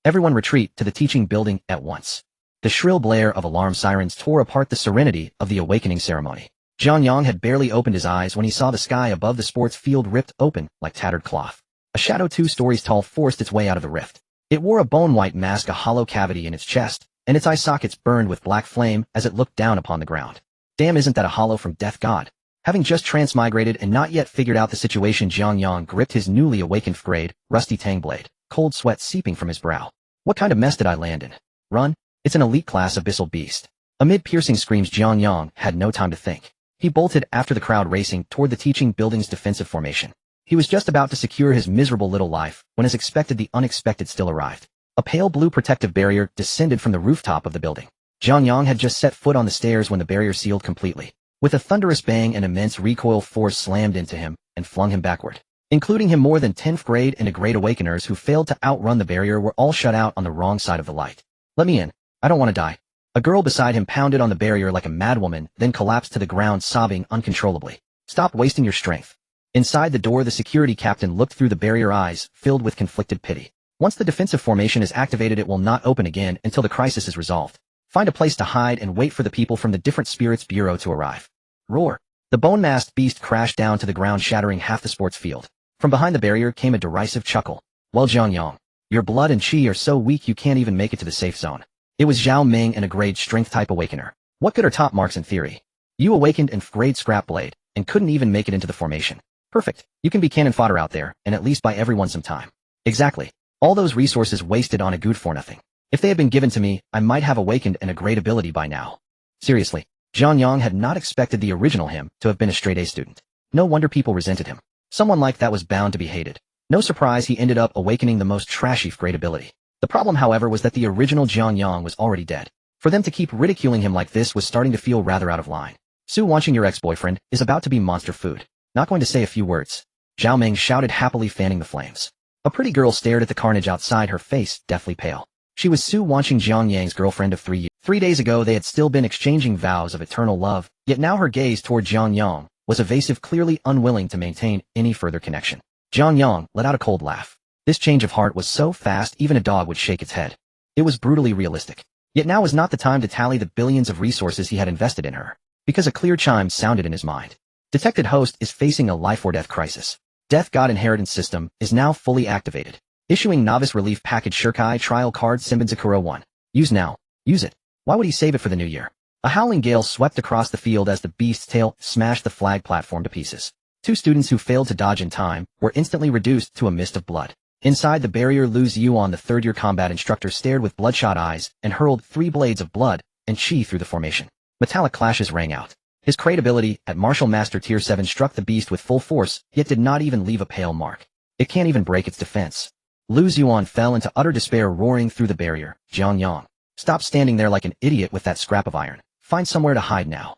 Everyone retreat to the teaching building at once. The shrill blare of alarm sirens tore apart the serenity of the awakening ceremony. Jiang Yang had barely opened his eyes when he saw the sky above the sports field ripped open like tattered cloth. A shadow 2 stories tall forced its way out of the rift. It wore a bone-white mask, a hollow cavity in its chest, and its eye sockets burned with black flame as it looked down upon the ground. Damn, isn't that a hollow from Death God? Having just transmigrated and not yet figured out the situation, Jiang Yang gripped his newly awakened fifth-grade, rusty Tang blade, cold sweat seeping from his brow. What kind of mess did I land in? Run? It's an elite class abyssal beast. Amid piercing screams, Jiang Yang had no time to think. He bolted after the crowd racing toward the teaching building's defensive formation. He was just about to secure his miserable little life when, as expected, the unexpected still arrived. A pale blue protective barrier descended from the rooftop of the building. Jiang Yang had just set foot on the stairs when the barrier sealed completely. With a thunderous bang, an immense recoil force slammed into him and flung him backward. Including him, more than 10th grade and a grade awakeners who failed to outrun the barrier were all shut out on the wrong side of the light. Let me in. I don't want to die. A girl beside him pounded on the barrier like a madwoman, then collapsed to the ground sobbing uncontrollably. Stop wasting your strength. Inside the door, the security captain looked through the barrier, eyes filled with conflicted pity. Once the defensive formation is activated, it will not open again until the crisis is resolved. Find a place to hide and wait for the people from the different spirits bureau to arrive. Roar. The bone-masked beast crashed down to the ground, shattering half the sports field. From behind the barrier came a derisive chuckle. Well, Jiang Yang, your blood and chi are so weak you can't even make it to the safe zone. It was Zhao Ming, and a grade strength-type awakener. What good are top marks in theory? You awakened in grade scrap blade, and couldn't even make it into the formation. Perfect. You can be cannon fodder out there, and at least buy everyone some time. Exactly. All those resources wasted on a good for nothing. If they had been given to me, I might have awakened in a great ability by now. Seriously, Jiang Yang had not expected the original him to have been a straight-A student. No wonder people resented him. Someone like that was bound to be hated. No surprise he ended up awakening the most trashy grade ability. The problem, however, was that the original Jiang Yang was already dead. For them to keep ridiculing him like this was starting to feel rather out of line. Su Wanqing, your ex-boyfriend, is about to be monster food. Not going to say a few words. Zhao Ming shouted, happily fanning the flames. A pretty girl stared at the carnage outside, her face deathly pale. She was Su Wanqing, Jiang Yang's girlfriend of 3 years. 3 days ago they had still been exchanging vows of eternal love, yet now her gaze toward Jiang Yang was evasive, clearly unwilling to maintain any further connection. Jiang Yang let out a cold laugh. This change of heart was so fast even a dog would shake its head. It was brutally realistic. Yet now was not the time to tally the billions of resources he had invested in her, because a clear chime sounded in his mind. Detected host is facing a life-or-death crisis. Death God inheritance system is now fully activated. Issuing novice relief package Shirkai trial card Senbonzakura 1. Use now. Use it. Why would he save it for the new year? A howling gale swept across the field as the beast's tail smashed the flag platform to pieces. 2 students who failed to dodge in time were instantly reduced to a mist of blood. Inside the barrier, Lu Ziyuan, the third-year combat instructor, stared with bloodshot eyes and hurled 3 blades of blood and chi through the formation. Metallic clashes rang out. His crate ability at Martial Master Tier 7 struck the beast with full force, yet did not even leave a pale mark. It can't even break its defense. Lu Ziyuan fell into utter despair, roaring through the barrier. Jiang Yang, stop standing there like an idiot with that scrap of iron. Find somewhere to hide now.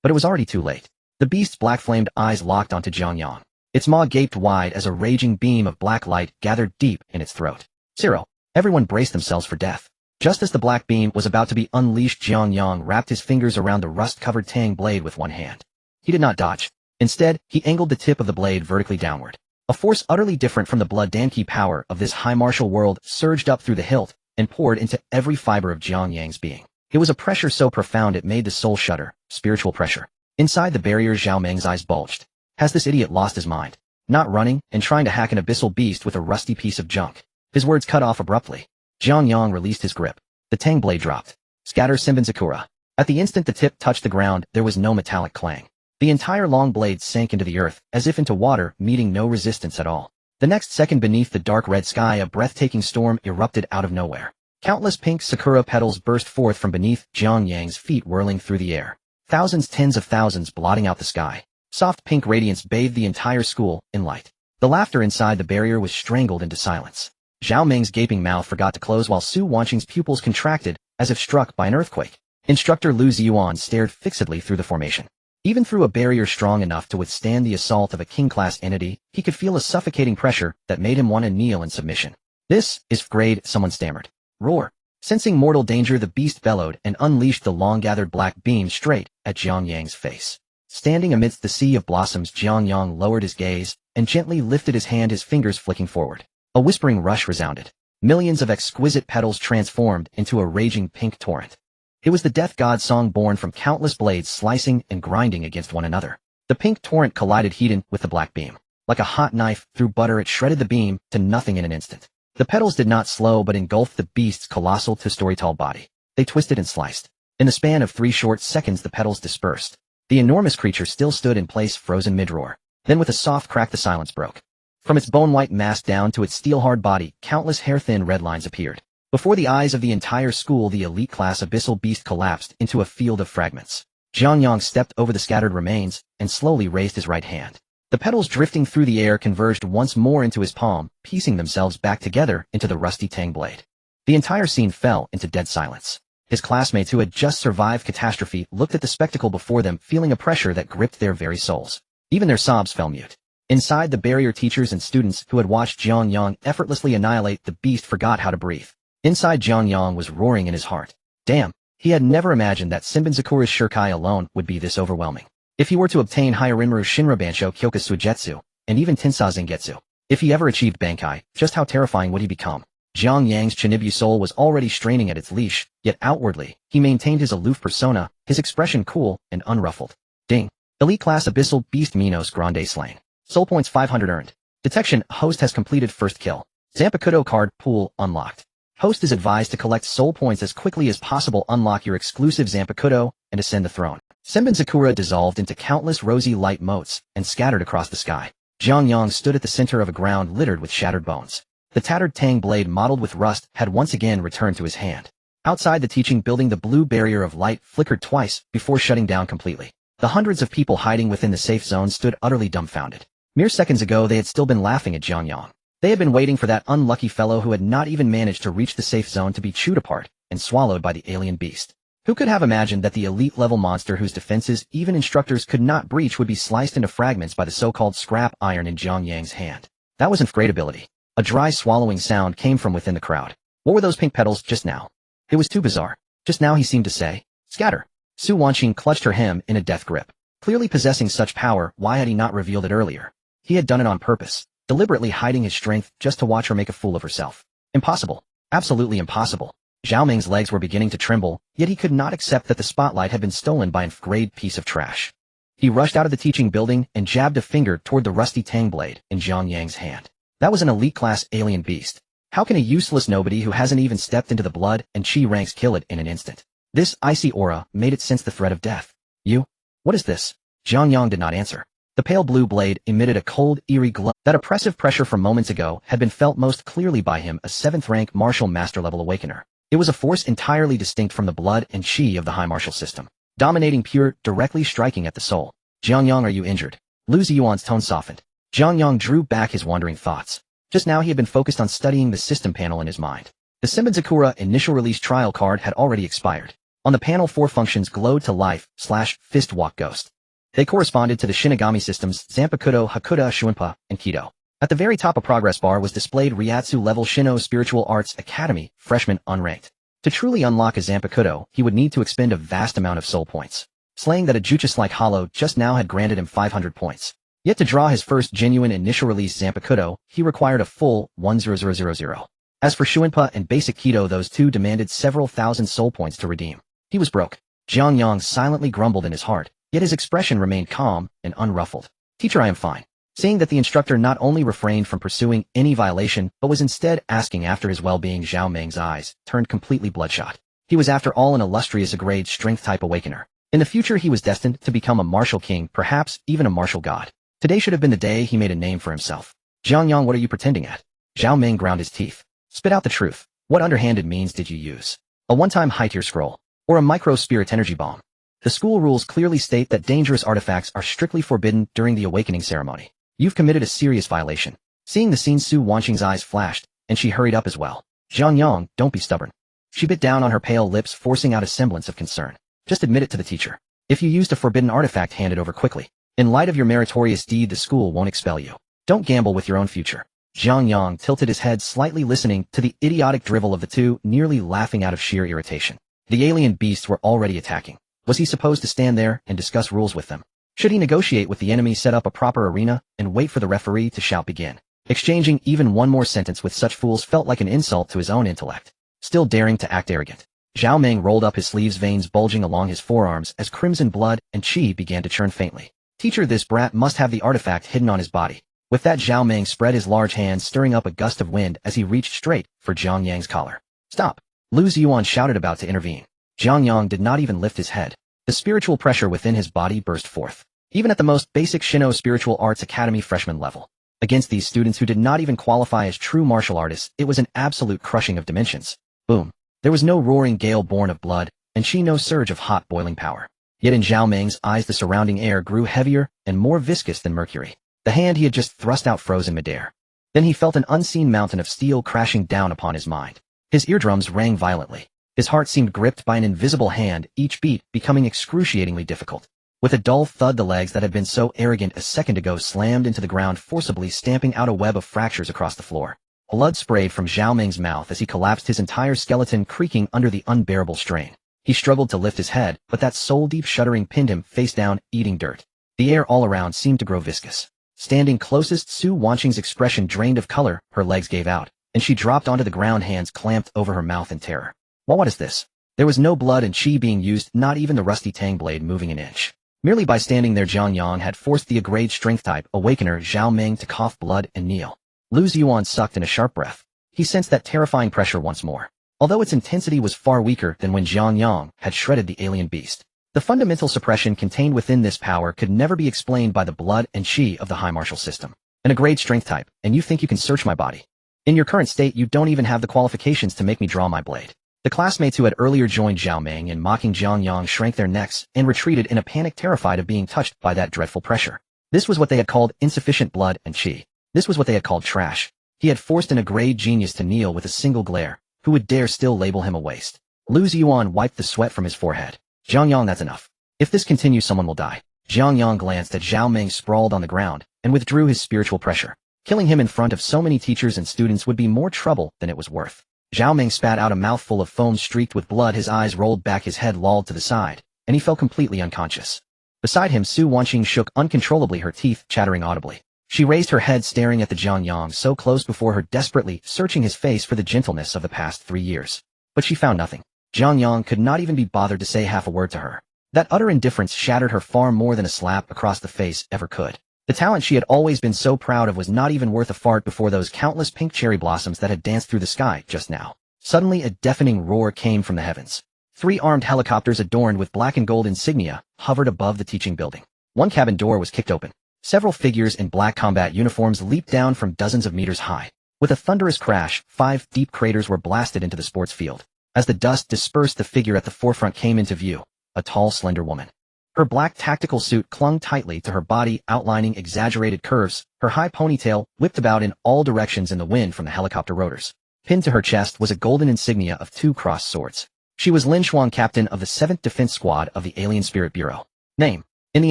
But it was already too late. The beast's black-flamed eyes locked onto Jiang Yang. Its maw gaped wide as a raging beam of black light gathered deep in its throat. Zero. Everyone braced themselves for death. Just as the black beam was about to be unleashed, Jiang Yang wrapped his fingers around the rust-covered Tang blade with one hand. He did not dodge. Instead, he angled the tip of the blade vertically downward. A force utterly different from the blood Danqi power of this high martial world surged up through the hilt and poured into every fiber of Jiang Yang's being. It was a pressure so profound it made the soul shudder. Spiritual pressure. Inside the barrier, Zhao Ming's eyes bulged. Has this idiot lost his mind? Not running and trying to hack an abyssal beast with a rusty piece of junk. His words cut off abruptly. Jiang Yang released his grip. The Tang blade dropped. Scatter Senbonzakura. At the instant the tip touched the ground, there was no metallic clang. The entire long blade sank into the earth, as if into water, meeting no resistance at all. The next second, beneath the dark red sky, a breathtaking storm erupted out of nowhere. Countless pink sakura petals burst forth from beneath Jiang Yang's feet, whirling through the air. Thousands, tens of thousands, blotting out the sky. Soft pink radiance bathed the entire school in light. The laughter inside the barrier was strangled into silence. Zhao Ming's gaping mouth forgot to close while Su Wanqing's pupils contracted, as if struck by an earthquake. Instructor Lu Ziyuan stared fixedly through the formation. Even through a barrier strong enough to withstand the assault of a king-class entity, he could feel a suffocating pressure that made him want to kneel in submission. This is grade, someone stammered. Roar. Sensing mortal danger, the beast bellowed and unleashed the long-gathered black beam straight at Jiang Yang's face. Standing amidst the sea of blossoms, Jiang Yang lowered his gaze and gently lifted his hand, his fingers flicking forward. A whispering rush resounded. Millions of exquisite petals transformed into a raging pink torrent. It was the death god song born from countless blades slicing and grinding against one another. The pink torrent collided heat-in with the black beam. Like a hot knife through butter, it shredded the beam to nothing in an instant. The petals did not slow but engulfed the beast's colossal two-story-tall body. They twisted and sliced. In the span of 3 short seconds, the petals dispersed. The enormous creature still stood in place, frozen mid-roar. Then with a soft crack, the silence broke. From its bone-white mass down to its steel-hard body, countless hair-thin red lines appeared. Before the eyes of the entire school, the elite-class abyssal beast collapsed into a field of fragments. Jiang Yang stepped over the scattered remains and slowly raised his right hand. The petals drifting through the air converged once more into his palm, piecing themselves back together into the rusty Tang blade. The entire scene fell into dead silence. His classmates, who had just survived catastrophe, looked at the spectacle before them, feeling a pressure that gripped their very souls. Even their sobs fell mute. Inside the barrier, teachers and students who had watched Jiang Yang effortlessly annihilate the beast forgot how to breathe. Inside, Jiang Yang was roaring in his heart. Damn, he had never imagined that Senbonzakura's Shurikai alone would be this overwhelming. If he were to obtain Hyorinmaru Shinrabansho Kyoka Suigetsu, and even Tensa Zengetsu, if he ever achieved Bankai, just how terrifying would he become? Jiang Yang's Chinibu soul was already straining at its leash, yet outwardly, he maintained his aloof persona, his expression cool and unruffled. Ding. Elite class abyssal beast Minos Grande slain. Soul points 500 earned. Detection, host has completed first kill. Zanpakutō card pool unlocked. Host is advised to collect soul points as quickly as possible, unlock your exclusive Zanpakutō, and ascend the throne. Senbonzakura dissolved into countless rosy light motes and scattered across the sky. Jiang Yang stood at the center of a ground littered with shattered bones. The tattered Tang blade mottled with rust had once again returned to his hand. Outside the teaching building, the blue barrier of light flickered twice before shutting down completely. The hundreds of people hiding within the safe zone stood utterly dumbfounded. Mere seconds ago, they had still been laughing at Jiang Yang. They had been waiting for that unlucky fellow who had not even managed to reach the safe zone to be chewed apart and swallowed by the alien beast. Who could have imagined that the elite-level monster whose defenses even instructors could not breach would be sliced into fragments by the so-called scrap iron in Jiang Yang's hand? That wasn't great ability. A dry swallowing sound came from within the crowd. What were those pink petals just now? It was too bizarre. Just now he seemed to say, "Scatter." Su Wanqing clutched her hem in a death grip. Clearly possessing such power, why had he not revealed it earlier? He had done it on purpose, deliberately hiding his strength just to watch her make a fool of herself. Impossible. Absolutely impossible. Zhao Ming's legs were beginning to tremble, yet he could not accept that the spotlight had been stolen by an frayed piece of trash. He rushed out of the teaching building and jabbed a finger toward the rusty Tang blade in Jiang Yang's hand. That was an elite-class alien beast. How can a useless nobody who hasn't even stepped into the blood and chi ranks kill it in an instant? This icy aura made it sense the threat of death. You? What is this? Jiang Yang did not answer. The pale blue blade emitted a cold, eerie glow. That oppressive pressure from moments ago had been felt most clearly by him, a 7th-rank martial master-level awakener. It was a force entirely distinct from the blood and chi of the high martial system. Dominating, pure, directly striking at the soul. Jiang Yang, are you injured? Lu Ziyuan's tone softened. Jiang Yang drew back his wandering thoughts. Just now he had been focused on studying the system panel in his mind. The Senbonzakura initial release trial card had already expired. On the panel, 4 functions glowed to life / fist walk ghost. They corresponded to the Shinigami systems Zanpakutō, Hakuda, Shunpo, and Kido. At the very top, a progress bar was displayed: Ryatsu level Shino Spiritual Arts Academy, freshman unranked. To truly unlock a Zanpakutō, he would need to expend a vast amount of soul points. Slaying that Ajuchus-like hollow just now had granted him 500 points. Yet to draw his first genuine initial release Zanpakutō, he required a full 10000. As for Shunpo and basic Kido, those two demanded several thousand soul points to redeem. He was broke. Jiang Yang silently grumbled in his heart, yet his expression remained calm and unruffled. Teacher, I am fine. Seeing that the instructor not only refrained from pursuing any violation, but was instead asking after his well-being, Zhao Ming's eyes turned completely bloodshot. He was after all an illustrious grade strength-type awakener. In the future he was destined to become a martial king, perhaps even a martial god. Today should have been the day he made a name for himself. Jiang Yang, what are you pretending at? Zhao Ming ground his teeth. Spit out the truth. What underhanded means did you use? A one-time high-tier scroll? Or a micro-spirit energy bomb? The school rules clearly state that dangerous artifacts are strictly forbidden during the awakening ceremony. You've committed a serious violation. Seeing the scene, Su Wanqing's eyes flashed, and she hurried up as well. Jiang Yang, don't be stubborn. She bit down on her pale lips, forcing out a semblance of concern. Just admit it to the teacher. If you used a forbidden artifact, hand it over quickly. In light of your meritorious deed, the school won't expel you. Don't gamble with your own future. Jiang Yang tilted his head slightly, listening to the idiotic drivel of the two, nearly laughing out of sheer irritation. The alien beasts were already attacking. Was he supposed to stand there and discuss rules with them? Should he negotiate with the enemy, set up a proper arena, and wait for the referee to shout begin? Exchanging even one more sentence with such fools felt like an insult to his own intellect. Still daring to act arrogant, Zhao Meng rolled up his sleeves, veins bulging along his forearms as crimson blood and qi began to churn faintly. Teacher, this brat must have the artifact hidden on his body. With that, Zhao Meng spread his large hands, stirring up a gust of wind as he reached straight for Jiang Yang's collar. Stop! Lu Ziyuan shouted, about to intervene. Jiang Yang did not even lift his head. The spiritual pressure within his body burst forth. Even at the most basic Shino Spiritual Arts Academy freshman level. Against these students who did not even qualify as true martial artists, it was an absolute crushing of dimensions. Boom. There was no roaring gale born of blood, and qi no surge of hot boiling power. Yet in Zhao Meng's eyes the surrounding air grew heavier and more viscous than mercury. The hand he had just thrust out froze in midair. Then he felt an unseen mountain of steel crashing down upon his mind. His eardrums rang violently. His heart seemed gripped by an invisible hand, each beat becoming excruciatingly difficult. With a dull thud, the legs that had been so arrogant a second ago slammed into the ground, forcibly stamping out a web of fractures across the floor. Blood sprayed from Zhao Meng's mouth as he collapsed, his entire skeleton creaking under the unbearable strain. He struggled to lift his head, but that soul-deep shuddering pinned him face down, eating dirt. The air all around seemed to grow viscous. Standing closest, Su Wanqing's expression drained of color, her legs gave out, and she dropped onto the ground, hands clamped over her mouth in terror. Well, what is this? There was no blood and qi being used, not even the rusty Tang blade moving an inch. Merely by standing there, Jiang Yang had forced the grade strength-type awakener Zhao Meng to cough blood and kneel. Lu Ziyuan sucked in a sharp breath. He sensed that terrifying pressure once more. Although its intensity was far weaker than when Jiang Yang had shredded the alien beast, the fundamental suppression contained within this power could never be explained by the blood and qi of the high martial system. And a grade strength type, and you think you can search my body? In your current state, you don't even have the qualifications to make me draw my blade. The classmates who had earlier joined Zhao Meng in mocking Jiang Yang shrank their necks and retreated in a panic, terrified of being touched by that dreadful pressure. This was what they had called insufficient blood and qi. This was what they had called trash. He had forced an grade genius to kneel with a single glare. Who would dare still label him a waste? Lu Ziyuan wiped the sweat from his forehead. Jiang Yang, that's enough. If this continues, someone will die. Jiang Yang glanced at Zhao Meng sprawled on the ground and withdrew his spiritual pressure. Killing him in front of so many teachers and students would be more trouble than it was worth. Zhao Meng spat out a mouthful of foam streaked with blood, his eyes rolled back, his head lolled to the side, and he fell completely unconscious. Beside him, Su Wanqing shook uncontrollably, her teeth chattering audibly. She raised her head, staring at the Jiang Yang so close before her, desperately searching his face for the gentleness of the past 3 years. But she found nothing. Jiang Yang could not even be bothered to say half a word to her. That utter indifference shattered her far more than a slap across the face ever could. The talent she had always been so proud of was not even worth a fart before those countless pink cherry blossoms that had danced through the sky just now. Suddenly a deafening roar came from the heavens. 3 armed helicopters adorned with black and gold insignia hovered above the teaching building. One cabin door was kicked open. Several figures in black combat uniforms leaped down from dozens of meters high. With a thunderous crash, 5 deep craters were blasted into the sports field. As the dust dispersed, the figure at the forefront came into view, a tall, slender woman. Her black tactical suit clung tightly to her body, outlining exaggerated curves. Her high ponytail whipped about in all directions in the wind from the helicopter rotors. Pinned to her chest was a golden insignia of 2 crossed swords. She was Lin Xuan, captain of the 7th Defense Squad of the Alien Spirit Bureau. Name. In the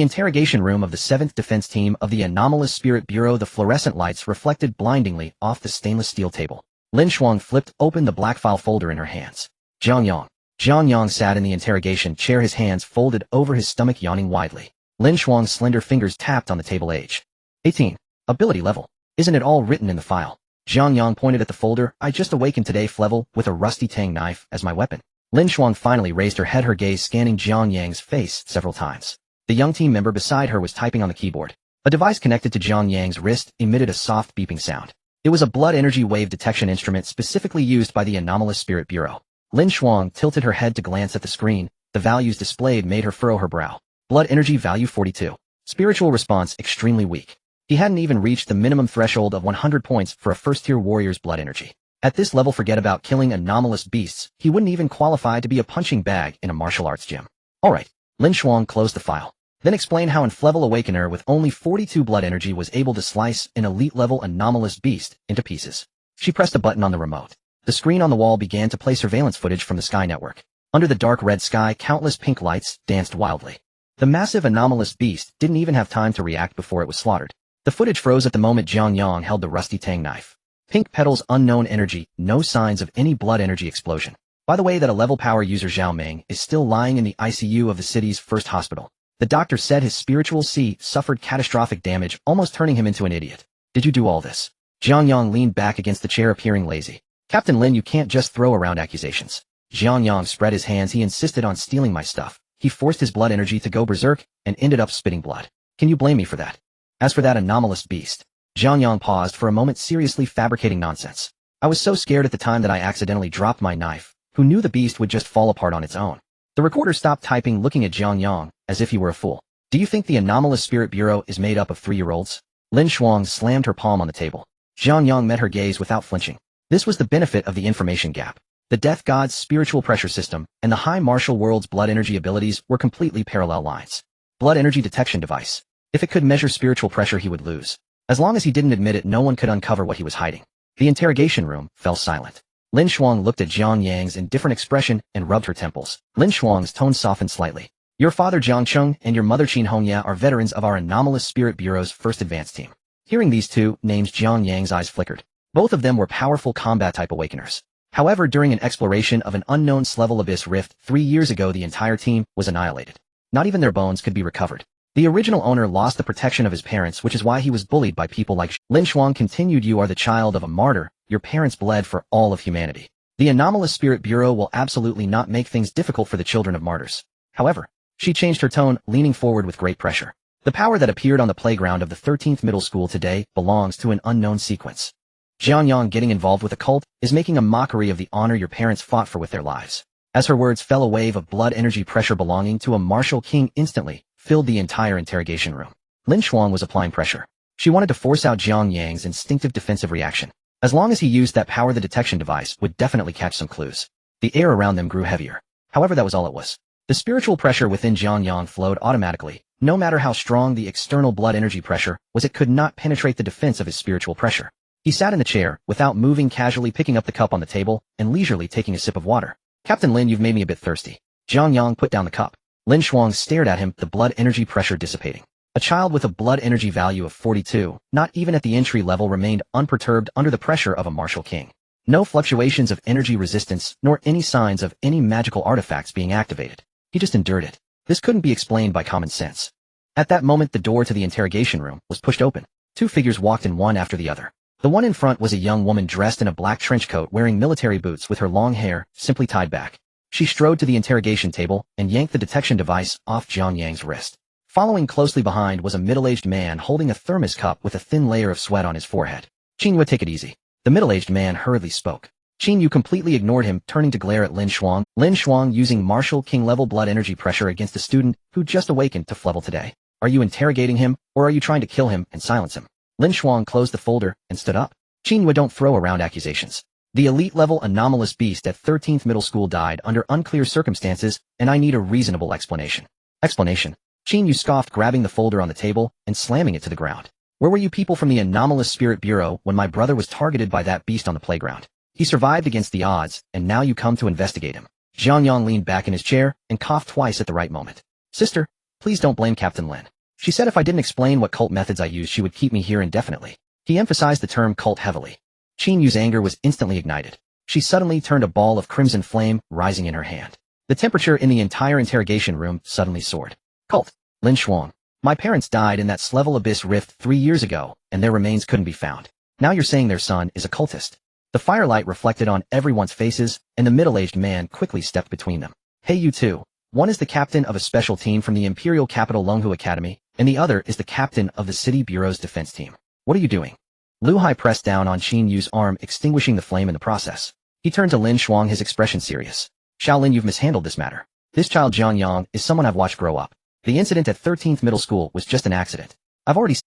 interrogation room of the 7th Defense Team of the Anomalous Spirit Bureau, the fluorescent lights reflected blindingly off the stainless steel table. Lin Xuan flipped open the black file folder in her hands. Jiang Yang. Jiang Yang sat in the interrogation chair, his hands folded over his stomach, yawning widely. Lin Xuan's slender fingers tapped on the table. Age. 18. Ability level. Isn't it all written in the file? Jiang Yang pointed at the folder. I just awakened today, Flevel, with a rusty Tang knife as my weapon. Lin Xuan finally raised her head, her gaze scanning Jiang Yang's face several times. The young team member beside her was typing on the keyboard. A device connected to Jiang Yang's wrist emitted a soft beeping sound. It was a blood energy wave detection instrument specifically used by the Anomalous Spirit Bureau. Lin Xuan tilted her head to glance at the screen. The values displayed made her furrow her brow. Blood energy value 42. Spiritual response extremely weak. He hadn't even reached the minimum threshold of 100 points for a first-tier warrior's blood energy. At this level, forget about killing anomalous beasts. He wouldn't even qualify to be a punching bag in a martial arts gym. Alright. Lin Xuan closed the file. Then explained how an Flevel Awakener with only 42 blood energy was able to slice an elite-level anomalous beast into pieces. She pressed a button on the remote. The screen on the wall began to play surveillance footage from the Sky Network. Under the dark red sky, countless pink lights danced wildly. The massive anomalous beast didn't even have time to react before it was slaughtered. The footage froze at the moment Jiang Yang held the rusty Tang knife. Pink petals, unknown energy, no signs of any blood energy explosion. By the way, that a level power user Zhao Meng is still lying in the ICU of the city's first hospital. The doctor said his spiritual C suffered catastrophic damage, almost turning him into an idiot. Did you do all this? Jiang Yang leaned back against the chair, appearing lazy. Captain Lin, you can't just throw around accusations. Jiang Yang spread his hands. He insisted on stealing my stuff. He forced his blood energy to go berserk and ended up spitting blood. Can you blame me for that? As for that anomalous beast, Jiang Yang paused for a moment, seriously fabricating nonsense. I was so scared at the time that I accidentally dropped my knife. Who knew the beast would just fall apart on its own? The recorder stopped typing, looking at Jiang Yang as if he were a fool. Do you think the anomalous spirit bureau is made up of 3-year-olds? Lin Shuang slammed her palm on the table. Jiang Yang met her gaze without flinching. This was the benefit of the information gap. The Death God's spiritual pressure system and the High Martial World's blood energy abilities were completely parallel lines. Blood energy detection device. If it could measure spiritual pressure, he would lose. As long as he didn't admit it, no one could uncover what he was hiding. The interrogation room fell silent. Lin Shuang looked at Jiang Yang's indifferent expression and rubbed her temples. Lin Shuang's tone softened slightly. Your father Jiang Cheng and your mother Qin Hongya are veterans of our Anomalous Spirit Bureau's first advance team. Hearing these two names, Jiang Yang's eyes flickered. Both of them were powerful combat-type awakeners. However, during an exploration of an unknown level abyss rift 3 years ago, the entire team was annihilated. Not even their bones could be recovered. The original owner lost the protection of his parents, which is why he was bullied by people like Lin Shuang continued. You are the child of a martyr. Your parents bled for all of humanity. The Anomalous Spirit Bureau will absolutely not make things difficult for the children of martyrs. However, she changed her tone, leaning forward with great pressure. The power that appeared on the playground of the 13th middle school today belongs to an unknown sequence. Jiang Yang getting involved with a cult is making a mockery of the honor your parents fought for with their lives. As her words fell, a wave of blood energy pressure belonging to a martial king instantly filled the entire interrogation room. Lin Shuang was applying pressure. She wanted to force out Jiang Yang's instinctive defensive reaction. As long as he used that power, the detection device would definitely catch some clues. The air around them grew heavier. However, that was all it was. The spiritual pressure within Jiang Yang flowed automatically. No matter how strong the external blood energy pressure was, it could not penetrate the defense of his spiritual pressure. He sat in the chair, without moving, casually picking up the cup on the table and leisurely taking a sip of water. Captain Lin, you've made me a bit thirsty. Jiang Yang put down the cup. Lin Shuang stared at him, the blood energy pressure dissipating. A child with a blood energy value of 42, not even at the entry level, remained unperturbed under the pressure of a martial king. No fluctuations of energy resistance, nor any signs of any magical artifacts being activated. He just endured it. This couldn't be explained by common sense. At that moment, the door to the interrogation room was pushed open. 2 figures walked in, one after the other. The one in front was a young woman dressed in a black trench coat, wearing military boots with her long hair simply tied back. She strode to the interrogation table and yanked the detection device off Jiang Yang's wrist. Following closely behind was a middle-aged man holding a thermos cup with a thin layer of sweat on his forehead. Qin Yue, take it easy. The middle-aged man hurriedly spoke. Qin Yue completely ignored him, turning to glare at Lin Shuang. Lin Shuang using martial king-level blood energy pressure against a student who just awakened to level today. Are you interrogating him, or are you trying to kill him and silence him? Lin Shuang closed the folder and stood up. Qin Yue, don't throw around accusations. The elite-level anomalous beast at 13th middle school died under unclear circumstances, and I need a reasonable explanation. Explanation? Qin Yue scoffed, grabbing the folder on the table and slamming it to the ground. Where were you people from the Anomalous Spirit Bureau when my brother was targeted by that beast on the playground? He survived against the odds, and now you come to investigate him. Jiang Yang leaned back in his chair and coughed twice at the right moment. Sister, please don't blame Captain Lin. She said if I didn't explain what cult methods I used, she would keep me here indefinitely. He emphasized the term cult heavily. Qin Yu's anger was instantly ignited. She suddenly turned a ball of crimson flame, rising in her hand. The temperature in the entire interrogation room suddenly soared. Cult. Lin Shuang. My parents died in that level abyss rift 3 years ago, and their remains couldn't be found. Now you're saying their son is a cultist. The firelight reflected on everyone's faces, and the middle-aged man quickly stepped between them. Hey, you two. One is the captain of a special team from the Imperial Capital Longhu Academy, and the other is the captain of the City Bureau's defense team. What are you doing? Lu Hai pressed down on Qin Yu's arm, extinguishing the flame in the process. He turned to Lin Shuang, his expression serious. Shaolin, you've mishandled this matter. This child Jiang Yang is someone I've watched grow up. The incident at 13th middle school was just an accident.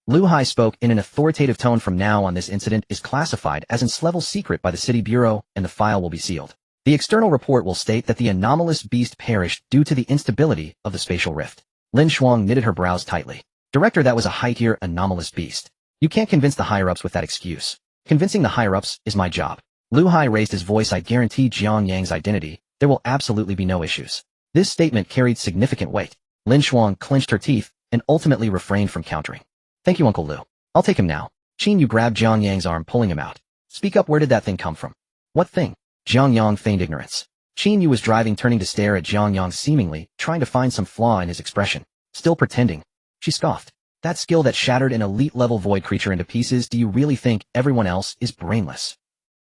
Lu Hai spoke in an authoritative tone. From now on, this incident is classified as an level secret by the City Bureau, and the file will be sealed. The external report will state that the anomalous beast perished due to the instability of the spatial rift. Lin Shuang knitted her brows tightly. Director, that was a high-tier anomalous beast. You can't convince the higher-ups with that excuse. Convincing the higher-ups is my job. Lu Hai raised his voice. I guarantee Jiang Yang's identity. There will absolutely be no issues. This statement carried significant weight. Lin Shuang clenched her teeth and ultimately refrained from countering. Thank you, Uncle Lu. I'll take him now. Qin Yu grabbed Jiang Yang's arm, pulling him out. Speak up, where did that thing come from? What thing? Jiang Yang feigned ignorance. Qin Yu was driving, turning to stare at Jiang Yang, seemingly trying to find some flaw in his expression. Still pretending. She scoffed. That skill that shattered an elite-level void creature into pieces. Do you really think everyone else is brainless?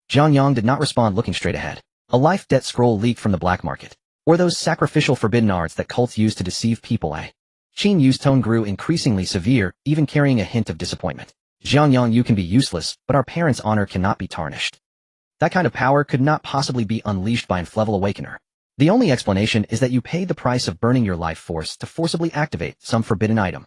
Jiang Yang did not respond, looking straight ahead. A life debt scroll leaked from the black market. Or those sacrificial forbidden arts that cults use to deceive people, eh? Qin Yu's tone grew increasingly severe, even carrying a hint of disappointment. Jiang Yang, you can be useless, but our parents' honor cannot be tarnished. That kind of power could not possibly be unleashed by an level awakener. The only explanation is that you paid the price of burning your life force to forcibly activate some forbidden item.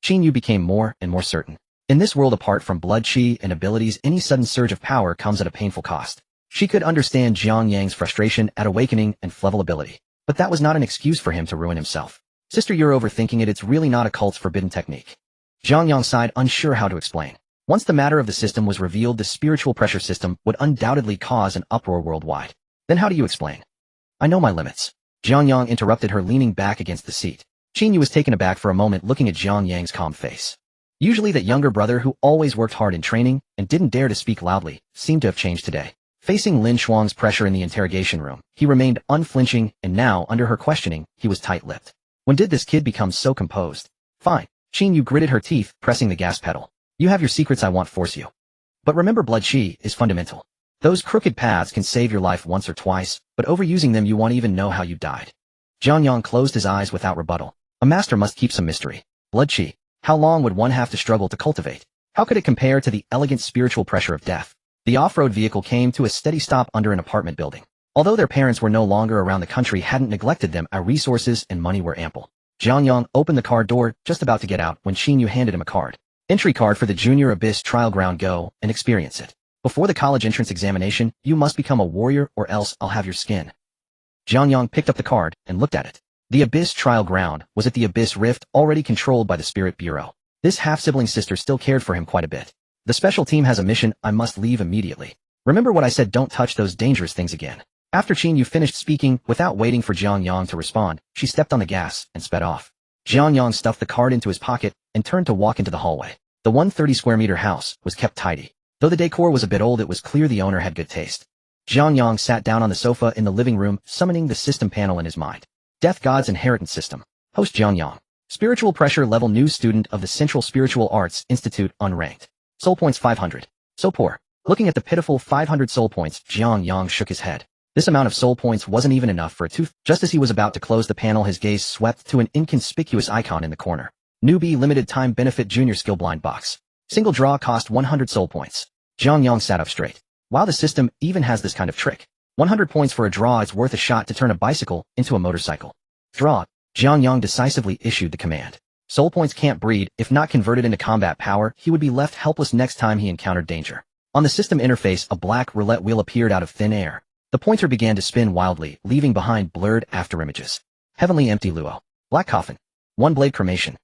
Qin Yu became more and more certain. In this world, apart from blood chi and abilities, any sudden surge of power comes at a painful cost. She could understand Jiang Yang's frustration at awakening and level ability, but that was not an excuse for him to ruin himself. Sister, you're overthinking it. It's really not a cult's forbidden technique. Jiang Yang sighed, unsure how to explain. Once the matter of the system was revealed, the spiritual pressure system would undoubtedly cause an uproar worldwide. Then how do you explain? I know my limits. Jiang Yang interrupted her, leaning back against the seat. Qin Yu was taken aback for a moment, looking at Jiang Yang's calm face. Usually that younger brother who always worked hard in training and didn't dare to speak loudly seemed to have changed today. Facing Lin Shuang's pressure in the interrogation room, he remained unflinching, and now, under her questioning, he was tight-lipped. When did this kid become so composed? Fine. Qin Yu gritted her teeth, pressing the gas pedal. You have your secrets, I won't force you. But remember, blood chi is fundamental. Those crooked paths can save your life once or twice, but overusing them you won't even know how you died. Jiang Yang closed his eyes without rebuttal. A master must keep some mystery. Blood chi. How long would one have to struggle to cultivate? How could it compare to the elegant spiritual pressure of death? The off-road vehicle came to a steady stop under an apartment building. Although their parents were no longer around, the country hadn't neglected them, our resources and money were ample. Jiang Yang opened the car door, just about to get out, when Qin Yu handed him a card. Entry card for the Junior Abyss Trial Ground. Go and experience it. Before the college entrance examination, you must become a warrior or else I'll have your skin. Jiang Yang picked up the card and looked at it. The Abyss Trial Ground was at the Abyss Rift, already controlled by the Spirit Bureau. This half-sibling sister still cared for him quite a bit. The special team has a mission. I must leave immediately. Remember what I said, don't touch those dangerous things again. After Qin Yu finished speaking, without waiting for Jiang Yang to respond, she stepped on the gas and sped off. Jiang Yang stuffed the card into his pocket and turned to walk into the hallway. The 130-square-meter house was kept tidy. Though the decor was a bit old, it was clear the owner had good taste. Jiang Yang sat down on the sofa in the living room, summoning the system panel in his mind. Death God's Inheritance System. Host Jiang Yang. Spiritual Pressure Level, new student of the Central Spiritual Arts Institute, unranked. Soul points 500. So poor. Looking at the pitiful 500 soul points, Jiang Yang shook his head. This amount of soul points wasn't even enough for a tooth. Just as he was about to close the panel, his gaze swept to an inconspicuous icon in the corner. Newbie Limited Time Benefit Junior Skill Blind Box. Single draw, cost 100 soul points. Jiang Yang sat up straight. Wow, the system even has this kind of trick. 100 points for a draw. It's worth a shot to turn a bicycle into a motorcycle. Draw. Jiang Yang decisively issued the command. Soul points can't breed. If not converted into combat power, he would be left helpless next time he encountered danger. On the system interface, a black roulette wheel appeared out of thin air. The pointer began to spin wildly, leaving behind blurred afterimages. Heavenly Empty Luo. Black Coffin. One Blade Cremation.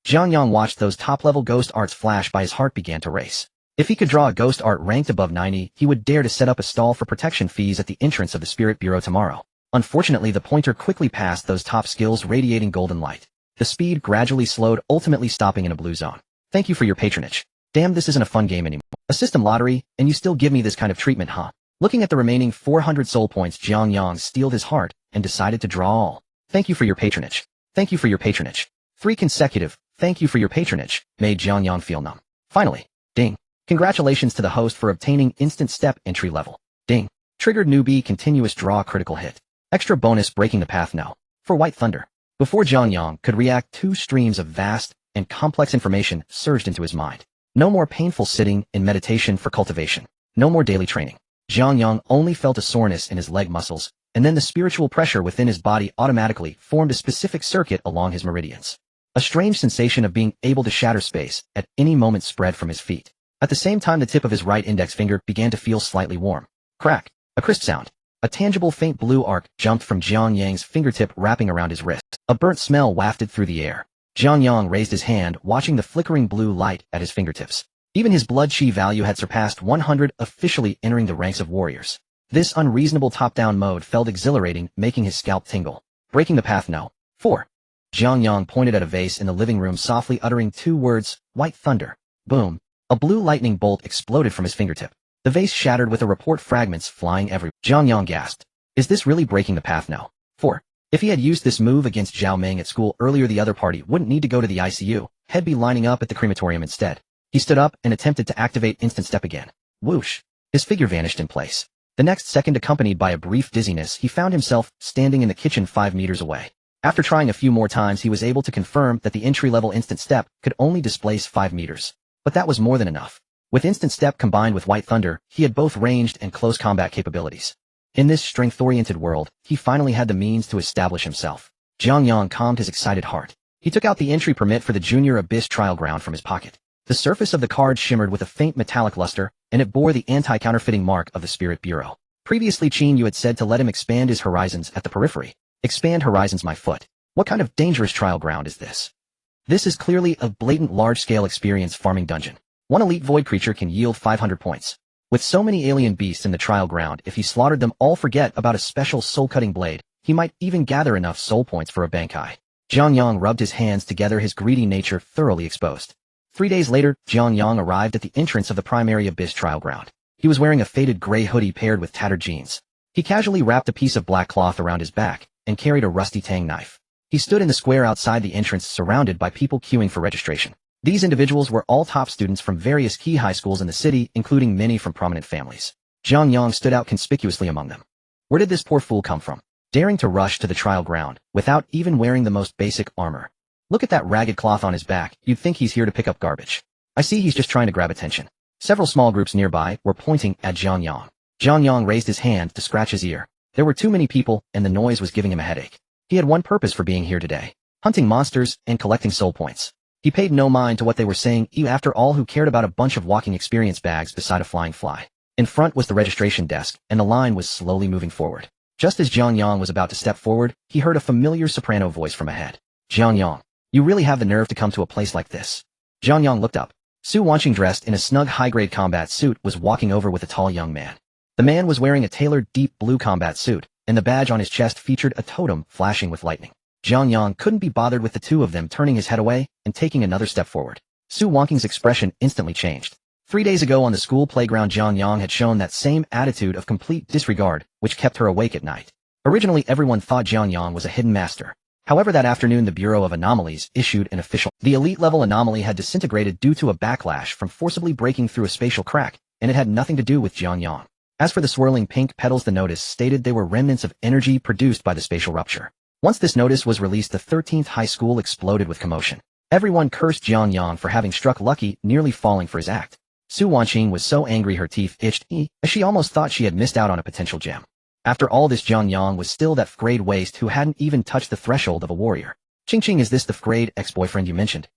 Jiang Yang watched those top-level ghost arts flash by. His heart began to race. If he could draw a ghost art ranked above 90, he would dare to set up a stall for protection fees at the entrance of the Spirit Bureau tomorrow. Unfortunately, the pointer quickly passed those top skills, radiating golden light. The speed gradually slowed, ultimately stopping in a blue zone. Thank you for your patronage. Damn, this isn't a fun game anymore. A system lottery, and you still give me this kind of treatment, huh? Looking at the remaining 400 soul points, Jiang Yang steeled his heart and decided to draw all. Thank you for your patronage. Thank you for your patronage. 3 consecutive, thank you for your patronage, made Jiang Yang feel numb. Finally, ding. Congratulations to the host for obtaining instant step entry level. Ding. Triggered newbie continuous draw critical hit. Extra bonus breaking the path now. For White Thunder. Before Jiang Yang could react, 2 streams of vast and complex information surged into his mind. No more painful sitting in meditation for cultivation. No more daily training. Jiang Yang only felt a soreness in his leg muscles, and then the spiritual pressure within his body automatically formed a specific circuit along his meridians. A strange sensation of being able to shatter space at any moment spread from his feet. At the same time, the tip of his right index finger began to feel slightly warm. Crack. A crisp sound. A tangible faint blue arc jumped from Jiang Yang's fingertip, wrapping around his wrist. A burnt smell wafted through the air. Jiang Yang raised his hand, watching the flickering blue light at his fingertips. Even his blood chi value had surpassed 100, officially entering the ranks of warriors. This unreasonable top-down mode felt exhilarating, making his scalp tingle. Breaking the path now. 4. Jiang Yang pointed at a vase in the living room, softly uttering 2 words, White Thunder. Boom. A blue lightning bolt exploded from his fingertip. The vase shattered with a report, fragments flying everywhere. Jiang Yang gasped. Is this really breaking the path now? 4. If he had used this move against Zhao Meng at school earlier, the other party wouldn't need to go to the ICU, he'd be lining up at the crematorium instead. He stood up and attempted to activate instant step again. Whoosh! His figure vanished in place. The next second, accompanied by a brief dizziness, he found himself standing in the kitchen 5 meters away. After trying a few more times, he was able to confirm that the entry-level instant step could only displace 5 meters. But that was more than enough. With instant step combined with white thunder, he had both ranged and close combat capabilities. In this strength-oriented world, he finally had the means to establish himself. Jiang Yang calmed his excited heart. He took out the entry permit for the Junior Abyss Trial Ground from his pocket. The surface of the card shimmered with a faint metallic luster, and it bore the anti-counterfeiting mark of the Spirit Bureau. Previously, Qin Yu had said to let him expand his horizons at the periphery. Expand horizons, my foot. What kind of dangerous trial ground is this? This is clearly a blatant large-scale experience farming dungeon. One elite void creature can yield 500 points. With so many alien beasts in the trial ground, if he slaughtered them all, forget about a special soul-cutting blade, he might even gather enough soul points for a Bankai. Jiang Yang rubbed his hands together, his greedy nature thoroughly exposed. 3 days later, Jiang Yang arrived at the entrance of the primary Abyss Trial Ground. He was wearing a faded gray hoodie paired with tattered jeans. He casually wrapped a piece of black cloth around his back and carried a rusty Tang knife. He stood in the square outside the entrance, surrounded by people queuing for registration. These individuals were all top students from various key high schools in the city, including many from prominent families. Jiang Yang stood out conspicuously among them. Where did this poor fool come from? Daring to rush to the trial ground, without even wearing the most basic armor. Look at that ragged cloth on his back, you'd think he's here to pick up garbage. I see he's just trying to grab attention. Several small groups nearby were pointing at Jiang Yang. Jiang Yang raised his hand to scratch his ear. There were too many people, and the noise was giving him a headache. He had one purpose for being here today: hunting monsters and collecting soul points. He paid no mind to what they were saying, after all, who cared about a bunch of walking experience bags beside a flying fly. In front was the registration desk, and the line was slowly moving forward. Just as Jiang Yang was about to step forward, he heard a familiar soprano voice from ahead. Jiang Yang, you really have the nerve to come to a place like this. Jiang Yang looked up. Su Wanqing, dressed in a snug high-grade combat suit, was walking over with a tall young man. The man was wearing a tailored deep blue combat suit, and the badge on his chest featured a totem flashing with lightning. Jiang Yang couldn't be bothered with the two of them turning his head away and taking another step forward. Su Wanqing's expression instantly changed. 3 days ago on the school playground, Jiang Yang had shown that same attitude of complete disregard, which kept her awake at night. Originally, everyone thought Jiang Yang was a hidden master. However, that afternoon the Bureau of Anomalies issued an official. The elite-level anomaly had disintegrated due to a backlash from forcibly breaking through a spatial crack, and it had nothing to do with Jiang Yang. As for the swirling pink petals, the notice stated they were remnants of energy produced by the spatial rupture. Once this notice was released, the 13th high school exploded with commotion. Everyone cursed Jiang Yang for having struck lucky, nearly falling for his act. Su Wanqing was so angry her teeth itched, as she almost thought she had missed out on a potential gem. After all this, Jiang Yang was still that fifth-grade waste who hadn't even touched the threshold of a warrior. Ching, is this the fifth-grade ex-boyfriend you mentioned?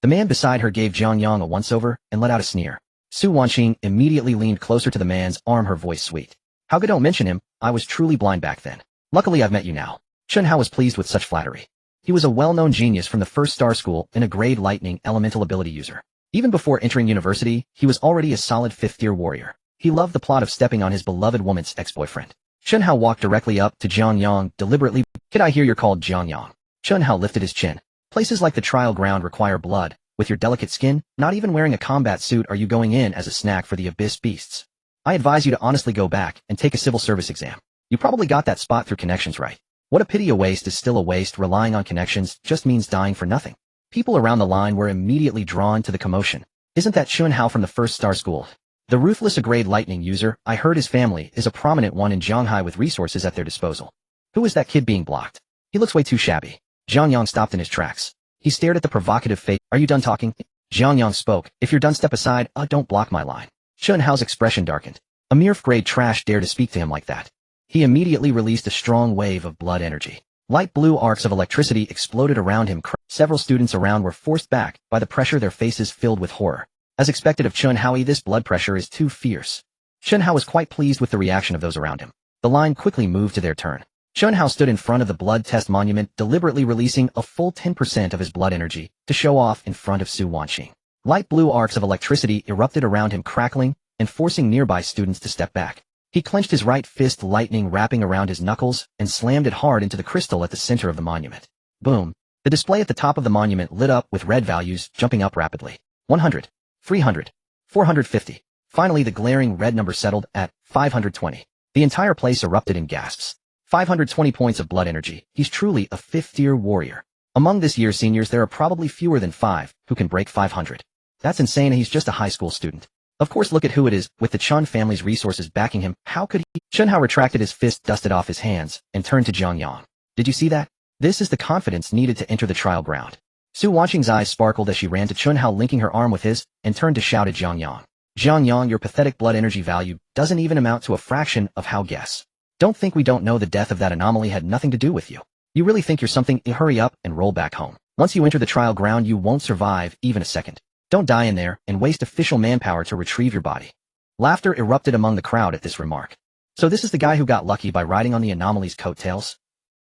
The man beside her gave Jiang Yang a once-over and let out a sneer. Su Wanqing immediately leaned closer to the man's arm, her voice sweet. How good, don't mention him, I was truly blind back then. Luckily I've met you now. Shunpo was pleased with such flattery. He was a well-known genius from the first star school and a grade lightning elemental ability user. Even before entering university, he was already a solid 5th-tier warrior. He loved the plot of stepping on his beloved woman's ex-boyfriend. Shunpo walked directly up to Jiang Yang, deliberately. Kid, I hear you're called Jiang Yang. Shunpo lifted his chin. Places like the trial ground require blood. With your delicate skin, not even wearing a combat suit, are you going in as a snack for the abyss beasts? I advise you to honestly go back and take a civil service exam. You probably got that spot through connections, right? What a pity, a waste is still a waste. Relying on connections just means dying for nothing. People around the line were immediately drawn to the commotion. Isn't that Shunpo from the first star school? The ruthless grade lightning user, I heard his family is a prominent one in Shanghai with resources at their disposal. Who is that kid being blocked? He looks way too shabby. Jiang Yang stopped in his tracks. He stared at the provocative face. Are you done talking? Jiang Yang spoke. If you're done, step aside. Don't block my line. Shunpo's expression darkened. A mere fifth-grade trash dare to speak to him like that. He immediately released a strong wave of blood energy. Light blue arcs of electricity exploded around him. Several students around were forced back by the pressure, their faces filled with horror. As expected of Shunpo, this blood pressure is too fierce. Shunpo was quite pleased with the reaction of those around him. The line quickly moved to their turn. Shunpo stood in front of the blood test monument, deliberately releasing a full 10% of his blood energy to show off in front of Su Wanqing. Light blue arcs of electricity erupted around him, crackling and forcing nearby students to step back. He clenched his right fist, lightning wrapping around his knuckles, and slammed it hard into the crystal at the center of the monument. Boom! The display at the top of the monument lit up with red values jumping up rapidly. 100, 300, 450. Finally, the glaring red number settled at 520. The entire place erupted in gasps. 520 points of blood energy. He's truly a 5th-tier warrior. Among this year's seniors, there are probably fewer than 5 who can break 500. That's insane, and he's just a high school student. Of course, look at who it is, with the Chun family's resources backing him. How could he? Chunhao retracted his fist, dusted off his hands, and turned to Jiang Yang. Did you see that? This is the confidence needed to enter the trial ground. Su Wanqing's eyes sparkled as she ran to Chunhao, linking her arm with his, and turned to shout at Jiang Yang. Jiang Yang, your pathetic blood energy value doesn't even amount to a fraction of how guess. Don't think we don't know the death of that anomaly had nothing to do with you. You really think you're something? Hurry up and roll back home. Once you enter the trial ground, you won't survive even a second. Don't die in there and waste official manpower to retrieve your body. Laughter erupted among the crowd at this remark. So this is the guy who got lucky by riding on the anomaly's coattails?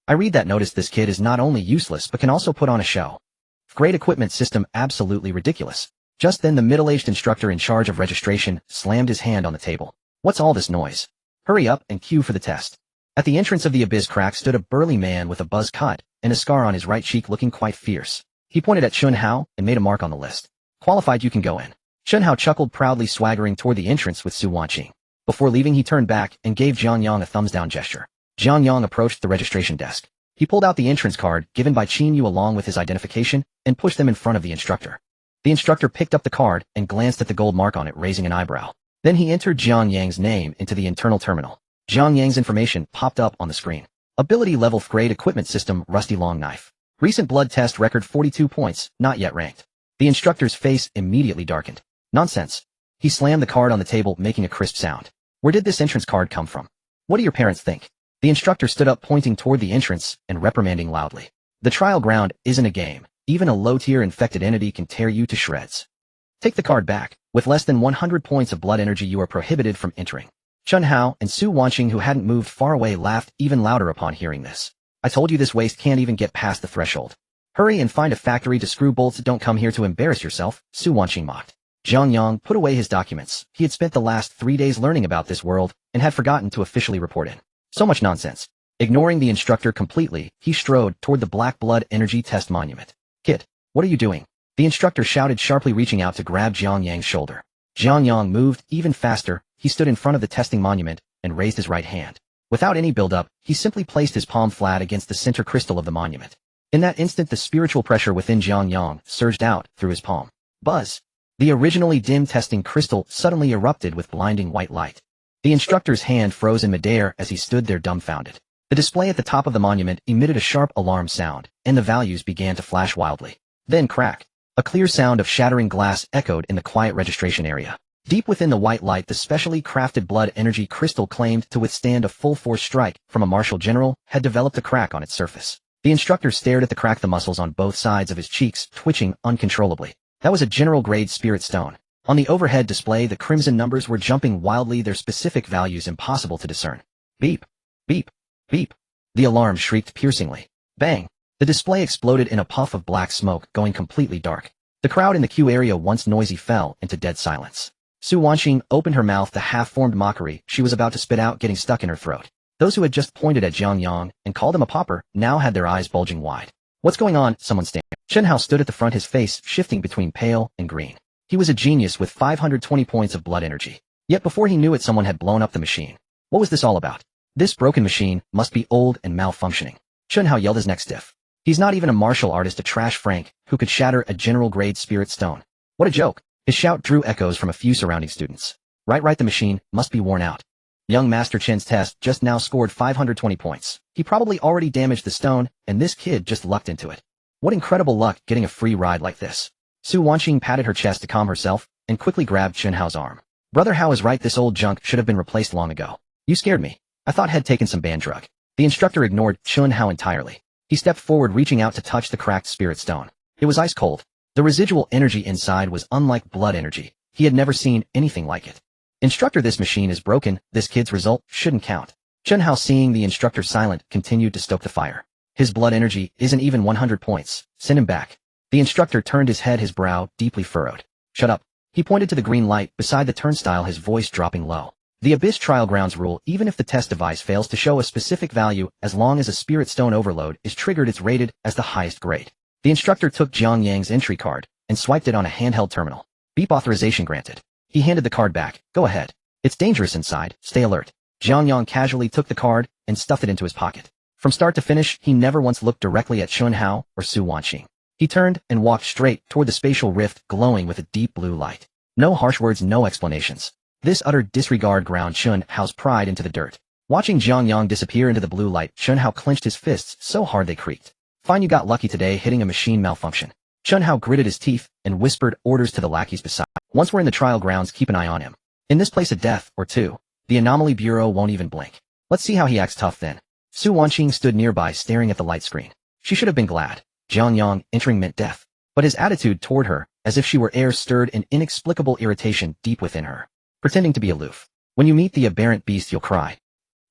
I read that notice. This kid is not only useless but can also put on a show. Great equipment system, absolutely ridiculous. Just then the middle-aged instructor in charge of registration slammed his hand on the table. What's all this noise? Hurry up and queue for the test. At the entrance of the abyss crack stood a burly man with a buzz cut and a scar on his right cheek, looking quite fierce. He pointed at Chunhao and made a mark on the list. Qualified, you can go in. Chunhao chuckled proudly, swaggering toward the entrance with Su Wanqing. Before leaving, he turned back and gave Jiang Yang a thumbs-down gesture. Jiang Yang approached the registration desk. He pulled out the entrance card given by Qin Yu along with his identification and pushed them in front of the instructor. The instructor picked up the card and glanced at the gold mark on it, raising an eyebrow. Then he entered Jiang Yang's name into the internal terminal. Jiang Yang's information popped up on the screen. Ability level: grade equipment system, rusty long knife. Recent blood test record 42 points, not yet ranked. The instructor's face immediately darkened. Nonsense. He slammed the card on the table, making a crisp sound. Where did this entrance card come from? What do your parents think? The instructor stood up, pointing toward the entrance and reprimanding loudly. The trial ground isn't a game. Even a low-tier infected entity can tear you to shreds. Take the card back. With less than 100 points of blood energy, you are prohibited from entering. Chunhao and Su Wanqing, who hadn't moved far away, laughed even louder upon hearing this. I told you this waste can't even get past the threshold. Hurry and find a factory to screw bolts. Don't come here to embarrass yourself, Su Wanqing mocked. Jiang Yang put away his documents. He had spent the last 3 days learning about this world and had forgotten to officially report in. So much nonsense. Ignoring the instructor completely, he strode toward the black blood energy test monument. Kid, what are you doing? The instructor shouted sharply, reaching out to grab Jiang Yang's shoulder. Jiang Yang moved even faster. He stood in front of the testing monument and raised his right hand. Without any build-up, he simply placed his palm flat against the center crystal of the monument. In that instant, the spiritual pressure within Jiang Yang surged out through his palm. Buzz! The originally dim testing crystal suddenly erupted with blinding white light. The instructor's hand froze in midair as he stood there dumbfounded. The display at the top of the monument emitted a sharp alarm sound, and the values began to flash wildly. Then crack! A clear sound of shattering glass echoed in the quiet registration area. Deep within the white light, the specially crafted blood energy crystal, claimed to withstand a full-force strike from a martial general, had developed a crack on its surface. The instructor stared at the crack, the muscles on both sides of his cheeks twitching uncontrollably. That was a general-grade spirit stone. On the overhead display, the crimson numbers were jumping wildly, their specific values impossible to discern. Beep! Beep! Beep! The alarm shrieked piercingly. Bang! The display exploded in a puff of black smoke, going completely dark. The crowd in the queue area, once noisy, fell into dead silence. Su Wanqing opened her mouth, the half-formed mockery she was about to spit out getting stuck in her throat. Those who had just pointed at Jiang Yang and called him a pauper now had their eyes bulging wide. What's going on? Someone stammered. Chunhao stood at the front, his face shifting between pale and green. He was a genius with 520 points of blood energy. Yet before he knew it, someone had blown up the machine. What was this all about? This broken machine must be old and malfunctioning. Chunhao yelled, his neck stiff. He's not even a martial artist, a trash Frank who could shatter a general-grade spirit stone. What a joke. His shout drew echoes from a few surrounding students. Right, the machine must be worn out. Young Master Chen's test just now scored 520 points. He probably already damaged the stone, and this kid just lucked into it. What incredible luck getting a free ride like this. Su Wanqing patted her chest to calm herself and quickly grabbed Chunhao's arm. Brother Hao is right, this old junk should have been replaced long ago. You scared me. I thought had taken some banned drug. The instructor ignored Chunhao entirely. He stepped forward, reaching out to touch the cracked spirit stone. It was ice cold. The residual energy inside was unlike blood energy. He had never seen anything like it. Instructor, this machine is broken. This kid's result shouldn't count. Chunhao, seeing the instructor silent, continued to stoke the fire. His blood energy isn't even 100 points. Send him back. The instructor turned his head, his brow deeply furrowed. Shut up. He pointed to the green light beside the turnstile, his voice dropping low. The Abyss Trial Grounds rule: even if the test device fails to show a specific value, as long as a spirit stone overload is triggered, it's rated as the highest grade. The instructor took Jiang Yang's entry card and swiped it on a handheld terminal. Beep, authorization granted. He handed the card back. Go ahead. It's dangerous inside. Stay alert. Jiang Yang casually took the card and stuffed it into his pocket. From start to finish, he never once looked directly at Shunpo or Su Wanqing. He turned and walked straight toward the spatial rift glowing with a deep blue light. No harsh words, no explanations. This utter disregard ground Shunpo's pride into the dirt. Watching Jiang Yang disappear into the blue light, Shunpo clenched his fists so hard they creaked. Fine, you got lucky today hitting a machine malfunction. Shunpo gritted his teeth and whispered orders to the lackeys beside. Once we're in the trial grounds, keep an eye on him. In this place a death or two, the Anomaly Bureau won't even blink. Let's see how he acts tough then. Su Wanqing stood nearby staring at the light screen. She should have been glad. Jiang Yang entering meant death. But his attitude toward her, as if she were air, stirred an inexplicable irritation deep within her. Pretending to be aloof. When you meet the aberrant beast you'll cry.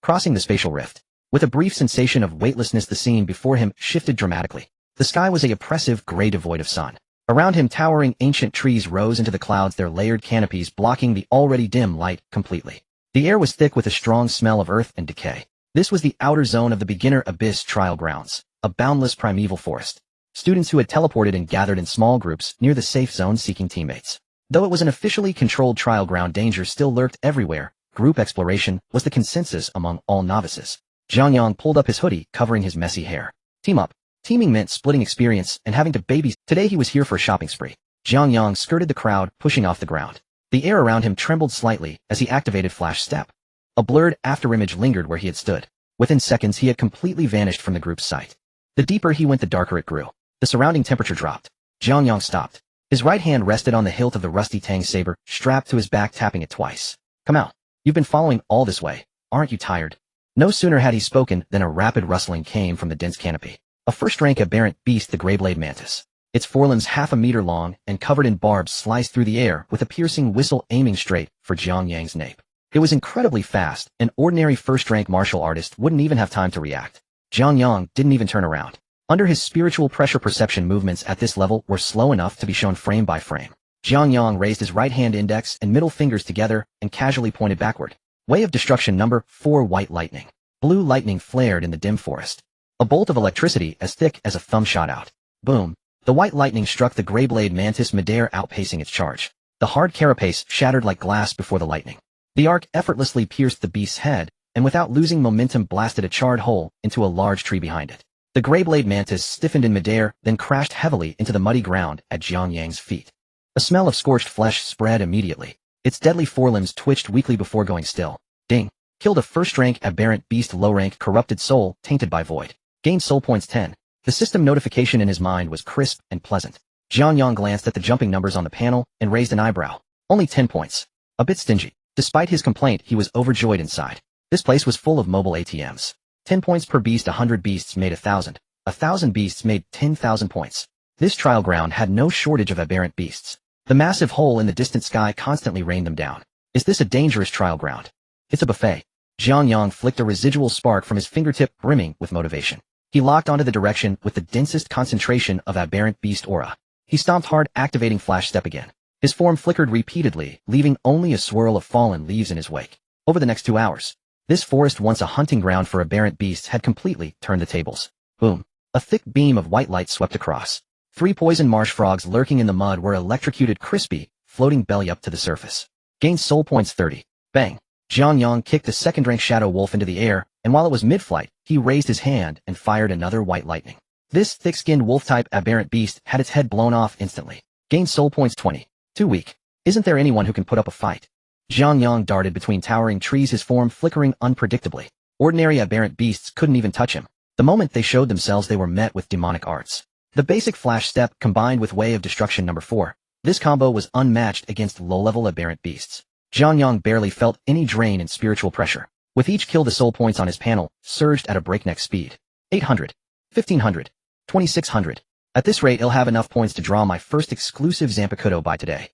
Crossing the spatial rift. With a brief sensation of weightlessness, the scene before him shifted dramatically. The sky was a oppressive gray devoid of sun. Around him towering ancient trees rose into the clouds, their layered canopies blocking the already dim light completely. The air was thick with a strong smell of earth and decay. This was the outer zone of the beginner abyss trial grounds, a boundless primeval forest. Students who had teleported and gathered in small groups near the safe zone seeking teammates. Though it was an officially controlled trial ground, danger still lurked everywhere. Group exploration was the consensus among all novices. Jiang Yang pulled up his hoodie, covering his messy hair. Team up. Teaming meant splitting experience and having to babysit. Today he was here for a shopping spree. Jiang Yang skirted the crowd, pushing off the ground. The air around him trembled slightly as he activated Flash Step. A blurred afterimage lingered where he had stood. Within seconds he had completely vanished from the group's sight. The deeper he went, the darker it grew. The surrounding temperature dropped. Jiang Yang stopped. His right hand rested on the hilt of the rusty Tang saber, strapped to his back, tapping it twice. Come out. You've been following all this way. Aren't you tired? No sooner had he spoken than a rapid rustling came from the dense canopy. A first-rank aberrant beast, the Greyblade Mantis. Its forelimbs 1/2 meter long and covered in barbs sliced through the air with a piercing whistle aiming straight for Jiang Yang's nape. It was incredibly fast. An ordinary first-rank martial artist wouldn't even have time to react. Jiang Yang didn't even turn around. Under his spiritual pressure, perception movements at this level were slow enough to be shown frame by frame. Jiang Yang raised his right hand index and middle fingers together and casually pointed backward. Way of destruction number 4, white lightning. Blue lightning flared in the dim forest. A bolt of electricity as thick as a thumb shot out. Boom. The white lightning struck the Greyblade Mantis midair, outpacing its charge. The hard carapace shattered like glass before the lightning. The arc effortlessly pierced the beast's head, and without losing momentum blasted a charred hole into a large tree behind it. The Greyblade Mantis stiffened in midair, then crashed heavily into the muddy ground at Jiang Yang's feet. A smell of scorched flesh spread immediately. Its deadly forelimbs twitched weakly before going still. Ding. Killed a first-rank aberrant beast, low-rank corrupted soul, tainted by void. Gained soul points 10. The system notification in his mind was crisp and pleasant. Jiang Yang glanced at the jumping numbers on the panel and raised an eyebrow. Only 10 points. A bit stingy. Despite his complaint, he was overjoyed inside. This place was full of mobile ATMs. 10 points per beast, 100 beasts made 1,000. 1,000 beasts made 10,000 points. This trial ground had no shortage of aberrant beasts. The massive hole in the distant sky constantly rained them down. Is this a dangerous trial ground? It's a buffet. Jiang Yang flicked a residual spark from his fingertip, brimming with motivation. He locked onto the direction with the densest concentration of aberrant beast aura. He stomped hard, activating Flash Step again. His form flickered repeatedly, leaving only a swirl of fallen leaves in his wake. Over the next 2 hours, this forest, once a hunting ground for aberrant beasts, had completely turned the tables. Boom. A thick beam of white light swept across. 3 poison marsh frogs lurking in the mud were electrocuted crispy, floating belly up to the surface. Gained soul points 30. Bang. Jiang Yang kicked a second-rank shadow wolf into the air, and while it was mid-flight, he raised his hand and fired another white lightning. This thick-skinned wolf-type aberrant beast had its head blown off instantly. Gained soul points 20. Too weak. Isn't there anyone who can put up a fight? Jiang Yang darted between towering trees, his form flickering unpredictably. Ordinary aberrant beasts couldn't even touch him. The moment they showed themselves, they were met with demonic arts. The basic Flash Step combined with Way of Destruction number 4. This combo was unmatched against low-level aberrant beasts. Jiang Yang barely felt any drain in spiritual pressure. With each kill, the soul points on his panel surged at a breakneck speed. 800. 1,500. 2,600. At this rate, he'll have enough points to draw my first exclusive Zanpakutō by today.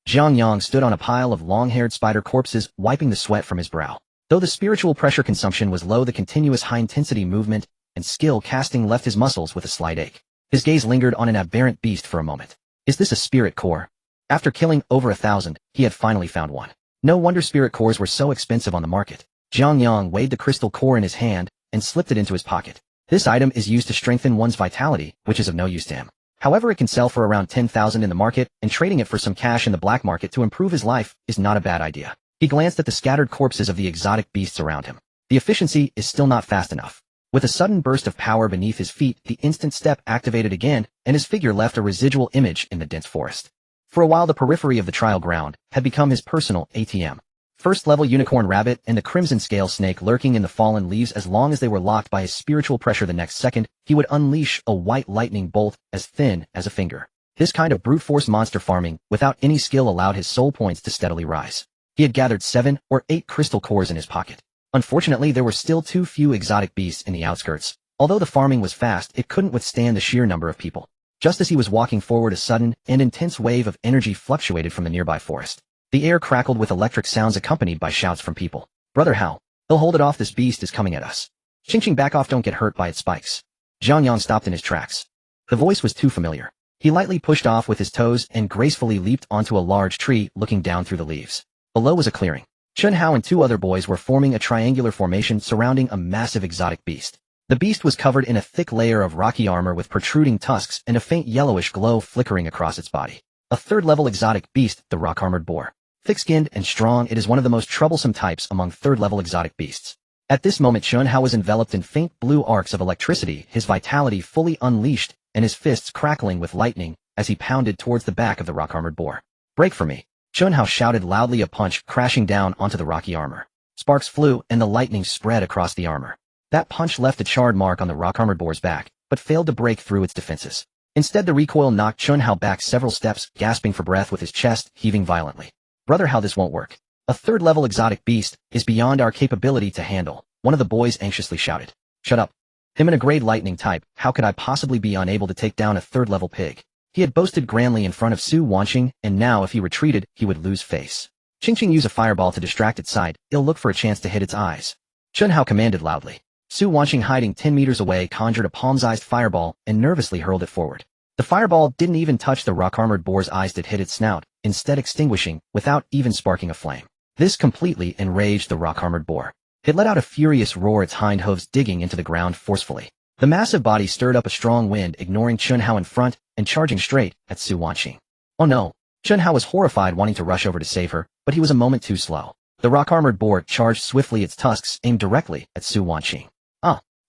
Jiang Yang stood on a pile of long-haired spider corpses, wiping the sweat from his brow. Though the spiritual pressure consumption was low, the continuous high-intensity movement and skill casting left his muscles with a slight ache. His gaze lingered on an aberrant beast for a moment. Is this a spirit core? After killing over 1,000, he had finally found one. No wonder spirit cores were so expensive on the market. Jiang Yang weighed the crystal core in his hand and slipped it into his pocket. This item is used to strengthen one's vitality, which is of no use to him. However, it can sell for around 10,000 in the market, and trading it for some cash in the black market to improve his life is not a bad idea. He glanced at the scattered corpses of the exotic beasts around him. The efficiency is still not fast enough. With a sudden burst of power beneath his feet, the instant step activated again, and his figure left a residual image in the dense forest. For a while the periphery of the trial ground had become his personal ATM. First-level unicorn rabbit and the crimson scale snake lurking in the fallen leaves. As long as they were locked by his spiritual pressure, the next second, he would unleash a white lightning bolt as thin as a finger. This kind of brute force monster farming, without any skill, allowed his soul points to steadily rise. He had gathered 7 or 8 crystal cores in his pocket. Unfortunately, there were still too few exotic beasts in the outskirts. Although the farming was fast, it couldn't withstand the sheer number of people. Just as he was walking forward, a sudden and intense wave of energy fluctuated from the nearby forest. The air crackled with electric sounds accompanied by shouts from people. "Brother Hao, he'll hold it off, this beast is coming at us. Ching, back off, don't get hurt by its spikes." Jiang Yang stopped in his tracks. The voice was too familiar. He lightly pushed off with his toes and gracefully leaped onto a large tree, looking down through the leaves. Below was a clearing. Shunpo and 2 other boys were forming a triangular formation surrounding a massive exotic beast. The beast was covered in a thick layer of rocky armor with protruding tusks and a faint yellowish glow flickering across its body. A third-level exotic beast, the rock-armored boar. Thick-skinned and strong, it is one of the most troublesome types among third-level exotic beasts. At this moment, Shunpo was enveloped in faint blue arcs of electricity, his vitality fully unleashed, and his fists crackling with lightning as he pounded towards the back of the rock-armored boar. "Break for me!" Shunpo shouted loudly, a punch crashing down onto the rocky armor. Sparks flew, and the lightning spread across the armor. That punch left a charred mark on the rock-armored boar's back, but failed to break through its defenses. Instead, the recoil knocked Shunpo back several steps, gasping for breath with his chest heaving violently. "Brother, how this won't work. A third-level exotic beast is beyond our capability to handle," one of the boys anxiously shouted. "Shut up. Him and a grade lightning type, how could I possibly be unable to take down a third-level pig?" He had boasted grandly in front of Su Wanqing, and now if he retreated, he would lose face. "Ching, use a fireball to distract its sight, it'll look for a chance to hit its eyes." Shunpo commanded loudly. Su Wanqing, hiding 10 meters away, conjured a palm-sized fireball and nervously hurled it forward. The fireball didn't even touch the rock-armored boar's eyes, it hit its snout, instead extinguishing without even sparking a flame. This completely enraged the rock-armored boar. It let out a furious roar, its hind hooves digging into the ground forcefully. The massive body stirred up a strong wind, ignoring Shunpo in front and charging straight at Su Wanqing. Oh no! Shunpo was horrified, wanting to rush over to save her, but he was a moment too slow. The rock-armored boar charged swiftly, its tusks aimed directly at Su Wanqing.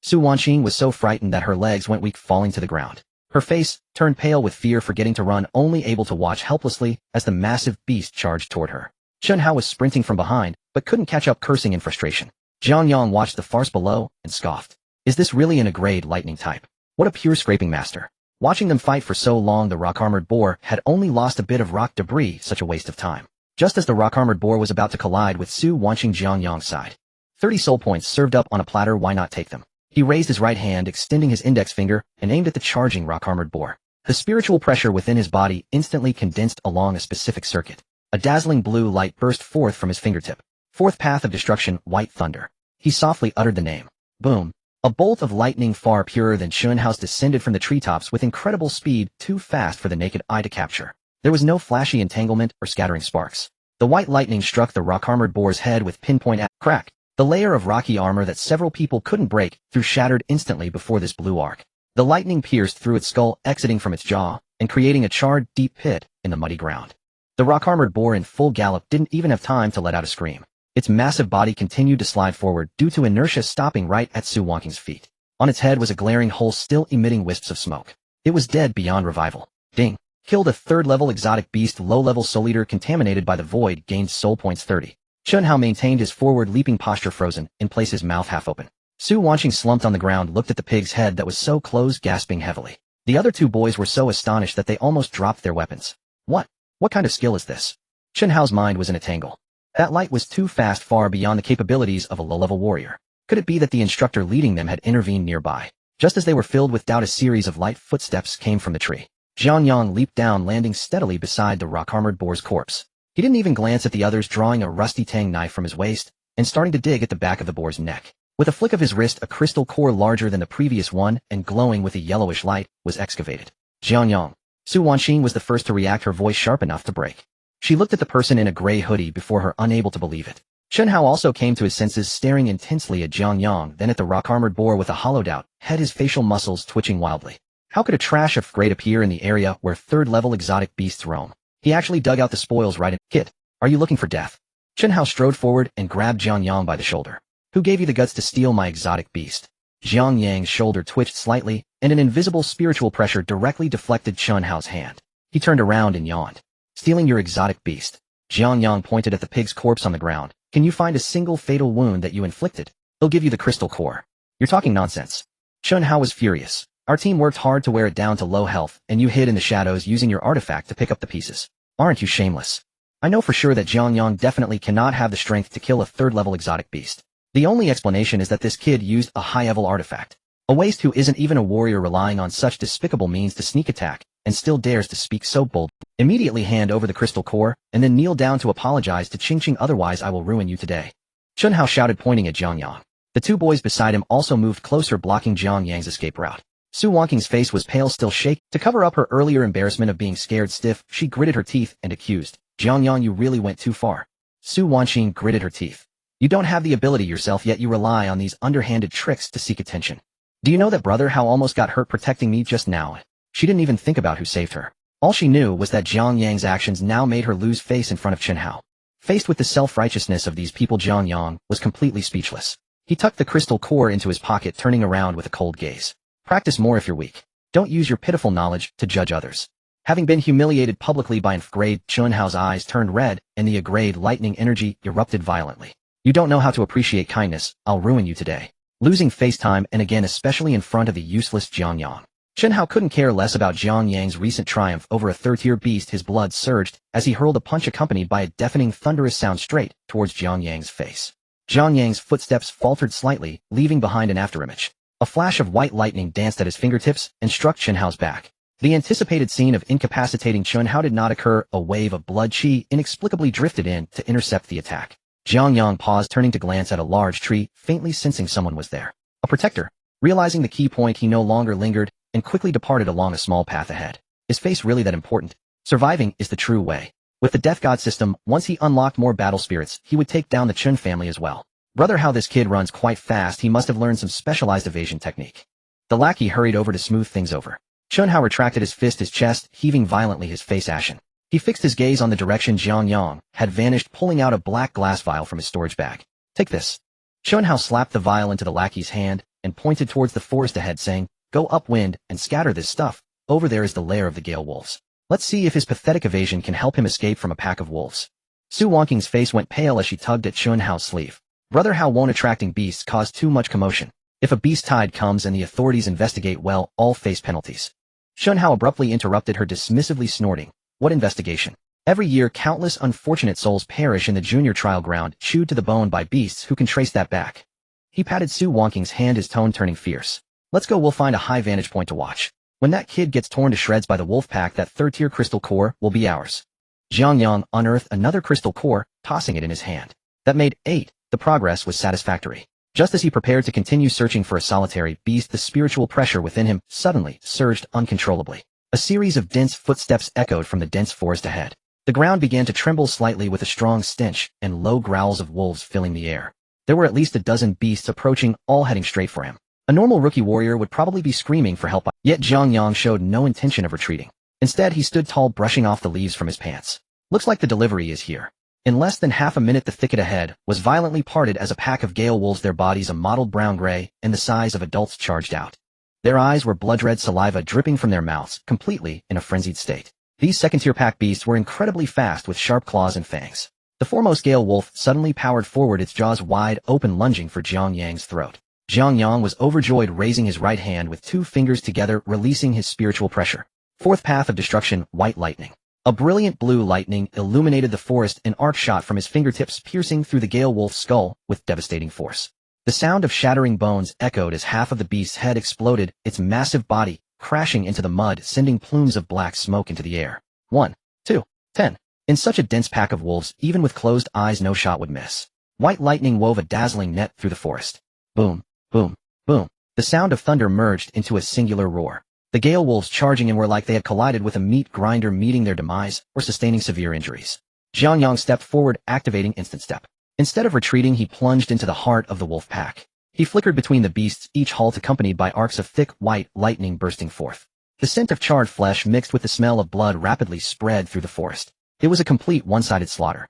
Su Wanqing was so frightened that her legs went weak, falling to the ground. Her face turned pale with fear, forgetting to run, only able to watch helplessly as the massive beast charged toward her. Shunpo was sprinting from behind, but couldn't catch up, cursing in frustration. Jiang Yang watched the farce below and scoffed. Is this really a grade lightning type? What a pure scraping master. Watching them fight for so long, the rock-armored boar had only lost a bit of rock debris, such a waste of time. Just as the rock-armored boar was about to collide with Su Wanqing, Jiang Yang sighed. 30 soul points served up on a platter, why not take them? He raised his right hand, extending his index finger, and aimed at the charging rock-armored boar. The spiritual pressure within his body instantly condensed along a specific circuit. A dazzling blue light burst forth from his fingertip. Fourth path of destruction, white thunder. He softly uttered the name. Boom. A bolt of lightning far purer than Shunpo's descended from the treetops with incredible speed, too fast for the naked eye to capture. There was no flashy entanglement or scattering sparks. The white lightning struck the rock-armored boar's head with pinpoint crack. The layer of rocky armor that several people couldn't break through shattered instantly before this blue arc. The lightning pierced through its skull, exiting from its jaw, and creating a charred, deep pit in the muddy ground. The rock-armored boar in full gallop didn't even have time to let out a scream. Its massive body continued to slide forward due to inertia, stopping right at Su Wanqing's feet. On its head was a glaring hole, still emitting wisps of smoke. It was dead beyond revival. Ding. Killed a third-level exotic beast. Low-level soul eater contaminated by the void, gained soul points 30. Shunpo maintained his forward-leaping posture, frozen in place, his mouth half open. Su Wanqing slumped on the ground, looked at the pig's head that was so close, gasping heavily. The other 2 boys were so astonished that they almost dropped their weapons. What kind of skill is this? Shunpo's mind was in a tangle. That light was too fast, far beyond the capabilities of a low-level warrior. Could it be that the instructor leading them had intervened nearby? Just as they were filled with doubt, a series of light footsteps came from the tree. Jiang Yang leaped down, landing steadily beside the rock-armored boar's corpse. He didn't even glance at the others, drawing a rusty Tang knife from his waist and starting to dig at the back of the boar's neck. With a flick of his wrist, a crystal core larger than the previous one and glowing with a yellowish light was excavated. Jiang Yang. Su Wanqing was the first to react, her voice sharp enough to break. She looked at the person in a gray hoodie before her, unable to believe it. Shunpo also came to his senses, staring intensely at Jiang Yang, then at the rock-armored boar with a hollowed-out head, his facial muscles twitching wildly. How could a trash of grade appear in the area where third-level exotic beasts roam? He actually dug out the spoils right in. Kid, are you looking for death? Chunhao strode forward and grabbed Jiang Yang by the shoulder. Who gave you the guts to steal my exotic beast? Jiang Yang's shoulder twitched slightly, and an invisible spiritual pressure directly deflected Chunhao's hand. He turned around and yawned. Stealing your exotic beast. Jiang Yang pointed at the pig's corpse on the ground. Can you find a single fatal wound that you inflicted? He'll give you the crystal core. You're talking nonsense. Chunhao was furious. Our team worked hard to wear it down to low health, and you hid in the shadows using your artifact to pick up the pieces. Aren't you shameless? I know for sure that Jiang Yang definitely cannot have the strength to kill a third-level exotic beast. The only explanation is that this kid used a high-level artifact. A waste who isn't even a warrior relying on such despicable means to sneak attack, and still dares to speak so bold. Immediately hand over the crystal core, and then kneel down to apologize to Qingqing, otherwise I will ruin you today. Chunhao shouted, pointing at Jiang Yang. The two boys beside him also moved closer, blocking Jiang Yang's escape route. Su Wangqing's face was pale, still shaking. To cover up her earlier embarrassment of being scared stiff, she gritted her teeth and accused, Jiang Yang, you really went too far. Su Wangqing gritted her teeth. You don't have the ability yourself, yet you rely on these underhanded tricks to seek attention. Do you know that brother Hao almost got hurt protecting me just now? She didn't even think about who saved her. All she knew was that Jiang Yang's actions now made her lose face in front of Chunhao. Faced with the self-righteousness of these people, Jiang Yang was completely speechless. He tucked the crystal core into his pocket, turning around with a cold gaze. Practice more if you're weak. Don't use your pitiful knowledge to judge others. Having been humiliated publicly by grade, Chunhao's eyes turned red, and the grade lightning energy erupted violently. You don't know how to appreciate kindness, I'll ruin you today. Losing face time, and again especially in front of the useless Jiang Yang. Chunhao couldn't care less about Jiang Yang's recent triumph over a third-tier beast. His blood surged as he hurled a punch accompanied by a deafening thunderous sound straight towards Jiang Yang's face. Jiang Yang's footsteps faltered slightly, leaving behind an afterimage. A flash of white lightning danced at his fingertips and struck Chunhao's back. The anticipated scene of incapacitating Chunhao did not occur. A wave of blood chi inexplicably drifted in to intercept the attack. Jiang Yang paused, turning to glance at a large tree, faintly sensing someone was there. A protector. Realizing the key point, he no longer lingered and quickly departed along a small path ahead. Is face really that important? Surviving is the true way. With the Death God system, once he unlocked more battle spirits, he would take down the Chun family as well. Brother, how this kid runs quite fast. He must have learned some specialized evasion technique. The lackey hurried over to smooth things over. Chunhao retracted his fist, his chest heaving violently, his face ashen. He fixed his gaze on the direction Jiang Yang had vanished, pulling out a black glass vial from his storage bag. Take this. Chunhao slapped the vial into the lackey's hand and pointed towards the forest ahead, saying, Go upwind and scatter this stuff. Over there is the lair of the Gale Wolves. Let's see if his pathetic evasion can help him escape from a pack of wolves. Su Wangqing's face went pale as she tugged at Chunhao's sleeve. Brother, how won't attracting beasts cause too much commotion? If a beast tide comes and the authorities investigate, well, all face penalties. Chunhao abruptly interrupted her, dismissively snorting. What investigation? Every year countless unfortunate souls perish in the junior trial ground, chewed to the bone by beasts. Who can trace that back? He patted Su Wangqing's hand, his tone turning fierce. Let's go, we'll find a high vantage point to watch. When that kid gets torn to shreds by the wolf pack, that third-tier crystal core will be ours. Jiang Yang unearthed another crystal core, tossing it in his hand. That made 8. The progress was satisfactory. Just as he prepared to continue searching for a solitary beast, the spiritual pressure within him suddenly surged uncontrollably. A series of dense footsteps echoed from the dense forest ahead. The ground began to tremble slightly with a strong stench, and low growls of wolves filling the air. There were at least a dozen beasts approaching, all heading straight for him. A normal rookie warrior would probably be screaming for help, yet Jiang Yang showed no intention of retreating. Instead, he stood tall, brushing off the leaves from his pants. Looks like the delivery is here. In less than half a minute, the thicket ahead was violently parted as a pack of Gale Wolves, their bodies a mottled brown-gray and the size of adults, charged out. Their eyes were blood-red, saliva dripping from their mouths, completely in a frenzied state. These second-tier pack beasts were incredibly fast with sharp claws and fangs. The foremost Gale Wolf suddenly powered forward, its jaws wide open, lunging for Jiang Yang's throat. Jiang Yang was overjoyed, raising his right hand with 2 fingers together, releasing his spiritual pressure. Fourth path of destruction, white lightning. A brilliant blue lightning illuminated the forest, an arc shot from his fingertips, piercing through the Gale Wolf's skull with devastating force. The sound of shattering bones echoed as half of the beast's head exploded, its massive body crashing into the mud, sending plumes of black smoke into the air. 1, 2, 10. In such a dense pack of wolves, even with closed eyes, no shot would miss. White lightning wove a dazzling net through the forest. Boom, boom, boom. The sound of thunder merged into a singular roar. The Gale Wolves charging in were like they had collided with a meat grinder, meeting their demise or sustaining severe injuries. Jiang Yang stepped forward, activating Instant Step. Instead of retreating, he plunged into the heart of the wolf pack. He flickered between the beasts, each halt accompanied by arcs of thick, white lightning bursting forth. The scent of charred flesh mixed with the smell of blood rapidly spread through the forest. It was a complete one-sided slaughter.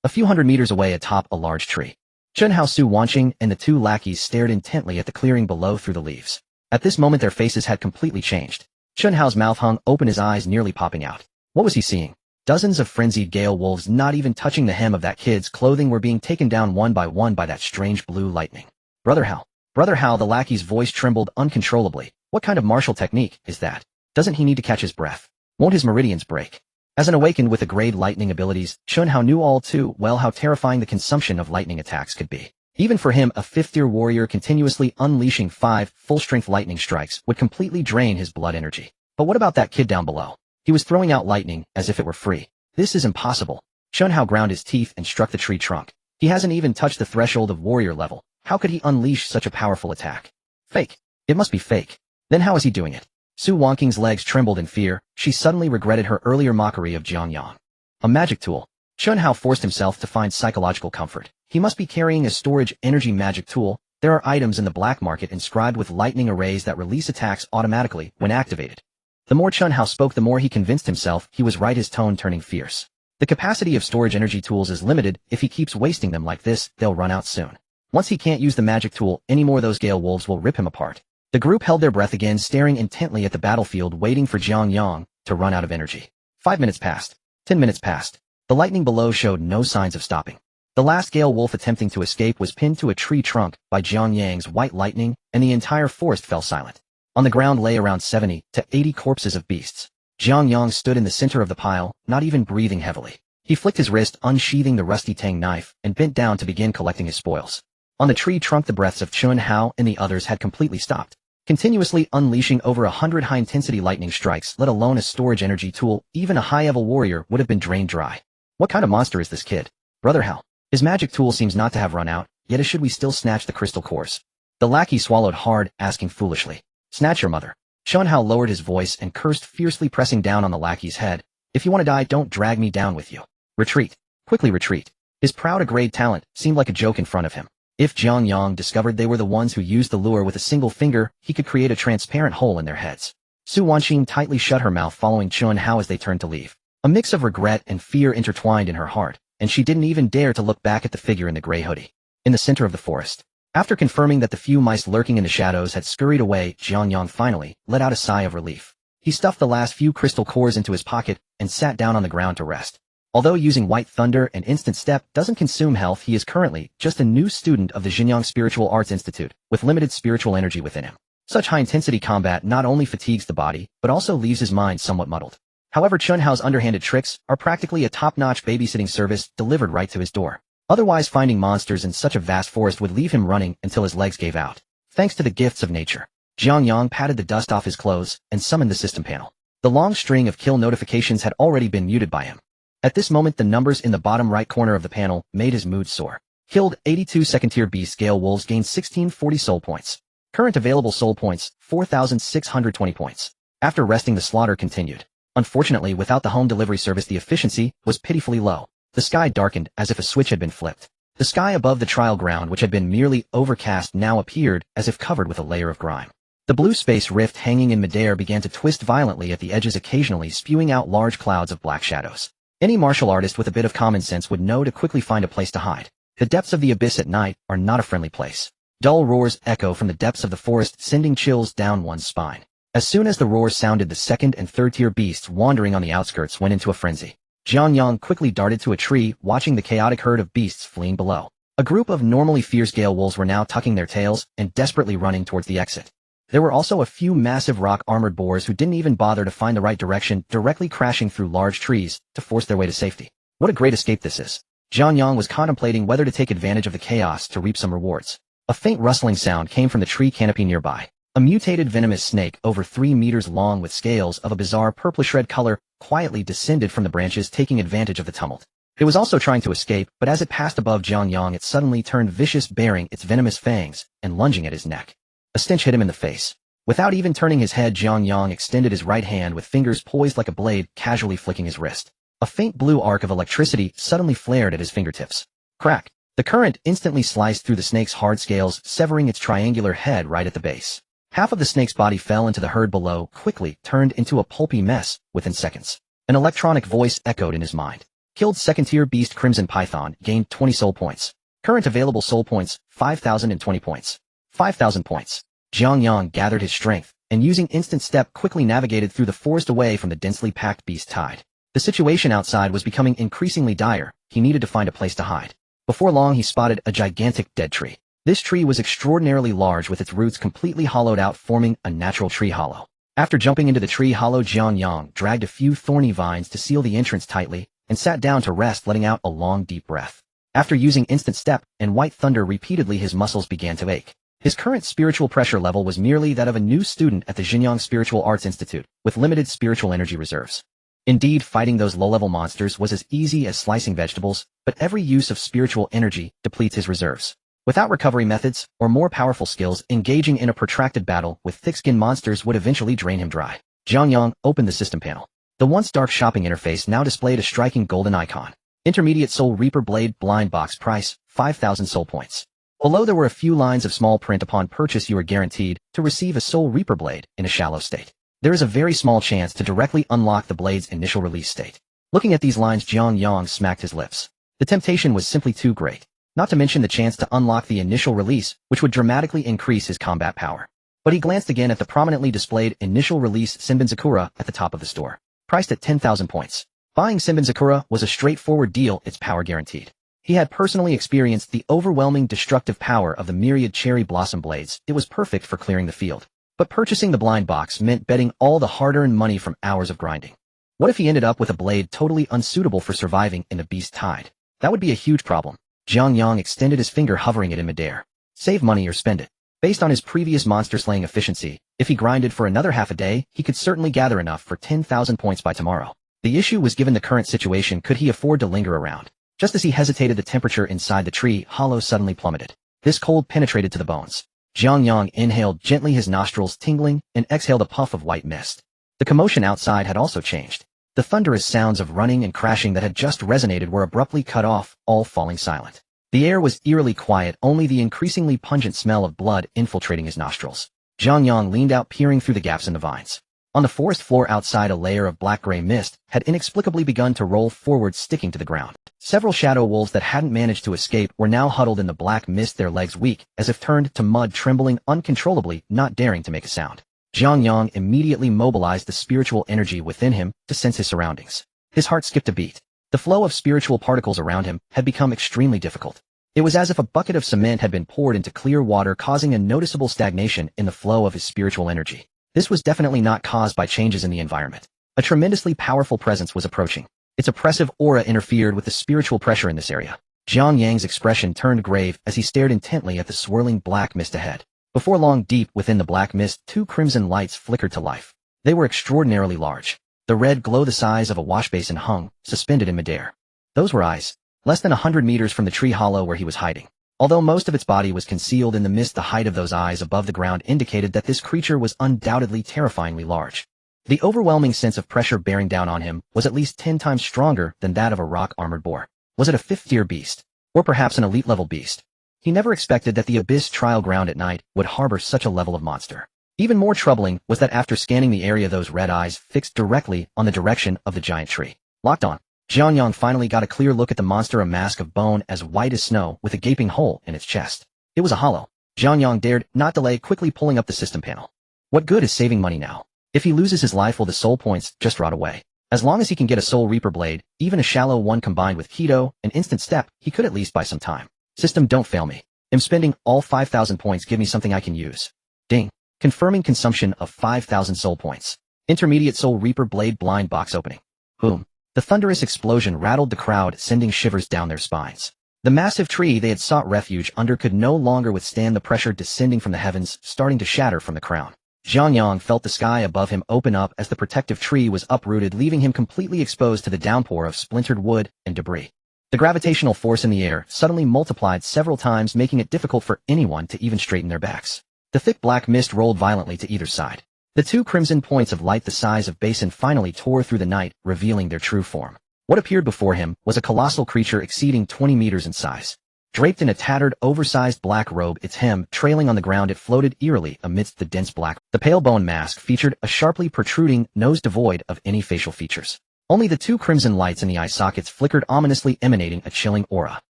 A few hundred meters away atop a large tree, Chunhao, Su Wanqing, and the two lackeys stared intently at the clearing below through the leaves. At this moment their faces had completely changed. Chunhao's mouth hung open, his eyes nearly popping out. What was he seeing? Dozens of frenzied gale wolves, not even touching the hem of that kid's clothing, were being taken down one by that strange blue lightning. Brother Hao, the lackey's voice trembled uncontrollably. What kind of martial technique is that? Doesn't he need to catch his breath? Won't his meridians break? As an awakened with the grade lightning abilities, Chunhao knew all too well how terrifying the consumption of lightning attacks could be. Even for him, a fifth-tier warrior continuously unleashing 5 full-strength lightning strikes would completely drain his blood energy. But what about that kid down below? He was throwing out lightning as if it were free. This is impossible. Chunhao ground his teeth and struck the tree trunk. He hasn't even touched the threshold of warrior level. How could he unleash such a powerful attack? Fake. It must be fake. Then how is he doing it? Su Wanqing's legs trembled in fear. She suddenly regretted her earlier mockery of Jiang Yang. A magic tool. Chunhao forced himself to find psychological comfort. He must be carrying a storage energy magic tool. There are items in the black market inscribed with lightning arrays that release attacks automatically when activated. The more Chunhao spoke, the more he convinced himself he was right, his tone turning fierce. The capacity of storage energy tools is limited. If he keeps wasting them like this, they'll run out soon. Once he can't use the magic tool anymore, those gale wolves will rip him apart. The group held their breath again, staring intently at the battlefield, waiting for Jiang Yang to run out of energy. 5 minutes passed. 10 minutes passed. The lightning below showed no signs of stopping. The last gale wolf attempting to escape was pinned to a tree trunk by Jiang Yang's white lightning, and the entire forest fell silent. On the ground lay around 70 to 80 corpses of beasts. Jiang Yang stood in the center of the pile, not even breathing heavily. He flicked his wrist, unsheathing the rusty Tang knife, and bent down to begin collecting his spoils. On the tree trunk the breaths of Chunhao and the others had completely stopped. Continuously unleashing over 100 high-intensity lightning strikes, let alone a storage energy tool, even a high-level warrior would have been drained dry. What kind of monster is this kid? Brother Hao. His magic tool seems not to have run out, yet should we still snatch the crystal cores? The lackey swallowed hard, asking foolishly. Snatch your mother. Chunhao lowered his voice and cursed fiercely, pressing down on the lackey's head. If you want to die, don't drag me down with you. Retreat. Quickly retreat. His proud grade talent seemed like a joke in front of him. If Jiang Yang discovered they were the ones who used the lure with a single finger, he could create a transparent hole in their heads. Su Wanqing tightly shut her mouth, following Chunhao as they turned to leave. A mix of regret and fear intertwined in her heart, and she didn't even dare to look back at the figure in the gray hoodie. In the center of the forest. After confirming that the few mice lurking in the shadows had scurried away, Jiang Yang finally let out a sigh of relief. He stuffed the last few crystal cores into his pocket and sat down on the ground to rest. Although using White Thunder and Instant Step doesn't consume health, he is currently just a new student of the Jianyang Spiritual Arts Institute, with limited spiritual energy within him. Such high-intensity combat not only fatigues the body, but also leaves his mind somewhat muddled. However, Chunhao's underhanded tricks are practically a top-notch babysitting service delivered right to his door. Otherwise, finding monsters in such a vast forest would leave him running until his legs gave out. Thanks to the gifts of nature, Jiang Yang patted the dust off his clothes and summoned the system panel. The long string of kill notifications had already been muted by him. At this moment, the numbers in the bottom right corner of the panel made his mood soar. Killed 82 second-tier beast gale wolves, gained 1640 soul points. Current available soul points, 4,620 points. After resting, the slaughter continued. Unfortunately, without the home delivery service, the efficiency was pitifully low. The sky darkened as if a switch had been flipped. The sky above the trial ground, which had been merely overcast, now appeared as if covered with a layer of grime. The blue space rift hanging in midair began to twist violently at the edges, occasionally spewing out large clouds of black shadows. Any martial artist with a bit of common sense would know to quickly find a place to hide. The depths of the abyss at night are not a friendly place. Dull roars echo from the depths of the forest, sending chills down one's spine. As soon as the roars sounded, the second and third tier beasts wandering on the outskirts went into a frenzy. Jiang Yang quickly darted to a tree, watching the chaotic herd of beasts fleeing below. A group of normally fierce gale wolves were now tucking their tails and desperately running towards the exit. There were also a few massive rock-armored boars who didn't even bother to find the right direction, directly crashing through large trees to force their way to safety. What a great escape this is. Jiang Yang was contemplating whether to take advantage of the chaos to reap some rewards. A faint rustling sound came from the tree canopy nearby. A mutated venomous snake, over 3 meters long with scales of a bizarre purplish red color, quietly descended from the branches, taking advantage of the tumult. It was also trying to escape, but as it passed above Jiang Yang, it suddenly turned vicious, baring its venomous fangs and lunging at his neck. A stench hit him in the face. Without even turning his head, Jiang Yang extended his right hand with fingers poised like a blade, casually flicking his wrist. A faint blue arc of electricity suddenly flared at his fingertips. Crack! The current instantly sliced through the snake's hard scales, severing its triangular head right at the base. Half of the snake's body fell into the herd below, quickly turned into a pulpy mess within seconds. An electronic voice echoed in his mind. Killed second-tier beast Crimson Python, gained 20 soul points. Current available soul points, 5,020 points. 5,000 points. Jiang Yang gathered his strength, and using instant step quickly navigated through the forest away from the densely packed beast tide. The situation outside was becoming increasingly dire. He needed to find a place to hide. Before long he spotted a gigantic dead tree. This tree was extraordinarily large with its roots completely hollowed out, forming a natural tree hollow. After jumping into the tree hollow, Jiang Yang dragged a few thorny vines to seal the entrance tightly, and sat down to rest, letting out a long deep breath. After using instant step and white thunder repeatedly, his muscles began to ache. His current spiritual pressure level was merely that of a new student at the Jianyang Spiritual Arts Institute, with limited spiritual energy reserves. Indeed, fighting those low-level monsters was as easy as slicing vegetables, but every use of spiritual energy depletes his reserves. Without recovery methods, or more powerful skills, engaging in a protracted battle with thick-skinned monsters would eventually drain him dry. Jiang Yang opened the system panel. The once dark shopping interface now displayed a striking golden icon. Intermediate Soul Reaper Blade Blind Box Price, 5,000 soul points. Below there were a few lines of small print. Upon purchase you are guaranteed to receive a Soul Reaper Blade in a shallow state. There is a very small chance to directly unlock the blade's initial release state. Looking at these lines, Jiang Yang smacked his lips. The temptation was simply too great. Not to mention the chance to unlock the initial release, which would dramatically increase his combat power. But he glanced again at the prominently displayed initial release Senbonzakura at the top of the store. Priced at 10,000 points. Buying Senbonzakura was a straightforward deal, its power guaranteed. He had personally experienced the overwhelming destructive power of the myriad cherry blossom blades. It was perfect for clearing the field. But purchasing the blind box meant betting all the hard-earned money from hours of grinding. What if he ended up with a blade totally unsuitable for surviving in the beast tide? That would be a huge problem. Jiang Yang extended his finger, hovering it in midair. Save money or spend it. Based on his previous monster-slaying efficiency, if he grinded for another half a day, he could certainly gather enough for 10,000 points by tomorrow. The issue was, given the current situation, could he afford to linger around? Just as he hesitated, the temperature inside the tree hollow suddenly plummeted. This cold penetrated to the bones. Jiang Yang inhaled gently, his nostrils tingling, and exhaled a puff of white mist. The commotion outside had also changed. The thunderous sounds of running and crashing that had just resonated were abruptly cut off, all falling silent. The air was eerily quiet, only the increasingly pungent smell of blood infiltrating his nostrils. Jiang Yang leaned out, peering through the gaps in the vines. On the forest floor outside, a layer of black-gray mist had inexplicably begun to roll forward, sticking to the ground. Several shadow wolves that hadn't managed to escape were now huddled in the black mist, their legs weak, as if turned to mud, trembling uncontrollably, not daring to make a sound. Jiang Yang immediately mobilized the spiritual energy within him to sense his surroundings. His heart skipped a beat. The flow of spiritual particles around him had become extremely difficult. It was as if a bucket of cement had been poured into clear water, causing a noticeable stagnation in the flow of his spiritual energy. This was definitely not caused by changes in the environment. A tremendously powerful presence was approaching. Its oppressive aura interfered with the spiritual pressure in this area. Jiang Yang's expression turned grave as he stared intently at the swirling black mist ahead. Before long, deep within the black mist, two crimson lights flickered to life. They were extraordinarily large. The red glow the size of a washbasin hung, suspended in midair. Those were eyes. Less than 100 meters from the tree hollow where he was hiding. Although most of its body was concealed in the mist, the height of those eyes above the ground indicated that this creature was undoubtedly terrifyingly large. The overwhelming sense of pressure bearing down on him was at least 10 times stronger than that of a rock-armored boar. Was it a 5th-tier beast? Or perhaps an elite-level beast? He never expected that the Abyss trial ground at night would harbor such a level of monster. Even more troubling was that after scanning the area, those red eyes fixed directly on the direction of the giant tree. Locked on. Jiang Yang finally got a clear look at the monster, a mask of bone as white as snow with a gaping hole in its chest. It was a hollow. Jiang Yang dared not delay, quickly pulling up the system panel. What good is saving money now? If he loses his life, will the soul points just rot away? As long as he can get a Soul Reaper blade, even a shallow one combined with Keto and instant step, he could at least buy some time. System, don't fail me. I'm spending all 5,000 points. Give me something I can use. Ding. Confirming consumption of 5,000 soul points. Intermediate Soul Reaper blade blind box opening. Boom. The thunderous explosion rattled the crowd, sending shivers down their spines. The massive tree they had sought refuge under could no longer withstand the pressure descending from the heavens, starting to shatter from the crown. Jiang Yang felt the sky above him open up as the protective tree was uprooted, leaving him completely exposed to the downpour of splintered wood and debris. The gravitational force in the air suddenly multiplied several times, making it difficult for anyone to even straighten their backs. The thick black mist rolled violently to either side. The two crimson points of light the size of basin finally tore through the night, revealing their true form. What appeared before him was a colossal creature exceeding 20 meters in size. Draped in a tattered, oversized black robe, its hem trailing on the ground, it floated eerily amidst the dense black. The pale bone mask featured a sharply protruding nose devoid of any facial features. Only the two crimson lights in the eye sockets flickered ominously, emanating a chilling aura.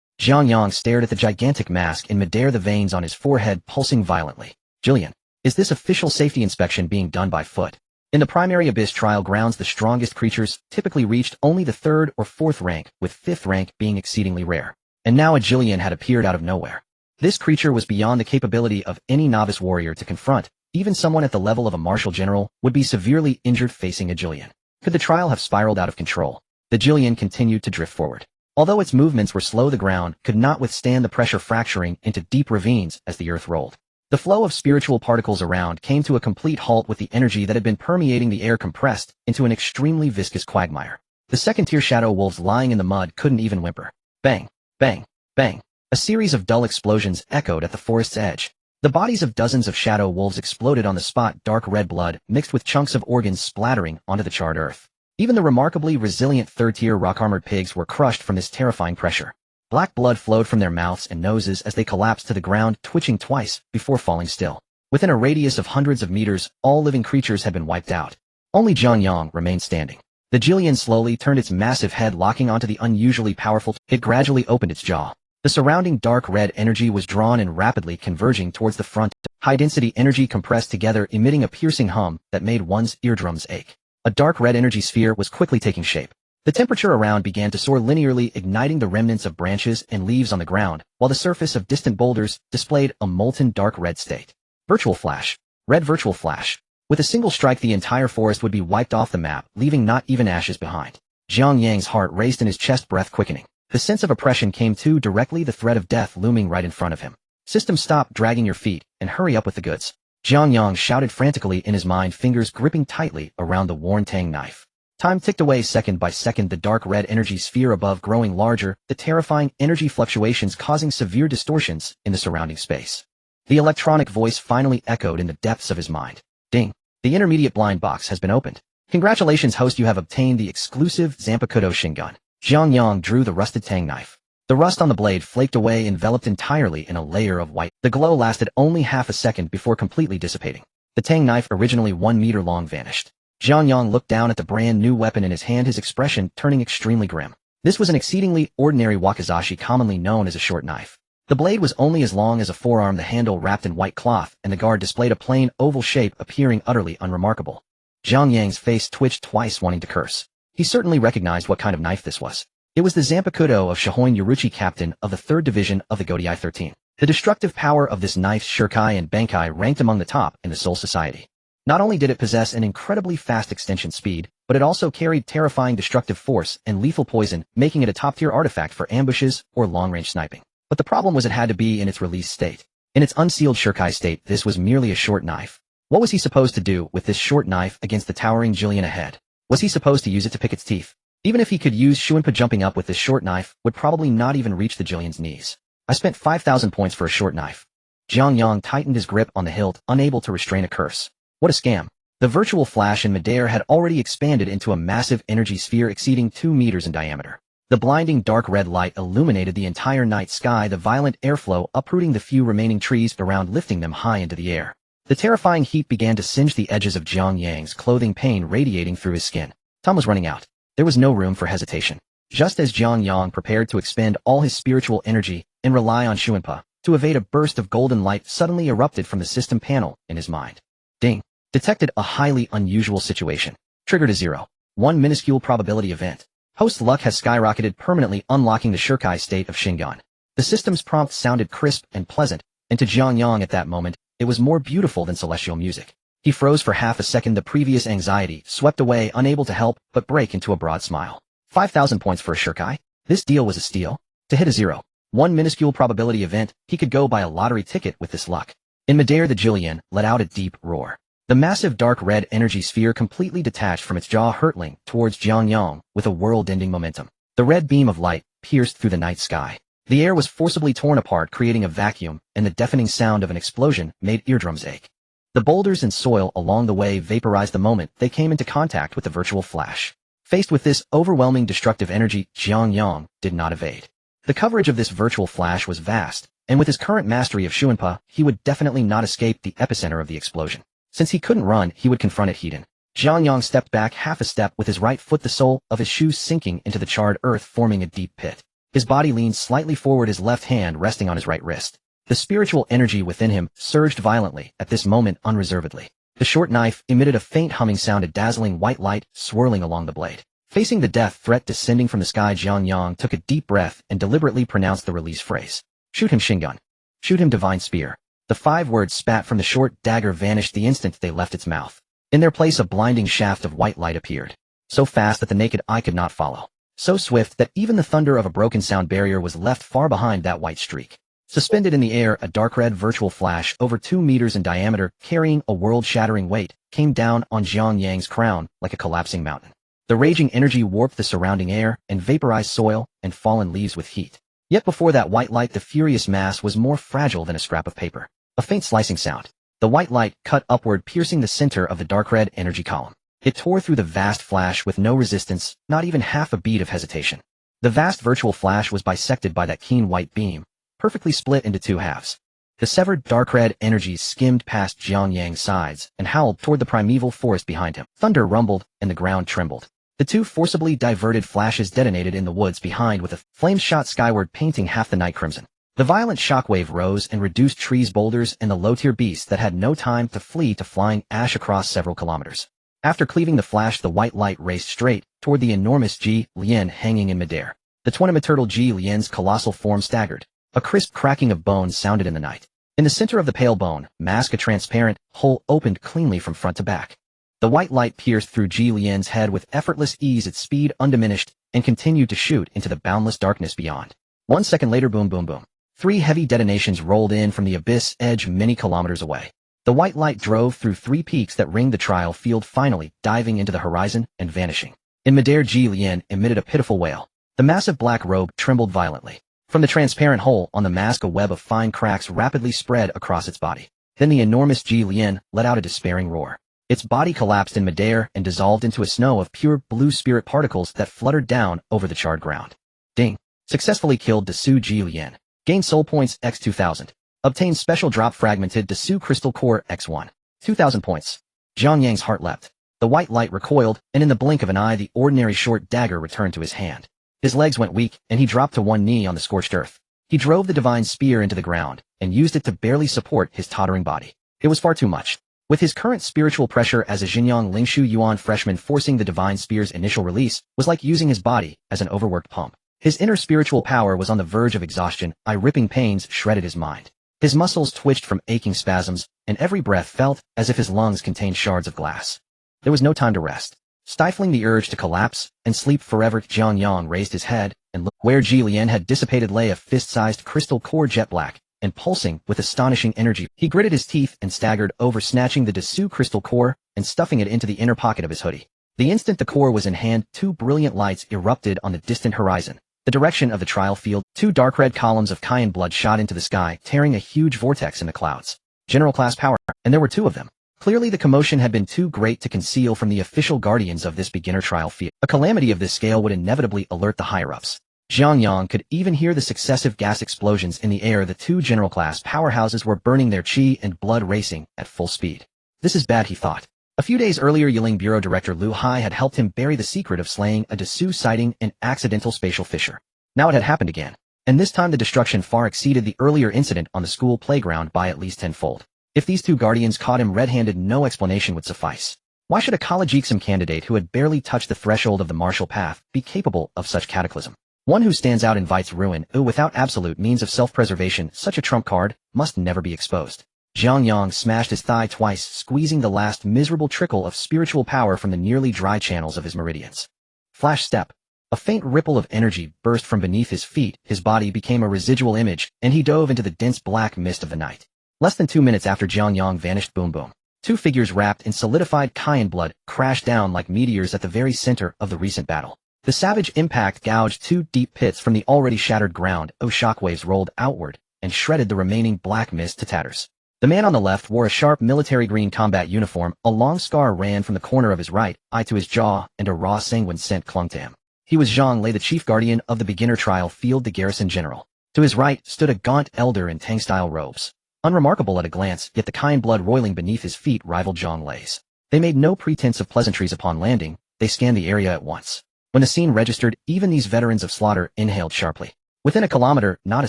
Jiang Yang stared at the gigantic mask in midair, the veins on his forehead pulsing violently. Jillian, is this official safety inspection being done by foot? In the primary abyss trial grounds, the strongest creatures typically reached only the 3rd or 4th rank, with 5th rank being exceedingly rare. And now a Jillian had appeared out of nowhere. This creature was beyond the capability of any novice warrior to confront. Even someone at the level of a martial general would be severely injured facing a Jillian. Could the trial have spiraled out of control? The Jillian continued to drift forward. Although its movements were slow, the ground could not withstand the pressure, fracturing into deep ravines as the earth rolled. The flow of spiritual particles around came to a complete halt, with the energy that had been permeating the air compressed into an extremely viscous quagmire. The second-tier shadow wolves lying in the mud couldn't even whimper. Bang, bang, bang. A series of dull explosions echoed at the forest's edge. The bodies of dozens of shadow wolves exploded on the spot, dark red blood mixed with chunks of organs splattering onto the charred earth. Even the remarkably resilient 3rd-tier rock-armored pigs were crushed from this terrifying pressure. Black blood flowed from their mouths and noses as they collapsed to the ground, twitching twice before falling still. Within a radius of hundreds of meters, all living creatures had been wiped out. Only Jiang Yang remained standing. The Jillian slowly turned its massive head, locking onto the unusually powerful. It gradually opened its jaw. The surrounding dark red energy was drawn and rapidly converging towards the front. High-density energy compressed together, emitting a piercing hum that made one's eardrums ache. A dark red energy sphere was quickly taking shape. The temperature around began to soar linearly, igniting the remnants of branches and leaves on the ground, while the surface of distant boulders displayed a molten dark red state. Virtual flash. Red virtual flash. With a single strike, the entire forest would be wiped off the map, leaving not even ashes behind. Jiang Yang's heart raced in his chest, breath quickening. The sense of oppression came too directly, the threat of death looming right in front of him. System, stop dragging your feet, and hurry up with the goods. Jiang Yang shouted frantically in his mind, fingers gripping tightly around the worn Tang knife. Time ticked away second by second, the dark red energy sphere above growing larger, the terrifying energy fluctuations causing severe distortions in the surrounding space. The electronic voice finally echoed in the depths of his mind. Ding! The intermediate blind box has been opened. Congratulations, host, you have obtained the exclusive Zanpakutō Shingun. Jiang Yang drew the rusted Tang knife. The rust on the blade flaked away, enveloped entirely in a layer of white. The glow lasted only half a second before completely dissipating. The Tang knife, originally 1 meter long, vanished. Jiang Yang looked down at the brand new weapon in his hand, his expression turning extremely grim. This was an exceedingly ordinary wakizashi, commonly known as a short knife. The blade was only as long as a forearm, the handle wrapped in white cloth, and the guard displayed a plain oval shape, appearing utterly unremarkable. Jiang Yang's face twitched twice, wanting to curse. He certainly recognized what kind of knife this was. It was the Zanpakutō of Shohoin Yoruchi, captain of the 3rd Division of the Godai 13. The destructive power of this knife's shurikai and bankai ranked among the top in the Soul Society. Not only did it possess an incredibly fast extension speed, but it also carried terrifying destructive force and lethal poison, making it a top-tier artifact for ambushes or long-range sniping. But the problem was it had to be in its released state. In its unsealed shurikai state, this was merely a short knife. What was he supposed to do with this short knife against the towering Jillian ahead? Was he supposed to use it to pick its teeth? Even if he could use Shunpo, jumping up with this short knife would probably not even reach the Jillian's knees. I spent 5,000 points for a short knife. Jiang Yang tightened his grip on the hilt, unable to restrain a curse. What a scam. The virtual flash in midair had already expanded into a massive energy sphere exceeding 2 meters in diameter. The blinding dark red light illuminated the entire night sky, the violent airflow uprooting the few remaining trees around, lifting them high into the air. The terrifying heat began to singe the edges of Jiang Yang's clothing, pain radiating through his skin. Time was running out. There was no room for hesitation. Just as Jiang Yang prepared to expend all his spiritual energy and rely on Shunpo to evade, a burst of golden light suddenly erupted from the system panel in his mind. Ding! Detected a highly unusual situation. Triggered a 0.1 minuscule probability event. Host luck has skyrocketed, permanently unlocking the shurikai state of Shingon. The system's prompt sounded crisp and pleasant, and to Jiang Yang at that moment, it was more beautiful than celestial music. He froze for half a second, the previous anxiety swept away, unable to help but break into a broad smile. 5,000 points for a shurikai? This deal was a steal. To hit a 0.1 minuscule probability event, he could go buy a lottery ticket with this luck. In midair, the Jillian let out a deep roar. The massive dark red energy sphere completely detached from its jaw, hurtling towards Jiang Yang with a world-ending momentum. The red beam of light pierced through the night sky. The air was forcibly torn apart, creating a vacuum, and the deafening sound of an explosion made eardrums ache. The boulders and soil along the way vaporized the moment they came into contact with the virtual flash. Faced with this overwhelming destructive energy, Jiang Yang did not evade. The coverage of this virtual flash was vast, and with his current mastery of Shunpo, he would definitely not escape the epicenter of the explosion. Since he couldn't run, he would confront it head-on. Jiang Yang stepped back half a step with his right foot, the sole of his shoe sinking into the charred earth, forming a deep pit. His body leaned slightly forward, his left hand resting on his right wrist. The spiritual energy within him surged violently at this moment, unreservedly. The short knife emitted a faint humming sound, a dazzling white light swirling along the blade. Facing the death threat descending from the sky, Jiang Yang took a deep breath and deliberately pronounced the release phrase. Shoot him, Shingun. Shoot him, divine spear. The 5 words spat from the short dagger vanished the instant they left its mouth. In their place, a blinding shaft of white light appeared. So fast that the naked eye could not follow. So swift that even the thunder of a broken sound barrier was left far behind that white streak. Suspended in the air, a dark red virtual flash over 2 meters in diameter, carrying a world-shattering weight, came down on Jiang Yang's crown like a collapsing mountain. The raging energy warped the surrounding air and vaporized soil and fallen leaves with heat. Yet before that white light, the furious mass was more fragile than a scrap of paper. A faint slicing sound. The white light cut upward, piercing the center of the dark red energy column. It tore through the vast flash with no resistance, not even half a beat of hesitation. The vast virtual flash was bisected by that keen white beam, perfectly split into 2 halves. The severed dark red energies skimmed past Jiang Yang's sides and howled toward the primeval forest behind him. Thunder rumbled and the ground trembled. The 2 forcibly diverted flashes detonated in the woods behind with a flame shot skyward, painting half the night crimson. The violent shockwave rose and reduced trees, boulders, and the low-tier beasts that had no time to flee to flying ash across several kilometers. After cleaving the flash, the white light raced straight toward the enormous Ji Lian hanging in midair. The twin-turtle Ji Lian's colossal form staggered. A crisp cracking of bones sounded in the night. In the center of the pale bone mask, a transparent hole opened cleanly from front to back. The white light pierced through Ji Lian's head with effortless ease, its speed undiminished, and continued to shoot into the boundless darkness beyond. 1 second later, boom, boom, boom. 3 heavy detonations rolled in from the abyss edge many kilometers away. The white light drove through 3 peaks that ringed the trial field, finally diving into the horizon and vanishing. In midair, Ji Lian emitted a pitiful wail. The massive black robe trembled violently. From the transparent hole on the mask, a web of fine cracks rapidly spread across its body. Then the enormous Ji Lian let out a despairing roar. Its body collapsed in midair and dissolved into a snow of pure blue spirit particles that fluttered down over the charred ground. Ding. Successfully killed Dessou Ji Lian. Gain soul points x 2000. Obtain special drop fragmented Dessou crystal core x1. 2000 points. Jiang Yang's heart leapt. The white light recoiled, and in the blink of an eye the ordinary short dagger returned to his hand. His legs went weak, and he dropped to one knee on the scorched earth. He drove the divine spear into the ground, and used it to barely support his tottering body. It was far too much. With his current spiritual pressure as a Xinjiang Lingshu Yuan freshman, forcing the divine spear's initial release was like using his body as an overworked pump. His inner spiritual power was on the verge of exhaustion. Eye-ripping pains shredded his mind. His muscles twitched from aching spasms, and every breath felt as if his lungs contained shards of glass. There was no time to rest. Stifling the urge to collapse and sleep forever, Jiang Yang raised his head and looked. Where Ji Lian had dissipated lay a fist-sized crystal core, jet black and pulsing with astonishing energy. He gritted his teeth and staggered over, snatching the Dessou crystal core and stuffing it into the inner pocket of his hoodie. The instant the core was in hand, 2 brilliant lights erupted on the distant horizon. The direction of the trial field, 2 dark red columns of cayenne blood shot into the sky, tearing a huge vortex in the clouds. General class power, and there were 2 of them. Clearly the commotion had been too great to conceal from the official guardians of this beginner trial field. A calamity of this scale would inevitably alert the higher-ups. Jiang Yang could even hear the successive gas explosions in the air. The 2 general class powerhouses were burning, their chi and blood racing at full speed. This is bad, he thought. A few days earlier, Yiling Bureau Director Lu Hai had helped him bury the secret of slaying a Dessou sighting, an accidental spatial fissure. Now it had happened again. And this time the destruction far exceeded the earlier incident on the school playground by at least tenfold. If these 2 guardians caught him red-handed, no explanation would suffice. Why should a college exam candidate who had barely touched the threshold of the martial path be capable of such cataclysm? One who stands out invites ruin, who without absolute means of self-preservation, such a trump card, must never be exposed. Jiang Yang smashed his thigh twice, squeezing the last miserable trickle of spiritual power from the nearly dry channels of his meridians. Flash step. A faint ripple of energy burst from beneath his feet, his body became a residual image, and he dove into the dense black mist of the night. Less than 2 minutes after Jiang Yang vanished, boom boom. 2 figures wrapped in solidified cayenne blood crashed down like meteors at the very center of the recent battle. The savage impact gouged 2 deep pits from the already shattered ground. Shockwaves rolled outward and shredded the remaining black mist to tatters. The man on the left wore a sharp military green combat uniform. A long scar ran from the corner of his right eye to his jaw, and a raw sanguine scent clung to him. He was Zhang Lei, the chief guardian of the beginner trial field, the garrison general. To his right stood a gaunt elder in Tang-style robes. Unremarkable at a glance, yet the cayenne blood roiling beneath his feet rivaled Zhang Lei's. They made no pretense of pleasantries upon landing, they scanned the area at once. When the scene registered, even these veterans of slaughter inhaled sharply. Within a kilometer, not a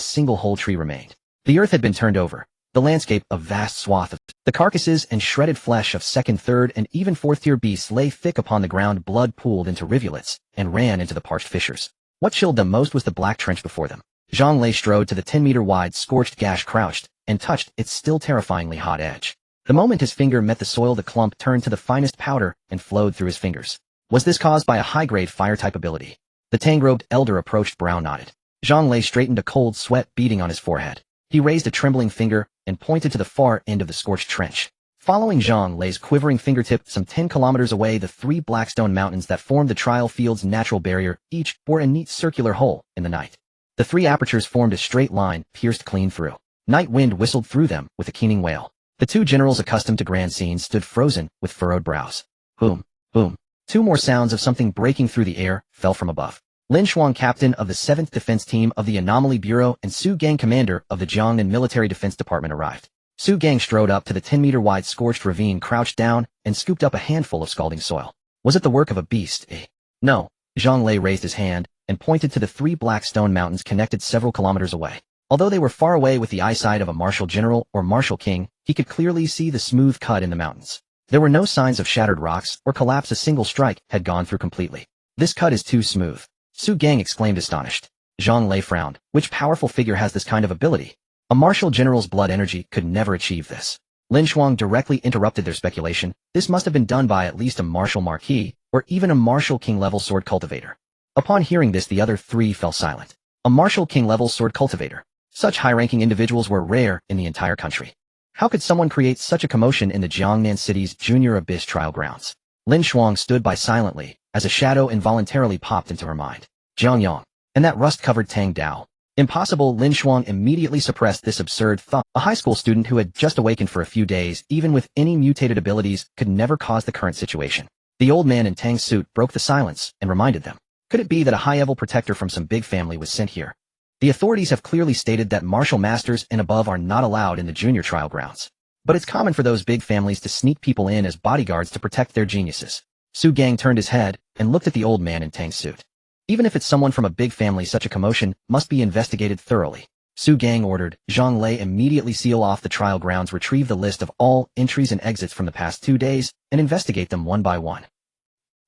single whole tree remained. The earth had been turned over. The landscape, a vast swath of the carcasses and shredded flesh of second, third, and even fourth-tier beasts lay thick upon the ground. Blood pooled into rivulets and ran into the parched fissures. What chilled them most was the black trench before them. Zhang Lei strode to the 10-meter-wide scorched gash, crouched, and touched its still terrifyingly hot edge. The moment his finger met the soil, the clump turned to the finest powder and flowed through his fingers. Was this caused by a high-grade fire-type ability? The Tang-robed elder approached, brow-knotted. Zhang Lei straightened, a cold sweat beading on his forehead. He raised a trembling finger and pointed to the far end of the scorched trench. Following Zhang Lei's quivering fingertip, some 10 kilometers away, the 3 blackstone mountains that formed the trial field's natural barrier each bore a neat circular hole in the night. The 3 apertures formed a straight line, pierced clean through. Night wind whistled through them with a keening wail. The 2 generals accustomed to grand scenes stood frozen with furrowed brows. Boom, boom. 2 more sounds of something breaking through the air fell from above. Lin Shuang, captain of the 7th Defense Team of the Anomaly Bureau, and Su Gang, commander of the Jiang Yang Military Defense Department, arrived. Su Gang strode up to the 10-meter-wide scorched ravine, crouched down, and scooped up a handful of scalding soil. Was it the work of a beast? No. Zhang Lei raised his hand and pointed to the 3 black stone mountains connected several kilometers away. Although they were far away with the eyesight of a martial general or martial king, he could clearly see the smooth cut in the mountains. There were no signs of shattered rocks or collapse. A single strike had gone through completely. This cut is too smooth. Su Gang exclaimed, astonished. Zhang Lei frowned. Which powerful figure has this kind of ability? A martial general's blood energy could never achieve this. Lin Shuang directly interrupted their speculation. This must have been done by at least a martial marquis, or even a martial king-level sword cultivator. Upon hearing this, the other 3 fell silent. A martial king-level sword cultivator. Such high-ranking individuals were rare in the entire country. How could someone create such a commotion in the Jiangnan city's junior abyss trial grounds? Lin Shuang stood by silently, as a shadow involuntarily popped into her mind. Jiang Yang. And that rust-covered Tang Dao. Impossible. Lin Shuang immediately suppressed this absurd thought. A high school student who had just awakened for a few days, even with any mutated abilities, could never cause the current situation. The old man in Tang's suit broke the silence and reminded them. Could it be that a high-level protector from some big family was sent here? The authorities have clearly stated that martial masters and above are not allowed in the junior trial grounds. But it's common for those big families to sneak people in as bodyguards to protect their geniuses. Su Gang turned his head and looked at the old man in Tang's suit. Even if it's someone from a big family, such a commotion must be investigated thoroughly. Su Gang ordered. Zhang Lei immediately seal off the trial grounds, retrieve the list of all entries and exits from the past 2 days, and investigate them one by one.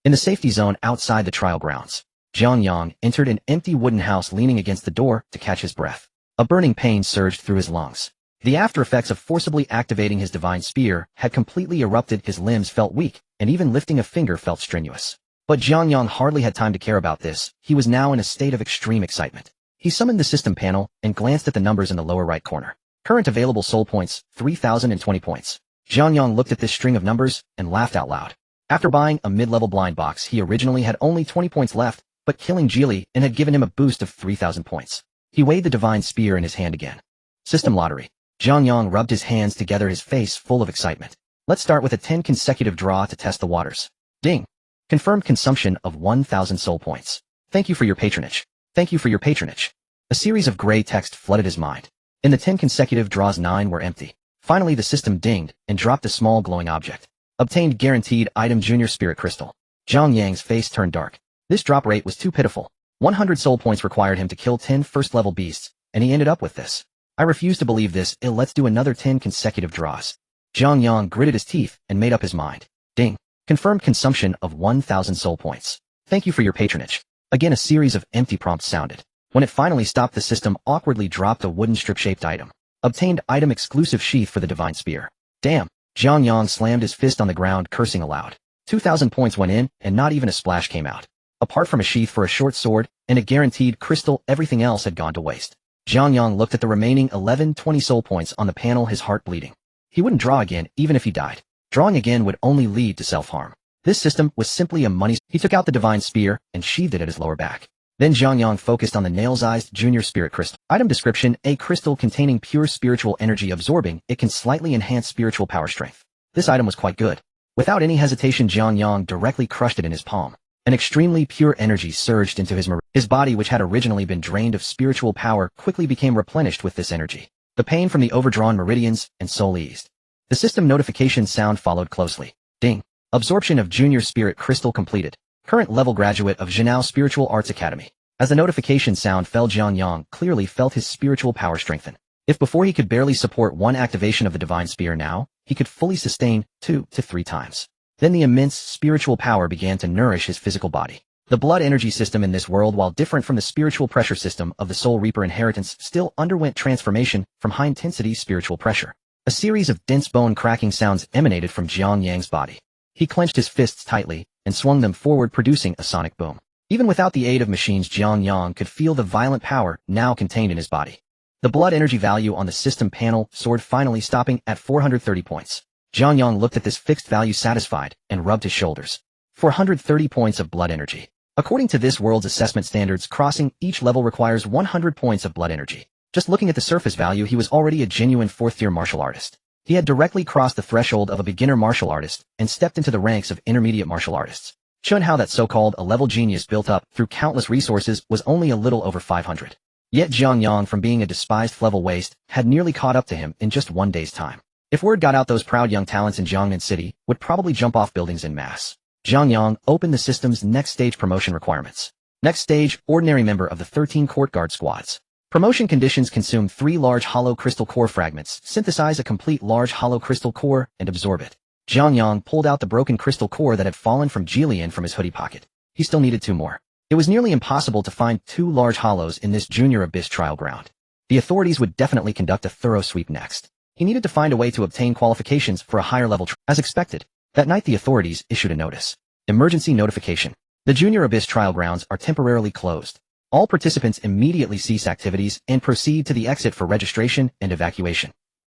In the safety zone outside the trial grounds, Jiang Yang entered an empty wooden house, leaning against the door to catch his breath. A burning pain surged through his lungs. The after-effects of forcibly activating his divine spear had completely erupted. His limbs felt weak, and even lifting a finger felt strenuous. But Jiang Yang hardly had time to care about this. He was now in a state of extreme excitement. He summoned the system panel and glanced at the numbers in the lower right corner. Current available soul points, 3,020 points. Jiang Yang looked at this string of numbers and laughed out loud. After buying a mid-level blind box, he originally had only 20 points left, but killing Geely and had given him a boost of 3,000 points. He weighed the divine spear in his hand again. System lottery. Jiang Yang rubbed his hands together, his face full of excitement. Let's start with a 10 consecutive draw to test the waters. Ding. Confirmed consumption of 1,000 soul points. Thank you for your patronage. Thank you for your patronage. A series of gray text flooded his mind. In the 10 consecutive draws, 9 were empty. Finally, the system dinged and dropped a small glowing object. Obtained guaranteed item, Junior Spirit Crystal. Jiang Yang's face turned dark. This drop rate was too pitiful. 100 soul points required him to kill 10 first-level beasts, and he ended up with this. I refuse to believe this. Let's do another 10 consecutive draws. Jiang Yang gritted his teeth and made up his mind. Ding. Confirmed consumption of 1,000 soul points. Thank you for your patronage. Again, a series of empty prompts sounded. When it finally stopped, the system awkwardly dropped a wooden strip-shaped item. Obtained item, exclusive sheath for the divine spear. Damn. Jiang Yang slammed his fist on the ground, cursing aloud. 2,000 points went in, and not even a splash came out. Apart from a sheath for a short sword and a guaranteed crystal, everything else had gone to waste. Jiang Yang looked at the remaining 1120 soul points on the panel, his heart bleeding. He wouldn't draw again, even if he died. Drawing again would only lead to self-harm. This system was simply a money. He took out the divine spear and sheathed it at his lower back. Then Jiang Yang focused on the nail-sized Junior Spirit Crystal. Item description: a crystal containing pure spiritual energy, absorbing. It can slightly enhance spiritual power strength. This item was quite good. Without any hesitation, Jiang Yang directly crushed it in his palm. An extremely pure energy surged into his body, which had originally been drained of spiritual power, quickly became replenished with this energy. The pain from the overdrawn meridians and soul eased. The system notification sound followed closely. Ding. Absorption of Junior Spirit Crystal completed. Current level graduate of Zhenao Spiritual Arts Academy. As the notification sound fell, Jiang Yang clearly felt his spiritual power strengthen. If before he could barely support one activation of the Divine Spear, now he could fully sustain 2 to 3 times. Then the immense spiritual power began to nourish his physical body. The blood energy system in this world, while different from the spiritual pressure system of the Soul Reaper inheritance, still underwent transformation from high-intensity spiritual pressure. A series of dense bone-cracking sounds emanated from Jiang Yang's body. He clenched his fists tightly and swung them forward, producing a sonic boom. Even without the aid of machines, Jiang Yang could feel the violent power now contained in his body. The blood energy value on the system panel soared, finally stopping at 430 points. Jiang Yang looked at this fixed value satisfied and rubbed his shoulders. 430 points of blood energy. According to this world's assessment standards, crossing each level requires 100 points of blood energy. Just looking at the surface value, he was already a genuine 4th-tier martial artist. He had directly crossed the threshold of a beginner martial artist and stepped into the ranks of intermediate martial artists. Shunpo, that so-called a-level genius built up through countless resources, was only a little over 500. Yet Jiang Yang, from being a despised level waste, had nearly caught up to him in just 1 day's time. If word got out, those proud young talents in Jiangnan City would probably jump off buildings en masse. Jiang Yang opened the system's next stage promotion requirements. Next stage, ordinary member of the 13 court guard squads. Promotion conditions: consume 3 large hollow crystal core fragments, synthesize a complete large hollow crystal core, and absorb it. Jiang Yang pulled out the broken crystal core that had fallen from Jilian from his hoodie pocket. He still needed 2 more. It was nearly impossible to find 2 large hollows in this junior abyss trial ground. The authorities would definitely conduct a thorough sweep next. He needed to find a way to obtain qualifications for a higher level. As expected, that night the authorities issued a notice. Emergency notification. The junior abyss trial grounds are temporarily closed. All participants immediately cease activities and proceed to the exit for registration and evacuation.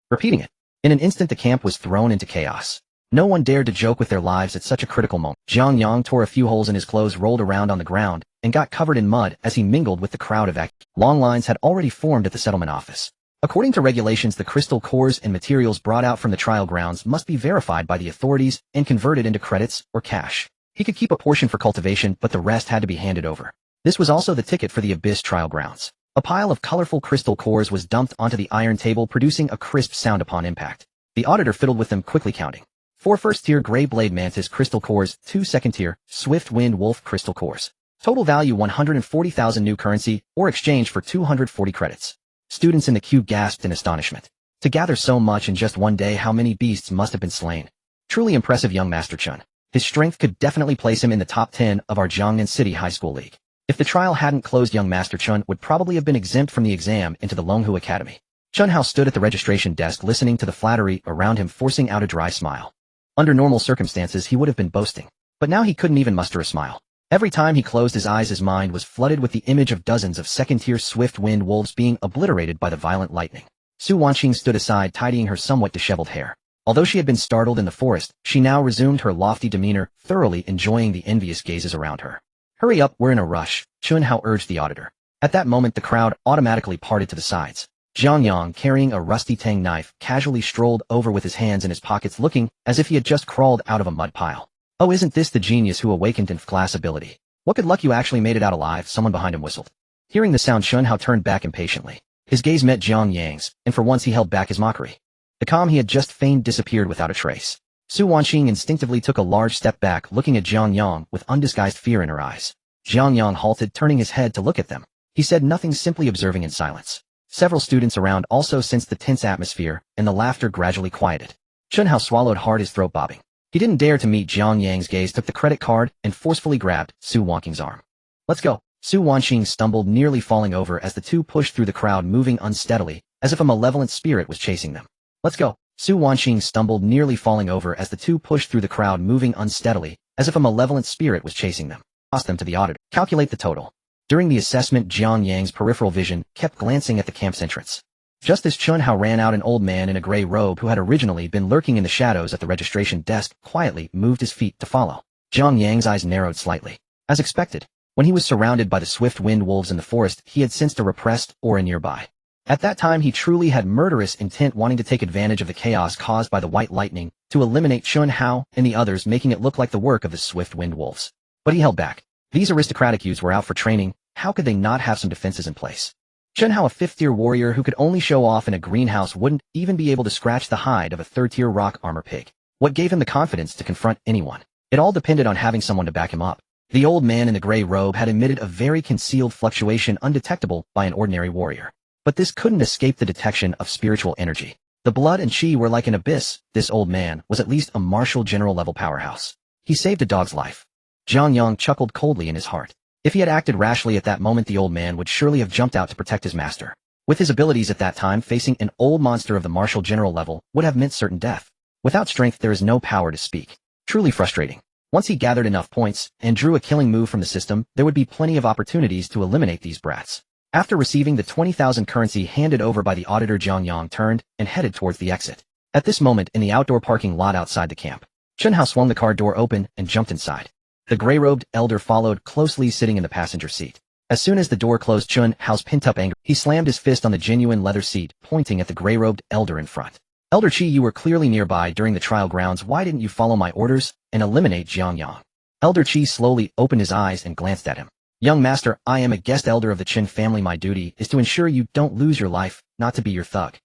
Repeating it. In an instant the camp was thrown into chaos. No one dared to joke with their lives at such a critical moment. Jiang Yang tore a few holes in his clothes, rolled around on the ground, and got covered in mud as he mingled with the crowd of Long lines had already formed at the settlement office. According to regulations, the crystal cores and materials brought out from the trial grounds must be verified by the authorities and converted into credits or cash. He could keep a portion for cultivation, but the rest had to be handed over. This was also the ticket for the abyss trial grounds. A pile of colorful crystal cores was dumped onto the iron table, producing a crisp sound upon impact. The auditor fiddled with them, quickly counting. 4 first-tier Gray Blade Mantis crystal cores, 2 second-tier Swift Wind Wolf crystal cores. Total value 140,000 new currency, or exchange for 240 credits. Students in the queue gasped in astonishment. To gather so much in just 1 day, how many beasts must have been slain? Truly impressive young Master Chun. His strength could definitely place him in the top 10 of our Jiangnan City High School League. If the trial hadn't closed, young Master Chun would probably have been exempt from the exam into the Longhu Academy. Chunhao stood at the registration desk listening to the flattery around him, forcing out a dry smile. Under normal circumstances he would have been boasting, but now he couldn't even muster a smile. Every time he closed his eyes, his mind was flooded with the image of dozens of second-tier Swift Wind Wolves being obliterated by the violent lightning. Su Wanqing stood aside, tidying her somewhat disheveled hair. Although she had been startled in the forest, she now resumed her lofty demeanor, thoroughly enjoying the envious gazes around her. Hurry up, we're in a rush, Chunhao urged the auditor. At that moment the crowd automatically parted to the sides. Jiang Yang, carrying a rusty Tang knife, casually strolled over with his hands in his pockets, looking as if he had just crawled out of a mud pile. Oh, isn't this the genius who awakened in class ability? What good luck you actually made it out alive, someone behind him whistled. Hearing the sound, Chunhao turned back impatiently. His gaze met Jiang Yang's, and for once he held back his mockery. The calm he had just feigned disappeared without a trace. Su Wanqing instinctively took a large step back, looking at Jiang Yang with undisguised fear in her eyes. Jiang Yang halted, turning his head to look at them. He said nothing, simply observing in silence. Several students around also sensed the tense atmosphere, and the laughter gradually quieted. Chunhao swallowed hard, his throat bobbing. He didn't dare to meet Jiang Yang's gaze, took the credit card, and forcefully grabbed Su Wanqing's arm. Let's go. Su Wanqing stumbled, nearly falling over as the two pushed through the crowd, moving unsteadily, as if a malevolent spirit was chasing them. Let's go. Su Wanqing stumbled, nearly falling over as the two pushed through the crowd, moving unsteadily, as if a malevolent spirit was chasing them. Toss them to the auditor. Calculate the total. During the assessment, Jiang Yang's peripheral vision kept glancing at the camp's entrance. Just as Chunhao ran out, an old man in a gray robe who had originally been lurking in the shadows at the registration desk quietly moved his feet to follow. Jiang Yang's eyes narrowed slightly. As expected, when he was surrounded by the swift wind wolves in the forest, he had sensed a repressed aura nearby. At that time he truly had murderous intent, wanting to take advantage of the chaos caused by the white lightning to eliminate Chunhao and the others, making it look like the work of the swift wind wolves. But he held back. These aristocratic youths were out for training. How could they not have some defenses in place? Chunhao, a 5th-tier warrior who could only show off in a greenhouse, wouldn't even be able to scratch the hide of a 3rd-tier rock armor pig. What gave him the confidence to confront anyone? It all depended on having someone to back him up. The old man in the gray robe had emitted a very concealed fluctuation undetectable by an ordinary warrior. But this couldn't escape the detection of spiritual energy. The blood and chi were like an abyss. This old man was at least a martial general level powerhouse. He saved a dog's life. Jiang Yang chuckled coldly in his heart. If he had acted rashly at that moment, the old man would surely have jumped out to protect his master. With his abilities at that time, facing an old monster of the martial general level would have meant certain death. Without strength, there is no power to speak. Truly frustrating. Once he gathered enough points and drew a killing move from the system, there would be plenty of opportunities to eliminate these brats. After receiving the 20,000 currency handed over by the auditor, Jiang Yang turned and headed towards the exit. At this moment, in the outdoor parking lot outside the camp, Chunhao swung the car door open and jumped inside. The gray-robed elder followed closely, sitting in the passenger seat. As soon as the door closed, Chunhao's pent-up anger, he slammed his fist on the genuine leather seat, pointing at the gray-robed elder in front. Elder Qi, you were clearly nearby during the trial grounds. Why didn't you follow my orders and eliminate Jiang Yang? Elder Qi slowly opened his eyes and glanced at him. Young master, I am a guest elder of the Qin family. My duty is to ensure you don't lose your life, not to be your thug.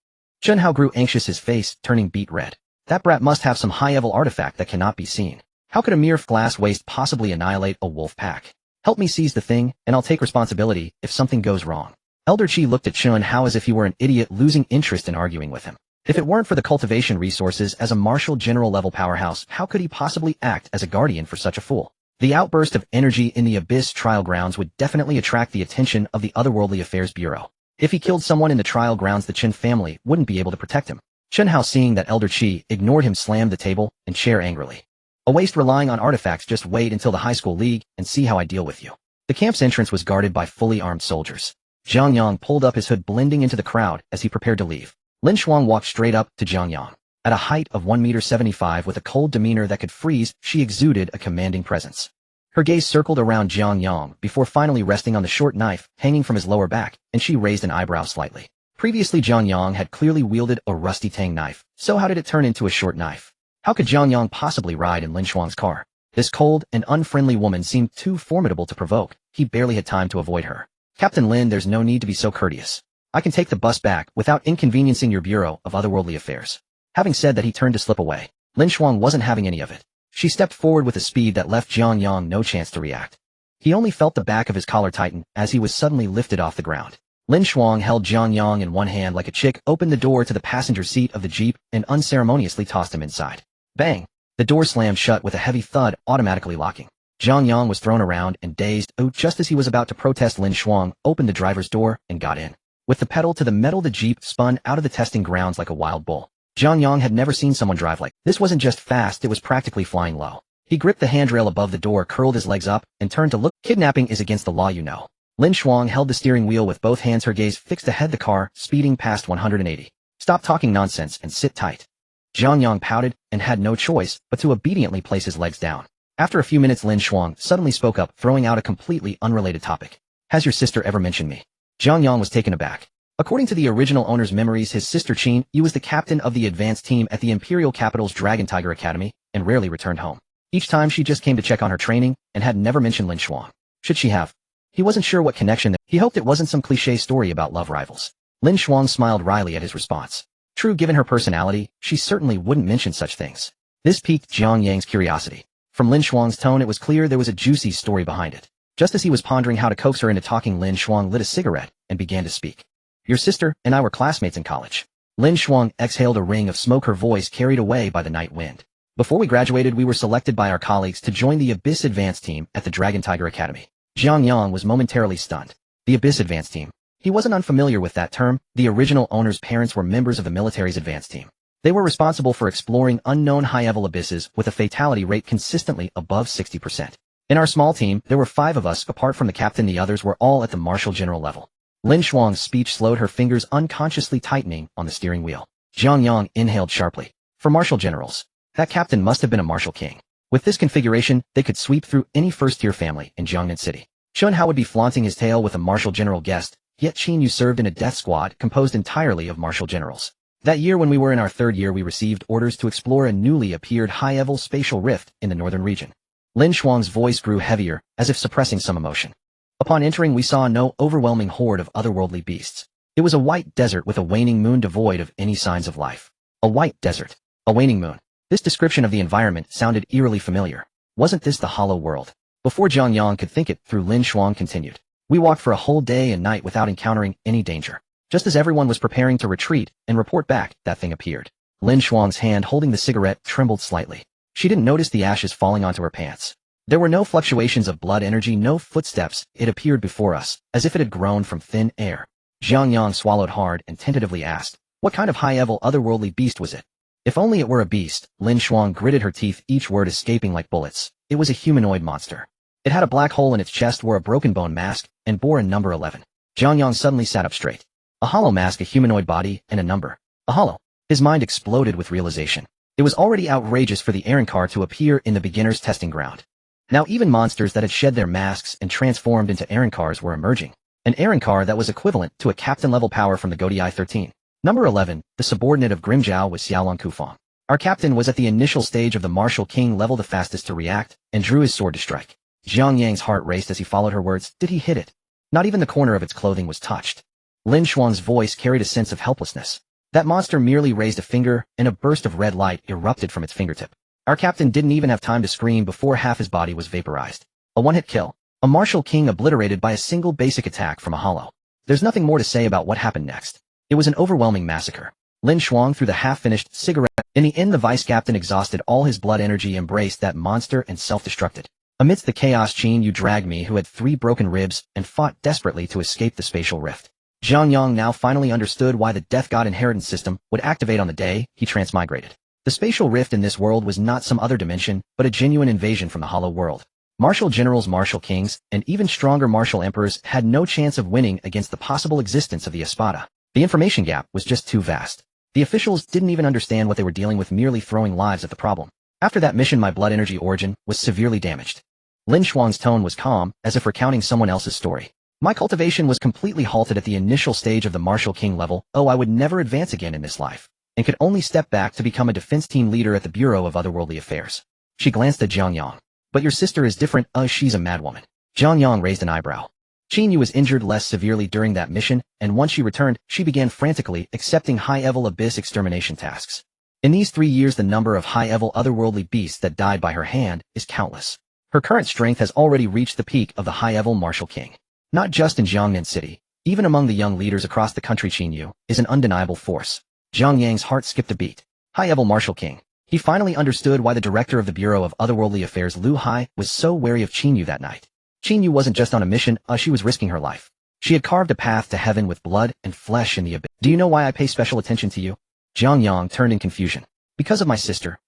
Chunhao grew anxious, his face turning beet red. That brat must have some high-level artifact that cannot be seen. How could a mere glass waste possibly annihilate a wolf pack? Help me seize the thing, and I'll take responsibility if something goes wrong. Elder Qi looked at Chunhao as if he were an idiot, losing interest in arguing with him. If it weren't for the cultivation resources as a martial general level powerhouse, how could he possibly act as a guardian for such a fool? The outburst of energy in the Abyss trial grounds would definitely attract the attention of the Otherworldly Affairs Bureau. If he killed someone in the trial grounds, the Qin family wouldn't be able to protect him. Chunhao, seeing that Elder Qi ignored him, slammed the table and chair angrily. A waste relying on artifacts. Just wait until the high school league and see how I deal with you. The camp's entrance was guarded by fully armed soldiers. Jiang Yang pulled up his hood, blending into the crowd as he prepared to leave. Lin Shuang walked straight up to Jiang Yang. At a height of 1.75 m with a cold demeanor that could freeze, she exuded a commanding presence. Her gaze circled around Jiang Yang before finally resting on the short knife hanging from his lower back, and she raised an eyebrow slightly. Previously, Jiang Yang had clearly wielded a rusty Tang knife, so how did it turn into a short knife? How could Jiang Yang possibly ride in Lin Shuang's car? This cold and unfriendly woman seemed too formidable to provoke. He barely had time to avoid her. Captain Lin, there's no need to be so courteous. I can take the bus back without inconveniencing your Bureau of Otherworldly Affairs. Having said that, he turned to slip away. Lin Shuang wasn't having any of it. She stepped forward with a speed that left Jiang Yang no chance to react. He only felt the back of his collar tighten as he was suddenly lifted off the ground. Lin Shuang held Jiang Yang in one hand like a chick, opened the door to the passenger seat of the jeep, and unceremoniously tossed him inside. Bang! The door slammed shut with a heavy thud, automatically locking. Jiang Yang was thrown around and dazed. Just as he was about to protest, Lin Shuang opened the driver's door and got in. With the pedal to the metal, the jeep spun out of the testing grounds like a wild bull. Jiang Yang had never seen someone drive like this. Wasn't just fast, it was practically flying low. He gripped the handrail above the door, curled his legs up, and turned to look. Kidnapping is against the law, you know. Lin Shuang held the steering wheel with both hands, her gaze fixed ahead, the car speeding past 180. Stop talking nonsense and sit tight. Jiang Yang pouted and had no choice but to obediently place his legs down. After a few minutes, Lin Shuang suddenly spoke up, throwing out a completely unrelated topic. Has your sister ever mentioned me? Jiang Yang was taken aback. According to the original owner's memories, his sister Qin Yu was the captain of the advanced team at the Imperial Capital's Dragon Tiger Academy and rarely returned home. Each time she just came to check on her training and had never mentioned Lin Shuang. Should she have? He wasn't sure what connection there. He hoped it wasn't some cliché story about love rivals. Lin Shuang smiled wryly at his response. True, given her personality, she certainly wouldn't mention such things. This piqued Jiang Yang's curiosity. From Lin Shuang's tone, it was clear there was a juicy story behind it. Just as he was pondering how to coax her into talking, Lin Shuang lit a cigarette and began to speak. Your sister and I were classmates in college. Lin Shuang exhaled a ring of smoke, her voice carried away by the night wind. Before we graduated, we were selected by our colleagues to join the Abyss Advanced Team at the Dragon Tiger Academy. Jiang Yang was momentarily stunned. The Abyss Advanced Team. He wasn't unfamiliar with that term. The original owner's parents were members of the military's advanced team. They were responsible for exploring unknown high-level abysses with a fatality rate consistently above 60%. In our small team, there were 5 of us. Apart from the captain, the others were all at the martial general level. Lin Shuang's speech slowed, her fingers unconsciously tightening on the steering wheel. Jiang Yang inhaled sharply. For martial generals, that captain must have been a martial king. With this configuration, they could sweep through any first-tier family in Jiangnan City. Chunhao would be flaunting his tail with a martial general guest, yet Qin Yu served in a death squad composed entirely of martial generals. That year, when we were in our 3rd year, we received orders to explore a newly appeared high-level spatial rift in the northern region. Lin Shuang's voice grew heavier, as if suppressing some emotion. Upon entering, we saw no overwhelming horde of otherworldly beasts. It was a white desert with a waning moon devoid of any signs of life. A white desert. A waning moon. This description of the environment sounded eerily familiar. Wasn't this the hollow world? Before Jiang Yang could think it through, Lin Xuan continued. We walked for a whole day and night without encountering any danger. Just as everyone was preparing to retreat and report back, that thing appeared. Lin Xuan's hand holding the cigarette trembled slightly. She didn't notice the ashes falling onto her pants. There were no fluctuations of blood energy, no footsteps. It appeared before us, as if it had grown from thin air. Jiang Yang swallowed hard and tentatively asked, what kind of high-level otherworldly beast was it? If only it were a beast. Lin Xuan gritted her teeth, each word escaping like bullets. It was a humanoid monster. It had a black hole in its chest, wore a broken bone mask, and bore a number 11. Jiang Yang suddenly sat up straight. A hollow mask, a humanoid body, and a number. A hollow. His mind exploded with realization. It was already outrageous for the Aaronkar to appear in the beginner's testing ground. Now even monsters that had shed their masks and transformed into Aaronkars were emerging. An Aaronkar that was equivalent to a captain-level power from the Godii 13. Number 11, the subordinate of Grimjiao, was Xiaolong Kufang. Our captain was at the initial stage of the martial king level, the fastest to react, and drew his sword to strike. Jiang Yang's heart raced as he followed her words. Did he hit it? Not even the corner of its clothing was touched. Lin Xuan's voice carried a sense of helplessness. That monster merely raised a finger, and a burst of red light erupted from its fingertip. Our captain didn't even have time to scream before half his body was vaporized. A one-hit kill. A martial king obliterated by a single basic attack from a hollow. There's nothing more to say about what happened next. It was an overwhelming massacre. Lin Xuan threw the half-finished cigarette. In the end, the vice captain exhausted all his blood energy, embraced that monster, and self-destructed. Amidst the chaos, Qin Yu dragged me, who had 3 broken ribs, and fought desperately to escape the spatial rift. Jiang Yang now finally understood why the Death God inheritance system would activate on the day he transmigrated. The spatial rift in this world was not some other dimension, but a genuine invasion from the hollow world. Martial generals, martial kings, and even stronger martial emperors had no chance of winning against the possible existence of the Espada. The information gap was just too vast. The officials didn't even understand what they were dealing with, merely throwing lives at the problem. After that mission, my blood energy origin was severely damaged. Lin Xuan's tone was calm, as if recounting someone else's story. My cultivation was completely halted at the initial stage of the martial king level. I would never advance again in this life, and could only step back to become a defense team leader at the Bureau of Otherworldly Affairs. She glanced at Jiang Yang. But your sister is different. She's a madwoman. Jiang Yang raised an eyebrow. Qin Yu was injured less severely during that mission, and once she returned, she began frantically accepting high-level abyss extermination tasks. In these 3 years, the number of high-level otherworldly beasts that died by her hand is countless. Her current strength has already reached the peak of the high-level martial king. Not just in Jiangnan City, even among the young leaders across the country, Qin Yu is an undeniable force. Jiang Yang's heart skipped a beat. High-level martial king. He finally understood why the director of the Bureau of Otherworldly Affairs, Lu Hai, was so wary of Qin Yu that night. Qin Yu wasn't just on a mission, she was risking her life. She had carved a path to heaven with blood and flesh in the abyss. Do you know why I pay special attention to you? Jiang Yang turned in confusion. Because of my sister.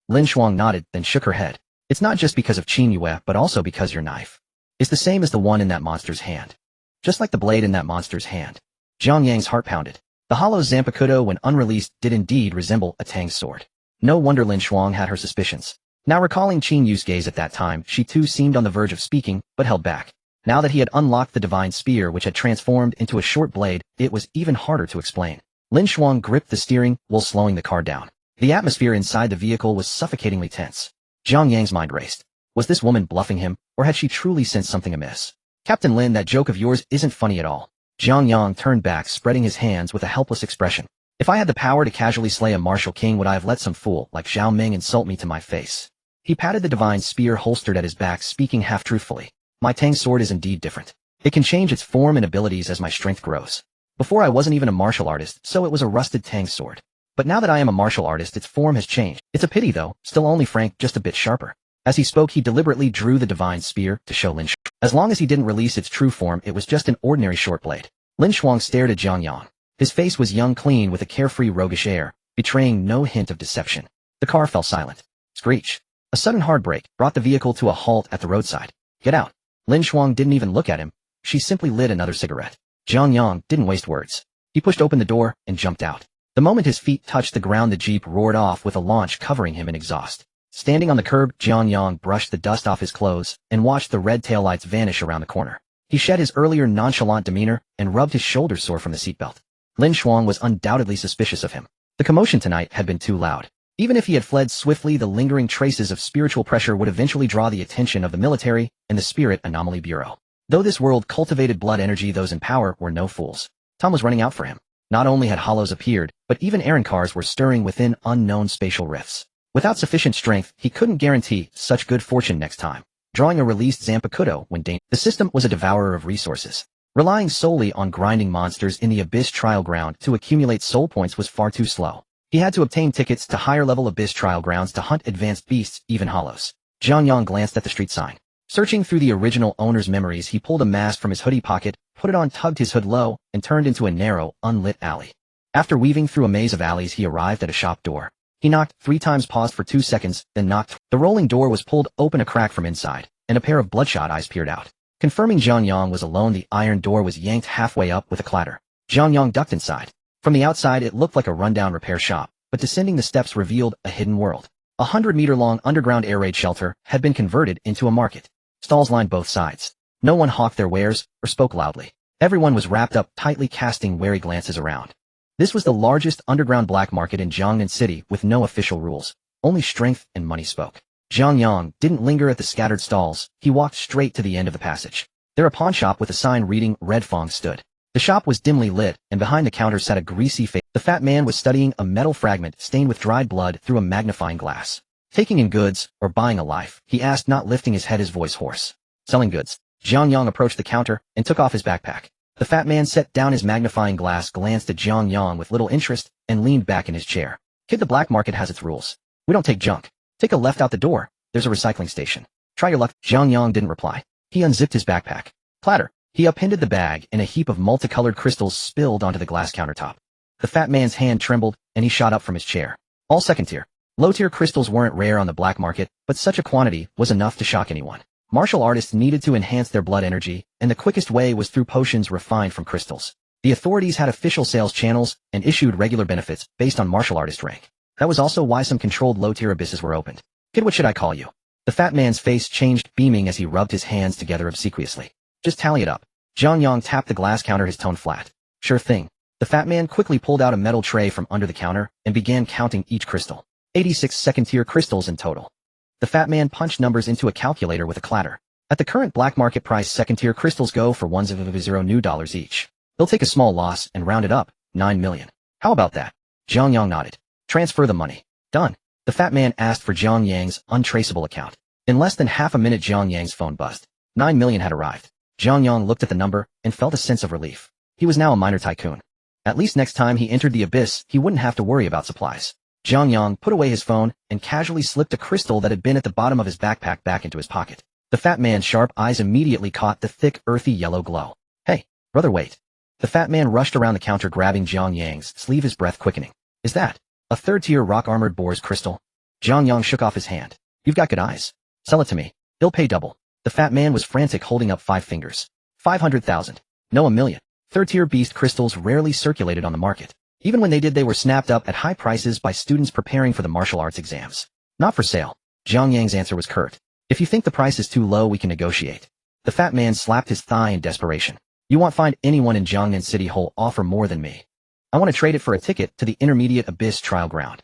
Lin Xuan nodded, then shook her head. It's not just because of Qin Yu, but also because your knife is the same as the one in that monster's hand. Just like the blade in that monster's hand. Jiang Yang's heart pounded. The hollow Zanpakutō, when unreleased, did indeed resemble a Tang's sword. No wonder Lin Xuan had her suspicions. Now recalling Qin Yu's gaze at that time, she too seemed on the verge of speaking, but held back. Now that he had unlocked the divine spear, which had transformed into a short blade, it was even harder to explain. Lin Xuan gripped the steering while slowing the car down. The atmosphere inside the vehicle was suffocatingly tense. Jiang Yang's mind raced. Was this woman bluffing him, or had she truly sensed something amiss? Captain Lin, that joke of yours isn't funny at all. Jiang Yang turned back, spreading his hands with a helpless expression. If I had the power to casually slay a martial king, would I have let some fool like Zhao Ming insult me to my face? He patted the divine spear holstered at his back, speaking half-truthfully. My Tang sword is indeed different. It can change its form and abilities as my strength grows. Before I wasn't even a martial artist, so it was a rusted Tang sword. But now that I am a martial artist, its form has changed. It's a pity though, still only frank, just a bit sharper. As he spoke, he deliberately drew the divine spear to show Lin Xuan. As long as he didn't release its true form, it was just an ordinary short blade. Lin Xuan stared at Jiang Yang. His face was young, clean, with a carefree, roguish air, betraying no hint of deception. The car fell silent. Screech. A sudden hard brake brought the vehicle to a halt at the roadside. Get out. Lin Xuan didn't even look at him. She simply lit another cigarette. Jiang Yang didn't waste words. He pushed open the door and jumped out. The moment his feet touched the ground, the Jeep roared off with a launch covering him in exhaust. Standing on the curb, Jiang Yang brushed the dust off his clothes and watched the red taillights vanish around the corner. He shed his earlier nonchalant demeanor and rubbed his shoulders sore from the seatbelt. Lin Xuan was undoubtedly suspicious of him. The commotion tonight had been too loud. Even if he had fled swiftly, the lingering traces of spiritual pressure would eventually draw the attention of the military and the Spirit Anomaly Bureau. Though this world cultivated blood energy, those in power were no fools. Time was running out for him. Not only had hollows appeared, but even Aaronkars were stirring within unknown spatial rifts. Without sufficient strength, he couldn't guarantee such good fortune next time. Drawing a released Zanpakutō when the system was a devourer of resources. Relying solely on grinding monsters in the Abyss Trial Ground to accumulate soul points was far too slow. He had to obtain tickets to higher-level Abyss Trial Grounds to hunt advanced beasts, even hollows. Jiang Yang glanced at the street sign. Searching through the original owner's memories, he pulled a mask from his hoodie pocket, put it on, tugged his hood low, and turned into a narrow, unlit alley. After weaving through a maze of alleys, he arrived at a shop door. He knocked 3 times, paused for 2 seconds, then knocked. The rolling door was pulled open a crack from inside, and a pair of bloodshot eyes peered out. Confirming Jiang Yang was alone, the iron door was yanked halfway up with a clatter. Jiang Yang ducked inside. From the outside, it looked like a rundown repair shop, but descending the steps revealed a hidden world. A 100-meter-long underground air raid shelter had been converted into a market. Stalls lined both sides. No one hawked their wares or spoke loudly. Everyone was wrapped up tightly, casting wary glances around. This was the largest underground black market in Jiangnan City with no official rules. Only strength and money spoke. Jiang Yang didn't linger at the scattered stalls. He walked straight to the end of the passage. There a pawn shop with a sign reading Red Fong stood. The shop was dimly lit, and behind the counter sat a greasy face. The fat man was studying a metal fragment stained with dried blood through a magnifying glass. Taking in goods, or buying a life? He asked, not lifting his head, his voice hoarse. Selling goods. Jiang Yang approached the counter and took off his backpack. The fat man set down his magnifying glass, glanced at Jiang Yang with little interest, and leaned back in his chair. Kid, the black market has its rules. We don't take junk. Take a left out the door. There's a recycling station. Try your luck. Jiang Yang didn't reply. He unzipped his backpack. Clatter. He upended the bag, and a heap of multicolored crystals spilled onto the glass countertop. The fat man's hand trembled, and he shot up from his chair. All second tier. Low-tier crystals weren't rare on the black market, but such a quantity was enough to shock anyone. Martial artists needed to enhance their blood energy, and the quickest way was through potions refined from crystals. The authorities had official sales channels and issued regular benefits based on martial artist rank. That was also why some controlled low-tier abysses were opened. Kid, what should I call you? The fat man's face changed, beaming as he rubbed his hands together obsequiously. Just tally it up. Jiang Yang tapped the glass counter, his tone flat. Sure thing. The fat man quickly pulled out a metal tray from under the counter and began counting each crystal. 86 second-tier crystals in total. The fat man punched numbers into a calculator with a clatter. At the current black market price, second-tier crystals go for $1.00 new dollars each. He'll take a small loss and round it up, 9 million. How about that? Jiang Yang nodded. Transfer the money. Done. The fat man asked for Jiang Yang's untraceable account. In less than half a minute, Jiang Yang's phone buzzed. 9 million had arrived. Jiang Yang looked at the number and felt a sense of relief. He was now a minor tycoon. At least next time he entered the abyss, he wouldn't have to worry about supplies. Jiang Yang put away his phone and casually slipped a crystal that had been at the bottom of his backpack back into his pocket. The fat man's sharp eyes immediately caught the thick, earthy yellow glow. Hey, brother, wait. The fat man rushed around the counter, grabbing Jiang Yang's sleeve, his breath quickening. Is that a third-tier rock-armored boar's crystal? Jiang Yang shook off his hand. You've got good eyes. Sell it to me. He'll pay double. The fat man was frantic, holding up 5 fingers. 500,000. No, 1 million. Third-tier beast crystals rarely circulated on the market. Even when they did, they were snapped up at high prices by students preparing for the martial arts exams. Not for sale. Jiang Yang's answer was curt. If you think the price is too low, we can negotiate. The fat man slapped his thigh in desperation. You won't find anyone in Jiangnan City who'll offer more than me. I want to trade it for a ticket to the intermediate Abyss Trial Ground.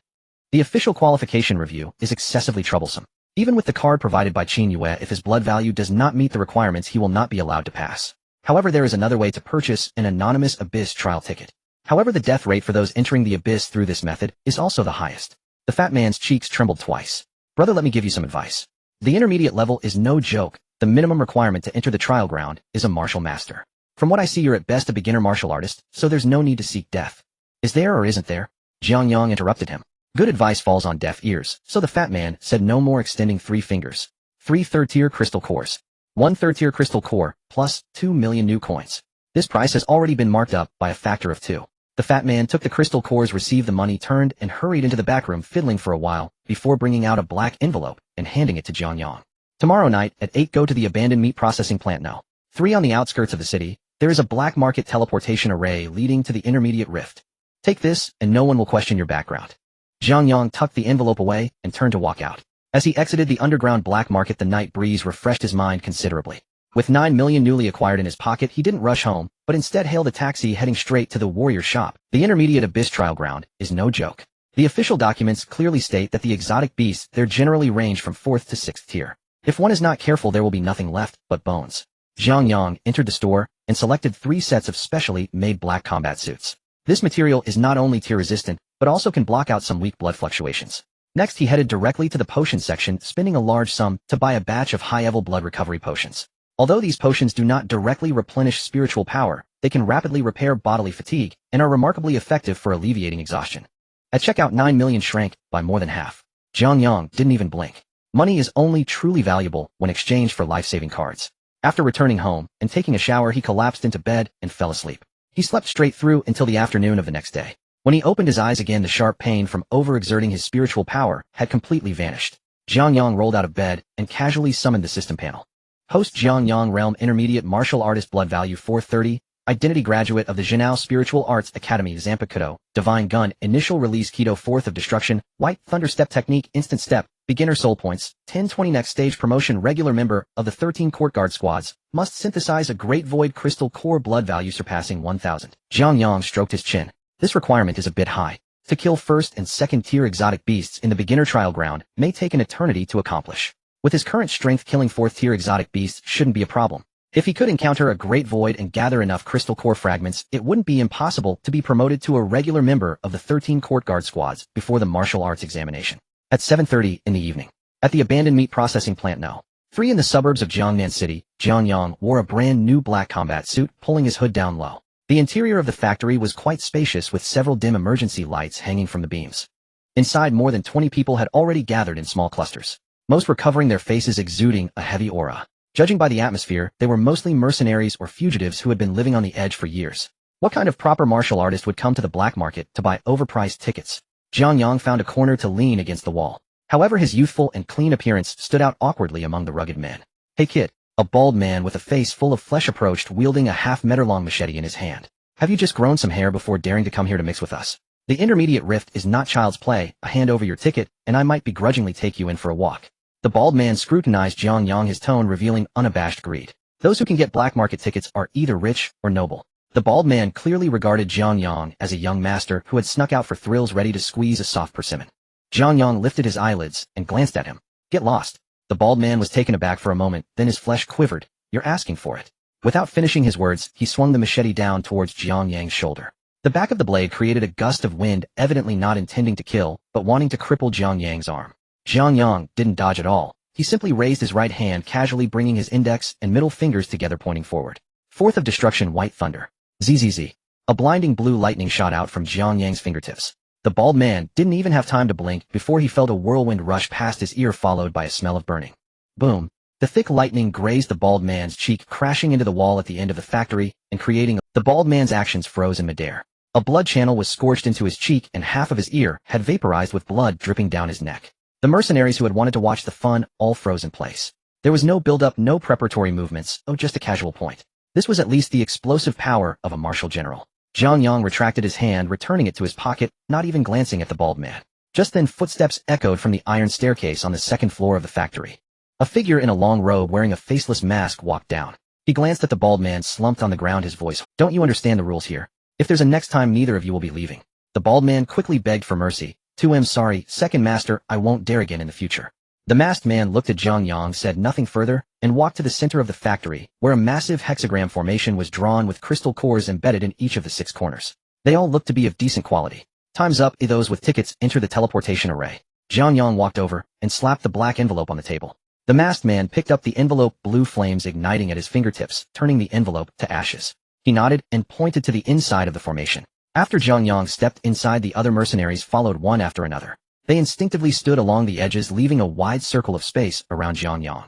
The official qualification review is excessively troublesome. Even with the card provided by Qin Yue, if his blood value does not meet the requirements, he will not be allowed to pass. However, there is another way to purchase an anonymous Abyss trial ticket. However, the death rate for those entering the Abyss through this method is also the highest. The fat man's cheeks trembled twice. Brother, let me give you some advice. The intermediate level is no joke. The minimum requirement to enter the trial ground is a martial master. From what I see, you're at best a beginner martial artist, so there's no need to seek death. Is there or isn't there? Jiang Yang interrupted him. Good advice falls on deaf ears, so the fat man said no more, extending 3 fingers. 3 third-tier crystal cores. 1 third-tier crystal core, plus 2 million new coins. This price has already been marked up by a factor of 2. The fat man took the crystal cores, received the money, turned and hurried into the back room, fiddling for a while, before bringing out a black envelope and handing it to Jiang Yang. Tomorrow night, at 8, go to the abandoned meat processing plant No. 3 on the outskirts of the city. There is a black market teleportation array leading to the intermediate rift. Take this, and no one will question your background. Jiang Yang tucked the envelope away and turned to walk out. As he exited the underground black market, the night breeze refreshed his mind considerably. With 9 million newly acquired in his pocket, he didn't rush home, but instead hailed a taxi heading straight to the warrior shop. The intermediate Abyss Trial Ground is no joke. The official documents clearly state that the exotic beasts there generally range from 4th to 6th tier. If one is not careful, there will be nothing left but bones. Jiang Yang entered the store and selected 3 sets of specially made black combat suits. This material is not only tear resistant, but also can block out some weak blood fluctuations. Next he headed directly to the potion section, spending a large sum to buy a batch of high-level blood recovery potions. Although these potions do not directly replenish spiritual power, they can rapidly repair bodily fatigue and are remarkably effective for alleviating exhaustion. At checkout 9 million shrank by more than half. Jiang Yang didn't even blink. Money is only truly valuable when exchanged for life-saving cards. After returning home and taking a shower, he collapsed into bed and fell asleep. He slept straight through until the afternoon of the next day. When he opened his eyes again, the sharp pain from overexerting his spiritual power had completely vanished. Jiang Yang rolled out of bed and casually summoned the system panel. Host Jiang Yang, Realm Intermediate Martial Artist, Blood Value 430, Identity Graduate of the Jinao Spiritual Arts Academy, Zanpakutō, Divine Gun, Initial Release Keto, Fourth of Destruction, White Thunder Step Technique, Instant Step, Beginner Soul Points, 1020. Next Stage Promotion. Regular member of the 13 Court Guard Squads, must synthesize a Great Void Crystal Core, blood value surpassing 1000. Jiang Yang stroked his chin. This requirement is a bit high. To kill first and second tier exotic beasts in the beginner trial ground may take an eternity to accomplish. With his current strength, killing fourth tier exotic beasts shouldn't be a problem. If he could encounter a Great Void and gather enough crystal core fragments, it wouldn't be impossible to be promoted to a regular member of the 13 Court Guard Squads before the martial arts examination. At 7:30 in the evening. At the abandoned meat processing plant No. 3 in the suburbs of Jiangnan City, Jiang Yang wore a brand new black combat suit, pulling his hood down low. The interior of the factory was quite spacious, with several dim emergency lights hanging from the beams. Inside, more than 20 people had already gathered in small clusters. Most were covering their faces, exuding a heavy aura. Judging by the atmosphere, they were mostly mercenaries or fugitives who had been living on the edge for years. What kind of proper martial artist would come to the black market to buy overpriced tickets? Jiang Yang found a corner to lean against the wall. However, his youthful and clean appearance stood out awkwardly among the rugged men. "Hey kid," a bald man with a face full of flesh approached, wielding a half-meter-long machete in his hand. "Have you just grown some hair before daring to come here to mix with us? The intermediate rift is not child's play. A hand over your ticket, and I might begrudgingly take you in for a walk." The bald man scrutinized Jiang Yang, his tone revealing unabashed greed. Those who can get black market tickets are either rich or noble. The bald man clearly regarded Jiang Yang as a young master who had snuck out for thrills, ready to squeeze a soft persimmon. Jiang Yang lifted his eyelids and glanced at him. "Get lost." The bald man was taken aback for a moment, then his flesh quivered. "You're asking for it." Without finishing his words, he swung the machete down towards Jiang Yang's shoulder. The back of the blade created a gust of wind, evidently not intending to kill, but wanting to cripple Jiang Yang's arm. Jiang Yang didn't dodge at all. He simply raised his right hand, casually bringing his index and middle fingers together, pointing forward. Fourth of Destruction, White Thunder. Zzz. A blinding blue lightning shot out from Jiang Yang's fingertips. The bald man didn't even have time to blink before he felt a whirlwind rush past his ear, followed by a smell of burning. Boom. The thick lightning grazed the bald man's cheek, crashing into the wall at the end of the factory and creating the bald man's actions froze in midair. A blood channel was scorched into his cheek, and half of his ear had vaporized with blood dripping down his neck. The mercenaries who had wanted to watch the fun all froze in place. There was no build-up, no preparatory movements, just a casual point. This was at least the explosive power of a martial general. Jiang Yang retracted his hand, returning it to his pocket, not even glancing at the bald man. Just then, footsteps echoed from the iron staircase on the second floor of the factory. A figure in a long robe wearing a faceless mask walked down. He glanced at the bald man, slumped on the ground, his voice. "Don't you understand the rules here? If there's a next time, neither of you will be leaving." The bald man quickly begged for mercy. "2M, sorry, second master, I won't dare again in the future." The masked man looked at Jiang Yang, said nothing further, and walked to the center of the factory, where a massive hexagram formation was drawn with crystal cores embedded in each of the 6 corners. They all looked to be of decent quality. "Time's up. Those with tickets enter the teleportation array." Jiang Yang walked over and slapped the black envelope on the table. The masked man picked up the envelope, blue flames igniting at his fingertips, turning the envelope to ashes. He nodded and pointed to the inside of the formation. After Jiang Yang stepped inside, the other mercenaries followed one after another. They instinctively stood along the edges, leaving a wide circle of space around Jiang Yang.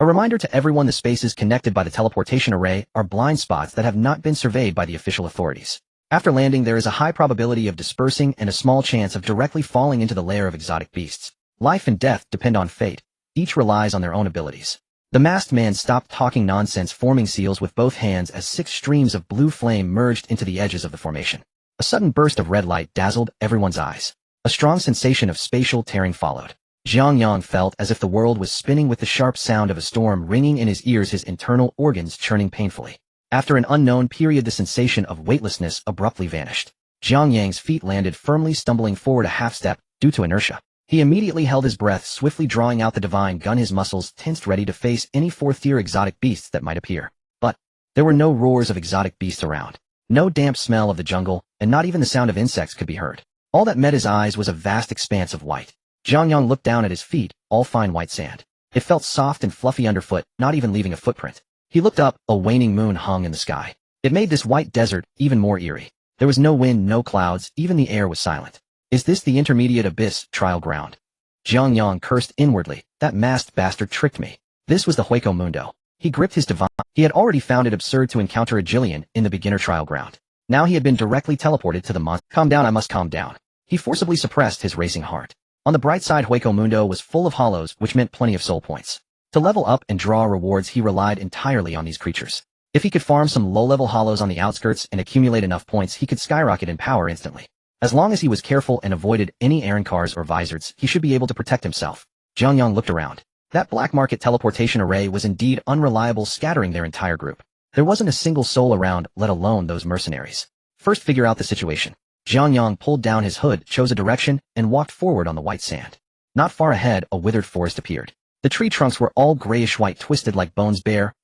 A reminder to everyone: the spaces connected by the teleportation array are blind spots that have not been surveyed by the official authorities. After landing, there is a high probability of dispersing and a small chance of directly falling into the lair of exotic beasts. Life and death depend on fate. Each relies on their own abilities. The masked man stopped talking nonsense, forming seals with both hands as 6 streams of blue flame merged into the edges of the formation. A sudden burst of red light dazzled everyone's eyes. A strong sensation of spatial tearing followed. Jiang Yang felt as if the world was spinning with the sharp sound of a storm ringing in his ears, his internal organs churning painfully. After an unknown period, the sensation of weightlessness abruptly vanished. Jiang Yang's feet landed firmly, stumbling forward a half step due to inertia. He immediately held his breath, swiftly drawing out the divine gun, his muscles tensed, ready to face any 4th-tier exotic beasts that might appear. But there were no roars of exotic beasts around. No damp smell of the jungle, and not even the sound of insects could be heard. All that met his eyes was a vast expanse of white. Jiang Yang looked down at his feet, all fine white sand. It felt soft and fluffy underfoot, not even leaving a footprint. He looked up, a waning moon hung in the sky. It made this white desert even more eerie. There was no wind, no clouds, even the air was silent. Is this the intermediate abyss trial ground? Jiang Yang cursed inwardly. That masked bastard tricked me. This was the Hueco Mundo. He gripped his divine. He had already found it absurd to encounter a Jillian in the beginner trial ground. Now he had been directly teleported to the monster. Calm down, I must calm down. He forcibly suppressed his racing heart. On the bright side, Hueco Mundo was full of hollows, which meant plenty of soul points. To level up and draw rewards, he relied entirely on these creatures. If he could farm some low-level hollows on the outskirts and accumulate enough points, he could skyrocket in power instantly. As long as he was careful and avoided any errand cars or visors, he should be able to protect himself. Jiang Yang looked around. That black market teleportation array was indeed unreliable, scattering their entire group. There wasn't a single soul around, let alone those mercenaries. First, figure out the situation. Jiang Yang pulled down his hood, chose a direction, and walked forward on the white sand. Not far ahead, a withered forest appeared. The tree trunks were all grayish-white, twisted like bones bare,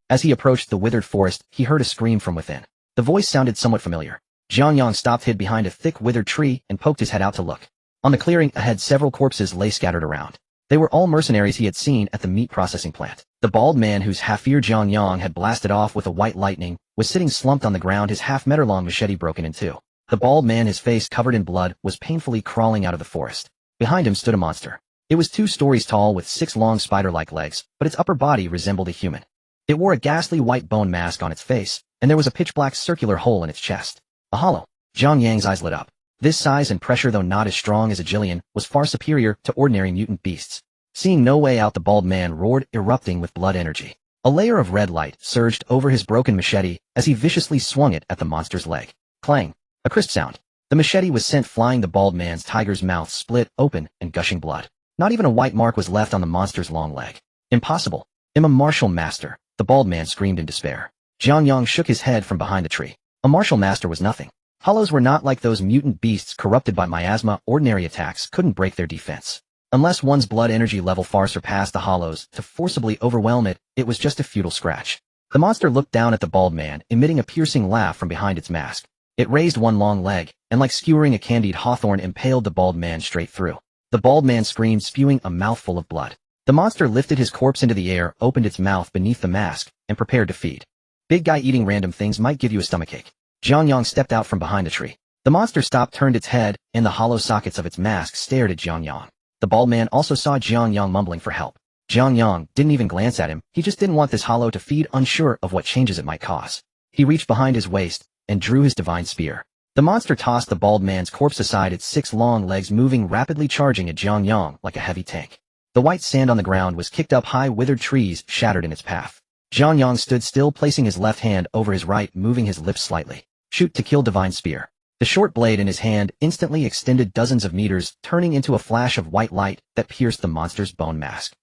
As he approached the withered forest, he heard a scream from within. The voice sounded somewhat familiar. Jiang Yang stopped, hid behind a thick, withered tree, and poked his head out to look. On the clearing ahead, several corpses lay scattered around. They were all mercenaries he had seen at the meat processing plant. The bald man whose half-ear Jiang Yang had blasted off with a white lightning was sitting slumped on the ground, his half-meter-long machete broken in two. The bald man, his face covered in blood, was painfully crawling out of the forest. Behind him stood a monster. It was 2 stories tall with 6 long spider-like legs, but its upper body resembled a human. It wore a ghastly white bone mask on its face, and there was a pitch-black circular hole in its chest. A hollow. Jiang Yang's eyes lit up. This size and pressure, though not as strong as a Jillian, was far superior to ordinary mutant beasts. Seeing no way out, the bald man roared, erupting with blood energy. A layer of red light surged over his broken machete as he viciously swung it at the monster's leg. Clang. A crisp sound. The machete was sent flying. The bald man's tiger's mouth split open and gushing blood. Not even a white mark was left on the monster's long leg. Impossible. I'm a martial master, the bald man screamed in despair. Jiang Yang shook his head from behind the tree. A martial master was nothing. Hollows were not like those mutant beasts corrupted by miasma. Ordinary attacks couldn't break their defense. Unless one's blood energy level far surpassed the hollows to forcibly overwhelm it, it was just a futile scratch. The monster looked down at the bald man, emitting a piercing laugh from behind its mask. It raised one long leg, and like skewering a candied hawthorn, impaled the bald man straight through. The bald man screamed, spewing a mouthful of blood. The monster lifted his corpse into the air, opened its mouth beneath the mask, and prepared to feed. Big guy eating random things might give you a stomachache. Jiang Yang stepped out from behind the tree. The monster stopped, turned its head, and the hollow sockets of its mask stared at Jiang Yang. The bald man also saw Jiang Yang mumbling for help. Jiang Yang didn't even glance at him. He just didn't want this hollow to feed, unsure of what changes it might cause. He reached behind his waist and drew his divine spear. The monster tossed the bald man's corpse aside, its 6 long legs moving rapidly, charging at Jiang Yang like a heavy tank. The white sand on the ground was kicked up high, withered trees shattered in its path. Jiang Yang stood still, placing his left hand over his right, moving his lips slightly. Shoot to kill, divine spear. The short blade in his hand instantly extended dozens of meters, turning into a flash of white light that pierced the monster's bone mask.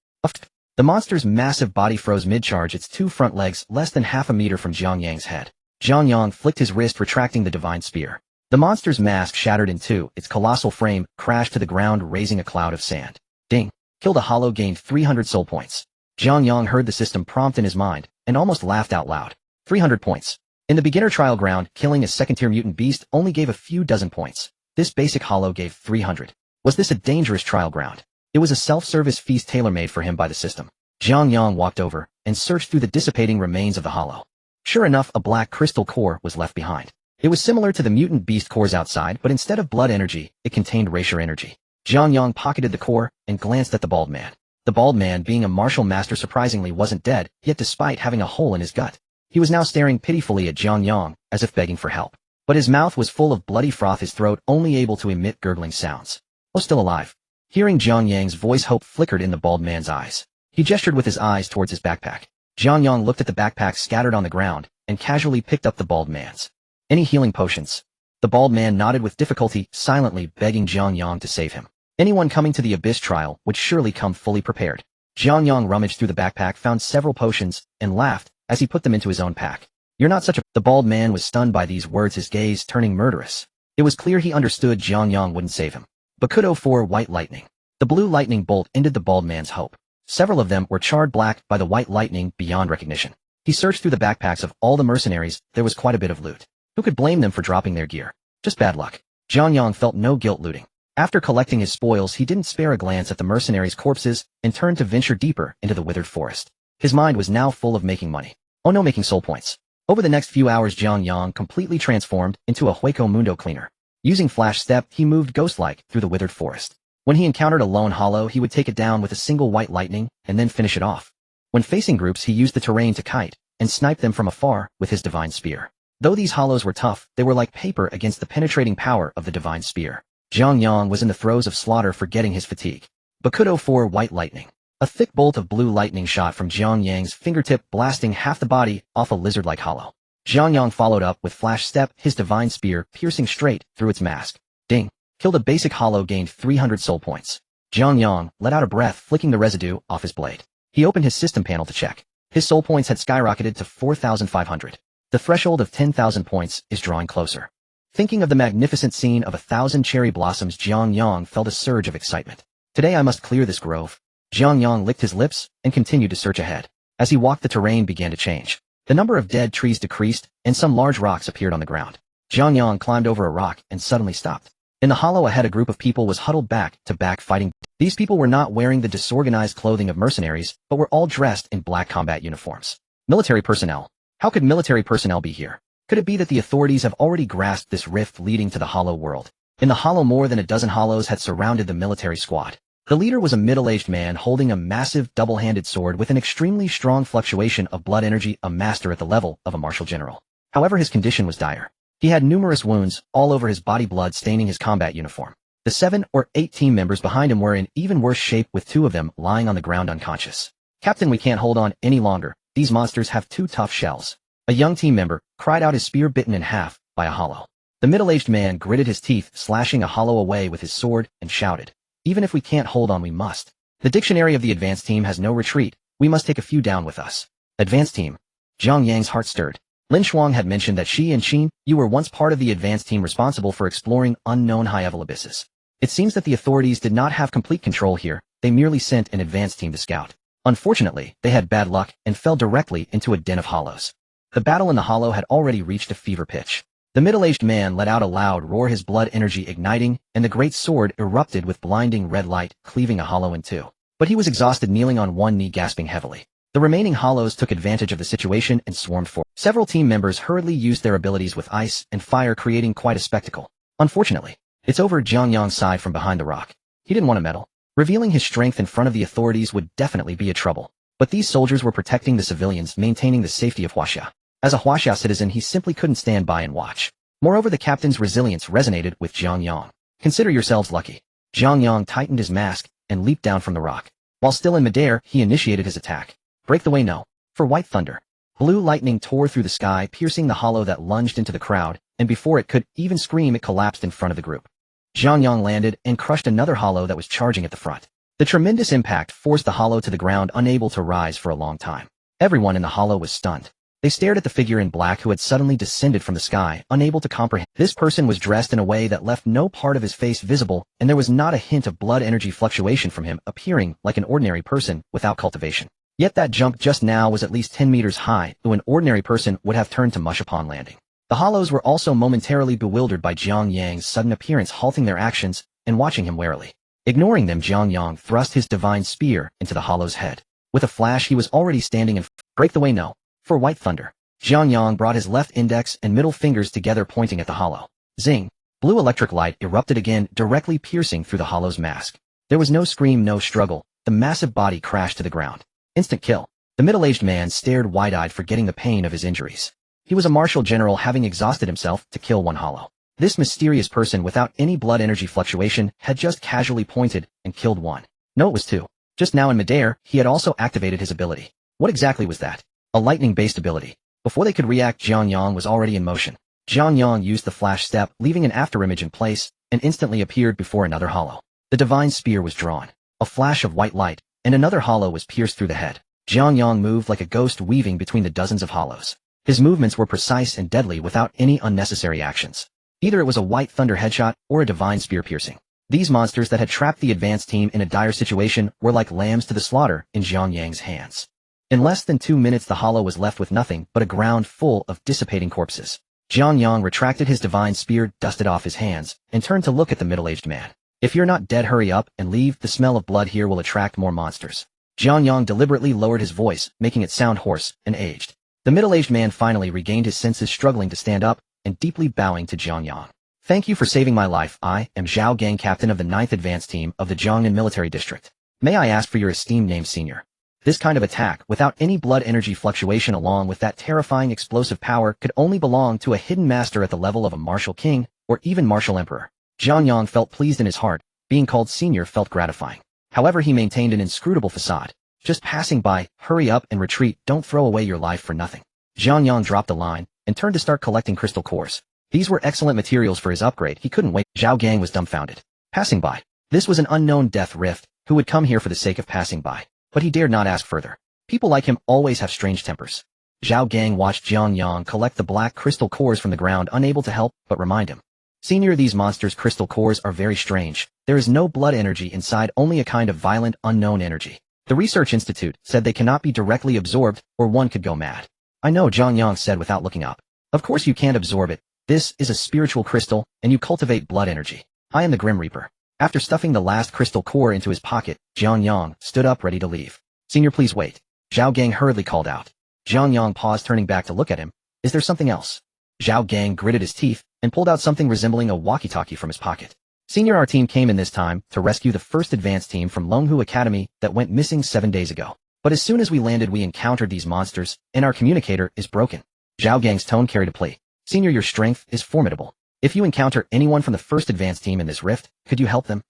The monster's massive body froze mid-charge, its 2 front legs less than half a meter from Jiang Yang's head. Jiang Yang flicked his wrist, retracting the divine spear. The monster's mask shattered in 2, its colossal frame crashed to the ground, raising a cloud of sand. Ding. Killed a hollow, gained 300 soul points. Jiang Yang heard the system prompt in his mind, and almost laughed out loud. 300 points. In the beginner trial ground, killing a second-tier mutant beast only gave a few dozen points. This basic hollow gave 300. Was this a dangerous trial ground? It was a self-service feast tailor-made for him by the system. Jiang Yang walked over and searched through the dissipating remains of the hollow. Sure enough, a black crystal core was left behind. It was similar to the mutant beast cores outside, but instead of blood energy, it contained racial energy. Jiang Yang pocketed the core and glanced at the bald man. The bald man, being a martial master, surprisingly wasn't dead, yet despite having a hole in his gut, he was now staring pitifully at Jiang Yang, as if begging for help. But his mouth was full of bloody froth, his throat only able to emit gurgling sounds. Oh, still alive. Hearing Jiang Yang's voice, hope flickered in the bald man's eyes. He gestured with his eyes towards his backpack. Jiang Yang looked at the backpack scattered on the ground, and casually picked up the bald man's. Any healing potions? The bald man nodded with difficulty, silently begging Jiang Yang to save him. Anyone coming to the Abyss trial would surely come fully prepared. Jiang Yang rummaged through the backpack, found several potions, and laughed as he put them into his own pack. You're not such a... The bald man was stunned by these words, his gaze turning murderous. It was clear he understood Jiang Yang wouldn't save him. Bankai 4 White Lightning. The blue lightning bolt ended the bald man's hope. Several of them were charred black by the white lightning beyond recognition. He searched through the backpacks of all the mercenaries. There was quite a bit of loot. Who could blame them for dropping their gear? Just bad luck. Jiang Yang felt no guilt looting. After collecting his spoils, he didn't spare a glance at the mercenaries' corpses and turned to venture deeper into the withered forest. His mind was now full of making money. Oh no, making soul points. Over the next few hours, Jiang Yang completely transformed into a Hueco Mundo cleaner. Using flash step, he moved ghost-like through the withered forest. When he encountered a lone hollow, he would take it down with a single white lightning and then finish it off. When facing groups, he used the terrain to kite and snipe them from afar with his divine spear. Though these hollows were tough, they were like paper against the penetrating power of the divine spear. Jiang Yang was in the throes of slaughter, forgetting his fatigue. Bakutō 4 White Lightning. A thick bolt of blue lightning shot from Jiang Yang's fingertip, blasting half the body off a lizard-like hollow. Jiang Yang followed up with flash step, his divine spear piercing straight through its mask. Ding. Killed a basic hollow, gained 300 soul points. Jiang Yang let out a breath, flicking the residue off his blade. He opened his system panel to check. His soul points had skyrocketed to 4,500. The threshold of 10,000 points is drawing closer. Thinking of the magnificent scene of 1,000 cherry blossoms, Jiang Yang felt a surge of excitement. Today I must clear this grove. Jiang Yang licked his lips and continued to search ahead. As he walked, the terrain began to change. The number of dead trees decreased, and some large rocks appeared on the ground. Jiang Yang climbed over a rock and suddenly stopped. In the hollow ahead, a group of people was huddled back to back fighting. These people were not wearing the disorganized clothing of mercenaries, but were all dressed in black combat uniforms. Military personnel. How could military personnel be here? Could it be that the authorities have already grasped this rift leading to the hollow world? In the hollow, more than a dozen hollows had surrounded the military squad. The leader was a middle-aged man holding a massive double-handed sword with an extremely strong fluctuation of blood energy, a master at the level of a martial general. However, his condition was dire. He had numerous wounds all over his body, blood staining his combat uniform. The 7 or 8 team members behind him were in even worse shape, with 2 of them lying on the ground unconscious. Captain, we can't hold on any longer. These monsters have 2 tough shells. A young team member cried out, his spear bitten in half by a hollow. The middle-aged man gritted his teeth, slashing a hollow away with his sword, and shouted, "Even if we can't hold on, we must. The dictionary of the advanced team has no retreat. We must take a few down with us." Advanced team. Jiang Yang's heart stirred. Lin Shuang had mentioned that she and Qin, you were once part of the advanced team responsible for exploring unknown high-level abysses. It seems that the authorities did not have complete control here. They merely sent an advanced team to scout. Unfortunately, they had bad luck and fell directly into a den of hollows. The battle in the hollow had already reached a fever pitch. The middle-aged man let out a loud roar, his blood energy igniting, and the great sword erupted with blinding red light, cleaving a hollow in 2. But he was exhausted, kneeling on one knee, gasping heavily. The remaining hollows took advantage of the situation and swarmed forward. Several team members hurriedly used their abilities with ice and fire, creating quite a spectacle. Unfortunately, it's over. Jiang Yang sighed from behind the rock. He didn't want to meddle. Revealing his strength in front of the authorities would definitely be a trouble. But these soldiers were protecting the civilians, maintaining the safety of Huaxia. As a Huaxia citizen, he simply couldn't stand by and watch. Moreover, the captain's resilience resonated with Jiang Yang. Consider yourselves lucky. Jiang Yang tightened his mask and leaped down from the rock. While still in midair, he initiated his attack. Break the way, no. For white thunder. Blue lightning tore through the sky, piercing the hollow that lunged into the crowd, and before it could even scream, it collapsed in front of the group. Jiang Yang landed and crushed another hollow that was charging at the front. The tremendous impact forced the hollow to the ground, unable to rise for a long time. Everyone in the hollow was stunned. They stared at the figure in black who had suddenly descended from the sky, unable to comprehend. This person was dressed in a way that left no part of his face visible, and there was not a hint of blood energy fluctuation from him, appearing like an ordinary person without cultivation. Yet that jump just now was at least 10 meters high, though an ordinary person would have turned to mush upon landing. The hollows were also momentarily bewildered by Jiang Yang's sudden appearance, halting their actions and watching him warily. Ignoring them, Jiang Yang thrust his divine spear into the hollow's head. With a flash, he was already standing in front. Break the way, no. For white thunder. Jiang Yang brought his left index and middle fingers together, pointing at the hollow. Zing! Blue electric light erupted again, directly piercing through the hollow's mask. There was no scream, no struggle. The massive body crashed to the ground. Instant kill. The middle-aged man stared wide-eyed, forgetting the pain of his injuries. He was a martial general, having exhausted himself to kill one hollow. This mysterious person, without any blood energy fluctuation, had just casually pointed and killed one. No, it was 2. Just now in midair, he had also activated his ability. What exactly was that? A lightning-based ability. Before they could react, Jiang Yang was already in motion. Jiang Yang used the flash step, leaving an afterimage in place, and instantly appeared before another hollow. The divine spear was drawn. A flash of white light, and another hollow was pierced through the head. Jiang Yang moved like a ghost, weaving between the dozens of hollows. His movements were precise and deadly, without any unnecessary actions. Either it was a white thunder headshot or a divine spear piercing. These monsters that had trapped the advanced team in a dire situation were like lambs to the slaughter in Jiang Yang's hands. In less than 2 minutes, the hollow was left with nothing but a ground full of dissipating corpses. Jiang Yang retracted his divine spear, dusted off his hands, and turned to look at the middle-aged man. If you're not dead, hurry up and leave. The smell of blood here will attract more monsters. Jiang Yang deliberately lowered his voice, making it sound hoarse and aged. The middle-aged man finally regained his senses, struggling to stand up and deeply bowing to Jiang Yang. Thank you for saving my life. I am Zhao Gang, captain of the 9th Advanced Team of the Jiangnan Military District. May I ask for your esteemed name, senior? This kind of attack, without any blood energy fluctuation along with that terrifying explosive power, could only belong to a hidden master at the level of a martial king or even martial emperor. Jiang Yang felt pleased in his heart. Being called senior felt gratifying. However, he maintained an inscrutable facade. Just passing by, hurry up and retreat. Don't throw away your life for nothing. Jiang Yang dropped the line and turned to start collecting crystal cores. These were excellent materials for his upgrade. He couldn't wait. Zhao Gang was dumbfounded. Passing by. This was an unknown death rift who would come here for the sake of passing by. But he dared not ask further. People like him always have strange tempers. Zhao Gang watched Jiang Yang collect the black crystal cores from the ground, unable to help but remind him. Senior, these monsters' crystal cores are very strange. There is no blood energy inside, only a kind of violent, unknown energy. The Research Institute said they cannot be directly absorbed or one could go mad. I know, Jiang Yang said without looking up. Of course you can't absorb it. This is a spiritual crystal, and you cultivate blood energy. I am the Grim Reaper. After stuffing the last crystal core into his pocket, Jiang Yang stood up ready to leave. Senior, please wait. Zhao Gang hurriedly called out. Jiang Yang paused, turning back to look at him. Is there something else? Zhao Gang gritted his teeth and pulled out something resembling a walkie-talkie from his pocket. Senior, our team came in this time to rescue the 1st Advanced Team from Longhu Academy that went missing 7 days ago. But as soon as we landed, we encountered these monsters, and our communicator is broken. Zhao Gang's tone carried a plea. Senior, your strength is formidable. If you encounter anyone from the 1st Advanced Team in this rift, could you help them?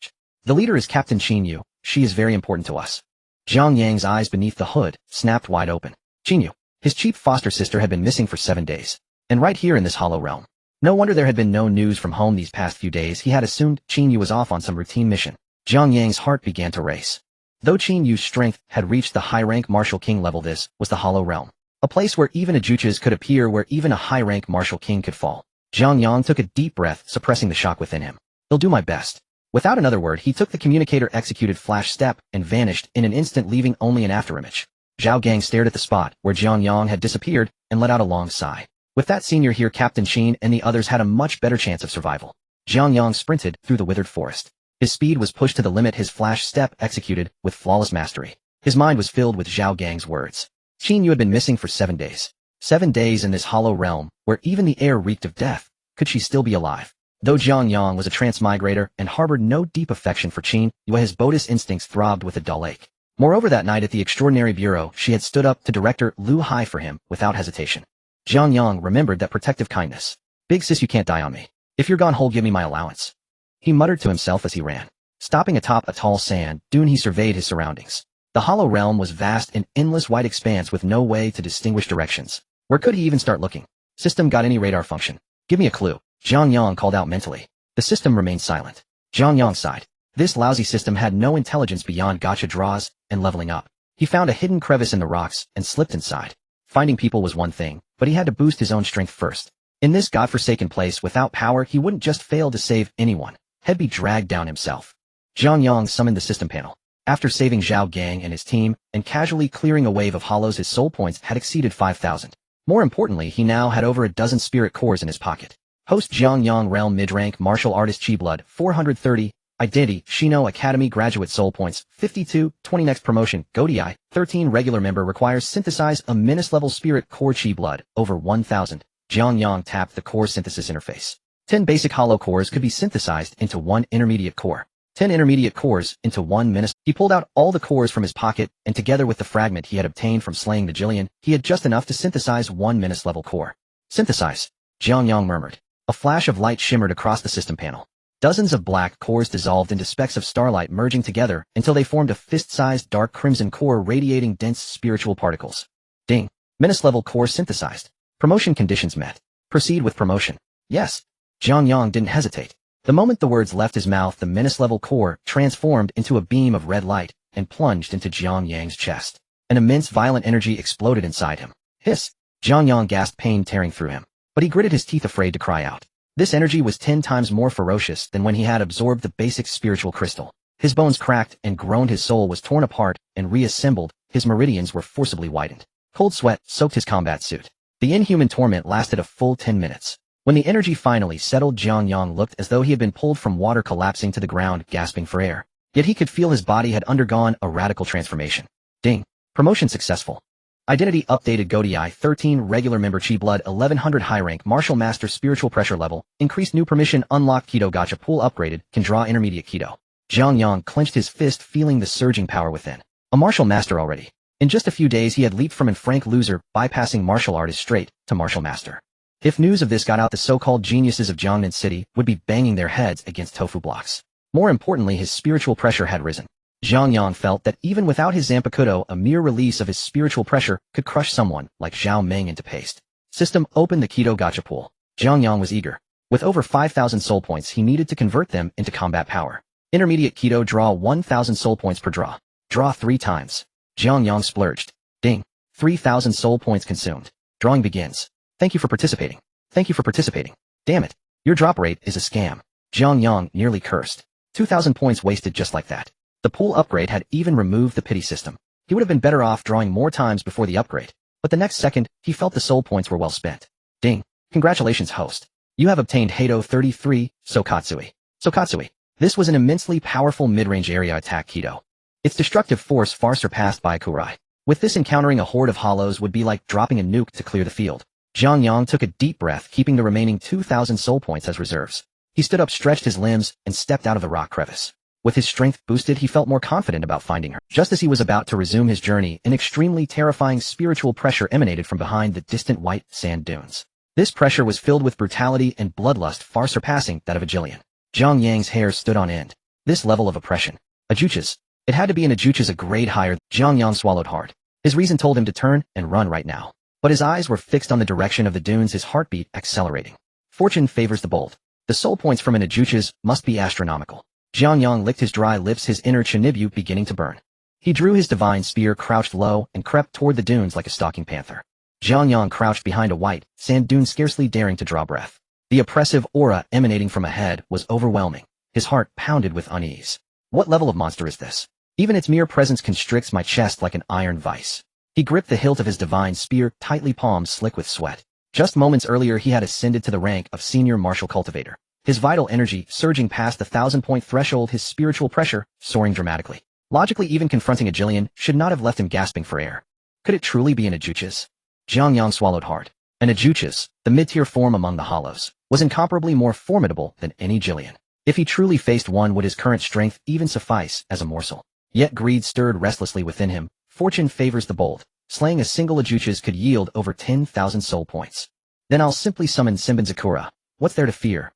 The leader is Captain Qinyu. She is very important to us. Jiang Yang's eyes beneath the hood snapped wide open. Qinyu. His cheap foster sister had been missing for 7 days. And right here in this hollow realm. No wonder there had been no news from home these past few days. He had assumed Qinyu was off on some routine mission. Jiang Yang's heart began to race. Though Qinyu's strength had reached the high-rank martial king level, this was the hollow realm. A place where even a Juches could appear, where even a high-rank martial king could fall. Jiang Yang took a deep breath, suppressing the shock within him. I'll do my best. Without another word, he took the communicator, executed flash step, and vanished in an instant, leaving only an afterimage. Zhao Gang stared at the spot where Jiang Yang had disappeared and let out a long sigh. With that, senior here, Captain Qin and the others had a much better chance of survival. Jiang Yang sprinted through the withered forest. His speed was pushed to the limit, his flash step executed with flawless mastery. His mind was filled with Zhao Gang's words. Qinyu had been missing for 7 days. 7 days in this hollow realm, where even the air reeked of death. Could she still be alive? Though Jiang Yang was a transmigrator and harbored no deep affection for Qinyu, his Buddhist instincts throbbed with a dull ache. Moreover, that night at the Extraordinary Bureau, she had stood up to Director Lu Hai for him without hesitation. Jiang Yang remembered that protective kindness. Big sis, you can't die on me. If you're gone whole, give me my allowance. He muttered to himself as he ran. Stopping atop a tall sand dune, he surveyed his surroundings. The hollow realm was vast, an endless white expanse with no way to distinguish directions. Where could he even start looking? System, got any radar function? Give me a clue. Jiang Yang called out mentally. The system remained silent. Jiang Yang sighed. This lousy system had no intelligence beyond gacha draws and leveling up. He found a hidden crevice in the rocks and slipped inside. Finding people was one thing, but he had to boost his own strength first. In this godforsaken place without power, he wouldn't just fail to save anyone. He'd be dragged down himself. Jiang Yang summoned the system panel. After saving Zhao Gang and his team, and casually clearing a wave of hollows, his soul points had exceeded 5,000. More importantly, he now had over a dozen spirit cores in his pocket. Host Jiang Yang, realm mid-rank martial artist, Chi blood 430, identity Shino Academy graduate, soul points 52, 20 next promotion, Godii 13 regular member, requires synthesize a menace level spirit core, Chi blood over 1,000. Jiang Yang tapped the core synthesis interface. 10 basic hollow cores could be synthesized into 1 intermediate core. 10 intermediate cores into 1 menace. He pulled out all the cores from his pocket, and together with the fragment he had obtained from slaying the Jillian, he had just enough to synthesize 1 menace level core. Synthesize. Jiang Yang murmured. A flash of light shimmered across the system panel. Dozens of black cores dissolved into specks of starlight, merging together until they formed a fist-sized dark crimson core radiating dense spiritual particles. Ding. Menace level core synthesized. Promotion conditions met. Proceed with promotion. Yes. Jiang Yang didn't hesitate. The moment the words left his mouth, the menace level core transformed into a beam of red light and plunged into Jiang Yang's chest. An immense violent energy exploded inside him. Hiss! Jiang Yang gasped, pain tearing through him. But he gritted his teeth, afraid to cry out. This energy was 10 times more ferocious than when he had absorbed the basic spiritual crystal. His bones cracked and groaned, his soul was torn apart and reassembled, his meridians were forcibly widened. Cold sweat soaked his combat suit. The inhuman torment lasted a full 10 minutes. When the energy finally settled, Jiang Yang looked as though he had been pulled from water, collapsing to the ground, gasping for air. Yet he could feel his body had undergone a radical transformation. Ding. Promotion successful. Identity updated. Godi 13 regular member, Chi blood 1100 high rank, martial master, spiritual pressure level, increased new permission, unlocked. Keto gacha pool upgraded, can draw intermediate keto. Jiang Yang clenched his fist, feeling the surging power within. A martial master already. In just a few days he had leaped from an frank loser, bypassing martial artist straight to martial master. If news of this got out, the so-called geniuses of Jiangnan City would be banging their heads against tofu blocks. More importantly, his spiritual pressure had risen. Jiang Yang felt that even without his Zanpakutō, a mere release of his spiritual pressure could crush someone like Zhao Meng into paste. System opened the Keto gacha pool. Jiang Yang was eager. With over 5,000 soul points, he needed to convert them into combat power. Intermediate Keto, draw 1,000 soul points per draw. Draw 3 times. Jiang Yang splurged. Ding. 3,000 soul points consumed. Drawing begins. Thank you for participating. Thank you for participating. Damn it. Your drop rate is a scam. Jiang Yang nearly cursed. 2,000 points wasted just like that. The pool upgrade had even removed the pity system. He would have been better off drawing more times before the upgrade. But the next second, he felt the soul points were well spent. Ding. Congratulations, host. You have obtained Hado 33, Sokatsui. Sokatsui. This was an immensely powerful mid-range area attack Keto. Its destructive force far surpassed by Kurai. With this, encountering a horde of hollows would be like dropping a nuke to clear the field. Jiang Yang took a deep breath, keeping the remaining 2,000 soul points as reserves. He stood up, stretched his limbs, and stepped out of the rock crevice. With his strength boosted, he felt more confident about finding her. Just as he was about to resume his journey, an extremely terrifying spiritual pressure emanated from behind the distant white sand dunes. This pressure was filled with brutality and bloodlust far surpassing that of a Jillian. Jiang Yang's hair stood on end. This level of oppression. Ajuchas. It had to be an Ajuchas a grade higher. Jiang Yang swallowed hard. His reason told him to turn and run right now. But his eyes were fixed on the direction of the dunes, his heartbeat accelerating. Fortune favors the bold. The soul points from an Ajuchas must be astronomical. Jiang Yang licked his dry lips, his inner Chinibu beginning to burn. He drew his divine spear, crouched low, and crept toward the dunes like a stalking panther. Jiang Yang crouched behind a white sand dune, scarcely daring to draw breath. The oppressive aura emanating from ahead was overwhelming. His heart pounded with unease. What level of monster is this? Even its mere presence constricts my chest like an iron vice. He gripped the hilt of his divine spear, tightly palmed, slick with sweat. Just moments earlier he had ascended to the rank of senior martial cultivator. His vital energy surging past the 1,000-point threshold, his spiritual pressure soaring dramatically. Logically, even confronting a Jillian should not have left him gasping for air. Could it truly be an Ajuchas? Jiang Yang swallowed hard. An Ajuchas, the mid-tier form among the hollows, was incomparably more formidable than any Jillian. If he truly faced one, would his current strength even suffice as a morsel? Yet greed stirred restlessly within him. Fortune favors the bold. Slaying a single Ajuchas could yield over 10,000 soul points. Then I'll simply summon Senbonzakura. What's there to fear?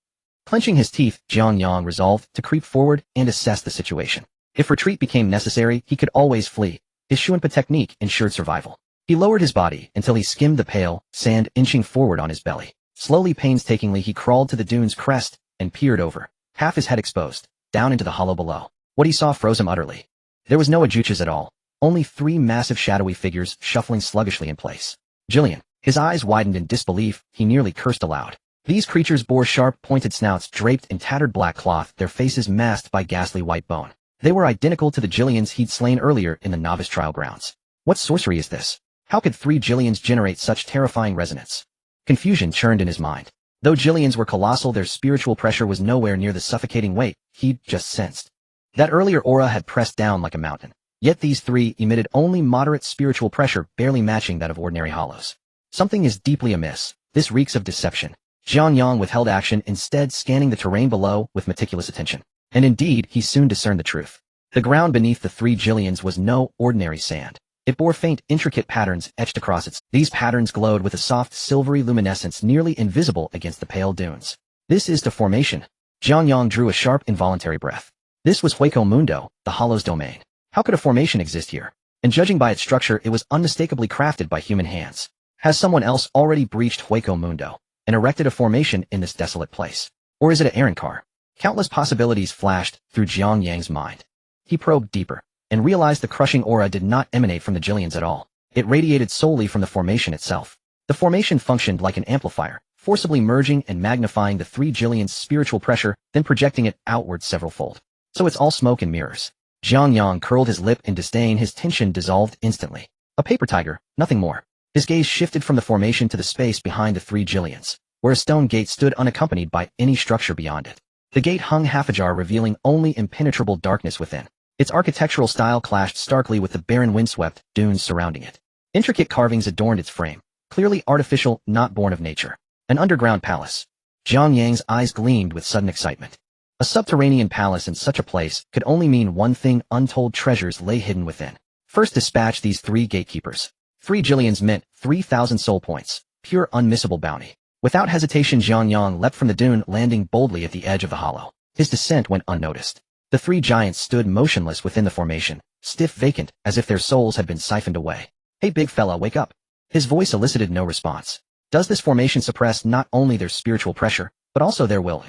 Clenching his teeth, Jiang Yang resolved to creep forward and assess the situation. If retreat became necessary, he could always flee. His Shunpo technique ensured survival. He lowered his body until he skimmed the pale sand, inching forward on his belly. Slowly, painstakingly, he crawled to the dune's crest and peered over, half his head exposed, down into the hollow below. What he saw froze him utterly. There was no Ajuchas at all. Only 3 massive shadowy figures shuffling sluggishly in place. Jillian. His eyes widened in disbelief, he nearly cursed aloud. These creatures bore sharp, pointed snouts draped in tattered black cloth, their faces masked by ghastly white bone. They were identical to the Jillians he'd slain earlier in the novice trial grounds. What sorcery is this? How could 3 Jillians generate such terrifying resonance? Confusion churned in his mind. Though Jillians were colossal, their spiritual pressure was nowhere near the suffocating weight he'd just sensed. That earlier aura had pressed down like a mountain. Yet these 3 emitted only moderate spiritual pressure, barely matching that of ordinary hollows. Something is deeply amiss. This reeks of deception. Jiang Yang withheld action, instead scanning the terrain below with meticulous attention. And indeed, he soon discerned the truth. The ground beneath the 3 Jillians was no ordinary sand. It bore faint, intricate patterns etched across it. These patterns glowed with a soft, silvery luminescence nearly invisible against the pale dunes. This is the formation. Jiang Yang drew a sharp, involuntary breath. This was Hueco Mundo, the hollow's domain. How could a formation exist here? And judging by its structure, it was unmistakably crafted by human hands. Has someone else already breached Hueco Mundo and erected a formation in this desolate place? Or is it an Arankar? Countless possibilities flashed through Jiang Yang's mind. He probed deeper and realized the crushing aura did not emanate from the Jillians at all. It radiated solely from the formation itself. The formation functioned like an amplifier, forcibly merging and magnifying the 3 Jillians' spiritual pressure, then projecting it outward several-fold. So it's all smoke and mirrors. Jiang Yang curled his lip in disdain, his tension dissolved instantly. A paper tiger, nothing more. His gaze shifted from the formation to the space behind the 3 Jillians. where a stone gate stood unaccompanied by any structure beyond it. The gate hung half ajar, revealing only impenetrable darkness within. Its architectural style clashed starkly with the barren windswept dunes surrounding it. Intricate carvings adorned its frame, clearly artificial, not born of nature. An underground palace. Jiang Yang's eyes gleamed with sudden excitement. A subterranean palace in such a place could only mean one thing: untold treasures lay hidden within. First dispatch these 3 gatekeepers. 3 jillions meant 3,000 soul points, pure unmissable bounty. Without hesitation, Jiang Yang leapt from the dune, landing boldly at the edge of the hollow. His descent went unnoticed. The 3 giants stood motionless within the formation, stiff, vacant, as if their souls had been siphoned away. "Hey big fella, wake up." His voice elicited no response. Does this formation suppress not only their spiritual pressure, but also their will?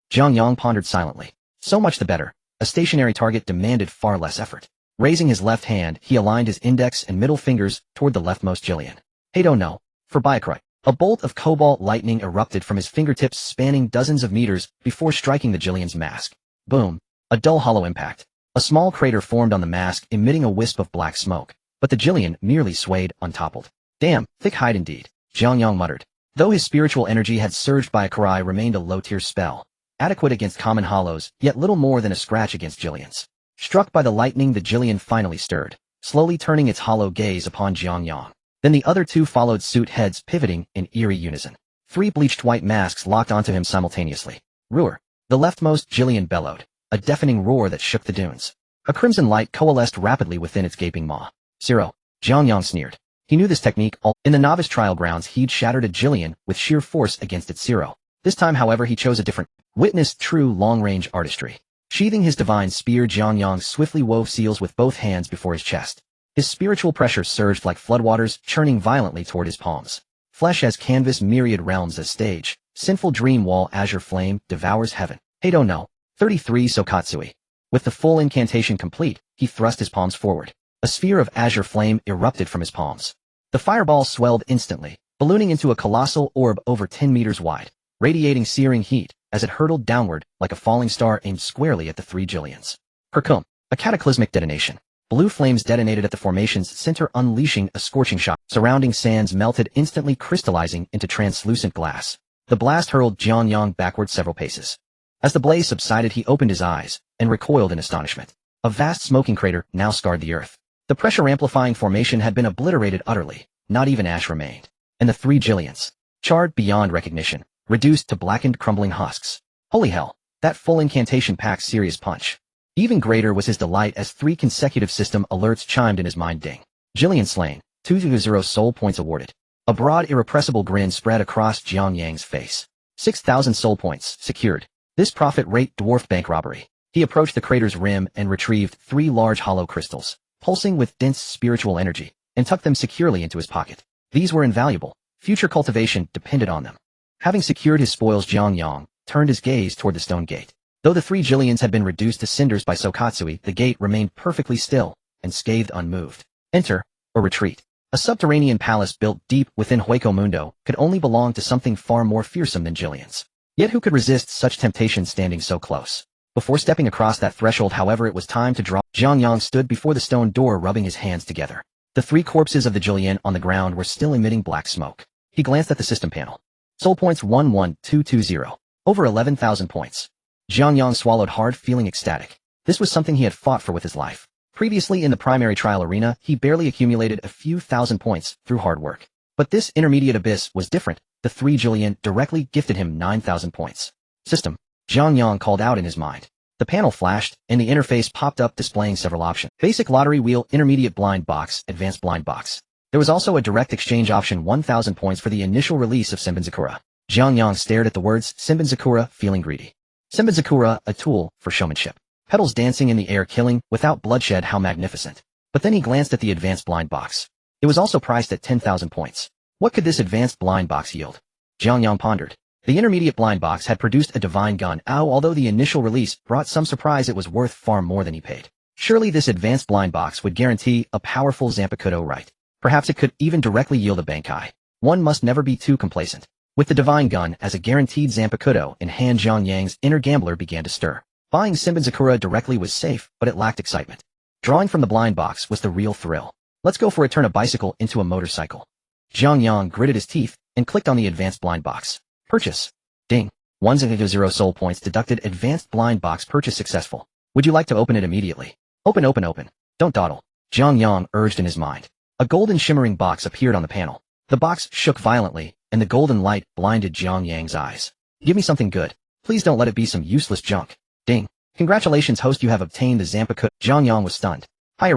Jiang Yang pondered silently. So much the better. A stationary target demanded far less effort. Raising his left hand, he aligned his index and middle fingers toward the leftmost jillion. "Hey, don't know. For Bankai." A bolt of cobalt lightning erupted from his fingertips, spanning dozens of meters before striking the jillion's mask. Boom. A dull hollow impact. A small crater formed on the mask, emitting a wisp of black smoke. But the jillion merely swayed, untoppled. "Damn, thick hide indeed," Jiang Yang muttered. Though his spiritual energy had surged, Bankai remained a low-tier spell. Adequate against common hollows, yet little more than a scratch against jillions. Struck by the lightning, the jillion finally stirred, slowly turning its hollow gaze upon Jiang Yang. Then the other 2 followed suit, heads pivoting in eerie unison. 3 bleached white masks locked onto him simultaneously. "Roar!" The leftmost jillion bellowed, a deafening roar that shook the dunes. A crimson light coalesced rapidly within its gaping maw. "Zero," Jiang Yang sneered. He knew this technique. In the novice trial grounds, he'd shattered a jillion with sheer force against its zero. This time, however, he chose a different. Witnessed true long-range artistry. Sheathing his divine spear, Jiang Yang swiftly wove seals with both hands before his chest. His spiritual pressure surged like floodwaters, churning violently toward his palms. Flesh as canvas, myriad realms as stage. Sinful dream wall, azure flame, devours heaven. "Hey, don't know." 33 Sokatsui. With the full incantation complete, he thrust his palms forward. A sphere of azure flame erupted from his palms. The fireball swelled instantly, ballooning into a colossal orb over 10 meters wide, radiating searing heat as it hurtled downward like a falling star aimed squarely at the 3 jillions. Perkum. A cataclysmic detonation. Blue flames detonated at the formation's center, unleashing a scorching shock. Surrounding sands melted, instantly crystallizing into translucent glass. The blast hurled Jiang Yang backward several paces. As the blaze subsided, he opened his eyes and recoiled in astonishment. A vast smoking crater now scarred the earth. The pressure-amplifying formation had been obliterated utterly. Not even ash remained. And the 3 jillions, charred beyond recognition, reduced to blackened, crumbling husks. Holy hell, that full incantation packed serious punch. Even greater was his delight as 3 consecutive system alerts chimed in his mind. Ding. Jillion slain, 200 soul points awarded. A broad, irrepressible grin spread across Jiang Yang's face. 6,000 soul points, secured. This profit rate dwarfed bank robbery. He approached the crater's rim and retrieved 3 large hollow crystals, pulsing with dense spiritual energy, and tucked them securely into his pocket. These were invaluable. Future cultivation depended on them. Having secured his spoils, Jiang Yang turned his gaze toward the stone gate. Though the 3 jillions had been reduced to cinders by Sokatsui, the gate remained perfectly still and scathed, unmoved. Enter, or retreat. A subterranean palace built deep within Hueco Mundo could only belong to something far more fearsome than jillions. Yet who could resist such temptation standing so close? Before stepping across that threshold, however, it was time to draw. Jiang Yang stood before the stone door, rubbing his hands together. The 3 corpses of the jillion on the ground were still emitting black smoke. He glanced at the system panel. Soul points 11220. Over 11,000 points. Jiang Yang swallowed hard, feeling ecstatic. This was something he had fought for with his life. Previously in the primary trial arena, he barely accumulated a few thousand points through hard work. But this intermediate abyss was different. The 3 jillion directly gifted him 9,000 points. System. Jiang Yang called out in his mind. The panel flashed, and the interface popped up displaying several options. Basic lottery wheel, intermediate blind box, advanced blind box. There was also a direct exchange option, 1,000 points for the initial release of Senbonzakura. Jiang Yang stared at the words Senbonzakura, feeling greedy. Senbonzakura, a tool for showmanship. Petals dancing in the air, killing, without bloodshed, how magnificent. But then he glanced at the advanced blind box. It was also priced at 10,000 points. What could this advanced blind box yield? Jiang Yang pondered. The intermediate blind box had produced a divine gun. Although the initial release brought some surprise, it was worth far more than he paid. Surely this advanced blind box would guarantee a powerful Zanpakutō right. Perhaps it could even directly yield a Bankai. One must never be too complacent. With the divine gun as a guaranteed Zanpakutō in hand, Jiang Yang's inner gambler began to stir. Buying Senbonzakura directly was safe, but it lacked excitement. Drawing from the blind box was the real thrill. Let's go for a turn a bicycle into a motorcycle. Jiang Yang gritted his teeth and clicked on the advanced blind box. Purchase. Ding. 100 soul points deducted. Advanced blind box purchase successful. Would you like to open it immediately? Open, open, open. Don't dawdle. Jiang Yang urged in his mind. A golden shimmering box appeared on the panel. The box shook violently, and the golden light blinded Jiang Yang's eyes. Give me something good. Please don't let it be some useless junk. Ding. Congratulations, host, you have obtained the Zanpakutō. Jiang Yang was stunned. Higher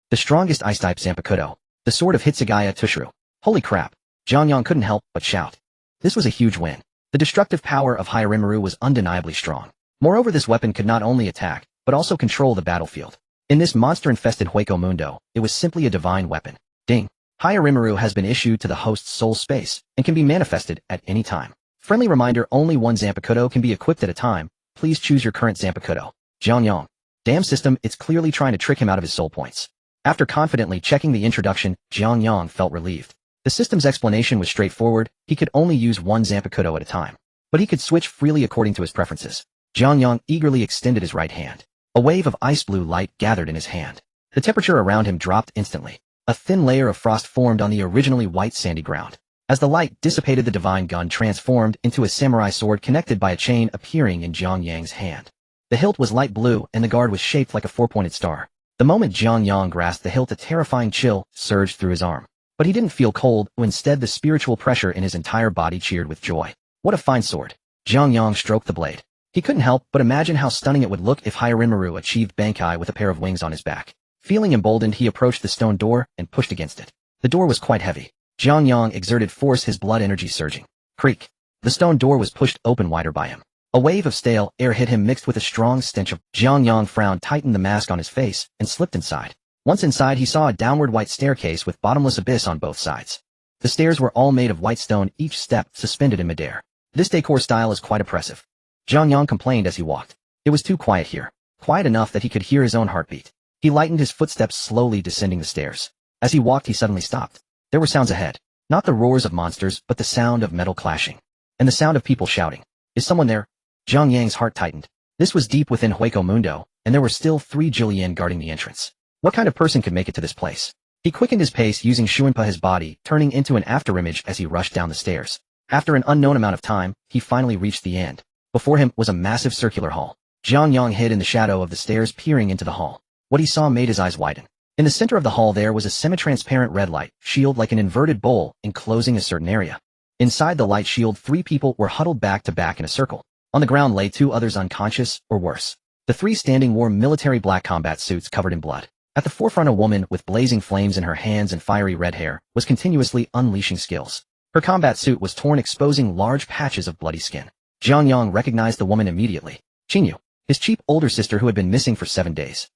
the strongest ice-type Zanpakutō. The sword of Hitsugaya Tushuru. Holy crap. Jiang Yang couldn't help but shout. This was a huge win. The destructive power of Higher was undeniably strong. Moreover, this weapon could not only attack, but also control the battlefield. In this monster-infested Hueco Mundo, it was simply a divine weapon. Ding. Higher has been issued to the host's soul space, and can be manifested at any time. Friendly reminder, only one Zanpakutō can be equipped at a time. Please choose your current Zanpakutō. Jiang Yang. Damn system, it's clearly trying to trick him out of his soul points. After confidently checking the introduction, Jiang Yang felt relieved. The system's explanation was straightforward. He could only use one Zanpakutō at a time. But he could switch freely according to his preferences. Jiang Yang eagerly extended his right hand. A wave of ice blue light gathered in his hand. The temperature around him dropped instantly. A thin layer of frost formed on the originally white sandy ground. As the light dissipated, the divine gun transformed into a samurai sword connected by a chain appearing in Jiang Yang's hand. The hilt was light blue, and the guard was shaped like a four-pointed star. The moment Jiang Yang grasped the hilt, a terrifying chill surged through his arm. But he didn't feel cold, instead the spiritual pressure in his entire body cheered with joy. What a fine sword. Jiang Yang stroked the blade. He couldn't help but imagine how stunning it would look if Higher achieved Bankai with a pair of wings on his back. Feeling emboldened, he approached the stone door and pushed against it. The door was quite heavy. Jiang Yang exerted force, his blood energy surging. Creak. The stone door was pushed open wider by him. A wave of stale air hit him mixed with a strong stench of... Jiang Yang frowned, tightened the mask on his face, and slipped inside. Once inside, he saw a downward white staircase with bottomless abyss on both sides. The stairs were all made of white stone, each step suspended in midair. This decor style is quite oppressive. Jiang Yang complained as he walked. It was too quiet here. Quiet enough that he could hear his own heartbeat. He lightened his footsteps, slowly descending the stairs. As he walked, he suddenly stopped. There were sounds ahead. Not the roars of monsters, but the sound of metal clashing. And the sound of people shouting. Is someone there? Jiang Yang's heart tightened. This was deep within Hueco Mundo, and there were still 3 Jillian guarding the entrance. What kind of person could make it to this place? He quickened his pace, using Shunpo, his body turning into an afterimage as he rushed down the stairs. After an unknown amount of time, he finally reached the end. Before him was a massive circular hall. Jiang Yang hid in the shadow of the stairs, peering into the hall. What he saw made his eyes widen. In the center of the hall there was a semi-transparent red light shield like an inverted bowl, enclosing a certain area. Inside the light shield, 3 people were huddled back to back in a circle. On the ground lay 2 others unconscious, or worse. The 3 standing wore military black combat suits covered in blood. At the forefront, a woman with blazing flames in her hands and fiery red hair was continuously unleashing skills. Her combat suit was torn, exposing large patches of bloody skin. Jiang Yang recognized the woman immediately. Qingyu, his cheap older sister who had been missing for 7 days.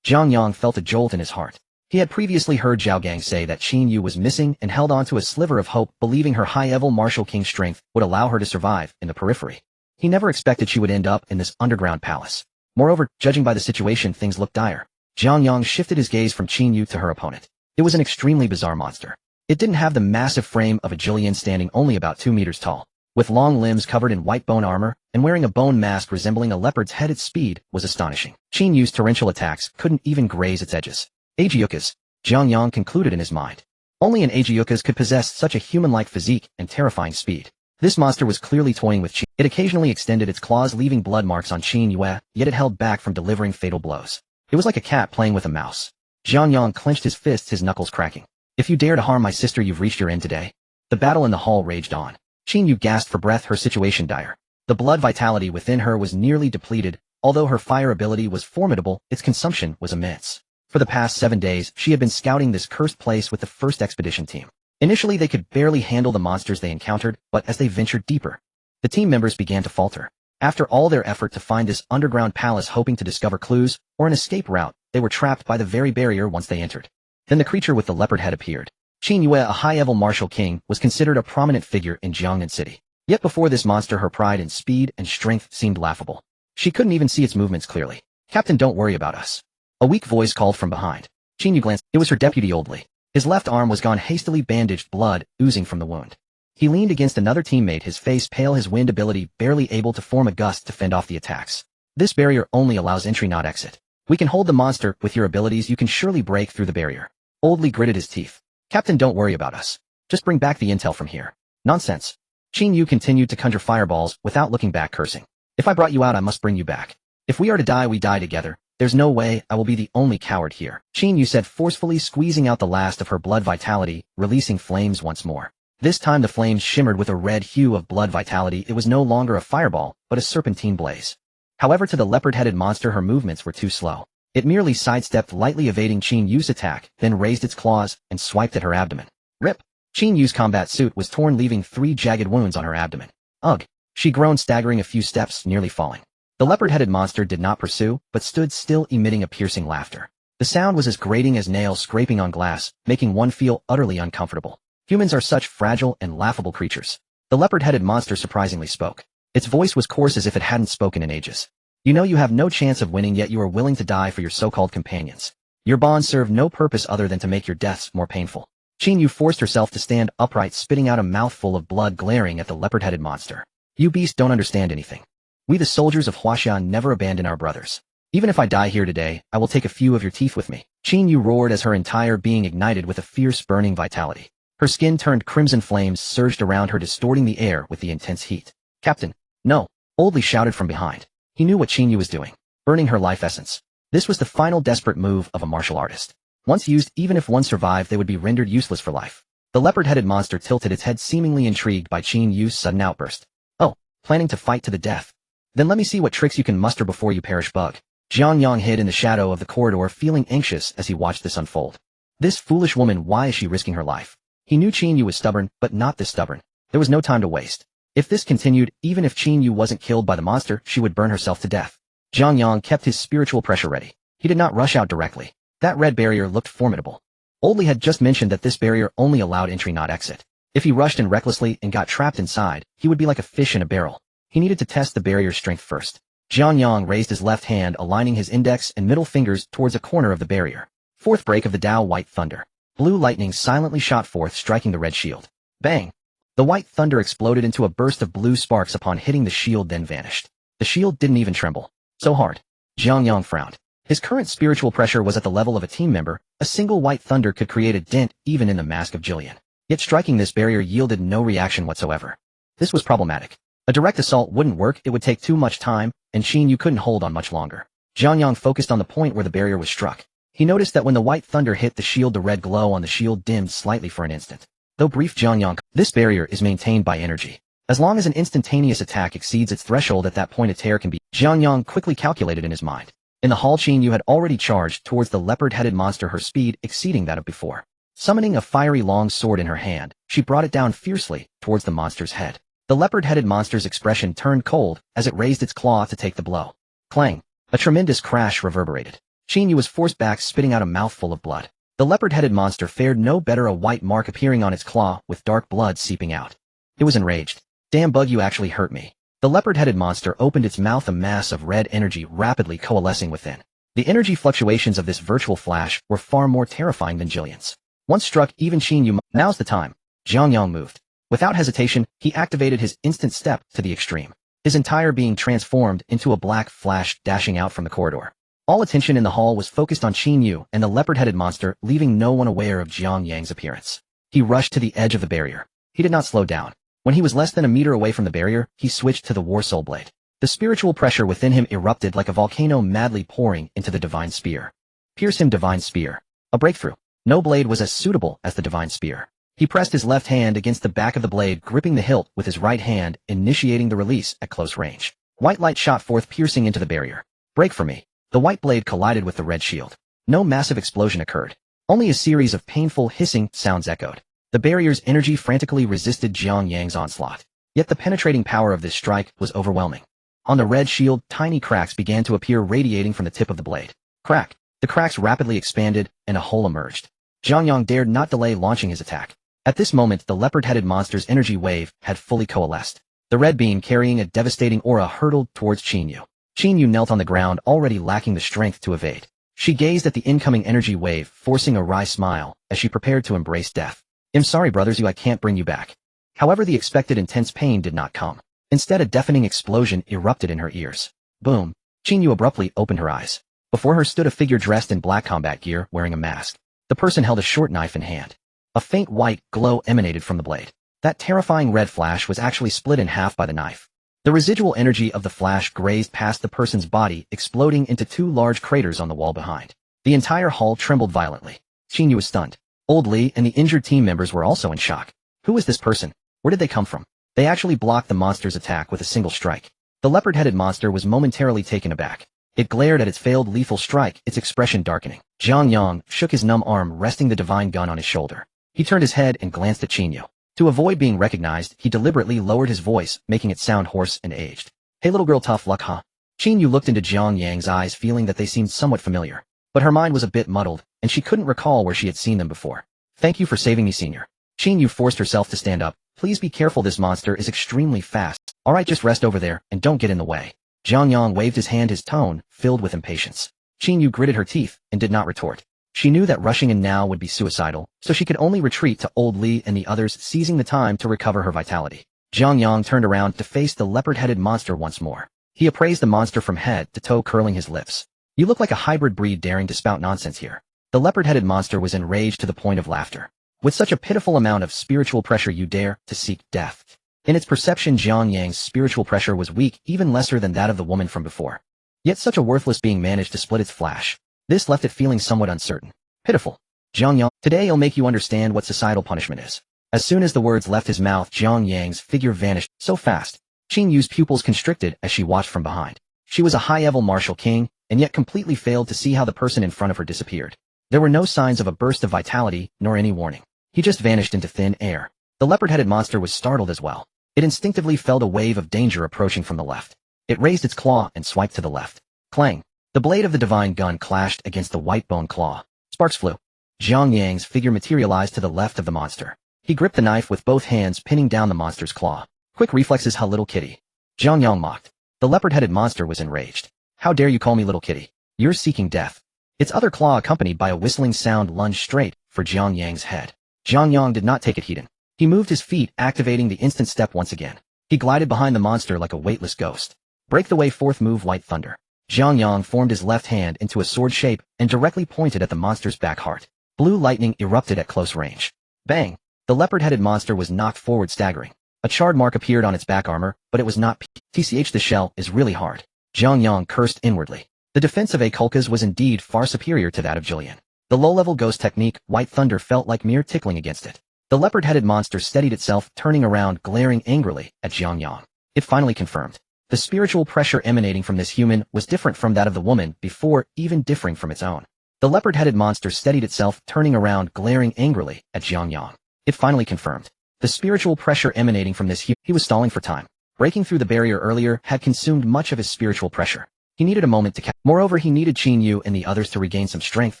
Jiang Yang felt a jolt in his heart. He had previously heard Zhao Gang say that Qingyu was missing and held on to a sliver of hope, believing her high-level martial king strength would allow her to survive in the periphery. He never expected she would end up in this underground palace. Moreover, judging by the situation, things looked dire. Jiang Yang shifted his gaze from Qingyu to her opponent. It was an extremely bizarre monster. It didn't have the massive frame of a Jillian, standing only about 2 meters tall. With long limbs covered in white bone armor, and wearing a bone mask resembling a leopard's head, its speed was astonishing. Qinyu's torrential attacks couldn't even graze its edges. Ajiukas, Jiang Yang concluded in his mind. Only an Ajiukas could possess such a human-like physique and terrifying speed. This monster was clearly toying with Qin. It occasionally extended its claws, leaving blood marks on Qinyu, yet it held back from delivering fatal blows. It was like a cat playing with a mouse. Jiang Yang clenched his fists, his knuckles cracking. If you dare to harm my sister, you've reached your end today. The battle in the hall raged on. Qingyu gasped for breath, her situation dire. The blood vitality within her was nearly depleted. Although her fire ability was formidable, its consumption was immense. For the past 7 days, she had been scouting this cursed place with the first expedition team. Initially, they could barely handle the monsters they encountered, but as they ventured deeper, the team members began to falter. After all their effort to find this underground palace, hoping to discover clues or an escape route, they were trapped by the very barrier once they entered. Then the creature with the leopard head appeared. Qinyu, a high-level martial king, was considered a prominent figure in Jiangnan City. Yet before this monster, her pride in speed and strength seemed laughable. She couldn't even see its movements clearly. Captain, don't worry about us. A weak voice called from behind. Qingyu glanced. It was her deputy Oldly. His left arm was gone, hastily bandaged, blood oozing from the wound. He leaned against another teammate, his face pale, his wind ability barely able to form a gust to fend off the attacks. This barrier only allows entry, not exit. We can hold the monster. With your abilities, you can surely break through the barrier. Oldly gritted his teeth. Captain, don't worry about us. Just bring back the intel from here. Nonsense. Qin Yu continued to conjure fireballs without looking back, cursing. If I brought you out, I must bring you back. If we are to die, we die together. There's no way I will be the only coward here. Qin Yu said, forcefully squeezing out the last of her blood vitality, releasing flames once more. This time the flames shimmered with a red hue of blood vitality. It was no longer a fireball, but a serpentine blaze. However, to the leopard-headed monster, her movements were too slow. It merely sidestepped, lightly evading Qin Yu's attack, then raised its claws and swiped at her abdomen. Rip! Qin Yu's combat suit was torn, leaving 3 jagged wounds on her abdomen. Ugh! She groaned, staggering a few steps, nearly falling. The leopard-headed monster did not pursue, but stood still, emitting a piercing laughter. The sound was as grating as nails scraping on glass, making one feel utterly uncomfortable. Humans are such fragile and laughable creatures. The leopard-headed monster surprisingly spoke. Its voice was coarse, as if it hadn't spoken in ages. You know you have no chance of winning, yet you are willing to die for your so-called companions. Your bonds serve no purpose other than to make your deaths more painful. Qin Yu forced herself to stand upright, spitting out a mouthful of blood, glaring at the leopard-headed monster. You beast don't understand anything. We the soldiers of Huaxian never abandon our brothers. Even if I die here today, I will take a few of your teeth with me. Qin Yu roared as her entire being ignited with a fierce, burning vitality. Her skin turned crimson, flames surged around her, distorting the air with the intense heat. Captain! No! Oldly shouted from behind. He knew what Qin Yu was doing, burning her life essence. This was the final desperate move of a martial artist. Once used, even if one survived, they would be rendered useless for life. The leopard-headed monster tilted its head, seemingly intrigued by Qin Yu's sudden outburst. Oh, planning to fight to the death? Then let me see what tricks you can muster before you perish, bug. Jiang Yang hid in the shadow of the corridor, feeling anxious as he watched this unfold. This foolish woman, why is she risking her life? He knew Qin Yu was stubborn, but not this stubborn. There was no time to waste. If this continued, even if Qin Yu wasn't killed by the monster, she would burn herself to death. Jiang Yang kept his spiritual pressure ready. He did not rush out directly. That red barrier looked formidable. Oldly had just mentioned that this barrier only allowed entry, not exit. If he rushed in recklessly and got trapped inside, he would be like a fish in a barrel. He needed to test the barrier's strength first. Jiang Yang raised his left hand, aligning his index and middle fingers towards a corner of the barrier. Fourth break of the Tao white thunder. Blue lightning silently shot forth, striking the red shield. Bang! The white thunder exploded into a burst of blue sparks upon hitting the shield, then vanished. The shield didn't even tremble. So hard. Jiang Yang frowned. His current spiritual pressure was at the level of a team member. A single white thunder could create a dent even in the mask of Jillian. Yet striking this barrier yielded no reaction whatsoever. This was problematic. A direct assault wouldn't work, it would take too much time, and Qin Yu couldn't hold on much longer. Jiang Yang focused on the point where the barrier was struck. He noticed that when the white thunder hit the shield, the red glow on the shield dimmed slightly for an instant. Though brief, Jiang Yang, this barrier is maintained by energy. As long as an instantaneous attack exceeds its threshold, at that point a tear can be. Jiang Yang quickly calculated in his mind. In the hall, Qin Yu had already charged towards the leopard-headed monster, her speed exceeding that of before. Summoning a fiery long sword in her hand, she brought it down fiercely towards the monster's head. The leopard-headed monster's expression turned cold as it raised its claw to take the blow. Clang! A tremendous crash reverberated. Qin Yu was forced back, spitting out a mouthful of blood. The leopard-headed monster fared no better, a white mark appearing on its claw with dark blood seeping out. It was enraged. Damn bug, you actually hurt me. The leopard-headed monster opened its mouth, a mass of red energy rapidly coalescing within. The energy fluctuations of this virtual flash were far more terrifying than Jillian's. Once struck, even Qin Yu. Now's the time. Jiang Yang moved. Without hesitation, he activated his instant step to the extreme. His entire being transformed into a black flash, dashing out from the corridor. All attention in the hall was focused on Qin Yu and the leopard-headed monster, leaving no one aware of Jiang Yang's appearance. He rushed to the edge of the barrier. He did not slow down. When he was less than a meter away from the barrier, he switched to the War Soul Blade. The spiritual pressure within him erupted like a volcano, madly pouring into the Divine Spear. Pierce him, Divine Spear. A breakthrough. No blade was as suitable as the Divine Spear. He pressed his left hand against the back of the blade, gripping the hilt with his right hand, initiating the release at close range. White light shot forth, piercing into the barrier. Break for me. The white blade collided with the red shield. No massive explosion occurred. Only a series of painful, hissing sounds echoed. The barrier's energy frantically resisted Jiang Yang's onslaught. Yet the penetrating power of this strike was overwhelming. On the red shield, tiny cracks began to appear, radiating from the tip of the blade. Crack! The cracks rapidly expanded, and a hole emerged. Jiang Yang dared not delay launching his attack. At this moment, the leopard-headed monster's energy wave had fully coalesced. The red beam, carrying a devastating aura, hurtled towards Qin Yu. Qin Yu knelt on the ground, already lacking the strength to evade. She gazed at the incoming energy wave, forcing a wry smile as she prepared to embrace death. I'm sorry, brothers, I can't bring you back. However, the expected intense pain did not come. Instead, a deafening explosion erupted in her ears. Boom! Qin Yu abruptly opened her eyes. Before her stood a figure dressed in black combat gear, wearing a mask. The person held a short knife in hand. A faint white glow emanated from the blade. That terrifying red flash was actually split in half by the knife. The residual energy of the flash grazed past the person's body, exploding into 2 large craters on the wall behind. The entire hall trembled violently. Xinyu was stunned. Old Li and the injured team members were also in shock. Who was this person? Where did they come from? They actually blocked the monster's attack with a single strike. The leopard-headed monster was momentarily taken aback. It glared at its failed lethal strike, its expression darkening. Jiang Yang shook his numb arm, resting the divine gun on his shoulder. He turned his head and glanced at Xinyu. To avoid being recognized, he deliberately lowered his voice, making it sound hoarse and aged. Hey little girl, tough luck, huh? Xinyu looked into Jiang Yang's eyes, feeling that they seemed somewhat familiar. But her mind was a bit muddled, and she couldn't recall where she had seen them before. Thank you for saving me, senior. Xinyu forced herself to stand up. Please be careful, this monster is extremely fast. Alright, just rest over there, and don't get in the way. Jiang Yang waved his hand, his tone filled with impatience. Xinyu gritted her teeth and did not retort. She knew that rushing in now would be suicidal, so she could only retreat to Old Li and the others, seizing the time to recover her vitality. Jiang Yang turned around to face the leopard-headed monster once more. He appraised the monster from head to toe, curling his lips. You look like a hybrid breed daring to spout nonsense here. The leopard-headed monster was enraged to the point of laughter. With such a pitiful amount of spiritual pressure, you dare to seek death. In its perception, Jiang Yang's spiritual pressure was weak, even lesser than that of the woman from before. Yet such a worthless being managed to split its flash. This left it feeling somewhat uncertain. Pitiful. Jiang Yang, today I'll make you understand what societal punishment is. As soon as the words left his mouth, Jiang Yang's figure vanished so fast. Qinyu's pupils constricted as she watched from behind. She was a high-level martial king, and yet completely failed to see how the person in front of her disappeared. There were no signs of a burst of vitality, nor any warning. He just vanished into thin air. The leopard-headed monster was startled as well. It instinctively felt a wave of danger approaching from the left. It raised its claw and swiped to the left. Clang! The blade of the divine gun clashed against the white bone claw. Sparks flew. Jiang Yang's figure materialized to the left of the monster. He gripped the knife with both hands, pinning down the monster's claw. Quick reflexes, huh, little kitty? Jiang Yang mocked. The leopard-headed monster was enraged. How dare you call me little kitty? You're seeking death. Its other claw, accompanied by a whistling sound, lunged straight for Jiang Yang's head. Jiang Yang did not take it heeding. He moved his feet, activating the instant step once again. He glided behind the monster like a weightless ghost. Break the way, fourth move, White Thunder. Jiang Yang formed his left hand into a sword shape and directly pointed at the monster's back heart. Blue lightning erupted at close range. Bang! The leopard-headed monster was knocked forward, staggering. A charred mark appeared on its back armor, but it was not TCH. The shell is really hard. Jiang Yang cursed inwardly. The defense of Akulka's was indeed far superior to that of Jillian. The low-level ghost technique, White Thunder, felt like mere tickling against it. The leopard-headed monster steadied itself, turning around, glaring angrily at Jiang Yang. It finally confirmed. The spiritual pressure emanating from this human was different from that of the woman before, even differing from its own. The leopard-headed monster steadied itself, turning around, glaring angrily at Jiang Yang. It finally confirmed. The spiritual pressure emanating from this he was stalling for time. Breaking through the barrier earlier had consumed much of his spiritual pressure. He needed a moment to Moreover, he needed Qinyu and the others to regain some strength,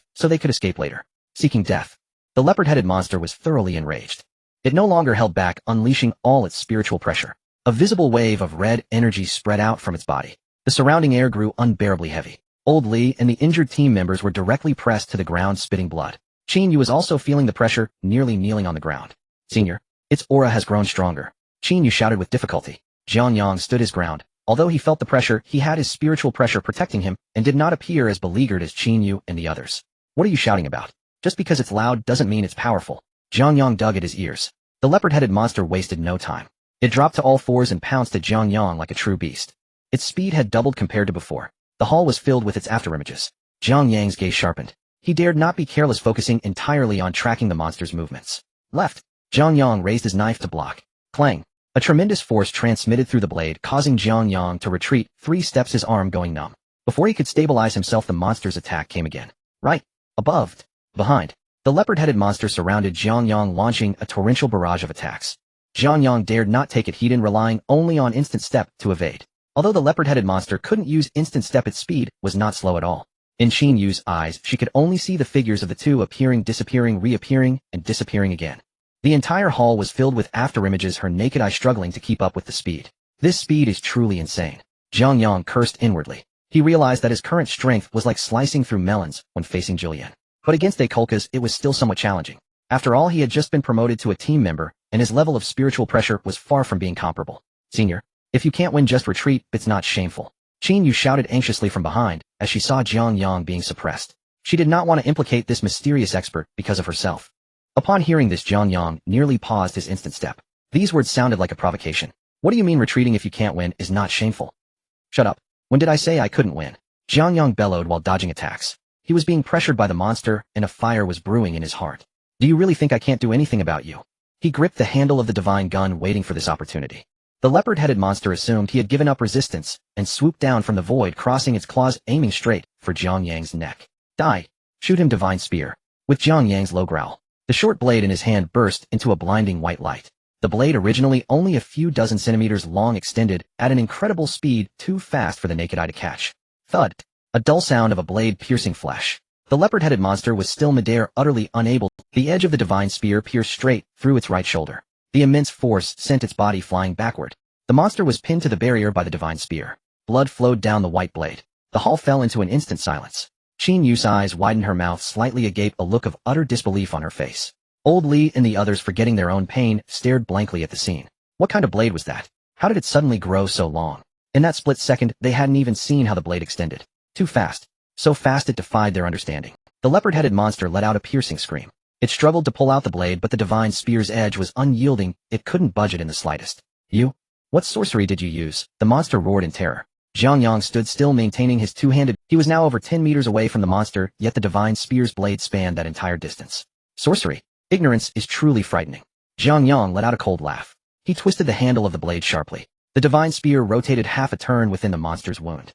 so they could escape later. Seeking death. The leopard-headed monster was thoroughly enraged. It no longer held back, unleashing all its spiritual pressure. A visible wave of red energy spread out from its body. The surrounding air grew unbearably heavy. Old Li and the injured team members were directly pressed to the ground, spitting blood. Qinyu was also feeling the pressure, nearly kneeling on the ground. Senior, its aura has grown stronger. Qinyu shouted with difficulty. Jiang Yang stood his ground. Although he felt the pressure, he had his spiritual pressure protecting him, and did not appear as beleaguered as Qinyu and the others. What are you shouting about? Just because it's loud doesn't mean it's powerful. Jiang Yang dug at his ears. The leopard-headed monster wasted no time. It dropped to all fours and pounced at Jiang Yang like a true beast. Its speed had doubled compared to before. The hall was filled with its afterimages. Jiang Yang's gaze sharpened. He dared not be careless, focusing entirely on tracking the monster's movements. Left. Jiang Yang raised his knife to block. Clang. A tremendous force transmitted through the blade, causing Jiang Yang to retreat 3 steps, his arm going numb. Before he could stabilize himself, the monster's attack came again. Right. Above. Behind. The leopard-headed monster surrounded Jiang Yang, launching a torrential barrage of attacks. Jiang Yang dared not take it heed, relying only on instant step to evade. Although the leopard-headed monster couldn't use instant step, its speed was not slow at all. In Qinyu's eyes, she could only see the figures of the two appearing, disappearing, reappearing, and disappearing again. The entire hall was filled with afterimages, her naked eye struggling to keep up with the speed. This speed is truly insane. Jiang Yang cursed inwardly. He realized that his current strength was like slicing through melons when facing Jillian. But against Akulka's, it was still somewhat challenging. After all, he had just been promoted to a team member, and his level of spiritual pressure was far from being comparable. Senior, if you can't win, just retreat. It's not shameful. Qinyu shouted anxiously from behind, as she saw Jiang Yang being suppressed. She did not want to implicate this mysterious expert because of herself. Upon hearing this, Jiang Yang nearly paused his instant step. These words sounded like a provocation. What do you mean retreating if you can't win is not shameful? Shut up. When did I say I couldn't win? Jiang Yang bellowed while dodging attacks. He was being pressured by the monster, and a fire was brewing in his heart. Do you really think I can't do anything about you? He gripped the handle of the divine gun, waiting for this opportunity. The leopard-headed monster assumed he had given up resistance, and swooped down from the void, crossing its claws, aiming straight for Jiang Yang's neck. Die! Shoot him, divine spear! With Jiang Yang's low growl, the short blade in his hand burst into a blinding white light. The blade, originally only a few dozen centimeters long, extended at an incredible speed, too fast for the naked eye to catch. Thud! A dull sound of a blade piercing flesh. The leopard-headed monster was still midair, utterly unable. The edge of the divine spear pierced straight through its right shoulder. The immense force sent its body flying backward. The monster was pinned to the barrier by the divine spear. Blood flowed down the white blade. The hall fell into an instant silence. Qin Yu's eyes widened, her mouth slightly agape, a look of utter disbelief on her face. Old Li and the others, forgetting their own pain, stared blankly at the scene. What kind of blade was that? How did it suddenly grow so long? In that split second, they hadn't even seen how the blade extended. Too fast. So fast it defied their understanding. The leopard-headed monster let out a piercing scream. It struggled to pull out the blade, but the divine spear's edge was unyielding. It couldn't budge it in the slightest. You? What sorcery did you use? The monster roared in terror. Jiang Yang stood still, maintaining his two-handed. He was now over 10 meters away from the monster, yet the divine spear's blade spanned that entire distance. Sorcery. Ignorance is truly frightening. Jiang Yang let out a cold laugh. He twisted the handle of the blade sharply. The divine spear rotated half a turn within the monster's wound.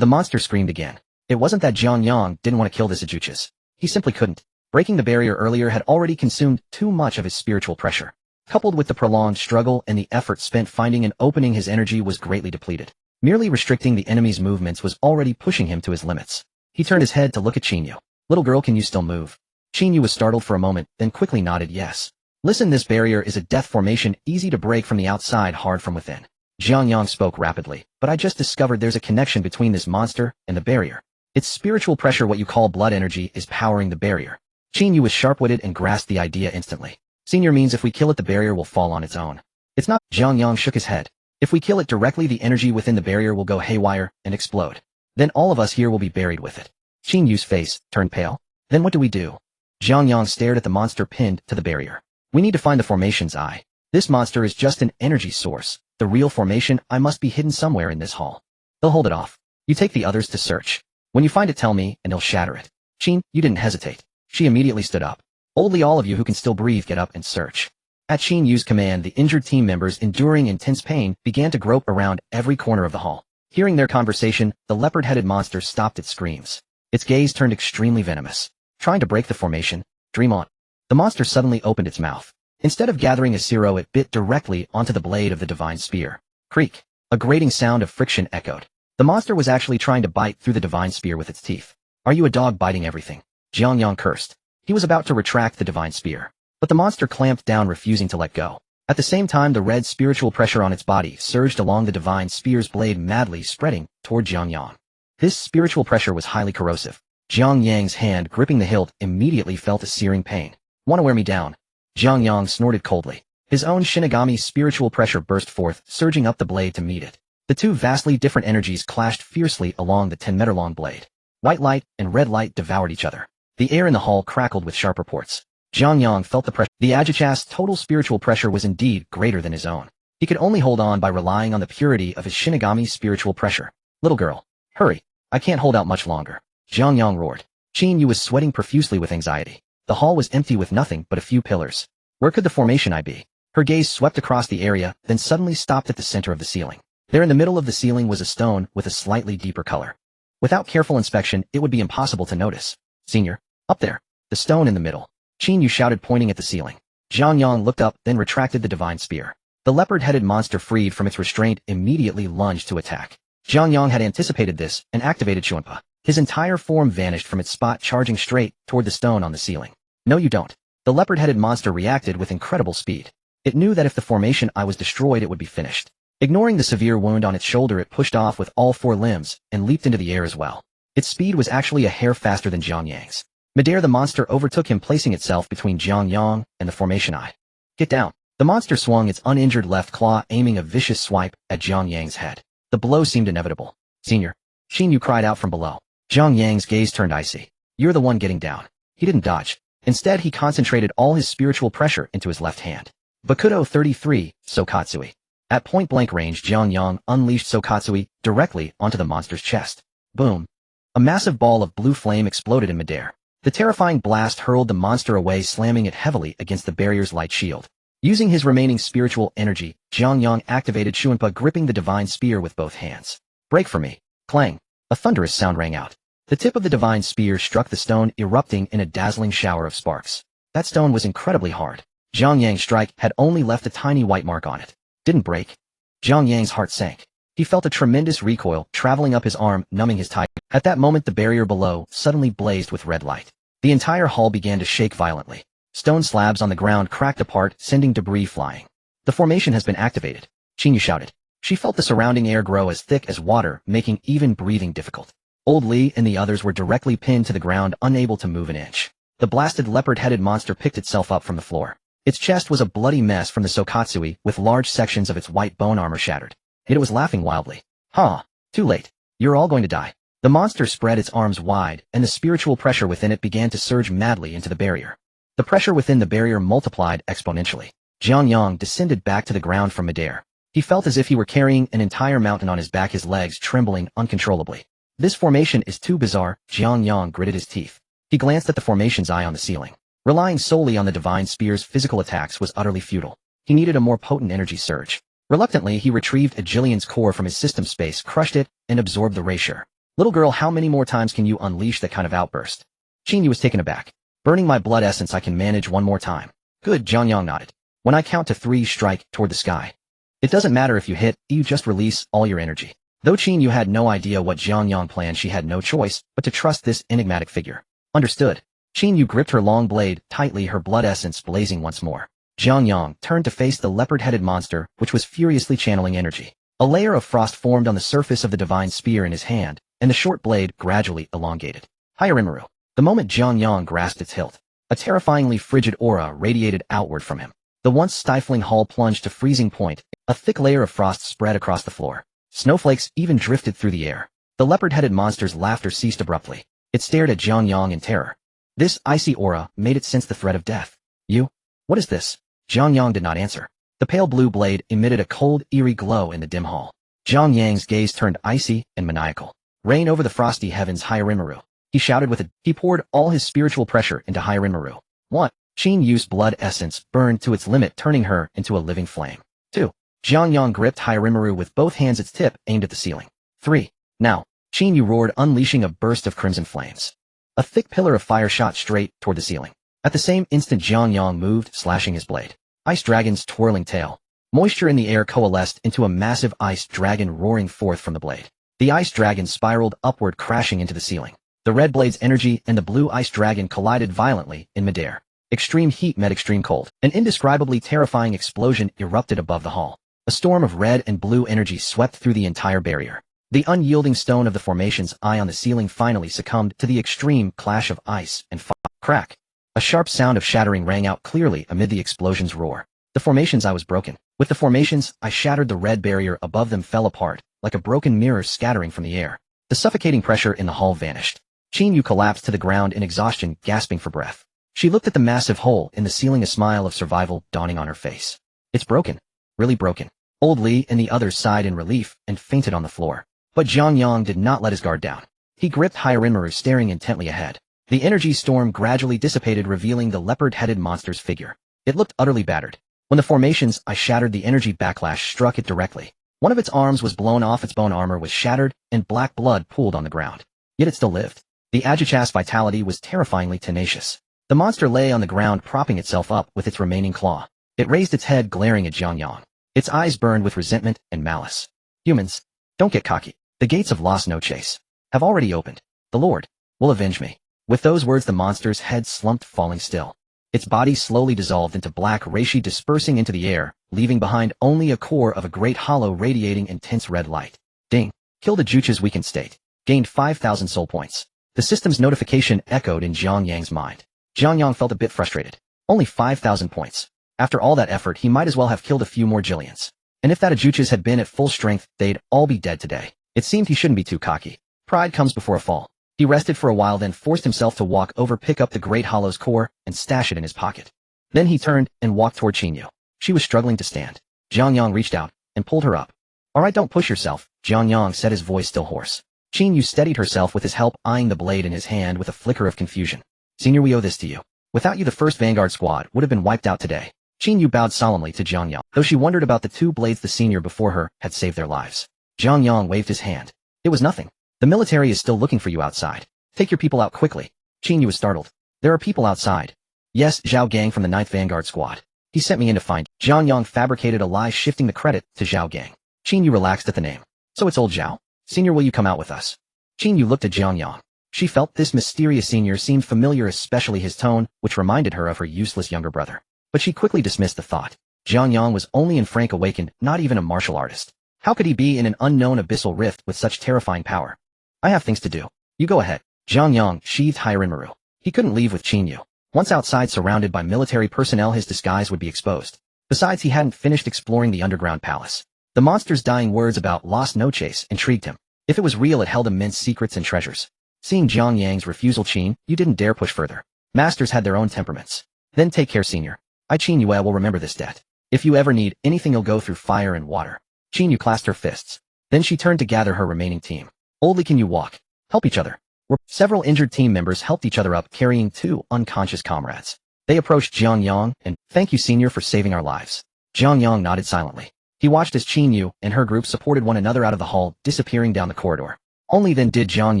The monster screamed again. It wasn't that Jiang Yang didn't want to kill this Ajuchas. He simply couldn't. Breaking the barrier earlier had already consumed too much of his spiritual pressure. Coupled with the prolonged struggle and the effort spent finding an opening, his energy was greatly depleted. Merely restricting the enemy's movements was already pushing him to his limits. He turned his head to look at Qin Yu. Little girl, can you still move? Qin Yu was startled for a moment, then quickly nodded yes. Listen, this barrier is a death formation, easy to break from the outside, hard from within. Jiang Yang spoke rapidly, but I just discovered there's a connection between this monster and the barrier. Its spiritual pressure, what you call blood energy, is powering the barrier. Qin Yu was sharp-witted and grasped the idea instantly. Senior means if we kill it, the barrier will fall on its own. It's not. Jiang Yang shook his head. If we kill it directly, the energy within the barrier will go haywire and explode. Then all of us here will be buried with it. Qin Yu's face turned pale. Then what do we do? Jiang Yang stared at the monster pinned to the barrier. We need to find the formation's eye. This monster is just an energy source. The real formation eye must be hidden somewhere in this hall. They'll hold it off. You take the others to search. When you find it, tell me, and they'll shatter it. Qin, you didn't hesitate. She immediately stood up. Only all of you who can still breathe, get up and search. At Qin Yu's command, the injured team members, enduring intense pain, began to grope around every corner of the hall. Hearing their conversation, the leopard-headed monster stopped its screams. Its gaze turned extremely venomous. Trying to break the formation? Dream on. The monster suddenly opened its mouth. Instead of gathering a zero, it bit directly onto the blade of the divine spear. Creak. A grating sound of friction echoed. The monster was actually trying to bite through the divine spear with its teeth. Are you a dog biting everything? Jiang Yang cursed. He was about to retract the divine spear, but the monster clamped down, refusing to let go. At the same time, the red spiritual pressure on its body surged along the divine spear's blade, madly spreading toward Jiang Yang. This spiritual pressure was highly corrosive. Jiang Yang's hand, gripping the hilt, immediately felt a searing pain. Want to wear me down? Jiang Yang snorted coldly. His own Shinigami spiritual pressure burst forth, surging up the blade to meet it. The two vastly different energies clashed fiercely along the 10-meter-long blade. White light and red light devoured each other. The air in the hall crackled with sharp reports. Jiang Yang felt the pressure. The Ajuchas's total spiritual pressure was indeed greater than his own. He could only hold on by relying on the purity of his Shinigami spiritual pressure. Little girl, hurry. I can't hold out much longer. Jiang Yang roared. Qin Yu was sweating profusely with anxiety. The hall was empty with nothing but a few pillars. Where could the formation eye be? Her gaze swept across the area, then suddenly stopped at the center of the ceiling. There in the middle of the ceiling was a stone with a slightly deeper color. Without careful inspection, it would be impossible to notice. Senior, up there. The stone in the middle. Qin Yu shouted, pointing at the ceiling. Jiang Yang looked up, then retracted the divine spear. The leopard-headed monster, freed from its restraint, immediately lunged to attack. Jiang Yang had anticipated this and activated Shunpo. His entire form vanished from its spot, charging straight toward the stone on the ceiling. No, you don't. The leopard-headed monster reacted with incredible speed. It knew that if the formation eye was destroyed, it would be finished. Ignoring the severe wound on its shoulder, it pushed off with all four limbs and leaped into the air as well. Its speed was actually a hair faster than Jiang Yang's. Midair, the monster overtook him, placing itself between Jiang Yang and the formation eye. Get down. The monster swung its uninjured left claw, aiming a vicious swipe at Jiang Yang's head. The blow seemed inevitable. Senior. Qin Yu cried out from below. Jiang Yang's gaze turned icy. You're the one getting down. He didn't dodge. Instead, he concentrated all his spiritual pressure into his left hand. Bakuto 33, Sokatsui. At point-blank range, Jiang Yang unleashed Sokatsui directly onto the monster's chest. Boom. A massive ball of blue flame exploded in midair. The terrifying blast hurled the monster away, slamming it heavily against the barrier's light shield. Using his remaining spiritual energy, Jiang Yang activated Shunpo, gripping the divine spear with both hands. Break for me. Clang. A thunderous sound rang out. The tip of the divine spear struck the stone, erupting in a dazzling shower of sparks. That stone was incredibly hard. Jiang Yang's strike had only left a tiny white mark on it. Didn't break. Jiang Yang's heart sank. He felt a tremendous recoil traveling up his arm, numbing his tight. At that moment, the barrier below suddenly blazed with red light. The entire hall began to shake violently. Stone slabs on the ground cracked apart, sending debris flying. The formation has been activated, Qingyu shouted. She felt the surrounding air grow as thick as water, making even breathing difficult. Old Li and the others were directly pinned to the ground, unable to move an inch. The blasted leopard-headed monster picked itself up from the floor. Its chest was a bloody mess from the Sokatsui, with large sections of its white bone armor shattered. Yet it was laughing wildly. Ha! Too late. You're all going to die. The monster spread its arms wide, and the spiritual pressure within it began to surge madly into the barrier. The pressure within the barrier multiplied exponentially. Jiang Yang descended back to the ground from midair. He felt as if he were carrying an entire mountain on his back, his legs trembling uncontrollably. This formation is too bizarre. Jiang Yang gritted his teeth. He glanced at the formation's eye on the ceiling. Relying solely on the divine spear's physical attacks was utterly futile. He needed a more potent energy surge. Reluctantly, he retrieved a Jillian's core from his system space, crushed it, and absorbed the erasure. Little girl, how many more times can you unleash that kind of outburst? Qingyu was taken aback. Burning my blood essence, I can manage one more time. Good, Jiang Yang nodded. When I count to 3, strike toward the sky. It doesn't matter if you hit, you just release all your energy. Though Qingyu had no idea what Jiang Yang planned, she had no choice but to trust this enigmatic figure. Understood. Qingyu gripped her long blade tightly, her blood essence blazing once more. Jiang Yang turned to face the leopard-headed monster, which was furiously channeling energy. A layer of frost formed on the surface of the divine spear in his hand, and the short blade gradually elongated. Hyorimaru. The moment Jiang Yang grasped its hilt, a terrifyingly frigid aura radiated outward from him. The once stifling hall plunged to freezing point. A thick layer of frost spread across the floor. Snowflakes even drifted through the air. The leopard-headed monster's laughter ceased abruptly. It stared at Jiang Yang in terror. This icy aura made it sense the threat of death. You? What is this? Jiang Yang did not answer. The pale blue blade emitted a cold, eerie glow in the dim hall. Jiang Yang's gaze turned icy and maniacal. Reign over the frosty heavens, Hyorimaru. He shouted with he poured all his spiritual pressure into Hyorimaru. 1. Qinyu's blood essence burned to its limit, turning her into a living flame. 2. Jiang Yang gripped Hyorimaru with both hands, its tip aimed at the ceiling. 3. Now. Qinyu roared, unleashing a burst of crimson flames. A thick pillar of fire shot straight toward the ceiling. At the same instant, Jiang Yang moved, slashing his blade. Ice Dragon's twirling tail. Moisture in the air coalesced into a massive ice dragon roaring forth from the blade. The ice dragon spiraled upward, crashing into the ceiling. The red blade's energy and the blue ice dragon collided violently in midair. Extreme heat met extreme cold. An indescribably terrifying explosion erupted above the hall. A storm of red and blue energy swept through the entire barrier. The unyielding stone of the formation's eye on the ceiling finally succumbed to the extreme clash of ice and fire. Crack! A sharp sound of shattering rang out clearly amid the explosion's roar. The formation's eye was broken. With the formation's eye shattered, the red barrier above them fell apart, like a broken mirror scattering from the air. The suffocating pressure in the hall vanished. Qinyu collapsed to the ground in exhaustion, gasping for breath. She looked at the massive hole in the ceiling, a smile of survival dawning on her face. It's broken. Really broken. Old Li and the others sighed in relief and fainted on the floor. But Jiang Yang did not let his guard down. He gripped Hyorimaru, staring intently ahead. The energy storm gradually dissipated, revealing the leopard-headed monster's figure. It looked utterly battered. When the formation's eye shattered, the energy backlash struck it directly. One of its arms was blown off, its bone armor was shattered, and black blood pooled on the ground. Yet it still lived. The Ajichas vitality was terrifyingly tenacious. The monster lay on the ground, propping itself up with its remaining claw. It raised its head, glaring at Jiang Yang. Its eyes burned with resentment and malice. Humans, don't get cocky. The gates of Lost No Chase have already opened. The Lord will avenge me. With those words, the monster's head slumped, falling still. Its body slowly dissolved into black reishi, dispersing into the air, leaving behind only a core of a great hollow radiating intense red light. Ding. Killed a Juche's weakened state. Gained 5,000 soul points. The system's notification echoed in Jiang Yang's mind. Jiang Yang felt a bit frustrated. Only 5,000 points. After all that effort, he might as well have killed a few more Jillians. And if that Juche's had been at full strength, they'd all be dead today. It seemed he shouldn't be too cocky. Pride comes before a fall. He rested for a while, then forced himself to walk over, pick up the Great Hollow's core, and stash it in his pocket. Then he turned and walked toward Qinyu. She was struggling to stand. Jiang Yang reached out and pulled her up. Alright, don't push yourself, Jiang Yang said, his voice still hoarse. Qin Yu steadied herself with his help, eyeing the blade in his hand with a flicker of confusion. Senior, we owe this to you. Without you, the first Vanguard squad would have been wiped out today. Qin Yu bowed solemnly to Jiang Yang, though she wondered about the two blades the senior before her had saved their lives. Jiang Yang waved his hand. It was nothing. The military is still looking for you outside. Take your people out quickly. Qin Yu was startled. There are people outside. Yes, Zhao Gang from the 9th Vanguard Squad. He sent me in to find you. Jiang Yang fabricated a lie, shifting the credit to Zhao Gang. Qin Yu relaxed at the name. So it's old Zhao. Senior, will you come out with us? Qin Yu looked at Jiang Yang. She felt this mysterious senior seemed familiar, especially his tone, which reminded her of her useless younger brother. But she quickly dismissed the thought. Jiang Yang was only an Frank awakened, not even a martial artist. How could he be in an unknown abyssal rift with such terrifying power? I have things to do. You go ahead. Jiang Yang sheathed Hirin-Maru. He couldn't leave with Qin Yu. Once outside, surrounded by military personnel, his disguise would be exposed. Besides, he hadn't finished exploring the underground palace. The monster's dying words about Las Noches intrigued him. If it was real, it held immense secrets and treasures. Seeing Jiang Yang's refusal, Qin Yu didn't dare push further. Masters had their own temperaments. Then take care, senior. I, Qin Yu, will remember this debt. If you ever need anything, you'll go through fire and water. Qin Yu clasped her fists. Then she turned to gather her remaining team. Oldly, can you walk? Help each other. Several injured team members helped each other up, carrying two unconscious comrades. They approached Jiang Yang and, thank you, senior, for saving our lives. Jiang Yang nodded silently. He watched as Qin Yu and her group supported one another out of the hall, disappearing down the corridor. Only then did Jiang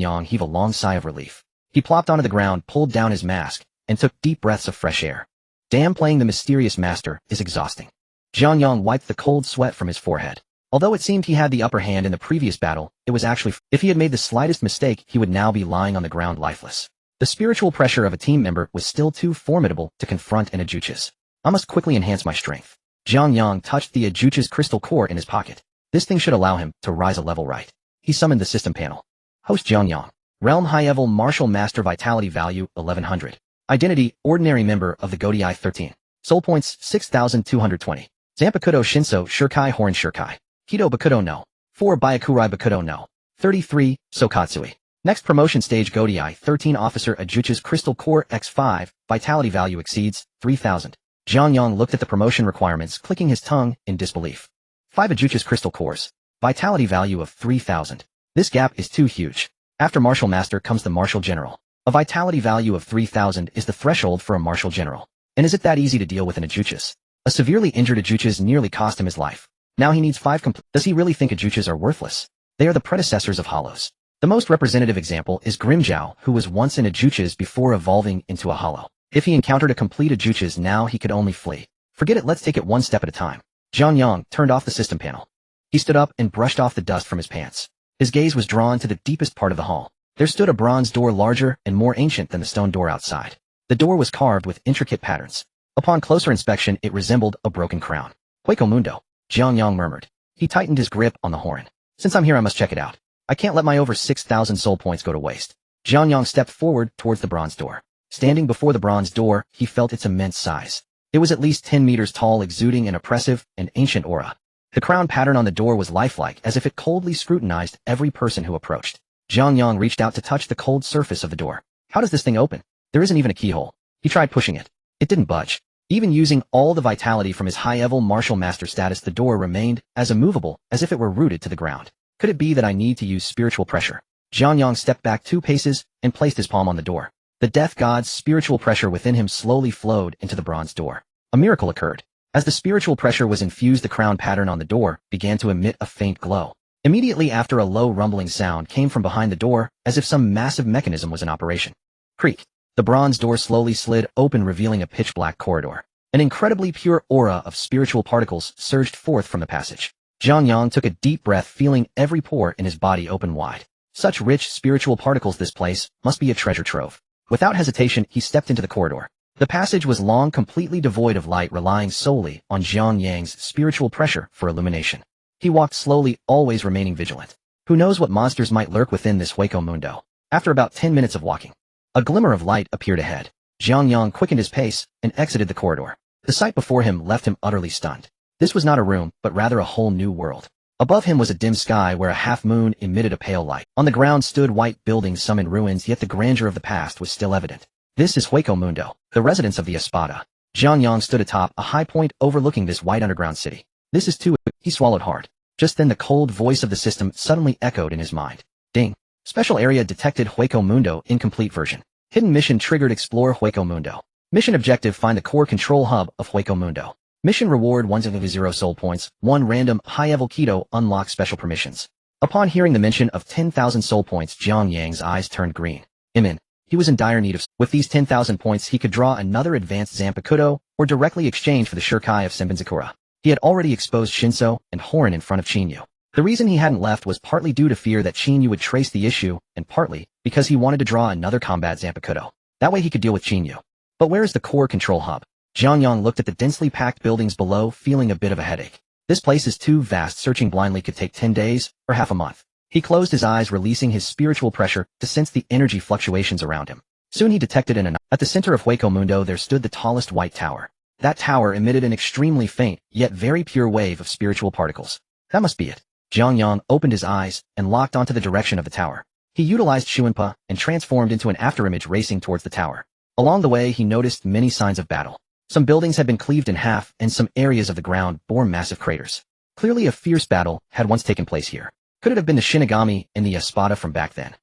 Yang heave a long sigh of relief. He plopped onto the ground, pulled down his mask, and took deep breaths of fresh air. Damn, playing the mysterious master is exhausting. Jiang Yang wiped the cold sweat from his forehead. Although it seemed he had the upper hand in the previous battle, it was actually, if he had made the slightest mistake, he would now be lying on the ground lifeless. The spiritual pressure of a team member was still too formidable to confront an Ajuchas. I must quickly enhance my strength. Jiang Yang touched the Ajuchas crystal core in his pocket. This thing should allow him to rise a level right. He summoned the system panel. Host Jiang Yang. Realm High-Level Martial Master, Vitality Value 1100. Identity, Ordinary Member of the Godai 13. Soul Points 6220. Zanpakutō Shinso Shurkai Horn Shurkai. Kido Bakudo no. 4 Byakurai Bakudo no. 33, Sokatsui. Next promotion stage, Godai 13 Officer Ajuchas Crystal Core X5, Vitality Value exceeds 3000. Jiang Yang looked at the promotion requirements, clicking his tongue in disbelief. 5 Ajuchas Crystal Cores. Vitality Value of 3000. This gap is too huge. After Martial Master comes the Martial General. A Vitality Value of 3000 is the threshold for a Martial General. And is it that easy to deal with an Ajuchas? A severely injured Ajuchas nearly cost him his life. Now he needs 5 complete. Does he really think Ajuchas are worthless? They are the predecessors of Hollows. The most representative example is Grimjiao, who was once an Ajuchas before evolving into a Hollow. If he encountered a complete Ajuchas now, he could only flee. Forget it, let's take it one step at a time. Jiang Yang turned off the system panel. He stood up and brushed off the dust from his pants. His gaze was drawn to the deepest part of the hall. There stood a bronze door, larger and more ancient than the stone door outside. The door was carved with intricate patterns. Upon closer inspection, it resembled a broken crown. Hueco Mundo, Jiang Yang murmured. He tightened his grip on the horn. Since I'm here, I must check it out. I can't let my over 6,000 soul points go to waste. Jiang Yang stepped forward towards the bronze door. Standing before the bronze door, he felt its immense size. It was at least 10 meters tall, exuding an oppressive and ancient aura. The crown pattern on the door was lifelike, as if it coldly scrutinized every person who approached. Jiang Yang reached out to touch the cold surface of the door. How does this thing open? There isn't even a keyhole. He tried pushing it. It didn't budge. Even using all the vitality from his high-level martial master status, the door remained as immovable as if it were rooted to the ground. Could it be that I need to use spiritual pressure? Jiang Yang stepped back 2 paces and placed his palm on the door. The death god's spiritual pressure within him slowly flowed into the bronze door. A miracle occurred. As the spiritual pressure was infused, the crown pattern on the door began to emit a faint glow. Immediately after, a low rumbling sound came from behind the door, as if some massive mechanism was in operation. Creak. The bronze door slowly slid open, revealing a pitch-black corridor. An incredibly pure aura of spiritual particles surged forth from the passage. Jiang Yang took a deep breath, feeling every pore in his body open wide. Such rich spiritual particles, this place must be a treasure trove. Without hesitation, he stepped into the corridor. The passage was long, completely devoid of light, relying solely on Jiang Yang's spiritual pressure for illumination. He walked slowly, always remaining vigilant. Who knows what monsters might lurk within this Hueco Mundo? After about 10 minutes of walking, a glimmer of light appeared ahead. Jiang Yang quickened his pace and exited the corridor. The sight before him left him utterly stunned. This was not a room, but rather a whole new world. Above him was a dim sky where a half-moon emitted a pale light. On the ground stood white buildings, some in ruins, yet the grandeur of the past was still evident. This is Hueco Mundo, the residence of the Espada. Jiang Yang stood atop a high point overlooking this white underground city. This is too... He swallowed hard. Just then the cold voice of the system suddenly echoed in his mind. Ding. Special area detected Hueco Mundo incomplete version. Hidden mission triggered explore Hueco Mundo. Mission objective find the core control hub of Hueco Mundo. Mission reward 1/0 soul points, 1 random high-level keto unlock special permissions. Upon hearing the mention of 10,000 soul points, Jiang Yang's eyes turned green. He was in dire need of... With these 10,000 points he could draw another advanced Zanpakutō or directly exchange for the Shurkai of Senbonzakura. He had already exposed Shinso and Horin in front of Chinyu. The reason he hadn't left was partly due to fear that Chinyu would trace the issue, and partly because he wanted to draw another combat Zanpakutō. That way he could deal with Chinyu. But where is the core control hub? Jiang Yang looked at the densely packed buildings below, feeling a bit of a headache. This place is too vast, searching blindly could take 10 days, or half a month. He closed his eyes, releasing his spiritual pressure to sense the energy fluctuations around him. Soon he detected at the center of Hueco Mundo there stood the tallest white tower. That tower emitted an extremely faint, yet very pure wave of spiritual particles. That must be it. Jiang Yang opened his eyes and locked onto the direction of the tower. He utilized Shunpo and transformed into an afterimage racing towards the tower. Along the way he noticed many signs of battle. Some buildings had been cleaved in half and some areas of the ground bore massive craters. Clearly a fierce battle had once taken place here. Could it have been the Shinigami and the Espada from back then?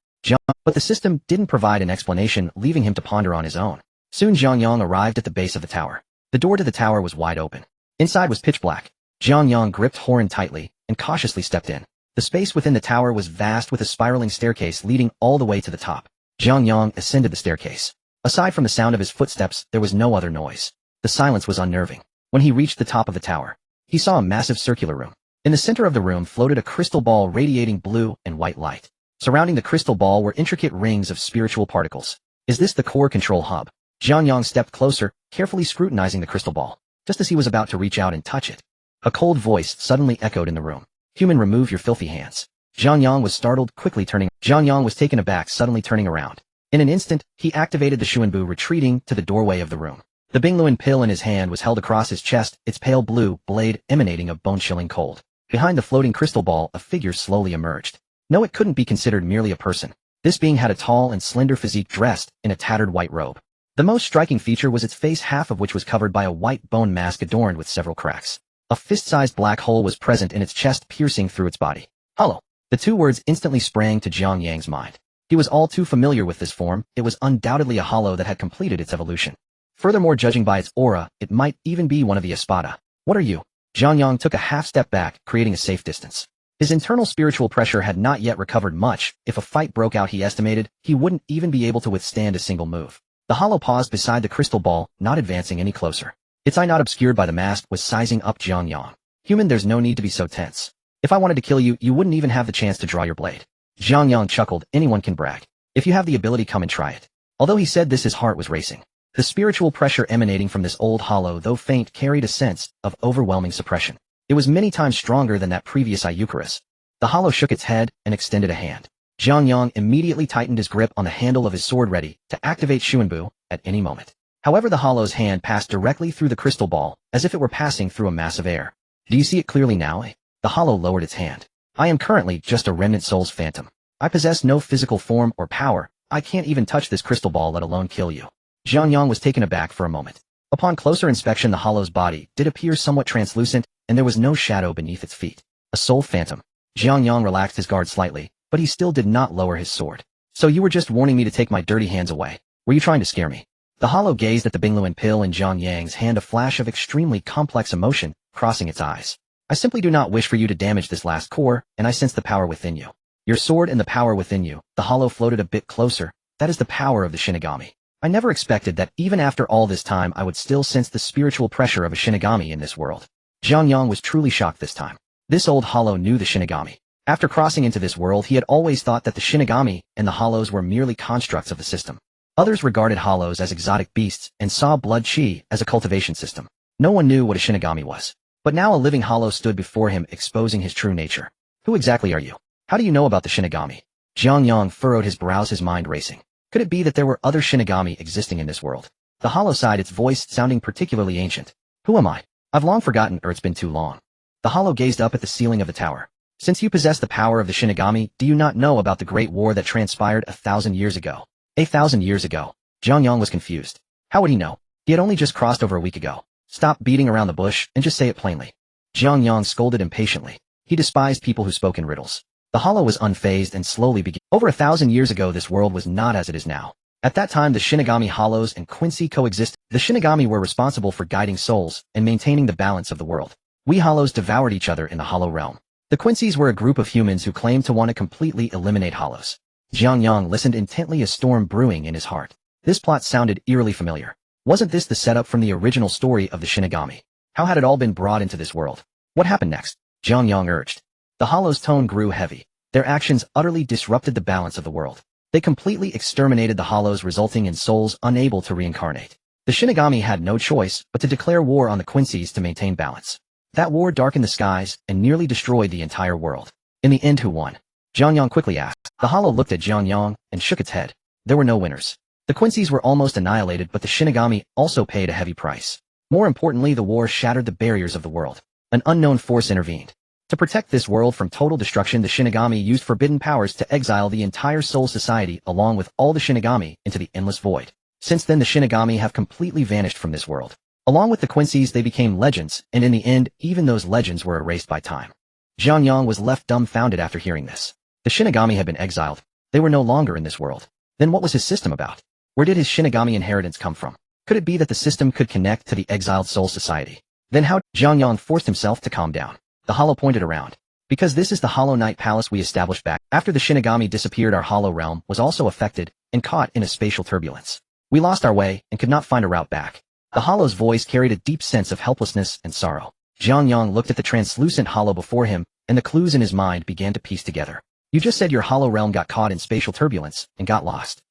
But the system didn't provide an explanation, leaving him to ponder on his own. Soon Jiang Yang arrived at the base of the tower. The door to the tower was wide open. Inside was pitch black. Jiang Yang gripped Horin tightly and cautiously stepped in. The space within the tower was vast with a spiraling staircase leading all the way to the top. Jiang Yang ascended the staircase. Aside from the sound of his footsteps, there was no other noise. The silence was unnerving. When he reached the top of the tower, he saw a massive circular room. In the center of the room floated a crystal ball radiating blue and white light. Surrounding the crystal ball were intricate rings of spiritual particles. Is this the core control hub? Jiang Yang stepped closer, carefully scrutinizing the crystal ball. Just as he was about to reach out and touch it, a cold voice suddenly echoed in the room. Human, remove your filthy hands. Jiang Yang was startled, quickly turning. Jiang Yang was taken aback, suddenly turning around. In an instant, he activated the Shunpo, retreating to the doorway of the room. The Bingluan pill in his hand was held across his chest, its pale blue blade emanating a bone-chilling cold. Behind the floating crystal ball, a figure slowly emerged. No, it couldn't be considered merely a person. This being had a tall and slender physique dressed in a tattered white robe. The most striking feature was its face, half of which was covered by a white bone mask adorned with several cracks. A fist-sized black hole was present in its chest, piercing through its body. Hollow. The two words instantly sprang to Jiang Yang's mind. He was all too familiar with this form. It was undoubtedly a hollow that had completed its evolution. Furthermore, judging by its aura, it might even be one of the Espada. What are you? Jiang Yang took a half step back, creating a safe distance. His internal spiritual pressure had not yet recovered much. If a fight broke out, he estimated, he wouldn't even be able to withstand a single move. The hollow paused beside the crystal ball, not advancing any closer. Its eye, not obscured by the mask, was sizing up Jiang Yang. Human, there's no need to be so tense. If I wanted to kill you, you wouldn't even have the chance to draw your blade. Jiang Yang chuckled. Anyone can brag. If you have the ability, come and try it. Although he said this, his heart was racing. The spiritual pressure emanating from this old hollow, though faint, carried a sense of overwhelming suppression. It was many times stronger than that previous Eucharist. The hollow shook its head and extended a hand. Jiang Yang immediately tightened his grip on the handle of his sword, ready to activate Shunpo at any moment. However, the hollow's hand passed directly through the crystal ball, as if it were passing through a mass of air. Do you see it clearly now? The hollow lowered its hand. I am currently just a remnant soul's phantom. I possess no physical form or power. I can't even touch this crystal ball, let alone kill you. Jiang Yang was taken aback for a moment. Upon closer inspection, the hollow's body did appear somewhat translucent, and there was no shadow beneath its feet. A soul phantom. Jiang Yang relaxed his guard slightly, but he still did not lower his sword. So you were just warning me to take my dirty hands away. Were you trying to scare me? The hollow gazed at the Bingluan pill in Jiang Yang's hand, a flash of extremely complex emotion crossing its eyes. I simply do not wish for you to damage this last core, and I sense the power within you. Your sword and the power within you. The hollow floated a bit closer. That is the power of the Shinigami. I never expected that even after all this time I would still sense the spiritual pressure of a Shinigami in this world. Jiang Yang was truly shocked this time. This old hollow knew the Shinigami. After crossing into this world, he had always thought that the Shinigami and the hollows were merely constructs of the system. Others regarded hollows as exotic beasts and saw blood chi as a cultivation system. No one knew what a Shinigami was. But now a living hollow stood before him, exposing his true nature. Who exactly are you? How do you know about the Shinigami? Jiang Yang furrowed his brows, his mind racing. Could it be that there were other Shinigami existing in this world? The hollow sighed, its voice sounding particularly ancient. Who am I? I've long forgotten, or it's been too long. The hollow gazed up at the ceiling of the tower. Since you possess the power of the Shinigami, do you not know about the great war that transpired 1,000 years ago? 1,000 years ago. Jiang Yang was confused. How would he know? He had only just crossed over a week ago. Stop beating around the bush and just say it plainly. Jiang Yang scolded impatiently. He despised people who spoke in riddles. The hollow was unfazed and slowly began. Over 1,000 years ago this world was not as it is now. At that time the Shinigami hollows and Quincy coexisted. The Shinigami were responsible for guiding souls and maintaining the balance of the world. We hollows devoured each other in the hollow realm. The Quincy's were a group of humans who claimed to want to completely eliminate hollows. Jiang Yang listened intently, a storm brewing in his heart. This plot sounded eerily familiar. Wasn't this the setup from the original story of the Shinigami? How had it all been brought into this world? What happened next? Jiang Yang urged. The hollows' tone grew heavy. Their actions utterly disrupted the balance of the world. They completely exterminated the hollows, resulting in souls unable to reincarnate. The Shinigami had no choice but to declare war on the Quincy's to maintain balance. That war darkened the skies and nearly destroyed the entire world. In the end, who won? Jiang Yang quickly asked. The hollow looked at Jiang Yang and shook its head. There were no winners. The Quincy's were almost annihilated, but the Shinigami also paid a heavy price. More importantly, the war shattered the barriers of the world. An unknown force intervened. To protect this world from total destruction, the Shinigami used forbidden powers to exile the entire Soul Society along with all the Shinigami into the endless void. Since then the Shinigami have completely vanished from this world. Along with the Quincy's they became legends, and in the end, even those legends were erased by time. Jiang Yang was left dumbfounded after hearing this. The Shinigami had been exiled. They were no longer in this world. Then what was his system about? Where did his Shinigami inheritance come from? Could it be that the system could connect to the exiled Soul Society? Then how? Jiang Yang forced himself to calm down. The hollow pointed around. Because this is the Hollow Knight Palace we established back after the Shinigami disappeared. Our hollow realm was also affected and caught in a spatial turbulence. We lost our way and could not find a route back. The hollow's voice carried a deep sense of helplessness and sorrow. Jiang Yang looked at the translucent hollow before him, and the clues in his mind began to piece together. You just said your hollow realm got caught in spatial turbulence and got lost.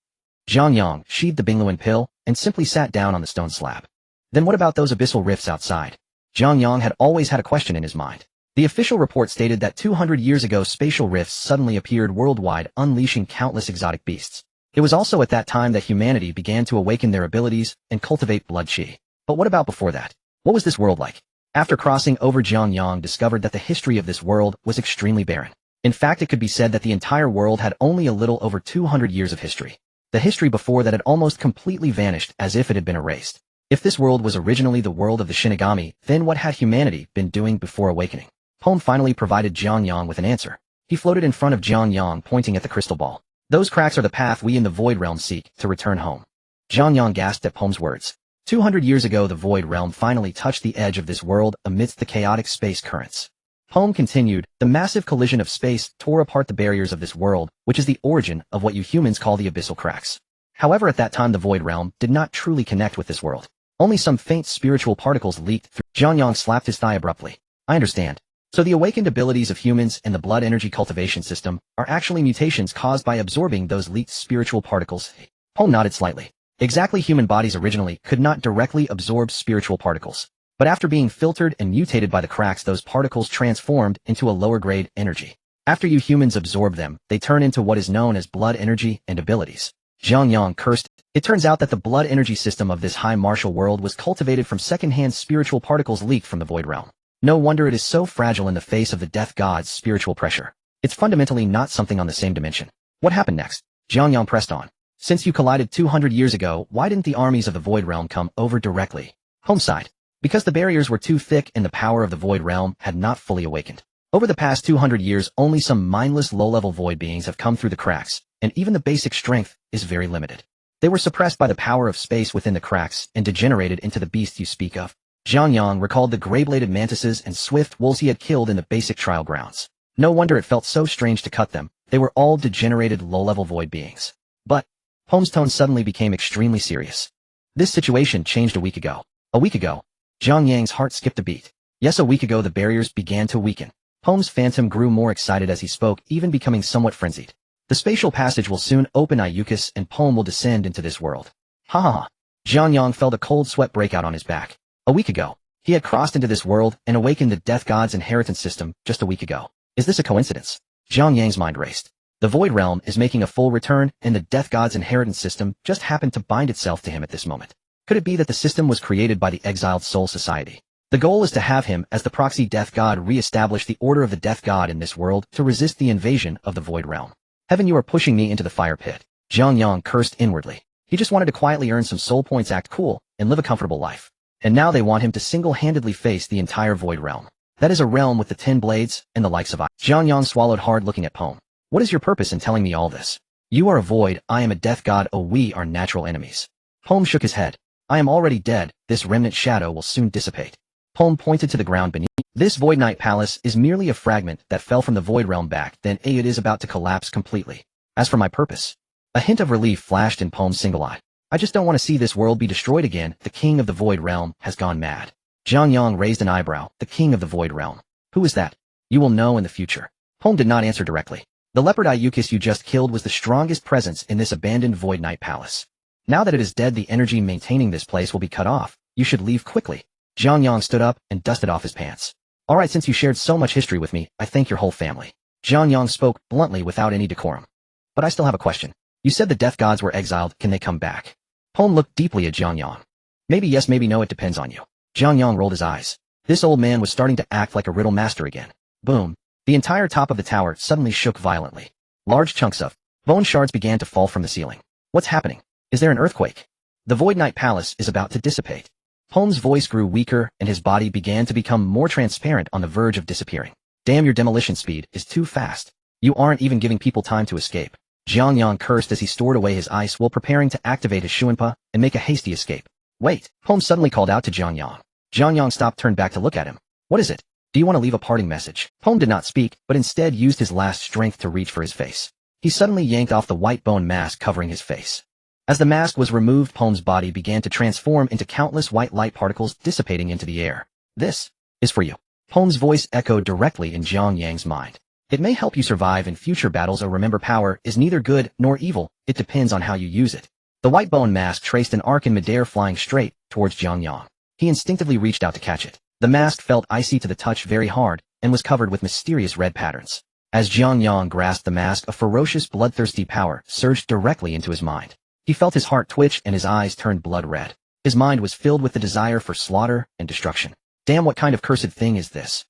Jiang Yang sheathed the Bingluan pill and simply sat down on the stone slab. Then what about those abyssal rifts outside? Jiang Yang had always had a question in his mind. The official report stated that 200 years ago spatial rifts suddenly appeared worldwide, unleashing countless exotic beasts. It was also at that time that humanity began to awaken their abilities and cultivate blood chi. But what about before that? What was this world like? After crossing over, Jiang Yang discovered that the history of this world was extremely barren. In fact, it could be said that the entire world had only a little over 200 years of history. The history before that had almost completely vanished, as if it had been erased. If this world was originally the world of the Shinigami, then what had humanity been doing before awakening? Poem finally provided Jiang Yang with an answer. He floated in front of Jiang Yang, pointing at the crystal ball. Those cracks are the path we in the Void Realm seek to return home. Jiang Yang gasped at Poem's words. 200 years ago the Void Realm finally touched the edge of this world amidst the chaotic space currents. Poem continued, the massive collision of space tore apart the barriers of this world, which is the origin of what you humans call the abyssal cracks. However, at that time the Void Realm did not truly connect with this world. Only some faint spiritual particles leaked through. Jiang Yang slapped his thigh abruptly. I understand. So the awakened abilities of humans and the blood energy cultivation system are actually mutations caused by absorbing those leaked spiritual particles. Poem nodded slightly. Exactly, human bodies originally could not directly absorb spiritual particles. But after being filtered and mutated by the cracks, those particles transformed into a lower grade energy. After you humans absorb them, they turn into what is known as blood energy and abilities. Jiang Yang cursed. It turns out that the blood energy system of this high martial world was cultivated from second-hand spiritual particles leaked from the Void Realm. No wonder it is so fragile in the face of the death god's spiritual pressure. It's fundamentally not something on the same dimension. What happened next? Jiang Yang pressed on. Since you collided 200 years ago, why didn't the armies of the Void Realm come over directly? Home side. Because the barriers were too thick and the power of the Void Realm had not fully awakened. Over the past 200 years, only some mindless low-level void beings have come through the cracks, and even the basic strength is very limited. They were suppressed by the power of space within the cracks and degenerated into the beast you speak of. Jiang Yang recalled the gray-bladed mantises and swift wolves he had killed in the basic trial grounds. No wonder it felt so strange to cut them. They were all degenerated low-level void beings. But, Poem's tone suddenly became extremely serious. This situation changed a week ago. A week ago? Jiang Yang's heart skipped a beat. Yes, a week ago the barriers began to weaken. Poem's phantom grew more excited as he spoke, even becoming somewhat frenzied. The spatial passage will soon open, Iucus, and Poem will descend into this world. Ha ha ha. Jiang Yang felt a cold sweat break out on his back. A week ago, he had crossed into this world and awakened the Death God's inheritance system just a week ago. Is this a coincidence? Jiang Yang's mind raced. The Void Realm is making a full return, and the Death God's inheritance system just happened to bind itself to him at this moment. Could it be that the system was created by the exiled Soul Society? The goal is to have him as the proxy Death God re-establish the order of the Death God in this world to resist the invasion of the Void Realm. Heaven, you are pushing me into the fire pit. Jiang Yang cursed inwardly. He just wanted to quietly earn some soul points, act cool, and live a comfortable life. And now they want him to single-handedly face the entire Void Realm. That is a realm with the 10 blades and the likes of I. Jiang Yang swallowed hard looking at Pome. What is your purpose in telling me all this? You are a void, I am a death god, oh we are natural enemies. Pome shook his head. I am already dead, this remnant shadow will soon dissipate. Pome pointed to the ground beneath. This Void Knight Palace is merely a fragment that fell from the Void Realm back then it is about to collapse completely. As for my purpose, a hint of relief flashed in Pome's single eye. I just don't want to see this world be destroyed again, the king of the Void Realm has gone mad. Jiang Yang raised an eyebrow, the king of the Void Realm. Who is that? You will know in the future. Pome did not answer directly. The leopard Iukis you just killed was the strongest presence in this abandoned Void Knight Palace. Now that it is dead, the energy maintaining this place will be cut off. You should leave quickly. Jiang Yang stood up and dusted off his pants. Alright, since you shared so much history with me, I thank your whole family. Jiang Yang spoke bluntly without any decorum. But I still have a question. You said the death gods were exiled, can they come back? Pome looked deeply at Jiang Yang. Maybe yes, maybe no, it depends on you. Jiang Yang rolled his eyes. This old man was starting to act like a riddle master again. Boom. The entire top of the tower suddenly shook violently. Large chunks of bone shards began to fall from the ceiling. What's happening? Is there an earthquake? The Void Knight Palace is about to dissipate. Pome's voice grew weaker and his body began to become more transparent on the verge of disappearing. Damn, your demolition speed is too fast. You aren't even giving people time to escape. Jiang Yang cursed as he stored away his ice while preparing to activate his Shunpo and make a hasty escape. Wait, Pome suddenly called out to Jiang Yang. Jiang Yang stopped, turned back to look at him. What is it? Do you want to leave a parting message? Pome did not speak, but instead used his last strength to reach for his face. He suddenly yanked off the white bone mask covering his face. As the mask was removed, Pome's body began to transform into countless white light particles dissipating into the air. This is for you. Pome's voice echoed directly in Jiang Yang's mind. It may help you survive in future battles, or remember, power is neither good nor evil, it depends on how you use it. The white bone mask traced an arc in midair flying straight towards Jiang Yang. He instinctively reached out to catch it. The mask felt icy to the touch, very hard, and was covered with mysterious red patterns. As Jiang Yang grasped the mask, a ferocious, bloodthirsty power surged directly into his mind. He felt his heart twitch and his eyes turned blood red. His mind was filled with the desire for slaughter and destruction. Damn, what kind of cursed thing is this?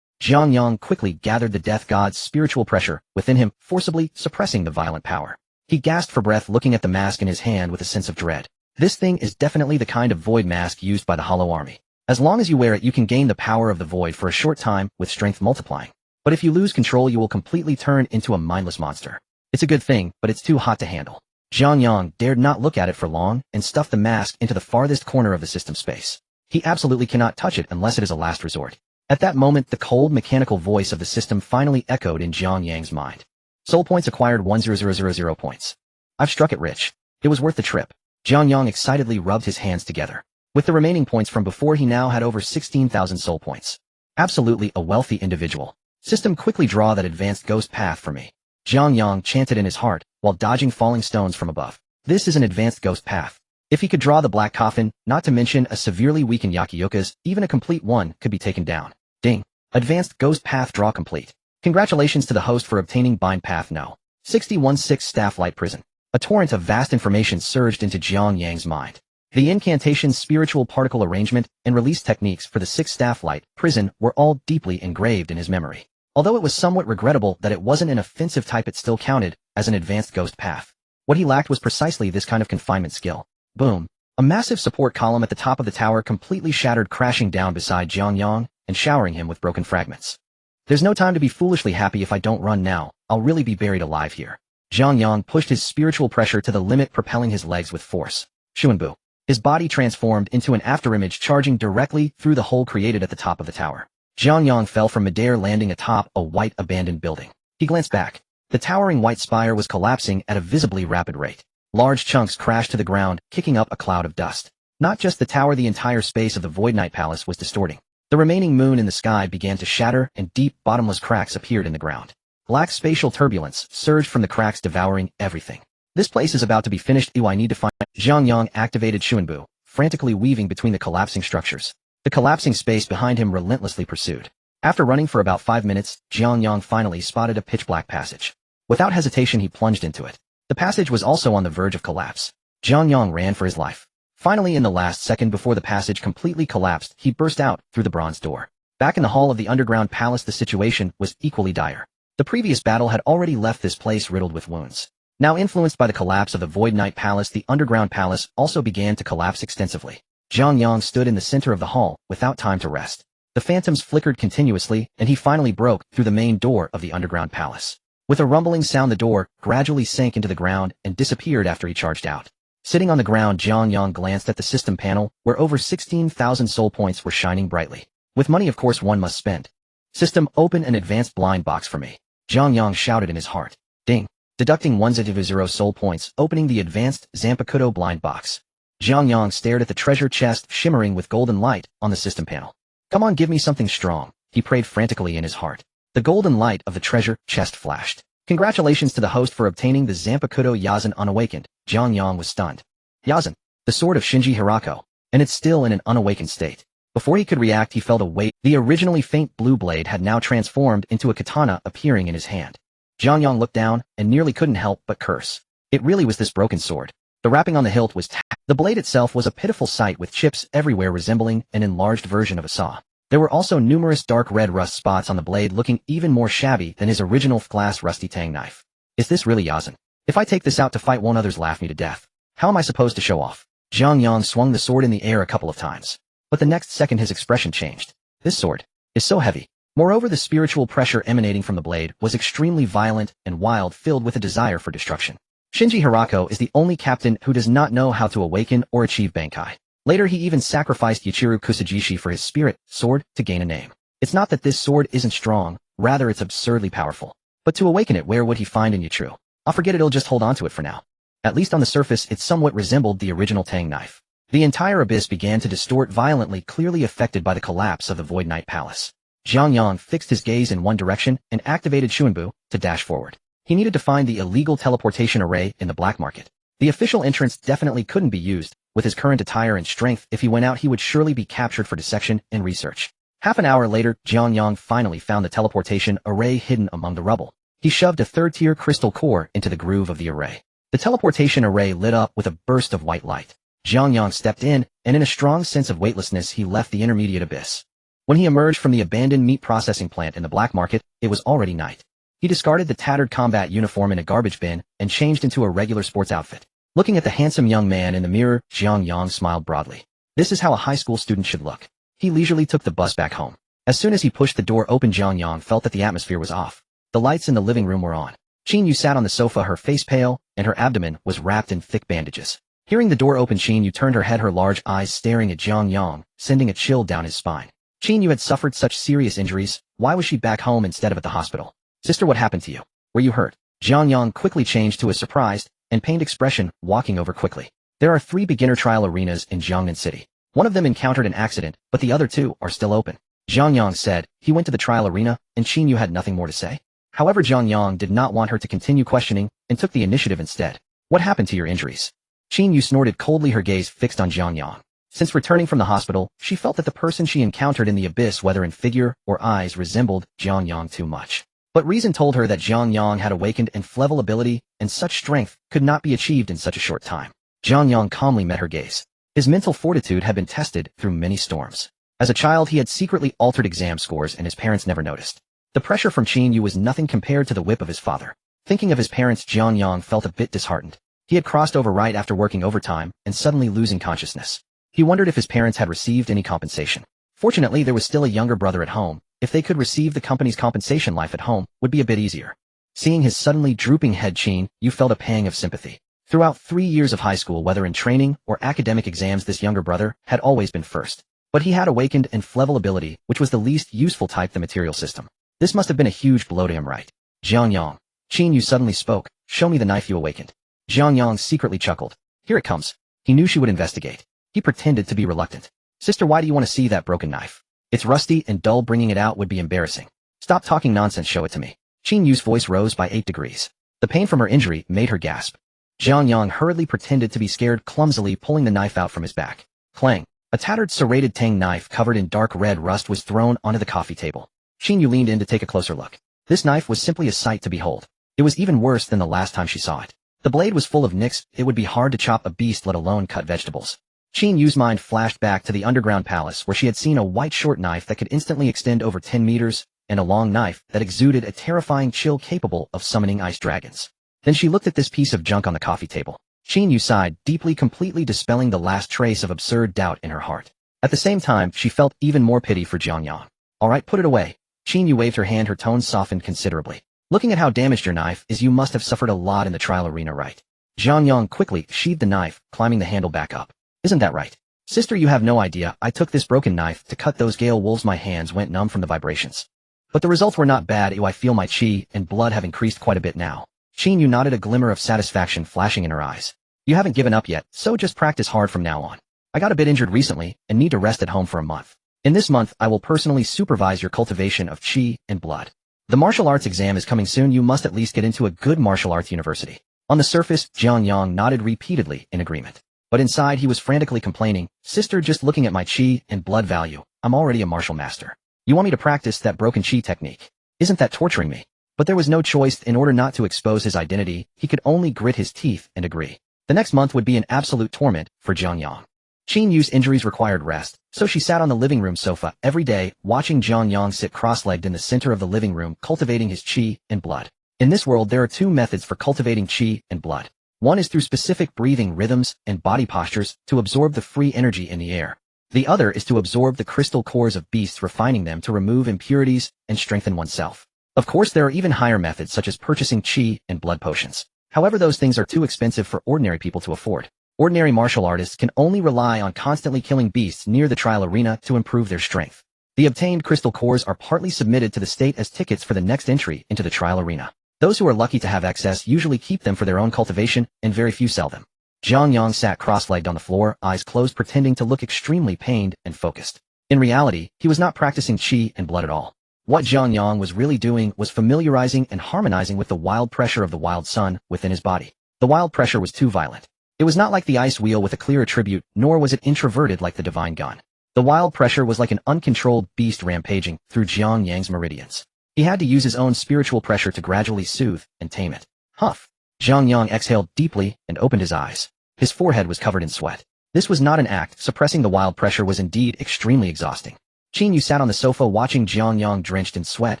Jiang Yang quickly gathered the death god's spiritual pressure within him, forcibly suppressing the violent power. He gasped for breath, looking at the mask in his hand with a sense of dread. This thing is definitely the kind of void mask used by the Hollow Army. As long as you wear it, you can gain the power of the void for a short time with strength multiplying. But if you lose control, you will completely turn into a mindless monster. It's a good thing, but it's too hot to handle. Jiang Yang dared not look at it for long and stuffed the mask into the farthest corner of the system space. He absolutely cannot touch it unless it is a last resort. At that moment, the cold mechanical voice of the system finally echoed in Jiang Yang's mind. Soul points acquired 10000 points. I've struck it rich. It was worth the trip. Jiang Yang excitedly rubbed his hands together. With the remaining points from before, he now had over 16,000 soul points. Absolutely a wealthy individual. System, quickly draw that advanced ghost path for me. Jiang Yang chanted in his heart, while dodging falling stones from above. This is an advanced ghost path. If he could draw the black coffin, not to mention a severely weakened Yakiyoka's, even a complete one could be taken down. Ding. Advanced ghost path draw complete. Congratulations to the host for obtaining bind path no. 616 Staff Light Prison. A torrent of vast information surged into Jiang Yang's mind. The incantation's spiritual particle arrangement and release techniques for the 6 Staff Light Prison were all deeply engraved in his memory. Although it was somewhat regrettable that it wasn't an offensive type, it still counted as an advanced ghost path. What he lacked was precisely this kind of confinement skill. Boom. A massive support column at the top of the tower completely shattered, crashing down beside Jiang Yang and showering him with broken fragments. There's no time to be foolishly happy. If I don't run now, I'll really be buried alive here. Jiang Yang pushed his spiritual pressure to the limit, propelling his legs with force. Shunpo. His body transformed into an afterimage, charging directly through the hole created at the top of the tower. Jiang Yang fell from midair, landing atop a white abandoned building. He glanced back. The towering white spire was collapsing at a visibly rapid rate. Large chunks crashed to the ground, kicking up a cloud of dust. Not just the tower, the entire space of the Void Knight Palace was distorting. The remaining moon in the sky began to shatter, and deep, bottomless cracks appeared in the ground. Black spatial turbulence surged from the cracks, devouring everything. This place is about to be finished. I need to find... Jiang Yang activated Shunpo, frantically weaving between the collapsing structures. The collapsing space behind him relentlessly pursued. After running for about 5 minutes, Jiang Yang finally spotted a pitch-black passage. Without hesitation, he plunged into it. The passage was also on the verge of collapse. Jiang Yang ran for his life. Finally, in the last second before the passage completely collapsed, he burst out through the bronze door. Back in the hall of the underground palace, the situation was equally dire. The previous battle had already left this place riddled with wounds. Now, influenced by the collapse of the Void Knight Palace, the underground palace also began to collapse extensively. Jiang Yang stood in the center of the hall, without time to rest. The phantoms flickered continuously, and he finally broke through the main door of the underground palace. With a rumbling sound, the door gradually sank into the ground and disappeared after he charged out. Sitting on the ground, Jiang Yang glanced at the system panel, where over 16,000 soul points were shining brightly. With money, of course, one must spend. System, open an advanced blind box for me. Jiang Yang shouted in his heart. Ding. Deducting 1,000 soul points, opening the advanced Zanpakutō blind box. Jiang Yang stared at the treasure chest shimmering with golden light on the system panel. Come on, give me something strong, he prayed frantically in his heart. The golden light of the treasure chest flashed. Congratulations to the host for obtaining the Zanpakutō Yazan unawakened. Jiang Yang was stunned. Yazan, the sword of Shinji Hirako, and it's still in an unawakened state. Before he could react, he felt a weight. The originally faint blue blade had now transformed into a katana appearing in his hand. Jiang Yang looked down and nearly couldn't help but curse. It really was this broken sword. The wrapping on the hilt was the blade itself was a pitiful sight with chips everywhere resembling an enlarged version of a saw. There were also numerous dark red rust spots on the blade looking even more shabby than his original glass rusty Tang knife. Is this really Yazan? If I take this out to fight, won't others laugh me to death? How am I supposed to show off? Jiang Yang swung the sword in the air a couple of times. But the next second his expression changed. This sword is so heavy. Moreover, the spiritual pressure emanating from the blade was extremely violent and wild, filled with a desire for destruction. Shinji Hirako is the only captain who does not know how to awaken or achieve Bankai. Later he even sacrificed Yachiru Kusajishi for his spirit sword to gain a name. It's not that this sword isn't strong, rather it's absurdly powerful. But to awaken it, where would he find in Yachiru? I'll forget it, he'll just hold on to it for now. At least on the surface it somewhat resembled the original Tang knife. The entire abyss began to distort violently, clearly affected by the collapse of the Void Knight Palace. Jiang Yang fixed his gaze in one direction and activated Shunpo to dash forward. He needed to find the illegal teleportation array in the black market. The official entrance definitely couldn't be used. With his current attire and strength, if he went out he would surely be captured for dissection and research. Half an hour later, Jiang Yang finally found the teleportation array hidden among the rubble. He shoved a third-tier crystal core into the groove of the array. The teleportation array lit up with a burst of white light. Jiang Yang stepped in, and in a strong sense of weightlessness he left the intermediate abyss. When he emerged from the abandoned meat processing plant in the black market, it was already night. He discarded the tattered combat uniform in a garbage bin and changed into a regular sports outfit. Looking at the handsome young man in the mirror, Jiang Yang smiled broadly. This is how a high school student should look. He leisurely took the bus back home. As soon as he pushed the door open, Jiang Yang felt that the atmosphere was off. The lights in the living room were on. Qin sat on the sofa, her face pale, and her abdomen was wrapped in thick bandages. Hearing the door open, Qin turned her head, her large eyes staring at Jiang Yang, sending a chill down his spine. Qin had suffered such serious injuries. Why was she back home instead of at the hospital? Sister, what happened to you? Were you hurt? Jiang Yang quickly changed to a surprised and pained expression, walking over quickly. There are 3 beginner trial arenas in Jiangnan City. One of them encountered an accident, but the other 2 are still open. Jiang Yang said. He went to the trial arena, and Qin had nothing more to say. However, Jiang Yang did not want her to continue questioning, and took the initiative instead. What happened to your injuries? Qin snorted coldly, her gaze fixed on Jiang Yang. Since returning from the hospital, she felt that the person she encountered in the abyss, whether in figure or eyes, resembled Jiang Yang too much. But reason told her that Jiang Yang had awakened and level ability, and such strength could not be achieved in such a short time. Jiang Yang calmly met her gaze. His mental fortitude had been tested through many storms. As a child, he had secretly altered exam scores, and his parents never noticed. The pressure from Qin was nothing compared to the whip of his father. Thinking of his parents, Jiang Yang felt a bit disheartened. He had crossed over right after working overtime and suddenly losing consciousness. He wondered if his parents had received any compensation. Fortunately, there was still a younger brother at home. If they could receive the company's compensation, life at home would be a bit easier. Seeing his suddenly drooping head, Qin felt a pang of sympathy. Throughout 3 years of high school, whether in training or academic exams, this younger brother had always been first. But he had awakened and level ability, which was the least useful type, the material system. This must have been a huge blow to him, right? Jiang Yang. Qin suddenly spoke. Show me the knife you awakened. Jiang Yang secretly chuckled. Here it comes. He knew she would investigate. He pretended to be reluctant. Sister, why do you want to see that broken knife? It's rusty and dull, bringing it out would be embarrassing. Stop talking nonsense, show it to me. Qin voice rose by 8 degrees. The pain from her injury made her gasp. Jiang Yang hurriedly pretended to be scared, clumsily pulling the knife out from his back. Clang. A tattered serrated Tang knife covered in dark red rust was thrown onto the coffee table. Qin leaned in to take a closer look. This knife was simply a sight to behold. It was even worse than the last time she saw it. The blade was full of nicks. It would be hard to chop a beast, let alone cut vegetables. Qin mind flashed back to the underground palace, where she had seen a white short knife that could instantly extend over 10 meters, and a long knife that exuded a terrifying chill capable of summoning ice dragons. Then she looked at this piece of junk on the coffee table. Qin Yu sighed deeply, completely dispelling the last trace of absurd doubt in her heart. At the same time, she felt even more pity for Jiang Yang. All right, put it away. Qin Yu waved her hand, her tone softened considerably. Looking at how damaged your knife is, you must have suffered a lot in the trial arena, right? Jiang Yang quickly sheathed the knife, climbing the handle back up. Isn't that right? Sister, you have no idea. I took this broken knife to cut those gale wolves. My hands went numb from the vibrations. But the results were not bad. I feel my chi and blood have increased quite a bit now. Qin Yu nodded, a glimmer of satisfaction flashing in her eyes. You haven't given up yet, so just practice hard from now on. I got a bit injured recently and need to rest at home for a month. In this month, I will personally supervise your cultivation of chi and blood. The martial arts exam is coming soon. You must at least get into a good martial arts university. On the surface, Jiang Yang nodded repeatedly in agreement. But inside he was frantically complaining, Sister, just looking at my chi and blood value, I'm already a martial master. You want me to practice that broken chi technique? Isn't that torturing me? But there was no choice. In order not to expose his identity, he could only grit his teeth and agree. The next month would be an absolute torment for Jiang Yang. Qin Yu's injuries required rest, so she sat on the living room sofa every day, watching Jiang Yang sit cross-legged in the center of the living room, cultivating his chi and blood. In this world, there are two methods for cultivating chi and blood. One is through specific breathing rhythms and body postures to absorb the free energy in the air. The other is to absorb the crystal cores of beasts, refining them to remove impurities and strengthen oneself. Of course, there are even higher methods such as purchasing chi and blood potions. However, those things are too expensive for ordinary people to afford. Ordinary martial artists can only rely on constantly killing beasts near the trial arena to improve their strength. The obtained crystal cores are partly submitted to the state as tickets for the next entry into the trial arena. Those who are lucky to have excess usually keep them for their own cultivation, and very few sell them. Jiang Yang sat cross-legged on the floor, eyes closed, pretending to look extremely pained and focused. In reality, he was not practicing chi and blood at all. What Jiang Yang was really doing was familiarizing and harmonizing with the wild pressure of the wild sun within his body. The wild pressure was too violent. It was not like the ice wheel with a clear attribute, nor was it introverted like the divine gun. The wild pressure was like an uncontrolled beast rampaging through Jiang Yang's meridians. He had to use his own spiritual pressure to gradually soothe and tame it. Huff! Jiang Yang exhaled deeply and opened his eyes. His forehead was covered in sweat. This was not an act. Suppressing the wild pressure was indeed extremely exhausting. Qin Yu sat on the sofa watching Jiang Yang drenched in sweat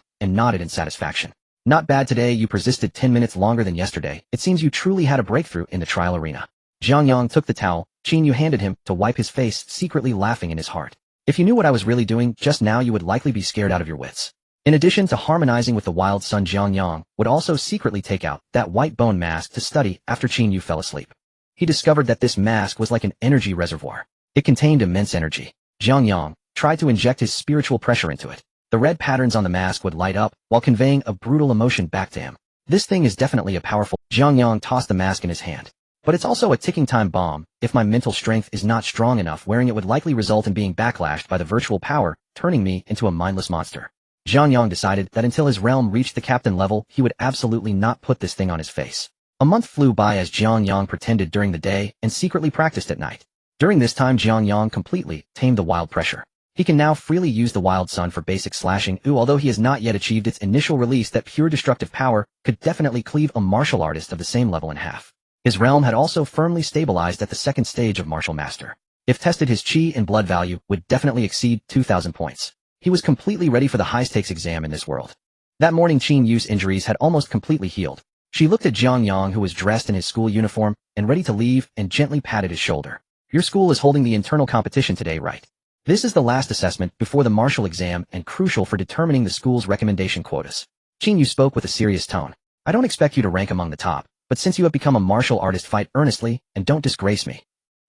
and nodded in satisfaction. Not bad today. You persisted 10 minutes longer than yesterday. It seems you truly had a breakthrough in the trial arena. Jiang Yang took the towel Qin Yu handed him to wipe his face, secretly laughing in his heart. If you knew what I was really doing just now, you would likely be scared out of your wits. In addition to harmonizing with the wild sun, Jiang Yang would also secretly take out that white bone mask to study after Qin Yu fell asleep. He discovered that this mask was like an energy reservoir. It contained immense energy. Jiang Yang tried to inject his spiritual pressure into it. The red patterns on the mask would light up while conveying a brutal emotion back to him. This thing is definitely a powerful... Jiang Yang tossed the mask in his hand. But it's also a ticking time bomb. If my mental strength is not strong enough, wearing it would likely result in being backlashed by the virtual power, turning me into a mindless monster. Jiang Yang decided that until his realm reached the captain level, he would absolutely not put this thing on his face. A month flew by as Jiang Yang pretended during the day and secretly practiced at night. During this time, Jiang Yang completely tamed the wild pressure. He can now freely use the wild sun for basic slashing. Although he has not yet achieved its initial release, that pure destructive power could definitely cleave a martial artist of the same level in half. His realm had also firmly stabilized at the second stage of martial master. If tested, his chi and blood value would definitely exceed 2,000 points. He was completely ready for the high-stakes exam in this world. That morning, Qin Yu's injuries had almost completely healed. She looked at Jiang Yang, who was dressed in his school uniform and ready to leave, and gently patted his shoulder. Your school is holding the internal competition today, right? This is the last assessment before the martial exam and crucial for determining the school's recommendation quotas. Qin Yu spoke with a serious tone. I don't expect you to rank among the top, but since you have become a martial artist, fight earnestly and don't disgrace me.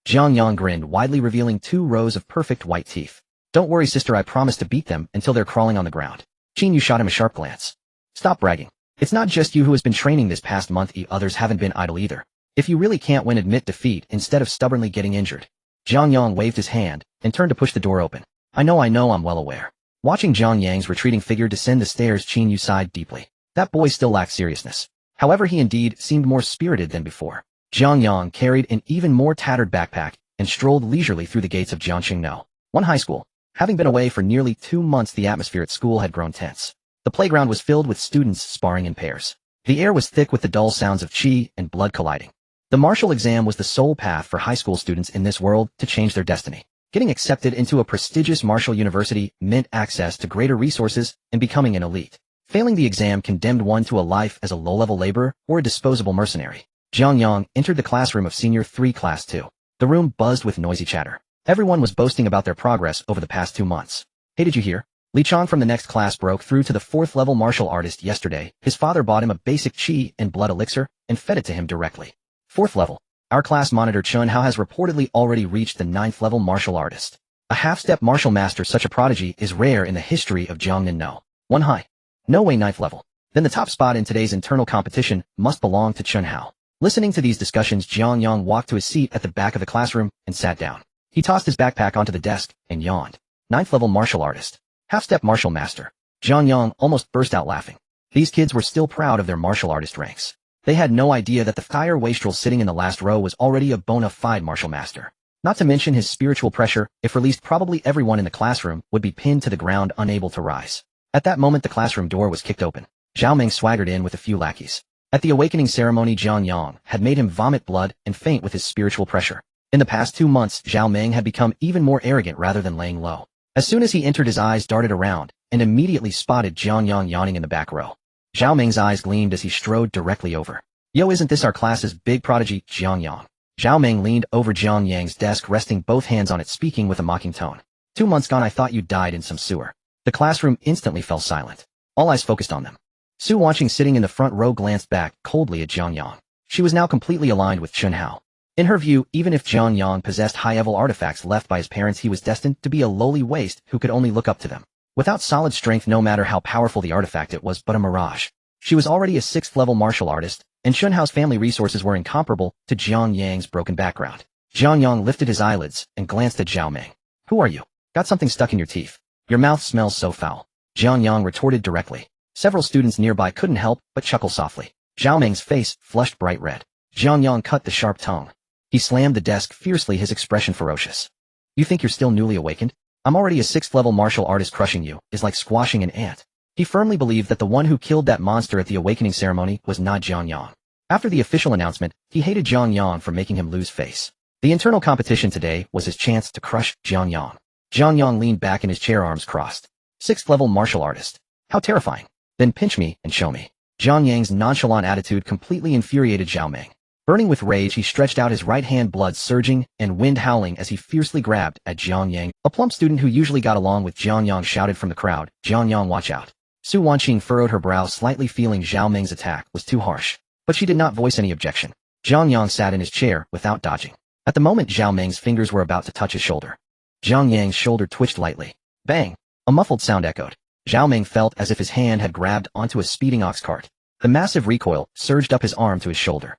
Jiang Yang grinned widely, revealing 2 rows of perfect white teeth. Don't worry, sister, I promise to beat them until they're crawling on the ground. Qin Yu shot him a sharp glance. Stop bragging. It's not just you who has been training this past month. Others haven't been idle either. If you really can't win, admit defeat instead of stubbornly getting injured. Jiang Yang waved his hand and turned to push the door open. I know, I'm well aware. Watching Jiang Yang's retreating figure descend the stairs, Qin Yu sighed deeply. That boy still lacked seriousness. However, he indeed seemed more spirited than before. Jiang Yang carried an even more tattered backpack and strolled leisurely through the gates of Jiangqingno, one high school. Having been away for nearly 2 months, the atmosphere at school had grown tense. The playground was filled with students sparring in pairs. The air was thick with the dull sounds of chi and blood colliding. The martial exam was the sole path for high school students in this world to change their destiny. Getting accepted into a prestigious martial university meant access to greater resources and becoming an elite. Failing the exam condemned one to a life as a low-level laborer or a disposable mercenary. Jiang Yang entered the classroom of Senior 3 Class 2. The room buzzed with noisy chatter. Everyone was boasting about their progress over the past 2 months. Hey, did you hear? Li Chang from the next class broke through to the 4th level martial artist yesterday. His father bought him a basic chi and blood elixir and fed it to him directly. 4th level. Our class monitor Shunpo has reportedly already reached the 9th level martial artist. A half-step martial master such a prodigy is rare in the history of Jiangnan. No. 1 high. No way 9th level. Then the top spot in today's internal competition must belong to Shunpo. Listening to these discussions, Jiang Yang walked to his seat at the back of the classroom and sat down. He tossed his backpack onto the desk and yawned. 9th level martial artist. Half-step martial master. Jiang Yang almost burst out laughing. These kids were still proud of their martial artist ranks. They had no idea that the fire wastrel sitting in the last row was already a bona fide martial master. Not to mention his spiritual pressure, if released probably everyone in the classroom would be pinned to the ground unable to rise. At that moment the classroom door was kicked open. Zhao Meng swaggered in with a few lackeys. At the awakening ceremony Jiang Yang had made him vomit blood and faint with his spiritual pressure. In the past 2 months Zhao Meng had become even more arrogant rather than laying low. As soon as he entered his eyes darted around, and immediately spotted Jiang Yang yawning in the back row. Zhao Meng's eyes gleamed as he strode directly over. Yo, isn't this our class's big prodigy, Jiang Yang? Zhao Meng leaned over Jiang Yang's desk resting both hands on it speaking with a mocking tone. 2 months gone I thought you died in some sewer. The classroom instantly fell silent. All eyes focused on them. Su Wanqing sitting in the front row glanced back coldly at Jiang Yang. She was now completely aligned with Shunpo. In her view, even if Jiang Yang possessed high-level artifacts left by his parents he was destined to be a lowly waste who could only look up to them. Without solid strength no matter how powerful the artifact it was but a mirage. She was already a 6th level martial artist, and Shunpo's family resources were incomparable to Jiang Yang's broken background. Jiang Yang lifted his eyelids and glanced at Zhao Meng. Who are you? Got something stuck in your teeth. Your mouth smells so foul. Jiang Yang retorted directly. Several students nearby couldn't help but chuckle softly. Zhao Meng's face flushed bright red. Jiang Yang cut the sharp tongue. He slammed the desk fiercely, his expression ferocious. You think you're still newly awakened? I'm already a 6th level martial artist. Crushing you is like squashing an ant. He firmly believed that the one who killed that monster at the awakening ceremony was not Jiang Yang. After the official announcement, he hated Jiang Yang for making him lose face. The internal competition today was his chance to crush Jiang Yang. Jiang Yang leaned back in his chair, arms crossed. 6th level martial artist. How terrifying. Then pinch me and show me. Jiang Yang's nonchalant attitude completely infuriated Zhao Meng. Burning with rage, he stretched out his right hand, blood surging and wind howling as he fiercely grabbed at Jiang Yang. A plump student who usually got along with Jiang Yang shouted from the crowd, Jiang Yang, watch out. Su Wanqing furrowed her brow slightly, feeling Zhao Meng's attack was too harsh. But she did not voice any objection. Jiang Yang sat in his chair without dodging. At the moment Zhao Meng's fingers were about to touch his shoulder. Jiang Yang's shoulder twitched lightly. Bang! A muffled sound echoed. Zhao Meng felt as if his hand had grabbed onto a speeding ox cart. The massive recoil surged up his arm to his shoulder.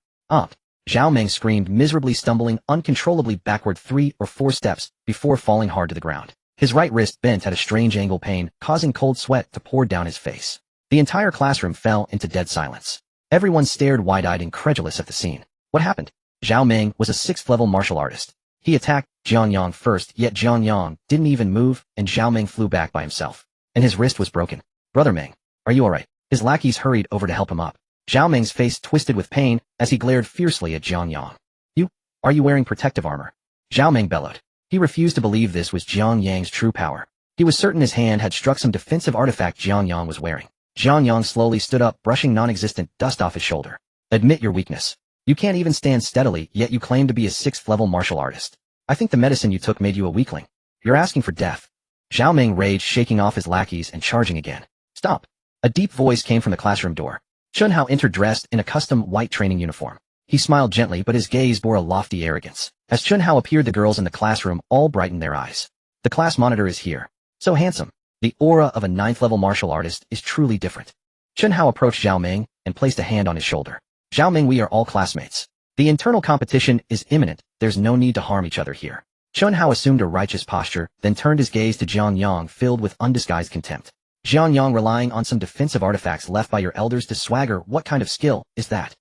Zhao Meng screamed miserably, stumbling uncontrollably backward 3 or 4 steps before falling hard to the ground. His right wrist bent at a strange angle, pain causing cold sweat to pour down his face. The entire classroom fell into dead silence. Everyone stared wide-eyed, incredulous at the scene. What happened? Zhao Meng was a 6th level martial artist. He attacked Jiang Yang first, yet Jiang Yang didn't even move and Zhao Meng flew back by himself. And his wrist was broken. Brother Meng, are you alright? His lackeys hurried over to help him up. Zhao Meng's face twisted with pain as he glared fiercely at Jiang Yang. Are you wearing protective armor? Zhao Meng bellowed. He refused to believe this was Jiang Yang's true power. He was certain his hand had struck some defensive artifact Jiang Yang was wearing. Jiang Yang slowly stood up, brushing non-existent dust off his shoulder. Admit your weakness. You can't even stand steadily, yet you claim to be a 6th level martial artist. I think the medicine you took made you a weakling. You're asking for death. Zhao Meng raged, shaking off his lackeys and charging again. Stop. A deep voice came from the classroom door. Shunpo entered dressed in a custom white training uniform. He smiled gently, but his gaze bore a lofty arrogance. As Shunpo appeared, the girls in the classroom all brightened their eyes. The class monitor is here. So handsome. The aura of a 9th level martial artist is truly different. Shunpo approached Zhao Meng and placed a hand on his shoulder. Zhao Meng, we are all classmates. The internal competition is imminent. There's no need to harm each other here. Shunpo assumed a righteous posture, then turned his gaze to Jiang Yang, filled with undisguised contempt. Jiang Yang, relying on some defensive artifacts left by your elders to swagger, what kind of skill is that?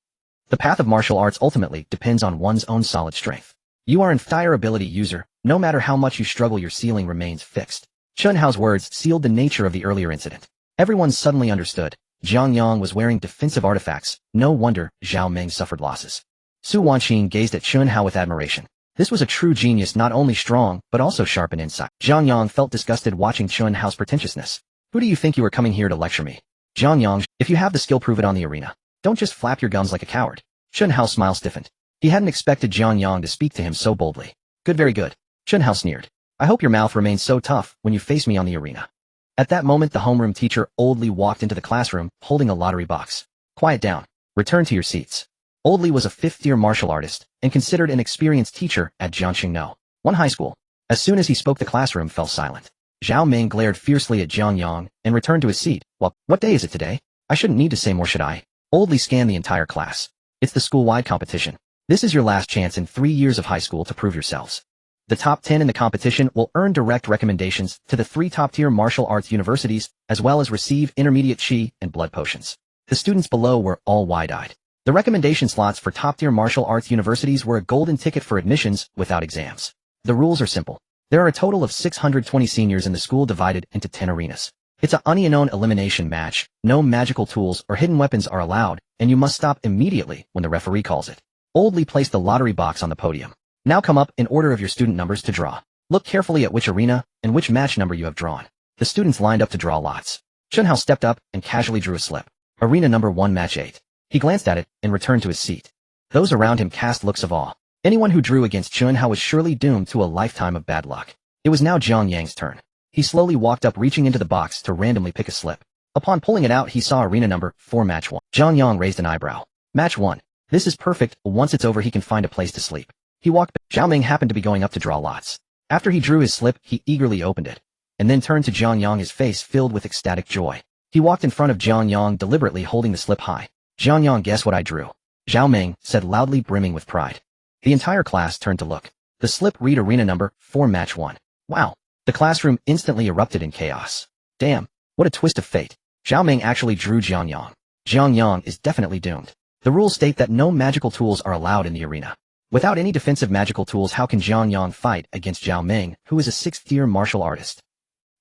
The path of martial arts ultimately depends on one's own solid strength. You are an entire ability user. No matter how much you struggle, your ceiling remains fixed. Shunpo's words sealed the nature of the earlier incident. Everyone suddenly understood. Jiang Yang was wearing defensive artifacts. No wonder Zhao Meng suffered losses. Su Wanqing gazed at Shunpo with admiration. This was a true genius, not only strong, but also sharp in insight. Jiang Yang felt disgusted watching Shunpo's pretentiousness. Who do you think you are coming here to lecture me? Jiang Yang, if you have the skill, prove it on the arena. Don't just flap your gums like a coward. Shunpo's smile stiffened. He hadn't expected Jiang Yang to speak to him so boldly. Good, very good. Shunpo sneered. I hope your mouth remains so tough when you face me on the arena. At that moment the homeroom teacher Oldly walked into the classroom, holding a lottery box. Quiet down. Return to your seats. Oldly was a fifth-year martial artist, and considered an experienced teacher at Jiangxingno, one high school. As soon as he spoke the classroom fell silent. Zhao Ming glared fiercely at Jiang Yang, and returned to his seat. Well, what day is it today? I shouldn't need to say more, should I? Oldly scanned the entire class. It's the school-wide competition. This is your last chance in 3 years of high school to prove yourselves. The top 10 in the competition will earn direct recommendations to the 3 top-tier martial arts universities, as well as receive intermediate chi and blood potions. The students below were all wide-eyed. The recommendation slots for top-tier martial arts universities were a golden ticket for admissions without exams. The rules are simple. There are a total of 620 seniors in the school divided into 10 arenas. It's a unknown elimination match, no magical tools or hidden weapons are allowed, and you must stop immediately when the referee calls it. Oldly placed the lottery box on the podium. Now come up in order of your student numbers to draw. Look carefully at which arena and which match number you have drawn. The students lined up to draw lots. Shunpo stepped up and casually drew a slip. Arena number 1, match 8. He glanced at it and returned to his seat. Those around him cast looks of awe. Anyone who drew against Shunpo was surely doomed to a lifetime of bad luck. It was now Jiang Yang's turn. He slowly walked up, reaching into the box to randomly pick a slip. Upon pulling it out he saw arena number 4, match 1. Jiang Yang raised an eyebrow. Match 1. This is perfect, once it's over he can find a place to sleep. He walked back. Zhao Ming happened to be going up to draw lots. After he drew his slip he eagerly opened it, and then turned to Jiang Yang, his face filled with ecstatic joy. He walked in front of Jiang Yang, deliberately holding the slip high. Jiang Yang, guess what I drew? Zhao Ming said loudly, brimming with pride. The entire class turned to look. The slip read arena number 4, match 1. Wow. The classroom instantly erupted in chaos. Damn, what a twist of fate. Zhao Ming actually drew Jiang Yang. Jiang Yang is definitely doomed. The rules state that no magical tools are allowed in the arena. Without any defensive magical tools, how can Jiang Yang fight against Zhao Ming, who is a 6th-tier martial artist?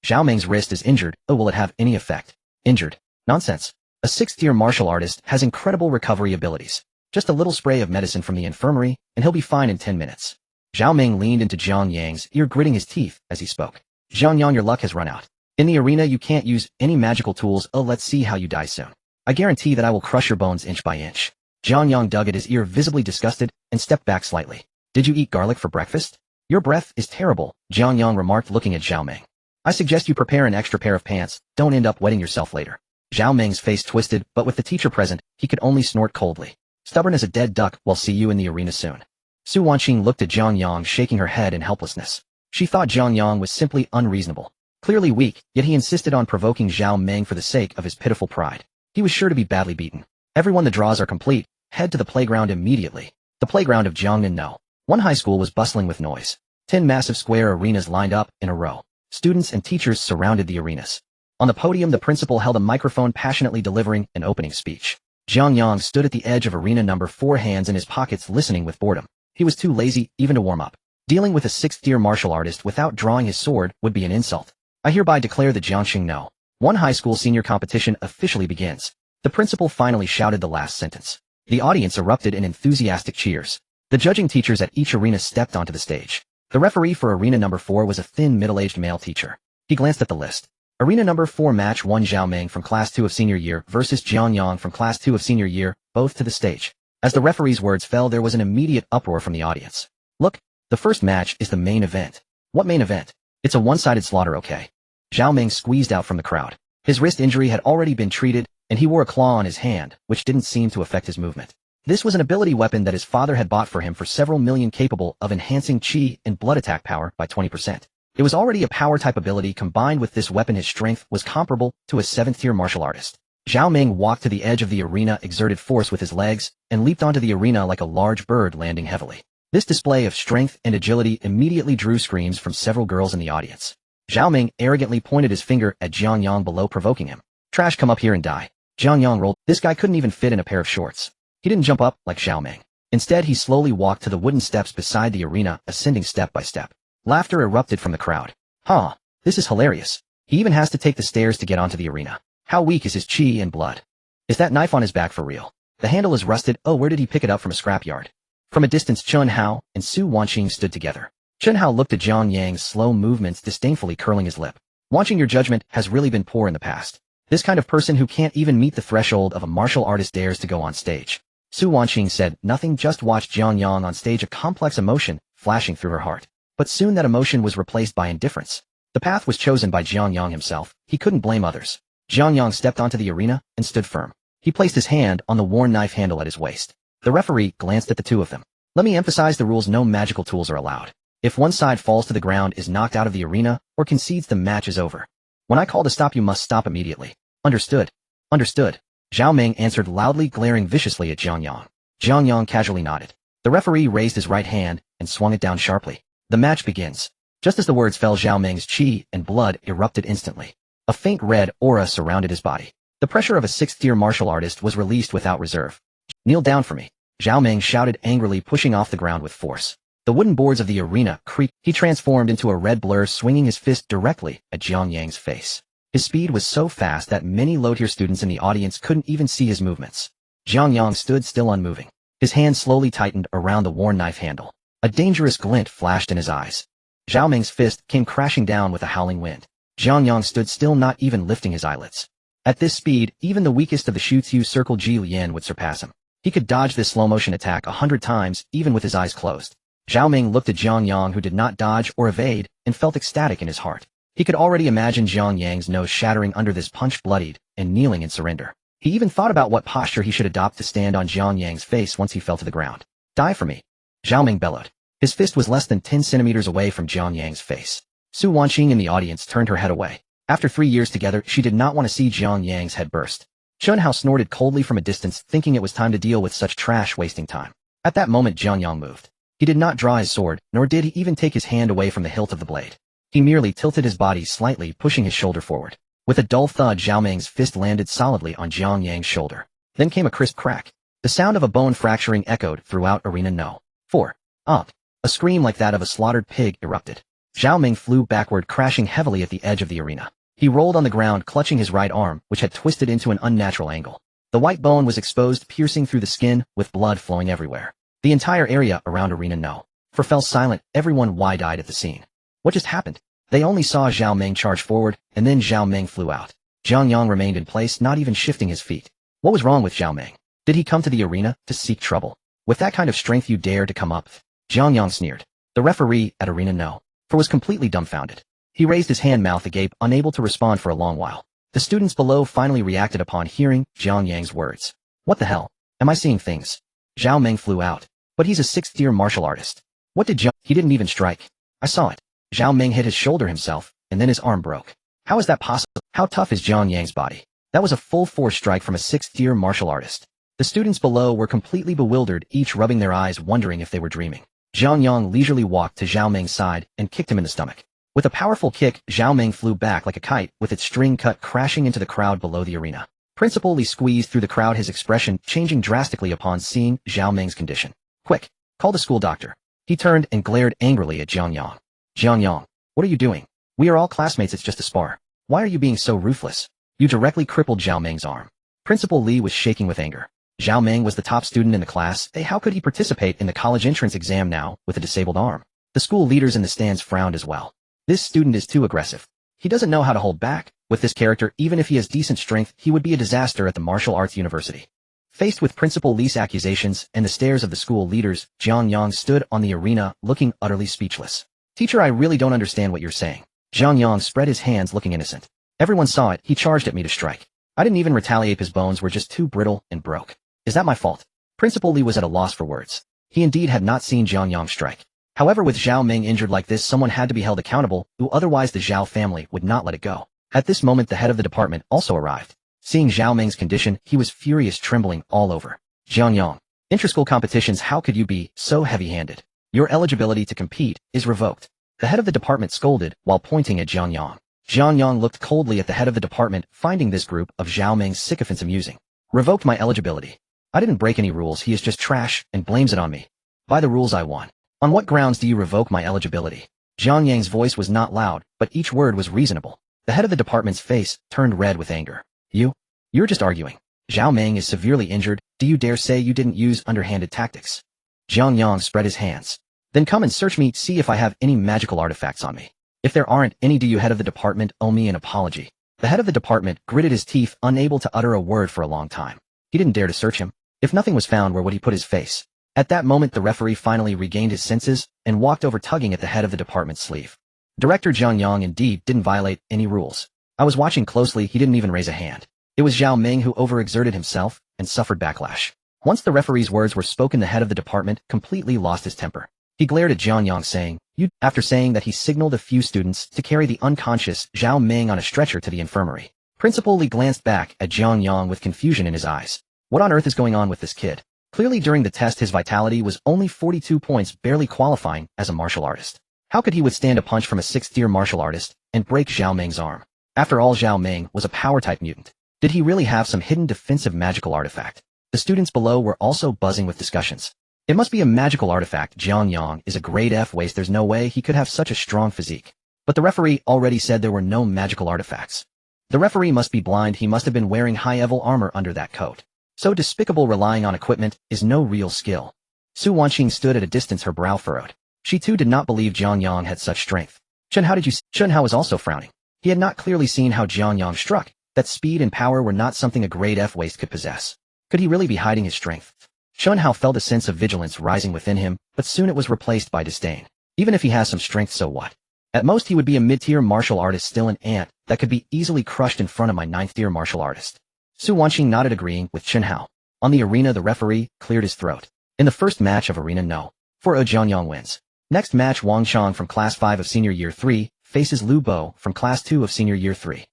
Zhao Ming's wrist is injured. Oh, will it have any effect? Injured? Nonsense. A 6th-tier martial artist has incredible recovery abilities. Just a little spray of medicine from the infirmary, and he'll be fine in 10 minutes. Zhao Ming leaned into Jiang Yang's ear, gritting his teeth as he spoke. Jiang Yang, your luck has run out. In the arena you can't use any magical tools. Oh, let's see how you die soon. I guarantee that I will crush your bones inch by inch. Jiang Yang dug at his ear, visibly disgusted, and stepped back slightly. Did you eat garlic for breakfast? Your breath is terrible, Jiang Yang remarked, looking at Zhao Ming. I suggest you prepare an extra pair of pants, don't end up wetting yourself later. Zhao Ming's face twisted, but with the teacher present, he could only snort coldly. Stubborn as a dead duck, we'll see you in the arena soon. Su Wanqing looked at Jiang Yang, shaking her head in helplessness. She thought Jiang Yang was simply unreasonable. Clearly weak, yet he insisted on provoking Zhao Ming for the sake of his pitiful pride. He was sure to be badly beaten. Everyone, the draws are complete. Head to the playground immediately. The playground of Jiangnan. One high school was bustling with noise. 10 massive square arenas lined up in a row. Students and teachers surrounded the arenas. On the podium the principal held a microphone, passionately delivering an opening speech. Jiang Yang stood at the edge of arena number 4, hands in his pockets, listening with boredom. He was too lazy even to warm up. Dealing with a 6th-tier martial artist without drawing his sword would be an insult. I hereby declare the Jiangxingno One high school senior competition officially begins. The principal finally shouted the last sentence. The audience erupted in enthusiastic cheers. The judging teachers at each arena stepped onto the stage. The referee for arena number 4 was a thin, middle-aged male teacher. He glanced at the list. Arena number 4, match 1, Zhao Ming from class 2 of senior year versus Jiang Yang from class 2 of senior year, both to the stage. As the referee's words fell, there was an immediate uproar from the audience. Look, the first match is the main event. What main event? It's a one-sided slaughter, okay? Zhao Ming squeezed out from the crowd. His wrist injury had already been treated, and he wore a claw on his hand, which didn't seem to affect his movement. This was an ability weapon that his father had bought for him for several million, capable of enhancing chi and blood attack power by 20%. It was already a power-type ability. Combined with this weapon, his strength was comparable to a 7th-tier martial artist. Zhao Ming walked to the edge of the arena, exerted force with his legs, and leaped onto the arena like a large bird, landing heavily. This display of strength and agility immediately drew screams from several girls in the audience. Zhao Ming arrogantly pointed his finger at Jiang Yang below, provoking him. Trash, come up here and die. Jiang Yang rolled. This guy couldn't even fit in a pair of shorts. He didn't jump up like Zhao Ming. Instead, he slowly walked to the wooden steps beside the arena, ascending step by step. Laughter erupted from the crowd. Huh, this is hilarious. He even has to take the stairs to get onto the arena. How weak is his chi and blood? Is that knife on his back for real? The handle is rusted. Oh, where did he pick it up from? A scrapyard? From a distance, Shunpo and Su Wanqing stood together. Shunpo looked at Jiang Yang's slow movements, disdainfully curling his lip. Wanqing, your judgment has really been poor in the past. This kind of person who can't even meet the threshold of a martial artist dares to go on stage. Su Wanqing said nothing, just watched Jiang Yang on stage, a complex emotion flashing through her heart. But soon that emotion was replaced by indifference. The path was chosen by Jiang Yang himself. He couldn't blame others. Jiang Yang stepped onto the arena and stood firm. He placed his hand on the worn knife handle at his waist. The referee glanced at the two of them. Let me emphasize the rules: no magical tools are allowed. If one side falls to the ground, is knocked out of the arena, or concedes, the match is over. When I call to stop, you must stop immediately. Understood? Understood. Zhao Meng answered loudly, glaring viciously at Jiang Yang. Jiang Yang casually nodded. The referee raised his right hand and swung it down sharply. The match begins. Just as the words fell, Zhao Meng's chi and blood erupted instantly. A faint red aura surrounded his body. The pressure of a sixth-tier martial artist was released without reserve. Kneel down for me, Zhao Meng shouted angrily, pushing off the ground with force. The wooden boards of the arena creaked. He transformed into a red blur, swinging his fist directly at Jiang Yang's face. His speed was so fast that many low-tier students in the audience couldn't even see his movements. Jiang Yang stood still, unmoving. His hand slowly tightened around the worn knife handle. A dangerous glint flashed in his eyes. Zhao Meng's fist came crashing down with a howling wind. Jiang Yang stood still, not even lifting his eyelids. At this speed, even the weakest of the Shutsu Circle Ji Lian would surpass him. He could dodge this slow-motion attack 100 times, even with his eyes closed. Zhao Meng looked at Jiang Yang, who did not dodge or evade, and felt ecstatic in his heart. He could already imagine Jiang Yang's nose shattering under this punch, bloodied, and kneeling in surrender. He even thought about what posture he should adopt to stand on Jiang Yang's face once he fell to the ground. Die for me, Zhao Meng bellowed. His fist was less than 10 centimeters away from Jiang Yang's face. Su Wanqing in the audience turned her head away. After 3 years together, she did not want to see Jiang Yang's head burst. Shunpo snorted coldly from a distance, thinking it was time to deal with such trash, wasting time. At that moment, Jiang Yang moved. He did not draw his sword, nor did he even take his hand away from the hilt of the blade. He merely tilted his body slightly, pushing his shoulder forward. With a dull thud, Zhao Meng's fist landed solidly on Jiang Yang's shoulder. Then came a crisp crack. The sound of a bone fracturing echoed throughout Arena No. 4. Up. A scream like that of a slaughtered pig erupted. Zhao Meng flew backward, crashing heavily at the edge of the arena. He rolled on the ground, clutching his right arm, which had twisted into an unnatural angle. The white bone was exposed, piercing through the skin, with blood flowing everywhere. The entire area around Arena No. 4 fell silent, everyone wide-eyed at the scene. What just happened? They only saw Zhao Meng charge forward, and then Zhao Meng flew out. Jiang Yang remained in place, not even shifting his feet. What was wrong with Zhao Meng? Did he come to the arena to seek trouble? With that kind of strength, you dare to come up? Jiang Yang sneered. The referee at Arena No. 4 was completely dumbfounded. He raised his hand, mouth agape, unable to respond for a long while. The students below finally reacted upon hearing Jiang Yang's words. What the hell? Am I seeing things? Zhao Meng flew out. But he's a 6th-tier martial artist. What did He didn't even strike. I saw it. Zhao Meng hit his shoulder himself, and then his arm broke. How is that possible? How tough is Jiang Yang's body? That was a full force strike from a 6th-tier martial artist. The students below were completely bewildered, each rubbing their eyes, wondering if they were dreaming. Jiang Yang leisurely walked to Zhao Meng's side and kicked him in the stomach. With a powerful kick, Zhao Meng flew back like a kite, with its string cut, crashing into the crowd below the arena. Principal Li squeezed through the crowd, his expression changing drastically upon seeing Zhao Meng's condition. Quick, call the school doctor. He turned and glared angrily at Jiang Yang. Jiang Yang, what are you doing? We are all classmates, it's just a spar. Why are you being so ruthless? You directly crippled Zhao Meng's arm. Principal Li was shaking with anger. Zhao Meng was the top student in the class. How could he participate in the college entrance exam now, with a disabled arm? The school leaders in the stands frowned as well. This student is too aggressive. He doesn't know how to hold back. With this character, even if he has decent strength, he would be a disaster at the martial arts university. Faced with Principal Li's accusations and the stares of the school leaders, Jiang Yang stood on the arena, looking utterly speechless. Teacher, I really don't understand what you're saying. Jiang Yang spread his hands, looking innocent. Everyone saw it. He charged at me to strike. I didn't even retaliate. His bones were just too brittle and broke. Is that my fault? Principal Li was at a loss for words. He indeed had not seen Jiang Yang strike. However, with Zhao Meng injured like this, someone had to be held accountable, who otherwise the Zhao family would not let it go. At this moment, the head of the department also arrived. Seeing Zhao Meng's condition, he was furious, trembling all over. Jiang Yang, inter-school competitions, how could you be so heavy-handed? Your eligibility to compete is revoked. The head of the department scolded while pointing at Jiang Yang. Jiang Yang looked coldly at the head of the department, finding this group of Zhao Meng's sycophants amusing. Revoked my eligibility. I didn't break any rules. He is just trash and blames it on me. By the rules I won. On what grounds do you revoke my eligibility? Jiang Yang's voice was not loud, but each word was reasonable. The head of the department's face turned red with anger. You're just arguing. Zhao Meng is severely injured. Do you dare say you didn't use underhanded tactics? Jiang Yang spread his hands. Then come and search me, see if I have any magical artifacts on me. If there aren't any, do you, head of the department, owe me an apology? The head of the department gritted his teeth, unable to utter a word for a long time. He didn't dare to search him. If nothing was found, where would he put his face? At that moment, the referee finally regained his senses and walked over, tugging at the head of the department's sleeve. Director Jiang Yang indeed didn't violate any rules. I was watching closely. He didn't even raise a hand. It was Zhao Ming who overexerted himself and suffered backlash. Once the referee's words were spoken, the head of the department completely lost his temper. He glared at Jiang Yang, saying, "You," after saying that, he signaled a few students to carry the unconscious Zhao Ming on a stretcher to the infirmary. Principal Li glanced back at Jiang Yang with confusion in his eyes. What on earth is going on with this kid? Clearly during the test his vitality was only 42 points, barely qualifying as a martial artist. How could he withstand a punch from a 6th-tier martial artist and break Zhao Ming's arm? After all, Zhao Ming was a power-type mutant. Did he really have some hidden defensive magical artifact? The students below were also buzzing with discussions. It must be a magical artifact. Jiang Yang is a grade F waste. There's no way he could have such a strong physique. But the referee already said there were no magical artifacts. The referee must be blind. He must have been wearing high-level armor under that coat. So despicable. Relying on equipment is no real skill. Su Wanqing stood at a distance, her brow furrowed. She too did not believe Jiang Yang had such strength. Chen, how did you? Chen Hao was also frowning. He had not clearly seen how Jiang Yang struck. That speed and power were not something a grade F waste could possess. Could he really be hiding his strength? Shunpo felt a sense of vigilance rising within him, but soon it was replaced by disdain. Even if he has some strength, so what? At most he would be a mid-tier martial artist, still an ant that could be easily crushed in front of my 9th-tier martial artist. Su Wanqing nodded, agreeing with Shunpo. On the arena, the referee cleared his throat. In the first match of Arena No. 4, Jiang Yang wins. Next match, Wang Chang from Class 5 of Senior Year 3 faces Lu Bo from Class 2 of Senior Year 3.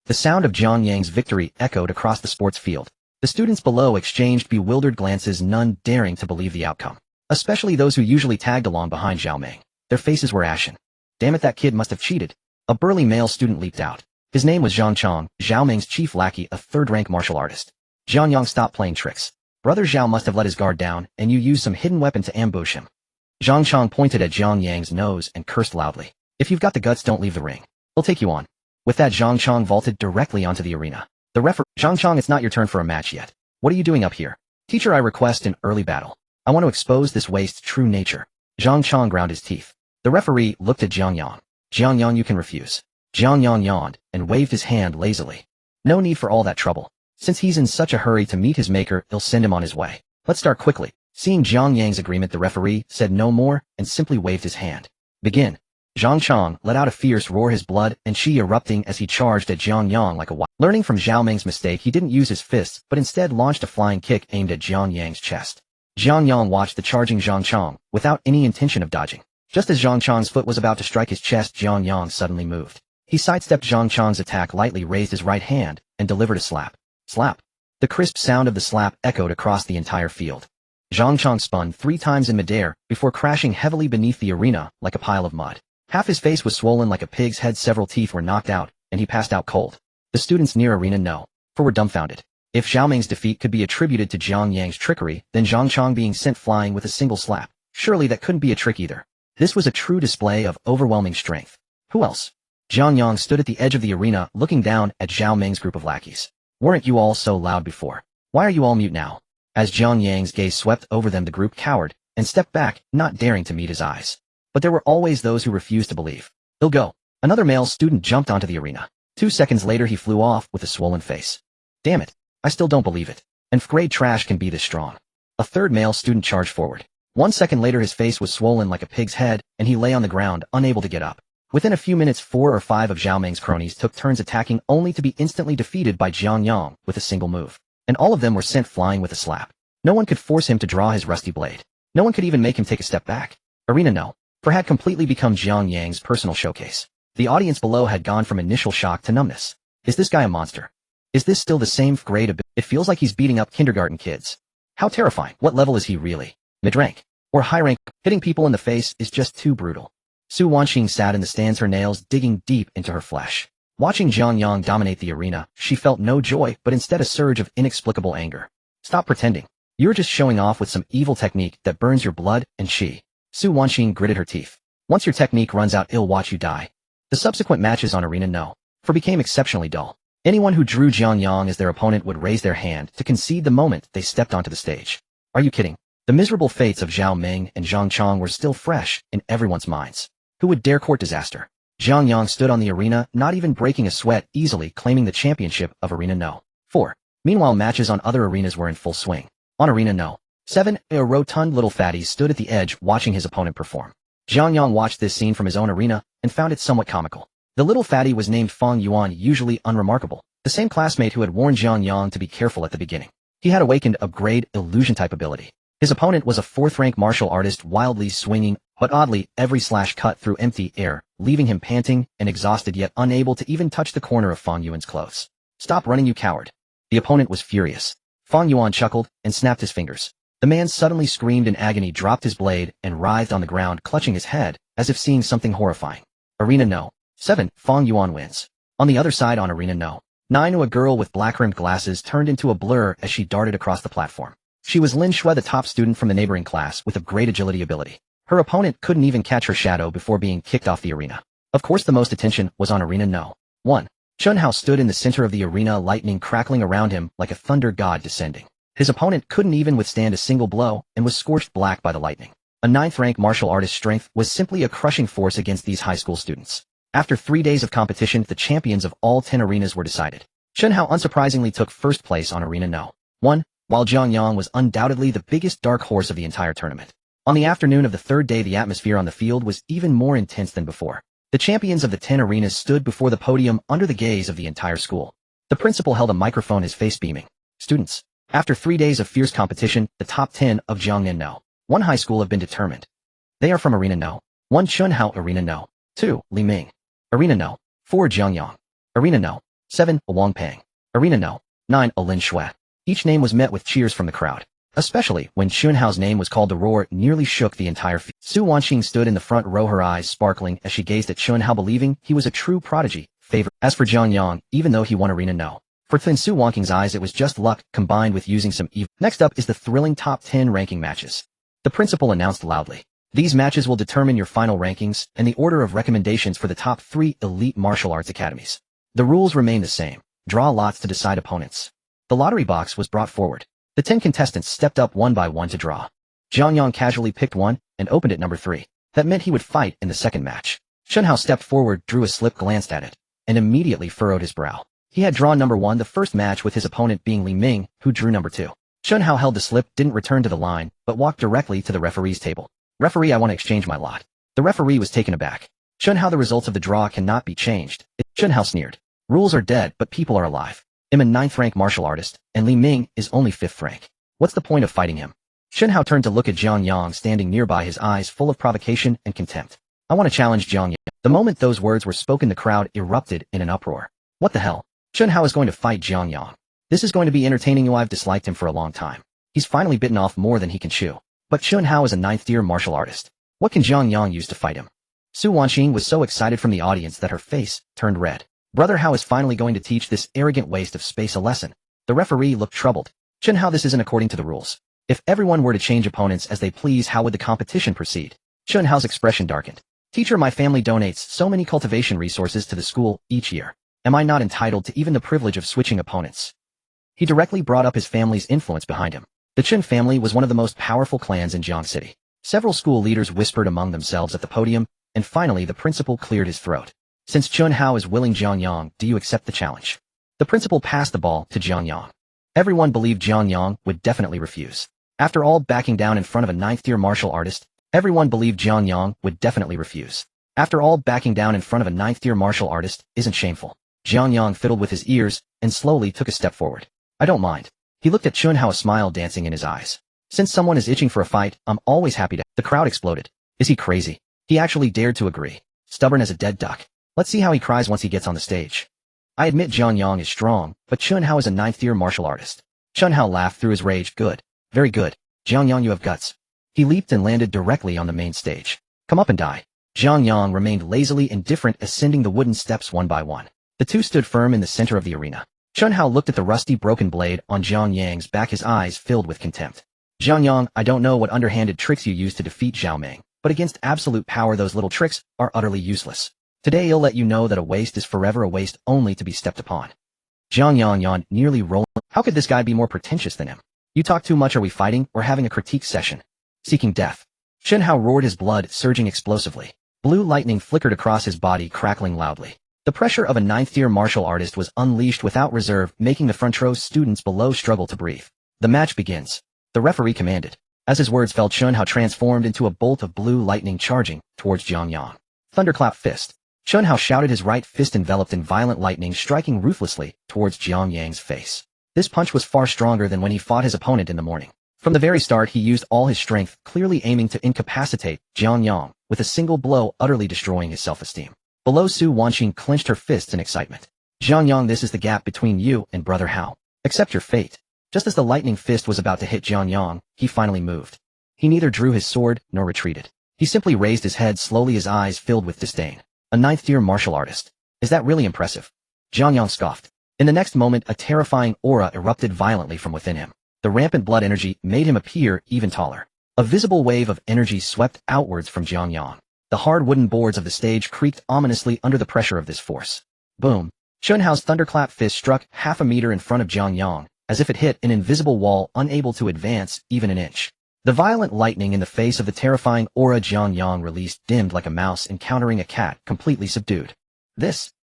The sound of Jiang Yang's victory echoed across the sports field. The students below exchanged bewildered glances, none daring to believe the outcome. Especially those who usually tagged along behind Zhao Ming. Their faces were ashen. Damn it, that kid must have cheated. A burly male student leaped out. His name was Zhang Chang, Zhao Ming's chief lackey, a 3rd-rank martial artist. Jiang Yang, stop playing tricks. Brother Zhao must have let his guard down, and you used some hidden weapon to ambush him. Zhang Chang pointed at Jiang Yang's nose and cursed loudly. If you've got the guts, don't leave the ring. He'll take you on. With that, Zhang Chang vaulted directly onto the arena. The referee, Zhang Chang, it's not your turn for a match yet. What are you doing up here? Teacher, I request an early battle. I want to expose this waste's true nature. Zhang Chang ground his teeth. The referee looked at Jiang Yang. Jiang Yang, you can refuse. Jiang Yang yawned and waved his hand lazily. No need for all that trouble. Since he's in such a hurry to meet his maker, he'll send him on his way. Let's start quickly. Seeing Jiang Yang's agreement, the referee said no more and simply waved his hand. Begin. Zhang Chang let out a fierce roar, his blood and qi erupting as he charged at Jiang Yang like a wild. Learning from Zhao Ming's mistake, he didn't use his fists, but instead launched a flying kick aimed at Jiang Yang's chest. Jiang Yang watched the charging Zhang Chang, without any intention of dodging. Just as Zhang Chang's foot was about to strike his chest, Jiang Yang suddenly moved. He sidestepped Zhang Chang's attack, lightly raised his right hand, and delivered a slap. Slap. The crisp sound of the slap echoed across the entire field. Zhang Chang spun 3 times in midair, before crashing heavily beneath the arena, like a pile of mud. Half his face was swollen like a pig's head, several teeth were knocked out, and he passed out cold. The students near Arena No. 4 were dumbfounded. If Zhao Ming's defeat could be attributed to Jiang Yang's trickery, then Zhang Chang being sent flying with a single slap, surely that couldn't be a trick either. This was a true display of overwhelming strength. Who else? Jiang Yang stood at the edge of the arena, looking down at Zhao Ming's group of lackeys. Weren't you all so loud before? Why are you all mute now? As Jiang Yang's gaze swept over them, the group cowered and stepped back, not daring to meet his eyes. But there were always those who refused to believe. He'll go. Another male student jumped onto the arena. 2 seconds later, he flew off with a swollen face. Damn it. I still don't believe it. And grade trash can be this strong. A 3rd male student charged forward. 1 second later, his face was swollen like a pig's head, and he lay on the ground, unable to get up. Within a few minutes, 4 or 5 of Zhao Ming's cronies took turns attacking, only to be instantly defeated by Jiang Yang with a single move. And all of them were sent flying with a slap. No one could force him to draw his rusty blade. No one could even make him take a step back. Arena No. 4 had completely become Jiang Yang's personal showcase. The audience below had gone from initial shock to numbness. Is this guy a monster? Is this still the same grade ability? It feels like he's beating up kindergarten kids. How terrifying. What level is he really? Mid-rank? Or high-rank? Hitting people in the face is just too brutal. Su Wanqing sat in the stands, her nails digging deep into her flesh. Watching Jiang Yang dominate the arena, she felt no joy, but instead a surge of inexplicable anger. Stop pretending. You're just showing off with some evil technique that burns your blood and qi. Su Wanqing gritted her teeth. Once your technique runs out, I'll watch you die. The subsequent matches on Arena No. 4 became exceptionally dull. Anyone who drew Jiang Yang as their opponent would raise their hand to concede the moment they stepped onto the stage. Are you kidding? The miserable fates of Zhao Ming and Zhang Chang were still fresh in everyone's minds. Who would dare court disaster? Jiang Yang stood on the arena, not even breaking a sweat, easily claiming the championship of Arena No. 4. Meanwhile, matches on other arenas were in full swing. On Arena No. 7, a rotund little fatty stood at the edge watching his opponent perform. Jiang Yang watched this scene from his own arena and found it somewhat comical. The little fatty was named Feng Yuan, usually unremarkable, the same classmate who had warned Jiang Yang to be careful at the beginning. He had awakened upgrade illusion-type ability. His opponent was a 4th-rank martial artist wildly swinging, but oddly, every slash cut through empty air, leaving him panting and exhausted yet unable to even touch the corner of Feng Yuan's clothes. "Stop running, you coward." The opponent was furious. Feng Yuan chuckled and snapped his fingers. The man suddenly screamed in agony, dropped his blade, and writhed on the ground, clutching his head, as if seeing something horrifying. Arena No. 7, Feng Yuan wins. On the other side on Arena No. 9, a girl with black-rimmed glasses turned into a blur as she darted across the platform. She was Lin Shui, the top student from the neighboring class with a great agility ability. Her opponent couldn't even catch her shadow before being kicked off the arena. Of course, the most attention was on Arena No. 1. Shunpo stood in the center of the arena, lightning crackling around him like a thunder god descending. His opponent couldn't even withstand a single blow and was scorched black by the lightning. A 9th-rank martial artist's strength was simply a crushing force against these high school students. After 3 days of competition, the champions of all 10 arenas were decided. Shunpo unsurprisingly took first place on Arena No. 1, while Jiang Yang was undoubtedly the biggest dark horse of the entire tournament. On the afternoon of the 3rd day, the atmosphere on the field was even more intense than before. The champions of the 10 arenas stood before the podium under the gaze of the entire school. The principal held a microphone, his face beaming. "Students, after 3 days of fierce competition, the top 10 of Jiang Yang No. 1 high school have been determined. They are from Arena No. 1 Shunpo, Arena No. 2 Li Ming, Arena No. 4 Jiang Yang, Arena No. 7 Wang Peng, Arena No. 9 Lin Shui." Each name was met with cheers from the crowd. Especially when Shunpo's name was called, the roar nearly shook the entire field. Su Wanxing stood in the front row, her eyes sparkling as she gazed at Shunpo, believing he was a true prodigy, favorite. As for Jiang Yang, even though he won Arena No. For Su Wanxing's eyes, it was just luck combined with using some evil. Next up is the thrilling top 10 ranking matches. The principal announced loudly. These matches will determine your final rankings and the order of recommendations for the top 3 elite martial arts academies. The rules remain the same. Draw lots to decide opponents. The lottery box was brought forward. The 10 contestants stepped up one by one to draw. Jiang Yang casually picked one and opened at number 3. That meant he would fight in the second match. Shunpo stepped forward, drew a slip, glanced at it, and immediately furrowed his brow. He had drawn number 1 the first match, with his opponent being Li Ming, who drew number 2. Shunpo held the slip, didn't return to the line, but walked directly to the referee's table. "Referee, I want to exchange my lot." The referee was taken aback. "Shunpo, the results of the draw cannot be changed." Shunpo sneered. "Rules are dead, but people are alive. I'm a 9th-rank martial artist, and Li Ming is only 5th rank. What's the point of fighting him?" Shunpo turned to look at Jiang Yang standing nearby, his eyes full of provocation and contempt. "I want to challenge Jiang Yang." The moment those words were spoken, the crowd erupted in an uproar. What the hell? Shunpo is going to fight Jiang Yang. This is going to be entertaining. I've disliked him for a long time. He's finally bitten off more than he can chew. But Shunpo is a 9th-tier martial artist. What can Jiang Yang use to fight him? Su Wanxing was so excited from the audience that her face turned red. Brother Hao is finally going to teach this arrogant waste of space a lesson. The referee looked troubled. Shunpo, this isn't according to the rules. If everyone were to change opponents as they please, how would the competition proceed? Shunpo's expression darkened. Teacher, my family donates so many cultivation resources to the school each year. Am I not entitled to even the privilege of switching opponents? He directly brought up his family's influence behind him. The Chen family was one of the most powerful clans in Jiang City. Several school leaders whispered among themselves at the podium, and finally the principal cleared his throat. Since Shunpo is willing, Jiang Yang, do you accept the challenge? The principal passed the ball to Jiang Yang. Everyone believed Jiang Yang would definitely refuse. After all, backing down in front of a 9th-tier martial artist, everyone believed Jiang Yang would definitely refuse. After all, backing down in front of a 9th-tier martial artist isn't shameful. Jiang Yang fiddled with his ears and slowly took a step forward. I don't mind. He looked at Shunpo, a smile dancing in his eyes. Since someone is itching for a fight, I'm always happy to. The crowd exploded. Is he crazy? He actually dared to agree. Stubborn as a dead duck. Let's see how he cries once he gets on the stage. I admit Jiang Yang is strong, but Shunpo is a 9th-tier martial artist. Shunpo laughed through his rage. Good. Very good. Jiang Yang, you have guts. He leaped and landed directly on the main stage. Come up and die. Jiang Yang remained lazily indifferent, ascending the wooden steps one by one. The two stood firm in the center of the arena. Shunpo looked at the rusty broken blade on Jiang Yang's back, his eyes filled with contempt. Jiang Yang, I don't know what underhanded tricks you used to defeat Zhao Meng, but against absolute power those little tricks are utterly useless. Today I'll let you know that a waste is forever a waste, only to be stepped upon. Jiang Yang yawned, nearly rolling. How could this guy be more pretentious than him? You talk too much. Are we fighting or having a critique session? Seeking death. Shunpo roared, his blood surging explosively. Blue lightning flickered across his body, crackling loudly. The pressure of a 9th-tier martial artist was unleashed without reserve, making the front row students below struggle to breathe. The match begins. The referee commanded. As his words fell, Shunpo transformed into a bolt of blue lightning charging towards Jiang Yang. Thunderclap fist. Shunpo shouted, his right fist enveloped in violent lightning, striking ruthlessly towards Jiang Yang's face. This punch was far stronger than when he fought his opponent in the morning. From the very start, he used all his strength, clearly aiming to incapacitate Jiang Yang, with a single blow utterly destroying his self-esteem. Below, Su Wanqing clenched her fists in excitement. Jiang Yang, this is the gap between you and Brother Hao. Accept your fate. Just as the lightning fist was about to hit Jiang Yang, he finally moved. He neither drew his sword nor retreated. He simply raised his head slowly, his eyes filled with disdain. A ninth-tier martial artist. Is that really impressive? Jiang Yang scoffed. In the next moment, a terrifying aura erupted violently from within him. The rampant blood energy made him appear even taller. A visible wave of energy swept outwards from Jiang Yang. The hard wooden boards of the stage creaked ominously under the pressure of this force. Boom! Shunpo's thunderclap fist struck half a meter in front of Jiang Yang, as if it hit an invisible wall, unable to advance even an inch. The violent lightning in the face of the terrifying aura Jiang Yang released dimmed like a mouse encountering a cat, completely subdued.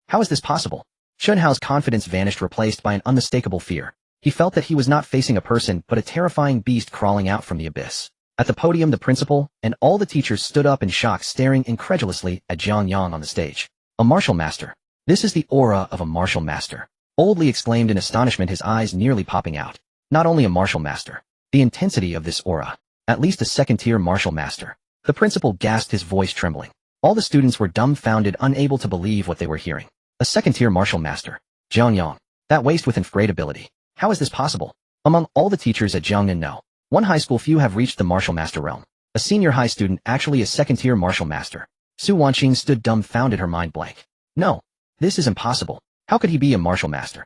How is this possible? Shunpo's confidence vanished, replaced by an unmistakable fear. He felt that he was not facing a person but a terrifying beast crawling out from the abyss. At the podium, the principal and all the teachers stood up in shock, staring incredulously at Jiang Yang on the stage. A martial master. This is the aura of a martial master. Oldly exclaimed in astonishment, his eyes nearly popping out. Not only a martial master. The intensity of this aura. At least a second-tier martial master. The principal gasped, his voice trembling. All the students were dumbfounded, unable to believe what they were hearing. A second-tier martial master. Jiang Yang. That waste with great ability. How is this possible? Among all the teachers at Jiangnan, no. One high school, few have reached the martial master realm. A senior high student, actually a second-tier martial master. Su Wanqing stood dumbfounded, her mind blank. No. This is impossible. How could he be a martial master?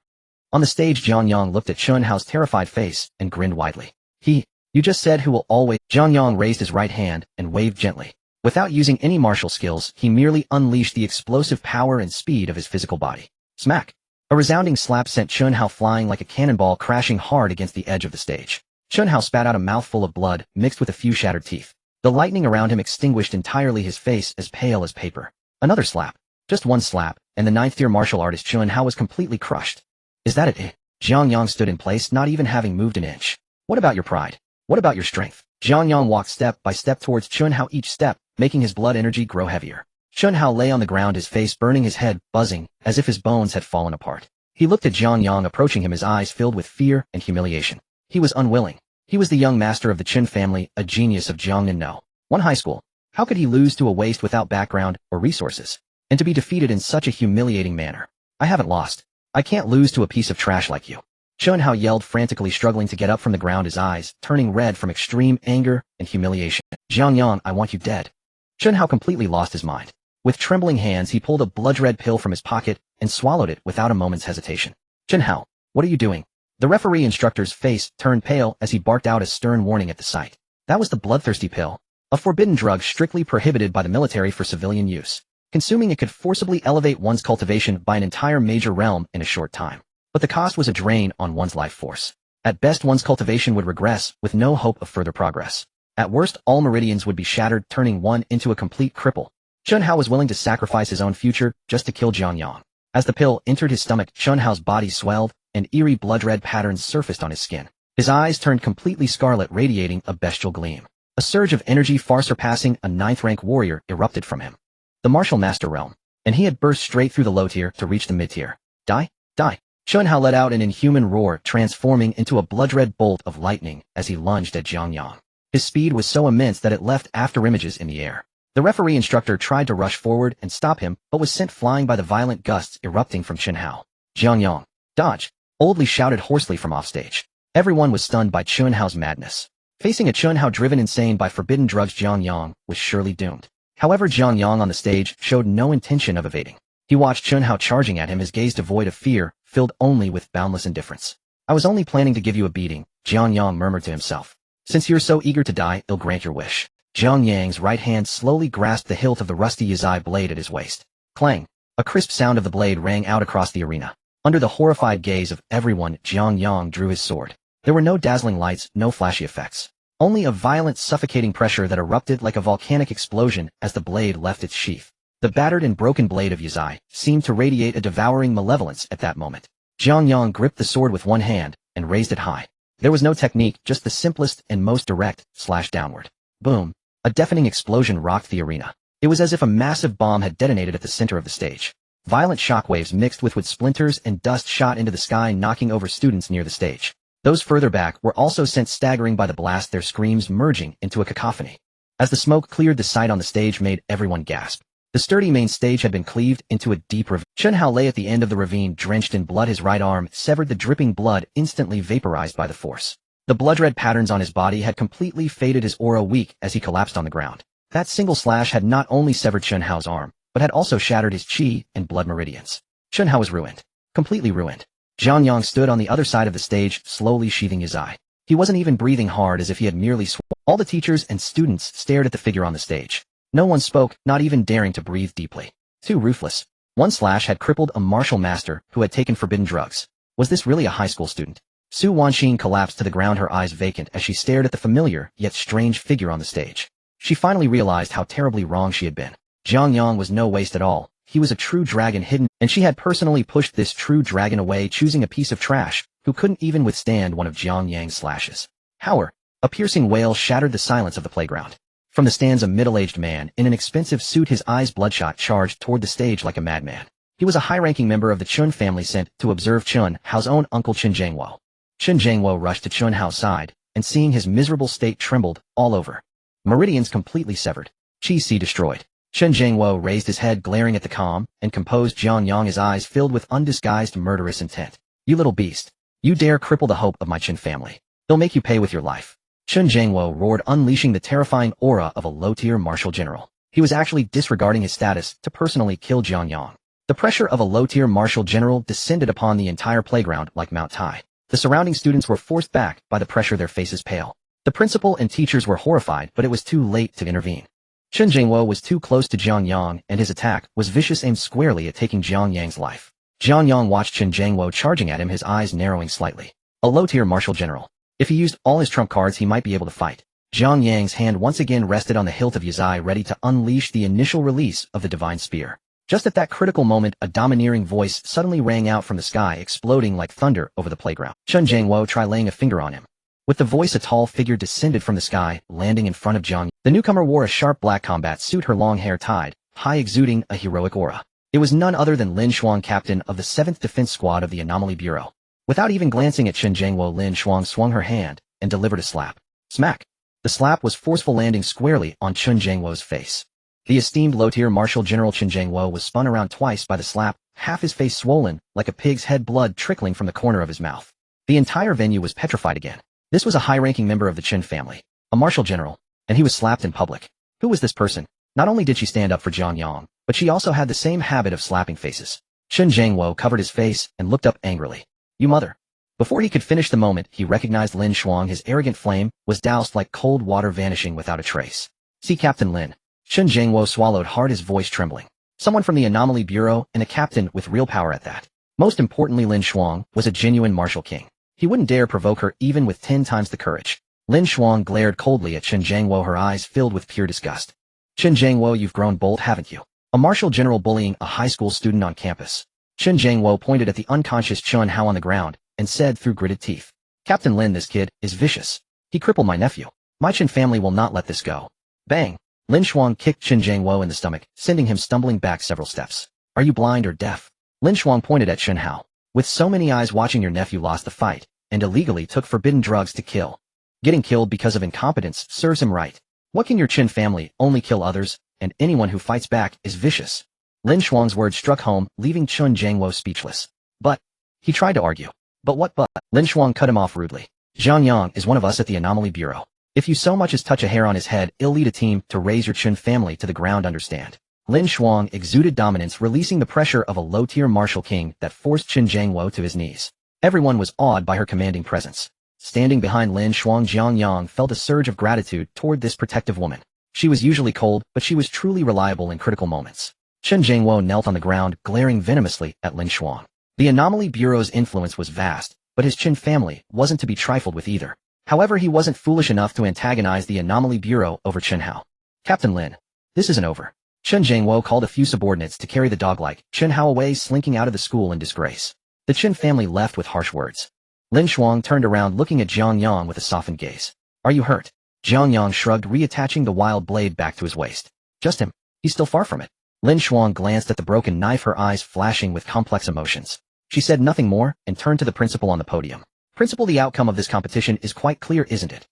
On the stage, Jiang Yang looked at Shunpo's terrified face and grinned widely. You just said who will always— Jiang Yang raised his right hand and waved gently. Without using any martial skills, he merely unleashed the explosive power and speed of his physical body. Smack! A resounding slap sent Shunpo flying like a cannonball, crashing hard against the edge of the stage. Shunpo spat out a mouthful of blood, mixed with a few shattered teeth. The lightning around him extinguished entirely, his face as pale as paper. Another slap. Just one slap, and the ninth-tier martial artist Shunpo was completely crushed. Is that it? Jiang Yang stood in place, not even having moved an inch. What about your pride? What about your strength? Jiang Yang walked step by step towards Shunpo, each step making his blood energy grow heavier. Shunpo lay on the ground, his face burning, his head buzzing, as if his bones had fallen apart. He looked at Jiang Yang approaching him, his eyes filled with fear and humiliation. He was unwilling. He was the young master of the Qin family, a genius of Jiangnan No. One high school. How could he lose to a waste without background or resources? And to be defeated in such a humiliating manner. I haven't lost. I can't lose to a piece of trash like you. Shunpo yelled frantically, struggling to get up from the ground, his eyes turning red from extreme anger and humiliation. Jiang Yang, I want you dead. Shunpo completely lost his mind. With trembling hands, he pulled a blood-red pill from his pocket and swallowed it without a moment's hesitation. Shunpo, what are you doing? The referee instructor's face turned pale as he barked out a stern warning at the sight. That was the bloodthirsty pill, a forbidden drug strictly prohibited by the military for civilian use. Consuming it could forcibly elevate one's cultivation by an entire major realm in a short time. But the cost was a drain on one's life force. At best, one's cultivation would regress, with no hope of further progress. At worst, all meridians would be shattered, turning one into a complete cripple. Shunpo was willing to sacrifice his own future just to kill Jiang Yang. As the pill entered his stomach, Shunpo's body swelled, and eerie blood-red patterns surfaced on his skin. His eyes turned completely scarlet, radiating a bestial gleam. A surge of energy far surpassing a ninth-rank warrior erupted from him. The martial master realm. And he had burst straight through the low tier to reach the mid-tier. Die! Die! Shunpo let out an inhuman roar, transforming into a blood-red bolt of lightning as he lunged at Jiang Yang. His speed was so immense that it left afterimages in the air. The referee instructor tried to rush forward and stop him, but was sent flying by the violent gusts erupting from Shunpo. Jiang Yang, dodge! Oldly shouted hoarsely from offstage. Everyone was stunned by Shunpo's madness. Facing a Shunpo driven insane by forbidden drugs, Jiang Yang was surely doomed. However, Jiang Yang on the stage showed no intention of evading. He watched Shunpo charging at him, his gaze devoid of fear, filled only with boundless indifference. I was only planning to give you a beating, Jiang Yang murmured to himself. Since you're so eager to die, I'll grant your wish. Jiang Yang's right hand slowly grasped the hilt of the rusty Yazai blade at his waist. Clang! A crisp sound of the blade rang out across the arena. Under the horrified gaze of everyone, Jiang Yang drew his sword. There were no dazzling lights, no flashy effects. Only a violent, suffocating pressure that erupted like a volcanic explosion as the blade left its sheath. The battered and broken blade of Yazai seemed to radiate a devouring malevolence at that moment. Jiang Yang gripped the sword with one hand and raised it high. There was no technique, just the simplest and most direct, slash downward. Boom. A deafening explosion rocked the arena. It was as if a massive bomb had detonated at the center of the stage. Violent shockwaves mixed with wood splinters and dust shot into the sky, knocking over students near the stage. Those further back were also sent staggering by the blast, their screams merging into a cacophony. As the smoke cleared, the sight on the stage made everyone gasp. The sturdy main stage had been cleaved into a deep ravine. Shunpo lay at the end of the ravine, drenched in blood, his right arm severed, the dripping blood instantly vaporized by the force. The blood-red patterns on his body had completely faded, his aura weak as he collapsed on the ground. That single slash had not only severed Shunpo's arm, but had also shattered his chi and blood meridians. Shunpo was ruined. Completely ruined. Jiang Yang stood on the other side of the stage, slowly sheathing his eye. He wasn't even breathing hard, as if he had merely swallowed. All the teachers and students stared at the figure on the stage. No one spoke, not even daring to breathe deeply. Too ruthless. One slash had crippled a martial master who had taken forbidden drugs. Was this really a high school student? Su Wanxin collapsed to the ground, her eyes vacant as she stared at the familiar yet strange figure on the stage. She finally realized how terribly wrong she had been. Jiang Yang was no waste at all. He was a true dragon hidden, and she had personally pushed this true dragon away, choosing a piece of trash who couldn't even withstand one of Jiang Yang's slashes. However, a piercing wail shattered the silence of the playground. From the stands, a middle-aged man in an expensive suit, his eyes bloodshot, charged toward the stage like a madman. He was a high-ranking member of the Chun family sent to observe Chunpo's own uncle Chen Jiangwo. Chen Jiangwo rushed to Chunpo's side, and seeing his miserable state, trembled all over. Meridians completely severed. Chi destroyed. Chen Jiangwo raised his head, glaring at the calm and composed Jiang Yang, his eyes filled with undisguised murderous intent. You little beast. You dare cripple the hope of my Chen family. They'll make you pay with your life. Chen Jiangwo roared, unleashing the terrifying aura of a low-tier martial general. He was actually disregarding his status to personally kill Jiang Yang. The pressure of a low-tier martial general descended upon the entire playground like Mount Tai. The surrounding students were forced back by the pressure, their faces pale. The principal and teachers were horrified, but it was too late to intervene. Chen Jiangwo was too close to Jiang Yang, and his attack was vicious, aimed squarely at taking Jiang Yang's life. Jiang Yang watched Chen Jiangwo charging at him, his eyes narrowing slightly. A low-tier martial general. If he used all his trump cards, he might be able to fight. Jiang Yang's hand once again rested on the hilt of his eye, ready to unleash the initial release of the divine spear. Just at that critical moment, a domineering voice suddenly rang out from the sky, exploding like thunder over the playground. Chen Jiangwo tried laying a finger on him. With the voice, a tall figure descended from the sky, landing in front of Jiang. The newcomer wore a sharp black combat suit, her long hair tied high, exuding a heroic aura. It was none other than Lin Shuang, captain of the 7th Defense Squad of the Anomaly Bureau. Without even glancing at Chen Jiangwo, Lin Shuang swung her hand and delivered a slap. Smack! The slap was forceful, landing squarely on Chen Jiangwo's face. The esteemed low-tier martial general Chen Jiangwo was spun around twice by the slap, half his face swollen like a pig's head, blood trickling from the corner of his mouth. The entire venue was petrified again. This was a high-ranking member of the Chen family, a martial general, and he was slapped in public. Who was this person? Not only did she stand up for Jiang Yang, but she also had the same habit of slapping faces. Chen Jiangwo covered his face and looked up angrily. You mother! Before he could finish the moment, he recognized Lin Shuang. His arrogant flame was doused like cold water, vanishing without a trace. See, Captain Lin. Chen Jiangwo swallowed hard, his voice trembling. Someone from the Anomaly Bureau, and a captain with real power at that. Most importantly, Lin Shuang was a genuine martial king. He wouldn't dare provoke her even with 10 times the courage. Lin Shuang glared coldly at Chen Jiangwo, her eyes filled with pure disgust. Chen Jiangwo, you've grown bold, haven't you? A martial general bullying a high school student on campus. Chen Jiangwo pointed at the unconscious Chunpo on the ground and said through gritted teeth, Captain Lin, this kid is vicious. He crippled my nephew. My Chen family will not let this go. Bang! Lin Shuang kicked Chen Jiangwo in the stomach, sending him stumbling back several steps. Are you blind or deaf? Lin Shuang pointed at Chunpo. With so many eyes watching, your nephew lost the fight and illegally took forbidden drugs to kill. Getting killed because of incompetence serves him right. What can your Chen family only kill others, and anyone who fights back is vicious? Lin Shuang's words struck home, leaving Chen Jiangwo speechless. But he tried to argue. But what but? Lin Shuang cut him off rudely. Jiang Yang is one of us at the Anomaly Bureau. If you so much as touch a hair on his head, he'll lead a team to raise your Chen family to the ground, understand? Lin Shuang exuded dominance, releasing the pressure of a low-tier martial king that forced Chen Jiangwo to his knees. Everyone was awed by her commanding presence. Standing behind Lin Shuang, Jiang Yang felt a surge of gratitude toward this protective woman. She was usually cold, but she was truly reliable in critical moments. Chen Jiangwo knelt on the ground, glaring venomously at Lin Shuang. The Anomaly Bureau's influence was vast, but his Chen family wasn't to be trifled with either. However, he wasn't foolish enough to antagonize the Anomaly Bureau over Chunpo. Captain Lin, this isn't over. Chen Jiangwo called a few subordinates to carry the dog-like Chunpo away, slinking out of the school in disgrace. The Chen family left with harsh words. Lin Shuang turned around looking at Jiang Yang with a softened gaze. Are you hurt? Jiang Yang shrugged, reattaching the wild blade back to his waist. Just him. He's still far from it. Lin Shuang glanced at the broken knife, her eyes flashing with complex emotions. She said nothing more and turned to the principal on the podium. Principal, the outcome of this competition is quite clear, isn't it?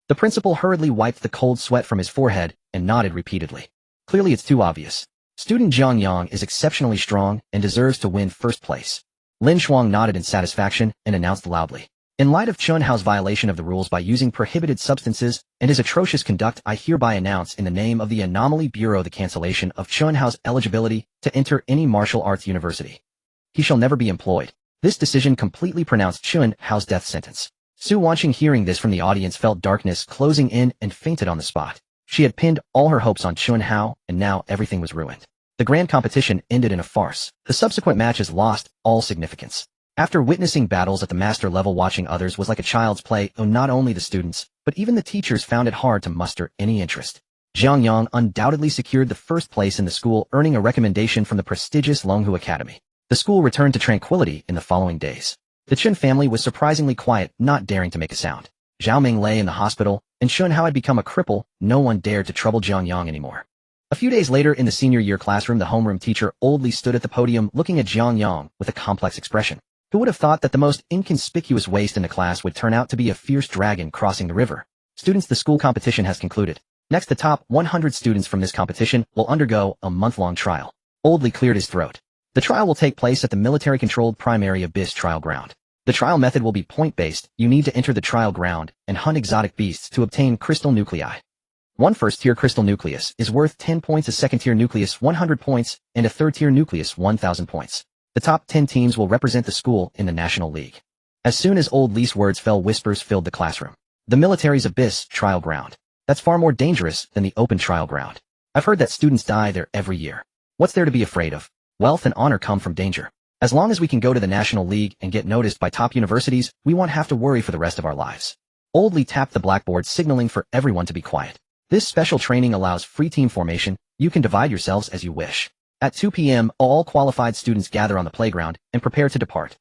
The principal hurriedly wiped the cold sweat from his forehead and nodded repeatedly. Clearly it's too obvious. Student Jiang Yang is exceptionally strong and deserves to win first place. Lin Shuang nodded in satisfaction and announced loudly. In light of Chun Hao's violation of the rules by using prohibited substances and his atrocious conduct, I hereby announce in the name of the Anomaly Bureau the cancellation of Chun Hao's eligibility to enter any martial arts university. He shall never be employed. This decision completely pronounced Chun Hao's death sentence. Su Wanqing, hearing this from the audience, felt darkness closing in and fainted on the spot. She had pinned all her hopes on Chun Hao, and now everything was ruined. The grand competition ended in a farce. The subsequent matches lost all significance. After witnessing battles at the master level, watching others was like a child's play, though not only the students, but even the teachers found it hard to muster any interest. Jiang Yang undoubtedly secured the first place in the school, earning a recommendation from the prestigious Longhu Academy. The school returned to tranquility in the following days. The Chun family was surprisingly quiet, not daring to make a sound. Zhao Ming lay in the hospital, and Shun Hao had become a cripple. No one dared to trouble Jiang Yang anymore. A few days later, in the senior year classroom, the homeroom teacher Old Li stood at the podium looking at Jiang Yang with a complex expression. Who would have thought that the most inconspicuous waste in the class would turn out to be a fierce dragon crossing the river? Students, the school competition has concluded. Next, the top 100 students from this competition will undergo a month-long trial. Old Li cleared his throat. The trial will take place at the military-controlled primary abyss trial ground. The trial method will be point-based. You need to enter the trial ground and hunt exotic beasts to obtain crystal nuclei. One first-tier crystal nucleus is worth 10 points, a second-tier nucleus 100 points, and a third-tier nucleus 1,000 points. The top 10 teams will represent the school in the National League. As soon as Old Li's words fell, whispers filled the classroom. The military's abyss trial ground. That's far more dangerous than the open trial ground. I've heard that students die there every year. What's there to be afraid of? Wealth and honor come from danger. As long as we can go to the National League and get noticed by top universities, we won't have to worry for the rest of our lives. Old Li tapped the blackboard, signaling for everyone to be quiet. This special training allows free team formation. You can divide yourselves as you wish. At 2 p.m., all qualified students gather on the playground and prepare to depart.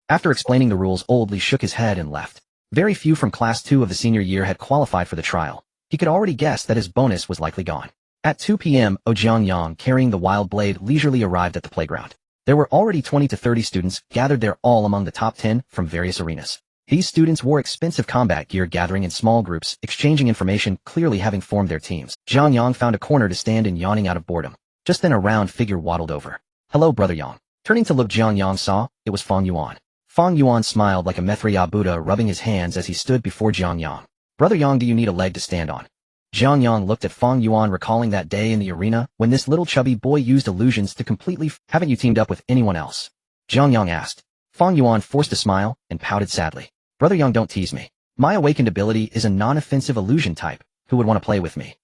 After explaining the rules, Old Li shook his head and left. Very few from Class 2 of the senior year had qualified for the trial. He could already guess that his bonus was likely gone. At 2 p.m., Jiang Yang, carrying the wild blade, leisurely arrived at the playground. There were already 20 to 30 students gathered there, all among the top 10 from various arenas. These students wore expensive combat gear, gathering in small groups, exchanging information, clearly having formed their teams. Jiang Yang found a corner to stand in, yawning out of boredom. Just then a round figure waddled over. Hello, Brother Yang. Turning to look, Jiang Yang saw it was Feng Yuan. Feng Yuan smiled like a Maitreya Buddha, rubbing his hands as he stood before Jiang Yang. Brother Yang, do you need a leg to stand on? Jiang Yang looked at Feng Yuan, recalling that day in the arena when this little chubby boy used illusions to completely haven't you teamed up with anyone else? Jiang Yang asked. Feng Yuan forced a smile and pouted sadly. Brother Yang, don't tease me. My awakened ability is a non-offensive illusion type. Who would want to play with me?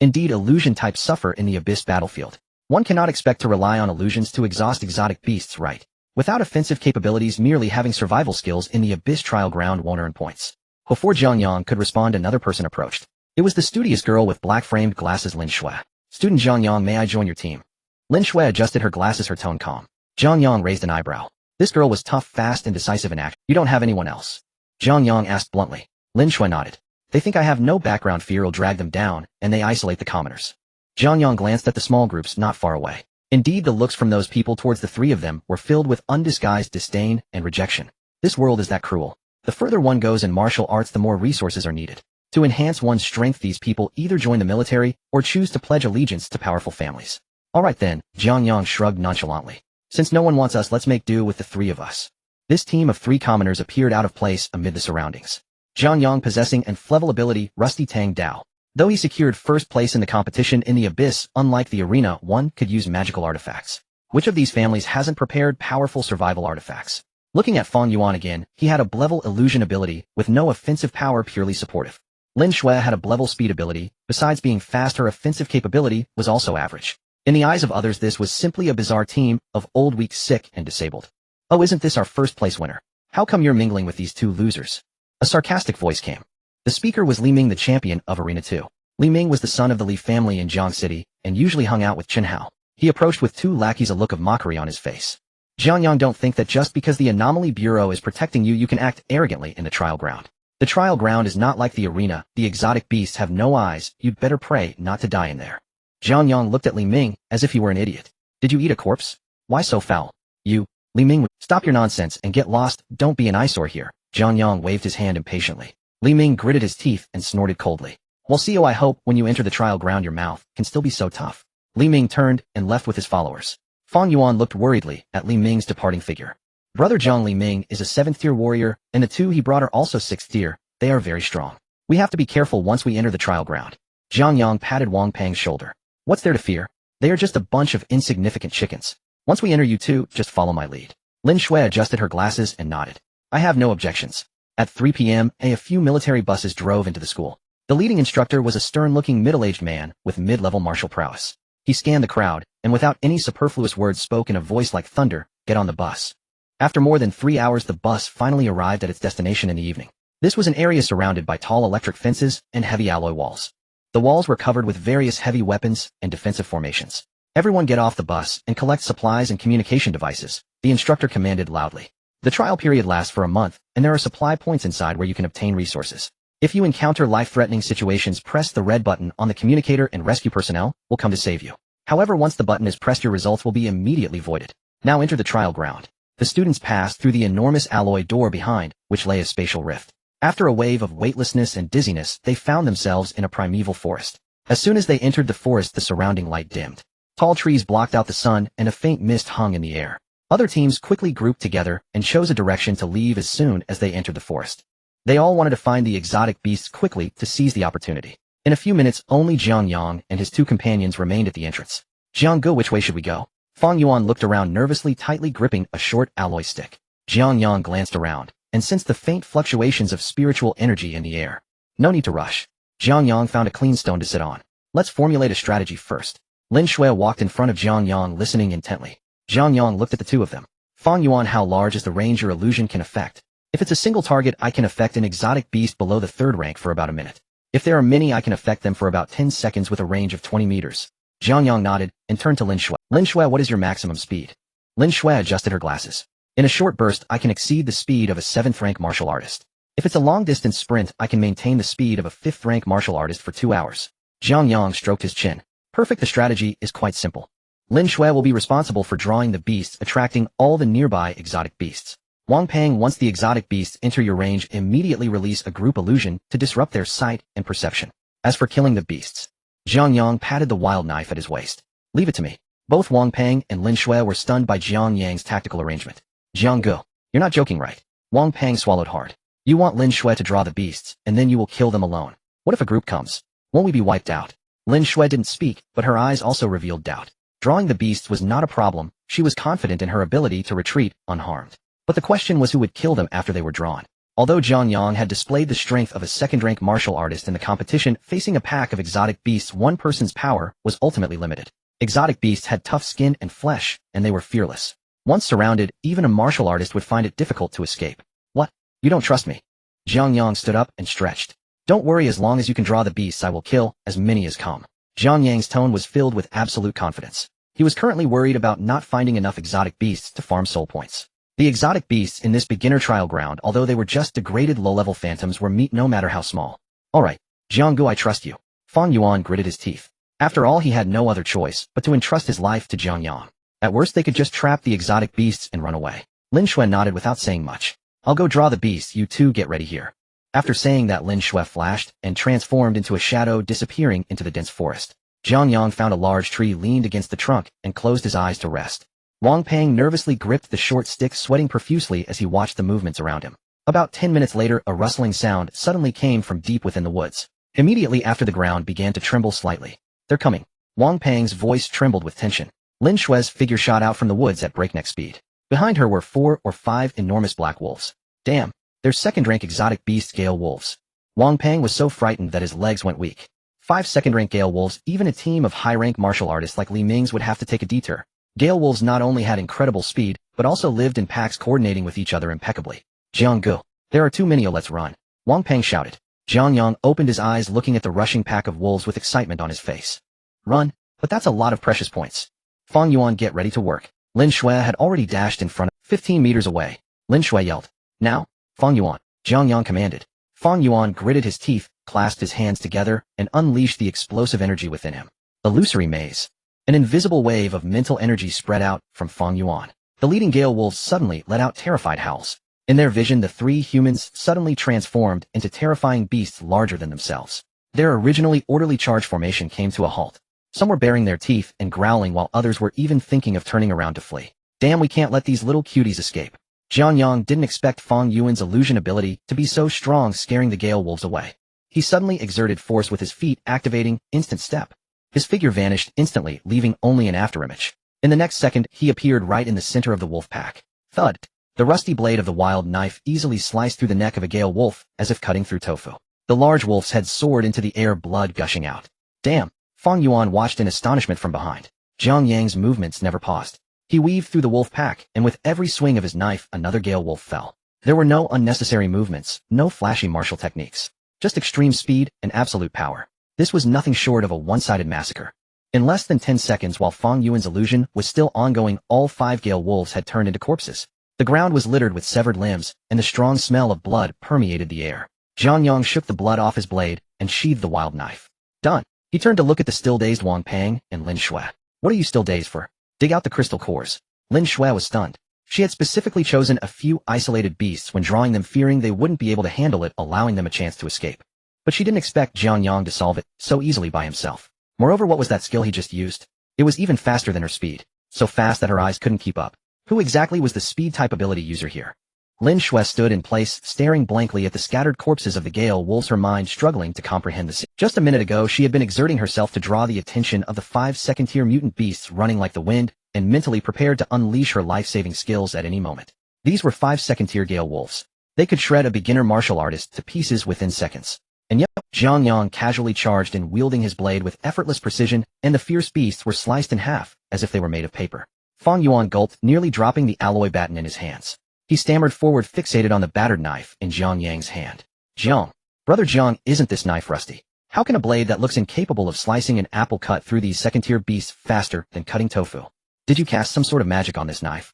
Indeed, illusion types suffer in the abyss battlefield. One cannot expect to rely on illusions to exhaust exotic beasts, right? Without offensive capabilities, merely having survival skills in the abyss trial ground won't earn points. Before Jiang Yang could respond, another person approached. It was the studious girl with black-framed glasses, Lin Shui. Student Jiang Yang, may I join your team? Lin Shui adjusted her glasses, her tone calm. Jiang Yang raised an eyebrow. This girl was tough, fast, and decisive in action. You don't have anyone else? Jiang Yang asked bluntly. Lin Shui nodded. They think I have no background, fear will drag them down, and they isolate the commoners. Jiang Yang glanced at the small groups not far away. Indeed, the looks from those people towards the three of them were filled with undisguised disdain and rejection. This world is that cruel. The further one goes in martial arts, the more resources are needed. To enhance one's strength, these people either join the military or choose to pledge allegiance to powerful families. All right then, Jiang Yang shrugged nonchalantly. Since no one wants us, let's make do with the three of us. This team of three commoners appeared out of place amid the surroundings. Jiang Yang possessing an Flevel ability, Rusty Tang Dao. Though he secured first place in the competition in the abyss, unlike the arena, one could use magical artifacts. Which of these families hasn't prepared powerful survival artifacts? Looking at Feng Yuan again, he had a Blevel illusion ability with no offensive power, purely supportive. Lin Shui had a Blevel speed ability. Besides being fast, her offensive capability was also average. In the eyes of others, this was simply a bizarre team of old, weak, sick, and disabled. Oh, isn't this our first place winner? How come you're mingling with these two losers? A sarcastic voice came. The speaker was Li Ming, the champion of Arena 2. Li Ming was the son of the Li family in Jiang City, and usually hung out with Chen Hao. He approached with two lackeys, a look of mockery on his face. Jiang Yang, don't think that just because the Anomaly Bureau is protecting you, you can act arrogantly in the trial ground. The trial ground is not like the arena. The exotic beasts have no eyes. You'd better pray not to die in there. Jiang Yang looked at Li Ming as if he were an idiot. Did you eat a corpse? Why so foul? You, Li Ming, stop your nonsense and get lost. Don't be an eyesore here. Jiang Yang waved his hand impatiently. Li Ming gritted his teeth and snorted coldly. Well, see, I hope when you enter the trial ground your mouth can still be so tough. Li Ming turned and left with his followers. Fang Yuan looked worriedly at Li Ming's departing figure. Brother Zhang, Li Ming is a 7th-tier warrior, and the two he brought are also 6th tier. They are very strong. We have to be careful once we enter the trial ground. Jiang Yang patted Wang Peng's shoulder. What's there to fear? They are just a bunch of insignificant chickens. Once we enter, you two just follow my lead. Lin Shui adjusted her glasses and nodded. I have no objections. At 3 p.m., a few military buses drove into the school. The leading instructor was a stern-looking middle-aged man with mid-level martial prowess. He scanned the crowd, and without any superfluous words spoke in a voice like thunder, get on the bus. After more than 3 hours, the bus finally arrived at its destination in the evening. This was an area surrounded by tall electric fences and heavy alloy walls. The walls were covered with various heavy weapons and defensive formations. Everyone get off the bus and collect supplies and communication devices, the instructor commanded loudly. The trial period lasts for a month, and there are supply points inside where you can obtain resources. If you encounter life-threatening situations, press the red button on the communicator and rescue personnel will come to save you. However, once the button is pressed, your results will be immediately voided. Now enter the trial ground. The students passed through the enormous alloy door behind, which lay a spatial rift. After a wave of weightlessness and dizziness, they found themselves in a primeval forest. As soon as they entered the forest, the surrounding light dimmed. Tall trees blocked out the sun, and a faint mist hung in the air. Other teams quickly grouped together and chose a direction to leave as soon as they entered the forest. They all wanted to find the exotic beasts quickly to seize the opportunity. In a few minutes, only Jiang Yang and his two companions remained at the entrance. Jiang Gu, which way should we go? Fang Yuan looked around nervously, tightly gripping a short alloy stick. Jiang Yang glanced around and sensed the faint fluctuations of spiritual energy in the air. No need to rush. Jiang Yang found a clean stone to sit on. Let's formulate a strategy first. Lin Shui walked in front of Jiang Yang, listening intently. Jiang Yang looked at the two of them. Fang Yuan, how large is the range your illusion can affect? If it's a single target, I can affect an exotic beast below the 3rd rank for about a minute. If there are many, I can affect them for about 10 seconds with a range of 20 meters. Jiang Yang nodded and turned to Lin Shui. Lin Shui, what is your maximum speed? Lin Shui adjusted her glasses. In a short burst, I can exceed the speed of a 7th rank martial artist. If it's a long-distance sprint, I can maintain the speed of a 5th rank martial artist for 2 hours. Jiang Yang stroked his chin. Perfect. The strategy is quite simple. Lin Shui will be responsible for drawing the beasts, attracting all the nearby exotic beasts. Wang Peng, once the exotic beasts enter your range, immediately release a group illusion to disrupt their sight and perception. As for killing the beasts, Jiang Yang patted the wild knife at his waist. Leave it to me. Both Wang Peng and Lin Shui were stunned by Jiang Yang's tactical arrangement. Jiang Gu, you're not joking, right? Wang Peng swallowed hard. You want Lin Shui to draw the beasts, and then you will kill them alone. What if a group comes? Won't we be wiped out? Lin Shui didn't speak, but her eyes also revealed doubt. Drawing the beasts was not a problem. She was confident in her ability to retreat unharmed. But the question was who would kill them after they were drawn. Although Jiang Yang had displayed the strength of a 2nd-rank martial artist in the competition, facing a pack of exotic beasts, one person's power was ultimately limited. Exotic beasts had tough skin and flesh, and they were fearless. Once surrounded, even a martial artist would find it difficult to escape. What? You don't trust me? Jiang Yang stood up and stretched. Don't worry, as long as you can draw the beasts, I will kill as many as come. Jiang Yang's tone was filled with absolute confidence. He was currently worried about not finding enough exotic beasts to farm soul points. The exotic beasts in this beginner trial ground, although they were just degraded low-level phantoms, were meat no matter how small. Alright, Jiang Gu, I trust you. Fang Yuan gritted his teeth. After all, he had no other choice but to entrust his life to Jiang Yang. At worst, they could just trap the exotic beasts and run away. Lin Shui nodded without saying much. I'll go draw the beasts, you two get ready here. After saying that, Lin Shui flashed and transformed into a shadow, disappearing into the dense forest. Jiang Yang found a large tree, leaned against the trunk, and closed his eyes to rest. Wang Peng nervously gripped the short stick, sweating profusely as he watched the movements around him. About 10 minutes later, a rustling sound suddenly came from deep within the woods. Immediately after, the ground began to tremble slightly. They're coming. Wang Peng's voice trembled with tension. Lin Shui's figure shot out from the woods at breakneck speed. Behind her were 4 or 5 enormous black wolves. Damn, they're 2nd-rank exotic beast gale wolves. Wang Peng was so frightened that his legs went weak. 5 2nd-rank gale wolves, even a team of high-rank martial artists like Li Ming's would have to take a detour. Gale wolves not only had incredible speed, but also lived in packs, coordinating with each other impeccably. Jiang Gu, there are too many, let's run. Wang Peng shouted. Jiang Yang opened his eyes, looking at the rushing pack of wolves with excitement on his face. Run, but that's a lot of precious points. Fang Yuan, get ready to work. Lin Shui had already dashed in front of 15 meters away. Lin Shui yelled, "Now, Fang Yuan!" Jiang Yang commanded. Fang Yuan gritted his teeth, clasped his hands together, and unleashed the explosive energy within him. Illusory maze. An invisible wave of mental energy spread out from Fang Yuan. The leading gale wolves suddenly let out terrified howls. In their vision, the three humans suddenly transformed into terrifying beasts larger than themselves. Their originally orderly charge formation came to a halt. Some were baring their teeth and growling while others were even thinking of turning around to flee. Damn, we can't let these little cuties escape. Jiang Yang didn't expect Fang Yuan's illusion ability to be so strong, scaring the gale wolves away. He suddenly exerted force with his feet, activating Instant Step. His figure vanished instantly, leaving only an afterimage. In the next second, he appeared right in the center of the wolf pack. Thud! The rusty blade of the wild knife easily sliced through the neck of a gale wolf, as if cutting through tofu. The large wolf's head soared into the air, blood gushing out. Damn! Fang Yuan watched in astonishment from behind. Jiang Yang's movements never paused. He weaved through the wolf pack, and with every swing of his knife, another gale wolf fell. There were no unnecessary movements, no flashy martial techniques. Just extreme speed and absolute power. This was nothing short of a one-sided massacre. In less than 10 seconds, while Fang Yuan's illusion was still ongoing, all 5 gale wolves had turned into corpses. The ground was littered with severed limbs, and the strong smell of blood permeated the air. Jiang Yang shook the blood off his blade and sheathed the wild knife. Done. He turned to look at the still-dazed Wang Peng and Lin Shui. What are you still dazed for? Dig out the crystal cores. Lin Shui was stunned. She had specifically chosen a few isolated beasts when drawing them, fearing they wouldn't be able to handle it, allowing them a chance to escape. But she didn't expect Jiang Yang to solve it so easily by himself. Moreover, what was that skill he just used? It was even faster than her speed. So fast that her eyes couldn't keep up. Who exactly was the speed type ability user here? Lin Shui stood in place, staring blankly at the scattered corpses of the gale wolves, her mind struggling to comprehend the scene. Just a minute ago, she had been exerting herself to draw the attention of the 5 second-tier mutant beasts running like the wind, and mentally prepared to unleash her life-saving skills at any moment. These were 5 second-tier gale wolves. They could shred a beginner martial artist to pieces within seconds. And yet, Jiang Yang casually charged in, wielding his blade with effortless precision, and the fierce beasts were sliced in half, as if they were made of paper. Fang Yuan gulped, nearly dropping the alloy baton in his hands. He stammered forward, fixated on the battered knife in Jiang Yang's hand. Jiang. Brother Jiang, isn't this knife rusty? How can a blade that looks incapable of slicing an apple cut through these second-tier beasts faster than cutting tofu? Did you cast some sort of magic on this knife?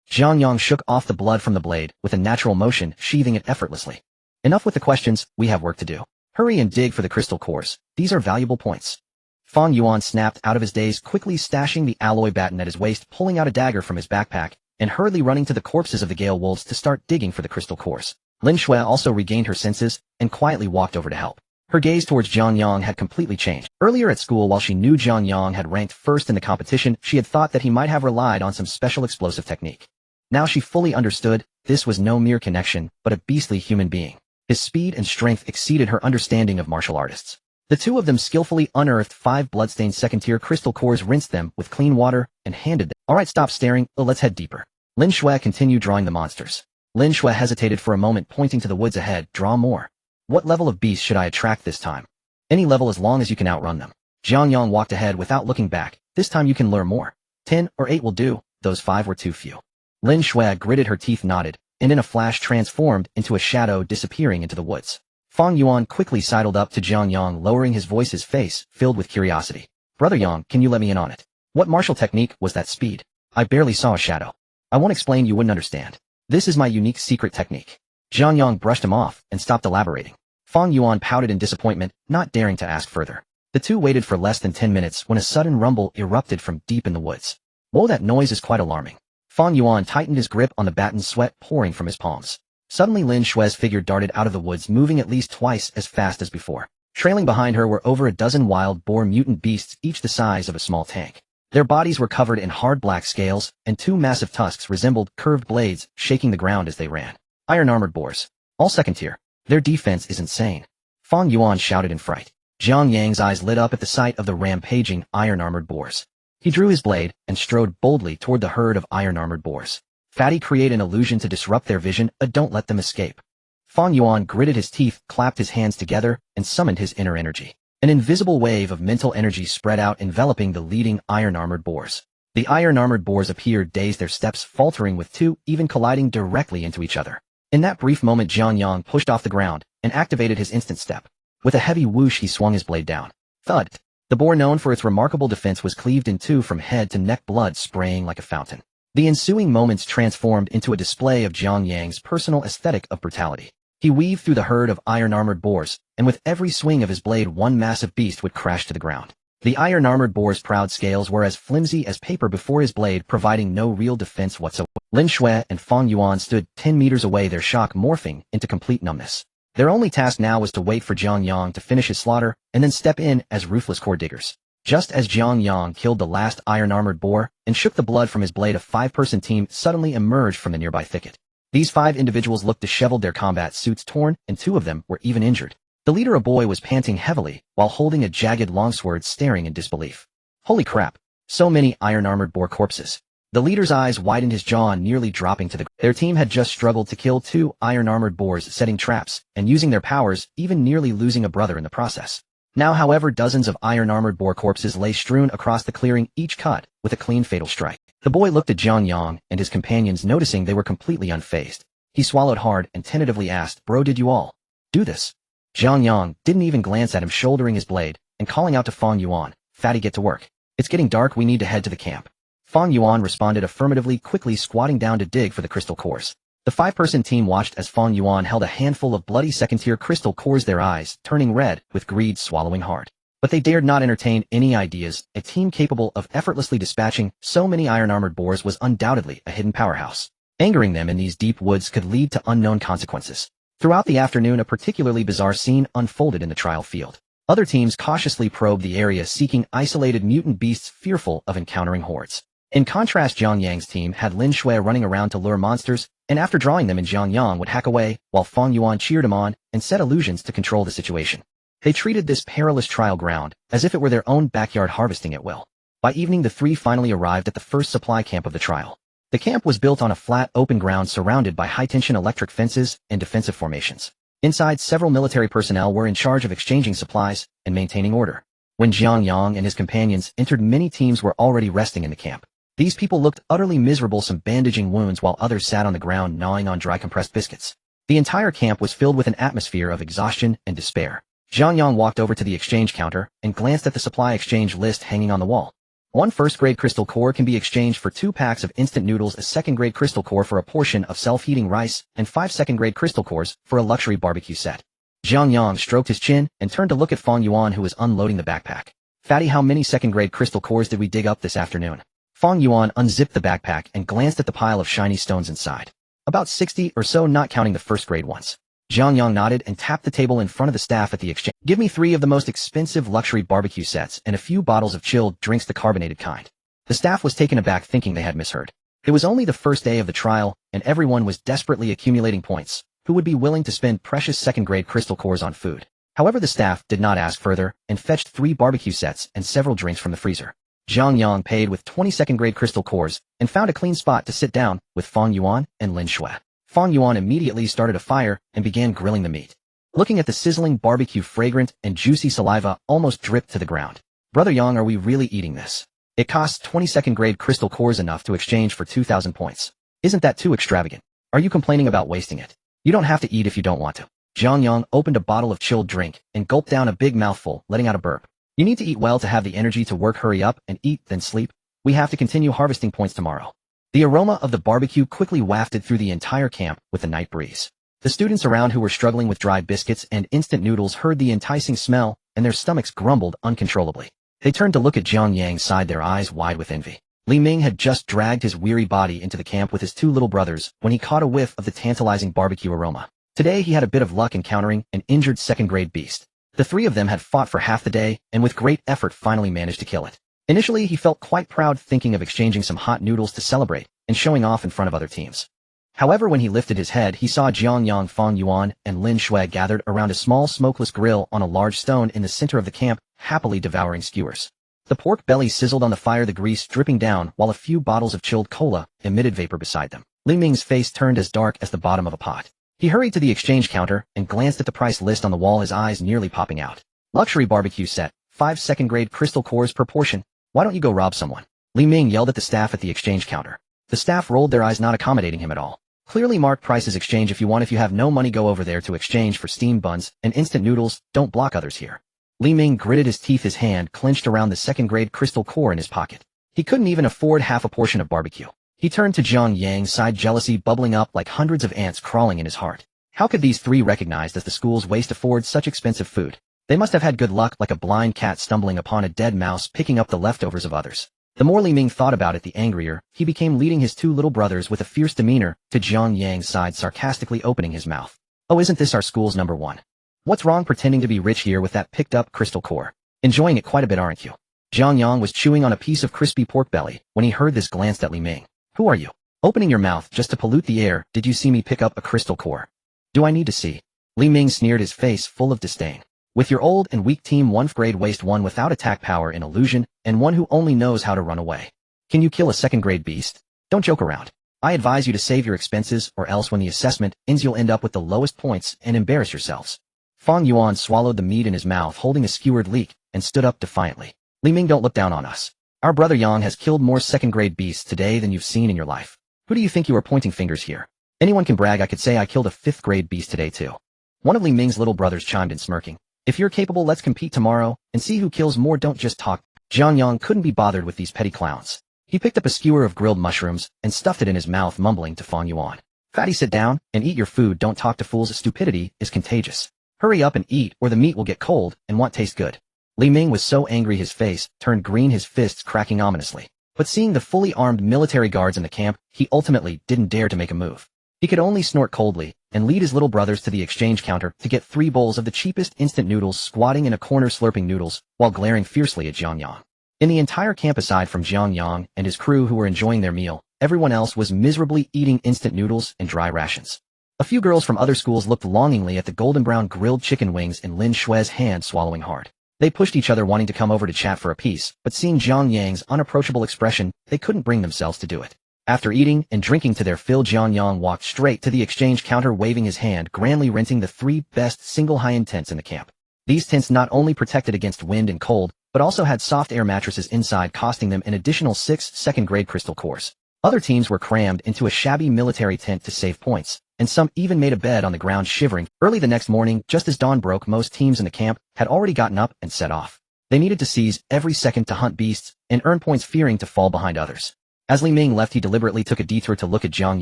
Jiang Yang shook off the blood from the blade with a natural motion, sheathing it effortlessly. Enough with the questions, we have work to do. Hurry and dig for the crystal cores. These are valuable points. Fang Yuan snapped out of his daze, quickly stashing the alloy baton at his waist, pulling out a dagger from his backpack, and hurriedly running to the corpses of the gale wolves to start digging for the crystal cores. Lin Shui also regained her senses and quietly walked over to help. Her gaze towards Jiang Yang had completely changed. Earlier at school, while she knew Jiang Yang had ranked first in the competition, she had thought that he might have relied on some special explosive technique. Now she fully understood this was no mere connection, but a beastly human being. His speed and strength exceeded her understanding of martial artists. The two of them skillfully unearthed 5 bloodstained second-tier crystal cores, rinsed them with clean water, and handed them. Alright, stop staring, let's head deeper. Lin Shui continued drawing the monsters. Lin Shui hesitated for a moment, pointing to the woods ahead. Draw more. What level of beast should I attract this time? Any level, as long as you can outrun them. Jiang Yang walked ahead without looking back. This time you can lure more. 10 or 8 will do, those 5 were too few. Lin Shui gritted her teeth, nodded, and in a flash transformed into a shadow, disappearing into the woods. Fang Yuan quickly sidled up to Jiang Yang, lowering his voice, his face filled with curiosity. Brother Yang, can you let me in on it? What martial technique was that speed? I barely saw a shadow. I won't explain, you wouldn't understand. This is my unique secret technique. Jiang Yang brushed him off and stopped elaborating. Fang Yuan pouted in disappointment, not daring to ask further. The two waited for less than 10 minutes when a sudden rumble erupted from deep in the woods. Whoa, that noise is quite alarming. Fang Yuan tightened his grip on the baton, sweat pouring from his palms. Suddenly Lin Shui's figure darted out of the woods, moving at least twice as fast as before. Trailing behind her were over a dozen wild boar mutant beasts, each the size of a small tank. Their bodies were covered in hard black scales, and 2 massive tusks resembled curved blades, shaking the ground as they ran. Iron-armored boars. All second tier. Their defense is insane. Fang Yuan shouted in fright. Jiang Yang's eyes lit up at the sight of the rampaging, iron-armored boars. He drew his blade and strode boldly toward the herd of iron-armored boars. Fatty, create an illusion to disrupt their vision, don't let them escape. Fang Yuan gritted his teeth, clapped his hands together, and summoned his inner energy. An invisible wave of mental energy spread out, enveloping the leading iron-armored boars. The iron-armored boars appeared dazed, their steps faltering, with 2 even colliding directly into each other. In that brief moment, Jiang Yang pushed off the ground and activated his instant step. With a heavy whoosh, he swung his blade down. Thud! The boar, known for its remarkable defense, was cleaved in 2 from head to neck, blood spraying like a fountain. The ensuing moments transformed into a display of Jiang Yang's personal aesthetic of brutality. He weaved through the herd of iron-armored boars, and with every swing of his blade one massive beast would crash to the ground. The iron-armored boar's proud scales were as flimsy as paper before his blade, providing no real defense whatsoever. Lin Shui and Fang Yuan stood 10 meters away, their shock morphing into complete numbness. Their only task now was to wait for Jiang Yang to finish his slaughter, and then step in as ruthless core diggers. Just as Jiang Yang killed the last iron-armored boar and shook the blood from his blade, a 5-person team suddenly emerged from the nearby thicket. These 5 individuals looked disheveled, their combat suits torn, and 2 of them were even injured. The leader, a boy, was panting heavily while holding a jagged longsword, staring in disbelief. Holy crap! So many iron-armored boar corpses. The leader's eyes widened, his jaw nearly dropping to the ground. Their team had just struggled to kill 2 iron-armored boars, setting traps and using their powers, even nearly losing a brother in the process. Now, however, dozens of iron-armored boar corpses lay strewn across the clearing, each cut with a clean fatal strike. The boy looked at Jiang Yang and his companions, noticing they were completely unfazed. He swallowed hard and tentatively asked, "Bro, did you all do this?" Jiang Yang didn't even glance at him, shouldering his blade and calling out to Fang Yuan, "Fatty, get to work. It's getting dark, we need to head to the camp." Fang Yuan responded affirmatively, quickly squatting down to dig for the crystal cores. The 5-person team watched as Fang Yuan held a handful of bloody second-tier crystal cores, their eyes turning red with greed, swallowing hard. But they dared not entertain any ideas. A team capable of effortlessly dispatching so many iron-armored boars was undoubtedly a hidden powerhouse. Angering them in these deep woods could lead to unknown consequences. Throughout the afternoon, a particularly bizarre scene unfolded in the trial field. Other teams cautiously probed the area, seeking isolated mutant beasts, fearful of encountering hordes. In contrast, Jiang Yang's team had Lin Shui running around to lure monsters, and after drawing them in, Jiang Yang would hack away, while Fang Yuan cheered him on and set illusions to control the situation. They treated this perilous trial ground as if it were their own backyard, harvesting at will. By evening, the 3 finally arrived at the first supply camp of the trial. The camp was built on a flat, open ground surrounded by high-tension electric fences and defensive formations. Inside, several military personnel were in charge of exchanging supplies and maintaining order. When Jiang Yang and his companions entered, many teams were already resting in the camp. These people looked utterly miserable, some bandaging wounds while others sat on the ground gnawing on dry compressed biscuits. The entire camp was filled with an atmosphere of exhaustion and despair. Jiang Yang walked over to the exchange counter and glanced at the supply exchange list hanging on the wall. 1 first-grade crystal core can be exchanged for 2 packs of instant noodles, a second-grade crystal core for a portion of self-heating rice, and 5 second-grade crystal cores for a luxury barbecue set. Jiang Yang stroked his chin and turned to look at Fang Yuan, who was unloading the backpack. "Fatty, how many second-grade crystal cores did we dig up this afternoon?" Fang Yuan unzipped the backpack and glanced at the pile of shiny stones inside. "About 60 or so, not counting the first-grade ones." Jiang Yang nodded and tapped the table in front of the staff at the exchange. "Give me 3 of the most expensive luxury barbecue sets and a few bottles of chilled drinks, the carbonated kind." The staff was taken aback, thinking they had misheard. It was only the first day of the trial, and everyone was desperately accumulating points. Who would be willing to spend precious second-grade crystal cores on food? However, the staff did not ask further and fetched 3 barbecue sets and several drinks from the freezer. Jiang Yang paid with 20 second-grade crystal cores and found a clean spot to sit down with Fang Yuan and Lin Shui. Fang Yuan immediately started a fire and began grilling the meat. Looking at the sizzling barbecue, fragrant and juicy saliva almost dripped to the ground. "Brother Yang, are we really eating this? It costs 20 second-grade crystal cores, enough to exchange for 2,000 points. Isn't that too extravagant? Are you complaining about wasting it? You don't have to eat if you don't want to." Jiang Yang opened a bottle of chilled drink and gulped down a big mouthful, letting out a burp. "You need to eat well to have the energy to work. Hurry up and eat, then sleep. We have to continue harvesting points tomorrow." The aroma of the barbecue quickly wafted through the entire camp with the night breeze. The students around, who were struggling with dry biscuits and instant noodles, heard the enticing smell, and their stomachs grumbled uncontrollably. They turned to look at Jiang Yang's side, their eyes wide with envy. Li Ming had just dragged his weary body into the camp with his 2 little brothers when he caught a whiff of the tantalizing barbecue aroma. Today he had a bit of luck encountering an injured second-grade beast. The 3 of them had fought for half the day, and with great effort finally managed to kill it. Initially, he felt quite proud, thinking of exchanging some hot noodles to celebrate and showing off in front of other teams. However, when he lifted his head, he saw Jiang Yang, Fang Yuan, and Lin Shui gathered around a small smokeless grill on a large stone in the center of the camp, happily devouring skewers. The pork belly sizzled on the fire, the grease dripping down, while a few bottles of chilled cola emitted vapor beside them. Li Ming's face turned as dark as the bottom of a pot. He hurried to the exchange counter and glanced at the price list on the wall, his eyes nearly popping out. "Luxury barbecue set, 5 second-grade crystal cores per portion. Why don't you go rob someone?" Li Ming yelled at the staff at the exchange counter. The staff rolled their eyes, not accommodating him at all. "Clearly marked prices, exchange if you want. If you have no money, go over there to exchange for steamed buns and instant noodles. Don't block others here." Li Ming gritted his teeth, his hand clenched around the second-grade crystal core in his pocket. He couldn't even afford half a portion of barbecue. He turned to Jiang Yang's side, jealousy bubbling up like hundreds of ants crawling in his heart. How could these three recognize as the school's waste afford such expensive food? They must have had good luck, like a blind cat stumbling upon a dead mouse picking up the leftovers of others. The more Li Ming thought about it, the angrier he became, leading his two little brothers with a fierce demeanor to Jiang Yang's side, sarcastically opening his mouth. Oh, isn't this our school's number one? What's wrong pretending to be rich here with that picked-up crystal core? Enjoying it quite a bit, aren't you? Jiang Yang was chewing on a piece of crispy pork belly when he heard this, glanced at Li Ming. Who are you? Opening your mouth just to pollute the air? Did you see me pick up a crystal core? Do I need to see? Li Ming sneered, his face full of disdain. With your old and weak team, 1st grade waste, one without attack power and illusion, and one who only knows how to run away. Can you kill a 2nd grade beast? Don't joke around. I advise you to save your expenses, or else when the assessment ends you'll end up with the lowest points and embarrass yourselves. Fang Yuan swallowed the meat in his mouth, holding a skewered leek, and stood up defiantly. Li Ming, don't look down on us. Our brother Yang has killed more 2nd grade beasts today than you've seen in your life. Who do you think you are pointing fingers here? Anyone can brag. I could say I killed a 5th grade beast today too. One of Li Ming's little brothers chimed in, smirking. If you're capable, let's compete tomorrow and see who kills more. Don't just talk. Jiang Yang couldn't be bothered with these petty clowns. He picked up a skewer of grilled mushrooms and stuffed it in his mouth, mumbling to Fang Yuan. Fatty, sit down and eat your food. Don't talk to fools. Stupidity is contagious. Hurry up and eat, or the meat will get cold and won't taste good. Li Ming was so angry his face turned green, his fists cracking ominously. But seeing the fully armed military guards in the camp, he ultimately didn't dare to make a move. He could only snort coldly and lead his little brothers to the exchange counter to get 3 bowls of the cheapest instant noodles, squatting in a corner slurping noodles while glaring fiercely at Jiang Yang. In the entire camp, aside from Jiang Yang and his crew who were enjoying their meal, everyone else was miserably eating instant noodles and dry rations. A few girls from other schools looked longingly at the golden brown grilled chicken wings in Lin Shui's hand, swallowing hard. They pushed each other, wanting to come over to chat for a piece, but seeing Jiang Yang's unapproachable expression, they couldn't bring themselves to do it. After eating and drinking to their fill, Jiang Yang walked straight to the exchange counter, waving his hand, grandly renting the 3 best single high-end tents in the camp. These tents not only protected against wind and cold, but also had soft air mattresses inside, costing them an additional 6 2nd grade crystal cores. Other teams were crammed into a shabby military tent to save points, and some even made a bed on the ground, shivering. Early the next morning, just as dawn broke, most teams in the camp had already gotten up and set off. They needed to seize every second to hunt beasts and earn points, fearing to fall behind others. As Li Ming left, he deliberately took a detour to look at Jiang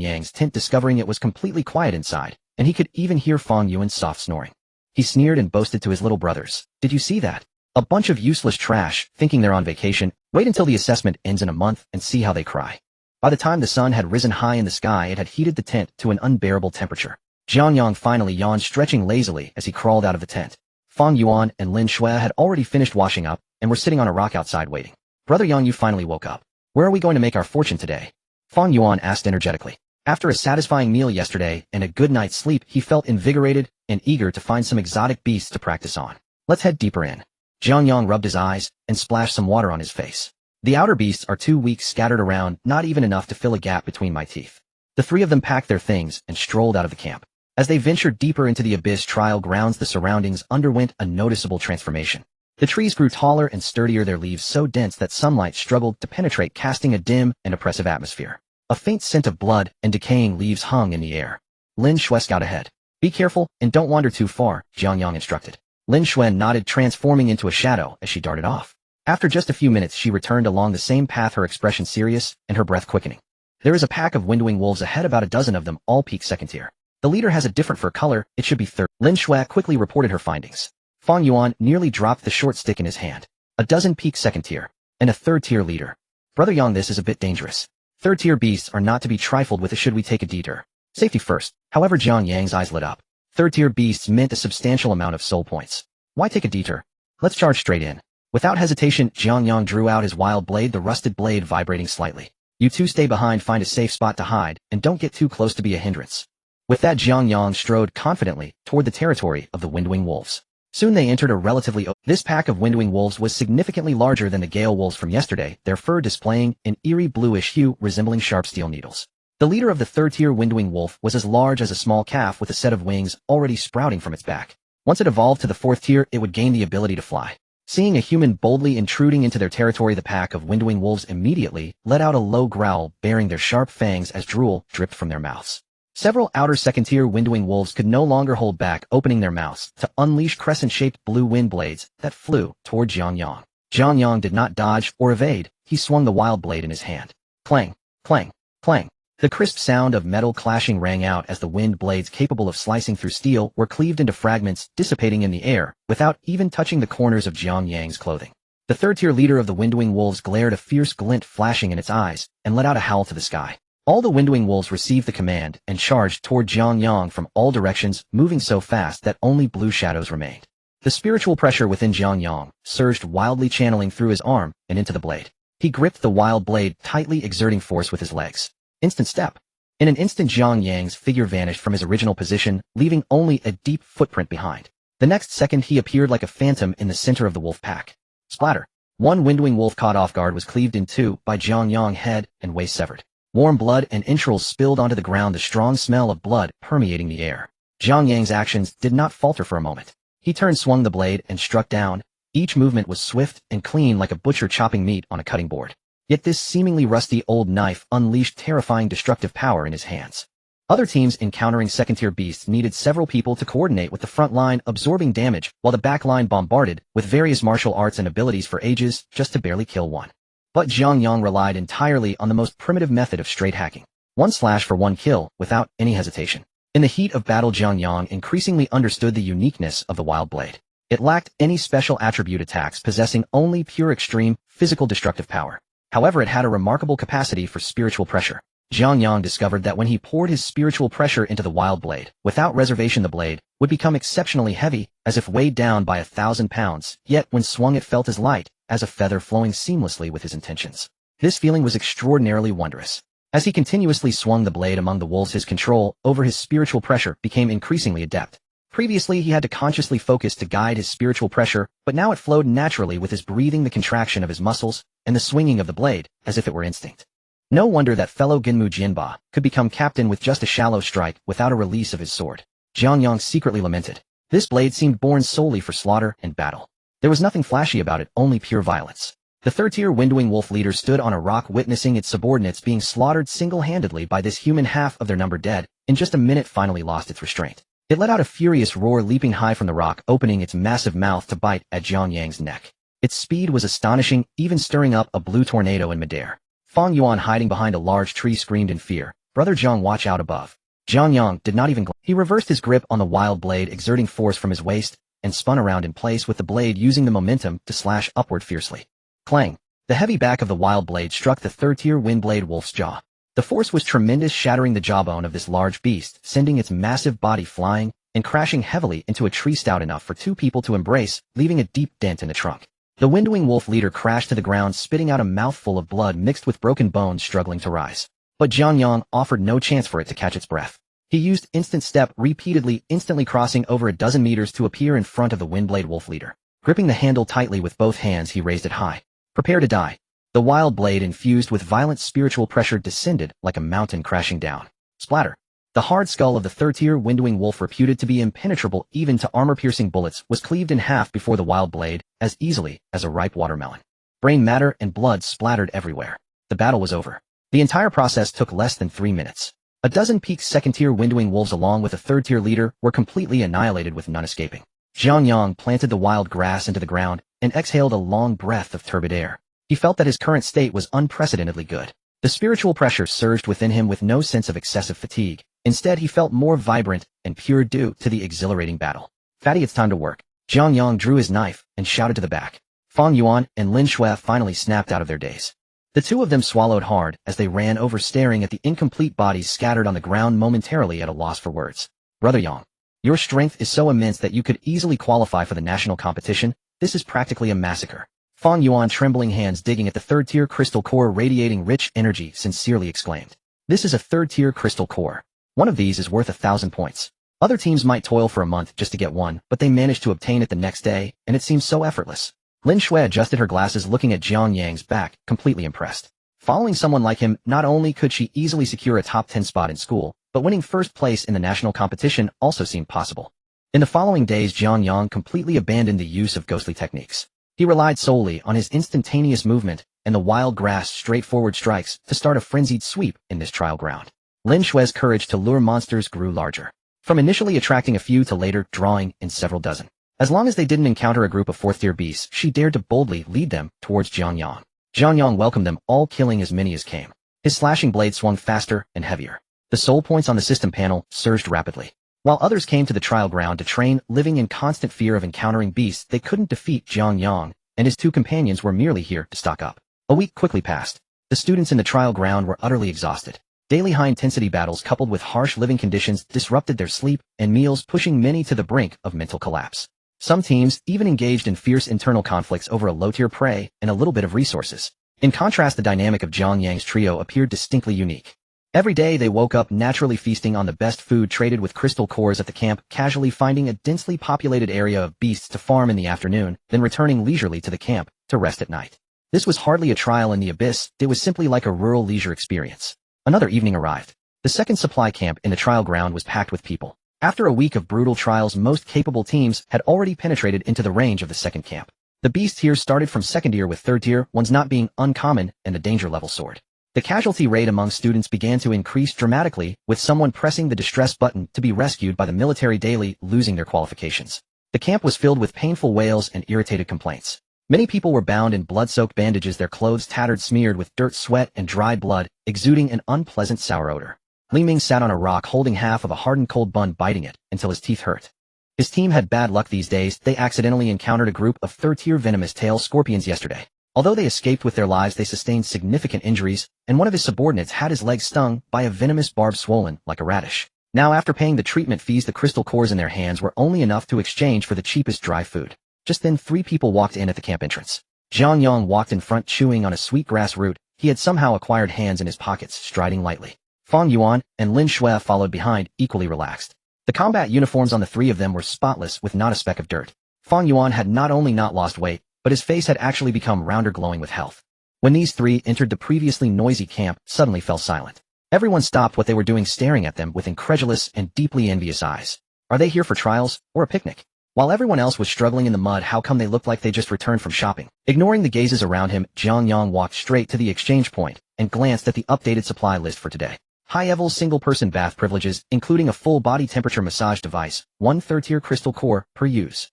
Yang's tent, discovering it was completely quiet inside, and he could even hear Fang Yuan's soft snoring. He sneered and boasted to his little brothers. Did you see that? A bunch of useless trash, thinking they're on vacation. Wait until the assessment ends in a month and see how they cry. By the time the sun had risen high in the sky, it had heated the tent to an unbearable temperature. Jiang Yang finally yawned, stretching lazily as he crawled out of the tent. Fang Yuan and Lin Shui had already finished washing up and were sitting on a rock outside waiting. Brother Yang, you finally woke up. Where are we going to make our fortune today? Fang Yuan asked energetically. After a satisfying meal yesterday and a good night's sleep, he felt invigorated and eager to find some exotic beasts to practice on. Let's head deeper in. Jiang Yang rubbed his eyes and splashed some water on his face. The outer beasts are too weak, scattered around, not even enough to fill a gap between my teeth. The 3 of them packed their things and strolled out of the camp. As they ventured deeper into the abyss trial grounds, the surroundings underwent a noticeable transformation. The trees grew taller and sturdier, their leaves so dense that sunlight struggled to penetrate, casting a dim and oppressive atmosphere. A faint scent of blood and decaying leaves hung in the air. Lin Shui scouted ahead. Be careful and don't wander too far, Jiang Yang instructed. Lin Shui nodded, transforming into a shadow as she darted off. After just a few minutes, she returned along the same path, her expression serious and her breath quickening. There is a pack of windwing wolves ahead, about a dozen of them, all peak 2nd tier. The leader has a different fur color, it should be 3rd. Lin Shui quickly reported her findings. Fang Yuan nearly dropped the short stick in his hand. A dozen peak 2nd tier, and a 3rd tier leader. Brother Yang, this is a bit dangerous. 3rd tier beasts are not to be trifled with. Should we take a detour? Safety first. However, Jiang Yang's eyes lit up. 3rd tier beasts meant a substantial amount of soul points. Why take a detour? Let's charge straight in. Without hesitation, Jiang Yang drew out his wild blade, the rusted blade vibrating slightly. You two stay behind, find a safe spot to hide, and don't get too close to be a hindrance. With that, Jiang Yang strode confidently toward the territory of the windwing wolves. Soon they entered a relatively This pack of windwing wolves was significantly larger than the gale wolves from yesterday, their fur displaying an eerie bluish hue resembling sharp steel needles. The leader of the 3rd tier windwing wolf was as large as a small calf, with a set of wings already sprouting from its back. Once it evolved to the 4th tier, it would gain the ability to fly. Seeing a human boldly intruding into their territory, the pack of windwing wolves immediately let out a low growl, baring their sharp fangs as drool dripped from their mouths. Several outer 2nd tier windwing wolves could no longer hold back, opening their mouths to unleash crescent-shaped blue wind blades that flew toward Jiang Yang. Jiang Yang did not dodge or evade, he swung the wild blade in his hand. Clang, clang, Clang. The crisp sound of metal clashing rang out as the wind blades capable of slicing through steel were cleaved into fragments, dissipating in the air, without even touching the corners of Jiang Yang's clothing. The third-tier leader of the Windwing Wolves glared, a fierce glint flashing in its eyes, and let out a howl to the sky. All the Windwing Wolves received the command and charged toward Jiang Yang from all directions, moving so fast that only blue shadows remained. The spiritual pressure within Jiang Yang surged wildly, channeling through his arm and into the blade. He gripped the wild blade tightly, exerting force with his legs. Instant step. In an instant, Jiang Yang's figure vanished from his original position, leaving only a deep footprint behind. The next second he appeared like a phantom in the center of the wolf pack. Splatter. One Windwing Wolf caught off guard was cleaved in two by Jiang Yang, head and waist severed. Warm blood and entrails spilled onto the ground, the strong smell of blood permeating the air. Jiang Yang's actions did not falter for a moment. He turned, swung the blade, and struck down. Each movement was swift and clean, like a butcher chopping meat on a cutting board. Yet this seemingly rusty old knife unleashed terrifying destructive power in his hands. Other teams encountering second-tier beasts needed several people to coordinate with the front line, absorbing damage, while the back line bombarded with various martial arts and abilities for ages just to barely kill one. But Jiang Yang relied entirely on the most primitive method of straight hacking. One slash for one kill, without any hesitation. In the heat of battle, Jiang Yang increasingly understood the uniqueness of the wild blade. It lacked any special attribute attacks, possessing only pure extreme, physical destructive power. However, it had a remarkable capacity for spiritual pressure. Jiang Yang discovered that when he poured his spiritual pressure into the wild blade, without reservation the blade would become exceptionally heavy, as if weighed down by 1,000 pounds, yet when swung it felt as light as a feather, flowing seamlessly with his intentions. This feeling was extraordinarily wondrous. As he continuously swung the blade among the wolves, his control over his spiritual pressure became increasingly adept. Previously, he had to consciously focus to guide his spiritual pressure, but now it flowed naturally with his breathing, the contraction of his muscles, and the swinging of the blade, as if it were instinct. No wonder that fellow Ginmu Jianba could become captain with just a shallow strike without a release of his sword. Jiang Yang secretly lamented. This blade seemed born solely for slaughter and battle. There was nothing flashy about it, only pure violence. The third-tier Windwing Wolf leader stood on a rock, witnessing its subordinates being slaughtered single-handedly by this human, half of their number dead. In just a minute, finally lost its restraint. It let out a furious roar, leaping high from the rock, opening its massive mouth to bite at Jiang Yang's neck. Its speed was astonishing, even stirring up a blue tornado in midair. Fang Yuan, hiding behind a large tree, screamed in fear. "Brother Jiang, watch out above." Jiang Yang did not even glance. He reversed his grip on the wild blade, exerting force from his waist, and spun around in place, with the blade using the momentum to slash upward fiercely. Clang! The heavy back of the wild blade struck the third-tier Windblade Wolf's jaw. The force was tremendous, shattering the jawbone of this large beast, sending its massive body flying and crashing heavily into a tree stout enough for two people to embrace, leaving a deep dent in the trunk. The Windwing Wolf leader crashed to the ground, spitting out a mouthful of blood mixed with broken bones, struggling to rise. But Jiang Yang offered no chance for it to catch its breath. He used instant step repeatedly, instantly crossing over a dozen meters to appear in front of the Windblade Wolf leader. Gripping the handle tightly with both hands, he raised it high. Prepare to die. The wild blade, infused with violent spiritual pressure, descended like a mountain, crashing down. Splatter. The hard skull of the third-tier Windwing Wolf, reputed to be impenetrable even to armor-piercing bullets, was cleaved in half before the wild blade, as easily as a ripe watermelon. Brain matter and blood splattered everywhere. The battle was over. The entire process took less than 3 minutes. A dozen peaked second-tier Windwing Wolves along with a third-tier leader were completely annihilated, with none escaping. Jiang Yang planted the wild grass into the ground and exhaled a long breath of turbid air. He felt that his current state was unprecedentedly good. The spiritual pressure surged within him with no sense of excessive fatigue. Instead, he felt more vibrant and pure due to the exhilarating battle. "Fatty, it's time to work." Jiang Yang drew his knife and shouted to the back. Fang Yuan and Lin Shui finally snapped out of their daze. The two of them swallowed hard as they ran over, staring at the incomplete bodies scattered on the ground, momentarily at a loss for words. "Brother Yang, your strength is so immense that you could easily qualify for the national competition. This is practically a massacre." Fang Yuan, trembling hands digging at the third-tier crystal core radiating rich energy, sincerely exclaimed. "This is a third-tier crystal core. One of these is worth 1,000 points. Other teams might toil for a month just to get one, but they managed to obtain it the next day, and it seems so effortless." Lin Shui adjusted her glasses, looking at Jiang Yang's back, completely impressed. Following someone like him, not only could she easily secure a top 10 spot in school, but winning first place in the national competition also seemed possible. In the following days, Jiang Yang completely abandoned the use of ghostly techniques. He relied solely on his instantaneous movement and the wild grass straightforward strikes to start a frenzied sweep in this trial ground. Lin Shui's courage to lure monsters grew larger, from initially attracting a few to later drawing in several dozen. As long as they didn't encounter a group of fourth-tier beasts, she dared to boldly lead them towards Jiang Yang. Jiang Yang welcomed them all, killing as many as came. His slashing blade swung faster and heavier. The soul points on the system panel surged rapidly. While others came to the trial ground to train, living in constant fear of encountering beasts they couldn't defeat, Jiang Yang and his two companions were merely here to stock up. A week quickly passed. The students in the trial ground were utterly exhausted. Daily high-intensity battles coupled with harsh living conditions disrupted their sleep and meals, pushing many to the brink of mental collapse. Some teams even engaged in fierce internal conflicts over a low-tier prey and a little bit of resources. In contrast, the dynamic of Jiang Yang's trio appeared distinctly unique. Every day they woke up naturally feasting on the best food traded with crystal cores at the camp, casually finding a densely populated area of beasts to farm in the afternoon, then returning leisurely to the camp to rest at night. This was hardly a trial in the abyss, it was simply like a rural leisure experience. Another evening arrived. The second supply camp in the trial ground was packed with people. After a week of brutal trials, most capable teams had already penetrated into the range of the second camp. The beast tiers started from second tier, with third tier ones not being uncommon, and the danger level soared. The casualty rate among students began to increase dramatically, with someone pressing the distress button to be rescued by the military daily losing their qualifications. The camp was filled with painful wails and irritated complaints. Many people were bound in blood-soaked bandages, their clothes tattered, smeared with dirt, sweat, and dried blood, exuding an unpleasant sour odor. Li Ming sat on a rock holding half of a hardened cold bun, biting it until his teeth hurt. His team had bad luck these days. They accidentally encountered a group of third-tier venomous tail scorpions yesterday. Although they escaped with their lives, they sustained significant injuries, and one of his subordinates had his leg stung by a venomous barb swollen like a radish. Now, after paying the treatment fees, the crystal cores in their hands were only enough to exchange for the cheapest dry food. Just then, 3 people walked in at the camp entrance. Jiang Yang walked in front, chewing on a sweet grass root. He had somehow acquired hands in his pockets, striding lightly. Fang Yuan and Lin Shui followed behind, equally relaxed. The combat uniforms on the 3 of them were spotless, with not a speck of dirt. Fang Yuan had not only not lost weight, but his face had actually become rounder, glowing with health. When these 3 entered the previously noisy camp, suddenly fell silent. Everyone stopped what they were doing, staring at them with incredulous and deeply envious eyes. Are they here for trials, or a picnic? While everyone else was struggling in the mud, how come they looked like they just returned from shopping? Ignoring the gazes around him, Jiang Yang walked straight to the exchange point and glanced at the updated supply list for today. High-level single-person bath privileges, including a full body temperature massage device, 1 third-tier crystal core per use.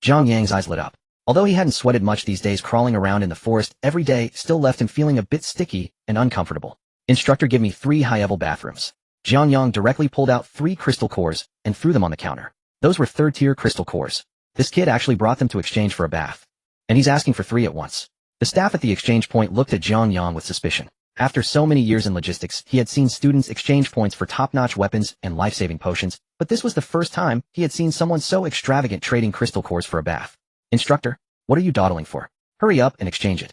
Jiang Yang's eyes lit up. Although he hadn't sweated much these days, crawling around in the forest every day still left him feeling a bit sticky and uncomfortable. Instructor, give me 3 high-level bathrooms. Jiang Yang directly pulled out 3 crystal cores and threw them on the counter. Those were third-tier crystal cores. This kid actually brought them to exchange for a bath. And he's asking for 3 at once. The staff at the exchange point looked at Jiang Yang with suspicion. After so many years in logistics, he had seen students exchange points for top-notch weapons and life-saving potions, but this was the first time he had seen someone so extravagant trading crystal cores for a bath. Instructor, what are you dawdling for? Hurry up and exchange it.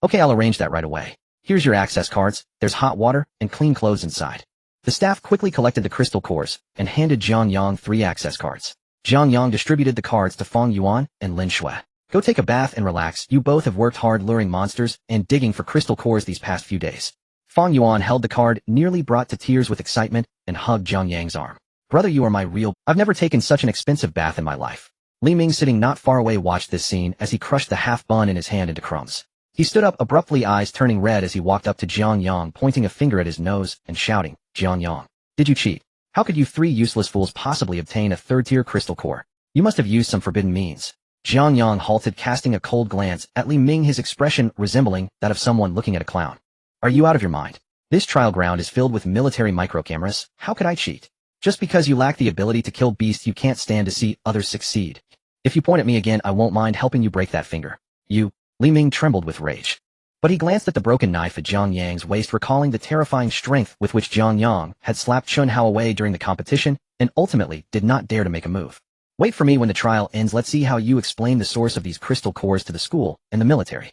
Okay, I'll arrange that right away. Here's your access cards. There's hot water and clean clothes inside. The staff quickly collected the crystal cores and handed Jiang Yang 3 access cards. Jiang Yang distributed the cards to Fang Yuan and Lin Shui. Go take a bath and relax. You both have worked hard luring monsters and digging for crystal cores these past few days. Fang Yuan held the card, nearly brought to tears with excitement, and hugged Jiang Yang's arm. Brother, you are my real... I've never taken such an expensive bath in my life. Li Ming, sitting not far away, watched this scene as he crushed the half bun in his hand into crumbs. He stood up abruptly, eyes turning red as he walked up to Jiang Yang, pointing a finger at his nose and shouting, Jiang Yang, did you cheat? How could you 3 useless fools possibly obtain a third-tier crystal core? You must have used some forbidden means. Jiang Yang halted, casting a cold glance at Li Ming, his expression resembling that of someone looking at a clown. Are you out of your mind? This trial ground is filled with military microcameras. How could I cheat? Just because you lack the ability to kill beasts, you can't stand to see others succeed. If you point at me again, I won't mind helping you break that finger. You... Li Ming trembled with rage. But he glanced at the broken knife at Jiang Yang's waist, recalling the terrifying strength with which Jiang Yang had slapped Chun Hao away during the competition, and ultimately did not dare to make a move. Wait for me when the trial ends. Let's see how you explain the source of these crystal cores to the school and the military.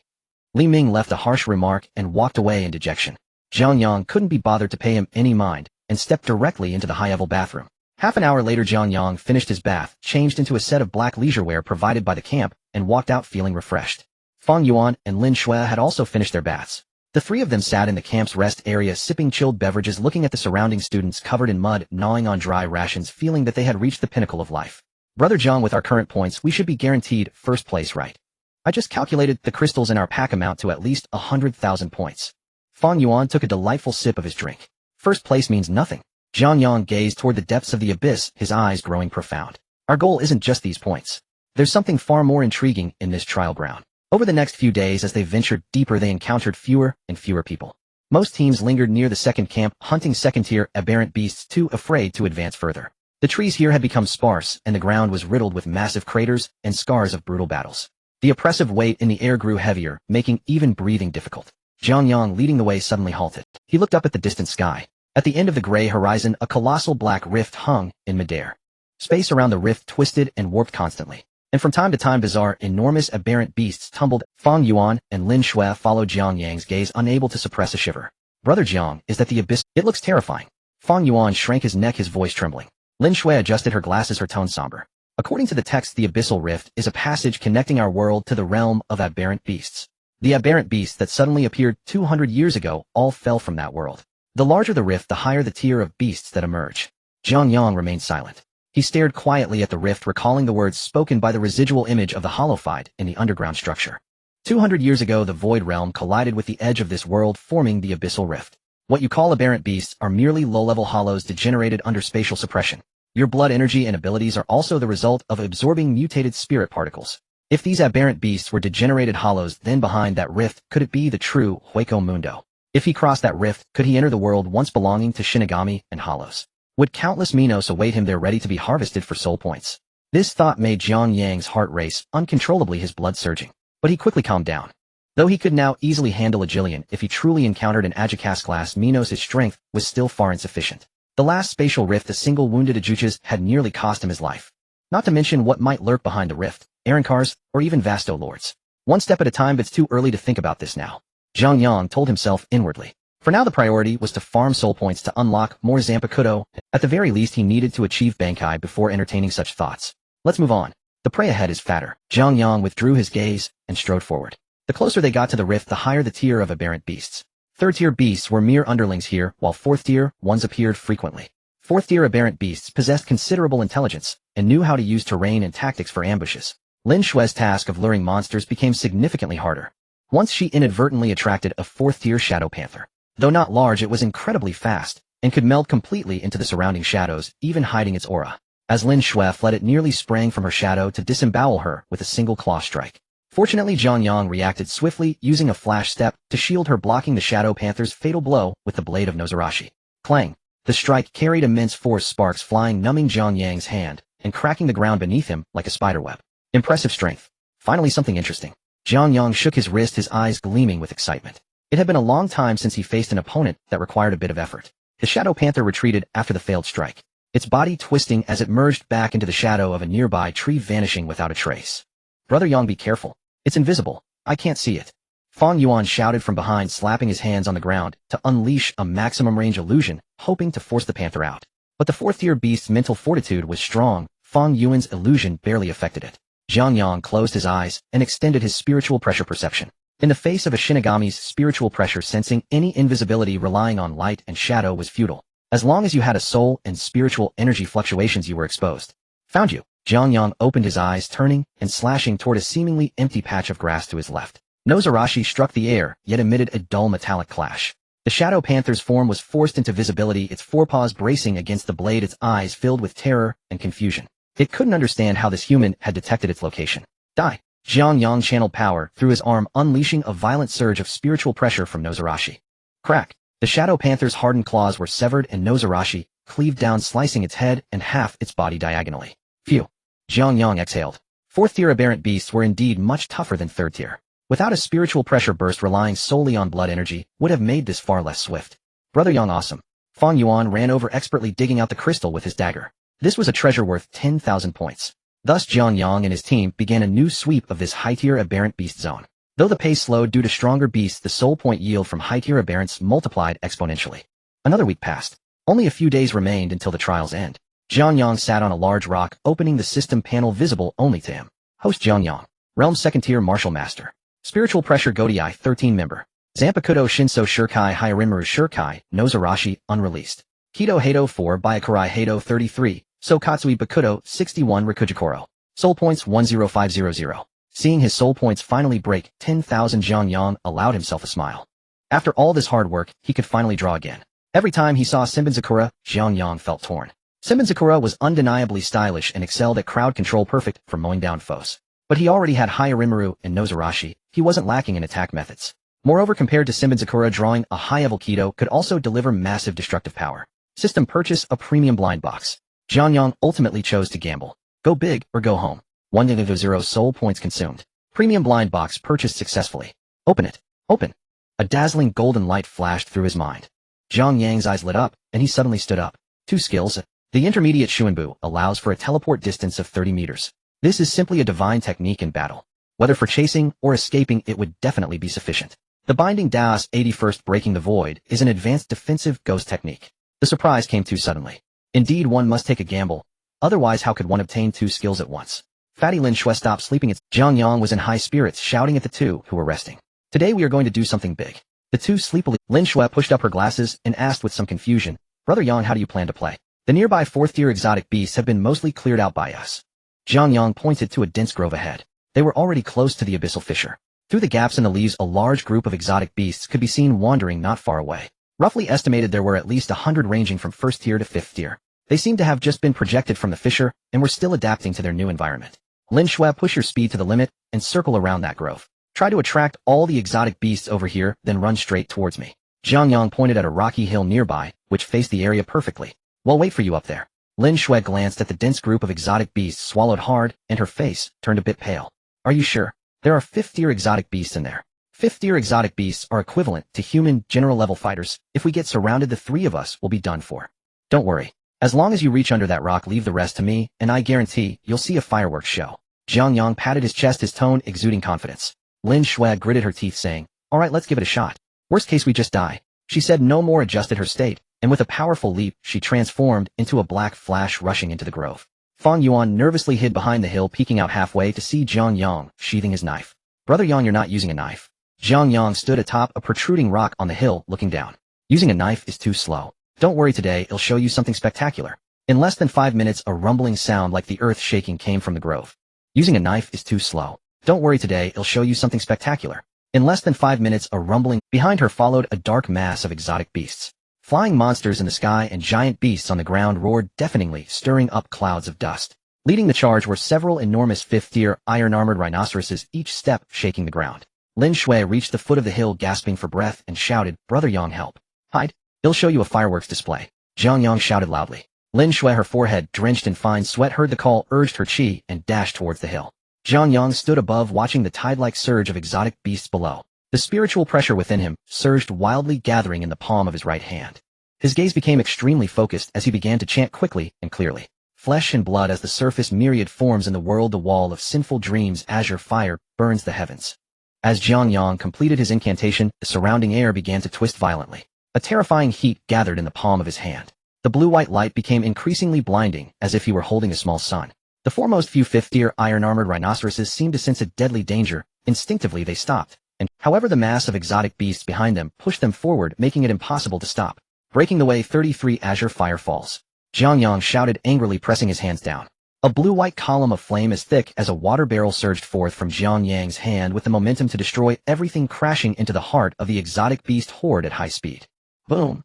Li Ming left a harsh remark and walked away in dejection. Jiang Yang couldn't be bothered to pay him any mind and stepped directly into the high-level bathroom. Half an hour later, Jiang Yang finished his bath, changed into a set of black leisure wear provided by the camp, and walked out feeling refreshed. Fang Yuan and Lin Shui had also finished their baths. The 3 of them sat in the camp's rest area, sipping chilled beverages, looking at the surrounding students covered in mud, gnawing on dry rations, feeling that they had reached the pinnacle of life. Brother Jiang, with our current points, we should be guaranteed first place, right? I just calculated the crystals in our pack amount to at least 100,000 points. Fang Yuan took a delightful sip of his drink. First place means nothing. Jiang Yang gazed toward the depths of the abyss, his eyes growing profound. Our goal isn't just these points. There's something far more intriguing in this trial ground. Over the next few days, as they ventured deeper, they encountered fewer and fewer people. Most teams lingered near the second camp, hunting second-tier aberrant beasts too afraid to advance further. The trees here had become sparse, and the ground was riddled with massive craters and scars of brutal battles. The oppressive weight in the air grew heavier, making even breathing difficult. Jiang Yang, leading the way, suddenly halted. He looked up at the distant sky. At the end of the gray horizon, a colossal black rift hung in midair. Space around the rift twisted and warped constantly. And from time to time bizarre, enormous aberrant beasts tumbled. Fang Yuan and Lin Shui followed Jiang Yang's gaze, unable to suppress a shiver. Brother Jiang, is that the abyss? It looks terrifying. Fang Yuan shrank his neck, his voice trembling. Lin Shui adjusted her glasses, her tone somber. According to the text, the abyssal rift is a passage connecting our world to the realm of aberrant beasts. The aberrant beasts that suddenly appeared 200 years ago all fell from that world. The larger the rift, the higher the tier of beasts that emerge. Jiang Yang remained silent. He stared quietly at the rift, recalling the words spoken by the residual image of the hollow-fied in the underground structure. 200 years ago, the void realm collided with the edge of this world, forming the abyssal rift. What you call aberrant beasts are merely low-level hollows degenerated under spatial suppression. Your blood energy and abilities are also the result of absorbing mutated spirit particles. If these aberrant beasts were degenerated hollows, then behind that rift, could it be the true Hueco Mundo? If he crossed that rift, could he enter the world once belonging to Shinigami and hollows? Would countless Minos await him there, ready to be harvested for soul points? This thought made Jiang Yang's heart race uncontrollably, his blood surging. But he quickly calmed down. Though he could now easily handle a Jillian if he truly encountered an Ajakas class Minos, his strength was still far insufficient. The last spatial rift, a single wounded Ajuchas, had nearly cost him his life. Not to mention what might lurk behind the rift, Arankars, or even Vasto Lords. One step at a time, but it's too early to think about this now. Jiang Yang told himself inwardly. For now the priority was to farm soul points to unlock more Zanpakutō. At the very least he needed to achieve Bankai before entertaining such thoughts. Let's move on. The prey ahead is fatter. Jiang Yang withdrew his gaze and strode forward. The closer they got to the rift, the higher the tier of aberrant beasts. Third-tier beasts were mere underlings here, while fourth-tier ones appeared frequently. Fourth-tier aberrant beasts possessed considerable intelligence and knew how to use terrain and tactics for ambushes. Lin Shui's task of luring monsters became significantly harder. Once she inadvertently attracted a fourth-tier shadow panther. Though not large, it was incredibly fast and could meld completely into the surrounding shadows, even hiding its aura. As Lin Shui fled, it nearly sprang from her shadow to disembowel her with a single claw strike. Fortunately, Jiang Yang reacted swiftly, using a flash step to shield her, blocking the Shadow Panther's fatal blow with the blade of Nozarashi. Clang! The strike carried immense force, sparks flying, numbing Jiang Yang's hand and cracking the ground beneath him like a spiderweb. Impressive strength. Finally something interesting. Jiang Yang shook his wrist, his eyes gleaming with excitement. It had been a long time since he faced an opponent that required a bit of effort. The Shadow Panther retreated after the failed strike, its body twisting as it merged back into the shadow of a nearby tree, vanishing without a trace. Brother Yang, be careful. It's invisible. I can't see it. Fang Yuan shouted from behind, slapping his hands on the ground to unleash a maximum range illusion, hoping to force the panther out. But the fourth-tier beast's mental fortitude was strong. Fang Yuan's illusion barely affected it. Jiang Yang closed his eyes and extended his spiritual pressure perception. In the face of a Shinigami's spiritual pressure, sensing any invisibility relying on light and shadow was futile. As long as you had a soul and spiritual energy fluctuations, you were exposed. Found you. Jiang Yang opened his eyes, turning and slashing toward a seemingly empty patch of grass to his left. Nozarashi struck the air, yet emitted a dull metallic clash. The Shadow Panther's form was forced into visibility, its forepaws bracing against the blade, its eyes filled with terror and confusion. It couldn't understand how this human had detected its location. Die! Jiang Yang channeled power through his arm, unleashing a violent surge of spiritual pressure from Nozarashi. Crack! The Shadow Panther's hardened claws were severed and Nozarashi cleaved down, slicing its head and half its body diagonally. Phew! Jiang Yang exhaled. Fourth-tier aberrant beasts were indeed much tougher than third-tier. Without a spiritual pressure burst relying solely on blood energy would have made this far less swift. Brother Yang, awesome. Fang Yuan ran over, expertly digging out the crystal with his dagger. This was a treasure worth 10,000 points. Thus Jiang Yang and his team began a new sweep of this high-tier aberrant beast zone. Though the pace slowed due to stronger beasts, the soul point yield from high-tier aberrants multiplied exponentially. Another week passed. Only a few days remained until the trial's end. Jiang Yang sat on a large rock, opening the system panel visible only to him. Host Jiang Yang. Realm second-tier martial master. Spiritual pressure Godei 13 member. Zanpakutō Shinso Shurkai Hyorimaru Shurkai, Nozarashi, unreleased. Kido Heido 4 Byakurai Heido 33, Sokatsui Bakudo 61 Rikujikoro. Soul points 10500. Seeing his soul points finally break 10,000, Jiang Yang allowed himself a smile. After all this hard work, he could finally draw again. Every time he saw Senbonzakura, Jiang Yang felt torn. Senbonzakura was undeniably stylish and excelled at crowd control, perfect for mowing down foes. But he already had Hyorimaru and Nozarashi. He wasn't lacking in attack methods. Moreover, compared to Senbonzakura, drawing a high-level Kido could also deliver massive destructive power. System purchase a premium blind box. Jiang Yang ultimately chose to gamble. Go big or go home. 1-0 soul points consumed. Premium blind box purchased successfully. Open it. Open. A dazzling golden light flashed through his mind. Jiang Yang's eyes lit up, and he suddenly stood up. 2 skills. The intermediate Shunpo allows for a teleport distance of 30 meters. This is simply a divine technique in battle. Whether for chasing or escaping, it would definitely be sufficient. The binding Daos 81st breaking the void is an advanced defensive ghost technique. The surprise came too suddenly. Indeed, one must take a gamble. Otherwise, how could one obtain 2 skills at once? Fatty Lin Shui stopped sleeping. Jiang Yang was in high spirits, shouting at the 2 who were resting. Today we are going to do something big. The 2 sleepily. Lin Shui pushed up her glasses and asked with some confusion, Brother Yang, how do you plan to play? The nearby 4th-tier exotic beasts have been mostly cleared out by us. Jiang Yang pointed to a dense grove ahead. They were already close to the abyssal fissure. Through the gaps in the leaves, a large group of exotic beasts could be seen wandering not far away. Roughly estimated there were at least 100 ranging from 1st tier to 5th tier. They seemed to have just been projected from the fissure and were still adapting to their new environment. Lin Shui, push your speed to the limit and circle around that grove. Try to attract all the exotic beasts over here, then run straight towards me. Jiang Yang pointed at a rocky hill nearby, which faced the area perfectly. We'll wait for you up there. Lin Shui glanced at the dense group of exotic beasts, swallowed hard, and her face turned a bit pale. Are you sure? There are 5th-tier exotic beasts in there. 5th-tier exotic beasts are equivalent to human general-level fighters. If we get surrounded, the 3 of us will be done for. Don't worry. As long as you reach under that rock, leave the rest to me, and I guarantee you'll see a fireworks show. Jiang Yang patted his chest, his tone exuding confidence. Lin Shui gritted her teeth, saying, All right, let's give it a shot. Worst case, we just die. She said no more, adjusted her state, and with a powerful leap, she transformed into a black flash rushing into the grove. Fang Yuan nervously hid behind the hill, peeking out halfway to see Jiang Yang sheathing his knife. Brother Yang, you're not using a knife. Jiang Yang stood atop a protruding rock on the hill, looking down. Using a knife is too slow. Don't worry, today I'll show you something spectacular. In less than 5 minutes, a rumbling sound like the earth shaking came from the grove. Using a knife is too slow. Don't worry, today I'll show you something spectacular. In less than 5 minutes, a rumbling behind her followed a dark mass of exotic beasts. Flying monsters in the sky and giant beasts on the ground roared deafeningly, stirring up clouds of dust. Leading the charge were several enormous 5th-tier, iron-armored rhinoceroses, each step shaking the ground. Lin Shui reached the foot of the hill, gasping for breath, and shouted, Brother Yang, help. Hide. He'll show you a fireworks display. Jiang Yang shouted loudly. Lin Shui, her forehead drenched in fine sweat, heard the call, urged her chi, and dashed towards the hill. Jiang Yang stood above, watching the tide-like surge of exotic beasts below. The spiritual pressure within him surged wildly, gathering in the palm of his right hand. His gaze became extremely focused as he began to chant quickly and clearly. Flesh and blood as the surface, myriad forms in the world, the wall of sinful dreams, azure fire burns the heavens. As Jiang Yang completed his incantation, the surrounding air began to twist violently. A terrifying heat gathered in the palm of his hand. The blue-white light became increasingly blinding, as if he were holding a small sun. The foremost few 5th-tier iron-armored rhinoceroses seemed to sense a deadly danger. Instinctively they stopped, and however the mass of exotic beasts behind them pushed them forward, making it impossible to stop. Breaking the way, 33 azure fire falls. Jiang Yang shouted angrily, pressing his hands down. A blue-white column of flame as thick as a water barrel surged forth from Jiang Yang's hand with the momentum to destroy everything, crashing into the heart of the exotic beast horde at high speed. Boom!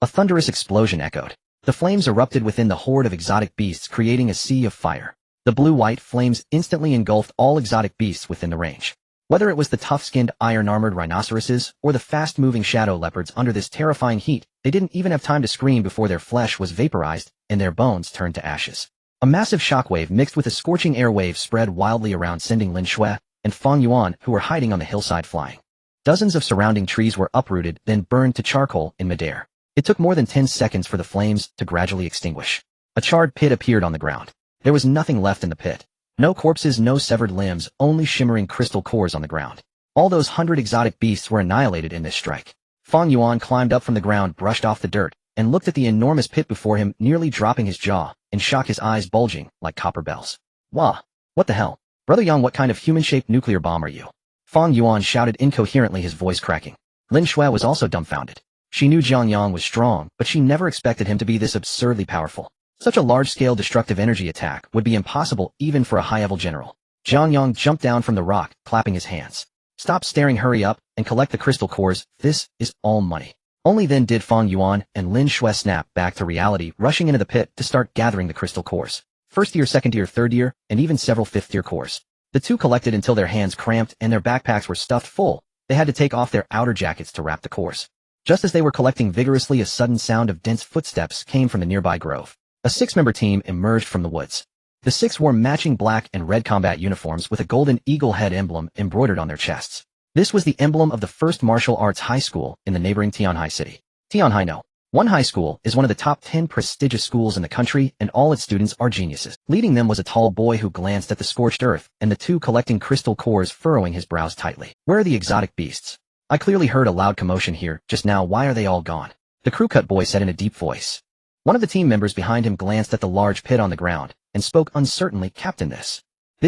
A thunderous explosion echoed. The flames erupted within the horde of exotic beasts, creating a sea of fire. The blue-white flames instantly engulfed all exotic beasts within the range. Whether it was the tough-skinned iron-armored rhinoceroses or the fast-moving shadow leopards under this terrifying heat, they didn't even have time to scream before their flesh was vaporized and their bones turned to ashes. A massive shockwave mixed with a scorching air wave spread wildly around, sending Lin Shui and Fang Yuan, who were hiding on the hillside, flying. Dozens of surrounding trees were uprooted, then burned to charcoal in midair. It took more than 10 seconds for the flames to gradually extinguish. A charred pit appeared on the ground. There was nothing left in the pit. No corpses, no severed limbs, only shimmering crystal cores on the ground. All those 100 exotic beasts were annihilated in this strike. Fang Yuan climbed up from the ground, brushed off the dirt, and looked at the enormous pit before him, nearly dropping his jaw, in shock, his eyes bulging like copper bells. Wah! What the hell? Brother Yang, what kind of human-shaped nuclear bomb are you? Fang Yuan shouted incoherently, his voice cracking. Lin Shui was also dumbfounded. She knew Jiang Yang was strong, but she never expected him to be this absurdly powerful. Such a large-scale destructive energy attack would be impossible even for a high-level general. Jiang Yang jumped down from the rock, clapping his hands. Stop staring, hurry up, and collect the crystal cores. This is all money. Only then did Fang Yuan and Lin Shui snap back to reality, rushing into the pit to start gathering the crystal cores. First year, second year, third year, and even several fifth-tier cores. The two collected until their hands cramped and their backpacks were stuffed full, They had to take off their outer jackets to wrap the cores. Just as they were collecting vigorously, a sudden sound of dense footsteps came from the nearby grove. A 6-member team emerged from the woods. The 6 wore matching black and red combat uniforms with a golden eagle head emblem embroidered on their chests. This was the emblem of the first martial arts high school in the neighboring Tianhai city. Tianhai No. 1 High School is one of the top 10 prestigious schools in the country, and all its students are geniuses. Leading them was a tall boy who glanced at the scorched earth and the 2 collecting crystal cores, furrowing his brows tightly. Where are the exotic beasts? I clearly heard a loud commotion here just now. Why are they all gone? The crew-cut boy said in a deep voice. One of the team members behind him glanced at the large pit on the ground and spoke uncertainly. Captain, this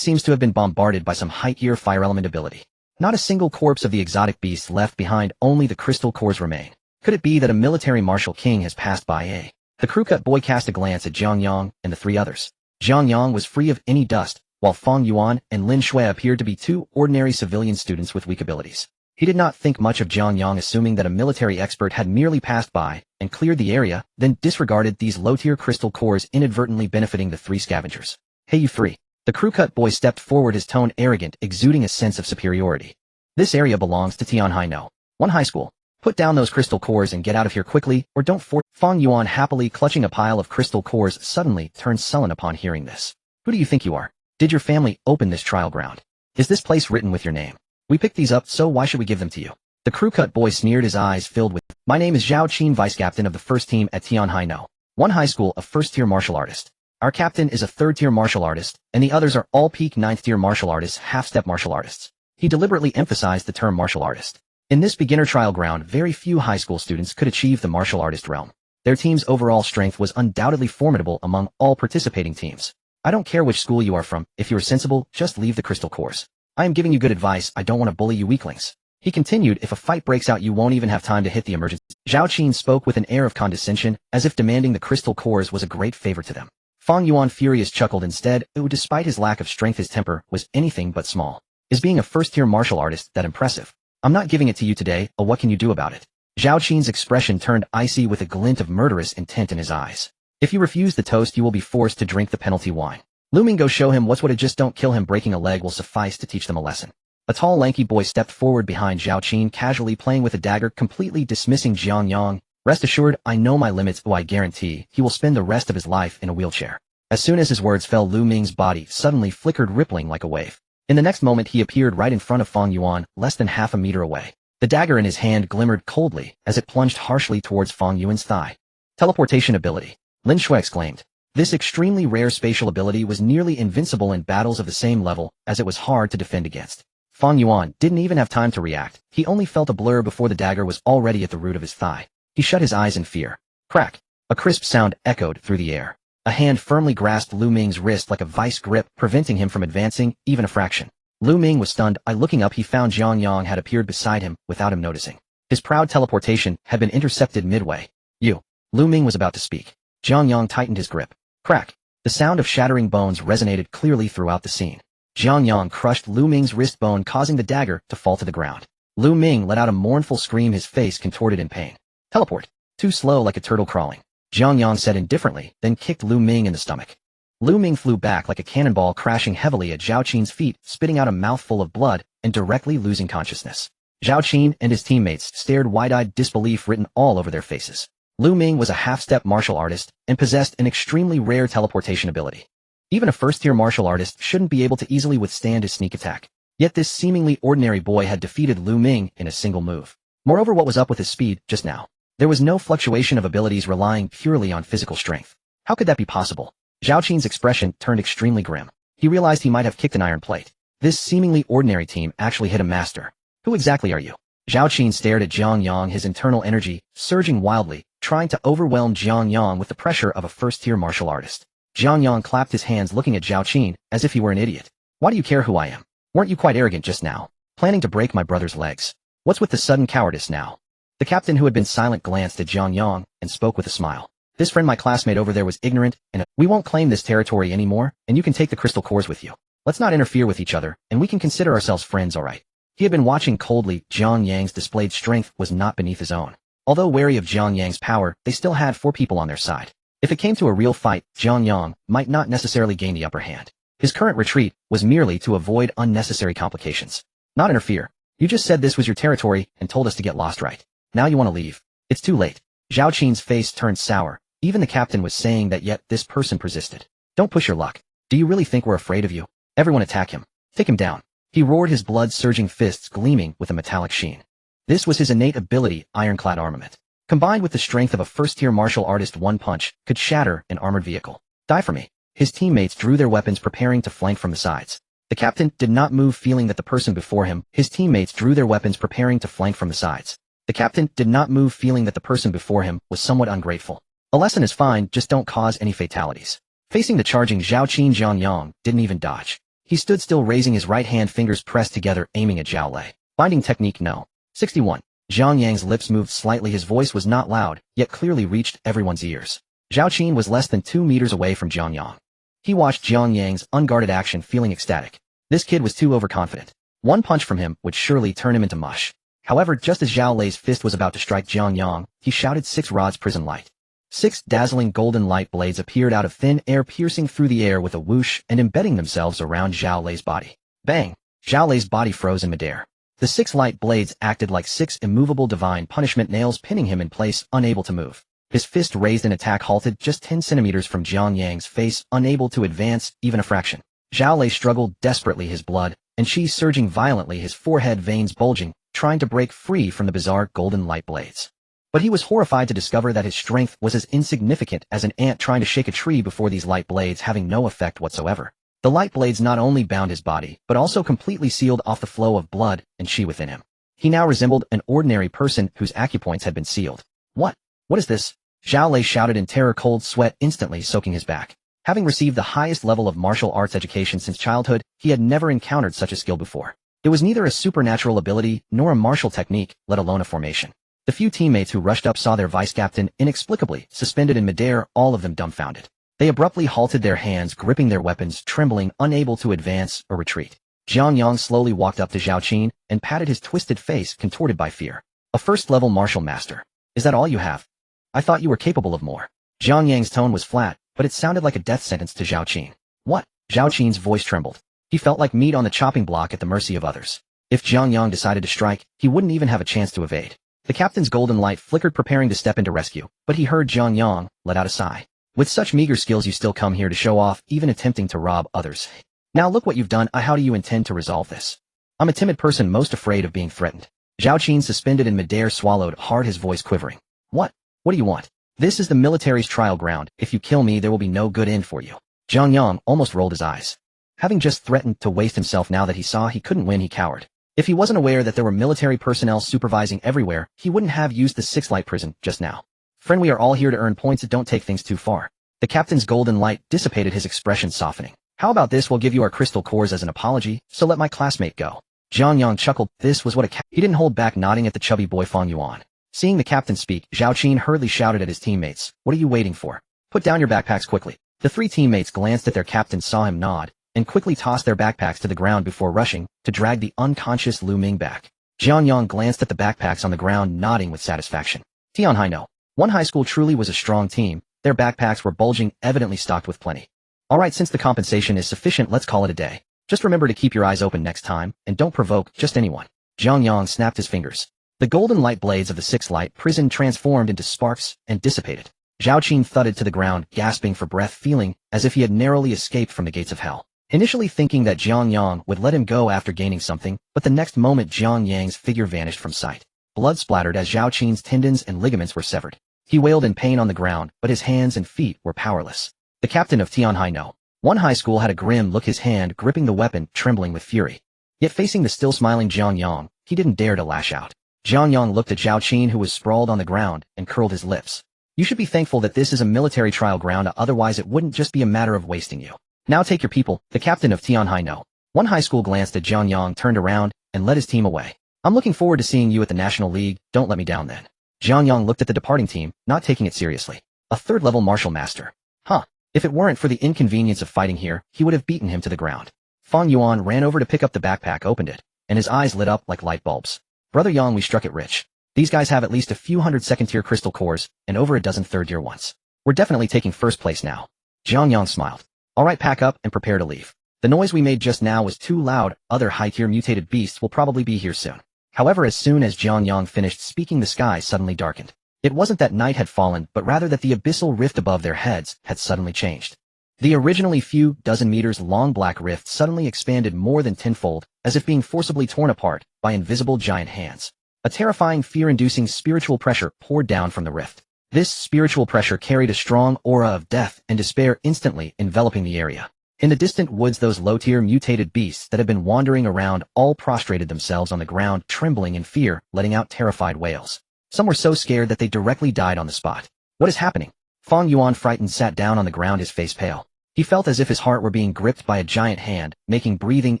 seems to have been bombarded by some high-tier fire element ability. Not a single corpse of the exotic beasts left behind, only the crystal cores remain. Could it be that a military martial king has passed by? The crew-cut boy cast a glance at Jiang Yang and the 3 others. Jiang Yang was free of any dust, while Feng Yuan and Lin Shui appeared to be 2 ordinary civilian students with weak abilities. He did not think much of Jiang Yang, assuming that a military expert had merely passed by and cleared the area, then disregarded these low-tier crystal cores, inadvertently benefiting the 3 scavengers. Hey, you 3. The crew-cut boy stepped forward, his tone arrogant, exuding a sense of superiority. This area belongs to Tianhai No. 1 High School. Put down those crystal cores and get out of here quickly, or don't force. Feng Yuan, happily clutching a pile of crystal cores, suddenly turned sullen upon hearing this. Who do you think you are? Did your family open this trial ground? Is this place written with your name? We picked these up, so why should we give them to you? The crew-cut boy sneered, his eyes filled with, My name is Zhao Qin, vice captain of the first team at Tianhai No. 1 High School, a first-tier martial artist. Our captain is a third-tier martial artist, and the others are all peak 9th-tier martial artists, half-step martial artists. He deliberately emphasized the term martial artist. In this beginner trial ground, very few high school students could achieve the martial artist realm. Their team's overall strength was undoubtedly formidable among all participating teams. I don't care which school you are from, if you are sensible, just leave the crystal cores. I am giving you good advice, I don't want to bully you weaklings. He continued, if a fight breaks out you won't even have time to hit the emergency. Zhao Qin spoke with an air of condescension, as if demanding the crystal cores was a great favor to them. Feng Yuan, furious, chuckled instead, despite his lack of strength his temper was anything but small. Is being a first-tier martial artist that impressive? I'm not giving it to you today, what can you do about it? Zhao Qin's expression turned icy with a glint of murderous intent in his eyes. If you refuse the toast you will be forced to drink the penalty wine. Lu Ming, go show him what's what. It just don't kill him, breaking a leg will suffice to teach them a lesson. A tall lanky boy stepped forward behind Zhao Qin, casually playing with a dagger, completely dismissing Jiang Yang. Rest assured, I know my limits, I guarantee he will spend the rest of his life in a wheelchair. As soon as his words fell, Lu Ming's body suddenly flickered, rippling like a wave. In the next moment he appeared right in front of Feng Yuan, less than half a meter away. The dagger in his hand glimmered coldly as it plunged harshly towards Feng Yuan's thigh. Teleportation ability. Lin Shui exclaimed. This extremely rare spatial ability was nearly invincible in battles of the same level, as it was hard to defend against. Feng Yuan didn't even have time to react. He only felt a blur before the dagger was already at the root of his thigh. He shut his eyes in fear. Crack! A crisp sound echoed through the air. A hand firmly grasped Lu Ming's wrist like a vice grip, preventing him from advancing, even a fraction. Lu Ming was stunned. Looking up, he found Jiang Yang had appeared beside him, without him noticing. His proud teleportation had been intercepted midway. Lu Ming was about to speak. Jiang Yang tightened his grip. Crack! The sound of shattering bones resonated clearly throughout the scene. Jiang Yang crushed Lu Ming's wrist bone, causing the dagger to fall to the ground. Lu Ming let out a mournful scream, his face contorted in pain. Teleport. Too slow, like a turtle crawling. Jiang Yang said indifferently, then kicked Lu Ming in the stomach. Lu Ming flew back like a cannonball, crashing heavily at Zhao Qin's feet, spitting out a mouthful of blood, and directly losing consciousness. Zhao Qin and his teammates stared, wide-eyed, disbelief written all over their faces. Lu Ming was a half-step martial artist, and possessed an extremely rare teleportation ability. Even a first-tier martial artist shouldn't be able to easily withstand his sneak attack. Yet this seemingly ordinary boy had defeated Lu Ming in a single move. Moreover, what was up with his speed just now? There was no fluctuation of abilities relying purely on physical strength. How could that be possible? Zhao Qin's expression turned extremely grim. He realized he might have kicked an iron plate. This seemingly ordinary team actually hit a master. Who exactly are you? Zhao Qin stared at Jiang Yang, his internal energy surging wildly, trying to overwhelm Jiang Yang with the pressure of a first-tier martial artist. Jiang Yang clapped his hands, looking at Zhao Qin as if he were an idiot. Why do you care who I am? Weren't you quite arrogant just now, planning to break my brother's legs? What's with the sudden cowardice now? The captain, who had been silent, glanced at Jiang Yang and spoke with a smile. This friend, my classmate over there, was ignorant, and we won't claim this territory anymore, and you can take the crystal cores with you. Let's not interfere with each other, and we can consider ourselves friends, alright? He had been watching coldly. Jiang Yang's displayed strength was not beneath his own. Although wary of Jiang Yang's power, they still had 4 people on their side. If it came to a real fight, Jiang Yang might not necessarily gain the upper hand. His current retreat was merely to avoid unnecessary complications. Not interfere. You just said this was your territory and told us to get lost, right? Now you want to leave. It's too late. Zhao Qin's face turned sour. Even the captain was saying that, yet this person persisted. Don't push your luck. Do you really think we're afraid of you? Everyone attack him. Take him down. He roared, his blood-surging fists gleaming with a metallic sheen. This was his innate ability, ironclad armament. Combined with the strength of a first-tier martial artist, one punch could shatter an armored vehicle. Die for me. His teammates drew their weapons, preparing to flank from the sides. The captain did not move, feeling that the person before him, his teammates drew their weapons, preparing to flank from the sides. The captain did not move, feeling that the person before him was somewhat ungrateful. A lesson is fine, just don't cause any fatalities. Facing the charging Zhao Qin, Jiang Yang didn't even dodge. He stood still, raising his right hand, fingers pressed together, aiming at Zhao Lei. Binding technique, no. 61. Jiang Yang's lips moved slightly, his voice was not loud, yet clearly reached everyone's ears. Zhao Qin was less than 2 meters away from Jiang Yang. He watched Jiang Yang's unguarded action, feeling ecstatic. This kid was too overconfident. One punch from him would surely turn him into mush. However, just as Zhao Lei's fist was about to strike Jiang Yang, he shouted, 6 rods prison light. 6 dazzling golden light blades appeared out of thin air, piercing through the air with a whoosh and embedding themselves around Zhao Lei's body. Bang! Zhao Lei's body froze in midair. The 6 light blades acted like 6 immovable divine punishment nails, pinning him in place, unable to move. His fist raised in attack halted just 10 centimeters from Jiang Yang's face, unable to advance even a fraction. Zhao Lei struggled desperately, his blood and chi surging violently, his forehead veins bulging, trying to break free from the bizarre golden light blades. But he was horrified to discover that his strength was as insignificant as an ant trying to shake a tree before these light blades having no effect whatsoever. The light blades not only bound his body, but also completely sealed off the flow of blood and chi within him. He now resembled an ordinary person whose acupoints had been sealed. What? What is this? Zhao Lei shouted in terror, cold sweat instantly soaking his back. Having received the highest level of martial arts education since childhood, he had never encountered such a skill before. It was neither a supernatural ability nor a martial technique, let alone a formation. The few teammates who rushed up saw their vice-captain inexplicably suspended in midair, all of them dumbfounded. They abruptly halted, their hands gripping their weapons, trembling, unable to advance or retreat. Jiang Yang slowly walked up to Zhao Qin and patted his twisted face, contorted by fear. A first-level martial master. Is that all you have? I thought you were capable of more. Jiang Yang's tone was flat, but it sounded like a death sentence to Zhao Qin. What? Zhao Qin's voice trembled. He felt like meat on the chopping block at the mercy of others. If Jiang Yang decided to strike, he wouldn't even have a chance to evade. The captain's golden light flickered, preparing to step into rescue, but he heard Jiang Yang let out a sigh. With such meager skills, you still come here to show off, even attempting to rob others. Now look what you've done. How do you intend to resolve this? I'm a timid person, most afraid of being threatened. Zhao Qin, suspended in midair, swallowed hard, his voice quivering. What? What do you want? This is the military's trial ground. If you kill me, there will be no good end for you. Jiang Yang almost rolled his eyes. Having just threatened to waste himself, now that he saw he couldn't win, he cowered. If he wasn't aware that there were military personnel supervising everywhere, he wouldn't have used the 6 light prison just now. Friend, we are all here to earn points. Don't take things too far. The captain's golden light dissipated, his expression softening. How about this? We'll give you our crystal cores as an apology, so let my classmate go. Jiang Yang chuckled. This was what he didn't hold back, nodding at the chubby boy Fang Yuan. Seeing the captain speak, Zhao Qin hurriedly shouted at his teammates. What are you waiting for? Put down your backpacks quickly. The 3 teammates glanced at their captain, saw him nod, and quickly tossed their backpacks to the ground before rushing to drag the unconscious Lu Ming back. Jiang Yang glanced at the backpacks on the ground, nodding with satisfaction. Tianhai No. One high school truly was a strong team. Their backpacks were bulging, evidently stocked with plenty. Alright, since the compensation is sufficient, let's call it a day. Just remember to keep your eyes open next time, and don't provoke just anyone. Jiang Yang snapped his fingers. The golden light blades of the 6 light prison transformed into sparks and dissipated. Zhao Qin thudded to the ground, gasping for breath, feeling as if he had narrowly escaped from the gates of hell. Initially thinking that Jiang Yang would let him go after gaining something, but the next moment Jiang Yang's figure vanished from sight. Blood splattered as Zhao Qin's tendons and ligaments were severed. He wailed in pain on the ground, but his hands and feet were powerless. The captain of Tianhai No. One high school had a grim look, his hand gripping the weapon, trembling with fury. Yet facing the still smiling Jiang Yang, he didn't dare to lash out. Jiang Yang looked at Zhao Qin, who was sprawled on the ground, and curled his lips. You should be thankful that this is a military trial ground, otherwise it wouldn't just be a matter of wasting you. Now take your people. The captain of Tianhai No. One high school glanced at Jiang Yang, turned around, and led his team away. I'm looking forward to seeing you at the National League. Don't let me down then. Jiang Yang looked at the departing team, not taking it seriously. A 3rd-level martial master. Huh. If it weren't for the inconvenience of fighting here, he would have beaten him to the ground. Fang Yuan ran over to pick up the backpack, opened it, and his eyes lit up like light bulbs. Brother Yang, we struck it rich. These guys have at least a few hundred 2nd-tier crystal cores, and over a dozen 3rd-tier ones. We're definitely taking 1st place now. Jiang Yang smiled. Alright, pack up and prepare to leave. The noise we made just now was too loud. Other high-tier mutated beasts will probably be here soon. However, as soon as Jiang Yang finished speaking, the sky suddenly darkened. It wasn't that night had fallen, but rather that the abyssal rift above their heads had suddenly changed. The originally few dozen meters long black rift suddenly expanded more than tenfold, as if being forcibly torn apart by invisible giant hands. A terrifying, fear-inducing spiritual pressure poured down from the rift. This spiritual pressure carried a strong aura of death and despair instantly enveloping the area. In the distant woods, those low-tier mutated beasts that had been wandering around all prostrated themselves on the ground, trembling in fear, letting out terrified wails. Some were so scared that they directly died on the spot. What is happening? Fang Yuan, frightened, sat down on the ground, his face pale. He felt as if his heart were being gripped by a giant hand, making breathing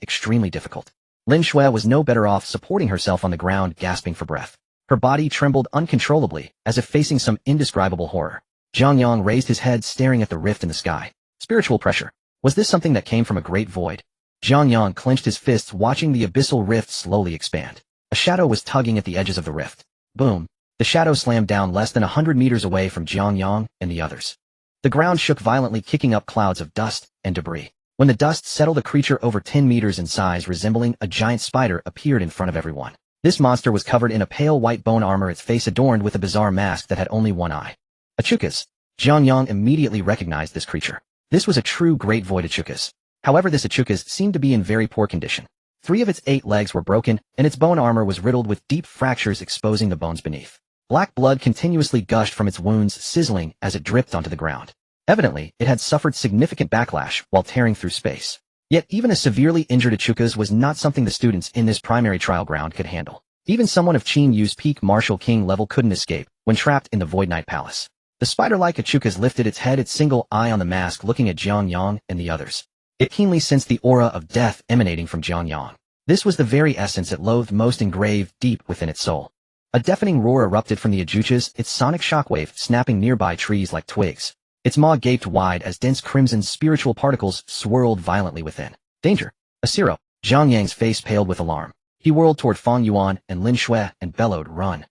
extremely difficult. Lin Shui was no better off, supporting herself on the ground, gasping for breath. Her body trembled uncontrollably, as if facing some indescribable horror. Jiang Yang raised his head, staring at the rift in the sky. Spiritual pressure. Was this something that came from a great void? Jiang Yang clenched his fists, watching the abyssal rift slowly expand. A shadow was tugging at the edges of the rift. Boom. The shadow slammed down less than 100 meters away from Jiang Yang and the others. The ground shook violently, kicking up clouds of dust and debris. When the dust settled, a creature over 10 meters in size, resembling a giant spider, appeared in front of everyone. This monster was covered in a pale white bone armor, its face adorned with a bizarre mask that had only one eye. Achukas. Jiang Yang immediately recognized this creature. This was a true great void Achukas. However, this Achukas seemed to be in very poor condition. 3 of its 8 legs were broken, and its bone armor was riddled with deep fractures, exposing the bones beneath. Black blood continuously gushed from its wounds, sizzling as it dripped onto the ground. Evidently, it had suffered significant backlash while tearing through space. Yet even a severely injured Achukas was not something the students in this primary trial ground could handle. Even someone of Qin Yu's peak martial king level couldn't escape when trapped in the Void Knight Palace. The spider-like Achukas lifted its head, its single eye on the mask, looking at Jiang Yang and the others. It keenly sensed the aura of death emanating from Jiang Yang. This was the very essence it loathed most, engraved deep within its soul. A deafening roar erupted from the Achukas, its sonic shockwave snapping nearby trees like twigs. Its maw gaped wide as dense crimson spiritual particles swirled violently within. Danger! Asiro! Jiang Yang's face paled with alarm. He whirled toward Fang Yuan and Lin Shui and bellowed, "Run!"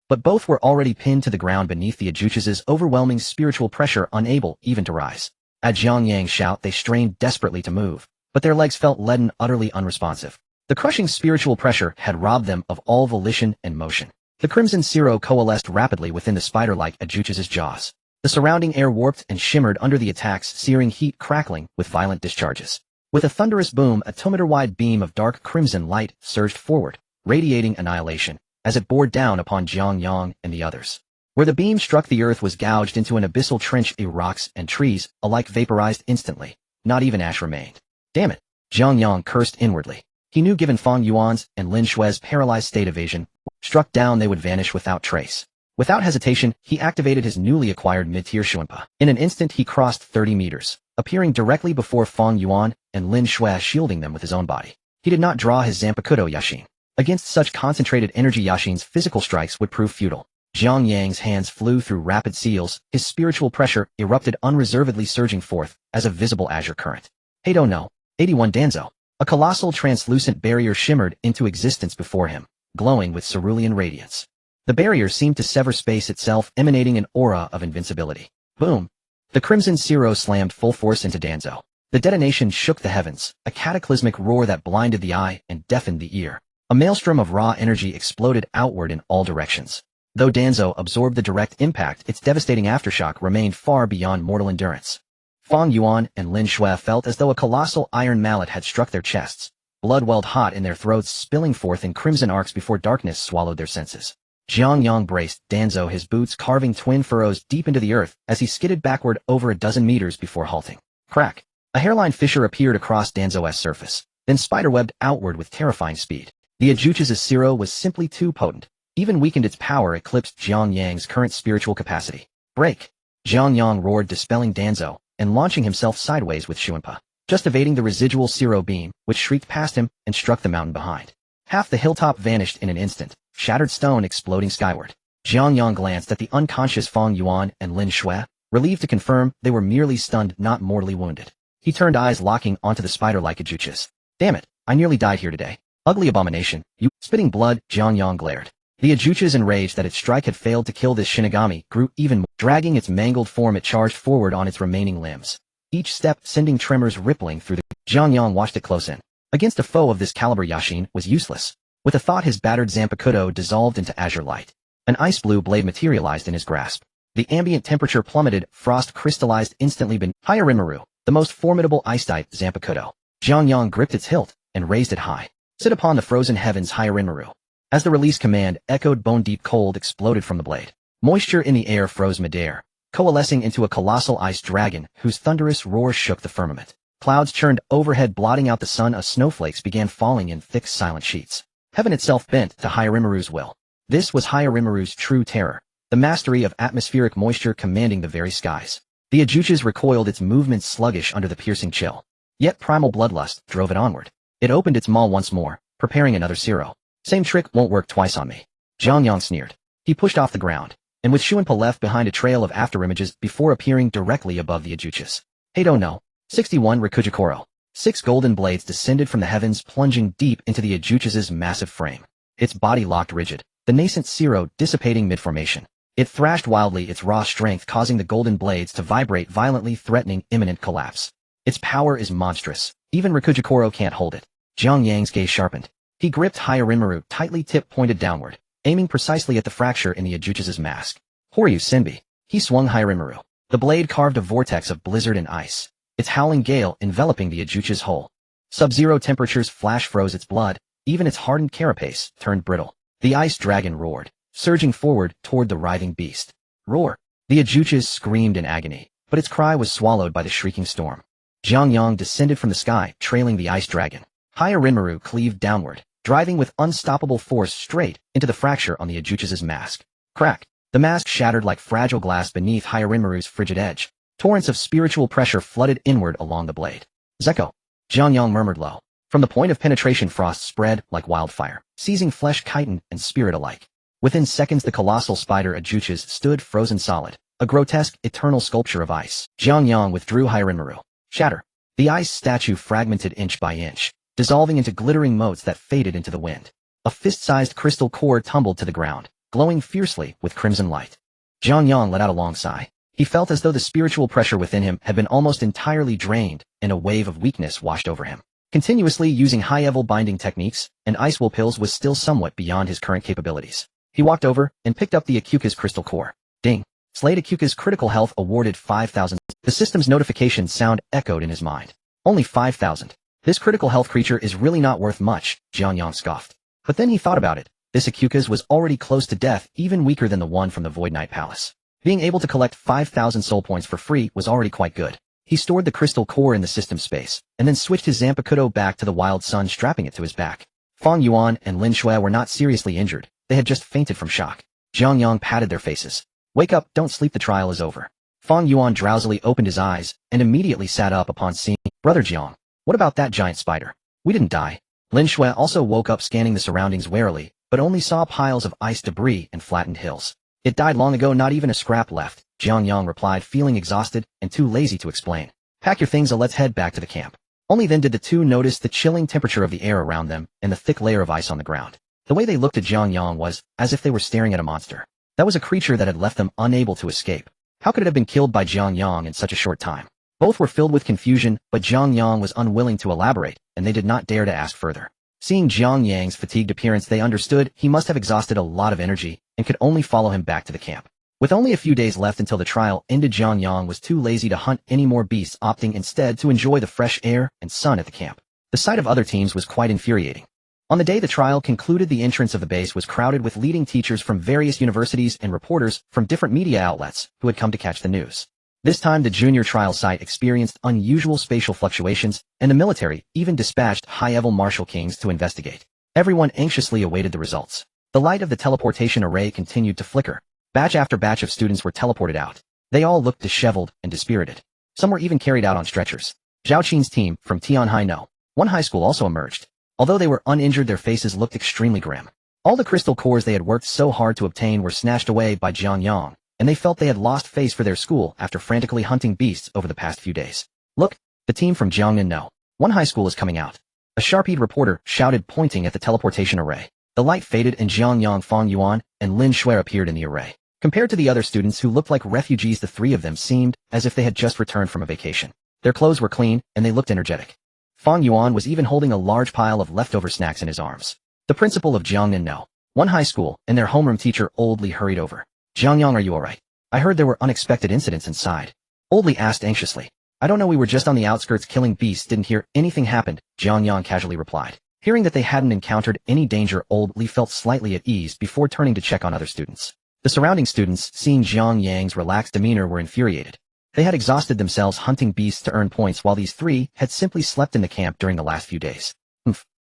But both were already pinned to the ground beneath the Achukas' overwhelming spiritual pressure, unable even to rise. At Jiang Yang's shout, they strained desperately to move, but their legs felt leaden, utterly unresponsive. The crushing spiritual pressure had robbed them of all volition and motion. The crimson Siro coalesced rapidly within the spider-like Achukas' jaws. The surrounding air warped and shimmered under the attack's searing heat, crackling with violent discharges. With a thunderous boom, a 2-meter-wide beam of dark crimson light surged forward, radiating annihilation, as it bore down upon Jiang Yang and the others. Where the beam struck, the earth was gouged into an abyssal trench. Rocks and trees alike vaporized instantly. Not even ash remained. Damn it! Jiang Yang cursed inwardly. He knew given Fang Yuan's and Lin Shui's paralyzed state evasion, struck down, they would vanish without trace. Without hesitation, he activated his newly acquired mid-tier Shunpo. In an instant, he crossed 30 meters, appearing directly before Fang Yuan and Lin Shui, shielding them with his own body. He did not draw his Zanpakutō Yashin. Against such concentrated energy, Yashin's physical strikes would prove futile. Jiang Yang's hands flew through rapid seals, his spiritual pressure erupted unreservedly, surging forth as a visible azure current. Hey, don't know. 81 Danzo. A colossal translucent barrier shimmered into existence before him, glowing with cerulean radiance. The barrier seemed to sever space itself, emanating an aura of invincibility. Boom! The crimson Siro slammed full force into Danzo. The detonation shook the heavens, a cataclysmic roar that blinded the eye and deafened the ear. A maelstrom of raw energy exploded outward in all directions. Though Danzo absorbed the direct impact, its devastating aftershock remained far beyond mortal endurance. Fang Yuan and Lin Shui felt as though a colossal iron mallet had struck their chests. Blood welled hot in their throats, spilling forth in crimson arcs before darkness swallowed their senses. Jiang Yang braced Danzo, his boots carving twin furrows deep into the earth as he skidded backward over a dozen meters before halting. Crack! A hairline fissure appeared across Danzo's surface, then spiderwebbed outward with terrifying speed. The Achukas' Siro was simply too potent. Even weakened, its power eclipsed Jiang Yang's current spiritual capacity. Break! Jiang Yang roared, dispelling Danzo, and launching himself sideways with Shunpo, just evading the residual Siro beam, which shrieked past him and struck the mountain behind. Half the hilltop vanished in an instant, shattered stone exploding skyward. Jiang Yang glanced at the unconscious Fang Yuan and Lin Shui, relieved to confirm they were merely stunned, not mortally wounded. He turned, eyes locking onto the spider-like Achukas. Damn it, I nearly died here today. Ugly abomination, you. Spitting blood, Jiang Yang glared. The Achukas, enraged that its strike had failed to kill this Shinigami, grew even more. Dragging its mangled form, it charged forward on its remaining limbs. Each step sending tremors rippling through the... Jiang Yang watched it close in. Against a foe of this caliber, Yashin was useless. With a thought, his battered Zanpakutō dissolved into azure light. An ice blue blade materialized in his grasp. The ambient temperature plummeted, frost crystallized instantly beneath Hyarinmaru, the most formidable ice-type Zanpakutō. Jiang Yang gripped its hilt and raised it high. Sit upon the frozen heavens, Hyarinmaru. As the release command echoed, bone-deep cold exploded from the blade. Moisture in the air froze midair, coalescing into a colossal ice dragon whose thunderous roar shook the firmament. Clouds churned overhead, blotting out the sun as snowflakes began falling in thick, silent sheets. Heaven itself bent to Hyarinmaru's will. This was Hyarinmaru's true terror, the mastery of atmospheric moisture commanding the very skies. The Ajuchas recoiled, its movements sluggish under the piercing chill. Yet primal bloodlust drove it onward. It opened its maw once more, preparing another Zero. Same trick won't work twice on me. Jiang Yang sneered. He pushed off the ground, and with Shunpo left behind a trail of afterimages before appearing directly above the Ajuchas. Hey, don't know. 61 Rikujikoro. 6 golden blades descended from the heavens, plunging deep into the Ajuchas' massive frame. Its body locked rigid, the nascent Zero dissipating mid-formation. It thrashed wildly, its raw strength causing the golden blades to vibrate violently, threatening imminent collapse. Its power is monstrous. Even Rikujikoro can't hold it. Jiang Yang's gaze sharpened. He gripped Hyarinmaru tightly, tip pointed downward, aiming precisely at the fracture in the Ajuchas' mask. Horyu Senbi. He swung Hyarinmaru. The blade carved a vortex of blizzard and ice, its howling gale enveloping the Ajuchas whole. Sub-zero temperatures flash froze its blood, even its hardened carapace turned brittle. The ice dragon roared, surging forward toward the writhing beast. Roar! The Ajuchas screamed in agony, but its cry was swallowed by the shrieking storm. Jiang Yang descended from the sky, trailing the ice dragon. Hyarinmaru cleaved downward, driving with unstoppable force straight into the fracture on the Ajuchas' mask. Crack! The mask shattered like fragile glass beneath Hyarinmaru's frigid edge. Torrents of spiritual pressure flooded inward along the blade. Zeko! Jiang Yang murmured low. From the point of penetration, frost spread like wildfire, seizing flesh, chitin, and spirit alike. Within seconds, the colossal spider Ajuchas stood frozen solid, a grotesque, eternal sculpture of ice. Jiang Yang withdrew Hyarinmaru. Shatter! The ice statue fragmented inch by inch, dissolving into glittering motes that faded into the wind. A fist-sized crystal core tumbled to the ground, glowing fiercely with crimson light. Jiang Yang let out a long sigh. He felt as though the spiritual pressure within him had been almost entirely drained, and a wave of weakness washed over him. Continuously using high-level binding techniques, and ice will pills was still somewhat beyond his current capabilities. He walked over and picked up the Akuka's crystal core. Ding! Slade Akuka's critical health awarded 5,000. The system's notification sound echoed in his mind. Only 5,000. This critical health creature is really not worth much, Jiang Yang scoffed. But then he thought about it. This Akuka's was already close to death, even weaker than the one from the Void Knight Palace. Being able to collect 5,000 soul points for free was already quite good. He stored the crystal core in the system space, and then switched his Zanpakutō back to the wild sun, strapping it to his back. Fang Yuan and Lin Shui were not seriously injured. They had just fainted from shock. Jiang Yang patted their faces. Wake up, don't sleep, the trial is over. Fang Yuan drowsily opened his eyes, and immediately sat up upon seeing, Brother Jiang, what about that giant spider? We didn't die. Lin Shui also woke up, scanning the surroundings warily, but only saw piles of ice debris and flattened hills. It died long ago, not even a scrap left, Jiang Yang replied, feeling exhausted and too lazy to explain. Pack your things and let's head back to the camp. Only then did the two notice the chilling temperature of the air around them and the thick layer of ice on the ground. The way they looked at Jiang Yang was as if they were staring at a monster. That was a creature that had left them unable to escape. How could it have been killed by Jiang Yang in such a short time? Both were filled with confusion, but Jiang Yang was unwilling to elaborate, and they did not dare to ask further. Seeing Jiang Yang's fatigued appearance, they understood he must have exhausted a lot of energy and could only follow him back to the camp. With only a few days left until the trial ended, Jiang Yang was too lazy to hunt any more beasts, opting instead to enjoy the fresh air and sun at the camp. The sight of other teams was quite infuriating. On the day the trial concluded, the entrance of the base was crowded with leading teachers from various universities and reporters from different media outlets who had come to catch the news. This time the junior trial site experienced unusual spatial fluctuations, and the military even dispatched high-level martial kings to investigate. Everyone anxiously awaited the results. The light of the teleportation array continued to flicker. Batch after batch of students were teleported out. They all looked disheveled and dispirited. Some were even carried out on stretchers. Zhao Qin's team from Tianhai No. 1 high school also emerged. Although they were uninjured, their faces looked extremely grim. All the crystal cores they had worked so hard to obtain were snatched away by Jiang Yang, and they felt they had lost face for their school after frantically hunting beasts over the past few days. Look, the team from Jiangnan No. 1 high school is coming out. A sharp-eyed reporter shouted, pointing at the teleportation array. The light faded and Jiang Yang, Fang Yuan, and Lin Shui appeared in the array. Compared to the other students who looked like refugees, the three of them seemed as if they had just returned from a vacation. Their clothes were clean, and they looked energetic. Fang Yuan was even holding a large pile of leftover snacks in his arms. The principal of Jiang Yang, one high school, and their homeroom teacher Old Li hurried over. Jiang Yang, are you alright? I heard there were unexpected incidents inside. Old Li asked anxiously. I don't know, we were just on the outskirts killing beasts, didn't hear anything happened, Jiang Yang casually replied. Hearing that they hadn't encountered any danger, Old Li felt slightly at ease before turning to check on other students. The surrounding students, seeing Jiang Yang's relaxed demeanor, were infuriated. They had exhausted themselves hunting beasts to earn points, while these three had simply slept in the camp during the last few days.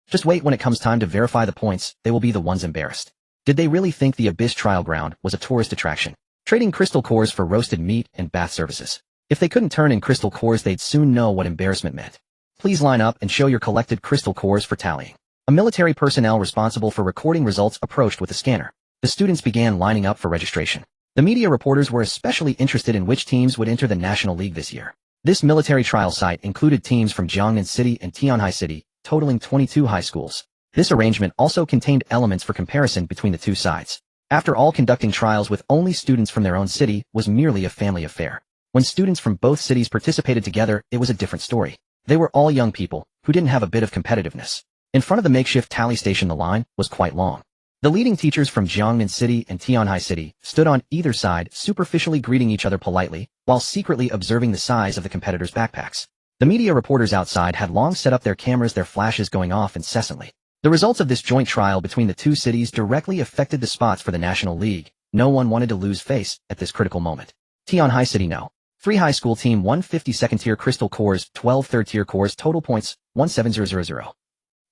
Just wait, when it comes time to verify the points, they will be the ones embarrassed. Did they really think the Abyss Trial Ground was a tourist attraction, trading crystal cores for roasted meat and bath services? If they couldn't turn in crystal cores, they'd soon know what embarrassment meant. Please line up and show your collected crystal cores for tallying. A military personnel responsible for recording results approached with a scanner. The students began lining up for registration. The media reporters were especially interested in which teams would enter the National League this year. This military trial site included teams from Jiangnan City and Tianhai City, totaling 22 high schools. This arrangement also contained elements for comparison between the two sides. After all, conducting trials with only students from their own city was merely a family affair. When students from both cities participated together, it was a different story. They were all young people, who didn't have a bit of competitiveness. In front of the makeshift tally station, the line was quite long. The leading teachers from Jiangnan City and Tianhai City stood on either side, superficially greeting each other politely, while secretly observing the size of the competitors' backpacks. The media reporters outside had long set up their cameras, their flashes going off incessantly. The results of this joint trial between the two cities directly affected the spots for the National League. No one wanted to lose face at this critical moment. Tianhai City No. 3 high school team 152nd tier crystal cores, 12 third tier cores, total points 17000.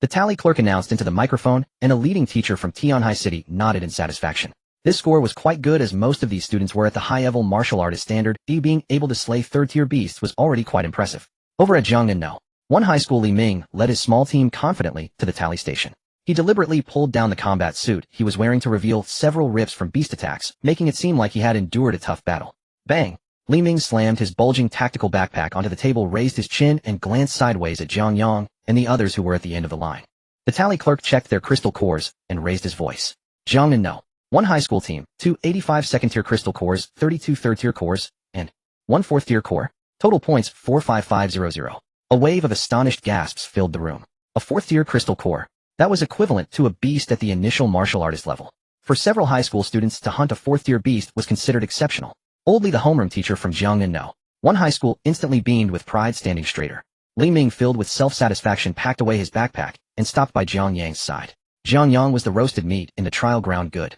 The tally clerk announced into the microphone, and a leading teacher from Tianhai City nodded in satisfaction. This score was quite good, as most of these students were at the high-level martial artist standard. Being able to slay third-tier beasts was already quite impressive. Over at Jiangnan No. 1 high school, Li Ming led his small team confidently to the tally station. He deliberately pulled down the combat suit he was wearing to reveal several rips from beast attacks, making it seem like he had endured a tough battle. Bang! Li Ming slammed his bulging tactical backpack onto the table, raised his chin, and glanced sideways at Jiang Yang and the others who were at the end of the line. The tally clerk checked their crystal cores and raised his voice. Jiangnan No. 1 high school team, 285 second-tier crystal cores, 32 third-tier cores, and 1 fourth-tier core. Total points 45500. A wave of astonished gasps filled the room. A fourth-tier crystal core. That was equivalent to a beast at the initial martial artist level. For several high school students, to hunt a fourth-tier beast was considered exceptional. Old Li, the homeroom teacher from Jiangnan No. 1 high school, instantly beamed with pride, standing straighter. Li Ming, filled with self-satisfaction, packed away his backpack and stopped by Jiang Yang's side. Jiang Yang was the roasted meat in the trial ground. Good.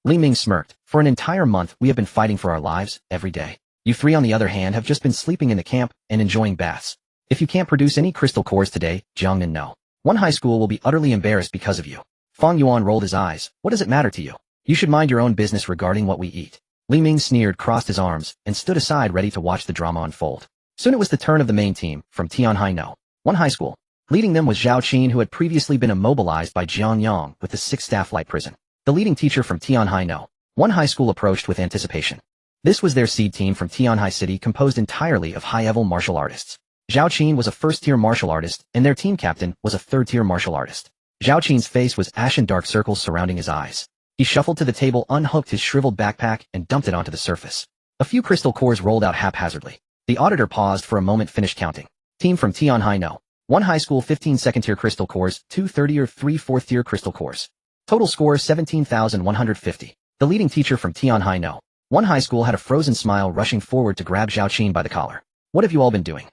Li Ming smirked. For an entire month we have been fighting for our lives, every day. You three, on the other hand, have just been sleeping in the camp and enjoying baths. If you can't produce any crystal cores today, Jiangnan No. 1 high school will be utterly embarrassed because of you. Fang Yuan rolled his eyes. What does it matter to you? You should mind your own business regarding what we eat. Li Ming sneered, crossed his arms, and stood aside, ready to watch the drama unfold. Soon it was the turn of the main team from Tianhai No. 1 high school. Leading them was Zhao Qin, who had previously been immobilized by Jiang Yang with the 6th Staff Light Prison. The leading teacher from Tianhai No. 1 high school approached with anticipation. This was their seed team from Tianhai City, composed entirely of high-level martial artists. Zhao Qin was a first-tier martial artist, and their team captain was a third-tier martial artist. Zhao Qin's face was ashen, dark circles surrounding his eyes. He shuffled to the table, unhooked his shriveled backpack, and dumped it onto the surface. A few crystal cores rolled out haphazardly. The auditor paused for a moment, finished counting. Team from Tianhai No. 1 high school, 15 second-tier crystal cores, 2 third-tier, 3 fourth-tier crystal cores. Total score 17,150. The leading teacher from Tianhai No. 1 high school had a frozen smile, rushing forward to grab Zhao Qin by the collar. What have you all been doing?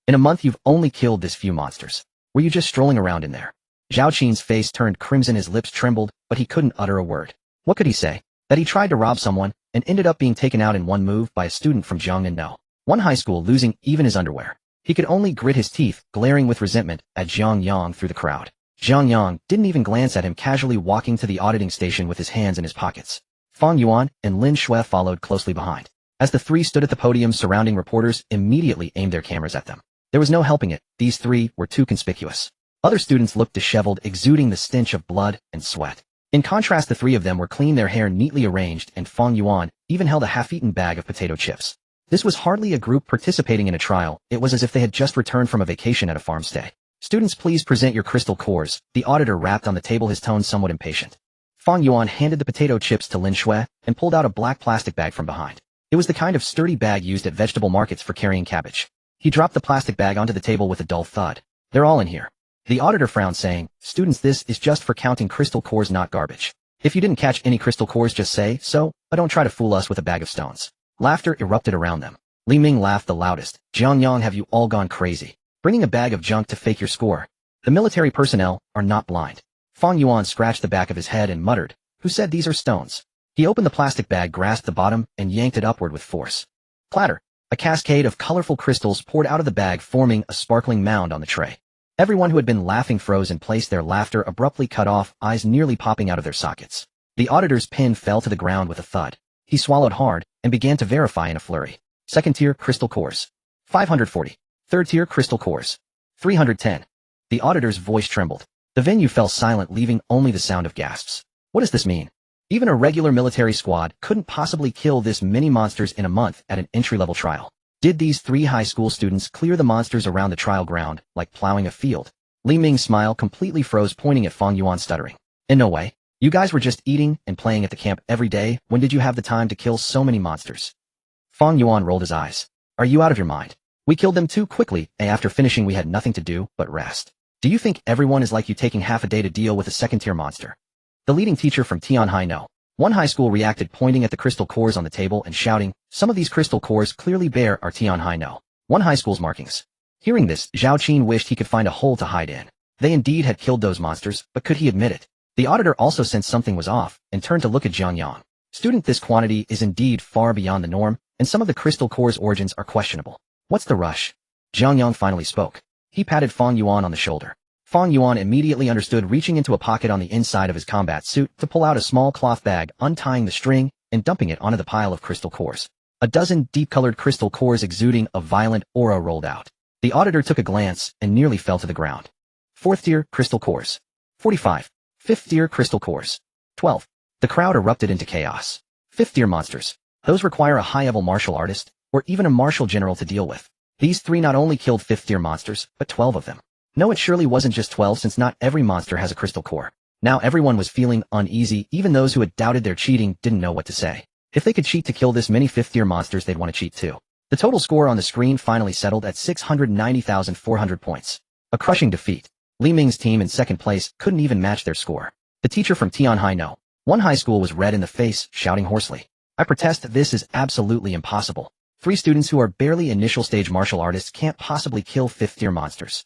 In a month you've only killed this few monsters. Were you just strolling around in there? Zhao Qin's face turned crimson, his lips trembled, but he couldn't utter a word. What could he say? That he tried to rob someone, and ended up being taken out in one move by a student from Jiangnan No. 1 high school, losing even his underwear. He could only grit his teeth, glaring with resentment at Jiang Yang through the crowd. Jiang Yang didn't even glance at him, casually walking to the auditing station with his hands in his pockets. Fang Yuan and Lin Shui followed closely behind. As the three stood at the podium, surrounding reporters immediately aimed their cameras at them. There was no helping it, these three were too conspicuous. Other students looked disheveled, exuding the stench of blood and sweat. In contrast, the three of them were clean, their hair neatly arranged, and Fang Yuan even held a half-eaten bag of potato chips. This was hardly a group participating in a trial, it was as if they had just returned from a vacation at a farm stay. Students, please present your crystal cores, the auditor rapped on the table, his tone somewhat impatient. Fang Yuan handed the potato chips to Lin Shui and pulled out a black plastic bag from behind. It was the kind of sturdy bag used at vegetable markets for carrying cabbage. He dropped the plastic bag onto the table with a dull thud. They're all in here. The auditor frowned, saying, "Students, this is just for counting crystal cores, not garbage. If you didn't catch any crystal cores, just say so, but don't try to fool us with a bag of stones." Laughter erupted around them. Li Ming laughed the loudest. "Jiang Yang, have you all gone crazy? Bringing a bag of junk to fake your score? The military personnel are not blind." Fang Yuan scratched the back of his head and muttered, "Who said these are stones?" He opened the plastic bag, grasped the bottom, and yanked it upward with force. Clatter! A cascade of colorful crystals poured out of the bag, forming a sparkling mound on the tray. Everyone who had been laughing froze in place, their laughter abruptly cut off, eyes nearly popping out of their sockets. The auditor's pen fell to the ground with a thud. He swallowed hard and began to verify in a flurry. Second-tier crystal cores. 540. Third-tier crystal cores. 310. The auditor's voice trembled. The venue fell silent, leaving only the sound of gasps. What does this mean? Even a regular military squad couldn't possibly kill this many monsters in a month at an entry-level trial. Did these 3 high school students clear the monsters around the trial ground like plowing a field? Li Ming's smile completely froze, pointing at Fang Yuan, stuttering. "In no way. You guys were just eating and playing at the camp every day. When did you have the time to kill so many monsters?" Fang Yuan rolled his eyes. "Are you out of your mind? We killed them too quickly, and after finishing we had nothing to do but rest. Do you think everyone is like you, taking half a day to deal with a second-tier monster?" The leading teacher from Tianhai No. 1 high school reacted, pointing at the crystal cores on the table and shouting, "Some of these crystal cores clearly bear our Tianhai No. 1 high school's markings." Hearing this, Zhao Qin wished he could find a hole to hide in. They indeed had killed those monsters, but could he admit it? The auditor also sensed something was off, and turned to look at Jiang Yang. "Student, this quantity is indeed far beyond the norm, and some of the crystal cores' origins are questionable. What's the rush?" Jiang Yang finally spoke. He patted Fang Yuan on the shoulder. Fang Yuan immediately understood, reaching into a pocket on the inside of his combat suit to pull out a small cloth bag, untying the string, and dumping it onto the pile of crystal cores. A dozen deep-colored crystal cores exuding a violent aura rolled out. The auditor took a glance and nearly fell to the ground. 4th-tier crystal cores. 45. 5th-tier crystal cores. 12. The crowd erupted into chaos. 5th-tier monsters. Those require a high-level martial artist, or even a martial general to deal with. These 3 not only killed 5th-tier monsters, but 12 of them. No, it surely wasn't just 12, since not every monster has a crystal core. Now everyone was feeling uneasy. Even those who had doubted their cheating didn't know what to say. If they could cheat to kill this many 5th-tier monsters, they'd want to cheat too. The total score on the screen finally settled at 690,400 points. A crushing defeat. Li Ming's team in second place couldn't even match their score. The teacher from Tianhai No. 1 high school was red in the face, shouting hoarsely, "I protest, this is absolutely impossible. 3 students who are barely initial stage martial artists can't possibly kill 5th-tier monsters.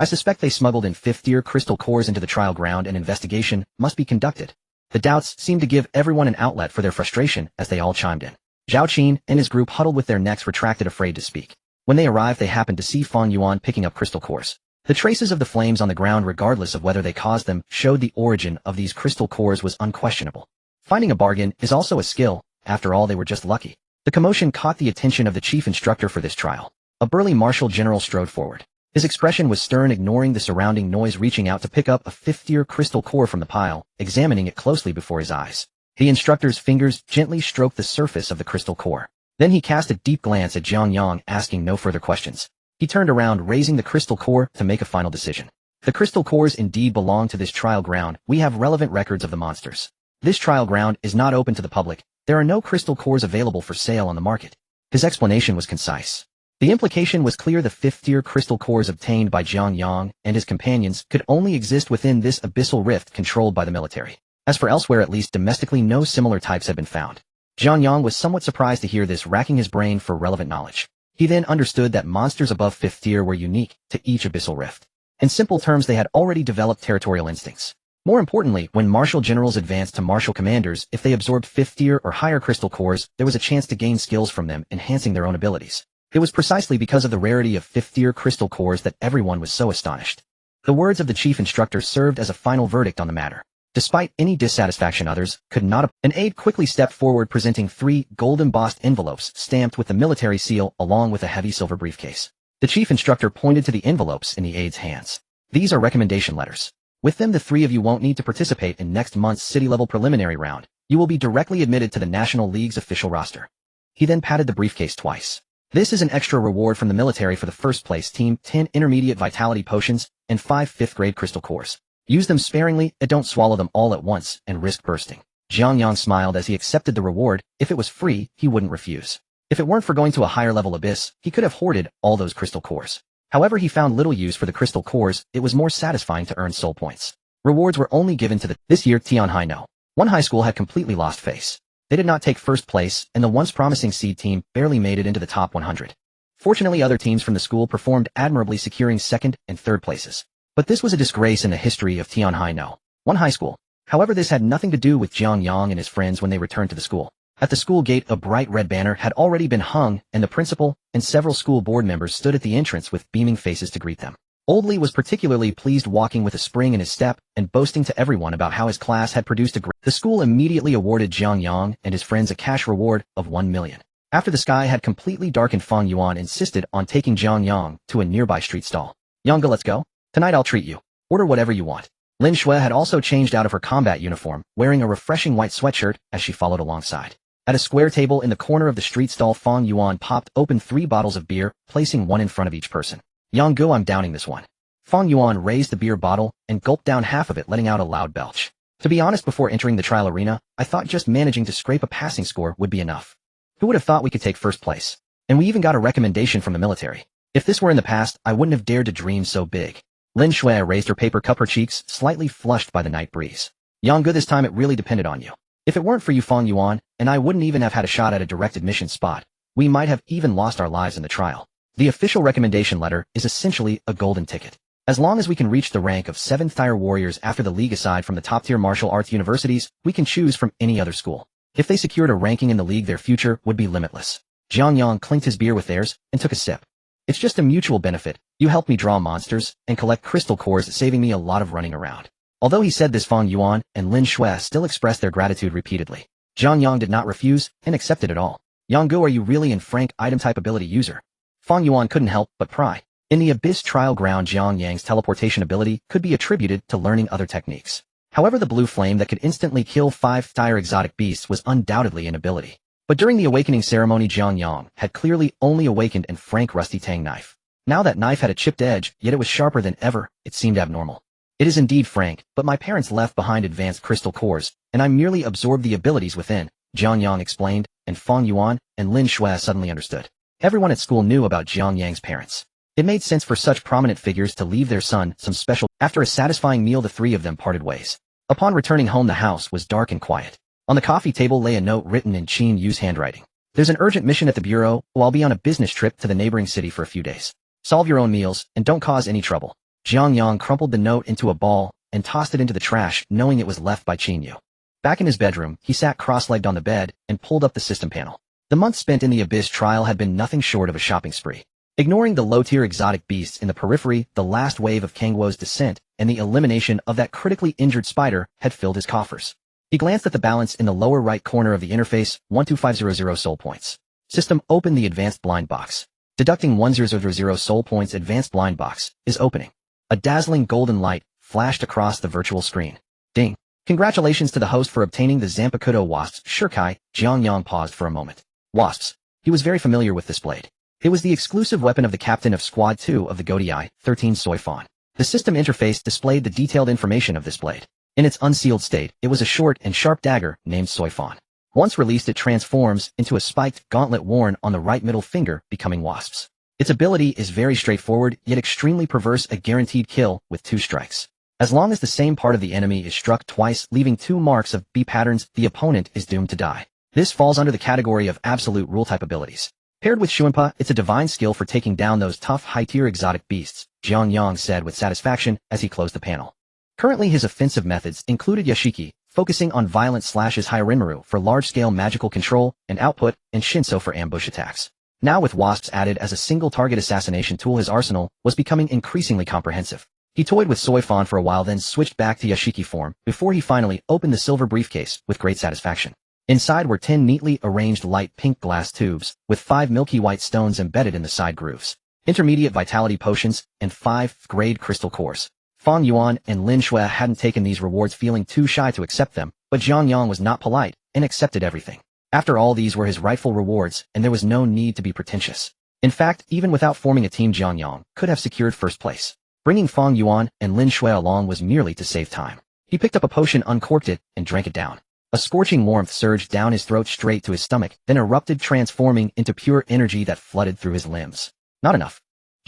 I suspect they smuggled in 5th-tier crystal cores into the trial ground, and investigation must be conducted." The doubts seemed to give everyone an outlet for their frustration as they all chimed in. Zhao Qin and his group huddled with their necks retracted, afraid to speak. When they arrived, they happened to see Fang Yuan picking up crystal cores. The traces of the flames on the ground, regardless of whether they caused them, showed the origin of these crystal cores was unquestionable. Finding a bargain is also a skill. After all, they were just lucky. The commotion caught the attention of the chief instructor for this trial. A burly martial general strode forward. His expression was stern, ignoring the surrounding noise, reaching out to pick up a 5th-tier crystal core from the pile, examining it closely before his eyes. The instructor's fingers gently stroked the surface of the crystal core. Then he cast a deep glance at Jiang Yang, asking no further questions. He turned around, raising the crystal core to make a final decision. "The crystal cores indeed belong to this trial ground. We have relevant records of the monsters. This trial ground is not open to the public. There are no crystal cores available for sale on the market." His explanation was concise. The implication was clear. The 5th-tier crystal cores obtained by Jiang Yang and his companions could only exist within this abyssal rift controlled by the military. As for elsewhere, at least domestically, no similar types had been found. Jiang Yang was somewhat surprised to hear this, racking his brain for relevant knowledge. He then understood that monsters above 5th tier were unique to each abyssal rift. In simple terms, they had already developed territorial instincts. More importantly, when martial generals advanced to martial commanders, if they absorbed 5th tier or higher crystal cores, there was a chance to gain skills from them, enhancing their own abilities. It was precisely because of the rarity of 5th tier crystal cores that everyone was so astonished. The words of the chief instructor served as a final verdict on the matter. Despite any dissatisfaction others could not. An aide quickly stepped forward, presenting 3 gold-embossed envelopes stamped with the military seal along with a heavy silver briefcase. The chief instructor pointed to the envelopes in the aide's hands. "These are recommendation letters. With them, the 3 of you won't need to participate in next month's city-level preliminary round. You will be directly admitted to the National League's official roster." He then patted the briefcase twice. "This is an extra reward from the military for the first place team: 10 intermediate vitality potions and 5 5th-grade crystal cores. Use them sparingly and don't swallow them all at once and risk bursting." Jiang Yang smiled as he accepted the reward. If it was free, he wouldn't refuse. If it weren't for going to a higher-level abyss, he could have hoarded all those crystal cores. However, he found little use for the crystal cores. It was more satisfying to earn soul points. Rewards were only given to this year Tianhai No. One high school had completely lost face. They did not take first place, and the once promising seed team barely made it into the top 100. Fortunately, other teams from the school performed admirably, securing second and third places. But this was a disgrace in the history of Tianhai No. One high school. However, this had nothing to do with Jiang Yang and his friends when they returned to the school. At the school gate, a bright red banner had already been hung, and the principal and several school board members stood at the entrance with beaming faces to greet them. Old Lee was particularly pleased, walking with a spring in his step and boasting to everyone about how his class had produced a great. The school immediately awarded Jiang Yang and his friends a cash reward of 1 million. After the sky had completely darkened, Feng Yuan insisted on taking Jiang Yang to a nearby street stall. "Yanga, let's go. Tonight I'll treat you. Order whatever you want." Lin Shui had also changed out of her combat uniform, wearing a refreshing white sweatshirt as she followed alongside. At a square table in the corner of the street stall, Feng Yuan popped open 3 bottles of beer, placing one in front of each person. "Yanggu, I'm downing this one." Feng Yuan raised the beer bottle and gulped down half of it, letting out a loud belch. "To be honest, before entering the trial arena, I thought just managing to scrape a passing score would be enough. Who would have thought we could take first place? And we even got a recommendation from the military. If this were in the past, I wouldn't have dared to dream so big." Lin Shui raised her paper cup, her cheeks slightly flushed by the night breeze. "Yanggu, this time it really depended on you. If it weren't for you, Feng Yuan, and I wouldn't even have had a shot at a direct admission spot. We might have even lost our lives in the trial. The official recommendation letter is essentially a golden ticket. As long as we can reach the rank of 7th tier warriors after the league, aside from the top-tier martial arts universities, we can choose from any other school. If they secured a ranking in the league, their future would be limitless." Jiang Yang clinked his beer with theirs and took a sip. "It's just a mutual benefit. You helped me draw monsters and collect crystal cores, saving me a lot of running around." Although he said this, Feng Yuan and Lin Shui still expressed their gratitude repeatedly. Jiang Yang did not refuse and accepted it all. "Yanggu, are you really an frank item-type ability user?" Feng Yuan couldn't help but pry. In the Abyss trial ground, Jiang Yang's teleportation ability could be attributed to learning other techniques. However, the blue flame that could instantly kill 5th-tier exotic beasts was undoubtedly an ability. But during the awakening ceremony, Jiang Yang had clearly only awakened an frank rusty Tang knife. Now that knife had a chipped edge, yet it was sharper than ever. It seemed abnormal. "It is indeed frank, but my parents left behind advanced crystal cores, and I merely absorbed the abilities within," Jiang Yang explained, and Feng Yuan and Lin Shui suddenly understood. Everyone at school knew about Jiang Yang's parents. It made sense for such prominent figures to leave their son some special. After a satisfying meal, the 3 of them parted ways. Upon returning home, the house was dark and quiet. On the coffee table lay a note written in Qin Yu's handwriting. "There's an urgent mission at the bureau, while I'll be on a business trip to the neighboring city for a few days. Solve your own meals, and don't cause any trouble." Jiang Yang crumpled the note into a ball and tossed it into the trash, knowing it was left by Qin Yu. Back in his bedroom, he sat cross-legged on the bed and pulled up the system panel. The months spent in the Abyss trial had been nothing short of a shopping spree. Ignoring the low-tier exotic beasts in the periphery, the last wave of Kangwo's descent and the elimination of that critically injured spider had filled his coffers. He glanced at the balance in the lower right corner of the interface. 12500 soul points. System, open the advanced blind box. Deducting 1000 soul points, advanced blind box is opening. A dazzling golden light flashed across the virtual screen. Ding. Congratulations to the host for obtaining the Zanpakutō wasps. Shirkai. Jiang Yang paused for a moment. Wasps. He was very familiar with this blade. It was the exclusive weapon of the captain of Squad 2 of the Godii, 13 Soy Fawn. The system interface displayed the detailed information of this blade. In its unsealed state, it was a short and sharp dagger named Soy Fawn. Once released, it transforms into a spiked gauntlet worn on the right middle finger, becoming wasps. Its ability is very straightforward, yet extremely perverse, a guaranteed kill with 2 strikes. As long as the same part of the enemy is struck twice, leaving 2 marks of B patterns, the opponent is doomed to die. This falls under the category of absolute rule-type abilities. Paired with Shunpo, it's a divine skill for taking down those tough high-tier exotic beasts, Jiang Yang said with satisfaction as he closed the panel. Currently, his offensive methods included Yashiki, focusing on violent slashes, Hyrinmaru for large-scale magical control and output, and Shinso for ambush attacks. Now with wasps added as a single-target assassination tool, his arsenal was becoming increasingly comprehensive. He toyed with Soy Fawn for a while, then switched back to Yashiki form, before he finally opened the silver briefcase with great satisfaction. Inside were 10 neatly arranged light pink glass tubes, with 5 milky white stones embedded in the side grooves, intermediate vitality potions, and 5th-grade crystal cores. Feng Yuan and Lin Shui hadn't taken these rewards, feeling too shy to accept them, but Jiang Yang was not polite and accepted everything. After all, these were his rightful rewards, and there was no need to be pretentious. In fact, even without forming a team, Jiang Yang could have secured first place. Bringing Feng Yuan and Lin Shui along was merely to save time. He picked up a potion, uncorked it, and drank it down. A scorching warmth surged down his throat straight to his stomach, then erupted, transforming into pure energy that flooded through his limbs. Not enough.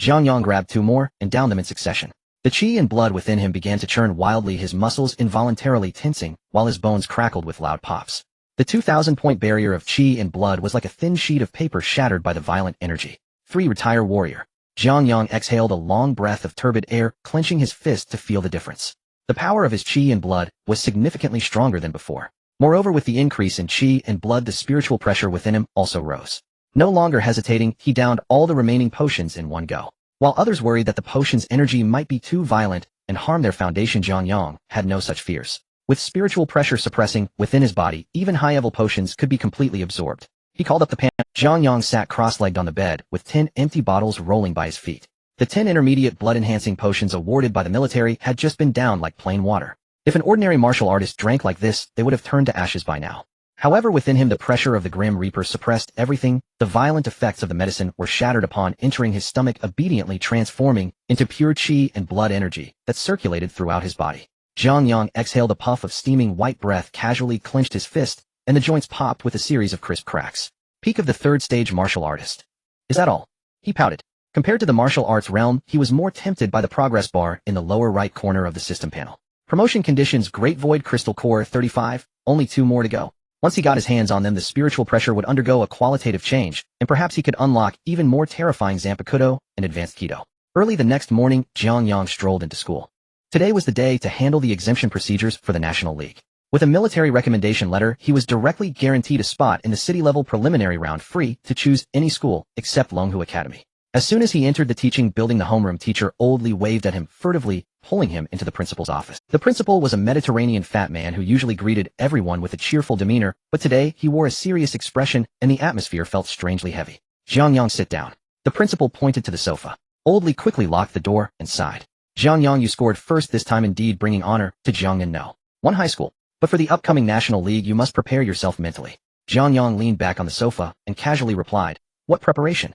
Jiang Yang grabbed 2 more and downed them in succession. The qi and blood within him began to churn wildly, his muscles involuntarily tensing, while his bones crackled with loud pops. The 2,000-point barrier of qi and blood was like a thin sheet of paper shattered by the violent energy. 3. Retire warrior. Jiang Yang exhaled a long breath of turbid air, clenching his fist to feel the difference. The power of his qi and blood was significantly stronger than before. Moreover, with the increase in qi and blood, the spiritual pressure within him also rose. No longer hesitating, he downed all the remaining potions in one go. While others worried that the potion's energy might be too violent and harm their foundation, Jiang Yang had no such fears. With spiritual pressure suppressing within his body, even high-level potions could be completely absorbed. He called up the pan. Jiang Yang sat cross-legged on the bed, with 10 empty bottles rolling by his feet. The 10 intermediate blood-enhancing potions awarded by the military had just been downed like plain water. If an ordinary martial artist drank like this, they would have turned to ashes by now. However, within him the pressure of the Grim Reaper suppressed everything. The violent effects of the medicine were shattered upon entering his stomach, obediently transforming into pure qi and blood energy that circulated throughout his body. Jiang Yang exhaled a puff of steaming white breath, casually clenched his fist, and the joints popped with a series of crisp cracks. Peak of the 3rd stage martial artist. Is that all? He pouted. Compared to the martial arts realm, he was more tempted by the progress bar in the lower right corner of the system panel. Promotion conditions: Great Void Crystal Core 35, only 2 more to go. Once he got his hands on them, the spiritual pressure would undergo a qualitative change, and perhaps he could unlock even more terrifying Zanpakutō and advanced Keto. Early the next morning, Jiang Yang strolled into school. Today was the day to handle the exemption procedures for the National League. With a military recommendation letter, he was directly guaranteed a spot in the city-level preliminary round, free to choose any school except Longhu Academy. As soon as he entered the teaching building, the homeroom teacher oldly waved at him, furtively pulling him into the principal's office. The principal was a Mediterranean fat man who usually greeted everyone with a cheerful demeanor, but today he wore a serious expression and the atmosphere felt strangely heavy. Jiang Yang, sit down. The principal pointed to the sofa. Oldly quickly locked the door and sighed. Jiang Yang, you scored first this time, indeed, bringing honor to Jiang Yang. No. One high school. But for the upcoming National League, you must prepare yourself mentally. Jiang Yang leaned back on the sofa and casually replied, what preparation?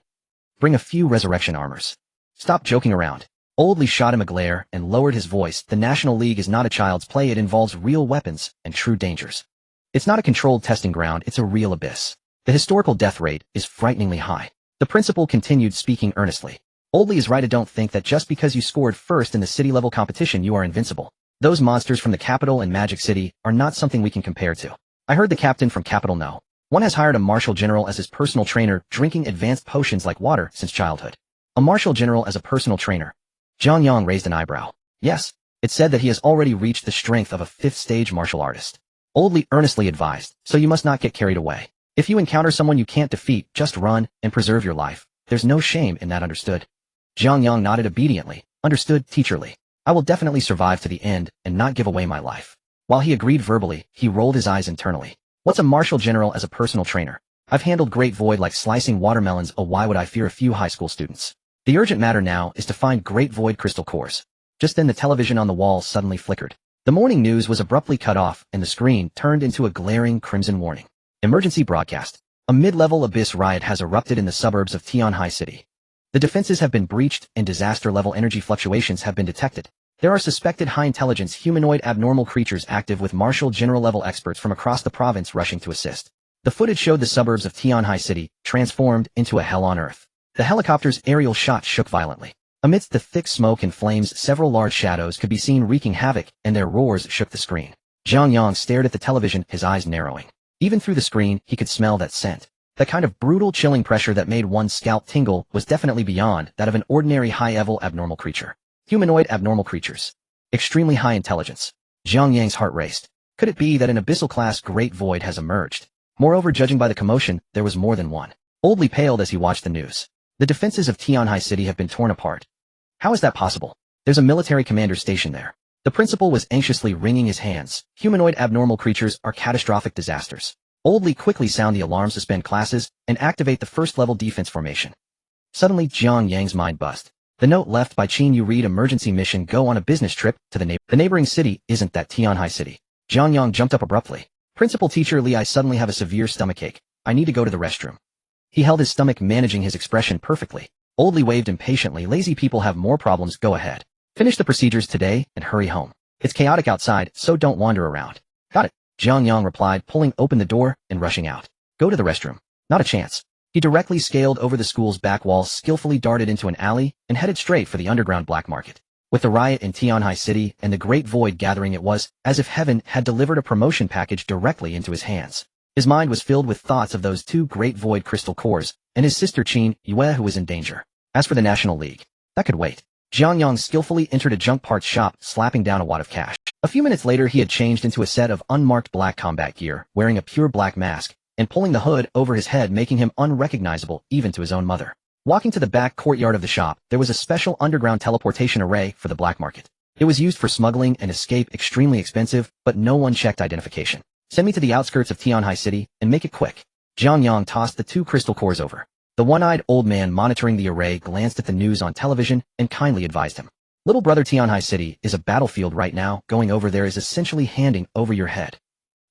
Bring a few resurrection armors. Stop joking around. Oldly shot him a glare and lowered his voice. The National League is not a child's play. It involves real weapons and true dangers. It's not a controlled testing ground. It's a real abyss. The historical death rate is frighteningly high. The principal continued, speaking earnestly. Oldly is right. I don't think that just because you scored first in the city-level competition you are invincible. Those monsters from the capital and Magic City are not something we can compare to. I heard the captain from capital know. One has hired a martial general as his personal trainer, drinking advanced potions like water since childhood. A martial general as a personal trainer. Jiang Yang raised an eyebrow. Yes, it said that he has already reached the strength of a 5th stage martial artist. Oldly earnestly advised, so you must not get carried away. If you encounter someone you can't defeat, just run and preserve your life. There's no shame in that, understood? Jiang Yang nodded obediently. Understood, teacherly. I will definitely survive to the end and not give away my life. While he agreed verbally, he rolled his eyes internally. What's a martial general as a personal trainer? I've handled Great Void like slicing watermelons. Oh, why would I fear a few high school students? The urgent matter now is to find Great Void crystal cores. Just then the television on the wall suddenly flickered. The morning news was abruptly cut off and the screen turned into a glaring crimson warning. Emergency broadcast. A mid-level abyss riot has erupted in the suburbs of Tianhai City. The defenses have been breached and disaster-level energy fluctuations have been detected. There are suspected high-intelligence humanoid abnormal creatures active, with martial general-level experts from across the province rushing to assist. The footage showed the suburbs of Tianhai City transformed into a hell on earth. The helicopter's aerial shots shook violently. Amidst the thick smoke and flames, several large shadows could be seen wreaking havoc, and their roars shook the screen. Jiang Yang stared at the television, his eyes narrowing. Even through the screen, he could smell that scent. That kind of brutal, chilling pressure that made one's scalp tingle was definitely beyond that of an ordinary high-level abnormal creature. Humanoid abnormal creatures. Extremely high intelligence. Jiang Yang's heart raced. Could it be that an abyssal-class Great Void has emerged? Moreover, judging by the commotion, there was more than one. Oldly paled as he watched the news. The defenses of Tianhai City have been torn apart. How is that possible? There's a military commander stationed there. The principal was anxiously wringing his hands. Humanoid abnormal creatures are catastrophic disasters. Oldly quickly sound the alarm, suspend classes, and activate the first-level defense formation. Suddenly, Jiang Yang's mind buzzed. The note left by Qin Yu read, emergency mission, go on a business trip to the neighboring city. Isn't that Tianhai City? Jiang Yang jumped up abruptly. Principal Teacher Li, I suddenly have a severe stomachache. I need to go to the restroom. He held his stomach, managing his expression perfectly. Oldly waved impatiently. Lazy people have more problems. Go ahead. Finish the procedures today and hurry home. It's chaotic outside, so don't wander around. Got it. Jiang Yang replied, pulling open the door and rushing out. Go to the restroom. Not a chance. He directly scaled over the school's back wall, skillfully darted into an alley, and headed straight for the underground black market. With the riot in Tianhai City and the great void gathering, it was as if heaven had delivered a promotion package directly into his hands. His mind was filled with thoughts of those two great void crystal cores, and his sister Qin Yue, who was in danger. As for the National League, that could wait. Jiang Yang skillfully entered a junk parts shop, slapping down a wad of cash. A few minutes later, he had changed into a set of unmarked black combat gear, wearing a pure black mask, and pulling the hood over his head, making him unrecognizable even to his own mother. Walking to the back courtyard of the shop, there was a special underground teleportation array for the black market. It was used for smuggling and escape, extremely expensive, but no one checked identification. Send me to the outskirts of Tianhai City, and make it quick. Jiang Yang tossed the two crystal cores over. The one-eyed old man monitoring the array glanced at the news on television and kindly advised him. Little brother, Tianhai City is a battlefield right now. Going over there is essentially handing over your head.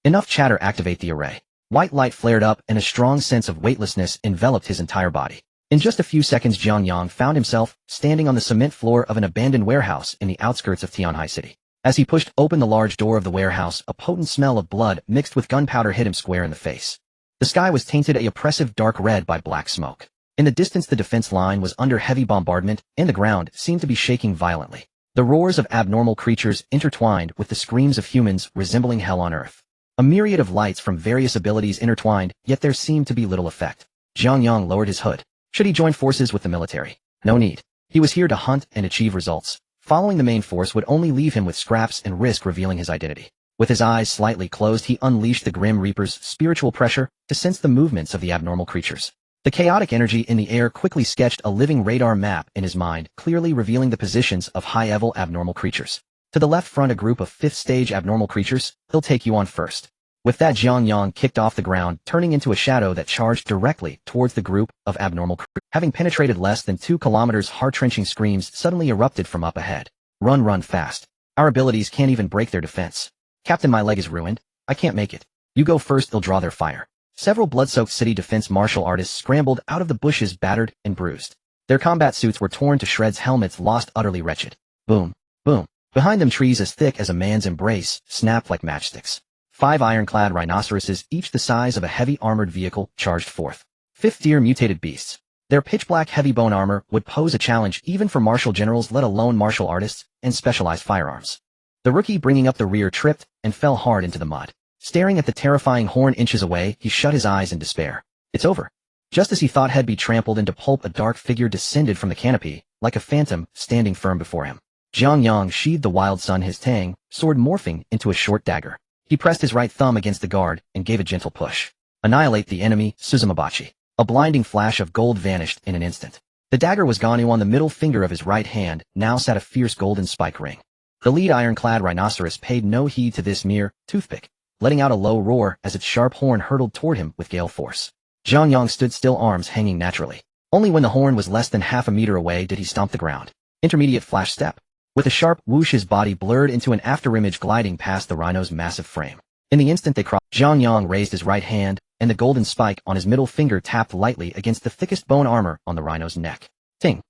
Enough chatter, activate the array. White light flared up and a strong sense of weightlessness enveloped his entire body. In just a few seconds, Jiang Yang found himself standing on the cement floor of an abandoned warehouse in the outskirts of Tianhai City. As he pushed open the large door of the warehouse, a potent smell of blood mixed with gunpowder hit him square in the face. The sky was tainted a oppressive dark red by black smoke. In the distance, the defense line was under heavy bombardment, and the ground seemed to be shaking violently. The roars of abnormal creatures intertwined with the screams of humans, resembling hell on earth. A myriad of lights from various abilities intertwined, yet there seemed to be little effect. Jiang Yang lowered his hood. Should he join forces with the military? No need. He was here to hunt and achieve results. Following the main force would only leave him with scraps and risk revealing his identity. With his eyes slightly closed, he unleashed the Grim Reaper's spiritual pressure to sense the movements of the abnormal creatures. The chaotic energy in the air quickly sketched a living radar map in his mind, clearly revealing the positions of high-level abnormal creatures. To the left front, a group of 5th-stage abnormal creatures. He'll take you on first. With that, Jiang Yang kicked off the ground, turning into a shadow that charged directly towards the group of abnormal creatures. Having penetrated less than 2 kilometers, heart-wrenching screams suddenly erupted from up ahead. Run fast. Our abilities can't even break their defense. Captain, my leg is ruined. I can't make it. You go first, they'll draw their fire. Several blood-soaked city defense martial artists scrambled out of the bushes, battered and bruised. Their combat suits were torn to shreds, helmets lost, utterly wretched. Boom, boom. Behind them, trees as thick as a man's embrace snapped like matchsticks. 5 ironclad rhinoceroses, each the size of a heavy armored vehicle, charged forth. 5th-tier mutated beasts. Their pitch-black heavy bone armor would pose a challenge even for martial generals, let alone martial artists and specialized firearms. The rookie bringing up the rear tripped and fell hard into the mud. Staring at the terrifying horn inches away, he shut his eyes in despair. It's over. Just as he thought he'd be trampled into pulp, a dark figure descended from the canopy, like a phantom, standing firm before him. Jiang Yang sheathed the wild sun, his Tang sword morphing into a short dagger. He pressed his right thumb against the guard and gave a gentle push. Annihilate the enemy, Suzumabachi. A blinding flash of gold vanished in an instant. The dagger was gone. On the middle finger of his right hand now sat a fierce golden spike ring. The lead ironclad rhinoceros paid no heed to this mere toothpick, letting out a low roar as its sharp horn hurtled toward him with gale force. Jiang Yang stood still, arms hanging naturally. Only when the horn was less than half a meter away did he stomp the ground. Intermediate flash step. With a sharp whoosh, his body blurred into an afterimage, gliding past the rhino's massive frame. In the instant they crossed, Jiang Yang raised his right hand, and the golden spike on his middle finger tapped lightly against the thickest bone armor on the rhino's neck. Ting!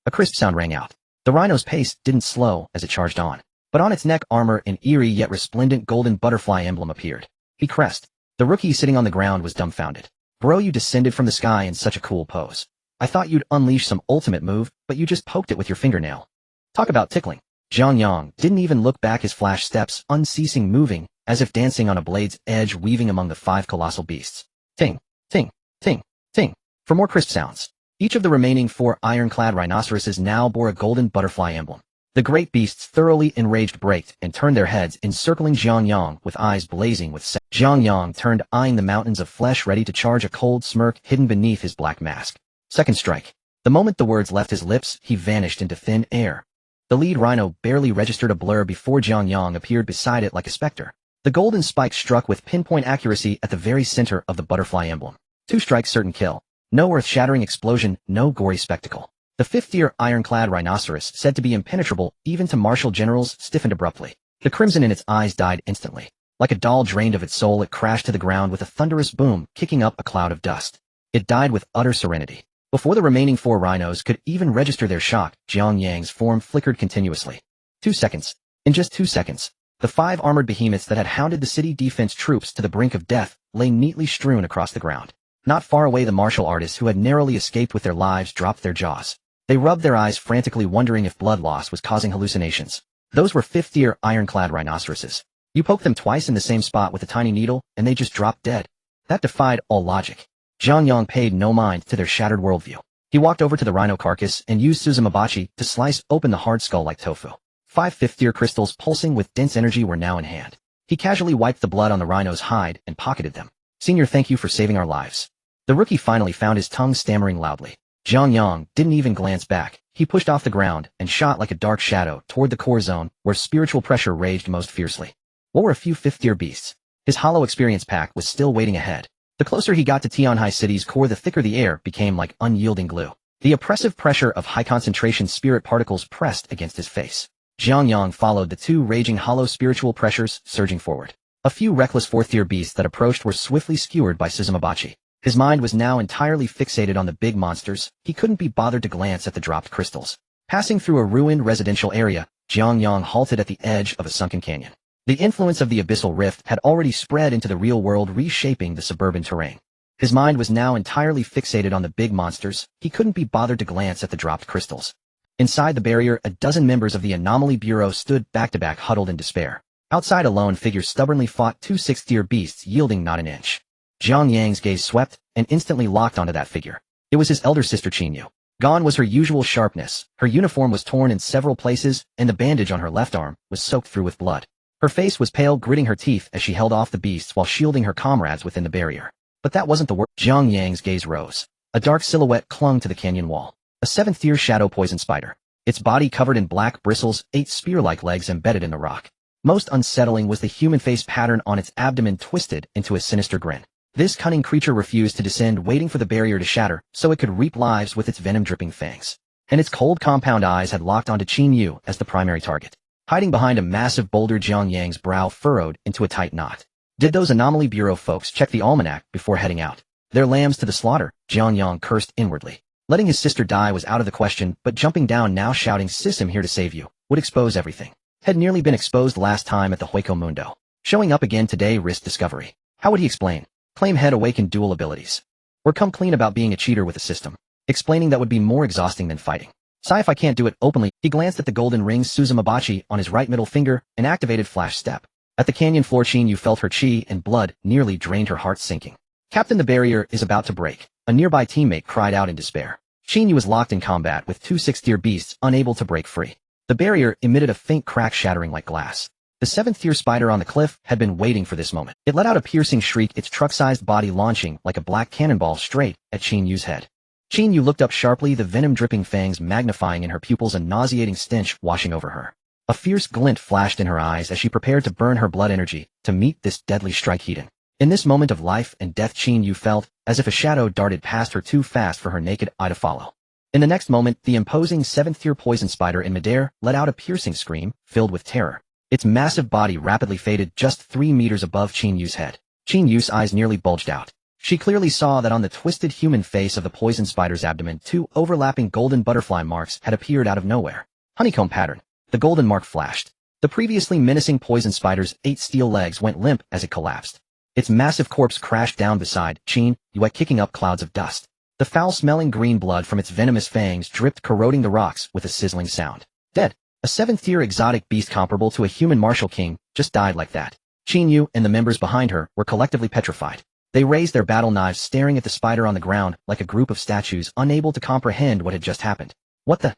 A crisp sound rang out. The rhino's pace didn't slow as it charged on, but on its neck armor an eerie yet resplendent golden butterfly emblem appeared. He crest. The rookie sitting on the ground was dumbfounded. Bro, you descended from the sky in such a cool pose. I thought you'd unleash some ultimate move, but you just poked it with your fingernail. Talk about tickling. Jiang Yang didn't even look back, his flash steps unceasing, moving, as if dancing on a blade's edge, weaving among the 5 colossal beasts. Ting, ting, ting, ting. For more crisp sounds. Each of the remaining 4 ironclad rhinoceroses now bore a golden butterfly emblem. The great beasts, thoroughly enraged, braked and turned their heads, encircling Jiang Yang with eyes blazing with Jiang Yang turned, eyeing the mountains of flesh, ready to charge, a cold smirk hidden beneath his black mask. Second strike. The moment the words left his lips, he vanished into thin air. The lead rhino barely registered a blur before Jiang Yang appeared beside it like a specter. The golden spike struck with pinpoint accuracy at the very center of the butterfly emblem. 2 strikes, certain kill. No earth-shattering explosion, no gory spectacle. The 5th-tier ironclad rhinoceros, said to be impenetrable even to martial generals, stiffened abruptly. The crimson in its eyes died instantly. Like a doll drained of its soul, it crashed to the ground with a thunderous boom, kicking up a cloud of dust. It died with utter serenity. Before the remaining 4 rhinos could even register their shock, Jiang Yang's form flickered continuously. 2 seconds. In just 2 seconds, the 5 armored behemoths that had hounded the city defense troops to the brink of death lay neatly strewn across the ground. Not far away, the martial artists who had narrowly escaped with their lives dropped their jaws. They rubbed their eyes frantically, wondering if blood loss was causing hallucinations. Those were fifth-tier ironclad rhinoceroses. You poke them twice in the same spot with a tiny needle, and they just dropped dead. That defied all logic. Jiang Yang paid no mind to their shattered worldview. He walked over to the rhino carcass and used Suzumabachi to slice open the hard skull like tofu. 5 fifth-tier crystals pulsing with dense energy were now in hand. He casually wiped the blood on the rhino's hide and pocketed them. "Senior, thank you for saving our lives." The rookie finally found his tongue stammering loudly. Jiang Yang didn't even glance back. He pushed off the ground and shot like a dark shadow toward the core zone, where spiritual pressure raged most fiercely. What were a few fifth-tier beasts? His hollow experience pack was still waiting ahead. The closer he got to Tianhai City's core, the thicker the air became like unyielding glue. The oppressive pressure of high-concentration spirit particles pressed against his face. Jiang Yang followed the two raging hollow spiritual pressures, surging forward. A few reckless fourth-tier beasts that approached were swiftly skewered by Suzumabachi. His mind was now entirely fixated on the big monsters. He couldn't be bothered to glance at the dropped crystals. Passing through a ruined residential area, Jiang Yang halted at the edge of a sunken canyon. The influence of the abyssal rift had already spread into the real world, reshaping the suburban terrain. His mind was now entirely fixated on the big monsters. He couldn't be bothered to glance at the dropped crystals. Inside the barrier, a dozen members of the Anomaly Bureau stood back-to-back, huddled in despair. Outside, a lone figure stubbornly fought two sixth-tier beasts, yielding not an inch. Jiang Yang's gaze swept and instantly locked onto that figure. It was his elder sister Qinyu. Gone was her usual sharpness. Her uniform was torn in several places, and the bandage on her left arm was soaked through with blood. Her face was pale, gritting her teeth as she held off the beasts while shielding her comrades within the barrier. But that wasn't the worst. Jiang Yang's gaze rose. A dark silhouette clung to the canyon wall. A seventh-tier shadow poison spider. Its body covered in black bristles, 8 spear-like legs embedded in the rock. Most unsettling was the human face pattern on its abdomen, twisted into a sinister grin. This cunning creature refused to descend, waiting for the barrier to shatter so it could reap lives with its venom-dripping fangs. And its cold compound eyes had locked onto Qinyu as the primary target. Hiding behind a massive boulder, Jiang Yang's brow furrowed into a tight knot. Did those Anomaly Bureau folks check the almanac before heading out? Their lambs to the slaughter, Jiang Yang cursed inwardly. Letting his sister die was out of the question, but jumping down now, shouting, "Sis, I'm here to save you," would expose everything. Had nearly been exposed last time at the Hueco Mundo. Showing up again today risked discovery. How would he explain? Claim head awakened dual abilities? Or come clean about being a cheater with the system? Explaining that would be more exhausting than fighting. "Sigh if I can't do it openly." He glanced at the golden ring Suzumabachi on his right middle finger and activated flash step. At the canyon floor, Qinyu felt her chi and blood nearly drained, her heart sinking. "Captain, the barrier is about to break," a nearby teammate cried out in despair. Qinyu was locked in combat with two sixth-tier beasts, unable to break free. The barrier emitted a faint crack, shattering like glass. The seventh-tier spider on the cliff had been waiting for this moment. It let out a piercing shriek, its truck-sized body launching like a black cannonball straight at Qinyu's head. Qinyu looked up sharply, the venom-dripping fangs magnifying in her pupils, a nauseating stench washing over her. A fierce glint flashed in her eyes as she prepared to burn her blood energy to meet this deadly strike heat. In this moment of life and death, Qinyu felt as if a shadow darted past her, too fast for her naked eye to follow. In the next moment, the imposing seventh-tier poison spider in midair let out a piercing scream, filled with terror. Its massive body rapidly faded just 3 meters above Qinyu's head. Qinyu's eyes nearly bulged out. She clearly saw that on the twisted human face of the poison spider's abdomen, 2 overlapping golden butterfly marks had appeared out of nowhere. Honeycomb pattern. The golden mark flashed. The previously menacing poison spider's 8 steel legs went limp as it collapsed. Its massive corpse crashed down beside Qinyu, kicking up clouds of dust. The foul-smelling green blood from its venomous fangs dripped, corroding the rocks with a sizzling sound. Dead. A 7th-tier exotic beast comparable to a human martial king just died like that. Qinyu and the members behind her were collectively petrified. They raised their battle knives, staring at the spider on the ground like a group of statues, unable to comprehend what had just happened. What the?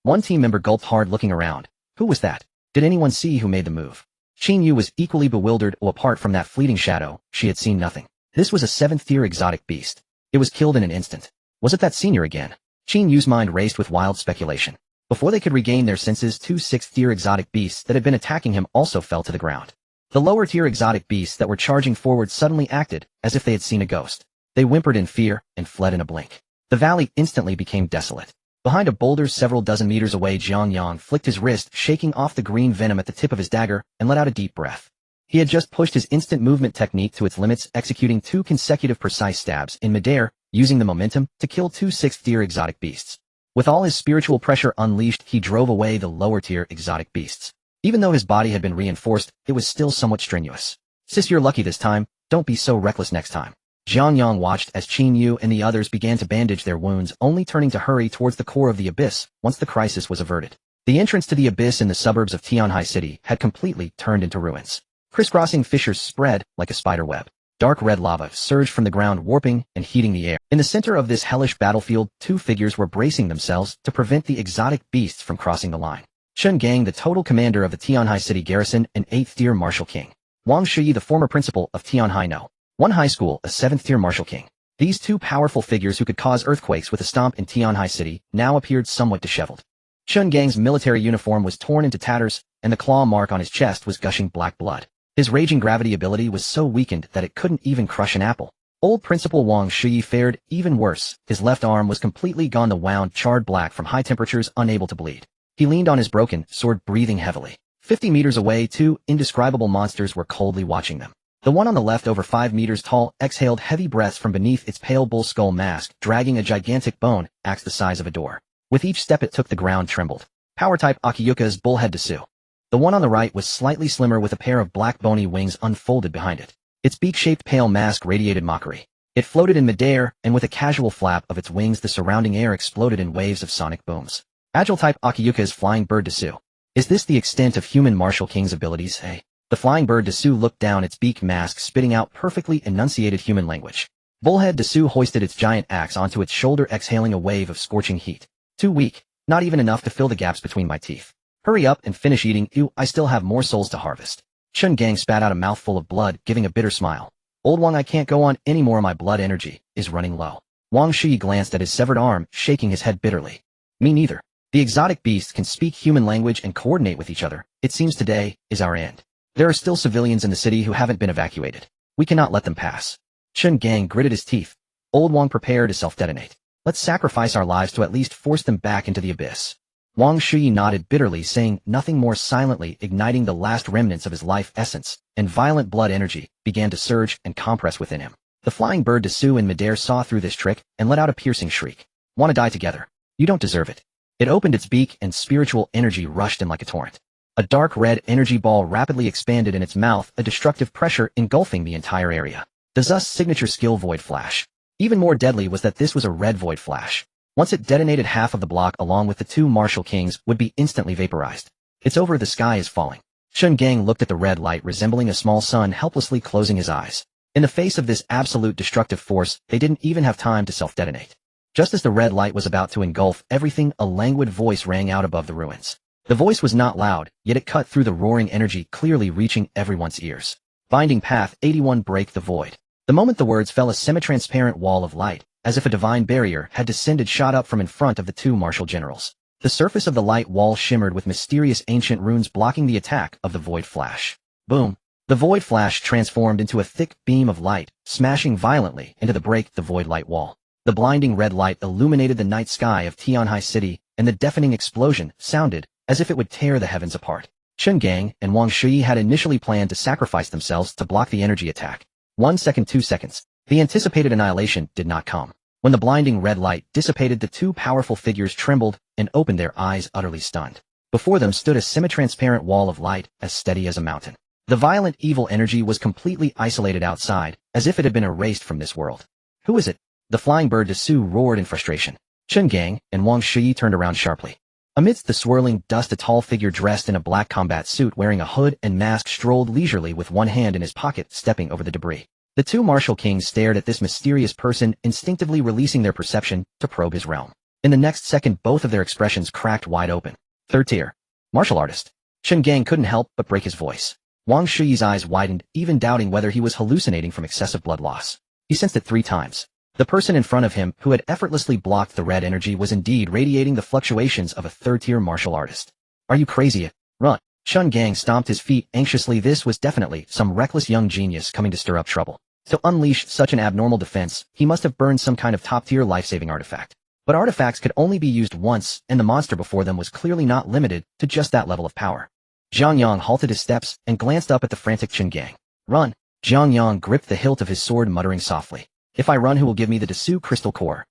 One team member gulped hard, looking around. Who was that? Did anyone see who made the move? Qinyu was equally bewildered. Apart from that fleeting shadow, she had seen nothing. This was a 7th-tier exotic beast. It was killed in an instant. Was it that senior again? Qinyu's mind raced with wild speculation. Before they could regain their senses, 2 6th-tier exotic beasts that had been attacking him also fell to the ground. The lower-tier exotic beasts that were charging forward suddenly acted as if they had seen a ghost. They whimpered in fear and fled in a blink. The valley instantly became desolate. Behind a boulder several dozen meters away, Jiang Yang flicked his wrist, shaking off the green venom at the tip of his dagger, and let out a deep breath. He had just pushed his instant movement technique to its limits, executing 2 consecutive precise stabs in midair, using the momentum to kill 2 6th-tier exotic beasts. With all his spiritual pressure unleashed, he drove away the lower-tier exotic beasts. Even though his body had been reinforced, it was still somewhat strenuous. "Sis, you're lucky this time. Don't be so reckless next time." Jiang Yang watched as Qin Yu and the others began to bandage their wounds, only turning to hurry towards the core of the abyss once the crisis was averted. The entrance to the abyss in the suburbs of Tianhai City had completely turned into ruins. Crisscrossing fissures spread like a spider web. Dark red lava surged from the ground, warping and heating the air. In the center of this hellish battlefield, two figures were bracing themselves to prevent the exotic beasts from crossing the line. Shun Gang, the total commander of the Tianhai City garrison and 8th-tier martial king. Wang Shuyi, the former principal of Tianhai No. 1 High School, a 7th-tier martial king. These two powerful figures who could cause earthquakes with a stomp in Tianhai City now appeared somewhat disheveled. Shun Gang's military uniform was torn into tatters, and the claw mark on his chest was gushing black blood. His raging gravity ability was so weakened that it couldn't even crush an apple. Old Principal Wang Shuyi fared even worse. His left arm was completely gone, the wound charred black from high temperatures, unable to bleed. He leaned on his broken sword, breathing heavily. 50 meters away, two indescribable monsters were coldly watching them. The one on the left, over 5 meters tall, exhaled heavy breaths from beneath its pale bull skull mask, dragging a gigantic bone axe the size of a door. With each step it took, the ground trembled. Power-type Akiyuka's bullhead Desu. The one on the right was slightly slimmer, with a pair of black bony wings unfolded behind it. Its beak-shaped pale mask radiated mockery. It floated in midair, and with a casual flap of its wings the surrounding air exploded in waves of sonic booms. Agile-type Akiyuka's flying bird Desu. Is this the extent of human martial king's abilities? Hey. The flying bird Desu looked down, its beak mask spitting out perfectly enunciated human language. Bullhead Desu hoisted its giant axe onto its shoulder, exhaling a wave of scorching heat. Too weak, not even enough to fill the gaps between my teeth. Hurry up and finish eating. Ew, I still have more souls to harvest. Shun Gang spat out a mouthful of blood, giving a bitter smile. Old Wang, I can't go on anymore, my blood energy is running low. Wang Shuyi glanced at his severed arm, shaking his head bitterly. Me neither. The exotic beasts can speak human language and coordinate with each other. It seems today is our end. There are still civilians in the city who haven't been evacuated. We cannot let them pass. Shun Gang gritted his teeth. Old Wang, prepare to self-detonate. Let's sacrifice our lives to at least force them back into the abyss. Wang Shuyi nodded bitterly, saying nothing more, silently igniting the last remnants of his life essence, and violent blood energy began to surge and compress within him. The flying bird Desu in midair saw through this trick and let out a piercing shriek. Wanna die together? You don't deserve it. It opened its beak and spiritual energy rushed in like a torrent. A dark red energy ball rapidly expanded in its mouth, a destructive pressure engulfing the entire area. The Zeus signature skill Void Flash. Even more deadly was that this was a red Void Flash. Once it detonated, half of the block along with the two martial kings would be instantly vaporized. It's over, the sky is falling. Shun Gang looked at the red light resembling a small sun, helplessly closing his eyes. In the face of this absolute destructive force, they didn't even have time to self-detonate. Just as the red light was about to engulf everything, a languid voice rang out above the ruins. The voice was not loud, yet it cut through the roaring energy, clearly reaching everyone's ears. Binding Path 81, break the void. The moment the words fell, a semi-transparent wall of light, as if a divine barrier had descended, shot up from in front of the two martial generals. The surface of the light wall shimmered with mysterious ancient runes, blocking the attack of the Void Flash. Boom! The Void Flash transformed into a thick beam of light, smashing violently into the break the void light wall. The blinding red light illuminated the night sky of Tianhai City, and the deafening explosion sounded as if it would tear the heavens apart. Shun Gang and Wang Shuyi had initially planned to sacrifice themselves to block the energy attack. 1 second, 2 seconds. The anticipated annihilation did not come. When the blinding red light dissipated, the two powerful figures trembled and opened their eyes, utterly stunned. Before them stood a semi-transparent wall of light, as steady as a mountain. The violent evil energy was completely isolated outside, as if it had been erased from this world. Who is it? The flying bird Desu roared in frustration. Shun Gang and Wang Shuyi turned around sharply. Amidst the swirling dust, a tall figure dressed in a black combat suit wearing a hood and mask strolled leisurely with one hand in his pocket, stepping over the debris. The two martial kings stared at this mysterious person, instinctively releasing their perception to probe his realm. In the next second, both of their expressions cracked wide open. Third tier. Martial artist. Shun Gang couldn't help but break his voice. Wang Shuyi's eyes widened, even doubting whether he was hallucinating from excessive blood loss. He sensed it 3 times. The person in front of him, who had effortlessly blocked the red energy, was indeed radiating the fluctuations of a third-tier martial artist. Are you crazy? Run! Shun Gang stomped his feet anxiously. This was definitely some reckless young genius coming to stir up trouble. To unleash such an abnormal defense, he must have burned some kind of top-tier life-saving artifact. But artifacts could only be used once, and the monster before them was clearly not limited to just that level of power. Jiang Yang halted his steps and glanced up at the frantic Shun Gang. Run! Jiang Yang gripped the hilt of his sword, muttering softly. If I run, who will give me the Desu crystal core?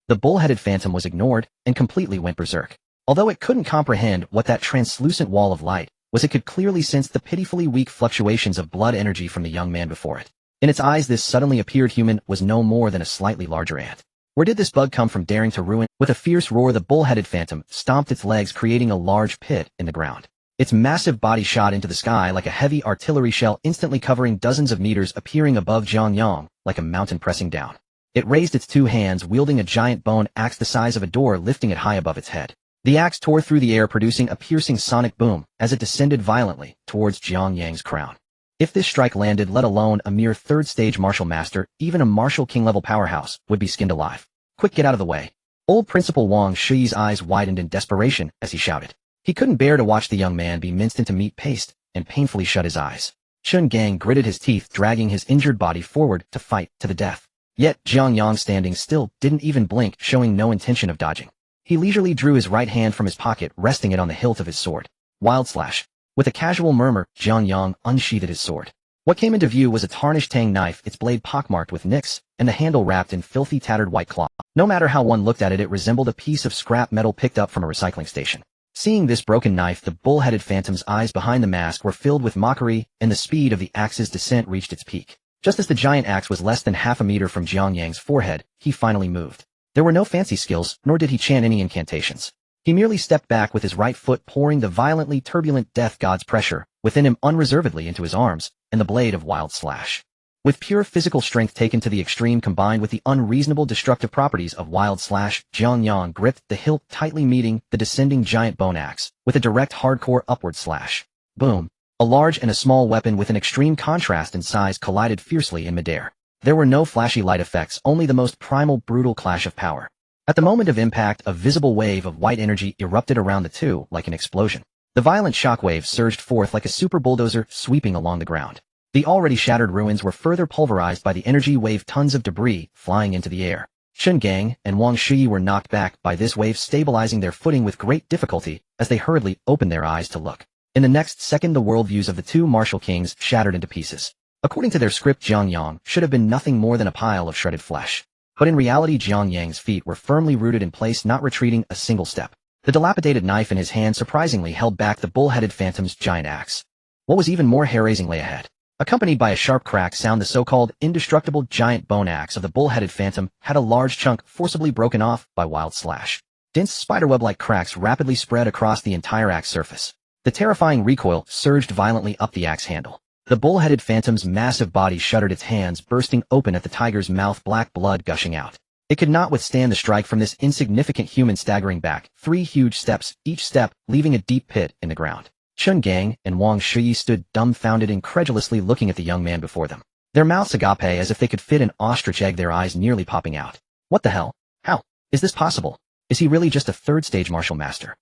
The bull-headed phantom was ignored and completely went berserk. Although it couldn't comprehend what that translucent wall of light was, it could clearly sense the pitifully weak fluctuations of blood energy from the young man before it. In its eyes, this suddenly appeared human was no more than a slightly larger ant. Where did this bug come from daring to ruin? With a fierce roar, the bull-headed phantom stomped its legs, creating a large pit in the ground. Its massive body shot into the sky like a heavy artillery shell, instantly covering dozens of meters, appearing above Jiang Yang like a mountain pressing down. It raised its two hands, wielding a giant bone axe the size of a door, lifting it high above its head. The axe tore through the air, producing a piercing sonic boom as it descended violently towards Jiang Yang's crown. If this strike landed, let alone a mere third-stage martial master, even a martial king-level powerhouse would be skinned alive. Quick, get out of the way. Old Principal Wang Shi's eyes widened in desperation as he shouted. He couldn't bear to watch the young man be minced into meat paste, and painfully shut his eyes. Shun Gang gritted his teeth, dragging his injured body forward to fight to the death. Yet Jiang Yang, standing still, didn't even blink, showing no intention of dodging. He leisurely drew his right hand from his pocket, resting it on the hilt of his sword. Wild slash. With a casual murmur, Jiang Yang unsheathed his sword. What came into view was a tarnished Tang knife, its blade pockmarked with nicks, and the handle wrapped in filthy, tattered white cloth. No matter how one looked at it, it resembled a piece of scrap metal picked up from a recycling station. Seeing this broken knife, the bull-headed phantom's eyes behind the mask were filled with mockery, and the speed of the axe's descent reached its peak. Just as the giant axe was less than half a meter from Jiang Yang's forehead, he finally moved. There were no fancy skills, nor did he chant any incantations. He merely stepped back with his right foot, pouring the violently turbulent death god's pressure within him unreservedly into his arms, and the blade of wild slash. With pure physical strength taken to the extreme combined with the unreasonable destructive properties of wild slash, Jiang Yang gripped the hilt tightly, meeting the descending giant bone axe with a direct hardcore upward slash. Boom. A large and a small weapon with an extreme contrast in size collided fiercely in midair. There were no flashy light effects, only the most primal, brutal clash of power. At the moment of impact, a visible wave of white energy erupted around the two like an explosion. The violent shockwave surged forth like a super bulldozer, sweeping along the ground. The already shattered ruins were further pulverized by the energy wave, tons of debris flying into the air. Shun Gang and Wang Shi were knocked back by this wave, stabilizing their footing with great difficulty as they hurriedly opened their eyes to look. In the next second, the worldviews of the two martial kings shattered into pieces. According to their script, Jiang Yang should have been nothing more than a pile of shredded flesh. But in reality, Jiang Yang's feet were firmly rooted in place, not retreating a single step. The dilapidated knife in his hand surprisingly held back the bull-headed phantom's giant axe. What was even more hair-raising lay ahead. Accompanied by a sharp crack sound, the so-called indestructible giant bone axe of the bull-headed phantom had a large chunk forcibly broken off by wild slash. Dense spiderweb-like cracks rapidly spread across the entire axe surface. The terrifying recoil surged violently up the axe handle. The bull-headed phantom's massive body shuddered, its hands bursting open at the tiger's mouth, black blood gushing out. It could not withstand the strike from this insignificant human, staggering back 3 huge steps, each step leaving a deep pit in the ground. Shun Gang and Wang Shi stood dumbfounded, incredulously looking at the young man before them. Their mouths agape as if they could fit an ostrich egg, their eyes nearly popping out. What the hell? How? Is this possible? Is he really just a third-stage martial master?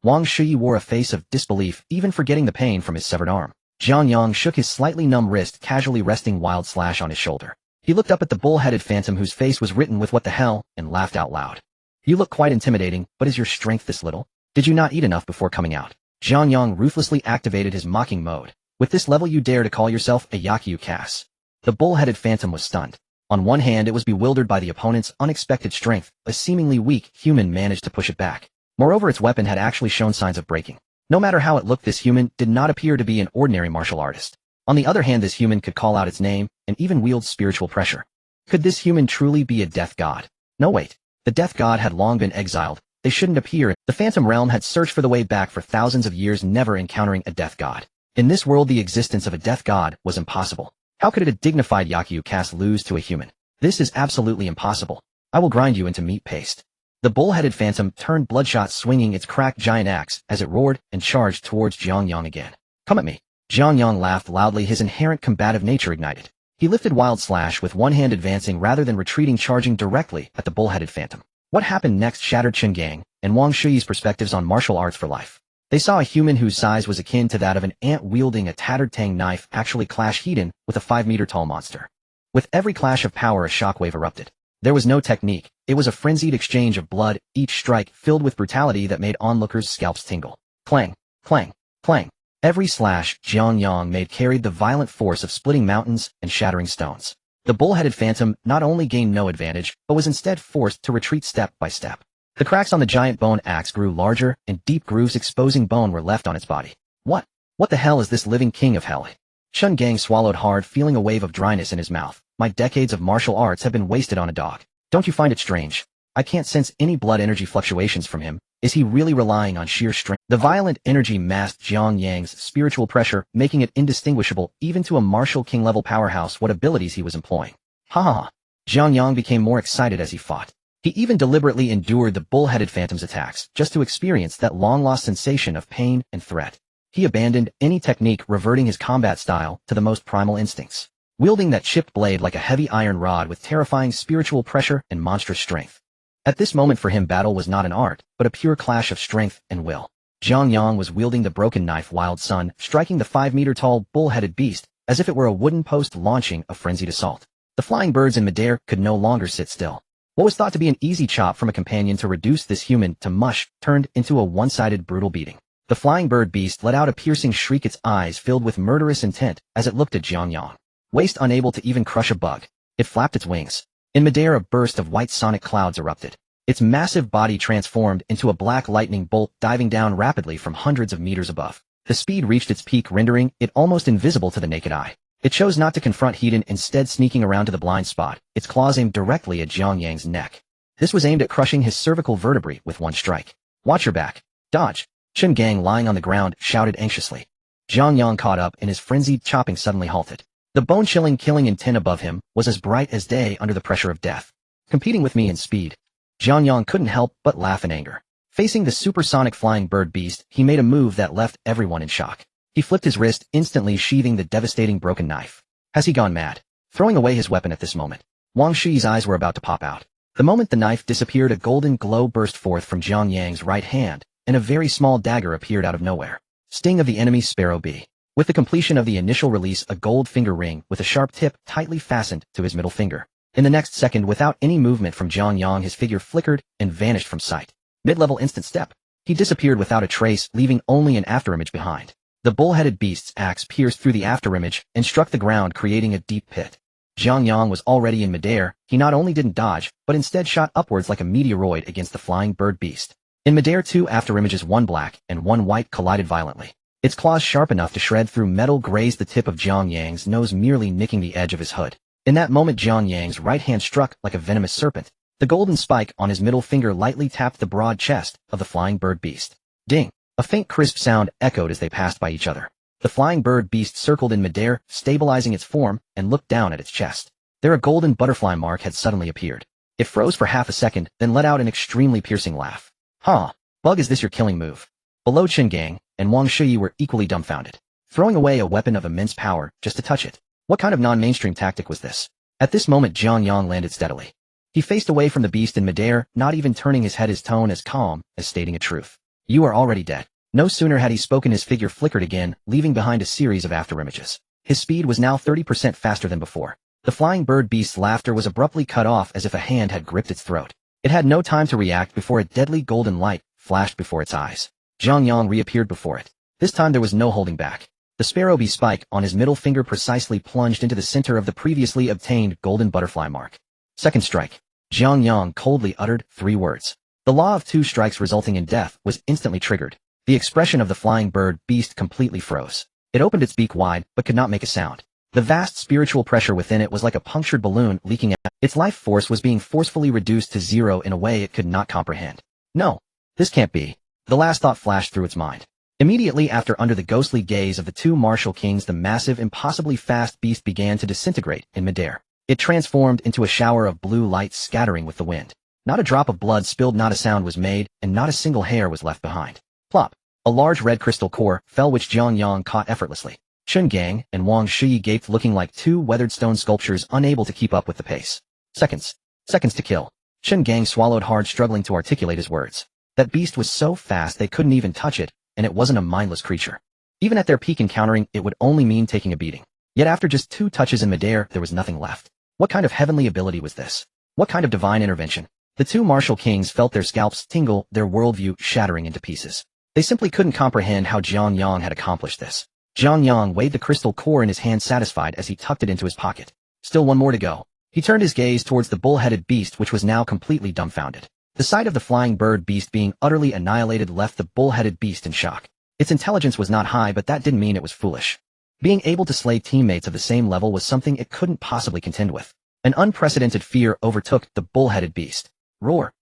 Wang Shi wore a face of disbelief, even forgetting the pain from his severed arm. Jiang Yang shook his slightly numb wrist, casually resting wild slash on his shoulder. He looked up at the bull-headed phantom, whose face was written with "what the hell," and laughed out loud. You look quite intimidating, but is your strength this little? Did you not eat enough before coming out? Jiang Yang ruthlessly activated his mocking mode. With this level, you dare to call yourself a Yakyu Cass? The bull-headed phantom was stunned. On one hand, it was bewildered by the opponent's unexpected strength. A seemingly weak human managed to push it back. Moreover, its weapon had actually shown signs of breaking. No matter how it looked, this human did not appear to be an ordinary martial artist. On the other hand, this human could call out its name and even wield spiritual pressure. Could this human truly be a death god? No, wait. The death god had long been exiled. They shouldn't appear. The phantom realm had searched for the way back for thousands of years, never encountering a death god. In this world, the existence of a death god was impossible. How could a dignified Yakyu caste lose to a human? This is absolutely impossible. I will grind you into meat paste. The bull-headed phantom turned bloodshot, swinging its cracked giant axe as it roared and charged towards Jiang Yang again. Come at me. Jiang Yang laughed loudly, his inherent combative nature ignited. He lifted wild slash with one hand, advancing rather than retreating, charging directly at the bull-headed phantom. What happened next shattered Shun Gang and Wang Shi's perspectives on martial arts for life. They saw a human whose size was akin to that of an ant wielding a tattered Tang knife actually clash head-on with a 5-meter-tall monster. With every clash of power, a shockwave erupted. There was no technique. It was a frenzied exchange of blood, each strike filled with brutality that made onlookers' scalps tingle. Clang, clang, clang. Every slash Jiang Yang made carried the violent force of splitting mountains and shattering stones. The bull-headed phantom not only gained no advantage, but was instead forced to retreat step by step. The cracks on the giant bone axe grew larger, and deep grooves exposing bone were left on its body. What the hell is this living king of hell? Chun Gang swallowed hard, feeling a wave of dryness in his mouth. My decades of martial arts have been wasted on a dog. Don't you find it strange? I can't sense any blood energy fluctuations from him. Is he really relying on sheer strength? The violent energy masked Jiang Yang's spiritual pressure, making it indistinguishable even to a martial king-level powerhouse what abilities he was employing. Ha ha ha. Jiang Yang became more excited as he fought. He even deliberately endured the bull-headed phantom's attacks, just to experience that long-lost sensation of pain and threat. He abandoned any technique, reverting his combat style to the most primal instincts, wielding that chipped blade like a heavy iron rod with terrifying spiritual pressure and monstrous strength. At this moment for him, battle was not an art, but a pure clash of strength and will. Jiang Yang was wielding the broken knife Wild Sun, striking the 5-meter-tall, bull-headed beast, as if it were a wooden post launching a frenzied assault. The flying birds in midair could no longer sit still. What was thought to be an easy chop from a companion to reduce this human to mush turned into a one-sided brutal beating. The flying bird beast let out a piercing shriek, its eyes filled with murderous intent as it looked at Jiang Yang. Waist unable to even crush a bug, it flapped its wings. In midair, a burst of white sonic clouds erupted. Its massive body transformed into a black lightning bolt, diving down rapidly from hundreds of meters above. The speed reached its peak, rendering it almost invisible to the naked eye. It chose not to confront Hedon, instead sneaking around to the blind spot, its claws aimed directly at Jiang Yang's neck. This was aimed at crushing his cervical vertebrae with one strike. Watch your back. Dodge. Chun Gang, lying on the ground, shouted anxiously. Jiang Yang caught up, and his frenzied chopping suddenly halted. The bone-chilling killing intent above him was as bright as day under the pressure of death. Competing with me in speed. Jiang Yang couldn't help but laugh in anger. Facing the supersonic flying bird beast, he made a move that left everyone in shock. He flipped his wrist, instantly sheathing the devastating broken knife. Has he gone mad? Throwing away his weapon at this moment, Wang Shi's eyes were about to pop out. The moment the knife disappeared, a golden glow burst forth from Jiang Yang's right hand, and a very small dagger appeared out of nowhere. Sting of the enemy's sparrow bee. With the completion of the initial release, a gold finger ring with a sharp tip tightly fastened to his middle finger. In the next second, without any movement from Jiang Yang, his figure flickered and vanished from sight. Mid-level instant step. He disappeared without a trace, leaving only an afterimage behind. The bull-headed beast's axe pierced through the afterimage and struck the ground, creating a deep pit. Jiang Yang was already in midair. He not only didn't dodge, but instead shot upwards like a meteoroid against the flying bird beast. In midair, two afterimages, one black and one white, collided violently. Its claws, sharp enough to shred through metal, grazed the tip of Jiang Yang's nose, merely nicking the edge of his hood. In that moment, Jiang Yang's right hand struck like a venomous serpent. The golden spike on his middle finger lightly tapped the broad chest of the flying bird beast. Ding! A faint crisp sound echoed as they passed by each other. The flying bird beast circled in midair, stabilizing its form, and looked down at its chest. There a golden butterfly mark had suddenly appeared. It froze for half a second, then let out an extremely piercing laugh. Huh, bug, is this your killing move? Below, Chun Gang and Wang Shi were equally dumbfounded. Throwing away a weapon of immense power just to touch it. What kind of non-mainstream tactic was this? At this moment, Jiang Yang landed steadily. He faced away from the beast in midair, not even turning his head, his tone as calm as stating a truth. You are already dead. No sooner had he spoken, his figure flickered again, leaving behind a series of afterimages. His speed was now 30% faster than before. The flying bird beast's laughter was abruptly cut off as if a hand had gripped its throat. It had no time to react before a deadly golden light flashed before its eyes. Jiang Yang reappeared before it. This time there was no holding back. The sparrow bee spike on his middle finger precisely plunged into the center of the previously obtained golden butterfly mark. Second strike. Jiang Yang coldly uttered 3 words. The law of 2 strikes resulting in death was instantly triggered. The expression of the flying bird beast completely froze. It opened its beak wide, but could not make a sound. The vast spiritual pressure within it was like a punctured balloon leaking out. Its life force was being forcefully reduced to 0 in a way it could not comprehend. No, this can't be. The last thought flashed through its mind. Immediately after, under the ghostly gaze of the 2 martial kings, the massive, impossibly fast beast began to disintegrate in midair. It transformed into a shower of blue light, scattering with the wind. Not a drop of blood spilled, not a sound was made, and not a single hair was left behind. Plop! A large red crystal core fell, which Jiang Yang caught effortlessly. Chun Gang and Wang Shi gaped, looking like 2 weathered stone sculptures, unable to keep up with the pace. Seconds to kill. Chun Gang swallowed hard, struggling to articulate his words. That beast was so fast they couldn't even touch it, and it wasn't a mindless creature. Even at their peak, encountering it would only mean taking a beating. Yet after just 2 touches in midair, there was nothing left. What kind of heavenly ability was this? What kind of divine intervention? The 2 martial kings felt their scalps tingle, their worldview shattering into pieces. They simply couldn't comprehend how Jiang Yang had accomplished this. Jiang Yang weighed the crystal core in his hand, satisfied as he tucked it into his pocket. Still one more to go. He turned his gaze towards the bull-headed beast, which was now completely dumbfounded. The sight of the flying bird beast being utterly annihilated left the bull-headed beast in shock. Its intelligence was not high, but that didn't mean it was foolish. Being able to slay teammates of the same level was something it couldn't possibly contend with. An unprecedented fear overtook the bull-headed beast. Roar!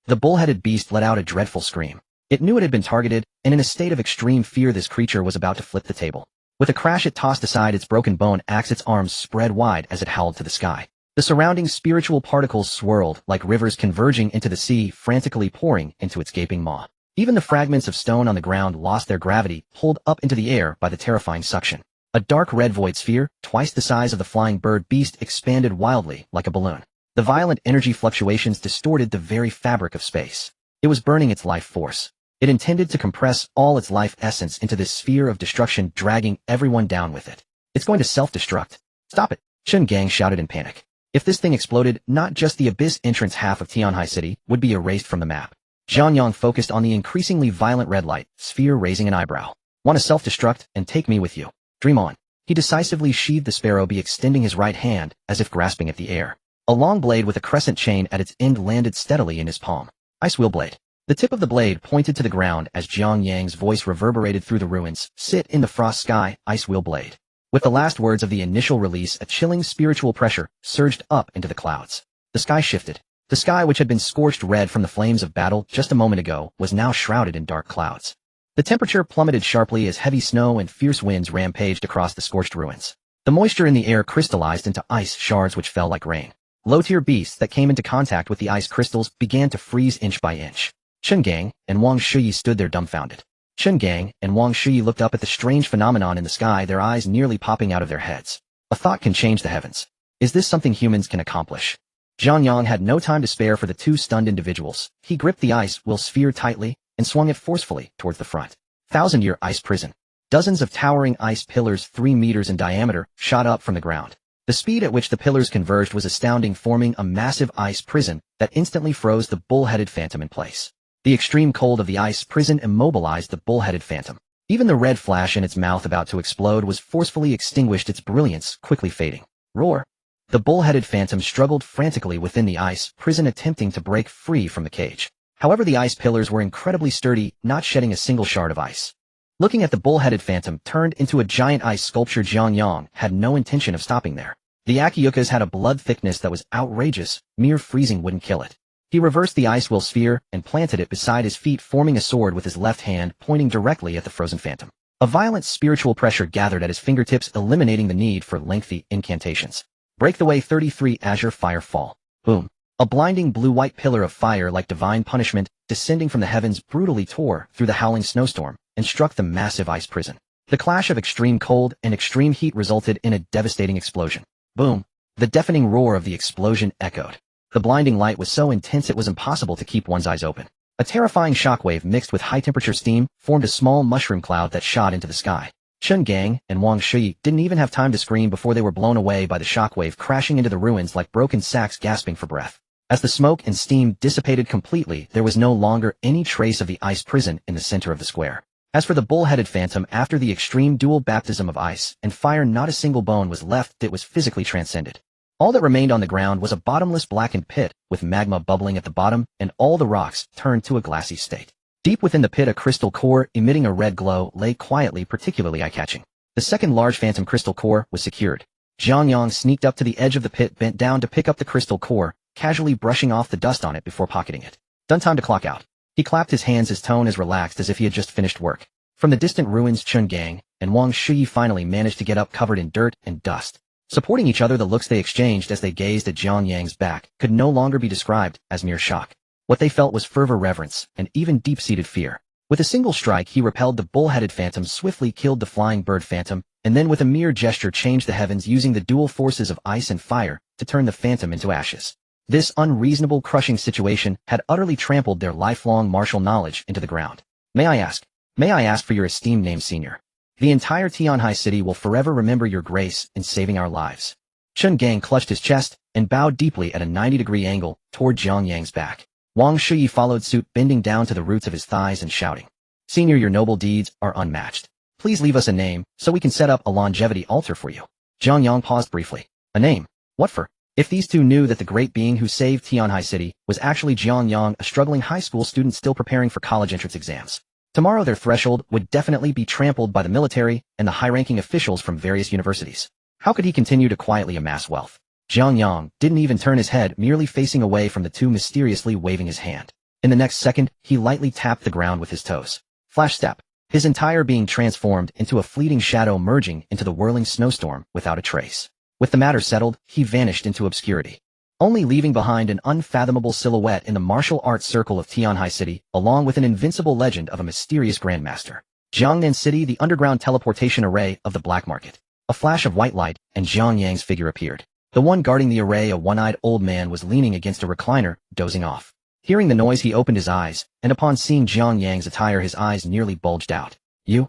The bull-headed beast let out a dreadful scream. It knew it had been targeted, and in a state of extreme fear this creature was about to flip the table. With a crash it tossed aside its broken bone axe, its arms spread wide as it howled to the sky. The surrounding spiritual particles swirled like rivers converging into the sea, frantically pouring into its gaping maw. Even the fragments of stone on the ground lost their gravity, pulled up into the air by the terrifying suction. A dark red void sphere, twice the size of the flying bird beast, expanded wildly like a balloon. The violent energy fluctuations distorted the very fabric of space. It was burning its life force. It intended to compress all its life essence into this sphere of destruction, dragging everyone down with it. It's going to self-destruct. Stop it! Shun Gang shouted in panic. If this thing exploded, not just the abyss entrance half of Tianhai City would be erased from the map. Jiang Yang focused on the increasingly violent red light sphere, raising an eyebrow. Want to self-destruct and take me with you? Dream on. He decisively sheathed the sparrow, extending his right hand as if grasping at the air. A long blade with a crescent chain at its end landed steadily in his palm. Ice wheel blade. The tip of the blade pointed to the ground as Jiang Yang's voice reverberated through the ruins. Sit in the frost sky, ice wheel blade. With the last words of the initial release, a chilling spiritual pressure surged up into the clouds. The sky shifted. The sky, which had been scorched red from the flames of battle just a moment ago, was now shrouded in dark clouds. The temperature plummeted sharply as heavy snow and fierce winds rampaged across the scorched ruins. The moisture in the air crystallized into ice shards which fell like rain. Low-tier beasts that came into contact with the ice crystals began to freeze inch by inch. Chen Gang and Wang Shuyi stood there dumbfounded. Chen Gang and Wang Shuyi looked up at the strange phenomenon in the sky, their eyes nearly popping out of their heads. A thought can change the heavens. Is this something humans can accomplish? Jiang Yang had no time to spare for the two stunned individuals. He gripped the ice wheel sphere tightly and swung it forcefully towards the front. 1,000-year ice prison. Dozens of towering ice pillars 3 meters in diameter shot up from the ground. The speed at which the pillars converged was astounding, forming a massive ice prison that instantly froze the bull-headed phantom in place. The extreme cold of the ice prison immobilized the bull-headed phantom. Even the red flash in its mouth about to explode was forcefully extinguished, its brilliance quickly fading. Roar! The bull-headed phantom struggled frantically within the ice prison, attempting to break free from the cage. However, the ice pillars were incredibly sturdy, not shedding a single shard of ice. Looking at the bull-headed phantom turned into a giant ice sculpture, Jiang Yang had no intention of stopping there. The Akiyukas had a blood thickness that was outrageous. Mere freezing wouldn't kill it. He reversed the ice wheel sphere and planted it beside his feet, forming a sword with his left hand, pointing directly at the frozen phantom. A violent spiritual pressure gathered at his fingertips, eliminating the need for lengthy incantations. Break the way. 33 Azure Fire Fall. Boom. A blinding blue-white pillar of fire like divine punishment, descending from the heavens, brutally tore through the howling snowstorm and struck the massive ice prison. The clash of extreme cold and extreme heat resulted in a devastating explosion. Boom. The deafening roar of the explosion echoed. The blinding light was so intense it was impossible to keep one's eyes open. A terrifying shockwave mixed with high-temperature steam formed a small mushroom cloud that shot into the sky. Chen Gang and Wang Shuyi didn't even have time to scream before they were blown away by the shockwave, crashing into the ruins like broken sacks, gasping for breath. As the smoke and steam dissipated completely, there was no longer any trace of the ice prison in the center of the square. As for the bull-headed phantom, after the extreme dual baptism of ice and fire, not a single bone was left. It was physically transcended. All that remained on the ground was a bottomless blackened pit with magma bubbling at the bottom, and all the rocks turned to a glassy state. Deep within the pit, a crystal core emitting a red glow lay quietly, particularly eye-catching. The second large phantom crystal core was secured. Jiang Yang sneaked up to the edge of the pit, bent down to pick up the crystal core, casually brushing off the dust on it before pocketing it. Done, time to clock out. He clapped his hands, his tone as relaxed as if he had just finished work. From the distant ruins, Chen Gang and Wang Shuyi finally managed to get up, covered in dirt and dust. Supporting each other, the looks they exchanged as they gazed at Jiang Yang's back could no longer be described as mere shock. What they felt was fervor, reverence, and even deep-seated fear. With a single strike, he repelled the bull-headed phantom, swiftly killed the flying bird phantom, and then with a mere gesture changed the heavens, using the dual forces of ice and fire to turn the phantom into ashes. This unreasonable, crushing situation had utterly trampled their lifelong martial knowledge into the ground. May I ask for your esteemed name, senior? The entire Tianhai City will forever remember your grace in saving our lives. Chen Gang clutched his chest and bowed deeply at a 90-degree angle toward Jiang Yang's back. Wang Shuyi followed suit, bending down to the roots of his thighs and shouting, "Senior, your noble deeds are unmatched. Please leave us a name so we can set up a longevity altar for you." Jiang Yang paused briefly. A name? What for? If these two knew that the great being who saved Tianhai City was actually Jiang Yang, a struggling high school student still preparing for college entrance exams. Tomorrow their threshold would definitely be trampled by the military and the high-ranking officials from various universities. How could he continue to quietly amass wealth? Jiang Yang didn't even turn his head, merely facing away from the two, mysteriously waving his hand. In the next second, he lightly tapped the ground with his toes. Flash step. His entire being transformed into a fleeting shadow, merging into the whirling snowstorm without a trace. With the matter settled, he vanished into obscurity, only leaving behind an unfathomable silhouette in the martial arts circle of Tianhai City, along with an invincible legend of a mysterious grandmaster. Jiangnan City, the underground teleportation array of the black market. A flash of white light, and Jiang Yang's figure appeared. The one guarding the array, a one-eyed old man, was leaning against a recliner, dozing off. Hearing the noise, he opened his eyes, and upon seeing Jiang Yang's attire, his eyes nearly bulged out. You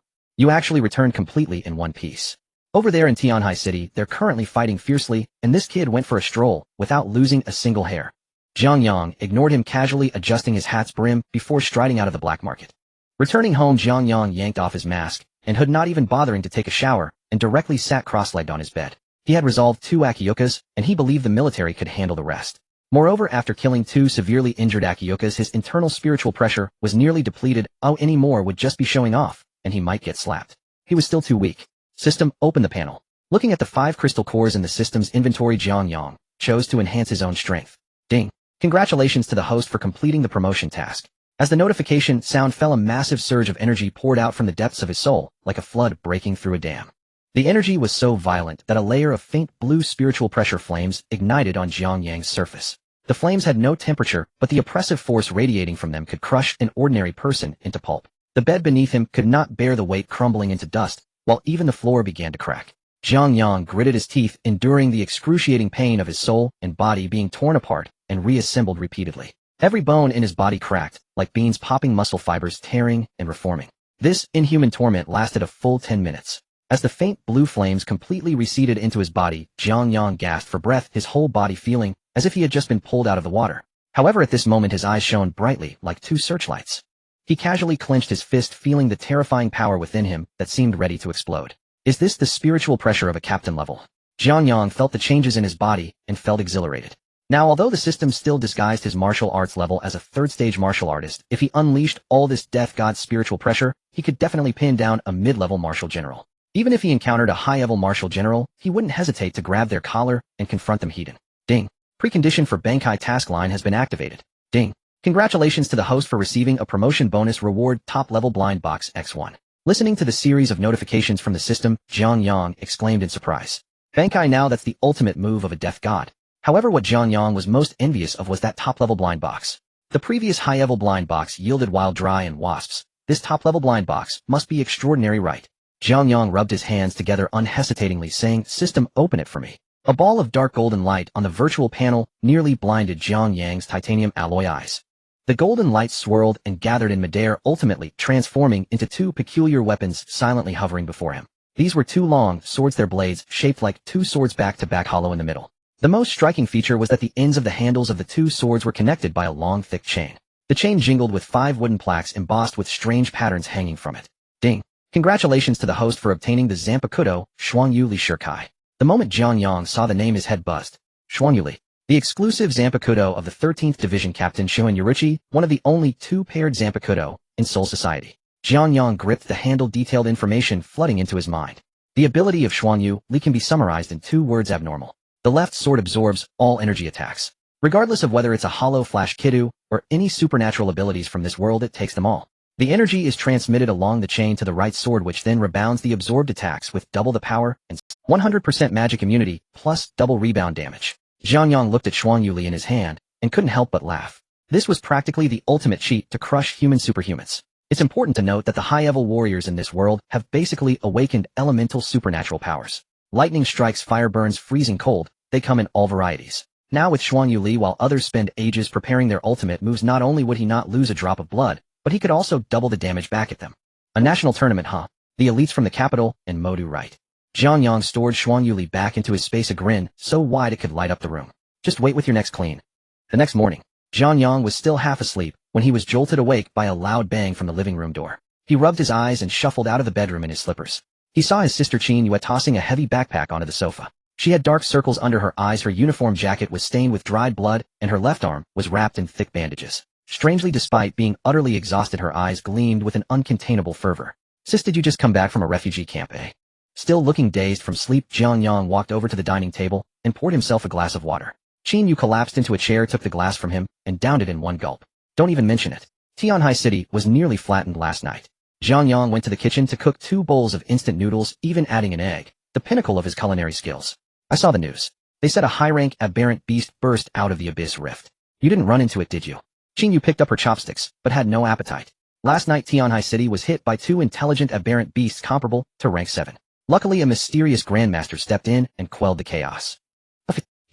actually returned completely in one piece. Over there in Tianhai City, they're currently fighting fiercely, and this kid went for a stroll, without losing a single hair. Jiang Yang ignored him, casually adjusting his hat's brim before striding out of the black market. Returning home, Jiang Yang yanked off his mask, and hood, not even bothering to take a shower, and directly sat cross-legged on his bed. He had resolved 2 Akiyukas, and he believed the military could handle the rest. Moreover, after killing 2 severely injured Akiyukas, his internal spiritual pressure was nearly depleted. Any more would just be showing off, and he might get slapped. He was still too weak. System, open the panel. Looking at the 5 crystal cores in the system's inventory, Jiang Yang chose to enhance his own strength. Ding. Congratulations to the host for completing the promotion task. As the notification sound fell, a massive surge of energy poured out from the depths of his soul, like a flood breaking through a dam. The energy was so violent that a layer of faint blue spiritual pressure flames ignited on Jiang Yang's surface. The flames had no temperature, but the oppressive force radiating from them could crush an ordinary person into pulp. The bed beneath him could not bear the weight, crumbling into dust, while even the floor began to crack. Jiang Yang gritted his teeth, enduring the excruciating pain of his soul and body being torn apart and reassembled repeatedly. Every bone in his body cracked, like beans popping, muscle fibers tearing and reforming. This inhuman torment lasted a full 10 minutes. As the faint blue flames completely receded into his body, Jiang Yang gasped for breath, his whole body feeling as if he had just been pulled out of the water. However, at this moment his eyes shone brightly, like 2 searchlights. He casually clenched his fist, feeling the terrifying power within him that seemed ready to explode. Is this the spiritual pressure of a captain level? Jiang Yang felt the changes in his body and felt exhilarated. Now, although the system still disguised his martial arts level as a 3rd-stage martial artist, if he unleashed all this death god spiritual pressure, he could definitely pin down a mid-level martial general. Even if he encountered a high-level martial general, he wouldn't hesitate to grab their collar and confront them head-on. Ding. Precondition for Bankai task line has been activated. Ding. Congratulations to the host for receiving a promotion bonus reward, top-level blind box X1. Listening to the series of notifications from the system, Jiang Yang exclaimed in surprise. Bankai, now that's the ultimate move of a death god. However, what Jiang Yang was most envious of was that top-level blind box. The previous high-level blind box yielded wild dry and wasps. This top-level blind box must be extraordinary, right? Jiang Yang rubbed his hands together unhesitatingly, saying, "System, open it for me." A ball of dark golden light on the virtual panel nearly blinded Jiang Yang's titanium alloy eyes. The golden light swirled and gathered in midair, ultimately transforming into 2 peculiar weapons silently hovering before him. These were 2 long swords, their blades shaped like 2 swords back-to-back, hollow in the middle. The most striking feature was that the ends of the handles of the 2 swords were connected by a long, thick chain. The chain jingled with 5 wooden plaques embossed with strange patterns hanging from it. Ding. Congratulations to the host for obtaining the Zanpakutō, Shuangyu Li Shikai. The moment Jiang Yang saw the name, his head buzzed. Shuangyu Li. The exclusive Zanpakutō of the 13th Division Captain Shuen Yuruchi, one of the only 2 paired Zanpakutō in Soul Society. Jiang Yang gripped the handle, detailed information flooding into his mind. The ability of Shuangyu Li can be summarized in 2 words: abnormal. The left sword absorbs all energy attacks. Regardless of whether it's a hollow flash Kidu or any supernatural abilities from this world, it takes them all. The energy is transmitted along the chain to the right sword, which then rebounds the absorbed attacks with double the power and 100% magic immunity plus double rebound damage. Jiang Yang looked at Shuangyu Li in his hand and couldn't help but laugh. This was practically the ultimate cheat to crush human superhumans. It's important to note that the high-level warriors in this world have basically awakened elemental supernatural powers. Lightning strikes, fire burns, freezing cold, they come in all varieties. Now with Shuangyu Li, while others spend ages preparing their ultimate moves, not only would he not lose a drop of blood, but he could also double the damage back at them. A national tournament, huh? The elites from the capital, and Modu, right? Jiang Yang stored Shuangyu Li back into his space, a grin so wide it could light up the room. Just wait with your next clean. The next morning, Jiang Yang was still half asleep when he was jolted awake by a loud bang from the living room door. He rubbed his eyes and shuffled out of the bedroom in his slippers. He saw his sister Qin Yue tossing a heavy backpack onto the sofa. She had dark circles under her eyes, her uniform jacket was stained with dried blood, and her left arm was wrapped in thick bandages. Strangely, despite being utterly exhausted, her eyes gleamed with an uncontainable fervor. Sis, did you just come back from a refugee camp, eh? Still looking dazed from sleep, Jiang Yang walked over to the dining table and poured himself a glass of water. Qin Yu collapsed into a chair, took the glass from him, and downed it in one gulp. Don't even mention it. Tianhai City was nearly flattened last night. Jiang Yang went to the kitchen to cook 2 bowls of instant noodles, even adding an egg, the pinnacle of his culinary skills. I saw the news. They said a high-rank aberrant beast burst out of the abyss rift. You didn't run into it, did you? Qin Yu picked up her chopsticks, but had no appetite. Last night Tianhai City was hit by 2 intelligent aberrant beasts comparable to rank 7. Luckily, a mysterious grandmaster stepped in and quelled the chaos.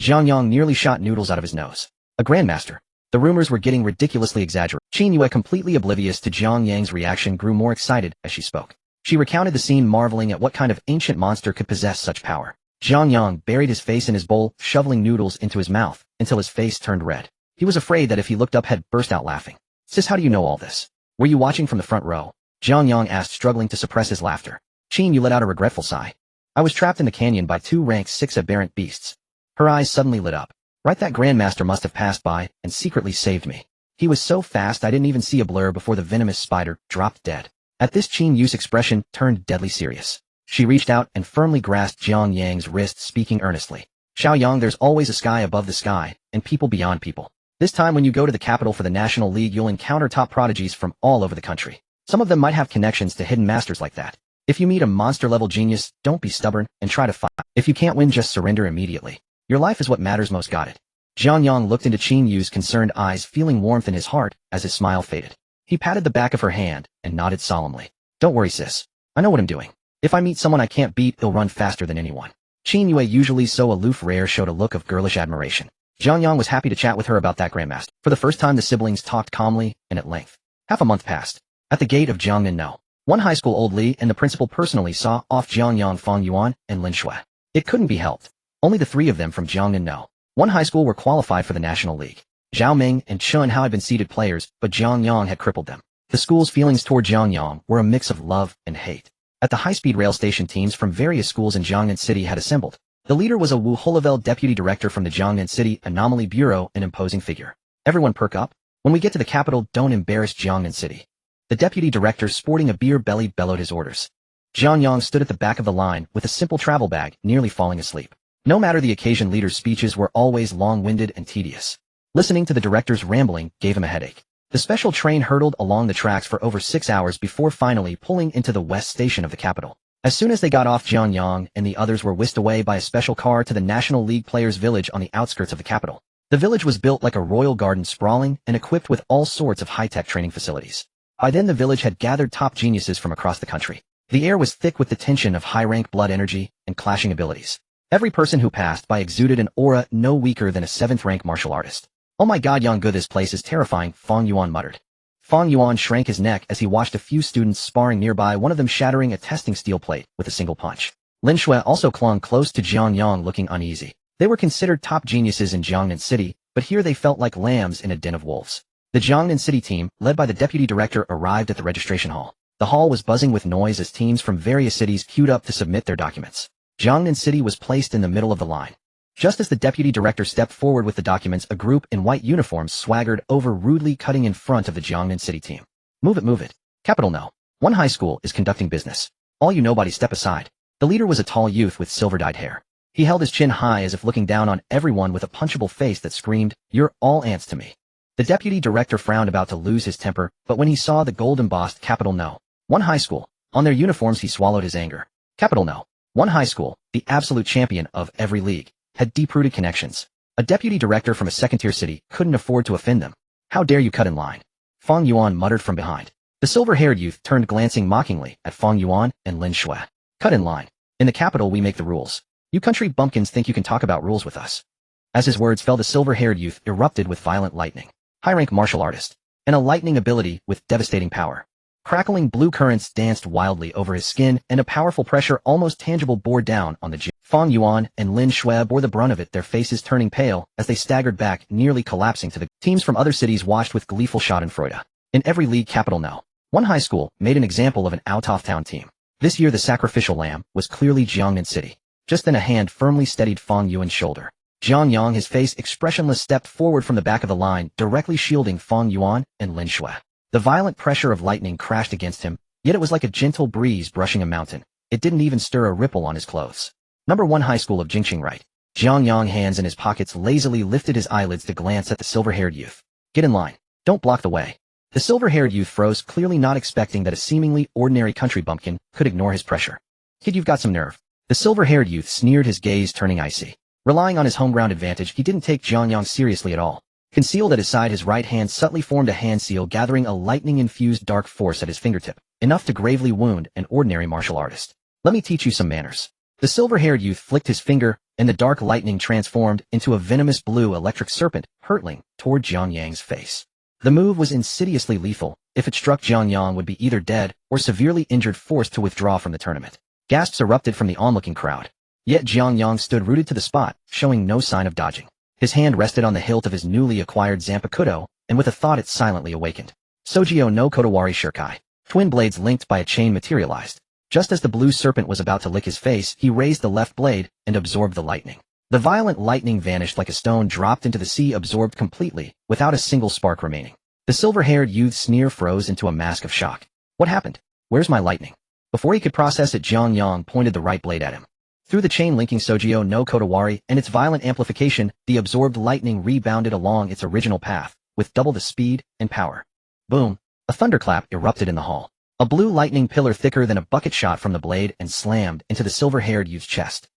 Jiang Yang nearly shot noodles out of his nose. A grandmaster. The rumors were getting ridiculously exaggerated. Qin Yu, completely oblivious to Jiang Yang's reaction, grew more excited as she spoke. She recounted the scene, marveling at what kind of ancient monster could possess such power. Jiang Yang buried his face in his bowl, shoveling noodles into his mouth until his face turned red. He was afraid that if he looked up, he'd burst out laughing. Sis, how do you know all this? Were you watching from the front row? Jiang Yang asked, struggling to suppress his laughter. Qin Yu let out a regretful sigh. I was trapped in the canyon by 2 rank 6 aberrant beasts. Her eyes suddenly lit up. Right, that grandmaster must have passed by and secretly saved me. He was so fast I didn't even see a blur before the venomous spider dropped dead. At this, Qin Yu's expression turned deadly serious. She reached out and firmly grasped Jiang Yang's wrist, speaking earnestly. Xiao Yang, there's always a sky above the sky, and people beyond people. This time when you go to the capital for the National League, you'll encounter top prodigies from all over the country. Some of them might have connections to hidden masters like that. If you meet a monster-level genius, don't be stubborn and try to fight. If you can't win, just surrender immediately. Your life is what matters most. Got it? Jiang Yang looked into Qin Yu's concerned eyes, feeling warmth in his heart as his smile faded. He patted the back of her hand and nodded solemnly. Don't worry, sis. I know what I'm doing. If I meet someone I can't beat, he'll run faster than anyone. Qin Yu, usually so aloof, showed a look of girlish admiration. Jiang Yang was happy to chat with her about that grandmaster. For the first time, the siblings talked calmly and at length. Half a month passed. At the gate of Jiangnan, one high school, old Li and the principal personally saw off Jiang Yang, Fang Yuan, and Lin Shui. It couldn't be helped. Only the 3 of them from Jiangnan, one high school, were qualified for the National League. Zhao Ming and Chun Hao had been seeded players, but Jiang Yang had crippled them. The school's feelings toward Jiang Yang were a mix of love and hate. At the high-speed rail station, teams from various schools in Jiangnan City had assembled. The leader was a Wu Holavel deputy director from the Jiangnan City Anomaly Bureau, an imposing figure. Everyone perk up. When we get to the capital, don't embarrass Jiangnan City. The deputy director, sporting a beer belly, bellowed his orders. Jiang Yang stood at the back of the line with a simple travel bag, nearly falling asleep. No matter the occasion, leaders' speeches were always long-winded and tedious. Listening to the director's rambling gave him a headache. The special train hurtled along the tracks for over 6 hours before finally pulling into the west station of the capital. As soon as they got off, Jiang Yang and the others were whisked away by a special car to the National League Players' Village on the outskirts of the capital. The village was built like a royal garden, sprawling and equipped with all sorts of high-tech training facilities. By then, the village had gathered top geniuses from across the country. The air was thick with the tension of high-rank blood energy and clashing abilities. Every person who passed by exuded an aura no weaker than a 7th-rank martial artist. Oh my god, Yang, this place is terrifying, Fang Yuan muttered. Fang Yuan shrank his neck as he watched a few students sparring nearby, one of them shattering a testing steel plate with a single punch. Lin Shui also clung close to Jiang Yang, looking uneasy. They were considered top geniuses in Jiangnan City, but here they felt like lambs in a den of wolves. The Jiangnan City team, led by the deputy director, arrived at the registration hall. The hall was buzzing with noise as teams from various cities queued up to submit their documents. Jiangnan City was placed in the middle of the line. Just as the deputy director stepped forward with the documents, a group in white uniforms swaggered over, rudely cutting in front of the Jiangnan City team. Move it, move it. Capital No. One high school is conducting business. All you nobodies step aside. The leader was a tall youth with silver-dyed hair. He held his chin high as if looking down on everyone with a punchable face that screamed, "You're all ants to me." The deputy director frowned, about to lose his temper, but when he saw the gold-embossed Capital No. One high school on their uniforms, he swallowed his anger. Capital No. One high school, the absolute champion of every league, had deep-rooted connections. A deputy director from a second-tier city couldn't afford to offend them. How dare you cut in line? Fang Yuan muttered from behind. The silver-haired youth turned, glancing mockingly at Fang Yuan and Lin Shui. Cut in line. In the capital, we make the rules. You country bumpkins think you can talk about rules with us. As his words fell, the silver-haired youth erupted with violent lightning. High-rank martial artist, and a lightning ability with devastating power. Crackling blue currents danced wildly over his skin, and a powerful pressure, almost tangible, bore down on the Fang Yuan and Lin Shui bore the brunt of it, their faces turning pale as they staggered back, nearly collapsing to the teams from other cities watched with gleeful schadenfreude. In every league, Capital No. One high school made an example of an out-of-town team. This year the sacrificial lamb was clearly Jiangnan City. Just then a hand firmly steadied Fang Yuan's shoulder. Jiang Yang, his face expressionless, stepped forward from the back of the line, directly shielding Fang Yuan and Lin Shui. The violent pressure of lightning crashed against him, yet it was like a gentle breeze brushing a mountain. It didn't even stir a ripple on his clothes. Number 1 High School of Jingqing, right? Jiang Yang, hands in his pockets, lazily lifted his eyelids to glance at the silver-haired youth. Get in line. Don't block the way. The silver-haired youth froze, clearly not expecting that a seemingly ordinary country bumpkin could ignore his pressure. Kid, you've got some nerve. The silver-haired youth sneered, his gaze turning icy. Relying on his home ground advantage, he didn't take Jiang Yang seriously at all. Concealed at his side, his right hand subtly formed a hand seal, gathering a lightning-infused dark force at his fingertip, enough to gravely wound an ordinary martial artist. Let me teach you some manners. The silver-haired youth flicked his finger, and the dark lightning transformed into a venomous blue electric serpent, hurtling toward Jiang Yang's face. The move was insidiously lethal. If it struck, Jiang Yang would be either dead or severely injured, forced to withdraw from the tournament. Gasps erupted from the onlooking crowd. Yet Jiang Yang stood rooted to the spot, showing no sign of dodging. His hand rested on the hilt of his newly acquired Zanpakutō, and with a thought it silently awakened. Sojio no Kotowari Shirkai. Twin blades linked by a chain materialized. Just as the blue serpent was about to lick his face, he raised the left blade and absorbed the lightning. The violent lightning vanished like a stone dropped into the sea, absorbed completely, without a single spark remaining. The silver-haired youth's sneer froze into a mask of shock. What happened? Where's my lightning? Before he could process it, Jiang Yang pointed the right blade at him. Through the chain linking Sojio no Kotowari and its violent amplification, the absorbed lightning rebounded along its original path, with double the speed and power. Boom! A thunderclap erupted in the hall. A blue lightning pillar thicker than a bucket shot from the blade and slammed into the silver-haired youth's chest.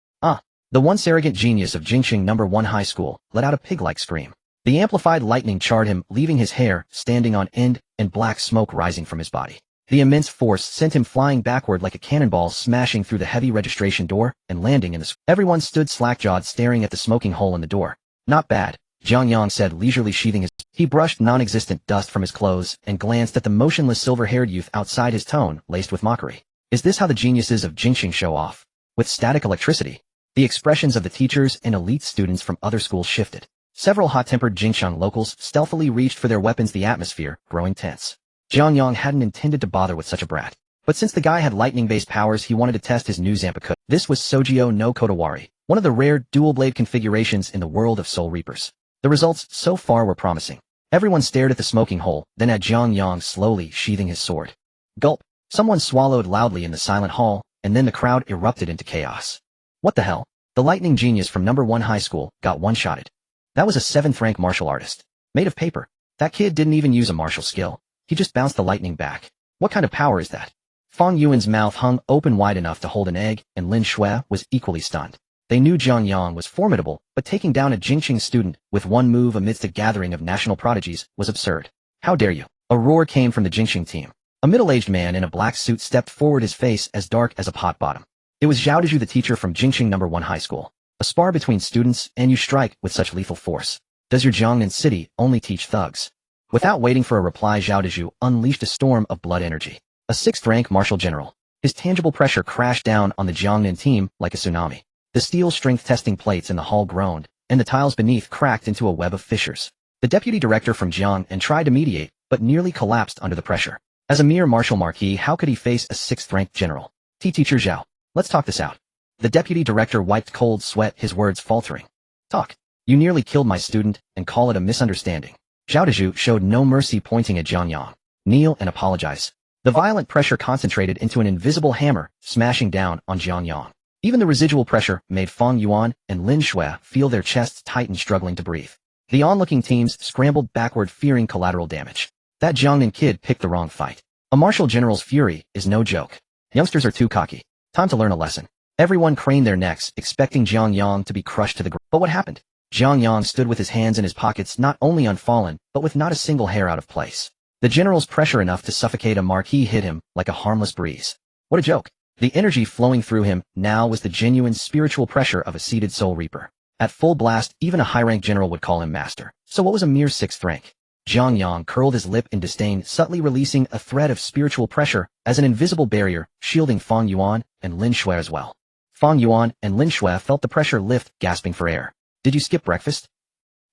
The once arrogant genius of Jingqing No. 1 High School let out a pig-like scream. The amplified lightning charred him, leaving his hair standing on end and black smoke rising from his body. The immense force sent him flying backward like a cannonball, smashing through the heavy registration door and landing in the Everyone stood slack-jawed, staring at the smoking hole in the door. Not bad, Jiang Yang said, leisurely sheathing his... He brushed non-existent dust from his clothes and glanced at the motionless silver-haired youth outside, his tone laced with mockery. Is this how the geniuses of Jingqing show off? With static electricity? The expressions of the teachers and elite students from other schools shifted. Several hot-tempered Jingqiang locals stealthily reached for their weapons, the atmosphere growing tense. Jiang Yang hadn't intended to bother with such a brat. But since the guy had lightning-based powers, he wanted to test his new Zanpakutō. This was Sojio no Kotowari, one of the rare dual-blade configurations in the world of Soul Reapers. The results so far were promising. Everyone stared at the smoking hole, then at Jiang Yang slowly sheathing his sword. Gulp! Someone swallowed loudly in the silent hall, and then the crowd erupted into chaos. What the hell? The lightning genius from No. 1 High School got one-shotted. That was a 7th-rank martial artist. Made of paper. That kid didn't even use a martial skill. He just bounced the lightning back. What kind of power is that? Fang Yuan's mouth hung open wide enough to hold an egg, and Lin Shui was equally stunned. They knew Jiang Yang was formidable, but taking down a Jingqing student with one move amidst a gathering of national prodigies was absurd. How dare you? A roar came from the Jingqing team. A middle-aged man in a black suit stepped forward, his face as dark as a pot bottom. It was Zhao Dezhu, the teacher from Jingqing No. 1 High School. A spar between students, and you strike with such lethal force. Does your Jiangnan city only teach thugs? Without waiting for a reply, Zhao Dezhu unleashed a storm of blood energy. A 6th-rank martial general. His tangible pressure crashed down on the Jiangnan team like a tsunami. The steel strength testing plates in the hall groaned, and the tiles beneath cracked into a web of fissures. The deputy director from Jiangnan tried to mediate, but nearly collapsed under the pressure. As a mere martial marquis, how could he face a 6th-rank general? Teacher Zhao. Let's talk this out. The deputy director wiped cold sweat, his words faltering. Talk. You nearly killed my student, and call it a misunderstanding. Zhao Dezhu showed no mercy, pointing at Jiang Yang. Kneel and apologize. The violent pressure concentrated into an invisible hammer, smashing down on Jiang Yang. Even the residual pressure made Fang Yuan and Lin Shui feel their chests tighten, struggling to breathe. The onlooking teams scrambled backward, fearing collateral damage. That Jiangnan kid picked the wrong fight. A martial general's fury is no joke. Youngsters are too cocky. Time to learn a lesson. Everyone craned their necks, expecting Jiang Yang to be crushed to the ground. But what happened? Jiang Yang stood with his hands in his pockets, not only unfallen, but with not a single hair out of place. The general's pressure, enough to suffocate a marquis, hit him like a harmless breeze. What a joke. The energy flowing through him now was the genuine spiritual pressure of a seated Soul Reaper. At full blast, even a high-rank general would call him master. So what was a mere 6th rank? Jiang Yang curled his lip in disdain, subtly releasing a thread of spiritual pressure as an invisible barrier, shielding Fang Yuan and Lin Shui as well. Fang Yuan and Lin Shui felt the pressure lift, gasping for air. Did you skip breakfast?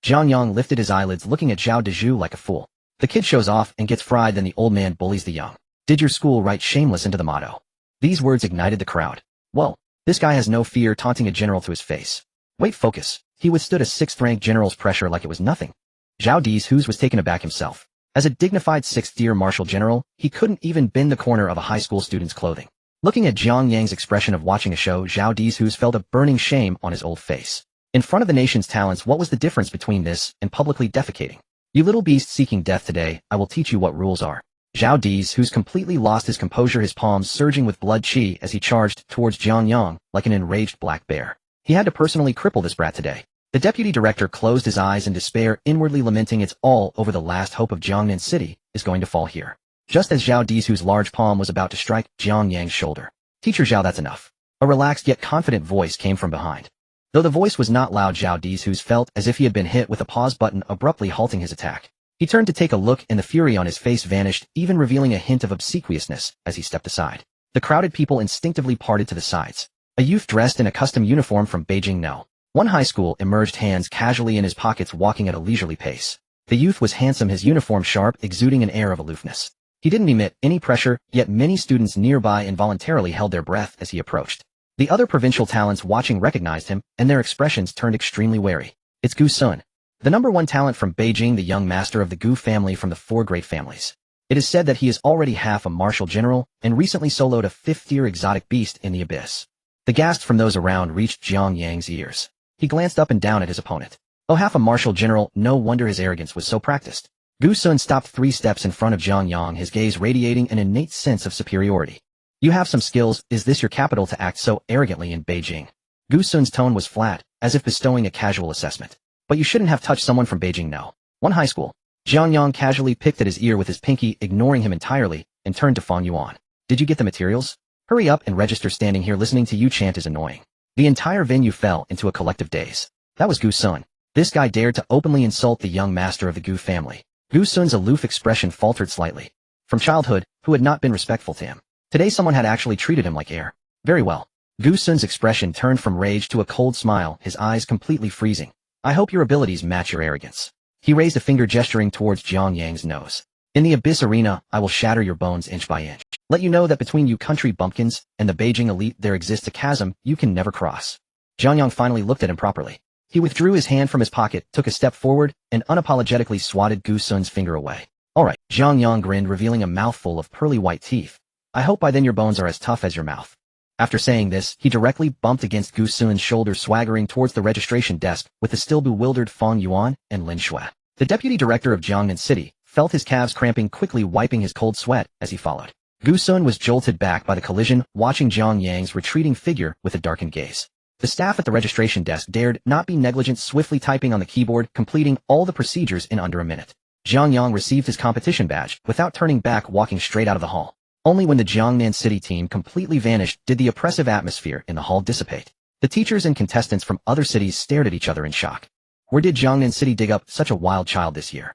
Jiang Yang lifted his eyelids, looking at Zhao Dezhu like a fool. The kid shows off and gets fried, then the old man bullies the young. Did your school write shameless into the motto? These words ignited the crowd. Whoa, this guy has no fear, taunting a general to his face. Wait, focus. He withstood a 6th-ranked general's pressure like it was nothing. Zhao Dizhu was taken aback himself. As a dignified 6th-tier martial general, he couldn't even bend the corner of a high school student's clothing. Looking at Jiang Yang's expression of watching a show, Zhao Dizhu felt a burning shame on his old face. In front of the nation's talents, what was the difference between this and publicly defecating? You little beast seeking death today, I will teach you what rules are. Zhao Dizhu completely lost his composure, his palms surging with blood chi as he charged towards Jiang Yang like an enraged black bear. He had to personally cripple this brat today. The deputy director closed his eyes in despair, inwardly lamenting it's all over. The last hope of Jiangnan City is going to fall here. Just as Zhao Dizhu's large palm was about to strike Jiang Yang's shoulder. Teacher Zhao, that's enough. A relaxed yet confident voice came from behind. Though the voice was not loud, Zhao Dizhu felt as if he had been hit with a pause button, abruptly halting his attack. He turned to take a look, and the fury on his face vanished, even revealing a hint of obsequiousness as he stepped aside. The crowded people instinctively parted to the sides. A youth dressed in a custom uniform from Beijing No. 1 high school emerged, hands casually in his pockets, walking at a leisurely pace. The youth was handsome, his uniform sharp, exuding an air of aloofness. He didn't emit any pressure, yet many students nearby involuntarily held their breath as he approached. The other provincial talents watching recognized him, and their expressions turned extremely wary. It's Gu Sun, the #1 talent from Beijing, the young master of the Gu family from the 4 great families. It is said that he is already half a martial general, and recently soloed a 5th-tier exotic beast in the abyss. The gasps from those around reached Jiang Yang's ears. He glanced up and down at his opponent. Oh, half a martial general, no wonder his arrogance was so practiced. Gu Sun stopped 3 steps in front of Jiang Yang, his gaze radiating an innate sense of superiority. You have some skills, is this your capital to act so arrogantly in Beijing? Gu Sun's tone was flat, as if bestowing a casual assessment. But you shouldn't have touched someone from Beijing No. 1 high school. Jiang Yang casually picked at his ear with his pinky, ignoring him entirely, and turned to Fang Yuan. Did you get the materials? Hurry up and register. Standing here listening to you chant is annoying. The entire venue fell into a collective daze. That was Gu Sun. This guy dared to openly insult the young master of the Gu family. Gu Sun's aloof expression faltered slightly. From childhood, who had not been respectful to him? Today someone had actually treated him like air. Very well. Gu Sun's expression turned from rage to a cold smile, his eyes completely freezing. I hope your abilities match your arrogance. He raised a finger, gesturing towards Jiang Yang's nose. In the Abyss Arena, I will shatter your bones inch by inch. Let you know that between you country bumpkins and the Beijing elite there exists a chasm you can never cross. Jiang Yang finally looked at him properly. He withdrew his hand from his pocket, took a step forward, and unapologetically swatted Gu Sun's finger away. Alright, Jiang Yang grinned, revealing a mouthful of pearly white teeth. I hope by then your bones are as tough as your mouth. After saying this, he directly bumped against Gu Sun's shoulder, swaggering towards the registration desk with the still bewildered Fang Yuan and Lin Shui. The deputy director of Jiangnan City felt his calves cramping, quickly wiping his cold sweat as he followed. Gu Sun was jolted back by the collision, watching Jiang Yang's retreating figure with a darkened gaze. The staff at the registration desk dared not be negligent, swiftly typing on the keyboard, completing all the procedures in under a minute. Jiang Yang received his competition badge without turning back, walking straight out of the hall. Only when the Jiangnan City team completely vanished did the oppressive atmosphere in the hall dissipate. The teachers and contestants from other cities stared at each other in shock. Where did Jiangnan City dig up such a wild child this year?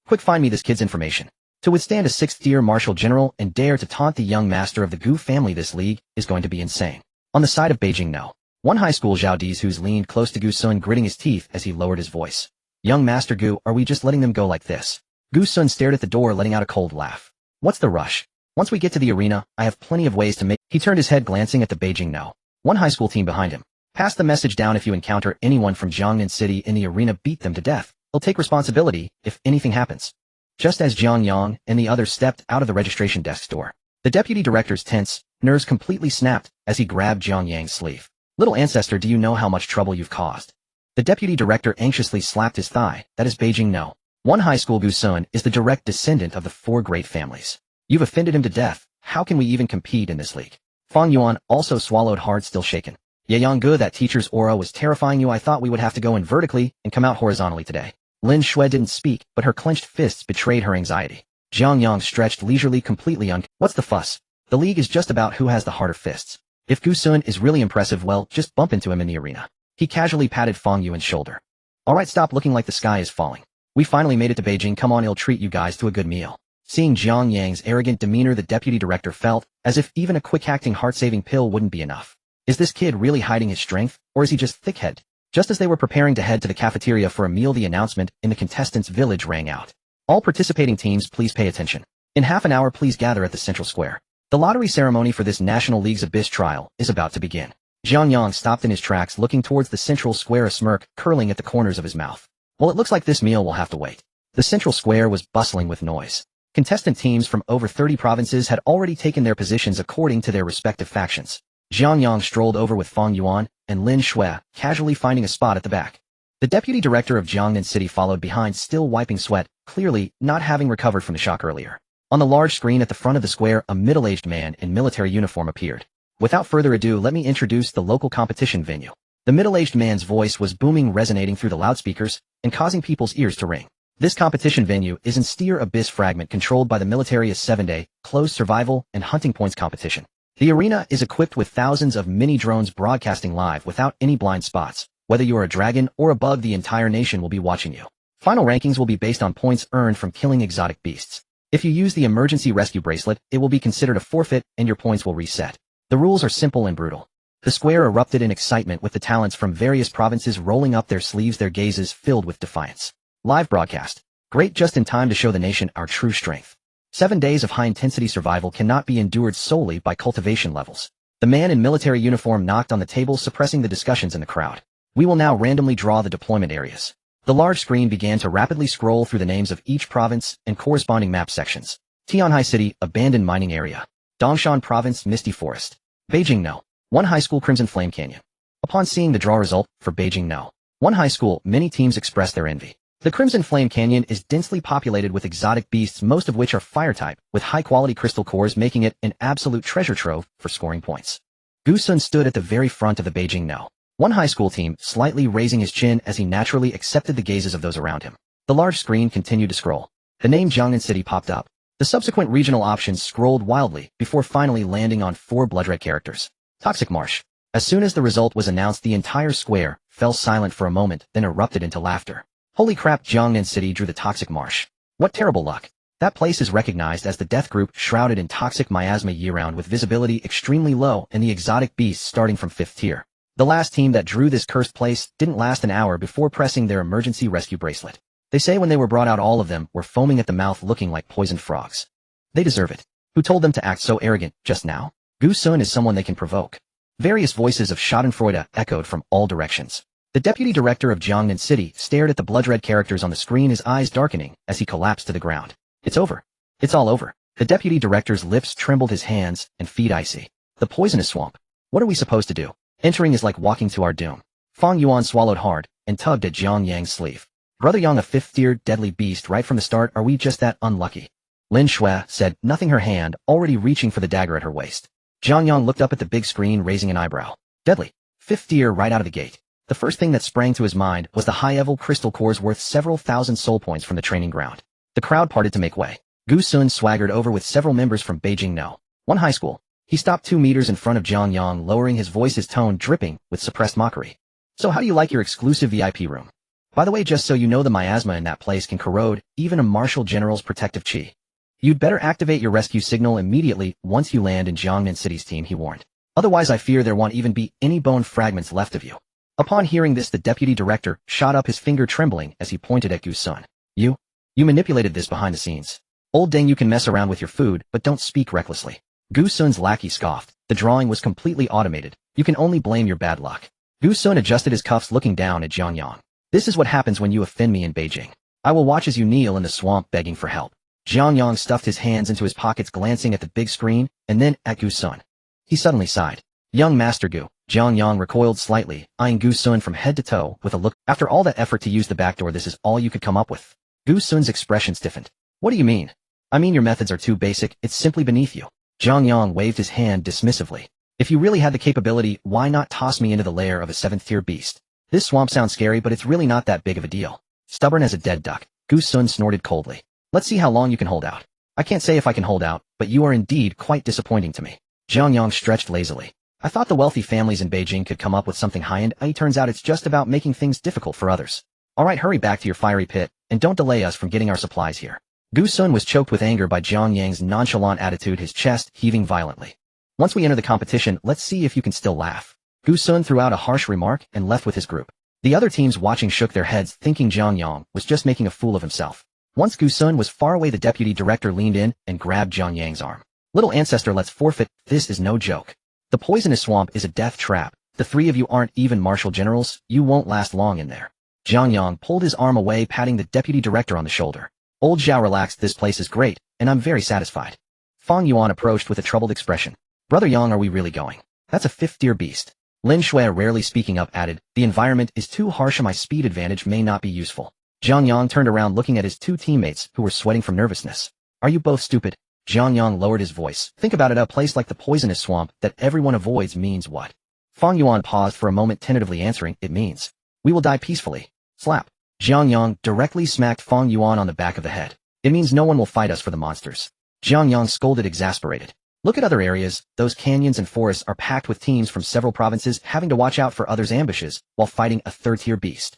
Quick, find me this kid's information. To withstand a 6th-tier martial general and dare to taunt the young master of the Gu family, this league is going to be insane. On the side of Beijing No. 1 high school, Zhao Dizhu leaned close to Gu Sun, gritting his teeth as he lowered his voice. Young Master Gu, are we just letting them go like this? Gu Sun stared at the door, letting out a cold laugh. What's the rush? Once we get to the arena, I have plenty of ways to make— He turned his head, glancing at the Beijing No. 1 high school team behind him. Pass the message down. If you encounter anyone from Jiangnan City in the arena, beat them to death. They'll take responsibility if anything happens. Just as Jiang Yang and the others stepped out of the registration desk door, the deputy director's tense nerves completely snapped as he grabbed Jiang Yang's sleeve. Little ancestor, do you know how much trouble you've caused? The deputy director anxiously slapped his thigh. That is Beijing No. 1 high school. Gu Sun is the direct descendant of the 4 great families. You've offended him to death. How can we even compete in this league? Fang Yuan also swallowed hard, still shaken. Yang Gu, that teacher's aura was terrifying you. I thought we would have to go in vertically and come out horizontally today. Lin Shui didn't speak, but her clenched fists betrayed her anxiety. Jiang Yang stretched leisurely, completely What's the fuss? The league is just about who has the harder fists. If Gu Sun is really impressive, well, just bump into him in the arena. He casually patted Fang Yuan's shoulder. Alright, stop looking like the sky is falling. We finally made it to Beijing. Come on, I'll treat you guys to a good meal. Seeing Jiang Yang's arrogant demeanor, the deputy director felt as if even a quick-acting heart-saving pill wouldn't be enough. Is this kid really hiding his strength, or is he just thick-headed? Just as they were preparing to head to the cafeteria for a meal, the announcement in the contestants' village rang out. All participating teams, please pay attention. In half an hour, please gather at the central square. The lottery ceremony for this National League's Abyss trial is about to begin. Jiang Yang stopped in his tracks looking towards the central square, a smirk curling at the corners of his mouth. Well, it looks like this meal will have to wait. The central square was bustling with noise. Contestant teams from over 30 provinces had already taken their positions according to their respective factions. Jiang Yang strolled over with Feng Yuan and Lin Shui, casually finding a spot at the back. The deputy director of Jiangnan City followed behind, still wiping sweat, clearly not having recovered from the shock earlier. On the large screen at the front of the square, a middle-aged man in military uniform appeared. Without further ado, let me introduce the local competition venue. The middle-aged man's voice was booming, resonating through the loudspeakers and causing people's ears to ring. This competition venue is in Steer Abyss Fragment, controlled by the military, a 7-day, closed survival and hunting points competition. The arena is equipped with thousands of mini-drones broadcasting live without any blind spots. Whether you are a dragon or a bug, the entire nation will be watching you. Final rankings will be based on points earned from killing exotic beasts. If you use the emergency rescue bracelet, it will be considered a forfeit and your points will reset. The rules are simple and brutal. The square erupted in excitement with the talents from various provinces rolling up their sleeves, their gazes filled with defiance. Live broadcast. Great, just in time to show the nation our true strength. 7 days of high-intensity survival cannot be endured solely by cultivation levels. The man in military uniform knocked on the table, suppressing the discussions in the crowd. We will now randomly draw the deployment areas. The large screen began to rapidly scroll through the names of each province and corresponding map sections. Tianhai City, abandoned mining area. Dongshan Province, misty forest. Beijing No. 1 high school, Crimson Flame Canyon. Upon seeing the draw result for Beijing No. 1 high school, many teams expressed their envy. The Crimson Flame Canyon is densely populated with exotic beasts, most of which are fire-type, with high-quality crystal cores, making it an absolute treasure trove for scoring points. Gu Sun stood at the very front of the Beijing No. 1 high school team, slightly raising his chin as he naturally accepted the gazes of those around him. The large screen continued to scroll. The name Jiangnan City popped up. The subsequent regional options scrolled wildly before finally landing on 4 blood-red characters. Toxic Marsh. As soon as the result was announced, the entire square fell silent for a moment, then erupted into laughter. Holy crap, Jiangnan City drew the Toxic Marsh. What terrible luck. That place is recognized as the death group, shrouded in toxic miasma year-round, with visibility extremely low and the exotic beasts starting from 5th tier. The last team that drew this cursed place didn't last an hour before pressing their emergency rescue bracelet. They say when they were brought out, all of them were foaming at the mouth, looking like poisoned frogs. They deserve it. Who told them to act so arrogant just now? Gu Sun is someone they can provoke. Various voices of schadenfreude echoed from all directions. The deputy director of Jiangnan City stared at the blood-red characters on the screen, his eyes darkening as he collapsed to the ground. It's over. It's all over. The deputy director's lips trembled, his hands and feet icy. The poisonous swamp. What are we supposed to do? Entering is like walking to our doom. Feng Yuan swallowed hard and tugged at Jiang Yang's sleeve. Brother Yang, a 5th-tier deadly beast right from the start. Are we just that unlucky? Lin Shui said, nothing, her hand already reaching for the dagger at her waist. Jiang Yang looked up at the big screen, raising an eyebrow. Deadly. 5th tier right out of the gate. The first thing that sprang to his mind was the high-level crystal cores worth several thousand soul points from the training ground. The crowd parted to make way. Gu Sun swaggered over with several members from Beijing No. 1 high school. He stopped 2 meters in front of Jiang Yang, lowering his voice, his tone dripping with suppressed mockery. So how do you like your exclusive VIP room? By the way, just so you know, the miasma in that place can corrode even a martial general's protective chi. You'd better activate your rescue signal immediately once you land in Jiangnan City's team, he warned. Otherwise, I fear there won't even be any bone fragments left of you. Upon hearing this, the deputy director shot up, his finger trembling as he pointed at Gu Sun. You manipulated this behind the scenes. Old Deng, you can mess around with your food, but don't speak recklessly. Gu Sun's lackey scoffed. The drawing was completely automated. You can only blame your bad luck. Gu Sun adjusted his cuffs, looking down at Jiang Yang. This is what happens when you offend me in Beijing. I will watch as you kneel in the swamp begging for help. Jiang Yang stuffed his hands into his pockets, glancing at the big screen and then at Gu Sun. He suddenly sighed. Young Master Gu. Jiang Yang recoiled slightly, eyeing Gu Sun from head to toe with a look. After all that effort to use the back door, this is all you could come up with? Gu Sun's expression stiffened. What do you mean? I mean, your methods are too basic. It's simply beneath you. Jiang Yang waved his hand dismissively. If you really had the capability, why not toss me into the lair of a 7th-tier beast? This swamp sounds scary, but it's really not that big of a deal. Stubborn as a dead duck, Gu Sun snorted coldly. Let's see how long you can hold out. I can't say if I can hold out, but you are indeed quite disappointing to me. Jiang Yang stretched lazily. I thought the wealthy families in Beijing could come up with something high-end. It turns out it's just about making things difficult for others. All right, hurry back to your fiery pit, and don't delay us from getting our supplies here. Gu Sun was choked with anger by Jiang Yang's nonchalant attitude, his chest heaving violently. Once we enter the competition, let's see if you can still laugh. Gu Sun threw out a harsh remark and left with his group. The other teams watching shook their heads, thinking Jiang Yang was just making a fool of himself. Once Gu Sun was far away, the deputy director leaned in and grabbed Jiang Yang's arm. Little ancestor, let's forfeit. This is no joke. The poisonous swamp is a death trap. The three of you aren't even martial generals, you won't last long in there. Jiang Yang pulled his arm away, patting the deputy director on the shoulder. Old Zhao relaxed. This place is great, and I'm very satisfied. Fang Yuan approached with a troubled expression. Brother Yang, are we really going? That's a fifth-tier beast. Lin Shui, rarely speaking up, added, the environment is too harsh and my speed advantage may not be useful. Jiang Yang turned around looking at his two teammates who were sweating from nervousness. Are you both stupid? Jiang Yang lowered his voice. Think about it, a place like the poisonous swamp that everyone avoids means what? Fang Yuan paused for a moment, tentatively answering, it means we will die peacefully. Slap. Jiang Yang directly smacked Fang Yuan on the back of the head. It means no one will fight us for the monsters. Jiang Yang scolded, exasperated. Look at other areas, those canyons and forests are packed with teams from several provinces having to watch out for others' ambushes while fighting a third-tier beast.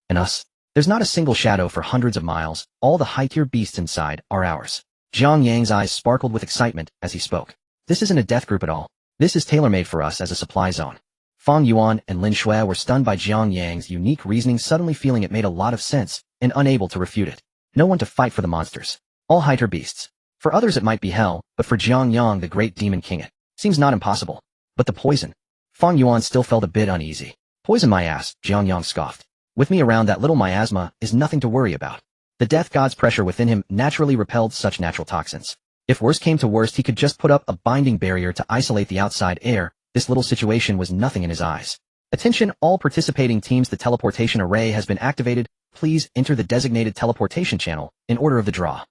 And us? There's not a single shadow for hundreds of miles, all the high-tier beasts inside are ours. Jiang Yang's eyes sparkled with excitement as he spoke. This isn't a death group at all. This is tailor-made for us as a supply zone. Fang Yuan and Lin Shui were stunned by Jiang Yang's unique reasoning, suddenly feeling it made a lot of sense, and unable to refute it. No one to fight for the monsters. All high-tier beasts. For others it might be hell, but for Jiang Yang, the great demon king, it seems not impossible. But the poison? Fang Yuan still felt a bit uneasy. Poison my ass, Jiang Yang scoffed. With me around, that little miasma is nothing to worry about. The death god's pressure within him naturally repelled such natural toxins. If worst came to worst, he could just put up a binding barrier to isolate the outside air. This little situation was nothing in his eyes. Attention, all participating teams, the teleportation array has been activated. Please enter the designated teleportation channel in order of the draw.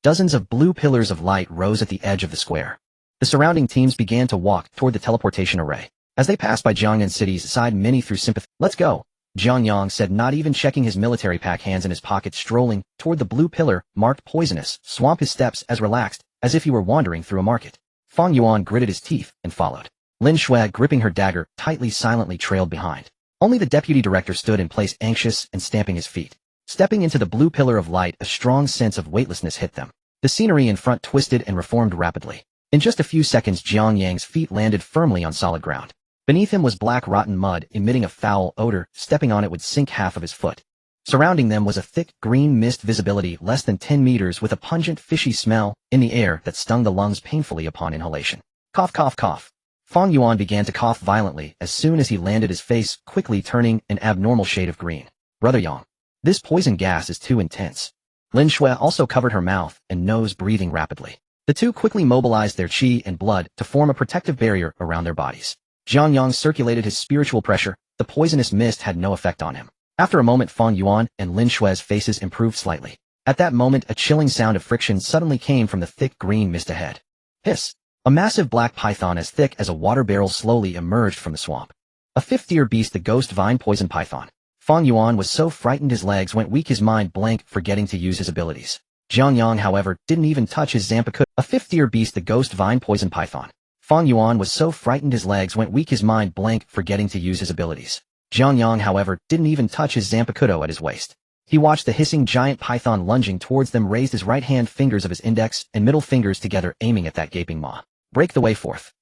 Dozens of blue pillars of light rose at the edge of the square. The surrounding teams began to walk toward the teleportation array. As they passed by Jiang Yang City's side, many threw sympathy. Let's go, Jiang Yang said, not even checking his military pack, hands in his pocket, strolling toward the blue pillar marked poisonous swamp, his steps as relaxed as if he were wandering through a market. Fang Yuan gritted his teeth and followed. Lin Shui, gripping her dagger tightly, silently trailed behind. Only the deputy director stood in place, anxious and stamping his feet. Stepping into the blue pillar of light, a strong sense of weightlessness hit them. The scenery in front twisted and reformed rapidly. In just a few seconds, Jiang Yang's feet landed firmly on solid ground. Beneath him was black, rotten mud, emitting a foul odor. Stepping on it would sink half of his foot. Surrounding them was a thick, green mist, visibility less than 10 meters, with a pungent, fishy smell in the air that stung the lungs painfully upon inhalation. Cough, cough, cough. Fang Yuan began to cough violently as soon as he landed, his face quickly turning an abnormal shade of green. Brother Yang, this poison gas is too intense. Lin Shui also covered her mouth and nose, breathing rapidly. The two quickly mobilized their qi and blood to form a protective barrier around their bodies. Jiang Yang circulated his spiritual pressure. The poisonous mist had no effect on him. After a moment, Fang Yuan and Lin Shui's faces improved slightly. At that moment, a chilling sound of friction suddenly came from the thick green mist ahead. Hiss! A massive black python as thick as a water barrel slowly emerged from the swamp. A fifth-tier beast, the ghost vine poison python. Fang Yuan was so frightened his legs went weak, his mind blank, forgetting to use his abilities. Jiang Yang, however, didn't even touch his Zanpakutō. A fifth-tier beast, the ghost vine poison python. Fang Yuan was so frightened his legs went weak, his mind blank, forgetting to use his abilities. Jiang Yang, however, didn't even touch his Zanpakutō at his waist. He watched the hissing giant python lunging towards them, raised his right hand, fingers of his index and middle fingers together, aiming at that gaping maw. Break the way forth.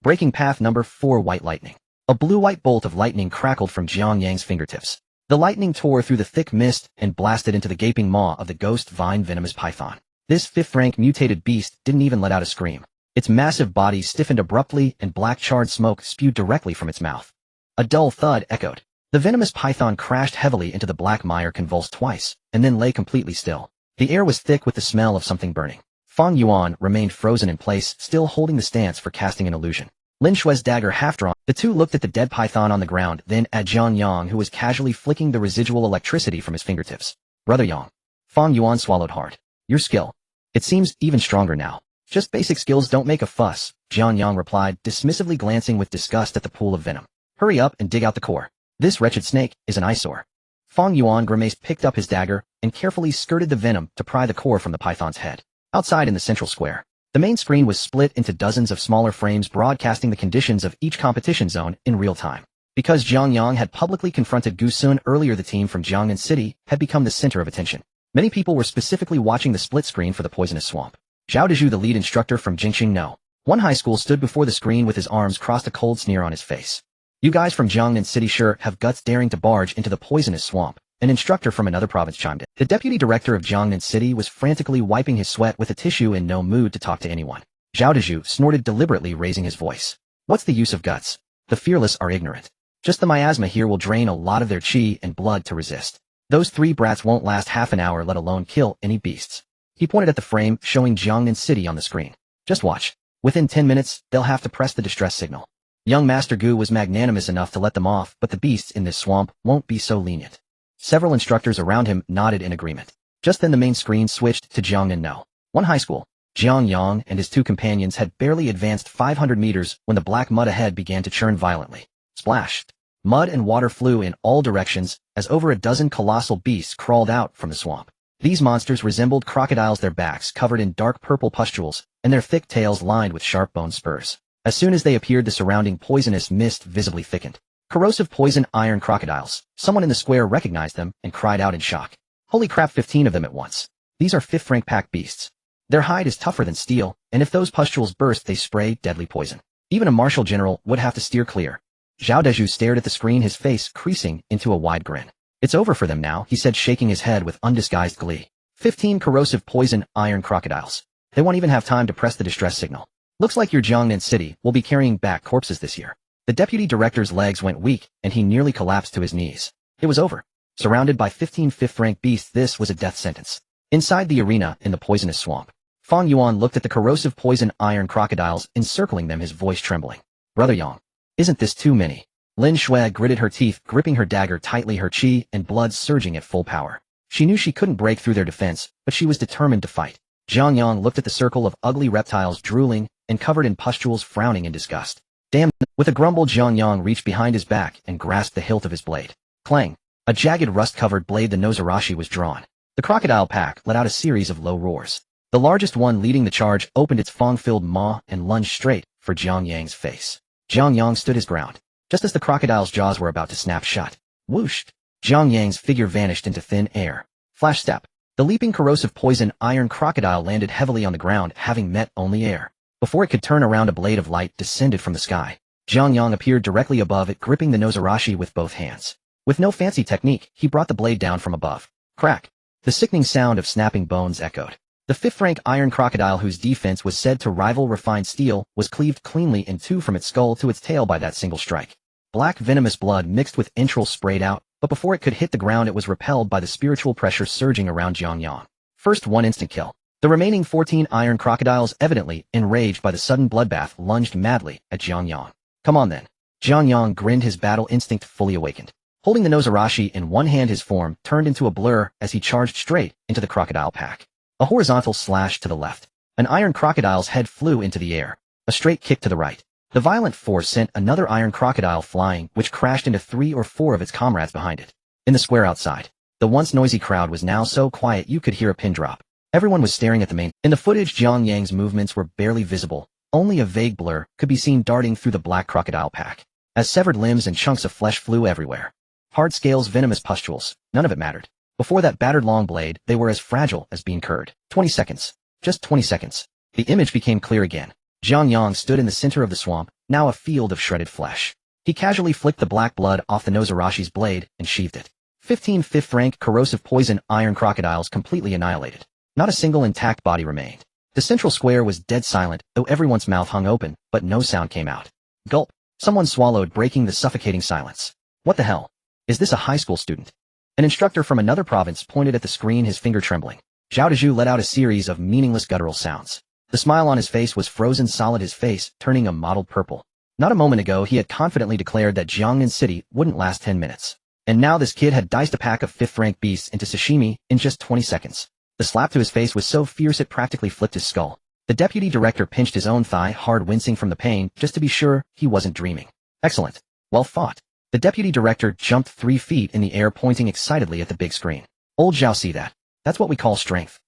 Breaking path number 4, white lightning. A blue-white bolt of lightning crackled from Jiang Yang's fingertips. The lightning tore through the thick mist and blasted into the gaping maw of the ghost vine venomous python. This fifth-rank mutated beast didn't even let out a scream. Its massive body stiffened abruptly and black charred smoke spewed directly from its mouth. A dull thud echoed. The venomous python crashed heavily into the black mire, convulsed twice, and then lay completely still. The air was thick with the smell of something burning. Fang Yuan remained frozen in place, still holding the stance for casting an illusion. Lin Shui's dagger half drawn. The two looked at the dead python on the ground, then at Jiang Yang, who was casually flicking the residual electricity from his fingertips. Brother Yang. Fang Yuan swallowed hard. Your skill. It seems even stronger now. Just basic skills don't make a fuss, Jiang Yang replied, dismissively, glancing with disgust at the pool of venom. Hurry up and dig out the core. This wretched snake is an eyesore. Fang Yuan grimaced, picked up his dagger, and carefully skirted the venom to pry the core from the python's head. Outside in the central square, the main screen was split into dozens of smaller frames broadcasting the conditions of each competition zone in real time. Because Jiang Yang had publicly confronted Gu Sun earlier, the team from Jiang Yang City had become the center of attention. Many people were specifically watching the split screen for the poisonous swamp. Zhao Dezhu, the lead instructor from Jingxing No. One high school, stood before the screen with his arms crossed, a cold sneer on his face. You guys from Jiang Yang City sure have guts, daring to barge into the poisonous swamp. An instructor from another province chimed in. The deputy director of Jiang Yang City was frantically wiping his sweat with a tissue, in no mood to talk to anyone. Zhao Dezhu snorted, deliberately raising his voice. What's the use of guts? The fearless are ignorant. Just the miasma here will drain a lot of their chi and blood to resist. Those 3 brats won't last half an hour, let alone kill any beasts. He pointed at the frame, showing Jiang Yang City on the screen. Just watch. Within 10 minutes, they'll have to press the distress signal. Young Master Gu was magnanimous enough to let them off, but the beasts in this swamp won't be so lenient. Several instructors around him nodded in agreement. Just then the main screen switched to Jiang Yang No. One high school. Jiang Yang and his 2 companions had barely advanced 500 meters when the black mud ahead began to churn violently. Splashed. Mud and water flew in all directions as over a dozen colossal beasts crawled out from the swamp. These monsters resembled crocodiles, their backs covered in dark purple pustules, and their thick tails lined with sharp bone spurs. As soon as they appeared, the surrounding poisonous mist visibly thickened. Corrosive poison iron crocodiles. Someone in the square recognized them and cried out in shock. Holy crap, 15 of them at once. These are 5th rank pack beasts. Their hide is tougher than steel, and if those pustules burst, they spray deadly poison. Even a martial general would have to steer clear. Zhao Dezhu stared at the screen, his face creasing into a wide grin. It's over for them now, he said, shaking his head with undisguised glee. 15 corrosive poison iron crocodiles. They won't even have time to press the distress signal. Looks like your Jiang Yang City will be carrying back corpses this year. The deputy director's legs went weak, and he nearly collapsed to his knees. It was over. Surrounded by 15 5th-rank beasts, this was a death sentence. Inside the arena, in the poisonous swamp, Fang Yuan looked at the corrosive poison iron crocodiles encircling them, his voice trembling. Brother Yang, isn't this too many? Lin Shui gritted her teeth, gripping her dagger tightly, her chi and blood surging at full power. She knew she couldn't break through their defense, but she was determined to fight. Jiang Yang looked at the circle of ugly reptiles drooling and covered in pustules, frowning in disgust. Damn! With a grumble, Jiang Yang reached behind his back and grasped the hilt of his blade. Clang! A jagged rust-covered blade, the nozarashi, was drawn. The crocodile pack let out a series of low roars. The largest one, leading the charge, opened its fang-filled maw and lunged straight for Jiang Yang's face. Jiang Yang stood his ground. Just as the crocodile's jaws were about to snap shut, whooshed! Jiang Yang's figure vanished into thin air. Flash step. The leaping corrosive poison iron crocodile landed heavily on the ground, having met only air. Before it could turn around, a blade of light descended from the sky. Jiang Yang appeared directly above it, gripping the nozarashi with both hands. With no fancy technique, he brought the blade down from above. Crack! The sickening sound of snapping bones echoed. The 5th-rank iron crocodile, whose defense was said to rival refined steel, was cleaved cleanly in 2 from its skull to its tail by that single strike. Black venomous blood mixed with entrails sprayed out, but before it could hit the ground, it was repelled by the spiritual pressure surging around Jiang Yang. First one instant kill. The remaining 14 iron crocodiles, evidently enraged by the sudden bloodbath, lunged madly at Jiang Yang. Come on then. Jiang Yang grinned, his battle instinct fully awakened. Holding the nozarashi in one hand, his form turned into a blur as he charged straight into the crocodile pack. A horizontal slash to the left. An iron crocodile's head flew into the air. A straight kick to the right. The violent force sent another iron crocodile flying, which crashed into 3 or 4 of its comrades behind it. In the square outside, the once noisy crowd was now so quiet you could hear a pin drop. Everyone was staring at the main. In the footage, Jiang Yang's movements were barely visible. Only a vague blur could be seen darting through the black crocodile pack, as severed limbs and chunks of flesh flew everywhere. Hard scales, venomous pustules, none of it mattered. Before that battered long blade, they were as fragile as being curd. 20 seconds. Just 20 seconds. The image became clear again. Jiang Yang stood in the center of the swamp, now a field of shredded flesh. He casually flicked the black blood off the nozarashi's blade and sheathed it. 15 5th-rank corrosive poison iron crocodiles completely annihilated. Not a single intact body remained. The central square was dead silent, though everyone's mouth hung open, but no sound came out. Gulp. Someone swallowed, breaking the suffocating silence. What the hell? Is this a high school student? An instructor from another province pointed at the screen, his finger trembling. Zhao Dezhu let out a series of meaningless guttural sounds. The smile on his face was frozen solid, his face turning a mottled purple. Not a moment ago he had confidently declared that Jiang Yang City wouldn't last 10 minutes. And now this kid had diced a pack of 5th-rank beasts into sashimi in just 20 seconds. The slap to his face was so fierce it practically flipped his skull. The deputy director pinched his own thigh hard, wincing from the pain, just to be sure he wasn't dreaming. Excellent. Well fought. The deputy director jumped 3 feet in the air, pointing excitedly at the big screen. Old Zhao, see that? That's what we call strength.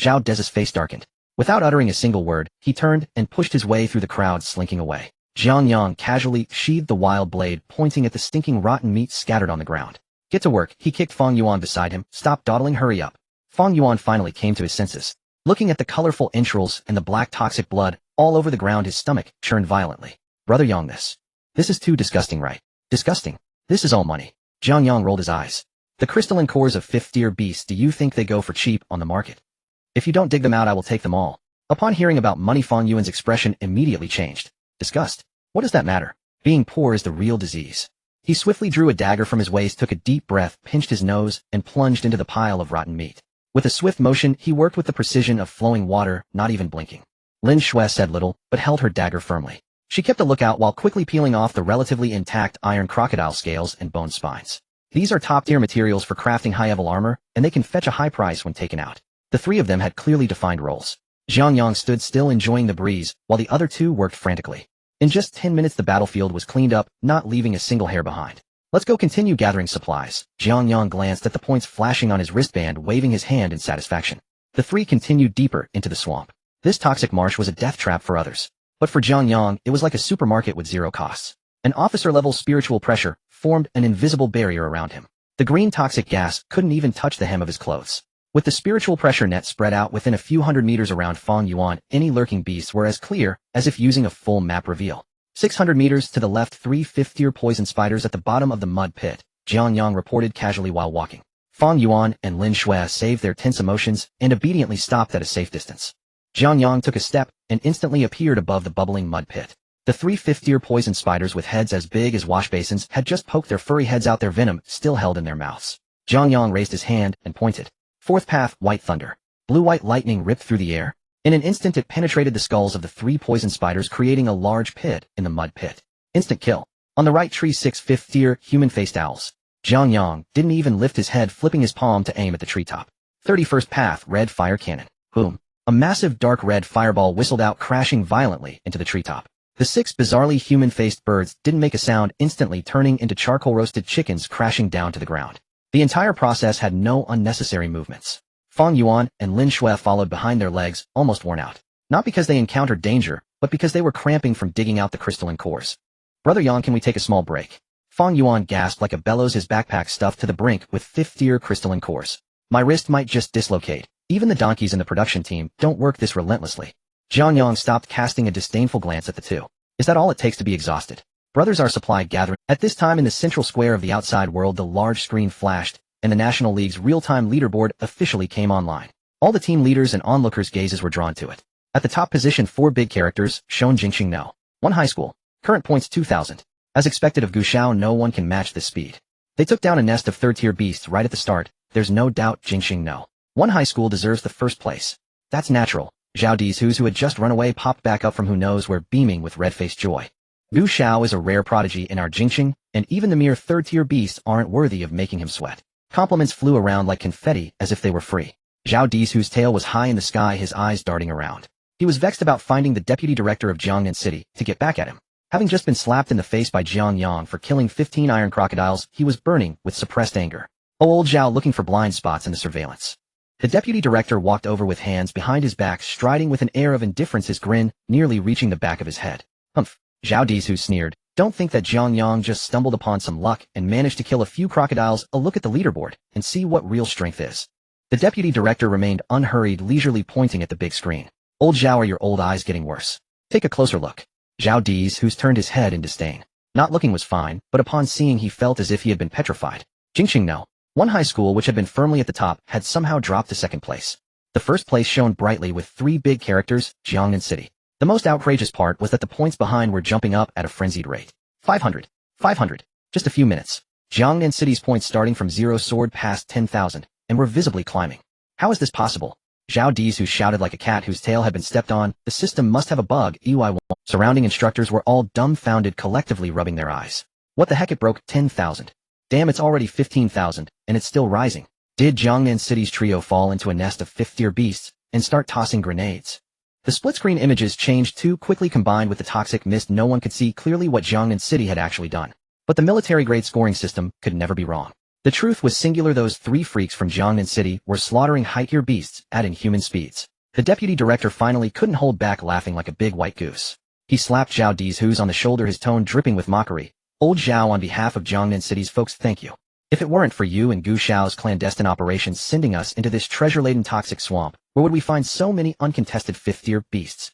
Zhao Dez's face darkened. Without uttering a single word, he turned and pushed his way through the crowd, slinking away. Jiang Yang casually sheathed the wild blade, pointing at the stinking rotten meat scattered on the ground. Get to work, he kicked Fang Yuan beside him. Stop dawdling, hurry up. Fang Yuan finally came to his senses. Looking at the colorful entrails and the black toxic blood all over the ground, his stomach churned violently. Brother Yang, this is too disgusting, right? Disgusting. This is all money. Jiang Yang rolled his eyes. The crystalline cores of 5th-tier beasts, do you think they go for cheap on the market? If you don't dig them out, I will take them all. Upon hearing about money, Fang Yuan's expression immediately changed. Disgust? What does that matter? Being poor is the real disease. He swiftly drew a dagger from his waist, took a deep breath, pinched his nose, and plunged into the pile of rotten meat. With a swift motion, he worked with the precision of flowing water, not even blinking. Lin Shui said little, but held her dagger firmly. She kept a lookout while quickly peeling off the relatively intact iron crocodile scales and bone spines. These are top-tier materials for crafting high-level armor, and they can fetch a high price when taken out. The three of them had clearly defined roles. Jiang Yang stood still enjoying the breeze, while the other two worked frantically. In just 10 minutes the battlefield was cleaned up, not leaving a single hair behind. Let's go continue gathering supplies. Jiang Yang glanced at the points flashing on his wristband, waving his hand in satisfaction. The three continued deeper into the swamp. This toxic marsh was a death trap for others. But for Jiang Yang, it was like a supermarket with zero costs. An officer-level spiritual pressure formed an invisible barrier around him. The green toxic gas couldn't even touch the hem of his clothes. With the spiritual pressure net spread out within a few hundred meters around Fang Yuan, any lurking beasts were as clear as if using a full map reveal. 600 meters to the left, 3 fifth-tier poison spiders at the bottom of the mud pit, Jiang Yang reported casually while walking. Fang Yuan and Lin Shui saved their tense emotions and obediently stopped at a safe distance. Jiang Yang took a step and instantly appeared above the bubbling mud pit. The 3 fifth-tier poison spiders with heads as big as wash basins had just poked their furry heads out, their venom still held in their mouths. Jiang Yang raised his hand and pointed. Fourth path, white thunder. Blue-white lightning ripped through the air. In an instant it penetrated the skulls of the 3 poison spiders, creating a large pit in the mud pit. Instant kill. On the right tree, 6 fifth-tier human-faced owls. Jiang Yang didn't even lift his head, flipping his palm to aim at the treetop. 31st path, red fire cannon. Boom. A massive dark red fireball whistled out, crashing violently into the treetop. The 6 bizarrely human-faced birds didn't make a sound, instantly turning into charcoal-roasted chickens, crashing down to the ground. The entire process had no unnecessary movements. Fang Yuan and Lin Shui followed behind, their legs almost worn out. Not because they encountered danger, but because they were cramping from digging out the crystalline cores. Brother Yang, can we take a small break? Fang Yuan gasped like a bellows, his backpack stuffed to the brink with 5th-tier crystalline cores. My wrist might just dislocate. Even the donkeys in the production team don't work this relentlessly. Jiang Yang stopped, casting a disdainful glance at the two. Is that all it takes to be exhausted? Brothers, our supply gathering. At this time in the central square of the outside world, the large screen flashed, and the National League's real-time leaderboard officially came online. All the team leaders and onlookers' gazes were drawn to it. At the top position, 4 big characters, shown Jingxing No. 1 high school. Current points 2,000. As expected of Gu Shao, no one can match this speed. They took down a nest of 3rd-tier beasts right at the start. There's no doubt Jingxing No. 1 high school deserves the first place. That's natural. Zhao Dizhu's, who had just run away, popped back up from who knows where, beaming with red-faced joy. Gu Shao is a rare prodigy in our Jingxing, and even the mere 3rd-tier beasts aren't worthy of making him sweat. Compliments flew around like confetti as if they were free. Zhao Dizhu's tail was high in the sky, his eyes darting around. He was vexed about finding the deputy director of Jiangnan City to get back at him. Having just been slapped in the face by Jiang Yang for killing 15 iron crocodiles, he was burning with suppressed anger. Oh, old Zhao, looking for blind spots in the surveillance. The deputy director walked over with hands behind his back, striding with an air of indifference, his grin nearly reaching the back of his head. Humph. Zhao Dizhu sneered. Don't think that Jiang Yang just stumbled upon some luck and managed to kill a few crocodiles. A look at the leaderboard and see what real strength is. The deputy director remained unhurried, leisurely pointing at the big screen. Old Zhao, are your old eyes getting worse? Take a closer look. Zhao Dizhu turned his head in disdain. Not looking was fine, but upon seeing he felt as if he had been petrified. Jingxing No. 1 high school, which had been firmly at the top, had somehow dropped to 2nd place. The 1st place shone brightly with 3 big characters, Jiangnan City. The most outrageous part was that the points behind were jumping up at a frenzied rate. 500. 500. Just a few minutes. Jiangnan City's points starting from 0 soared past 10,000, and were visibly climbing. How is this possible? Zhao Dizhu shouted like a cat whose tail had been stepped on. The system must have a bug. Surrounding instructors were all dumbfounded, collectively rubbing their eyes. What the heck, it broke 10,000. Damn, it's already 15,000, and it's still rising. Did Jiangnan City's trio fall into a nest of 5th-tier beasts and start tossing grenades? The split-screen images changed too quickly, combined with the toxic mist. No one could see clearly what Jiangnan City had actually done. But the military-grade scoring system could never be wrong. The truth was singular. Those 3 freaks from Jiangnan City were slaughtering high-tier beasts at inhuman speeds. The deputy director finally couldn't hold back, laughing like a big white goose. He slapped Zhao Dizhu on the shoulder, his tone dripping with mockery. Old Zhao, on behalf of Jiangnan City's folks, thank you. If it weren't for you and Gu Shao's clandestine operations sending us into this treasure-laden toxic swamp, where would we find so many uncontested 5th-tier beasts?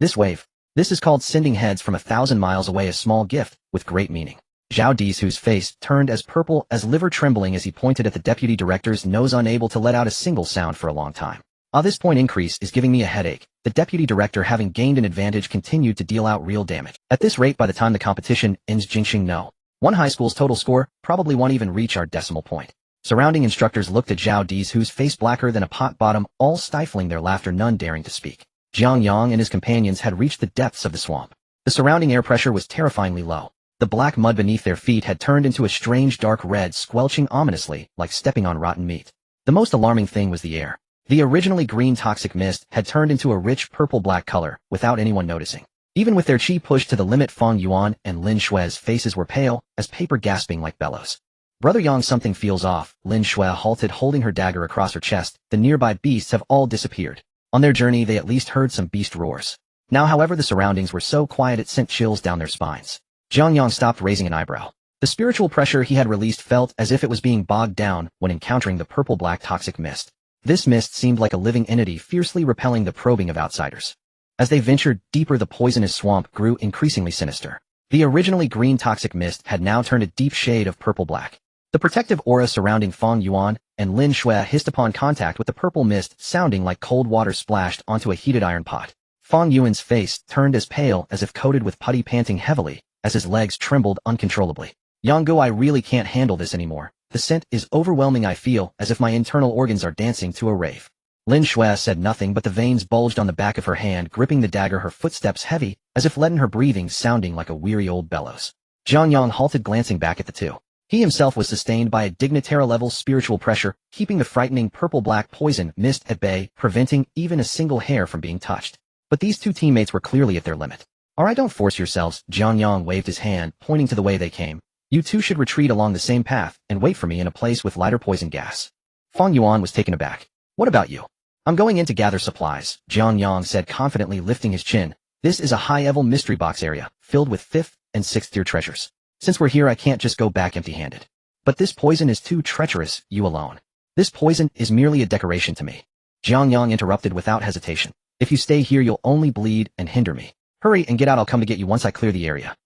This wave. This is called sending heads from 1,000 miles away, a small gift with great meaning. Zhao Dizhu's face turned as purple as liver, trembling as he pointed at the deputy director's nose, unable to let out a single sound for a long time. This point increase is giving me a headache. The deputy director, having gained an advantage, continued to deal out real damage. At this rate, by the time the competition ends, Jingxing No. One high school's total score probably won't even reach our decimal point. Surrounding instructors looked at Zhao Di's whose face blacker than a pot bottom, all stifling their laughter, none daring to speak. Jiang Yang and his companions had reached the depths of the swamp. The surrounding air pressure was terrifyingly low. The black mud beneath their feet had turned into a strange dark red, squelching ominously, like stepping on rotten meat. The most alarming thing was the air. The originally green toxic mist had turned into a rich purple-black color, without anyone noticing. Even with their chi pushed to the limit, Fang Yuan and Lin Shui's faces were pale as paper, gasping like bellows. Brother Yang, something feels off. Lin Shui halted, holding her dagger across her chest. The nearby beasts have all disappeared. On their journey they at least heard some beast roars. Now, however, the surroundings were so quiet it sent chills down their spines. Jiang Yang stopped raising an eyebrow. The spiritual pressure he had released felt as if it was being bogged down when encountering the purple-black toxic mist. This mist seemed like a living entity, fiercely repelling the probing of outsiders. As they ventured deeper, the poisonous swamp grew increasingly sinister. The originally green toxic mist had now turned a deep shade of purple-black. The protective aura surrounding Fang Yuan and Lin Shui hissed upon contact with the purple mist, sounding like cold water splashed onto a heated iron pot. Fang Yuan's face turned as pale as if coated with putty, panting heavily as his legs trembled uncontrollably. Yanggu, I really can't handle this anymore. The scent is overwhelming. I feel as if my internal organs are dancing to a rave. Lin Shui said nothing, but the veins bulged on the back of her hand, gripping the dagger, her footsteps heavy, as if leaden, her breathing sounding like a weary old bellows. Jiang Yang halted, glancing back at the two. He himself was sustained by a Dignitara-level spiritual pressure, keeping the frightening purple-black poison mist at bay, preventing even a single hair from being touched. But these two teammates were clearly at their limit. Alright, don't force yourselves. Jiang Yang waved his hand, pointing to the way they came. You two should retreat along the same path and wait for me in a place with lighter poison gas. Fang Yuan was taken aback. What about you? I'm going in to gather supplies, Jiang Yang said confidently, lifting his chin. This is a high-level mystery box area, filled with 5th and 6th tier treasures. Since we're here, I can't just go back empty-handed. But this poison is too treacherous, you alone. This poison is merely a decoration to me. Jiang Yang interrupted without hesitation. If you stay here, you'll only bleed and hinder me. Hurry and get out, I'll come to get you once I clear the area.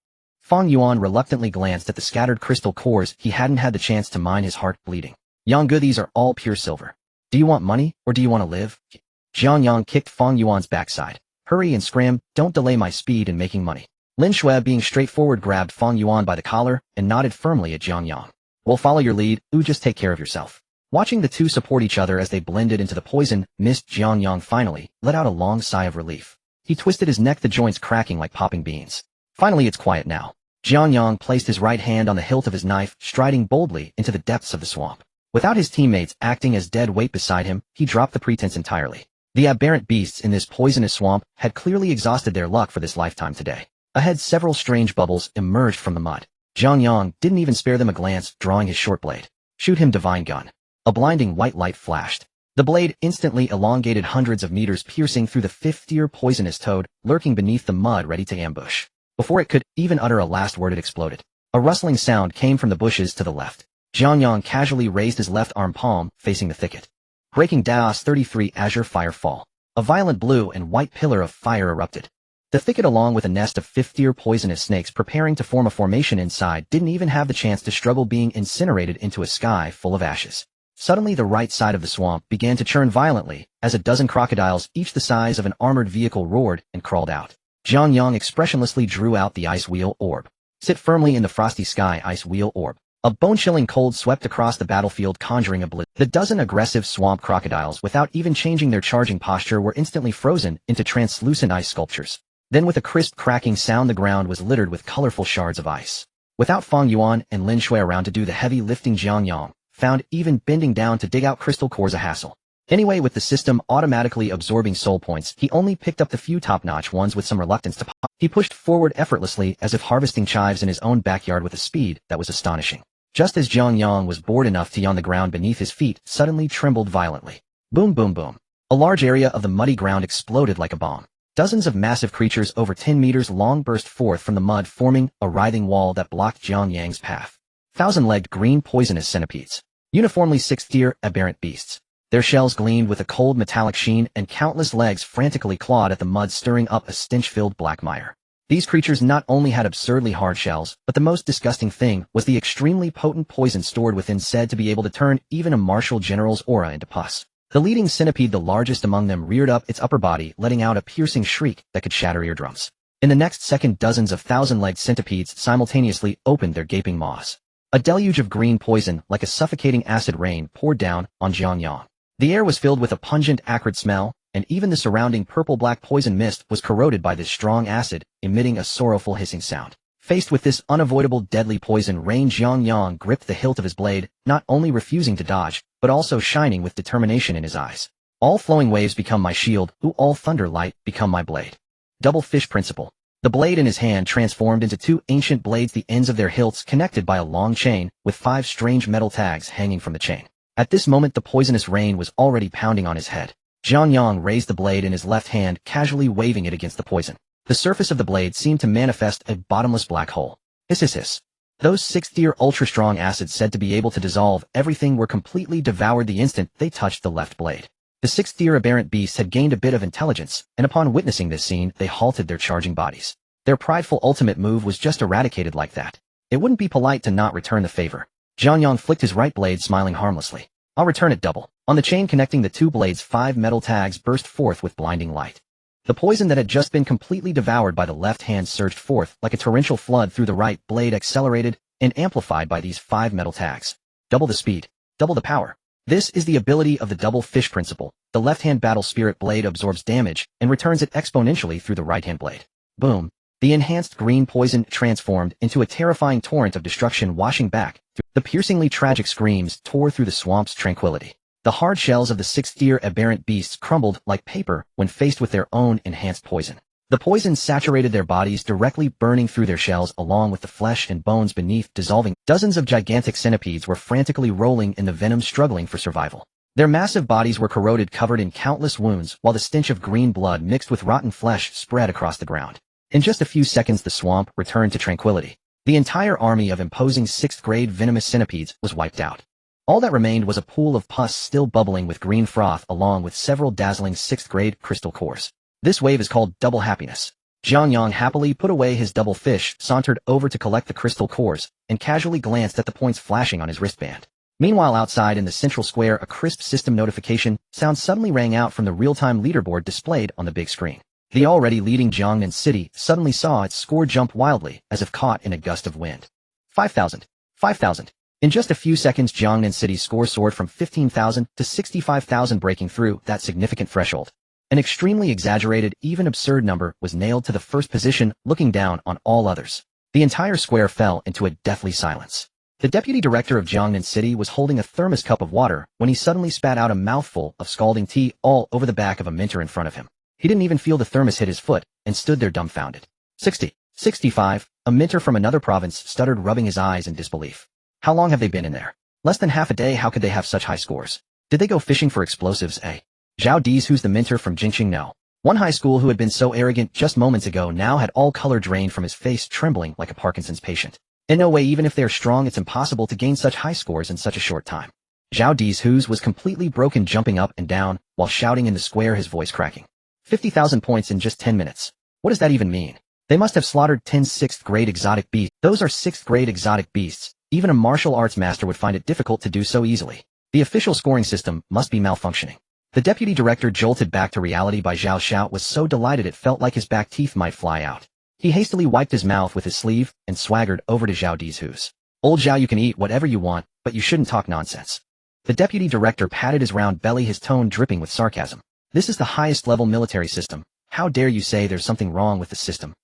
Fang Yuan reluctantly glanced at the scattered crystal cores. He hadn't had the chance to mine, his heart bleeding. Yanggu, these are all pure silver. Do you want money, or do you want to live? Jiang Yang kicked Fang Yuan's backside. Hurry and scram, don't delay my speed in making money. Lin Shui, being straightforward, grabbed Fang Yuan by the collar and nodded firmly at Jiang Yang. We'll follow your lead, just take care of yourself. Watching the two support each other as they blended into the poison mist, Jiang Yang finally let out a long sigh of relief. He twisted his neck, the joints cracking like popping beans. Finally, it's quiet now. Jiang Yang placed his right hand on the hilt of his knife, striding boldly into the depths of the swamp. Without his teammates acting as dead weight beside him, he dropped the pretense entirely. The aberrant beasts in this poisonous swamp had clearly exhausted their luck for this lifetime today. Ahead, several strange bubbles emerged from the mud. Jiang Yang didn't even spare them a glance, drawing his short blade. Shoot him, divine gun. A blinding white light flashed. The blade instantly elongated hundreds of meters, piercing through the 5th-tier poisonous toad, lurking beneath the mud ready to ambush. Before it could even utter a last word, it exploded. A rustling sound came from the bushes to the left. Jiang Yang casually raised his left arm palm, facing the thicket. Breaking Daos 33 Azure Fire Fall. A violent blue and white pillar of fire erupted. The thicket, along with a nest of 5th-tier poisonous snakes preparing to form a formation inside, didn't even have the chance to struggle, being incinerated into a sky full of ashes. Suddenly, the right side of the swamp began to churn violently, as a dozen crocodiles, each the size of an armored vehicle, roared and crawled out. Jiang Yang expressionlessly drew out the ice wheel orb. Sit firmly in the frosty sky, ice wheel orb. A bone-chilling cold swept across the battlefield, conjuring a blizzard. The dozen aggressive swamp crocodiles, without even changing their charging posture, were instantly frozen into translucent ice sculptures. Then, with a crisp cracking sound, the ground was littered with colorful shards of ice. Without Fang Yuan and Lin Shui around to do the heavy lifting, Jiang Yang found even bending down to dig out crystal cores a hassle. Anyway, with the system automatically absorbing soul points, he only picked up the few top-notch ones with some reluctance to pop. He pushed forward effortlessly, as if harvesting chives in his own backyard, with a speed that was astonishing. Just as Jiang Yang was bored enough to yawn, the ground beneath his feet suddenly trembled violently. Boom, boom, boom. A large area of the muddy ground exploded like a bomb. Dozens of massive creatures over 10 meters long burst forth from the mud, forming a writhing wall that blocked Jiang Yang's path. 1,000-legged green poisonous centipedes. Uniformly 6th-tier aberrant beasts. Their shells gleamed with a cold metallic sheen, and countless legs frantically clawed at the mud, stirring up a stench-filled black mire. These creatures not only had absurdly hard shells, but the most disgusting thing was the extremely potent poison stored within, said to be able to turn even a martial general's aura into pus. The leading centipede, the largest among them, reared up its upper body, letting out a piercing shriek that could shatter eardrums. In the next second, dozens of thousand-legged centipedes simultaneously opened their gaping maws. A deluge of green poison, like a suffocating acid rain, poured down on Jiang Yang. The air was filled with a pungent, acrid smell, and even the surrounding purple-black poison mist was corroded by this strong acid, emitting a sorrowful hissing sound. Faced with this unavoidable deadly poison rain, Jiang Yang gripped the hilt of his blade, not only refusing to dodge, but also shining with determination in his eyes. All flowing waves become my shield, all thunder light become my blade. Double fish principle. The blade in his hand transformed into two ancient blades, the ends of their hilts connected by a long chain, with 5 strange metal tags hanging from the chain. At this moment the poisonous rain was already pounding on his head. Jiang Yang raised the blade in his left hand, casually waving it against the poison. The surface of the blade seemed to manifest a bottomless black hole. Hiss hiss hiss. Those 6th-tier ultra-strong acids said to be able to dissolve everything were completely devoured the instant they touched the left blade. The 6th-tier aberrant beasts had gained a bit of intelligence, and upon witnessing this scene, they halted their charging bodies. Their prideful ultimate move was just eradicated like that. It wouldn't be polite to not return the favor. Jiang Yang flicked his right blade, smiling harmlessly. I'll return it double. On the chain connecting the two blades, 5 metal tags burst forth with blinding light. The poison that had just been completely devoured by the left hand surged forth like a torrential flood through the right blade, accelerated and amplified by these 5 metal tags. Double the speed, double the power. This is the ability of the double fish principle. The left-hand battle spirit blade absorbs damage and returns it exponentially through the right-hand blade. Boom. The enhanced green poison transformed into a terrifying torrent of destruction, washing back. The piercingly tragic screams tore through the swamp's tranquility. The hard shells of the 6th-tier aberrant beasts crumbled like paper when faced with their own enhanced poison. The poison saturated their bodies, directly burning through their shells along with the flesh and bones beneath, dissolving. Dozens of gigantic centipedes were frantically rolling in the venom, struggling for survival. Their massive bodies were corroded, covered in countless wounds, while the stench of green blood mixed with rotten flesh spread across the ground. In just a few seconds the swamp returned to tranquility. The entire army of imposing 6th-grade venomous centipedes was wiped out. All that remained was a pool of pus still bubbling with green froth, along with several dazzling 6th-grade crystal cores. This wave is called double happiness. Jiang Yang happily put away his double fish, sauntered over to collect the crystal cores, and casually glanced at the points flashing on his wristband. Meanwhile, outside in the central square, a crisp system notification sound suddenly rang out from the real-time leaderboard displayed on the big screen. The already leading Jiangnan City suddenly saw its score jump wildly, as if caught in a gust of wind. 5,000. 5,000. In just a few seconds, Jiangnan City's score soared from 15,000 to 65,000, breaking through that significant threshold. An extremely exaggerated, even absurd number was nailed to the first position, looking down on all others. The entire square fell into a deathly silence. The deputy director of Jiangnan City was holding a thermos cup of water when he suddenly spat out a mouthful of scalding tea all over the back of a minter in front of him. He didn't even feel the thermos hit his foot, and stood there dumbfounded. 60. 65. A minter from another province stuttered, rubbing his eyes in disbelief. How long have they been in there? Less than half a day. How could they have such high scores? Did they go fishing for explosives, eh? Zhao Di's, who's the minter from Jiangxing? No. One high school who had been so arrogant just moments ago now had all color drained from his face, trembling like a Parkinson's patient. In no way, even if they're strong, it's impossible to gain such high scores in such a short time. Zhao Di's whose was completely broken, jumping up and down while shouting in the square, his voice cracking. 50,000 points in just 10 minutes. What does that even mean? They must have slaughtered 10 6th-grade exotic beasts. Those are 6th-grade exotic beasts. Even a martial arts master would find it difficult to do so easily. The official scoring system must be malfunctioning. The deputy director, jolted back to reality by Zhao Xiao, was so delighted it felt like his back teeth might fly out. He hastily wiped his mouth with his sleeve and swaggered over to Zhao Di's whose. Old Zhao, you can eat whatever you want, but you shouldn't talk nonsense. The deputy director patted his round belly, his tone dripping with sarcasm. This is the highest level military system. How dare you say there's something wrong with the system?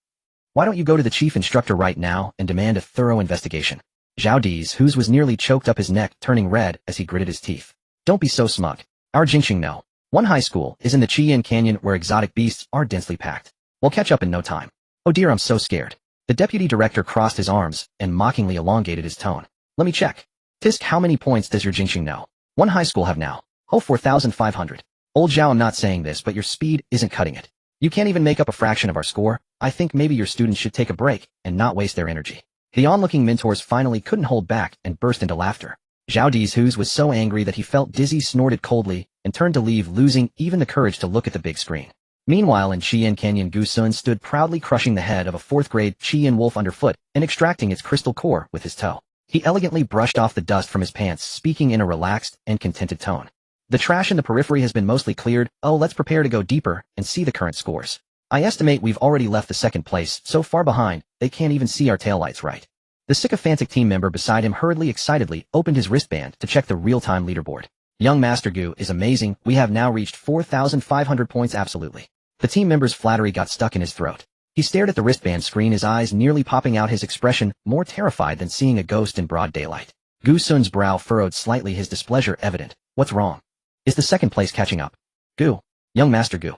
Why don't you go to the chief instructor right now and demand a thorough investigation? Zhao Di's whose was nearly choked up, his neck turning red as he gritted his teeth. Don't be so smug. Our Jiangxing no. One high school is in the Qian Canyon where exotic beasts are densely packed. We'll catch up in no time. Oh dear, I'm so scared. The deputy director crossed his arms and mockingly elongated his tone. Let me check. Tisk, how many points does your Jiangxing know? One high school have now. Oh, 4,500. Old Zhao, I'm not saying this, but your speed isn't cutting it. You can't even make up a fraction of our score. I think maybe your students should take a break and not waste their energy. The onlooking mentors finally couldn't hold back and burst into laughter. Zhao Di's whose was so angry that he felt dizzy, snorted coldly, and turned to leave, losing even the courage to look at the big screen. Meanwhile, in Qian Canyon, Gu Sun stood proudly crushing the head of a 4th-grade Qian wolf underfoot and extracting its crystal core with his toe. He elegantly brushed off the dust from his pants, speaking in a relaxed and contented tone. The trash in the periphery has been mostly cleared. Oh, let's prepare to go deeper and see the current scores. I estimate we've already left the second place, so far behind, they can't even see our taillights right. The sycophantic team member beside him hurriedly excitedly opened his wristband to check the real-time leaderboard. Young Master Gu is amazing, we have now reached 4,500 points absolutely. The team member's flattery got stuck in his throat. He stared at the wristband screen, his eyes nearly popping out, his expression more terrified than seeing a ghost in broad daylight. Gu Sun's brow furrowed slightly, his displeasure evident. What's wrong? Is the second place catching up? Gu. Young Master Gu.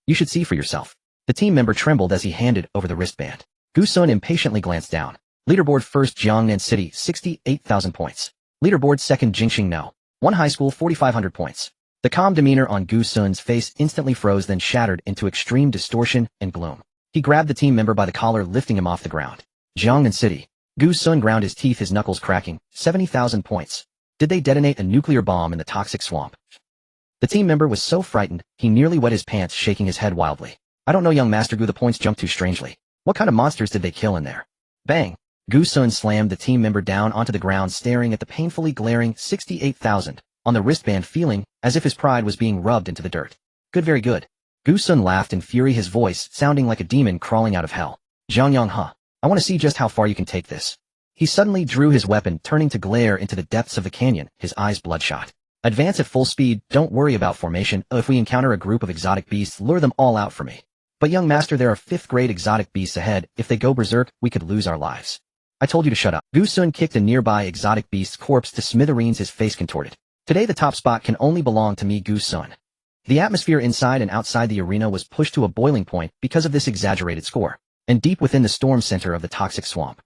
You should see for yourself. The team member trembled as he handed over the wristband. Gu Sun impatiently glanced down. Leaderboard first Jiang Yang City, 68,000 points. Leaderboard second Jingxing No. 1 High School, 4,500 points. The calm demeanor on Gu Sun's face instantly froze, then shattered into extreme distortion and gloom. He grabbed the team member by the collar, lifting him off the ground. Jiang Yang City. Gu Sun ground his teeth, his knuckles cracking. 70,000 points. Did they detonate a nuclear bomb in the toxic swamp? The team member was so frightened, he nearly wet his pants, shaking his head wildly. I don't know, Young Master Gu, the points jumped too strangely. What kind of monsters did they kill in there? Bang! Gu Sun slammed the team member down onto the ground, staring at the painfully glaring 68,000 on the wristband, feeling as if his pride was being rubbed into the dirt. Good, very good. Gu Sun laughed in fury, his voice sounding like a demon crawling out of hell. Jiang Yang, huh? I want to see just how far you can take this. He suddenly drew his weapon, turning to glare into the depths of the canyon, his eyes bloodshot. Advance at full speed, don't worry about formation. If we encounter a group of exotic beasts, lure them all out for me. But young master, there are 5th grade exotic beasts ahead. If they go berserk, we could lose our lives. I told you to shut up. Gu Sun kicked a nearby exotic beast's corpse to smithereens, his face contorted. Today the top spot can only belong to me, Gu Sun. The atmosphere inside and outside the arena was pushed to a boiling point because of this exaggerated score. And deep within the storm center of the toxic swamp,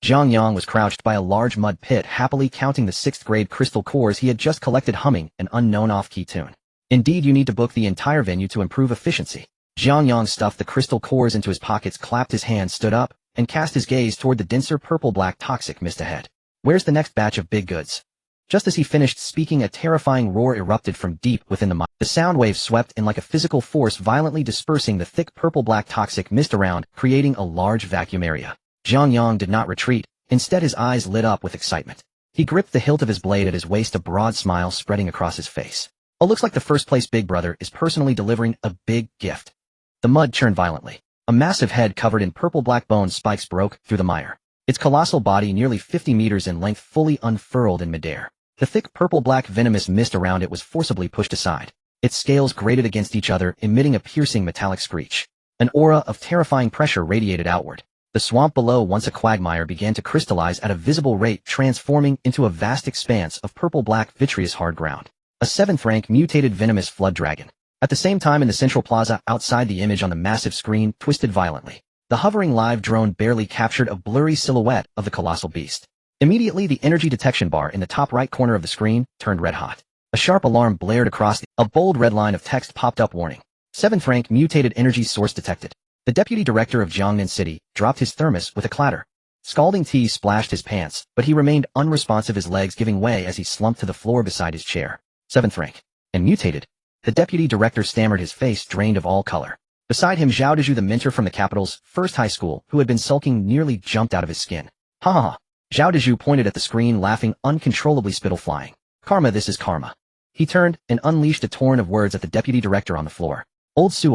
Jiang Yang was crouched by a large mud pit, happily counting the 6th grade crystal cores he had just collected, humming an unknown off-key tune. Indeed, you need to book the entire venue to improve efficiency. Jiang Yang stuffed the crystal cores into his pockets, clapped his hands, stood up, and cast his gaze toward the denser purple-black toxic mist ahead. Where's the next batch of big goods? Just as he finished speaking, a terrifying roar erupted from deep within the mine. The sound wave swept in like a physical force, violently dispersing the thick purple-black toxic mist around, creating a large vacuum area. Jiang Yang did not retreat. Instead, his eyes lit up with excitement. He gripped the hilt of his blade at his waist, a broad smile spreading across his face. Oh, looks like the first place big brother is personally delivering a big gift. The mud churned violently. A massive head covered in purple-black bone spikes broke through the mire. Its colossal body, nearly 50 meters in length, fully unfurled in midair. The thick purple-black venomous mist around it was forcibly pushed aside. Its scales grated against each other, emitting a piercing metallic screech. An aura of terrifying pressure radiated outward. The swamp below, once a quagmire, began to crystallize at a visible rate, transforming into a vast expanse of purple-black vitreous hard ground. A 7th-rank mutated venomous flood dragon. At the same time, in the central plaza, outside, the image on the massive screen twisted violently. The hovering live drone barely captured a blurry silhouette of the colossal beast. Immediately, the energy detection bar in the top right corner of the screen turned red hot. A sharp alarm blared across. A bold red line of text popped up, warning. 7th-rank mutated energy source detected. The deputy director of Jiang Yang City dropped his thermos with a clatter. Scalding tea splashed his pants, but he remained unresponsive, his legs giving way as he slumped to the floor beside his chair. 7th rank. And mutated. The deputy director stammered, his face drained of all color. Beside him, Zhao Dezhu, the mentor from the capital's first high school, who had been sulking, nearly jumped out of his skin. Ha ha ha. Zhao Dezhu pointed at the screen, laughing, uncontrollably, spittle flying. Karma, this is karma. He turned and unleashed a torrent of words at the deputy director on the floor. Old Sue,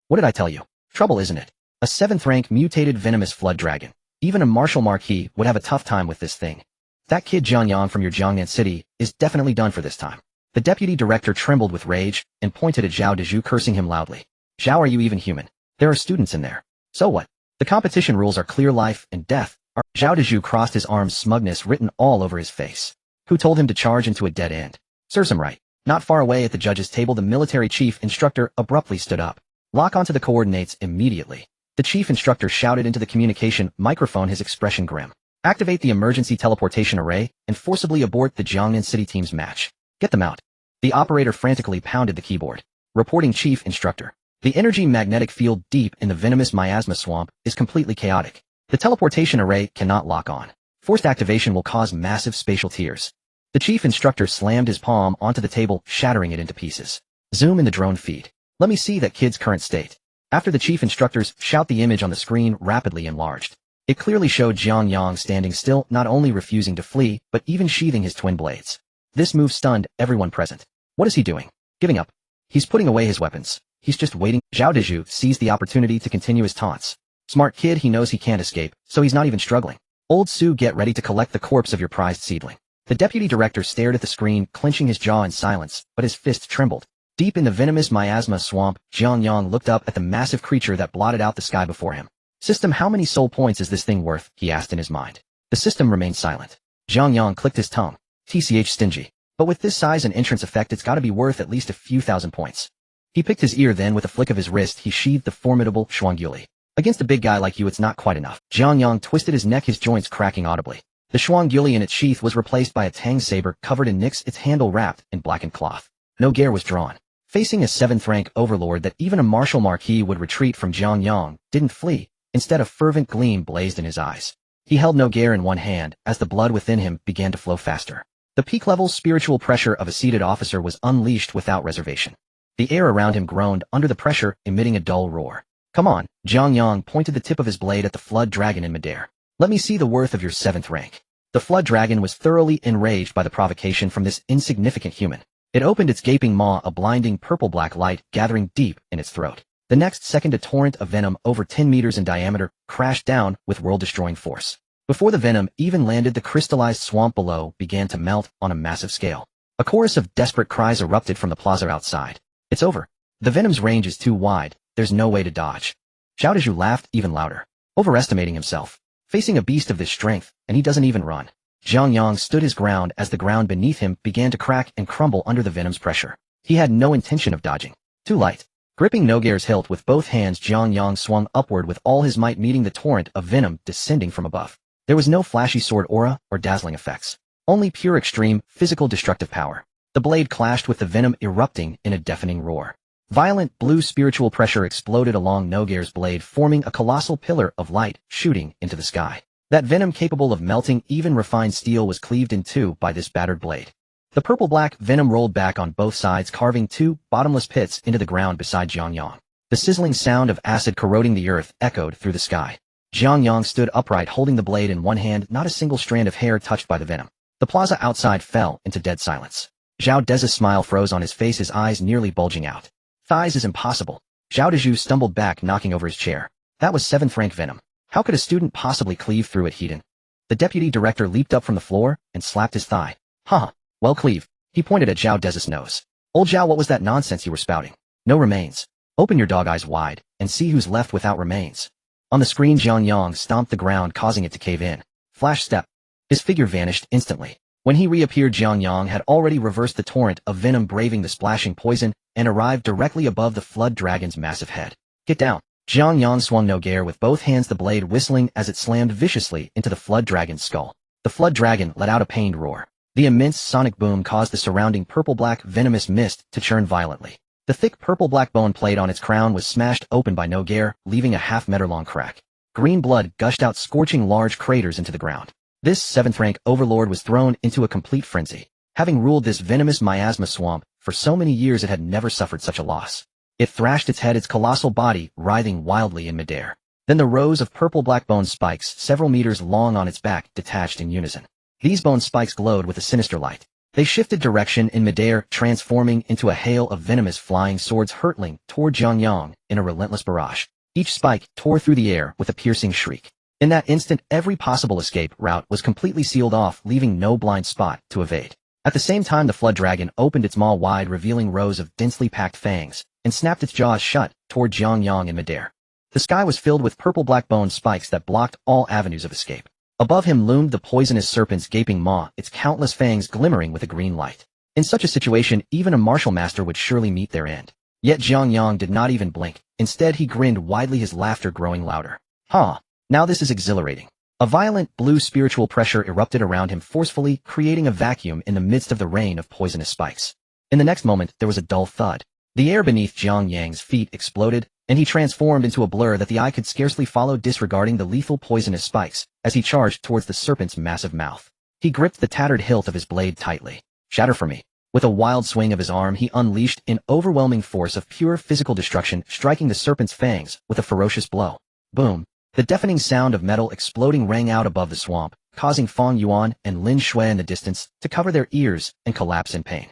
what did I tell you? Trouble, isn't it? A 7th-rank mutated venomous flood dragon. Even a Marshal Marquis would have a tough time with this thing. That kid Jiang Yang from your Jiang Yang City is definitely done for this time. The deputy director trembled with rage and pointed at Zhao Dezhu, cursing him loudly. Zhao, are you even human? There are students in there. So what? The competition rules are clear, life and death. Zhao Dezhu crossed his arms, smugness written all over his face. Who told him to charge into a dead end? Serves him right. Not far away at the judge's table, the military chief instructor abruptly stood up. Lock onto the coordinates immediately. The chief instructor shouted into the communication microphone, his expression grim. Activate the emergency teleportation array and forcibly abort the Jiang Yang City team's match. Get them out. The operator frantically pounded the keyboard. Reporting chief instructor. The energy magnetic field deep in the venomous miasma swamp is completely chaotic. The teleportation array cannot lock on. Forced activation will cause massive spatial tears. The chief instructor slammed his palm onto the table, shattering it into pieces. Zoom in the drone feed. Let me see that kid's current state. After the chief instructor's shout, the image on the screen rapidly enlarged. It clearly showed Jiang Yang standing still, not only refusing to flee, but even sheathing his twin blades. This move stunned everyone present. What is he doing? Giving up? He's putting away his weapons. He's just waiting. Zhao Dezhu seized the opportunity to continue his taunts. Smart kid, he knows he can't escape, so he's not even struggling. Old Su, get ready to collect the corpse of your prized seedling. The deputy director stared at the screen, clenching his jaw in silence, but his fist trembled. Deep in the venomous miasma swamp, Jiang Yang looked up at the massive creature that blotted out the sky before him. System, how many soul points is this thing worth? He asked in his mind. The system remained silent. Jiang Yang clicked his tongue. TCH stingy. But with this size and entrance effect, it's gotta be worth at least a few thousand points. He picked his ear, then with a flick of his wrist he sheathed the formidable Shuangyuli. Against a big guy like you it's not quite enough. Jiang Yang twisted his neck, his joints cracking audibly. The Shuangyuli in its sheath was replaced by a Tang saber covered in nix, its handle wrapped in blackened cloth. No gear was drawn. Facing a 7th-rank overlord that even a martial marquis would retreat from, Jiang Yang didn't flee. Instead, a fervent gleam blazed in his eyes. He held no gear in one hand as the blood within him began to flow faster. The peak-level spiritual pressure of a seated officer was unleashed without reservation. The air around him groaned under the pressure, emitting a dull roar. Come on, Jiang Yang pointed the tip of his blade at the flood dragon in midair. Let me see the worth of your 7th rank. The flood dragon was thoroughly enraged by the provocation from this insignificant human. It opened its gaping maw, a blinding purple-black light gathering deep in its throat. The next second, a torrent of venom over 10 meters in diameter crashed down with world-destroying force. Before the venom even landed, the crystallized swamp below began to melt on a massive scale. A chorus of desperate cries erupted from the plaza outside. It's over. The venom's range is too wide. There's no way to dodge. Zhao Dezhu laughed even louder, overestimating himself. Facing a beast of this strength, and he doesn't even run. Jiang Yang stood his ground as the ground beneath him began to crack and crumble under the venom's pressure. He had no intention of dodging. Too light. Gripping Nogare's hilt with both hands, Jiang Yang swung upward with all his might, meeting the torrent of venom descending from above. There was no flashy sword aura or dazzling effects. Only pure extreme, physical destructive power. The blade clashed with the venom, erupting in a deafening roar. Violent blue spiritual pressure exploded along Nogare's blade, forming a colossal pillar of light shooting into the sky. That venom, capable of melting even refined steel, was cleaved in two by this battered blade. The purple-black venom rolled back on both sides, carving two bottomless pits into the ground beside Jiang Yang. The sizzling sound of acid corroding the earth echoed through the sky. Jiang Yang stood upright, holding the blade in one hand, not a single strand of hair touched by the venom. The plaza outside fell into dead silence. Zhao Dezhu's smile froze on his face, his eyes nearly bulging out. Thighs is impossible. Zhao Dezhu stumbled back, knocking over his chair. That was 7th rank venom. How could a student possibly cleave through it? Heaton. The deputy director leaped up from the floor and slapped his thigh. Huh. Well, cleave. He pointed at Zhao Dezhu's nose. Old Zhao, what was that nonsense you were spouting? No remains. Open your dog eyes wide and see who's left without remains. On the screen, Jiang Yang stomped the ground, causing it to cave in. Flash step. His figure vanished instantly. When he reappeared, Jiang Yang had already reversed the torrent of venom, braving the splashing poison, and arrived directly above the flood dragon's massive head. Get down. Jiang Yang swung Nogare with both hands, the blade whistling as it slammed viciously into the flood dragon's skull. The flood dragon let out a pained roar. The immense sonic boom caused the surrounding purple-black venomous mist to churn violently. The thick purple-black bone plate on its crown was smashed open by Nogare, leaving a half-meter-long crack. Green blood gushed out, scorching large craters into the ground. This 7th rank overlord was thrown into a complete frenzy. Having ruled this venomous miasma swamp for so many years, it had never suffered such a loss. It thrashed its head, its colossal body writhing wildly in midair. Then the rows of purple-black bone spikes, several meters long on its back, detached in unison. These bone spikes glowed with a sinister light. They shifted direction in midair, transforming into a hail of venomous flying swords hurtling toward Jiang Yang in a relentless barrage. Each spike tore through the air with a piercing shriek. In that instant, every possible escape route was completely sealed off, leaving no blind spot to evade. At the same time, the flood dragon opened its maw wide, revealing rows of densely packed fangs, and snapped its jaws shut toward Jiang Yang in midair. The sky was filled with purple-black bone spikes that blocked all avenues of escape. Above him loomed the poisonous serpent's gaping maw, its countless fangs glimmering with a green light. In such a situation, even a martial master would surely meet their end. Yet Jiang Yang did not even blink. Instead, he grinned widely, his laughter growing louder. Ha! Now this is exhilarating. A violent blue spiritual pressure erupted around him, forcefully creating a vacuum in the midst of the rain of poisonous spikes. In the next moment, there was a dull thud. The air beneath Jiang Yang's feet exploded, and he transformed into a blur that the eye could scarcely follow, disregarding the lethal poisonous spikes as he charged towards the serpent's massive mouth. He gripped the tattered hilt of his blade tightly. Shatter for me. With a wild swing of his arm, he unleashed an overwhelming force of pure physical destruction, striking the serpent's fangs with a ferocious blow. Boom. The deafening sound of metal exploding rang out above the swamp, causing Fang Yuan and Lin Shui in the distance to cover their ears and collapse in pain.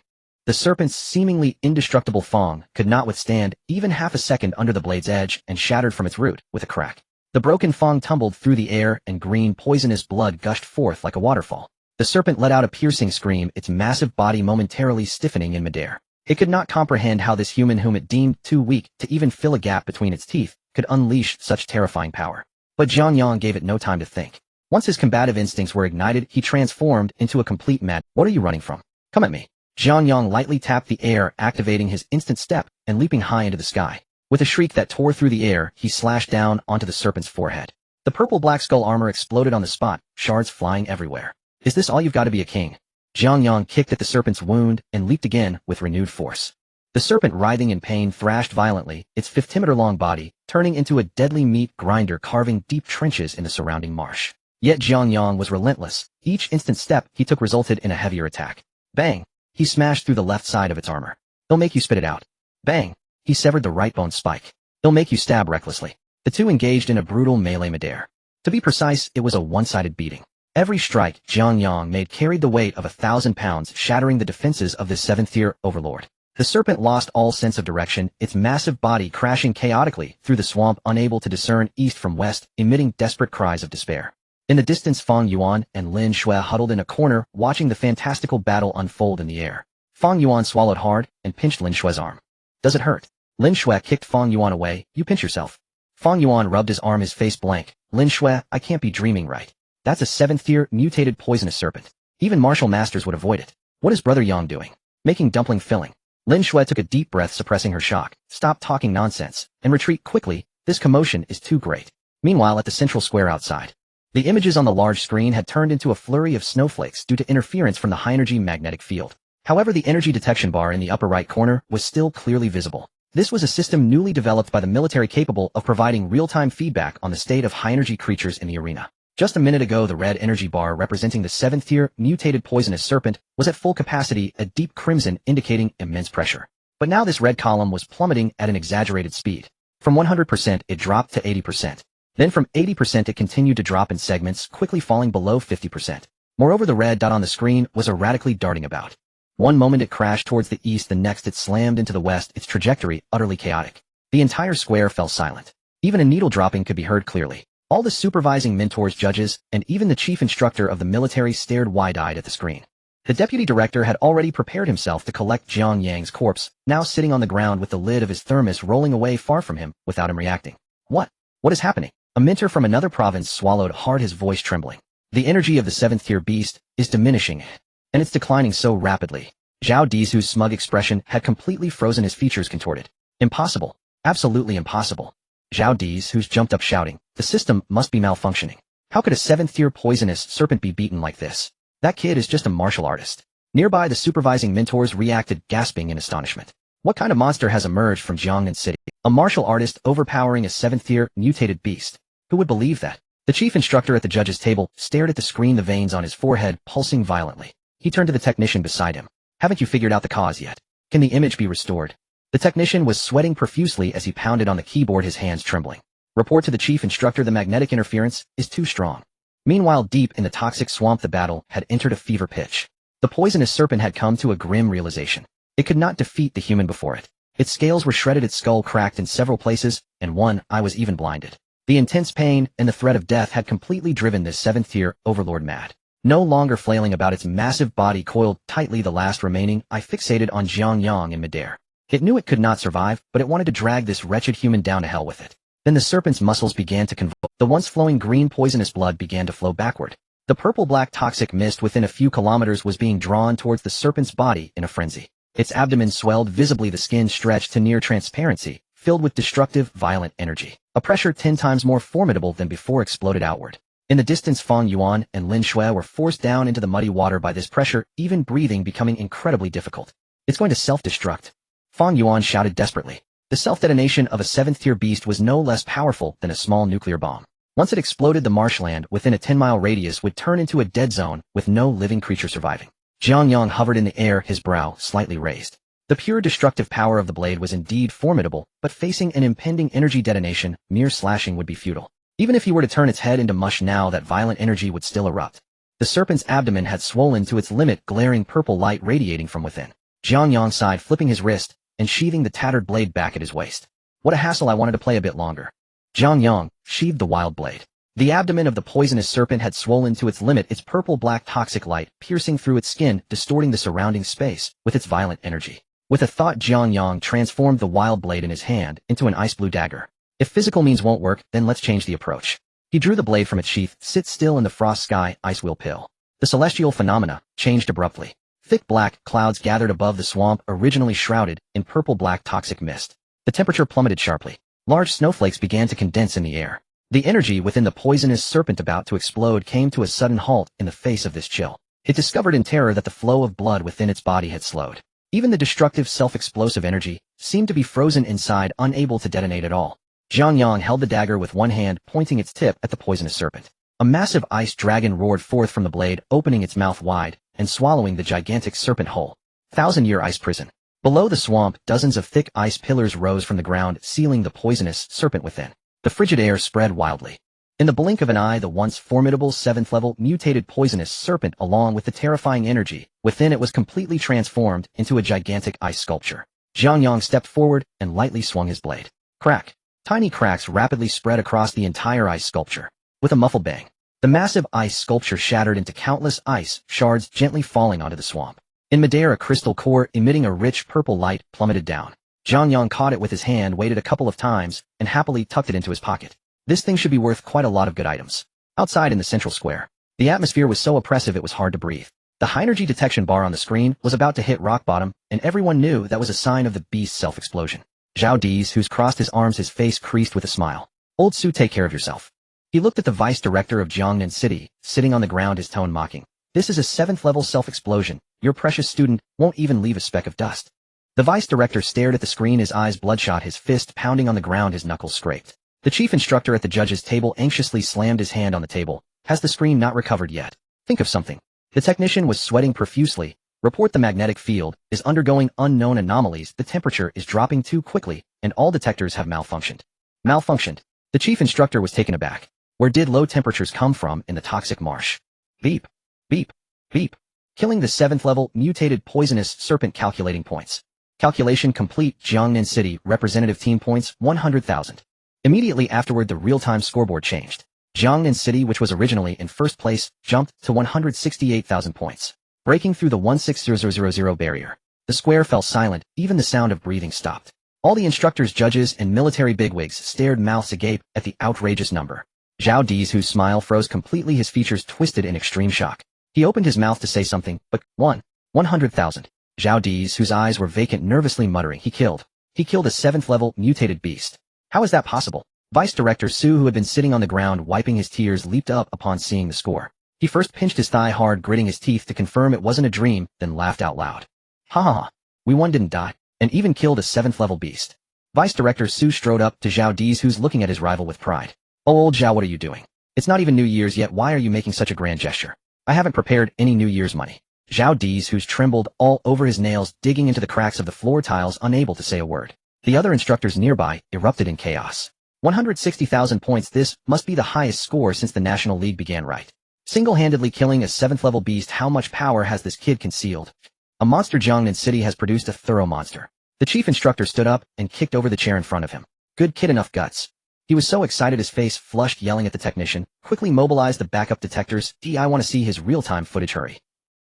The serpent's seemingly indestructible fang could not withstand even half a second under the blade's edge and shattered from its root with a crack. The broken fang tumbled through the air and green poisonous blood gushed forth like a waterfall. The serpent let out a piercing scream, its massive body momentarily stiffening in midair. It could not comprehend how this human whom it deemed too weak to even fill a gap between its teeth could unleash such terrifying power. But Jiang Yang gave it no time to think. Once his combative instincts were ignited, he transformed into a complete mad. What are you running from? Come at me. Jiang Yang lightly tapped the air, activating his instant step and leaping high into the sky. With a shriek that tore through the air, he slashed down onto the serpent's forehead. The purple-black skull armor exploded on the spot, shards flying everywhere. Is this all you've got to be a king? Jiang Yang kicked at the serpent's wound and leaped again with renewed force. The serpent, writhing in pain, thrashed violently, its 50-meter-long body turning into a deadly meat grinder, carving deep trenches in the surrounding marsh. Yet Jiang Yang was relentless. Each instant step he took resulted in a heavier attack. Bang! He smashed through the left side of its armor. He'll make you spit it out. Bang! He severed the right bone spike. He'll make you stab recklessly. The two engaged in a brutal melee midair. To be precise, it was a one-sided beating. Every strike Jiang Yang made carried the weight of 1,000 pounds, shattering the defenses of this 7th-tier overlord. The serpent lost all sense of direction, its massive body crashing chaotically through the swamp, unable to discern east from west, emitting desperate cries of despair. In the distance, Fang Yuan and Lin Shui huddled in a corner, watching the fantastical battle unfold in the air. Fang Yuan swallowed hard and pinched Lin Shui's arm. Does it hurt? Lin Shui kicked Fang Yuan away. You pinch yourself. Fang Yuan rubbed his arm, his face blank. Lin Shui, I can't be dreaming, right? That's a 7th-tier mutated poisonous serpent. Even martial masters would avoid it. What is Brother Yang doing? Making dumpling filling. Lin Shui took a deep breath, suppressing her shock. Stop talking nonsense and retreat quickly. This commotion is too great. Meanwhile, at the central square outside, the images on the large screen had turned into a flurry of snowflakes due to interference from the high-energy magnetic field. However, the energy detection bar in the upper right corner was still clearly visible. This was a system newly developed by the military, capable of providing real-time feedback on the state of high-energy creatures in the arena. Just a minute ago, the red energy bar representing the 7th-tier mutated poisonous serpent was at full capacity, a deep crimson indicating immense pressure. But now this red column was plummeting at an exaggerated speed. From 100% it dropped to 80%. Then from 80% it continued to drop in segments, quickly falling below 50%. Moreover, the red dot on the screen was erratically darting about. One moment it crashed towards the east, the next it slammed into the west, its trajectory utterly chaotic. The entire square fell silent. Even a needle dropping could be heard clearly. All the supervising mentors, judges, and even the chief instructor of the military stared wide-eyed at the screen. The deputy director had already prepared himself to collect Jiang Yang's corpse, now sitting on the ground with the lid of his thermos rolling away far from him without him reacting. What? What is happening? A mentor from another province swallowed hard, his voice trembling. The energy of the 7th-tier beast is diminishing, and it's declining so rapidly. Zhao Di's, whose smug expression had completely frozen, his features contorted. Impossible. Absolutely impossible. Zhao Di's, who's jumped up shouting, the system must be malfunctioning. How could a 7th-tier poisonous serpent be beaten like this? That kid is just a martial artist. Nearby, the supervising mentors reacted, gasping in astonishment. What kind of monster has emerged from Jiangnan City? A martial artist overpowering a 7th-tier mutated beast. Who would believe that? The chief instructor at the judge's table stared at the screen, the veins on his forehead pulsing violently. He turned to the technician beside him. Haven't you figured out the cause yet? Can the image be restored? The technician was sweating profusely as he pounded on the keyboard, his hands trembling. Report to the chief instructor, the magnetic interference is too strong. Meanwhile, deep in the toxic swamp, the battle had entered a fever pitch. The poisonous serpent had come to a grim realization. It could not defeat the human before it. Its scales were shredded, its skull cracked in several places, and one eye was even blinded. The intense pain and the threat of death had completely driven this 7th-tier overlord mad. No longer flailing about, its massive body coiled tightly, the last remaining eye fixated on Jiang Yang in midair. It knew it could not survive, but it wanted to drag this wretched human down to hell with it. Then the serpent's muscles began to convulse. The once flowing green poisonous blood began to flow backward. The purple-black toxic mist within a few kilometers was being drawn towards the serpent's body in a frenzy. Its abdomen swelled visibly, the skin stretched to near transparency, filled with destructive, violent energy. A pressure 10 times more formidable than before exploded outward. In the distance, Fang Yuan and Lin Shui were forced down into the muddy water by this pressure, even breathing becoming incredibly difficult. It's going to self-destruct. Fang Yuan shouted desperately. The self-detonation of a 7th-tier beast was no less powerful than a small nuclear bomb. Once it exploded, the marshland within a 10-mile radius would turn into a dead zone with no living creature surviving. Jiang Yang hovered in the air, his brow slightly raised. The pure destructive power of the blade was indeed formidable, but facing an impending energy detonation, mere slashing would be futile. Even if he were to turn its head into mush now, that violent energy would still erupt. The serpent's abdomen had swollen to its limit, glaring purple light radiating from within. Jiang Yang sighed, flipping his wrist and sheathing the tattered blade back at his waist. What a hassle, I wanted to play a bit longer. Jiang Yang sheathed the wild blade. The abdomen of the poisonous serpent had swollen to its limit, its purple-black toxic light piercing through its skin, distorting the surrounding space with its violent energy. With a thought, Jiang Yang transformed the wild blade in his hand into an ice-blue dagger. If physical means won't work, then let's change the approach. He drew the blade from its sheath. Sit still in the frost sky, ice wheel pill. The celestial phenomena changed abruptly. Thick black clouds gathered above the swamp, originally shrouded in purple-black toxic mist. The temperature plummeted sharply. Large snowflakes began to condense in the air. The energy within the poisonous serpent about to explode came to a sudden halt in the face of this chill. It discovered in terror that the flow of blood within its body had slowed. Even the destructive self-explosive energy seemed to be frozen inside, unable to detonate at all. Jiang Yang held the dagger with one hand, pointing its tip at the poisonous serpent. A massive ice dragon roared forth from the blade, opening its mouth wide and swallowing the gigantic serpent whole. 1,000-year ice prison. Below the swamp, dozens of thick ice pillars rose from the ground, sealing the poisonous serpent within. The frigid air spread wildly. In the blink of an eye, the once formidable 7th-level mutated poisonous serpent, along with the terrifying energy within it, was completely transformed into a gigantic ice sculpture. Jiang Yang stepped forward and lightly swung his blade. Crack! Tiny cracks rapidly spread across the entire ice sculpture. With a muffled bang, the massive ice sculpture shattered into countless ice shards, gently falling onto the swamp. In midair, a crystal core emitting a rich purple light plummeted down. Jiang Yang caught it with his hand, waited a couple of times, and happily tucked it into his pocket. This thing should be worth quite a lot of good items. Outside in the central square, the atmosphere was so oppressive it was hard to breathe. The high-energy detection bar on the screen was about to hit rock bottom, and everyone knew that was a sign of the beast's self-explosion. Zhao Di's, who's crossed his arms, his face creased with a smile. Old Su, take care of yourself. He looked at the vice director of Jiangnan City, sitting on the ground, his tone mocking. This is a 7th-level self-explosion. Your precious student won't even leave a speck of dust. The vice director stared at the screen, his eyes bloodshot, his fist pounding on the ground, his knuckles scraped. The chief instructor at the judge's table anxiously slammed his hand on the table. Has the screen not recovered yet? Think of something. The technician was sweating profusely. Report the magnetic field is undergoing unknown anomalies. The temperature is dropping too quickly, and all detectors have malfunctioned. Malfunctioned? The chief instructor was taken aback. Where did low temperatures come from in the toxic marsh? Beep. Beep. Beep. Killing the 7th-level mutated poisonous serpent. Calculating points. Calculation complete. Jiangnan City representative team points 100,000. Immediately afterward, the real-time scoreboard changed. Jiangnan City, which was originally in first place, jumped to 168,000 points, breaking through the 160,000 barrier. The square fell silent, even the sound of breathing stopped. All the instructors, judges, and military bigwigs stared mouths agape at the outrageous number. Zhao Di's, whose smile froze completely, his features twisted in extreme shock. He opened his mouth to say something, but 100,000. Zhao Di's, whose eyes were vacant, nervously muttering, He killed a 7th-level mutated beast. How is that possible? Vice Director Su, who had been sitting on the ground wiping his tears, leaped up upon seeing the score. He first pinched his thigh hard, gritting his teeth to confirm it wasn't a dream, then laughed out loud. Ha ha ha. We won, didn't die, and even killed a 7th-level beast. Vice Director Su strode up to Zhao Di's, who's looking at his rival with pride. Oh, old Zhao, what are you doing? It's not even New Year's yet. Why are you making such a grand gesture? I haven't prepared any New Year's money. Zhao Di's, who's trembled all over his nails, digging into the cracks of the floor tiles, unable to say a word. The other instructors nearby erupted in chaos. 160,000 points. This must be the highest score since the National League began, right? Single-handedly killing a 7th-level beast. How much power has this kid concealed? A monster. Jiangnan City has produced a thorough monster. The chief instructor stood up and kicked over the chair in front of him. Good kid, enough guts. He was so excited his face flushed, yelling at the technician, quickly mobilize the backup detectors. I want to see his real-time footage, hurry.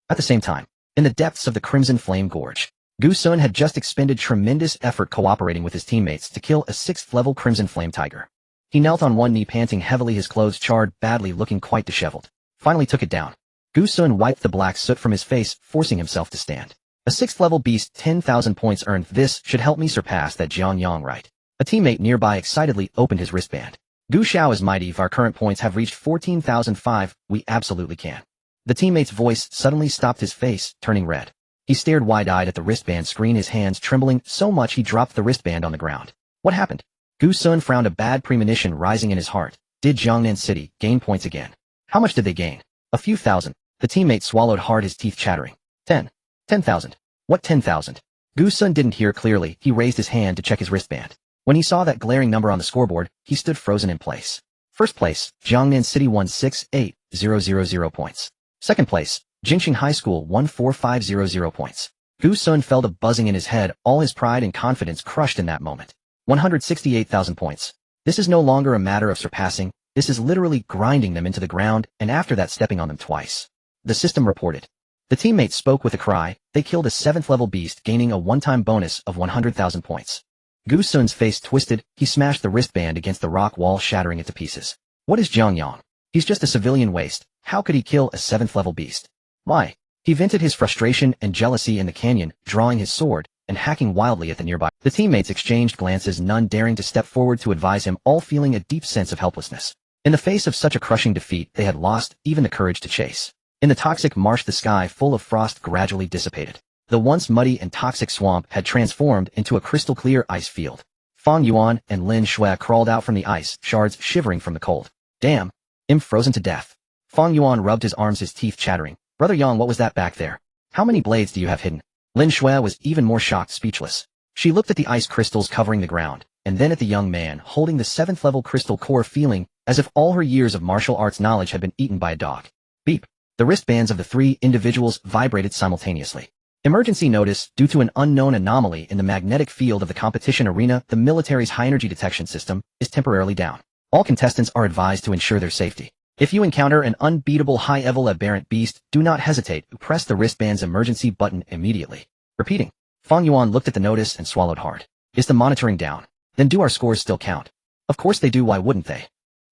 At the same time, in the depths of the Crimson Flame Gorge, Gu Sun had just expended tremendous effort cooperating with his teammates to kill a 6th-level Crimson Flame Tiger. He knelt on one knee, panting heavily, his clothes charred badly, looking quite disheveled. Finally took it down. Gu Sun wiped the black soot from his face, forcing himself to stand. A 6th-level beast, 10,000 points earned. This should help me surpass that Jiang Yang, right? A teammate nearby excitedly opened his wristband. Gu Xiao is mighty. If our current points have reached 14,005, we absolutely can. The teammate's voice suddenly stopped, his face turning red. He stared wide-eyed at the wristband screen, his hands trembling so much he dropped the wristband on the ground. What happened? Gu Sun frowned, a bad premonition rising in his heart. Did Jiangnan City gain points again? How much did they gain? A few thousand. The teammate swallowed hard, his teeth chattering. 10,000. What 10,000? Gu Sun didn't hear clearly. He raised his hand to check his wristband. When he saw that glaring number on the scoreboard, he stood frozen in place. First place, Jiangnan City 168,000 points. Second place, Jingxing High School 14500 points. Gu Sun felt a buzzing in his head, all his pride and confidence crushed in that moment. 168,000 points. This is no longer a matter of surpassing, this is literally grinding them into the ground, and after that stepping on them twice. The system reported. The teammates spoke with a cry, they killed a 7th level beast gaining a one-time bonus of 100,000 points. Gu Sun's face twisted, he smashed the wristband against the rock wall, shattering it to pieces. What is Jiang Yang? He's just a civilian waste, how could he kill a 7th level beast? Why? He vented his frustration and jealousy in the canyon, drawing his sword, and hacking wildly at the nearby. The teammates exchanged glances, none daring to step forward to advise him, all feeling a deep sense of helplessness. In the face of such a crushing defeat, they had lost even the courage to chase. In the toxic marsh, the sky full of frost gradually dissipated. The once muddy and toxic swamp had transformed into a crystal-clear ice field. Fang Yuan and Lin Shui crawled out from the ice, shards shivering from the cold. Damn! I'm frozen to death. Fang Yuan rubbed his arms, his teeth chattering. Brother Yang, what was that back there? How many blades do you have hidden? Lin Shui was even more shocked, speechless. She looked at the ice crystals covering the ground, and then at the young man holding the 7th level crystal core, feeling as if all her years of martial arts knowledge had been eaten by a dog. Beep. The wristbands of the 3 individuals vibrated simultaneously. Emergency notice, due to an unknown anomaly in the magnetic field of the competition arena, the military's high-energy detection system is temporarily down. All contestants are advised to ensure their safety. If you encounter an unbeatable high-level aberrant beast, do not hesitate to press the wristband's emergency button immediately. Repeating. Fang Yuan looked at the notice and swallowed hard. Is the monitoring down? Then do our scores still count? Of course they do, why wouldn't they?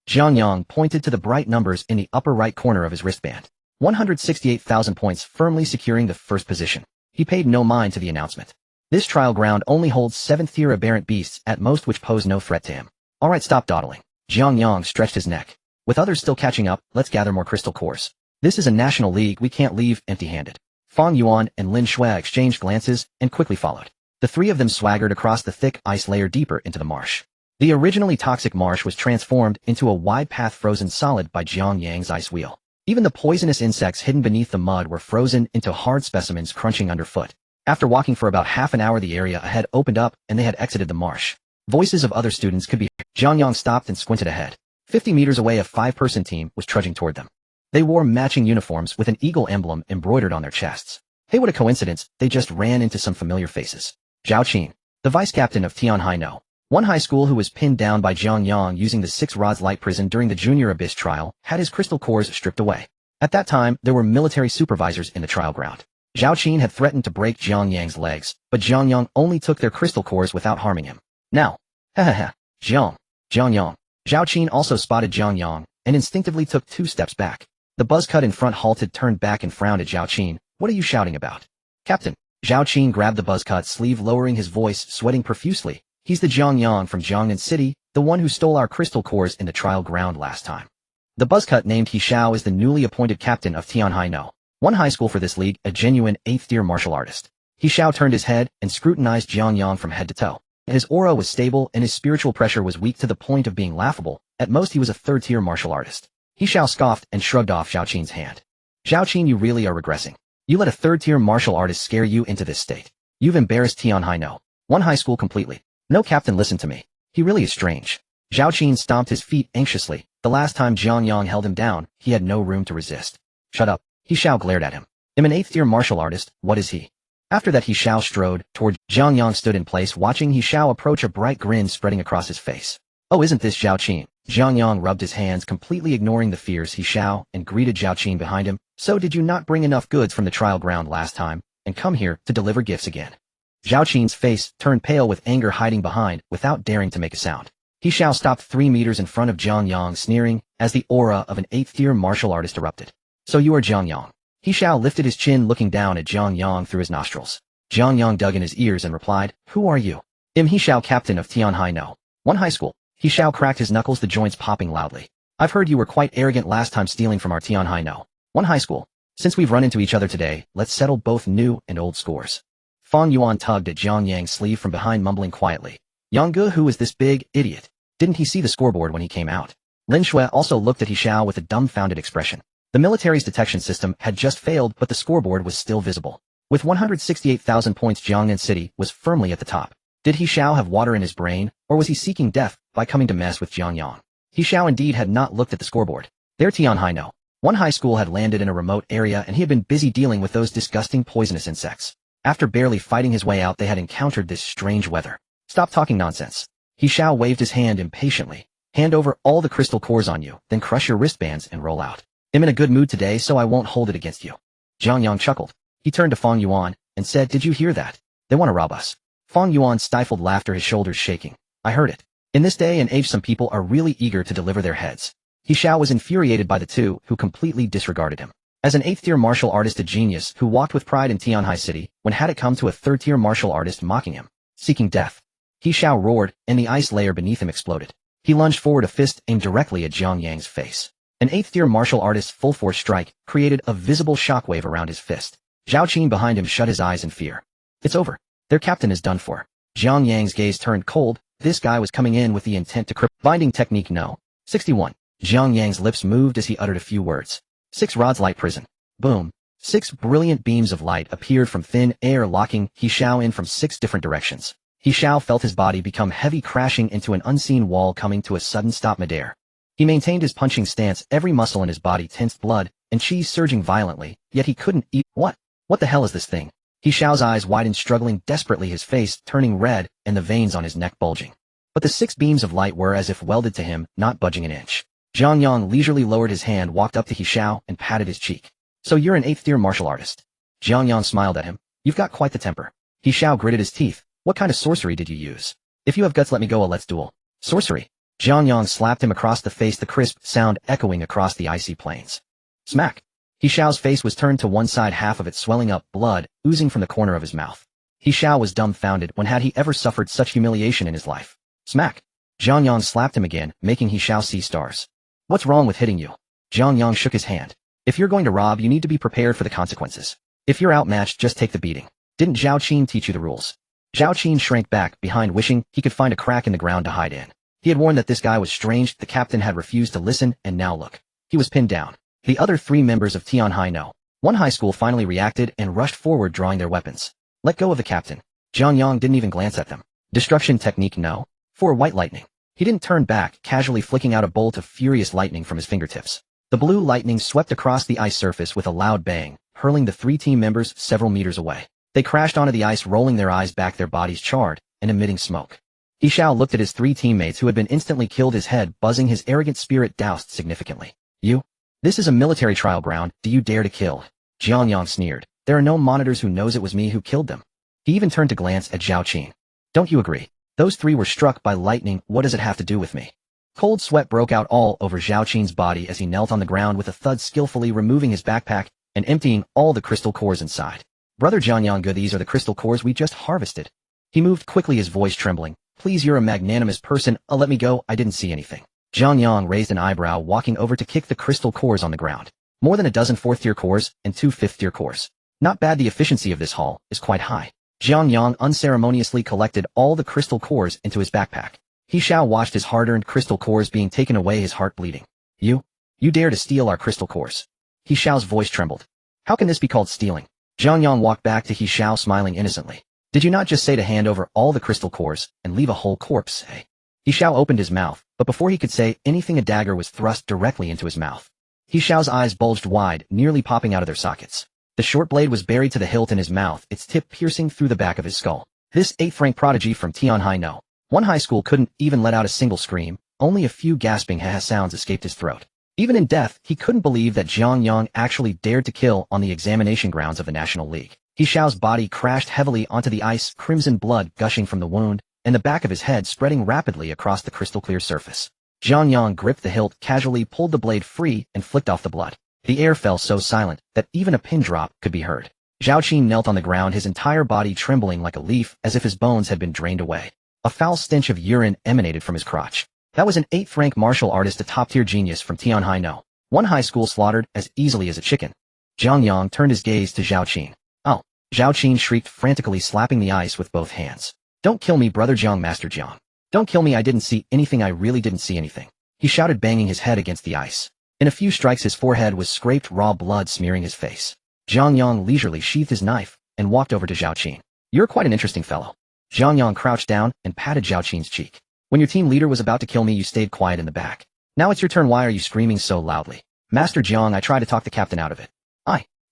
Jiang Yang pointed to the bright numbers in the upper right corner of his wristband. 168,000 points, firmly securing the first position. He paid no mind to the announcement. This trial ground only holds 7th-tier aberrant beasts at most, which pose no threat to him. Alright, stop dawdling. Jiang Yang stretched his neck. With others still catching up, let's gather more crystal cores. This is a national league, we can't leave empty-handed. Fang Yuan and Lin Shui exchanged glances and quickly followed. The 3 of them swaggered across the thick ice layer deeper into the marsh. The originally toxic marsh was transformed into a wide path frozen solid by Jiang Yang's ice wheel. Even the poisonous insects hidden beneath the mud were frozen into hard specimens crunching underfoot. After walking for about half an hour, the area ahead opened up and they had exited the marsh. Voices of other students could be heard. Jiang Yang stopped and squinted ahead. 50 meters away, a 5-person team was trudging toward them. They wore matching uniforms with an eagle emblem embroidered on their chests. Hey, what a coincidence, they just ran into some familiar faces. Zhao Qin, the vice-captain of Tianhai No. One high school who was pinned down by Jiang Yang using the 6 rods light prison during the Junior Abyss trial, had his crystal cores stripped away. At that time, there were military supervisors in the trial ground. Zhao Qin had threatened to break Jiang Yang's legs, but Jiang Yang only took their crystal cores without harming him. Now, Jiang Yang. Zhao Qin also spotted Jiang Yang, and instinctively took 2 steps back. The buzzcut in front halted, turned back and frowned at Zhao Qin. What are you shouting about? Captain. Zhao Qin grabbed the buzzcut sleeve, lowering his voice, sweating profusely. He's the Jiang Yang from Jiangnan City, the one who stole our crystal cores in the trial ground last time. The buzzcut named He Xiao is the newly appointed captain of Tianhai No. One high school for this league, a genuine 8th-tier martial artist. He Xiao turned his head and scrutinized Jiang Yang from head to toe. His aura was stable and his spiritual pressure was weak to the point of being laughable. At most he was a 3rd-tier martial artist. He Xiao scoffed and shrugged off Zhao Qin's hand. Zhao Qin, you really are regressing. You let a 3rd-tier martial artist scare you into this state. You've embarrassed Tianhai No. One high school completely. No, captain, listen to me. He really is strange. Zhao Qin stomped his feet anxiously. The last time Jiang Yang held him down, he had no room to resist. Shut up. He Xiao glared at him. I'm an 8th-tier martial artist, what is he? After that He Xiao strode toward Jiang Yang, stood in place watching He Xiao approach, a bright grin spreading across his face. Oh, isn't this Zhao Qin? Jiang Yang rubbed his hands, completely ignoring the fears He Xiao, and greeted Zhao Qin behind him. So did you not bring enough goods from the trial ground last time, and come here to deliver gifts again? Zhao Qin's face turned pale with anger, hiding behind, without daring to make a sound. He Xiao stopped 3 meters in front of Jiang Yang, sneering, as the aura of an 8th-tier martial artist erupted. So you are Jiang Yang. He Xiao lifted his chin, looking down at Jiang Yang through his nostrils. Jiang Yang dug in his ears and replied, who are you? I'm He Xiao, captain of Tianhai No. One high school. He Xiao cracked his knuckles, the joints popping loudly. I've heard you were quite arrogant last time, stealing from our Tianhai No. One high school. Since we've run into each other today, let's settle both new and old scores. Fang Yuan tugged at Jiang Yang's sleeve from behind, mumbling quietly. Yang, who is this big idiot? Didn't he see the scoreboard when he came out? Lin Shui also looked at He Xiao with a dumbfounded expression. The military's detection system had just failed, but the scoreboard was still visible. With 168,000 points, Jiangnan City was firmly at the top. Did He Xiao have water in his brain, or was he seeking death by coming to mess with Jiang Yang? He Xiao indeed had not looked at the scoreboard. Their Tianhai No. One high school had landed in a remote area, and he had been busy dealing with those disgusting poisonous insects. After barely fighting his way out, they had encountered this strange weather. Stop talking nonsense. He Xiao waved his hand impatiently. Hand over all the crystal cores on you, then crush your wristbands and roll out. I'm in a good mood today, so I won't hold it against you. Jiang Yang chuckled. He turned to Feng Yuan and said, did you hear that? They want to rob us. Feng Yuan stifled laughter, his shoulders shaking. I heard it. In this day and age, some people are really eager to deliver their heads. He Xiao was infuriated by the two, who completely disregarded him. As an 8th-tier martial artist, a genius who walked with pride in Tianhai City, when had it come to a 3rd-tier martial artist mocking him, seeking death. He Xiao roared, and the ice layer beneath him exploded. He lunged forward, a fist aimed directly at Jiang Yang's face. An 8th-tier martial artist's full-force strike created a visible shockwave around his fist. Zhao Qin behind him shut his eyes in fear. It's over. Their captain is done for. Jiang Yang's gaze turned cold. This guy was coming in with the intent to cripple. Binding technique no. 61. Jiang Yang's lips moved as he uttered a few words. 6 rods light prison. Boom. 6 brilliant beams of light appeared from thin air, locking He Xiao in from 6 different directions. He Xiao felt his body become heavy, crashing into an unseen wall, coming to a sudden stop midair. He maintained his punching stance, every muscle in his body tensed, blood and cheese surging violently, yet he couldn't eat. What the hell is this thing? He Xiao's eyes widened, struggling desperately, his face turning red and the veins on his neck bulging. But the 6 beams of light were as if welded to him, not budging an inch. Jiang Yang leisurely lowered his hand, walked up to He Xiao, and patted his cheek. So you're an 8th-tier martial artist. Jiang Yang smiled at him. You've got quite the temper. He Xiao gritted his teeth. What kind of sorcery did you use? If you have guts, let me go, let's duel. Sorcery. Jiang Yang slapped him across the face, the crisp sound echoing across the icy plains. Smack. He Xiao's face was turned to one side, half of it swelling up, blood oozing from the corner of his mouth. He Xiao was dumbfounded. When had he ever suffered such humiliation in his life? Smack. Jiang Yang slapped him again, making He Xiao see stars. What's wrong with hitting you? Jiang Yang shook his hand. If you're going to rob, you need to be prepared for the consequences. If you're outmatched, just take the beating. Didn't Zhao Qin teach you the rules? Zhao Qin shrank back behind, wishing he could find a crack in the ground to hide in. He had warned that this guy was strange. The captain had refused to listen, and now look. He was pinned down. The other 3 members of Tianhai No. 1 high school finally reacted and rushed forward, drawing their weapons. Let go of the captain. Jiang Yang didn't even glance at them. Destruction technique no. 4 white lightning. He didn't turn back, casually flicking out a bolt of furious lightning from his fingertips. The blue lightning swept across the ice surface with a loud bang, hurling the 3 team members several meters away. They crashed onto the ice, rolling their eyes back, their bodies charred and emitting smoke. He Xiao looked at his 3 teammates who had been instantly killed, his head buzzing, his arrogant spirit doused significantly. You? This is a military trial ground. Do you dare to kill? Jiang Yang sneered. There are no monitors. Who knows it was me who killed them? He even turned to glance at Zhao Qin. Don't you agree? Those 3 were struck by lightning. What does it have to do with me? Cold sweat broke out all over Zhao Qin's body as he knelt on the ground with a thud, skillfully removing his backpack and emptying all the crystal cores inside. Brother Jiang Yang, good, these are the crystal cores we just harvested. He moved quickly, his voice trembling. Please, you're a magnanimous person. Let me go. I didn't see anything. Jiang Yang raised an eyebrow, walking over to kick the crystal cores on the ground. More than a dozen 4th-tier cores and 2 5th-tier cores. Not bad. The efficiency of this haul is quite high. Jiang Yang unceremoniously collected all the crystal cores into his backpack. He Xiao watched his hard-earned crystal cores being taken away, his heart bleeding. You dare to steal our crystal cores? He Xiao's voice trembled. How can this be called stealing? Jiang Yang walked back to He Xiao, smiling innocently. Did you not just say to hand over all the crystal cores and leave a whole corpse, eh? He Xiao opened his mouth, but before he could say anything, a dagger was thrust directly into his mouth. He Xiao's eyes bulged wide, nearly popping out of their sockets. The short blade was buried to the hilt in his mouth, its tip piercing through the back of his skull. This 8th-rank prodigy from Tianhai No. 1 high school couldn't even let out a single scream. Only a few gasping ha-ha sounds escaped his throat. Even in death, he couldn't believe that Jiang Yang actually dared to kill on the examination grounds of the National League. He Xiao's body crashed heavily onto the ice, crimson blood gushing from the wound, and the back of his head spreading rapidly across the crystal-clear surface. Jiang Yang gripped the hilt, casually pulled the blade free, and flicked off the blood. The air fell so silent that even a pin drop could be heard. Zhao Qin knelt on the ground, his entire body trembling like a leaf, as if his bones had been drained away. A foul stench of urine emanated from his crotch. That was an 8th-rank martial artist, a top-tier genius from Tianhai No. 1 high school, slaughtered as easily as a chicken. Jiang Yang turned his gaze to Zhao Qin. Oh! Zhao Qin shrieked, frantically slapping the ice with both hands. Don't kill me, brother Jiang, Master Jiang. Don't kill me, I didn't see anything, I really didn't see anything. He shouted, banging his head against the ice. In a few strikes his forehead was scraped, raw blood smearing his face. Jiang Yang leisurely sheathed his knife and walked over to Zhao Qin. You're quite an interesting fellow. Jiang Yang crouched down and patted Zhao Qin's cheek. When your team leader was about to kill me, you stayed quiet in the back. Now it's your turn. Why are you screaming so loudly? Master Jiang, I tried to talk the captain out of it.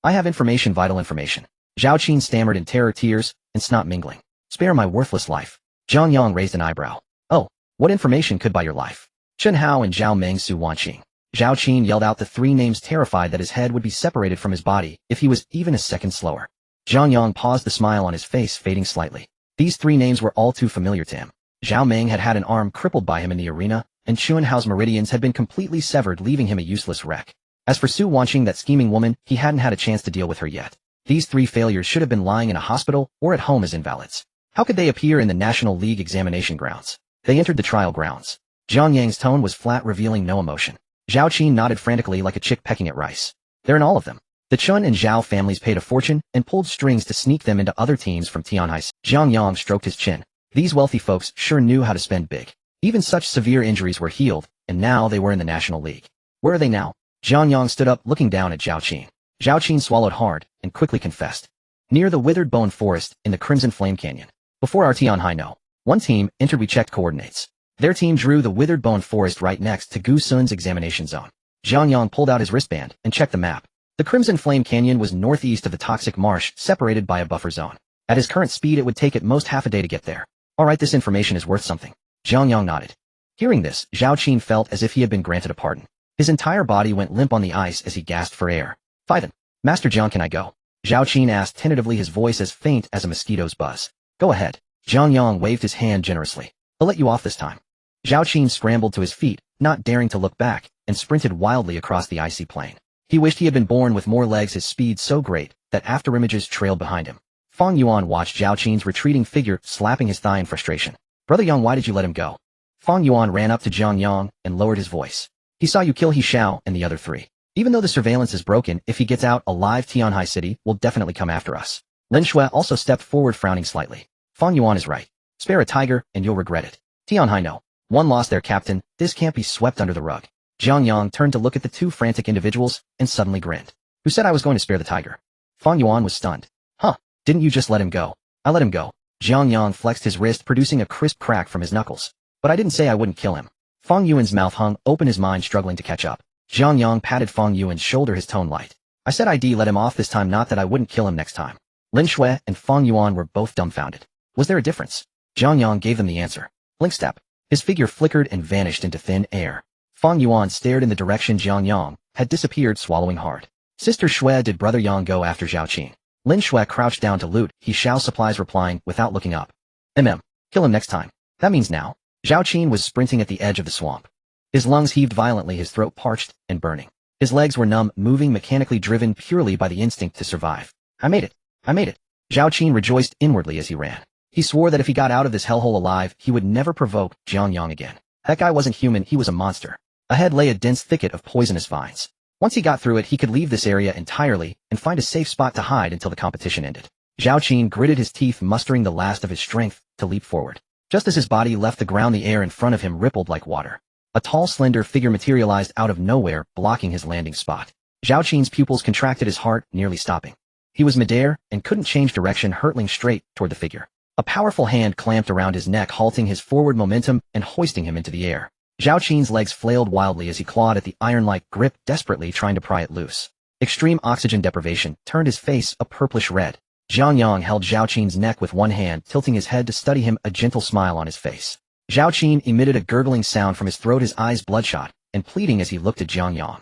I have information, vital information. Zhao Qin stammered in terror, tears and snot mingling. Spare my worthless life. Jiang Yang raised an eyebrow. Oh, what information could buy your life? Chen Hao and Zhao Meng Su Wanqing. Zhao Qin yelled out the three names, terrified that his head would be separated from his body if he was even a second slower. Jiang Yang paused, the smile on his face fading slightly. These three names were all too familiar to him. Zhao Meng had had an arm crippled by him in the arena, and Chen Hao's meridians had been completely severed, leaving him a useless wreck. As for Su Wanqing, that scheming woman, he hadn't had a chance to deal with her yet. These three failures should have been lying in a hospital or at home as invalids. How could they appear in the National League examination grounds? They entered the trial grounds. Jiang Yang's tone was flat, revealing no emotion. Zhao Qin nodded frantically like a chick pecking at rice. They're in all of them. The Chun and Zhao families paid a fortune and pulled strings to sneak them into other teams from Tianhai. Jiang Yang stroked his chin. These wealthy folks sure knew how to spend big. Even such severe injuries were healed, and now they were in the National League. Where are they now? Jiang Yang stood up, looking down at Zhao Qin. Zhao Qin swallowed hard and quickly confessed. Near the withered bone forest in the Crimson Flame Canyon. Before our Tianhai no. One team entered. We checked coordinates. Their team drew the withered bone forest right next to Gu Sun's examination zone. Jiang Yang pulled out his wristband and checked the map. The Crimson Flame Canyon was northeast of the toxic marsh, separated by a buffer zone. At his current speed, it would take at most half a day to get there. All right, this information is worth something. Jiang Yang nodded. Hearing this, Zhao Qin felt as if he had been granted a pardon. His entire body went limp on the ice as he gasped for air. Then, Master Jiang, can I go? Zhao Qin asked tentatively, his voice as faint as a mosquito's buzz. Go ahead. Jiang Yang waved his hand generously. I'll let you off this time. Zhao Qin scrambled to his feet, not daring to look back, and sprinted wildly across the icy plain. He wished he had been born with more legs, his speed so great that afterimages trailed behind him. Fang Yuan watched Zhao Qin's retreating figure, slapping his thigh in frustration. Brother Yang, why did you let him go? Fang Yuan ran up to Jiang Yang and lowered his voice. He saw you kill He Xiao and the other three. Even though the surveillance is broken, if he gets out alive, Tianhai City will definitely come after us. Lin Shui also stepped forward, frowning slightly. Fang Yuan is right. Spare a tiger and you'll regret it. Tianhai no. One lost their captain. This can't be swept under the rug. Jiang Yang turned to look at the two frantic individuals and suddenly grinned. Who said I was going to spare the tiger? Fang Yuan was stunned. Huh, didn't you just let him go? I let him go. Jiang Yang flexed his wrist, producing a crisp crack from his knuckles. But I didn't say I wouldn't kill him. Fang Yuan's mouth hung open, his mind struggling to catch up. Jiang Yang patted Fang Yuan's shoulder, his tone light. I said I'd let him off this time, not that I wouldn't kill him next time. Lin Shui and Fang Yuan were both dumbfounded. Was there a difference? Jiang Yang gave them the answer. Blink step. His figure flickered and vanished into thin air. Fang Yuan stared in the direction Jiang Yang had disappeared, swallowing hard. Sister Shui, did Brother Yang go after Zhao Qin? Lin Shui crouched down to loot He Xiao supplies, replying without looking up. Kill him next time. That means now. Zhao Qin was sprinting at the edge of the swamp. His lungs heaved violently, his throat parched and burning. His legs were numb, moving mechanically, driven purely by the instinct to survive. I made it. I made it. Zhao Qin rejoiced inwardly as he ran. He swore that if he got out of this hellhole alive, he would never provoke Jiang Yang again. That guy wasn't human, he was a monster. Ahead lay a dense thicket of poisonous vines. Once he got through it, he could leave this area entirely and find a safe spot to hide until the competition ended. Zhao Qin gritted his teeth, mustering the last of his strength to leap forward. Just as his body left the ground, the air in front of him rippled like water. A tall, slender figure materialized out of nowhere, blocking his landing spot. Zhao Qin's pupils contracted, his heart nearly stopping. He was midair and couldn't change direction, hurtling straight toward the figure. A powerful hand clamped around his neck, halting his forward momentum and hoisting him into the air. Zhao Qin's legs flailed wildly as he clawed at the iron-like grip, desperately trying to pry it loose. Extreme oxygen deprivation turned his face a purplish red. Jiang Yang held Zhao Qin's neck with one hand, tilting his head to study him, a gentle smile on his face. Zhao Qin emitted a gurgling sound from his throat, his eyes bloodshot and pleading as he looked at Jiang Yang.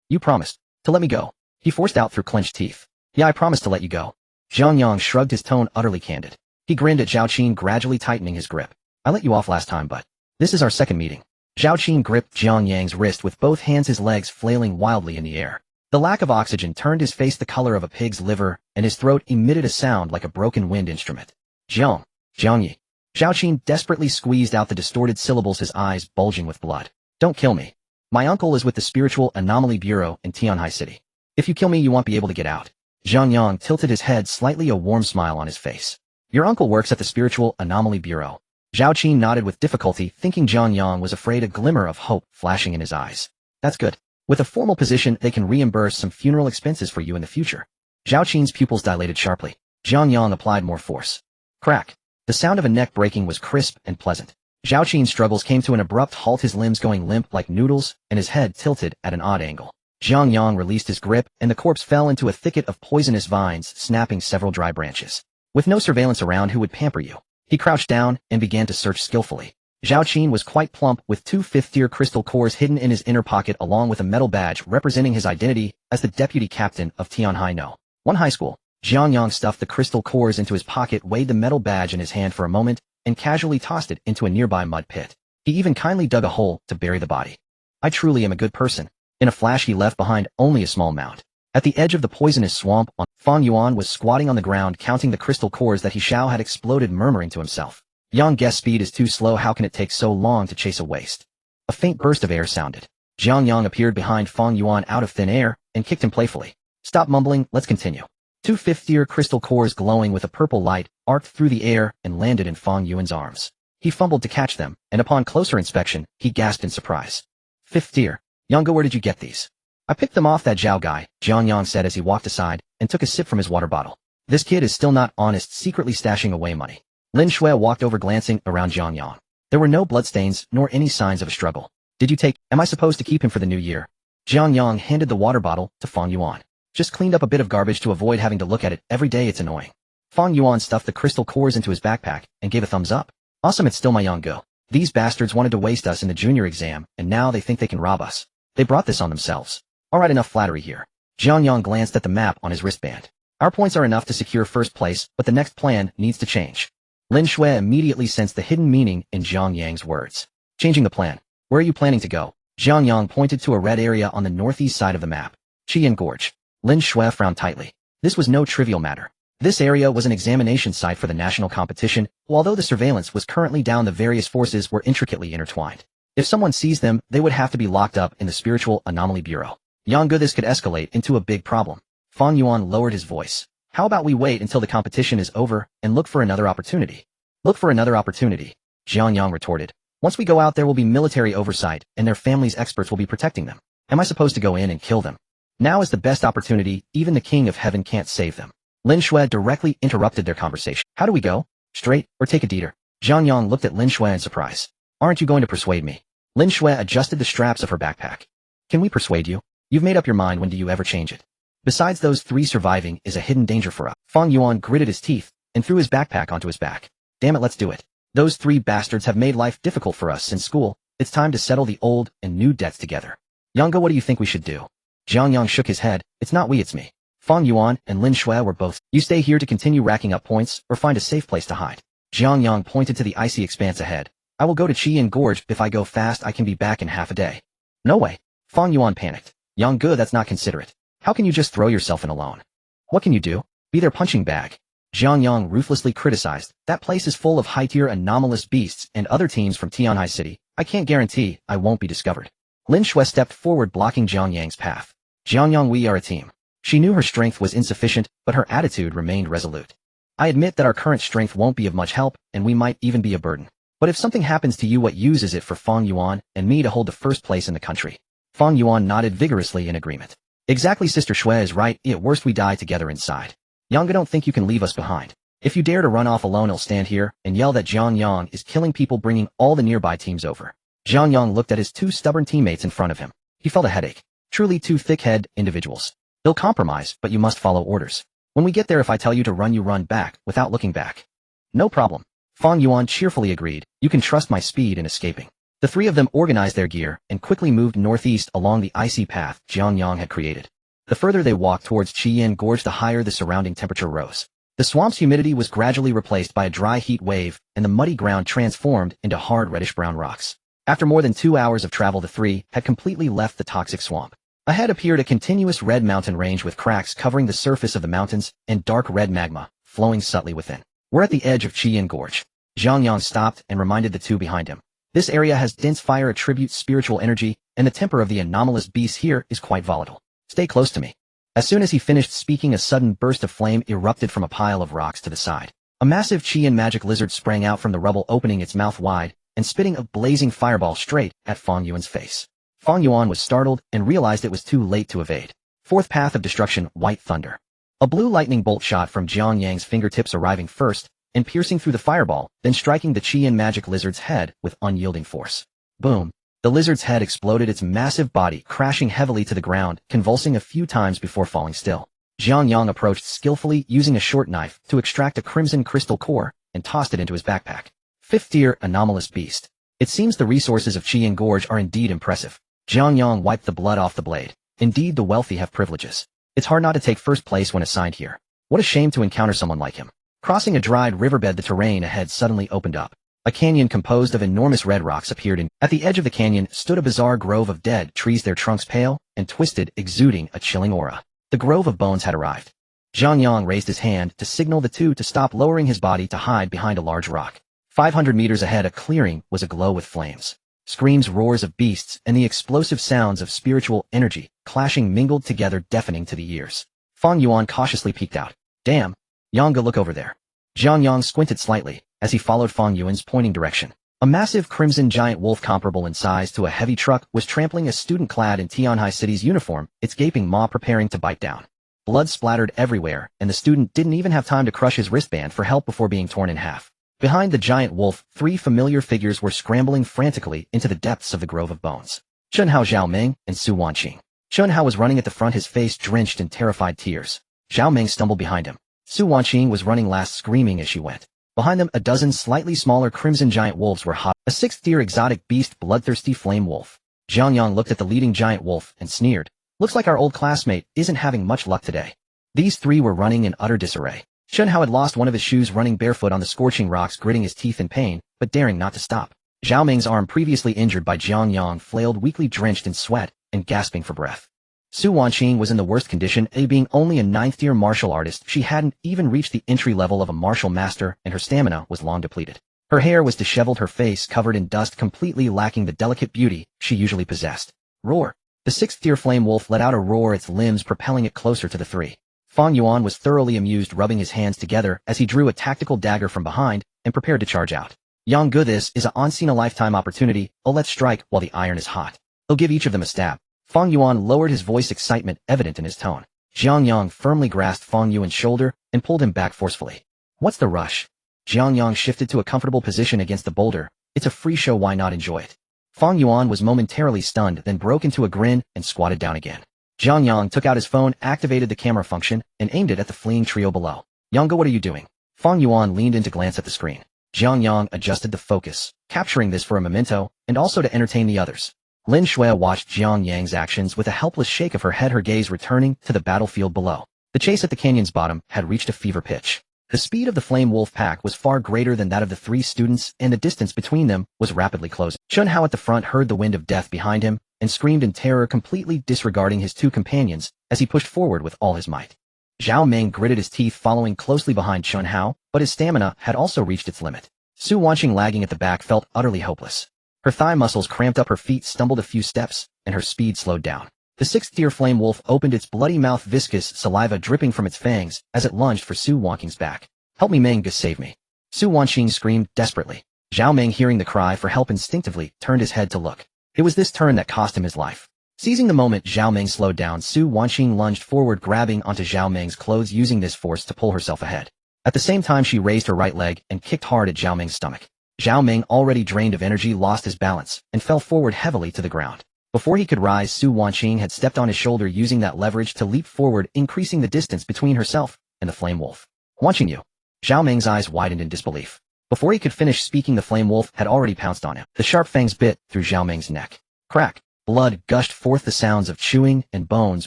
You promised to let me go. He forced out through clenched teeth. Yeah, I promised to let you go. Jiang Yang shrugged, his tone utterly candid. He grinned at Zhao Qin, gradually tightening his grip. I let you off last time, but this is our second meeting. Zhao Qin gripped Jiang Yang's wrist with both hands, his legs flailing wildly in the air. The lack of oxygen turned his face the color of a pig's liver, and his throat emitted a sound like a broken wind instrument. Jiang Yi. Zhao Qin desperately squeezed out the distorted syllables, his eyes bulging with blood. Don't kill me. My uncle is with the Spiritual Anomaly Bureau in Tianhai City. If you kill me, you won't be able to get out. Jiang Yang tilted his head slightly, a warm smile on his face. Your uncle works at the Spiritual Anomaly Bureau. Zhao Qin nodded with difficulty, thinking Jiang Yang was afraid, a glimmer of hope flashing in his eyes. That's good. With a formal position, they can reimburse some funeral expenses for you in the future. Zhao Qin's pupils dilated sharply. Jiang Yang applied more force. Crack. The sound of a neck breaking was crisp and pleasant. Zhao Qin's struggles came to an abrupt halt, his limbs going limp like noodles and his head tilted at an odd angle. Jiang Yang released his grip, and the corpse fell into a thicket of poisonous vines, snapping several dry branches. With no surveillance around who would pamper you, he crouched down and began to search skillfully. Zhao Qin was quite plump, with 2 fifth-tier crystal cores hidden in his inner pocket along with a metal badge representing his identity as the deputy captain of Tianhai No. 1 High School. Jiang Yang stuffed the crystal cores into his pocket, weighed the metal badge in his hand for a moment, and casually tossed it into a nearby mud pit. He even kindly dug a hole to bury the body. I truly am a good person. In a flash he left behind only a small mound. At the edge of the poisonous swamp, Fang Yuan was squatting on the ground counting the crystal cores that he Xiao had exploded, murmuring to himself. Yang guess speed is too slow, how can it take so long to chase a waste? A faint burst of air sounded. Jiang Yang appeared behind Fang Yuan out of thin air, and kicked him playfully. Stop mumbling, let's continue. 2 fifth-tier crystal cores glowing with a purple light arced through the air and landed in Fang Yuan's arms. He fumbled to catch them, and upon closer inspection, he gasped in surprise. 5th tier. Yanga, where did you get these? I picked them off that Zhao guy, Jiang Yang said as he walked aside and took a sip from his water bottle. This kid is still not honest, secretly stashing away money. Lin Shui walked over, glancing around Jiang Yang. There were no bloodstains nor any signs of a struggle. Did you take? Am I supposed to keep him for the new year? Jiang Yang handed the water bottle to Fang Yuan. Just cleaned up a bit of garbage to avoid having to look at it every day, it's annoying. Fang Yuan stuffed the crystal cores into his backpack and gave a thumbs up. Awesome, it's still my Yang. These bastards wanted to waste us in the junior exam, and now they think they can rob us. They brought this on themselves. Alright, enough flattery here. Jiang Yang glanced at the map on his wristband. Our points are enough to secure first place, but the next plan needs to change. Lin Shui immediately sensed the hidden meaning in Jiang Yang's words. Changing the plan. Where are you planning to go? Jiang Yang pointed to a red area on the northeast side of the map. Qian Gorge. Lin Shui frowned tightly. This was no trivial matter. This area was an examination site for the national competition, although the surveillance was currently down, the various forces were intricately intertwined. If someone sees them, they would have to be locked up in the Spiritual Anomaly Bureau. Yang, this could escalate into a big problem. Fang Yuan lowered his voice. How about we wait until the competition is over and look for another opportunity? Look for another opportunity, Jiang Yang retorted. Once we go out, there will be military oversight, and their families' experts will be protecting them. Am I supposed to go in and kill them? Now is the best opportunity, even the King of Heaven can't save them. Lin Shui directly interrupted their conversation. How do we go? Straight, or take a detour? Jiang Yang looked at Lin Shui in surprise. Aren't you going to persuade me? Lin Shui adjusted the straps of her backpack. Can we persuade you? You've made up your mind, when do you ever change it? Besides those 3, surviving is a hidden danger for us. Fang Yuan gritted his teeth and threw his backpack onto his back. Damn it, let's do it. Those 3 bastards have made life difficult for us since school. It's time to settle the old and new debts together. Yang, what do you think we should do? Jiang Yang shook his head. It's not we, it's me. Fang Yuan and Lin Shui were both. You stay here to continue racking up points, or find a safe place to hide. Jiang Yang pointed to the icy expanse ahead. I will go to Qian Gorge. If I go fast, I can be back in half a day. No way. Fang Yuan panicked. Yang, that's not considerate. How can you just throw yourself in alone? What can you do? Be their punching bag. Jiang Yang ruthlessly criticized. That place is full of high-tier anomalous beasts and other teams from Tianhai City. I can't guarantee I won't be discovered. Lin Shui stepped forward, blocking Jiang Yang's path. Jiang Yang, we are a team. She knew her strength was insufficient, but her attitude remained resolute. I admit that our current strength won't be of much help, and we might even be a burden. But if something happens to you, what use is it for Fang Yuan and me to hold the first place in the country? Fang Yuan nodded vigorously in agreement. Exactly, Sister Shui is right. At worst we die together inside. Yang, don't think you can leave us behind. If you dare to run off alone, I'll stand here and yell that Jiang Yang is killing people, bringing all the nearby teams over. Jiang Yang looked at his 2 stubborn teammates in front of him. He felt a headache. Truly 2 thick-head individuals. They'll compromise, but you must follow orders. When we get there, if I tell you to run, you run back, without looking back. No problem. Fang Yuan cheerfully agreed. You can trust my speed in escaping. The 3 of them organized their gear and quickly moved northeast along the icy path Jiang Yang had created. The further they walked towards Qian Gorge, the higher the surrounding temperature rose. The swamp's humidity was gradually replaced by a dry heat wave, and the muddy ground transformed into hard reddish-brown rocks. After more than 2 hours of travel, the 3 had completely left the toxic swamp. Ahead appeared a continuous red mountain range with cracks covering the surface of the mountains and dark red magma flowing subtly within. We're at the edge of Qian Gorge. Jiang Yang stopped and reminded the 2 behind him. This area has dense fire, attributes spiritual energy, and the temper of the anomalous beasts here is quite volatile. Stay close to me. As soon as he finished speaking, a sudden burst of flame erupted from a pile of rocks to the side. A massive Qian magic lizard sprang out from the rubble, opening its mouth wide and spitting a blazing fireball straight at Fang Yuan's face. Fang Yuan was startled and realized it was too late to evade. 4th path of destruction, White Thunder. A blue lightning bolt shot from Jiang Yang's fingertips, arriving first and piercing through the fireball, then striking the Qian magic lizard's head with unyielding force. Boom! The lizard's head exploded, its massive body crashing heavily to the ground, convulsing a few times before falling still. Jiang Yang approached skillfully, using a short knife to extract a crimson crystal core and tossed it into his backpack. Fifth tier anomalous beast. It seems the resources of Qian Gorge are indeed impressive. Jiang Yang wiped the blood off the blade. Indeed, the wealthy have privileges. It's hard not to take first place when assigned here. What a shame to encounter someone like him. Crossing a dried riverbed, the terrain ahead suddenly opened up. A canyon composed of enormous red rocks appeared, and at the edge of the canyon stood a bizarre grove of dead trees, their trunks pale and twisted, exuding a chilling aura. The Grove of Bones had arrived. Jiang Yang raised his hand to signal the two to stop, lowering his body to hide behind a large rock. 500 meters ahead, a clearing was aglow with flames. Screams, roars of beasts, and the explosive sounds of spiritual energy clashing mingled together, deafening to the ears. Fang Yuan cautiously peeked out. Damn! Yanga, look over there. Jiang Yang squinted slightly as he followed Fang Yuan's pointing direction. A massive crimson giant wolf comparable in size to a heavy truck was trampling a student clad in Tianhai City's uniform, its gaping maw preparing to bite down. Blood splattered everywhere, and the student didn't even have time to crush his wristband for help before being torn in half. Behind the giant wolf, three familiar figures were scrambling frantically into the depths of the Grove of Bones. Chunhao, Zhao Meng, and Su Wanqing. Chunhao was running at the front, his face drenched in terrified tears. Zhao Meng stumbled behind him. Su Wanqing was running last, screaming as she went. Behind them, a dozen slightly smaller crimson giant wolves were hot. A sixth-tier exotic beast, bloodthirsty flame wolf. Jiang Yang looked at the leading giant wolf and sneered. Looks like our old classmate isn't having much luck today. These three were running in utter disarray. Chunhao had lost one of his shoes running barefoot on the scorching rocks, gritting his teeth in pain, but daring not to stop. Zhao Meng's arm, previously injured by Jiang Yang, flailed weakly, drenched in sweat and gasping for breath. Su Wanqing was in the worst condition, being only a 9th-tier martial artist. She hadn't even reached the entry level of a martial master, and her stamina was long depleted. Her hair was disheveled, her face covered in dust, completely lacking the delicate beauty she usually possessed. Roar! The 6th-tier flame wolf let out a roar, its limbs propelling it closer to the three. Fang Yuan was thoroughly amused, rubbing his hands together as he drew a tactical dagger from behind and prepared to charge out. Yang, this is a once-in-a-lifetime opportunity. Oh, let's strike while the iron is hot. I'll give each of them a stab. Fang Yuan lowered his voice, excitement evident in his tone. Jiang Yang firmly grasped Fang Yuan's shoulder and pulled him back forcefully. What's the rush? Jiang Yang shifted to a comfortable position against the boulder. It's a free show, why not enjoy it? Fang Yuan was momentarily stunned, then broke into a grin and squatted down again. Jiang Yang took out his phone, activated the camera function, and aimed it at the fleeing trio below. Yanga, what are you doing? Fang Yuan leaned in to glance at the screen. Jiang Yang adjusted the focus, capturing this for a memento, and also to entertain the others. Lin Shui watched Jiang Yang's actions with a helpless shake of her head, her gaze returning to the battlefield below. The chase at the canyon's bottom had reached a fever pitch. The speed of the flame wolf pack was far greater than that of the three students, and the distance between them was rapidly closing. Chunhao at the front heard the wind of death behind him, and screamed in terror, completely disregarding his two companions as he pushed forward with all his might. Zhao Meng gritted his teeth, following closely behind Chunhao, but his stamina had also reached its limit. Su Wanqing, lagging at the back, felt utterly hopeless. Her thigh muscles cramped up, her feet stumbled a few steps, and her speed slowed down. The 6th-tier flame wolf opened its bloody mouth, viscous saliva dripping from its fangs as it lunged for Su Wanqing's back. Help me, Meng, save me. Su Wanqing screamed desperately. Zhao Meng, hearing the cry for help, instinctively turned his head to look. It was this turn that cost him his life. Seizing the moment Zhao Meng slowed down, Su Wanqing lunged forward, grabbing onto Zhao Meng's clothes, using this force to pull herself ahead. At the same time, she raised her right leg and kicked hard at Zhao Meng's stomach. Zhao Meng, already drained of energy, lost his balance and fell forward heavily to the ground. Before he could rise, Su Wanqing had stepped on his shoulder, using that leverage to leap forward, increasing the distance between herself and the flame wolf. Wanqing, you! Zhao Meng's eyes widened in disbelief. Before he could finish speaking, the flame wolf had already pounced on him. The sharp fangs bit through Zhao Meng's neck. Crack! Blood gushed forth, the sounds of chewing and bones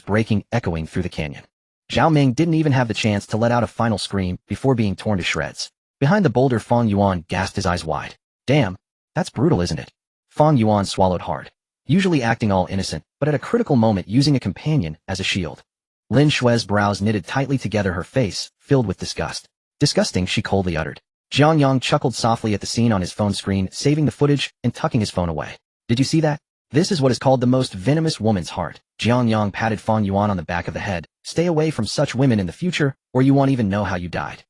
breaking echoing through the canyon. Zhao Meng didn't even have the chance to let out a final scream before being torn to shreds. Behind the boulder, Fang Yuan gasped, his eyes wide. Damn, that's brutal, isn't it? Fang Yuan swallowed hard, usually acting all innocent, but at a critical moment using a companion as a shield. Lin Shui's brows knitted tightly together, her face filled with disgust. Disgusting, she coldly uttered. Jiang Yang chuckled softly at the scene on his phone screen, saving the footage and tucking his phone away. Did you see that? This is what is called the most venomous woman's heart. Jiang Yang patted Fang Yuan on the back of the head. Stay away from such women in the future, or you won't even know how you died.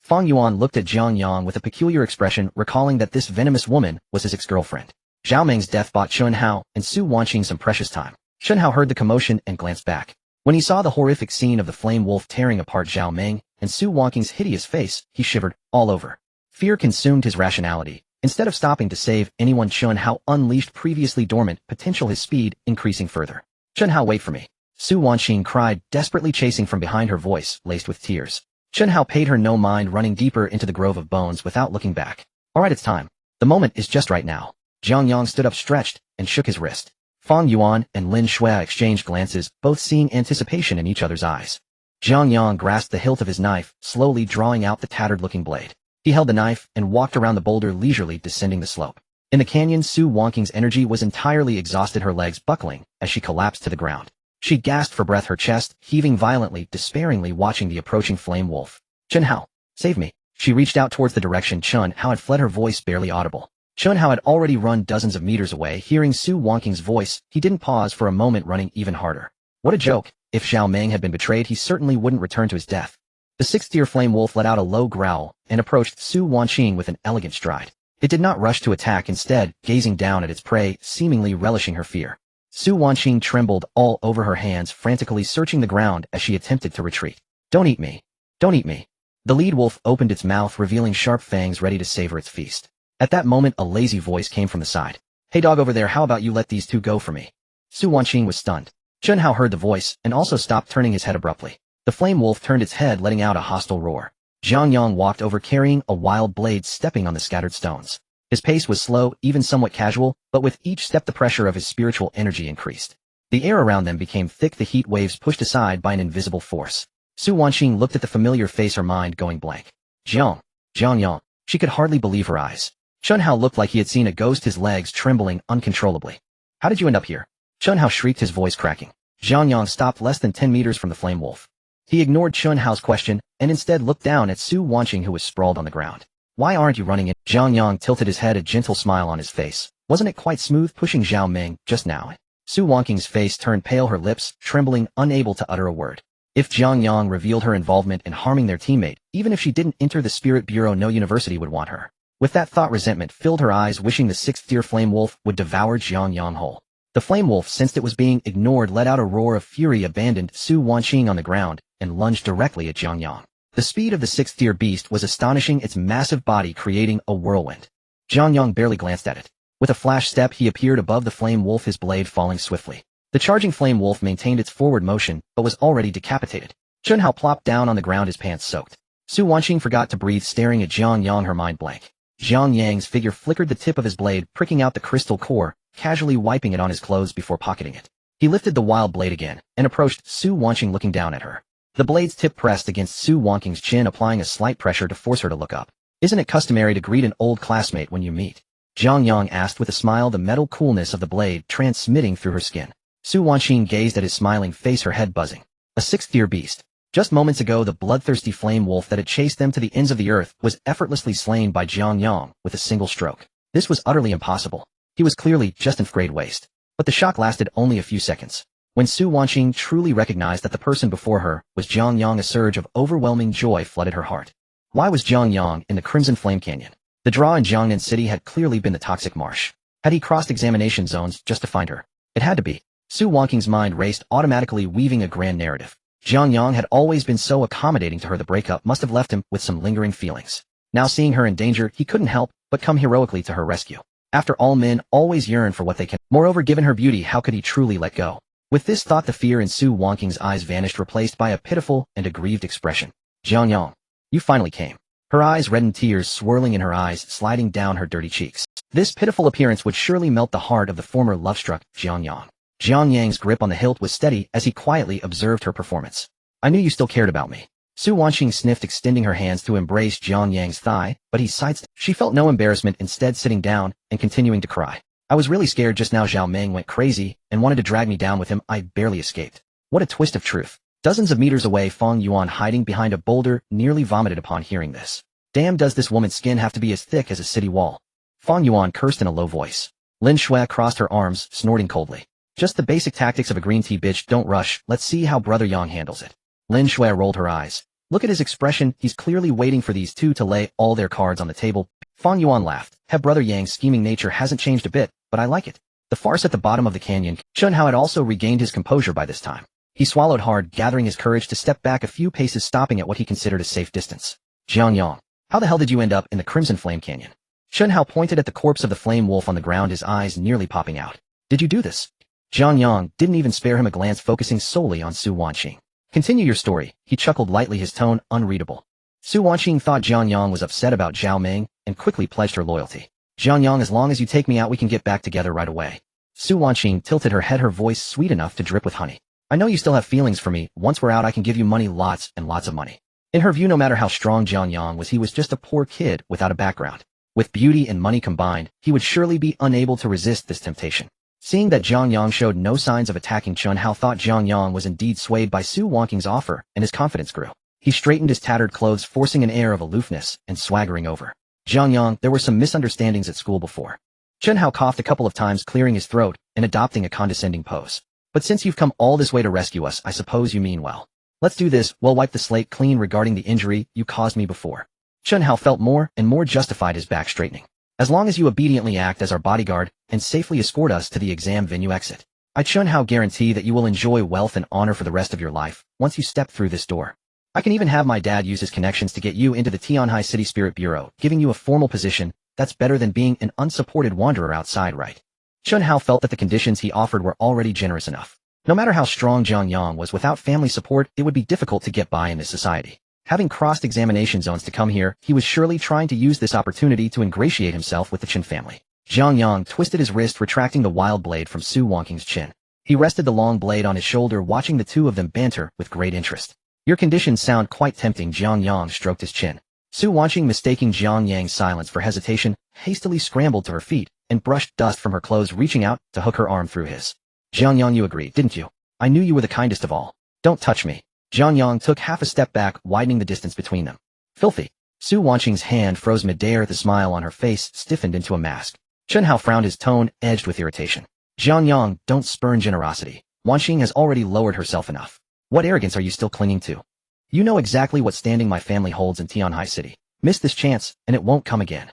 Fang Yuan looked at Jiang Yang with a peculiar expression, recalling that this venomous woman was his ex-girlfriend. Zhao Meng's death bought Chunhao and Su Wanqing some precious time. Chunhao heard the commotion and glanced back. When he saw the horrific scene of the flame wolf tearing apart Zhao Meng and Su Wanqing's hideous face, he shivered all over. Fear consumed his rationality, Instead of stopping to save anyone, Shunpo unleashed previously dormant potential, his speed increasing further. Shunpo, wait for me. Su Wanxing cried, desperately chasing from behind, her voice laced with tears. Shunpo paid her no mind, running deeper into the grove of bones without looking back. Alright, it's time. The moment is just right now. Jiang Yang stood up, stretched, and shook his wrist. Fang Yuan and Lin Shui exchanged glances, both seeing anticipation in each other's eyes. Jiang Yang grasped the hilt of his knife, slowly drawing out the tattered-looking blade. He held the knife and walked around the boulder, leisurely descending the slope. In the canyon, Su Wanxing's energy was entirely exhausted, her legs buckling as she collapsed to the ground. She gasped for breath, her chest heaving violently, despairingly watching the approaching flame wolf. Shunpo, save me. She reached out towards the direction Shunpo had fled, her voice barely audible. Shunpo had already run dozens of meters away. Hearing Su Wanxing's voice, he didn't pause for a moment, running even harder. What a joke. If Xiao Meng had been betrayed, he certainly wouldn't return to his death. The sixth-tier flame wolf let out a low growl and approached Su Wanxing with an elegant stride. It did not rush to attack, instead gazing down at its prey, seemingly relishing her fear. Su Wanxing trembled all over, her hands frantically searching the ground as she attempted to retreat. Don't eat me. Don't eat me. The lead wolf opened its mouth, revealing sharp fangs ready to savor its feast. At that moment, a lazy voice came from the side. Hey dog over there, how about you let these two go for me? Su Wanxing was stunned. Shunpo heard the voice and also stopped, turning his head abruptly. The flame wolf turned its head, letting out a hostile roar. Jiang Yang walked over, carrying a wild blade, stepping on the scattered stones. His pace was slow, even somewhat casual, but with each step the pressure of his spiritual energy increased. The air around them became thick, the heat waves pushed aside by an invisible force. Su Wanxing looked at the familiar face, her mind going blank. Jiang Yang. She could hardly believe her eyes. Shunpo looked like he had seen a ghost, his legs trembling uncontrollably. How did you end up here? Shunpo shrieked, his voice cracking. Jiang Yang stopped less than 10 meters from the flame wolf. He ignored Shunpo's question and instead looked down at Su Wanxing, who was sprawled on the ground. Why aren't you running in? Jiang Yang tilted his head, a gentle smile on his face. Wasn't it quite smooth pushing Xiao Meng just now? Su Wanxing's face turned pale, her lips trembling, unable to utter a word. If Jiang Yang revealed her involvement in harming their teammate, even if she didn't enter the Spirit Bureau, no university would want her. With that thought, resentment filled her eyes, wishing the sixth-tier flame wolf would devour Jiang Yang whole. The flame wolf sensed it was being ignored, let out a roar of fury, abandoned Su Wanxing on the ground, and lunged directly at Jiang Yang. The speed of the sixth-tier beast was astonishing, its massive body creating a whirlwind. Jiang Yang barely glanced at it. With a flash step, he appeared above the flame wolf, his blade falling swiftly. The charging flame wolf maintained its forward motion, but was already decapitated. Shunpo plopped down on the ground, his pants soaked. Su Wanxing forgot to breathe, staring at Jiang Yang, her mind blank. Jiang Yang's figure flickered, the tip of his blade pricking out the crystal core, casually wiping it on his clothes before pocketing it. He lifted the wild blade again and approached Su Wanxing, looking down at her. The blade's tip pressed against Su Wanxing's chin, applying a slight pressure to force her to look up. Isn't it customary to greet an old classmate when you meet? Jiang Yang asked with a smile, the metal coolness of the blade transmitting through her skin. Su Wanxing gazed at his smiling face, her head buzzing. A sixth-tier beast. Just moments ago, the bloodthirsty flame wolf that had chased them to the ends of the earth was effortlessly slain by Jiang Yang with a single stroke. This was utterly impossible. He was clearly just in great waste. But the shock lasted only a few seconds. When Su Wanxing truly recognized that the person before her was Jiang Yang, a surge of overwhelming joy flooded her heart. Why was Jiang Yang in the Crimson Flame Canyon? The draw in Jiangnan City had clearly been the Toxic Marsh. Had he crossed examination zones just to find her? It had to be. Su Wanxing's mind raced, automatically weaving a grand narrative. Jiang Yang had always been so accommodating to her, the breakup must have left him with some lingering feelings. Now seeing her in danger, he couldn't help but come heroically to her rescue. After all, men always yearn for what they can. Moreover, given her beauty, how could he truly let go? With this thought, the fear in Su Wanxing's eyes vanished, replaced by a pitiful and aggrieved expression. Jiang Yang, you finally came. Her eyes reddened, tears swirling in her eyes, sliding down her dirty cheeks. This pitiful appearance would surely melt the heart of the former love-struck Jiang Yang. Jiang Yang's grip on the hilt was steady as he quietly observed her performance. I knew you still cared about me. Su Wanxing sniffed, extending her hands to embrace Jiang Yang's thigh, but he sidestepped. She felt no embarrassment, instead sitting down and continuing to cry. I was really scared just now. Xiao Meng went crazy and wanted to drag me down with him. I barely escaped. What a twist of truth. Dozens of meters away, Fang Yuan, hiding behind a boulder, nearly vomited upon hearing this. Damn, does this woman's skin have to be as thick as a city wall? Fang Yuan cursed in a low voice. Lin Shui crossed her arms, snorting coldly. Just the basic tactics of a green tea bitch, don't rush, let's see how Brother Yang handles it. Lin Shui rolled her eyes. Look at his expression, he's clearly waiting for these two to lay all their cards on the table. Fang Yuan laughed. Brother Yang's scheming nature hasn't changed a bit, but I like it. The farce at the bottom of the canyon. Shunpo had also regained his composure by this time. He swallowed hard, gathering his courage to step back a few paces, stopping at what he considered a safe distance. Jiang Yang, how the hell did you end up in the Crimson Flame Canyon? Shunpo pointed at the corpse of the flame wolf on the ground, his eyes nearly popping out. Did you do this? Jiang Yang didn't even spare him a glance, focusing solely on Su Wanqing. Continue your story, he chuckled lightly, his tone unreadable. Su Wanqing thought Jiang Yang was upset about Zhao Ming and quickly pledged her loyalty. Jiang Yang, as long as you take me out, we can get back together right away. Su Wanqing tilted her head, her voice sweet enough to drip with honey. I know you still have feelings for me. Once we're out, I can give you money, lots and lots of money. In her view, no matter how strong Jiang Yang was, he was just a poor kid without a background. With beauty and money combined, he would surely be unable to resist this temptation. Seeing that Jiang Yang showed no signs of attacking, Shunpo thought Jiang Yang was indeed swayed by Su Wanqing's offer, and his confidence grew. He straightened his tattered clothes, forcing an air of aloofness and swaggering over. Jiang Yang, there were some misunderstandings at school before. Shunpo coughed a couple of times, clearing his throat and adopting a condescending pose. But since you've come all this way to rescue us, I suppose you mean well. Let's do this. We'll wipe the slate clean regarding the injury you caused me before. Shunpo felt more and more justified, his back straightening. As long as you obediently act as our bodyguard and safely escort us to the exam venue exit, I Shunpo guarantee that you will enjoy wealth and honor for the rest of your life once you step through this door. I can even have my dad use his connections to get you into the Tianhai City Spirit Bureau, giving you a formal position. That's better than being an unsupported wanderer outside, right? Shunpo felt that the conditions he offered were already generous enough. No matter how strong Jiang Yang was, without family support, it would be difficult to get by in this society. Having crossed examination zones to come here, he was surely trying to use this opportunity to ingratiate himself with the Qin family. Jiang Yang twisted his wrist, retracting the wild blade from Su Wanqing's chin. He rested the long blade on his shoulder, watching the two of them banter with great interest. Your conditions sound quite tempting. Jiang Yang stroked his chin. Su Wanqing, mistaking Jiang Yang's silence for hesitation, hastily scrambled to her feet and brushed dust from her clothes, reaching out to hook her arm through his. Jiang Yang, you agreed, didn't you? I knew you were the kindest of all. Don't touch me. Jiang Yang took half a step back, widening the distance between them. Filthy. Su Wanqing's hand froze midair. The smile on her face stiffened into a mask. Shunpo frowned, his tone edged with irritation. Jiang Yang, don't spurn generosity. Wanqing has already lowered herself enough. What arrogance are you still clinging to? You know exactly what standing my family holds in Tianhai City. Miss this chance, and it won't come again.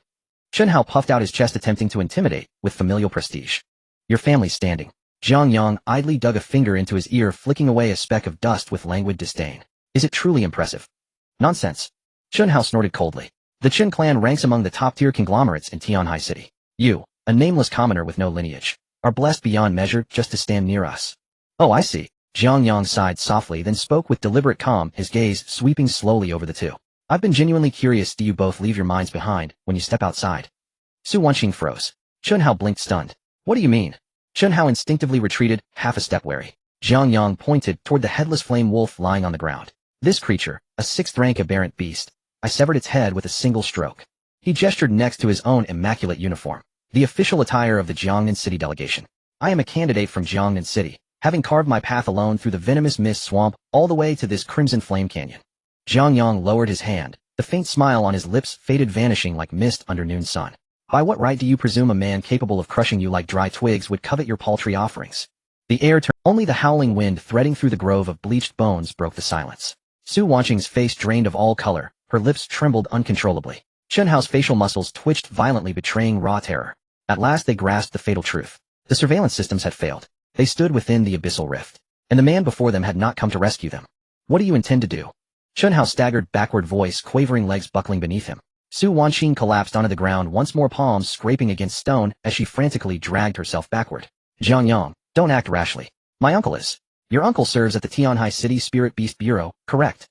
Shunpo puffed out his chest, attempting to intimidate with familial prestige. Your family's standing. Jiang Yang idly dug a finger into his ear, flicking away a speck of dust with languid disdain. Is it truly impressive? Nonsense. Shunpo snorted coldly. The Qin clan ranks among the top-tier conglomerates in Tianhai City. You, a nameless commoner with no lineage, are blessed beyond measure just to stand near us. Oh, I see. Jiang Yang sighed softly, then spoke with deliberate calm, his gaze sweeping slowly over the two. I've been genuinely curious. Do you both leave your minds behind when you step outside? Su Wanqing froze. Shunpo blinked, stunned. What do you mean? Shunpo instinctively retreated, half a step wary. Jiang Yang pointed toward the headless flame wolf lying on the ground. This creature, a sixth-rank aberrant beast. I severed its head with a single stroke. He gestured next to his own immaculate uniform, the official attire of the Jiangnan City delegation. I am a candidate from Jiangnan City, having carved my path alone through the venomous mist swamp all the way to this crimson flame canyon. Jiang Yang lowered his hand, the faint smile on his lips faded, vanishing like mist under noon sun. By what right do you presume a man capable of crushing you like dry twigs would covet your paltry offerings? The air turned. Only the howling wind threading through the grove of bleached bones broke the silence. Su Wanqing's face drained of all color, her lips trembled uncontrollably. Shunpo's facial muscles twitched violently, betraying raw terror. At last they grasped the fatal truth. The surveillance systems had failed. They stood within the abyssal rift, and the man before them had not come to rescue them. What do you intend to do? Shunpo staggered backward, voice quavering, legs buckling beneath him. Su Wanqing collapsed onto the ground, once more palms scraping against stone as she frantically dragged herself backward. Jiang Yang, don't act rashly. My uncle is. Your uncle serves at the Tianhai City Spirit Beast Bureau, correct?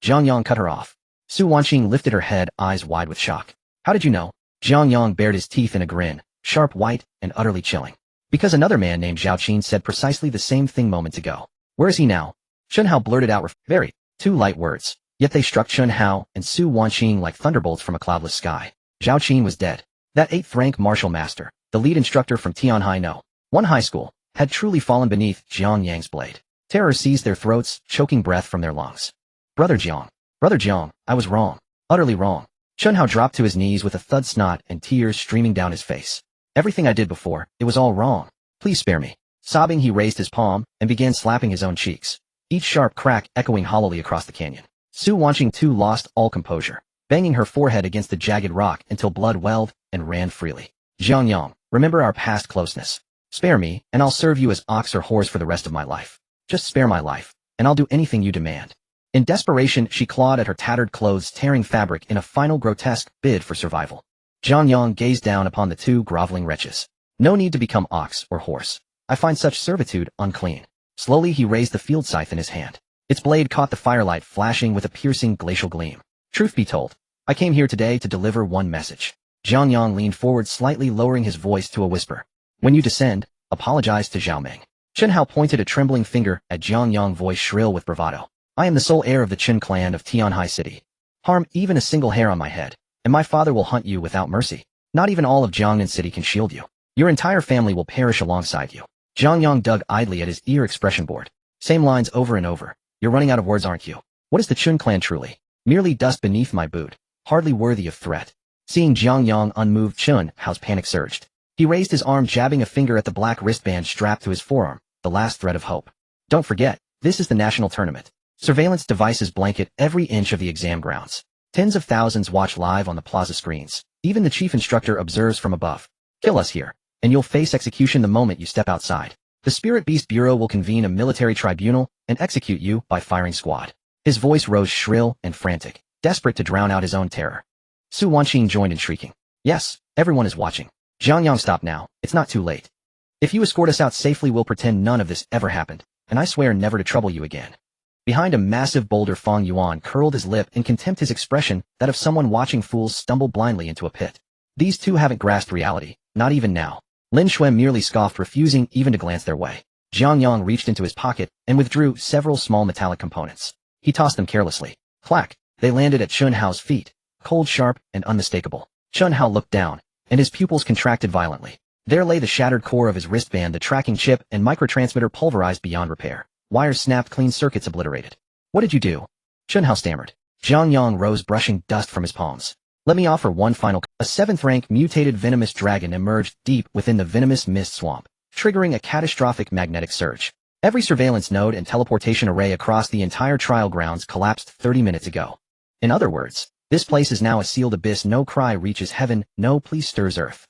Jiang Yang cut her off. Su Wanqing lifted her head, eyes wide with shock. How did you know? Jiang Yang bared his teeth in a grin, sharp, white, and utterly chilling. Because another man named Zhao Qin said precisely the same thing moments ago. Where is he now? Shunpo blurted out, very, two light words. Yet they struck Shunpo and Su Wanqing like thunderbolts from a cloudless sky. Zhao Qin was dead. That 8th-rank martial master, the lead instructor from Tianhai No. 1 high school, had truly fallen beneath Jiang Yang's blade. Terror seized their throats, choking breath from their lungs. Brother Jiang, I was wrong. Utterly wrong. Shunpo dropped to his knees with a thud, snot and tears streaming down his face. Everything I did before, it was all wrong. Please spare me. Sobbing, he raised his palm and began slapping his own cheeks, each sharp crack echoing hollowly across the canyon. Su Wanqing too lost all composure, banging her forehead against the jagged rock until blood welled and ran freely. Jiang Yang, remember our past closeness. Spare me, and I'll serve you as ox or horse for the rest of my life. Just spare my life, and I'll do anything you demand. In desperation, she clawed at her tattered clothes, tearing fabric in a final grotesque bid for survival. Jiang Yang gazed down upon the two groveling wretches. No need to become ox or horse. I find such servitude unclean. Slowly he raised the field scythe in his hand. Its blade caught the firelight flashing with a piercing glacial gleam. Truth be told, I came here today to deliver one message. Jiang Yang leaned forward slightly, lowering his voice to a whisper. When you descend, apologize to Zhao Meng. Chen Hao pointed a trembling finger at Jiang Yang, voice shrill with bravado. I am the sole heir of the Chen clan of Tianhai City. Harm even a single hair on my head, and my father will hunt you without mercy. Not even all of Jiangnan City can shield you. Your entire family will perish alongside you. Jiang Yang dug idly at his ear expression board. Same lines over and over. You're running out of words, aren't you? What is the Chen clan truly? Merely dust beneath my boot. Hardly worthy of threat. Seeing Jiang Yang unmoved, Chen Hao's panic surged. He raised his arm, jabbing a finger at the black wristband strapped to his forearm, the last thread of hope. Don't forget, this is the national tournament. Surveillance devices blanket every inch of the exam grounds. Tens of thousands watch live on the plaza screens. Even the chief instructor observes from above. Kill us here, and you'll face execution the moment you step outside. The Spirit Beast Bureau will convene a military tribunal and execute you by firing squad. His voice rose shrill and frantic, desperate to drown out his own terror. Su Wanqing joined in shrieking. Yes, everyone is watching. Jiang Yang, stop now, it's not too late. If you escort us out safely, we'll pretend none of this ever happened, and I swear never to trouble you again. Behind a massive boulder, Fang Yuan curled his lip in contempt, his expression that of someone watching fools stumble blindly into a pit. These two haven't grasped reality, not even now. Lin Shui merely scoffed, refusing even to glance their way. Jiang Yang reached into his pocket and withdrew several small metallic components. He tossed them carelessly. Clack! They landed at Chen Hao's feet, cold, sharp, and unmistakable. Chen Hao looked down, and his pupils contracted violently. There lay the shattered core of his wristband, the tracking chip and microtransmitter pulverized beyond repair. Wires snapped clean, circuits obliterated. What did you do? Chen Hao stammered. Jiang Yang rose, brushing dust from his palms. Let me offer one final. A 7th-rank mutated venomous dragon emerged deep within the venomous mist swamp, triggering a catastrophic magnetic surge. Every surveillance node and teleportation array across the entire trial grounds collapsed 30 minutes ago. In other words, this place is now a sealed abyss. No cry reaches heaven, no plea stirs earth.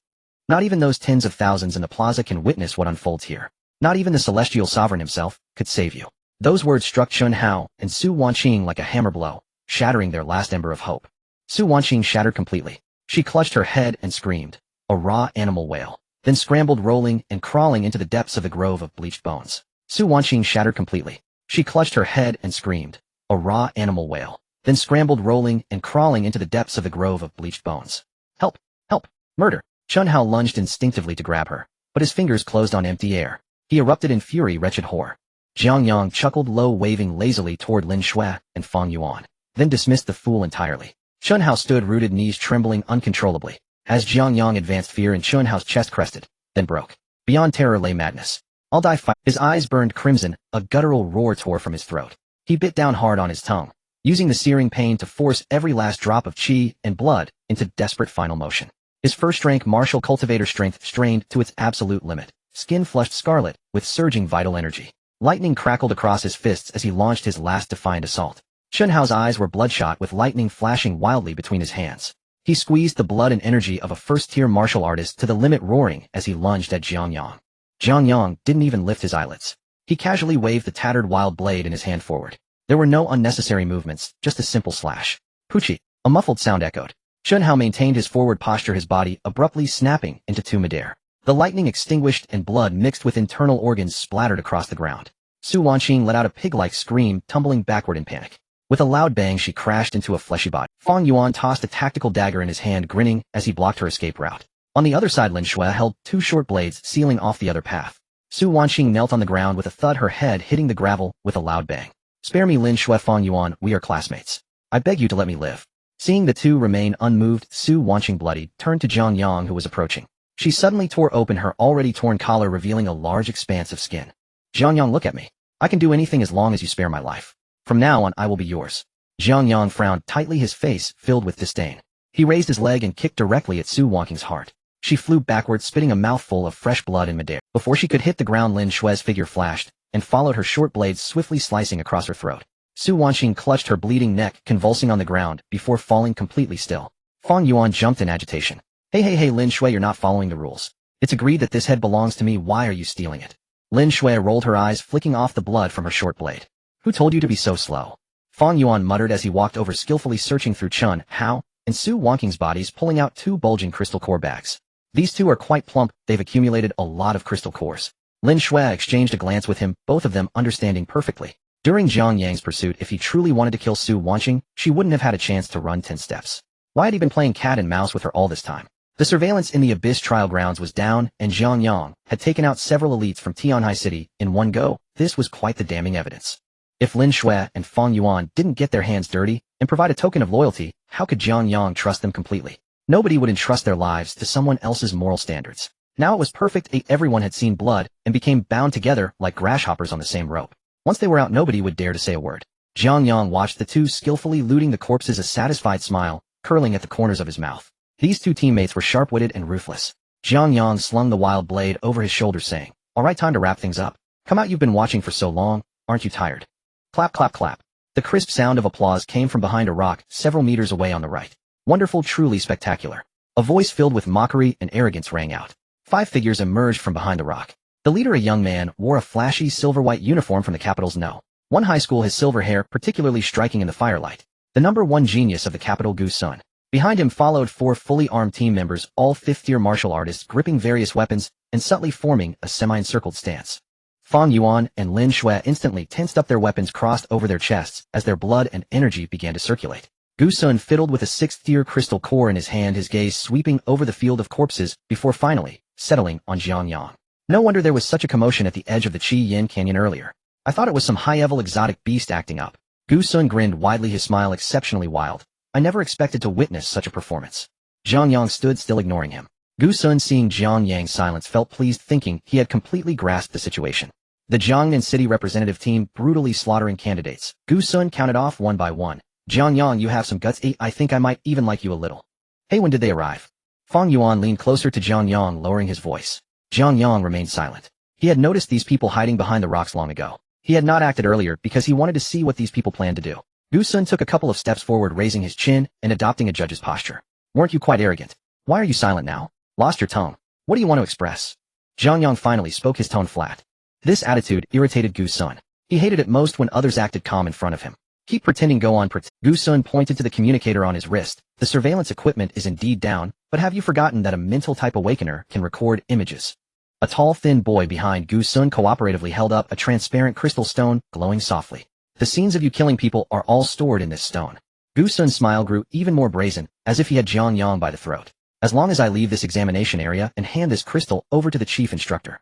Not even those tens of thousands in the plaza can witness what unfolds here. Not even the celestial sovereign himself could save you. Those words struck Chen Hao and Su Wanqing like a hammer blow, shattering their last ember of hope. Su Wanqing shattered completely. She clutched her head and screamed, a raw animal wail, then scrambled, rolling and crawling into the depths of the grove of bleached bones. Su Wanqing shattered completely. She clutched her head and screamed, a raw animal wail, then scrambled, rolling and crawling into the depths of the grove of bleached bones. Help! Help! Murder! Chen Hao lunged instinctively to grab her, but his fingers closed on empty air. He erupted in fury, wretched whore. Jiang Yang chuckled low, waving lazily toward Lin Shui and Fang Yuan, then dismissed the fool entirely. Chen Hao stood rooted, knees trembling uncontrollably. As Jiang Yang advanced, fear in Chen Hao's chest crested, then broke. Beyond terror lay madness. I'll die fight. His eyes burned crimson, a guttural roar tore from his throat. He bit down hard on his tongue, using the searing pain to force every last drop of qi and blood into desperate final motion. His first-rank martial cultivator strength strained to its absolute limit. Skin flushed scarlet, with surging vital energy. Lightning crackled across his fists as he launched his last defiant assault. Chen Hao's eyes were bloodshot, with lightning flashing wildly between his hands. He squeezed the blood and energy of a first-tier martial artist to the limit, roaring as he lunged at Jiang Yang. Jiang Yang didn't even lift his eyelids. He casually waved the tattered wild blade in his hand forward. There were no unnecessary movements, just a simple slash. Poochie! A muffled sound echoed. Chen Hao maintained his forward posture, his body abruptly snapping into two midair. The lightning extinguished and blood mixed with internal organs splattered across the ground. Su Wanqing let out a pig-like scream, tumbling backward in panic. With a loud bang, she crashed into a fleshy body. Fang Yuan tossed a tactical dagger in his hand, grinning as he blocked her escape route. On the other side, Lin Shui held two short blades, sealing off the other path. Su Wanqing knelt on the ground with a thud, her head hitting the gravel with a loud bang. Spare me, Lin Shui, Fang Yuan, we are classmates. I beg you to let me live. Seeing the two remain unmoved, Su Wanqing, bloodied, turned to Jiang Yang, who was approaching. She suddenly tore open her already torn collar, revealing a large expanse of skin. Jiang Yang, look at me. I can do anything as long as you spare my life. From now on, I will be yours. Jiang Yang frowned tightly, his face filled with disdain. He raised his leg and kicked directly at Su Wanqing's heart. She flew backwards, spitting a mouthful of fresh blood in midair. Before she could hit the ground, Lin Shui's figure flashed, and followed her short blades swiftly slicing across her throat. Su Wanqing clutched her bleeding neck, convulsing on the ground, before falling completely still. Fang Yuan jumped in agitation. Hey, Lin Shui, you're not following the rules. It's agreed that this head belongs to me, why are you stealing it? Lin Shui rolled her eyes, flicking off the blood from her short blade. Who told you to be so slow? Fang Yuan muttered as he walked over, skillfully searching through Chen Hao and Su Wanking's bodies pulling out 2 bulging crystal core bags. These two are quite plump, they've accumulated a lot of crystal cores. Lin Shui exchanged a glance with him, both of them understanding perfectly. During Jiang Yang's pursuit, if he truly wanted to kill Su Wanqing, she wouldn't have had a chance to run 10 steps. Why had he been playing cat and mouse with her all this time? The surveillance in the Abyss trial grounds was down, and Jiang Yang had taken out several elites from Tianhai City in one go. This was quite the damning evidence. If Lin Shui and Feng Yuan didn't get their hands dirty and provide a token of loyalty, how could Jiang Yang trust them completely? Nobody would entrust their lives to someone else's moral standards. Now it was perfect. Everyone had seen blood and became bound together like grasshoppers on the same rope. Once they were out, nobody would dare to say a word. Jiang Yang watched the two skillfully looting the corpses, a satisfied smile curling at the corners of his mouth. These two teammates were sharp-witted and ruthless. Jiang Yang slung the wild blade over his shoulder, saying, "All right, time to wrap things up. Come out, you've been watching for so long, aren't you tired?" Clap, clap, clap. The crisp sound of applause came from behind a rock several meters away on the right. Wonderful, truly spectacular. A voice filled with mockery and arrogance rang out. 5 figures emerged from behind the rock. The leader, a young man, wore a flashy silver-white uniform from the capital's No. 1 high school, his silver hair particularly striking in the firelight. The #1 genius of the capital, Gu Sun. Behind him followed 4 fully armed team members, all 5th-tier martial artists gripping various weapons and subtly forming a semi-encircled stance. Feng Yuan and Lin Shui instantly tensed up, their weapons crossed over their chests as their blood and energy began to circulate. Gu Sun fiddled with a 6th-tier crystal core in his hand, his gaze sweeping over the field of corpses before finally settling on Jiang Yang. No wonder there was such a commotion at the edge of the Qi Yin Canyon earlier. I thought it was some high-level exotic beast acting up. Gu Sun grinned widely, his smile exceptionally wild. I never expected to witness such a performance. Jiang Yang stood still, ignoring him. Gu Sun, seeing Jiang Yang's silence, felt pleased, thinking he had completely grasped the situation. The Jiangnan City representative team brutally slaughtering candidates. Gu Sun counted off one by one. Jiang Yang, you have some guts. I think I might even like you a little. Hey, when did they arrive? Feng Yuan leaned closer to Jiang Yang, lowering his voice. Jiang Yang remained silent. He had noticed these people hiding behind the rocks long ago. He had not acted earlier because he wanted to see what these people planned to do. Gu Sun took a couple of steps forward, raising his chin and adopting a judge's posture. Weren't you quite arrogant? Why are you silent now? Lost your tone? What do you want to express? Jiang Yang finally spoke, his tone flat. This attitude irritated Gu Sun. He hated it most when others acted calm in front of him. Keep pretending, go on pretend. Gu Sun pointed to the communicator on his wrist. The surveillance equipment is indeed down, but have you forgotten that a mental-type awakener can record images? A tall, thin boy behind Gu Sun cooperatively held up a transparent crystal stone, glowing softly. The scenes of you killing people are all stored in this stone. Gu Sun's smile grew even more brazen, as if he had Jiang Yang by the throat. As long as I leave this examination area and hand this crystal over to the chief instructor,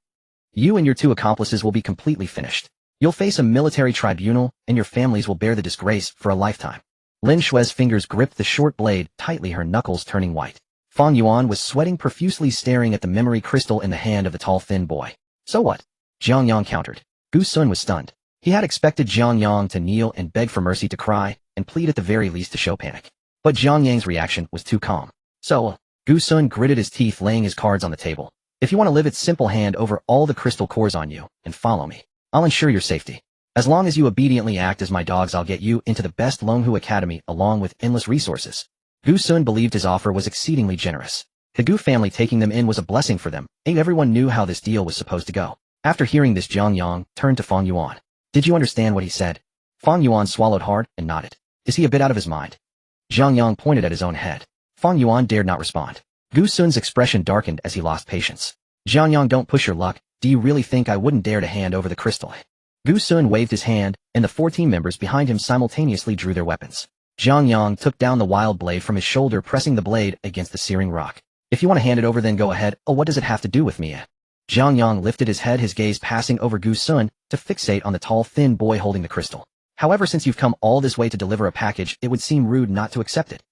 you and your 2 accomplices will be completely finished. You'll face a military tribunal, and your families will bear the disgrace for a lifetime. Lin Shui's fingers gripped the short blade tightly, her knuckles turning white. Feng Yuan was sweating profusely, staring at the memory crystal in the hand of the tall, thin boy. So what? Jiang Yang countered. Gu Sun was stunned. He had expected Jiang Yang to kneel and beg for mercy, to cry, and plead at the very least to show panic. But Jiang Yang's reaction was too calm. So, Gu Sun gritted his teeth, laying his cards on the table. If you want to live, it's simple. Hand over all the crystal cores on you, and follow me. I'll ensure your safety. As long as you obediently act as my dogs, I'll get you into the best Longhu Academy along with endless resources. Gu Sun believed his offer was exceedingly generous. The Gu family taking them in was a blessing for them, and everyone knew how this deal was supposed to go. After hearing this, Jiang Yang turned to Feng Yuan. Did you understand what he said? Feng Yuan swallowed hard and nodded. Is he a bit out of his mind? Jiang Yang pointed at his own head. Feng Yuan dared not respond. Gu Sun's expression darkened as he lost patience. Jiang Yang, don't push your luck. Do you really think I wouldn't dare to hand over the crystal? Gu Sun waved his hand, and the 4 team members behind him simultaneously drew their weapons. Jiang Yang took down the wild blade from his shoulder, pressing the blade against the searing rock. If you want to hand it over, then go ahead. Oh, what does it have to do with me? Jiang Yang lifted his head, his gaze passing over Gu Sun to fixate on the tall, thin boy holding the crystal. However, since you've come all this way to deliver a package, it would seem rude not to accept it.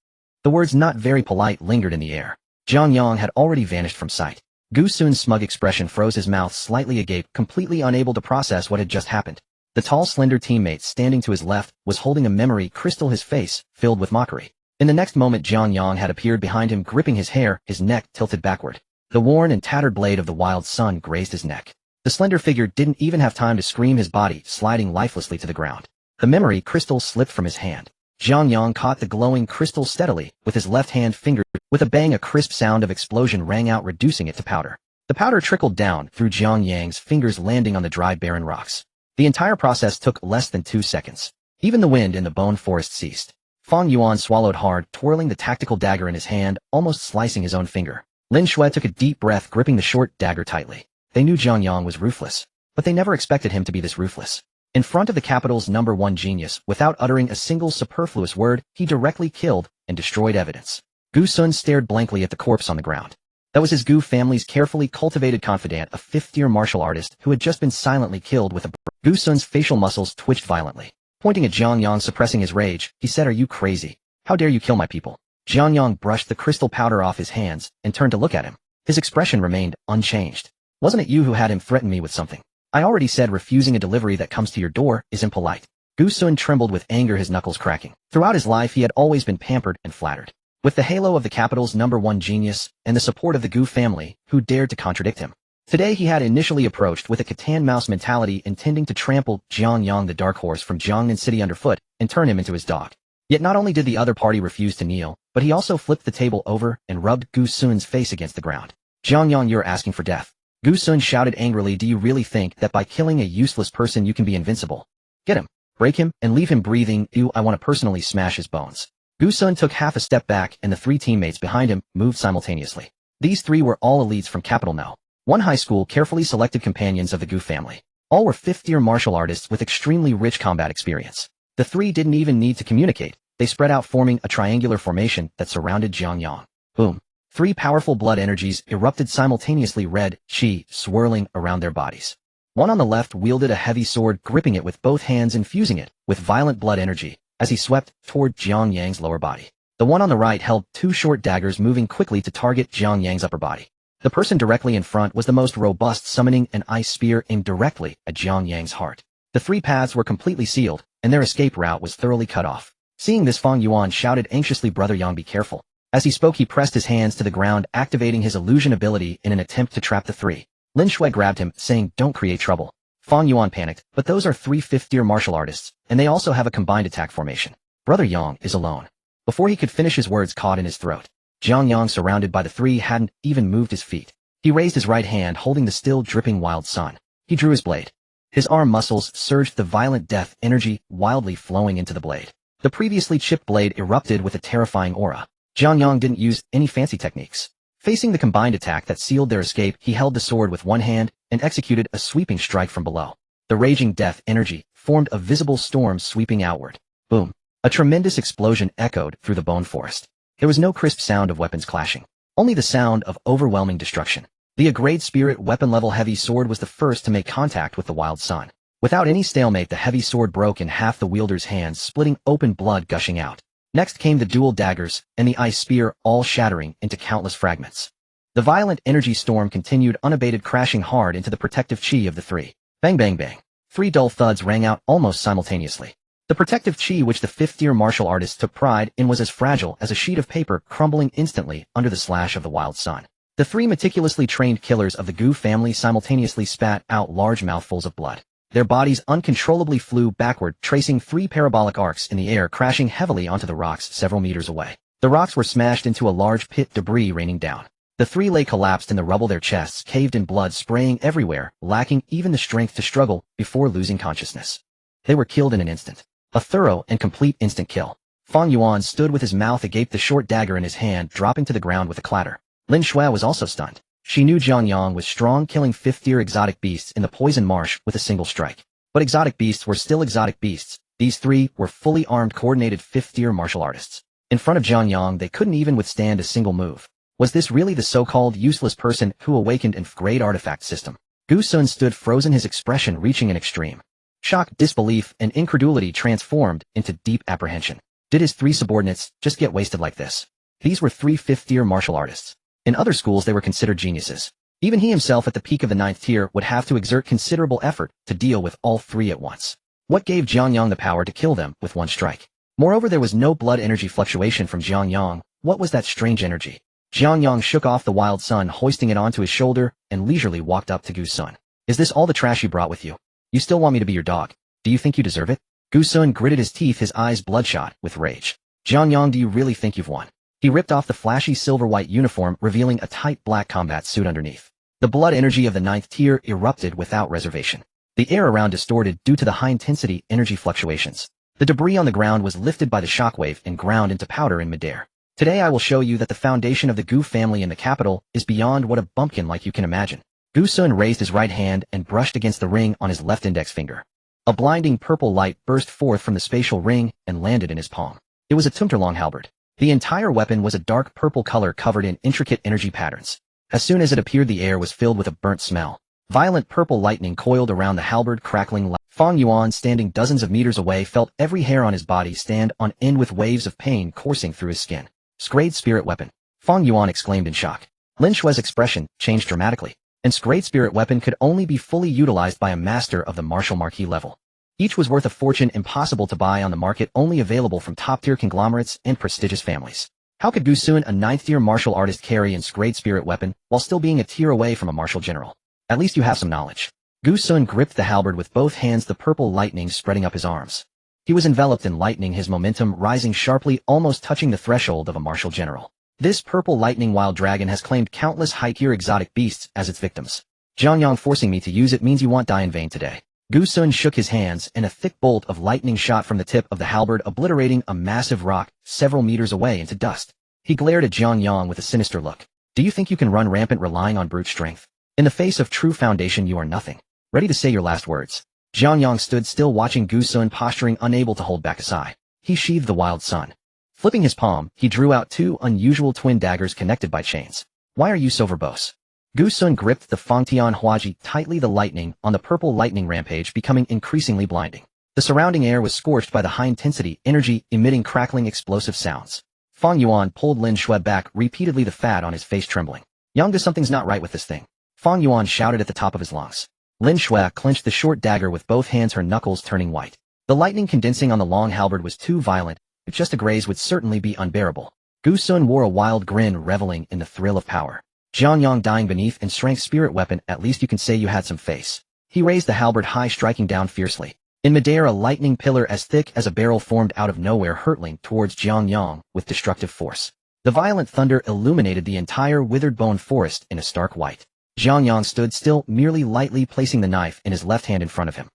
The words "not very polite" lingered in the air. Jiang Yang had already vanished from sight. Gu Sun's smug expression froze, his mouth slightly agape, completely unable to process what had just happened. The tall, slender teammate standing to his left was holding a memory crystal, his face filled with mockery. In the next moment, Jiang Yang had appeared behind him, gripping his hair, his neck tilted backward. The worn and tattered blade of the wild sun grazed his neck. The slender figure didn't even have time to scream, his body sliding lifelessly to the ground. The memory crystal slipped from his hand. Jiang Yang caught the glowing crystal steadily with his left hand finger. With a bang, a crisp sound of explosion rang out, reducing it to powder. The powder trickled down through Jiang Yang's fingers, landing on the dry, barren rocks. The entire process took less than 2 seconds. Even the wind in the bone forest ceased. Fang Yuan swallowed hard, twirling the tactical dagger in his hand, almost slicing his own finger. Lin Shui took a deep breath, gripping the short dagger tightly. They knew Jiang Yang was ruthless, but they never expected him to be this ruthless. In front of the capital's #1 genius, without uttering a single superfluous word, he directly killed and destroyed evidence. Gu Sun stared blankly at the corpse on the ground. That was his Gu family's carefully cultivated confidant, a fifth-tier martial artist who had just been silently killed with a Gu Sun's facial muscles twitched violently. Pointing at Jiang Yang, suppressing his rage, he said, "Are you crazy? How dare you kill my people?" Jiang Yang brushed the crystal powder off his hands and turned to look at him. His expression remained unchanged. "Wasn't it you who had him threaten me with something? I already said refusing a delivery that comes to your door is impolite." Gu Sun trembled with anger, his knuckles cracking. Throughout his life he had always been pampered and flattered. With the halo of the capital's #1 genius and the support of the Gu family, who dared to contradict him? Today he had initially approached with a cat mouse mentality, intending to trample Jiang Yang, the dark horse from Jiangnan City, underfoot and turn him into his dog. Yet not only did the other party refuse to kneel, but he also flipped the table over and rubbed Gu Sun's face against the ground. "Jiang Yang, you're asking for death." Gu Sun shouted angrily, "Do you really think that by killing a useless person you can be invincible? Get him, break him, and leave him breathing. I want to personally smash his bones." Gu Sun took half a step back and the three teammates behind him moved simultaneously. These three were all elites from Capital No. 1 high school, carefully selected companions of the Gu family. All were fifth-tier martial artists with extremely rich combat experience. The three didn't even need to communicate. They spread out, forming a triangular formation that surrounded Jiang Yang. Boom. 3 powerful blood energies erupted simultaneously, red qi swirling around their bodies. One on the left wielded a heavy sword, gripping it with both hands, infusing it with violent blood energy as he swept toward Jiang Yang's lower body. The one on the right held 2 short daggers, moving quickly to target Jiang Yang's upper body. The person directly in front was the most robust, summoning an ice spear aimed directly at Jiang Yang's heart. The 3 paths were completely sealed, and their escape route was thoroughly cut off. Seeing this, Fang Yuan shouted anxiously, "Brother Yang, be careful." As he spoke, he pressed his hands to the ground, activating his illusion ability in an attempt to trap the 3. Lin Shui grabbed him, saying, "Don't create trouble." Fang Yuan panicked, but those are 3 fifth-tier martial artists, and they also have a combined attack formation. Brother Yang is alone. Before he could finish, his words caught in his throat. Jiang Yang, surrounded by the 3, hadn't even moved his feet. He raised his right hand, holding the still dripping wild sun. He drew his blade. His arm muscles surged, the violent death energy wildly flowing into the blade. The previously chipped blade erupted with a terrifying aura. Jiang Yang didn't use any fancy techniques. Facing the combined attack that sealed their escape, he held the sword with one hand and executed a sweeping strike from below. The raging death energy formed a visible storm sweeping outward. Boom. A tremendous explosion echoed through the bone forest. There was no crisp sound of weapons clashing, only the sound of overwhelming destruction. The Agrade Spirit weapon-level heavy sword was the first to make contact with the wild sun. Without any stalemate, the heavy sword broke in half, the wielder's hands splitting open, blood gushing out. Next came the dual daggers and the ice spear, all shattering into countless fragments. The violent energy storm continued unabated, crashing hard into the protective chi of the 3. Bang bang bang. 3 dull thuds rang out almost simultaneously. The protective chi, which the fifth-tier martial artists took pride in, was as fragile as a sheet of paper, crumbling instantly under the slash of the wild sun. The 3 meticulously trained killers of the Gu family simultaneously spat out large mouthfuls of blood. Their bodies uncontrollably flew backward, tracing 3 parabolic arcs in the air, crashing heavily onto the rocks several meters away. The rocks were smashed into a large pit, debris raining down. The 3 lay collapsed in the rubble, their chests caved in, blood spraying everywhere, lacking even the strength to struggle before losing consciousness. They were killed in an instant. A thorough and complete instant kill. Fang Yuan stood with his mouth agape, the short dagger in his hand dropping to the ground with a clatter. Lin Shui was also stunned. She knew Jiang Yang was strong, killing 5th-tier exotic beasts in the poison marsh with a single strike. But exotic beasts were still exotic beasts. These 3 were fully armed, coordinated 5th-tier martial artists. In front of Jiang Yang, they couldn't even withstand a single move. Was this really the so-called useless person who awakened in 5th grade artifact system? Gu Sun stood frozen, his expression reaching an extreme. Shock, disbelief, and incredulity transformed into deep apprehension. Did his 3 subordinates just get wasted like this? These were 3 fifth-tier martial artists. In other schools they were considered geniuses. Even he himself, at the peak of the 9th tier, would have to exert considerable effort to deal with all 3 at once. What gave Jiang Yang the power to kill them with one strike? Moreover, there was no blood energy fluctuation from Jiang Yang. What was that strange energy? Jiang Yang shook off the wild sun, hoisting it onto his shoulder, and leisurely walked up to Gu Sun. "Is this all the trash you brought with you? You still want me to be your dog? Do you think you deserve it?" Gu Sun gritted his teeth, his eyes bloodshot with rage. "Jiang Yang, do you really think you've won?" He ripped off the flashy silver-white uniform, revealing a tight black combat suit underneath. The blood energy of the 9th tier erupted without reservation. The air around distorted due to the high-intensity energy fluctuations. The debris on the ground was lifted by the shockwave and ground into powder in midair. Today I will show you that the foundation of the Gu family in the capital is beyond what a bumpkin like you can imagine. Gu Sun raised his right hand and brushed against the ring on his left index finger. A blinding purple light burst forth from the spatial ring and landed in his palm. It was a tunterlong halberd. The entire weapon was a dark purple color covered in intricate energy patterns. As soon as it appeared, the air was filled with a burnt smell. Violent purple lightning coiled around the halberd, crackling. Fang Yuan, standing dozens of meters away, felt every hair on his body stand on end with waves of pain coursing through his skin. Scrayed spirit weapon. Fang Yuan exclaimed in shock. Lin Shue's expression changed dramatically. And Scrayed spirit weapon could only be fully utilized by a master of the martial marquis level. Each was worth a fortune, impossible to buy on the market, only available from top-tier conglomerates and prestigious families. How could Gu Sun, a 9th-tier martial artist, carry an Scrayed spirit weapon while still being a tier away from a martial general? At least you have some knowledge. Gu Sun gripped the halberd with both hands, the purple lightning spreading up his arms. He was enveloped in lightning, his momentum rising sharply, almost touching the threshold of a martial general. This purple lightning wild dragon has claimed countless high-tier exotic beasts as its victims. Jiang Yang, forcing me to use it means you won't die in vain today. Gu Sun shook his hands, and a thick bolt of lightning shot from the tip of the halberd, obliterating a massive rock several meters away into dust. He glared at Jiang Yang with a sinister look. Do you think you can run rampant relying on brute strength? In the face of true foundation, you are nothing. Ready to say your last words? Jiang Yang stood still, watching Gu Sun, posturing, unable to hold back a sigh. He sheathed the wild sun. Flipping his palm, he drew out 2 unusual twin daggers connected by chains. Why are you so verbose? Gu Sun gripped the Fangtian Huaji tightly, the lightning on the purple lightning rampage becoming increasingly blinding. The surrounding air was scorched by the high-intensity energy, emitting crackling explosive sounds. Fang Yuan pulled Lin Shui back, repeatedly, the fat on his face trembling. Yang, something's not right with this thing. Fang Yuan shouted at the top of his lungs. Lin Shui clenched the short dagger with both hands, her knuckles turning white. The lightning condensing on the long halberd was too violent. Just a graze would certainly be unbearable. Gu Sun wore a wild grin, reveling in the thrill of power. Jiang Yang, dying beneath and strength spirit weapon, at least you can say you had some face. He raised the halberd high, striking down fiercely. In midair, a lightning pillar as thick as a barrel formed out of nowhere, hurtling towards Jiang Yang with destructive force. The violent thunder illuminated the entire withered bone forest in a stark white. Jiang Yang stood still, merely lightly placing the knife in his left hand in front of him.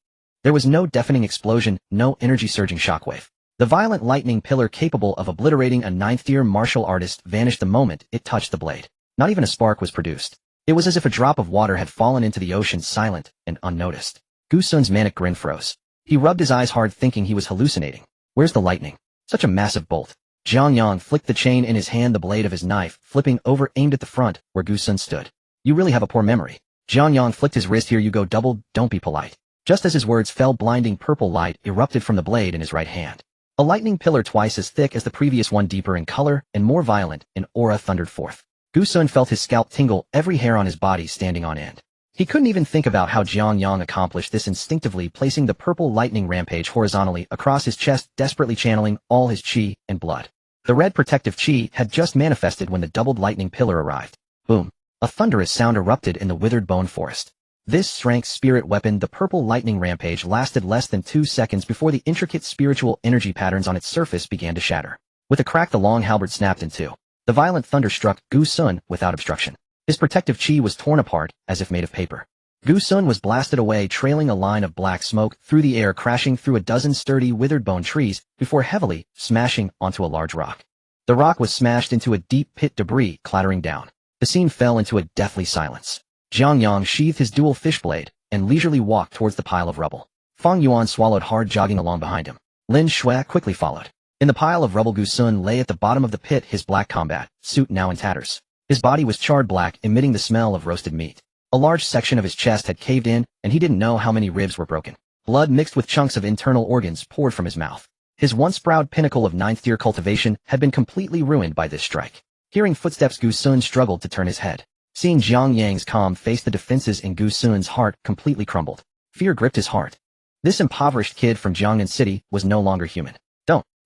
There was no deafening explosion, no energy-surging shockwave. The violent lightning pillar, capable of obliterating a 9th-tier martial artist, vanished the moment it touched the blade. Not even a spark was produced. It was as if a drop of water had fallen into the ocean, silent and unnoticed. Gu Sun's manic grin froze. He rubbed his eyes hard, thinking he was hallucinating. Where's the lightning? Such a massive bolt. Jiang Yang flicked the chain in his hand, the blade of his knife flipping over, aimed at the front, where Gu Sun stood. You really have a poor memory. Jiang Yang flicked his wrist. Here you go, double, don't be polite. Just as his words fell, blinding purple light erupted from the blade in his right hand. A lightning pillar twice as thick as the previous one, deeper in color and more violent in aura, thundered forth. Gu Sun felt his scalp tingle, every hair on his body standing on end. He couldn't even think about how Jiang Yang accomplished this, instinctively placing the purple lightning rampage horizontally across his chest, desperately channeling all his chi and blood. The red protective chi had just manifested when the doubled lightning pillar arrived. Boom! A thunderous sound erupted in the withered bone forest. This strength spirit weapon, the purple lightning rampage, lasted less than 2 seconds before the intricate spiritual energy patterns on its surface began to shatter. With a crack, the long halberd snapped in two. The violent thunder struck Gu Sun without obstruction. His protective chi was torn apart, as if made of paper. Gu Sun was blasted away, trailing a line of black smoke through the air, crashing through a dozen sturdy withered bone trees before heavily smashing onto a large rock. The rock was smashed into a deep pit, debris clattering down. The scene fell into a deathly silence. Jiang Yang sheathed his dual fish blade and leisurely walked towards the pile of rubble. Fang Yuan swallowed hard, jogging along behind him. Lin Shui quickly followed. In the pile of rubble, Gu Sun lay at the bottom of the pit, his black combat suit now in tatters. His body was charred black, emitting the smell of roasted meat. A large section of his chest had caved in, and he didn't know how many ribs were broken. Blood mixed with chunks of internal organs poured from his mouth. His once proud pinnacle of 9th-tier cultivation had been completely ruined by this strike. Hearing footsteps, Gu Sun struggled to turn his head. Seeing Jiang Yang's calm face, the defenses in Gu Sun's heart completely crumbled. Fear gripped his heart. This impoverished kid from Jiangnan City was no longer human.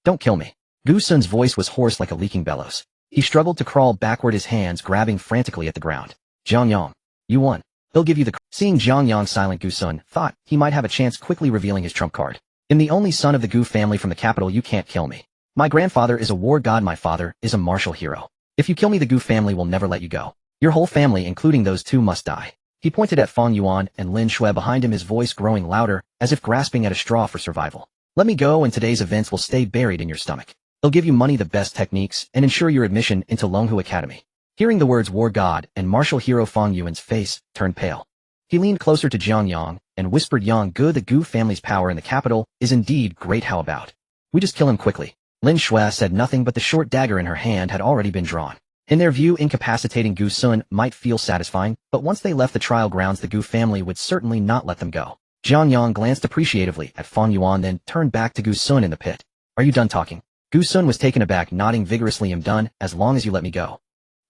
Don't kill me. Gu Sun's voice was hoarse like a leaking bellows. He struggled to crawl backward, his hands grabbing frantically at the ground. Jiang Yang, you won. He'll give you the... Seeing Jiang Yang silent, Gu Sun thought he might have a chance, quickly revealing his trump card. I'm the only son of the Gu family from the capital. You can't kill me. My grandfather is a war god. My father is a martial hero. If you kill me, the Gu family will never let you go. Your whole family, including those two, must die. He pointed at Fang Yuan and Lin Shui behind him, his voice growing louder, as if grasping at a straw for survival. Let me go and today's events will stay buried in your stomach. They'll give you money, the best techniques, and ensure your admission into Longhu Academy. Hearing the words war god and martial hero, Fang Yuan's face turned pale. He leaned closer to Jiang Yang and whispered, Yang Gu, the Gu family's power in the capital is indeed great. How about we just kill him quickly? Lin Shui said nothing, but the short dagger in her hand had already been drawn. In their view, incapacitating Gu Sun might feel satisfying, but once they left the trial grounds, the Gu family would certainly not let them go. Jiang Yang glanced appreciatively at Fang Yuan, then turned back to Gu Sun in the pit. Are you done talking? Gu Sun was taken aback, nodding vigorously. I'm done, as long as you let me go.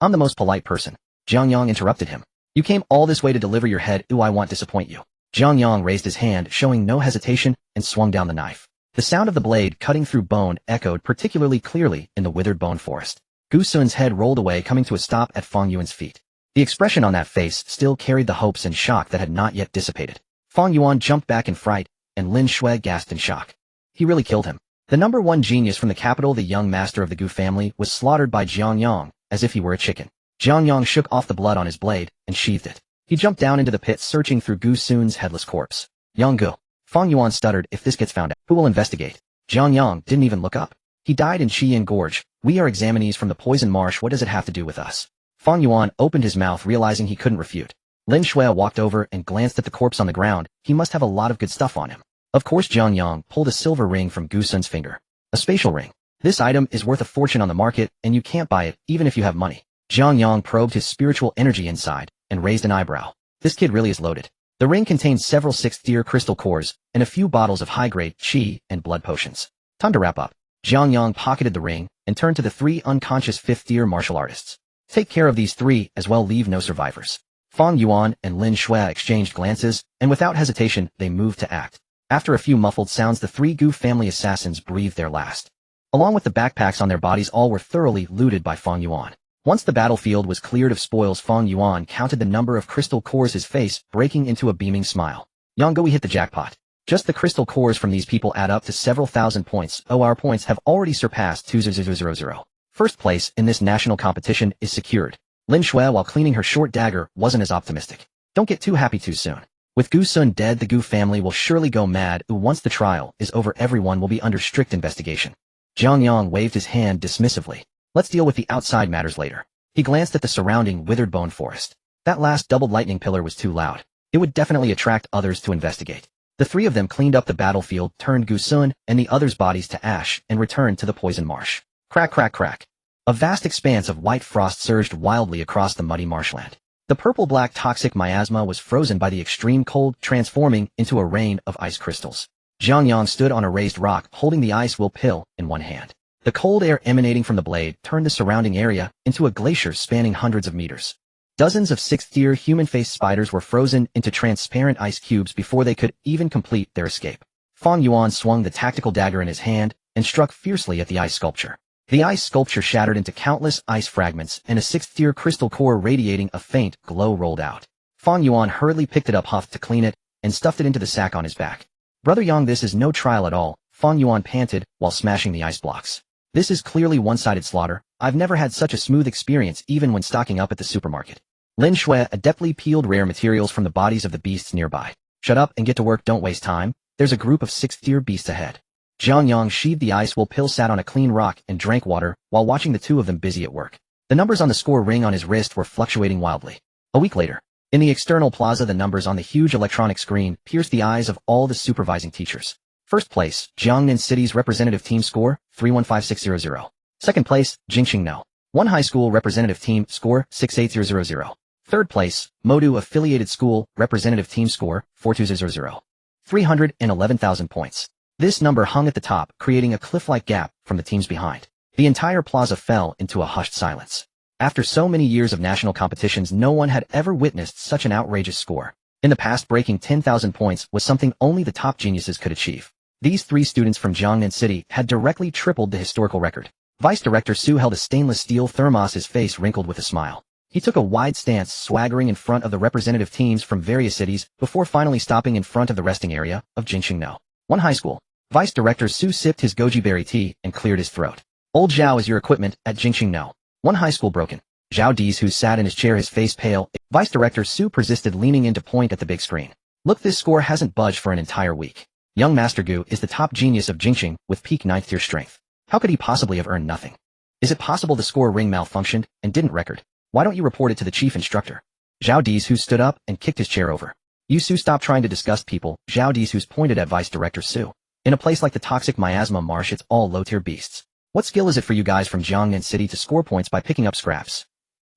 I'm the most polite person. Jiang Yang interrupted him. You came all this way to deliver your head. Ooh, I won't disappoint you. Jiang Yang raised his hand, showing no hesitation, and swung down the knife. The sound of the blade cutting through bone echoed particularly clearly in the withered bone forest. Gu Sun's head rolled away, coming to a stop at Fang Yuan's feet. The expression on that face still carried the hopes and shock that had not yet dissipated. Fang Yuan jumped back in fright, and Lin Shui gasped in shock. He really killed him. The number one genius from the capital, the young master of the Gu family, was slaughtered by Jiang Yang, as if he were a chicken. Jiang Yang shook off the blood on his blade and sheathed it. He jumped down into the pit, searching through Gu Sun's headless corpse. Yang Gu. Fang Yuan stuttered, if this gets found out, who will investigate? Jiang Yang didn't even look up. He died in Qiyin Gorge. We are examinees from the poison marsh. What does it have to do with us? Fang Yuan opened his mouth, realizing he couldn't refute. Lin Shui walked over and glanced at the corpse on the ground. He must have a lot of good stuff on him. Of course. Jiang Yang pulled a silver ring from Gu Sun's finger. A spatial ring. This item is worth a fortune on the market, and you can't buy it, even if you have money. Jiang Yang probed his spiritual energy inside, and raised an eyebrow. This kid really is loaded. The ring contains several sixth-tier crystal cores, and a few bottles of high-grade qi and blood potions. Time to wrap up. Jiang Yang pocketed the ring, and turned to the three unconscious fifth-tier martial artists. Take care of these three, as well leave no survivors. Fang Yuan and Lin Shui exchanged glances, and without hesitation, they moved to act. After a few muffled sounds, the three Gu family assassins breathed their last. Along with the backpacks on their bodies, all were thoroughly looted by Fang Yuan. Once the battlefield was cleared of spoils, Fang Yuan counted the number of crystal cores, his face breaking into a beaming smile. Yang Gu, we hit the jackpot. Just the crystal cores from these people add up to several thousand points. Oh, our points have already surpassed 2,000. First place in this national competition is secured. Lin Shui, while cleaning her short dagger, wasn't as optimistic. Don't get too happy too soon. With Gu Sun dead, the Gu family will surely go mad. Once the trial is over, everyone will be under strict investigation. Jiang Yang waved his hand dismissively. Let's deal with the outside matters later. He glanced at the surrounding withered bone forest. That last doubled lightning pillar was too loud. It would definitely attract others to investigate. The three of them cleaned up the battlefield, turned Gu Sun and the others' bodies to ash, and returned to the poison marsh. Crack, crack, crack. A vast expanse of white frost surged wildly across the muddy marshland. The purple-black toxic miasma was frozen by the extreme cold, transforming into a rain of ice crystals. Jiang Yang stood on a raised rock, holding the ice will pill in one hand. The cold air emanating from the blade turned the surrounding area into a glacier spanning hundreds of meters. Dozens of sixth-tier human-faced spiders were frozen into transparent ice cubes before they could even complete their escape. Fang Yuan swung the tactical dagger in his hand and struck fiercely at the ice sculpture. The ice sculpture shattered into countless ice fragments, and a sixth-tier crystal core radiating a faint glow rolled out. Fang Yuan hurriedly picked it up, huffed to clean it, and stuffed it into the sack on his back. Brother Yang, this is no trial at all, Fang Yuan panted while smashing the ice blocks. This is clearly one-sided slaughter. I've never had such a smooth experience even when stocking up at the supermarket. Lin Shui adeptly peeled rare materials from the bodies of the beasts nearby. Shut up and get to work, don't waste time. There's a group of sixth-tier beasts ahead. Jiang Yang sheathed the ice will pill, sat on a clean rock, and drank water while watching the two of them busy at work. The numbers on the score ring on his wrist were fluctuating wildly. A week later, in the external plaza, the numbers on the huge electronic screen pierced the eyes of all the supervising teachers. First place, Jiangnan City's representative team score, 315600. Second place, Jingqing One High School representative team score, 68000. Third place, Modu affiliated school representative team score, 4200. 311,000 points. This number hung at the top, creating a cliff-like gap from the teams behind. The entire plaza fell into a hushed silence. After so many years of national competitions, no one had ever witnessed such an outrageous score. In the past, breaking 10,000 points was something only the top geniuses could achieve. These three students from Jiangnan City had directly tripled the historical record. Vice Director Su held a stainless steel thermos, his face wrinkled with a smile. He took a wide stance, swaggering in front of the representative teams from various cities, before finally stopping in front of the resting area of Jingqing One High School. Vice Director Su sipped his goji berry tea and cleared his throat. Old Zhao, is your equipment at Jingqing One High School broken? Zhao Diz, who sat in his chair, his face pale. Vice Director Su persisted, leaning in to point at the big screen. Look, this score hasn't budged for an entire week. Young Master Gu is the top genius of Jingxing with peak 9th tier strength. How could he possibly have earned nothing? Is it possible the score ring malfunctioned and didn't record? Why don't you report it to the chief instructor? Zhao Dizhu stood up and kicked his chair over. You Su, stop trying to disgust people, Zhao Dizhu pointed at Vice Director Su. In a place like the toxic miasma marsh, it's all low-tier beasts. What skill is it for you guys from Jiang Yang City to score points by picking up scraps?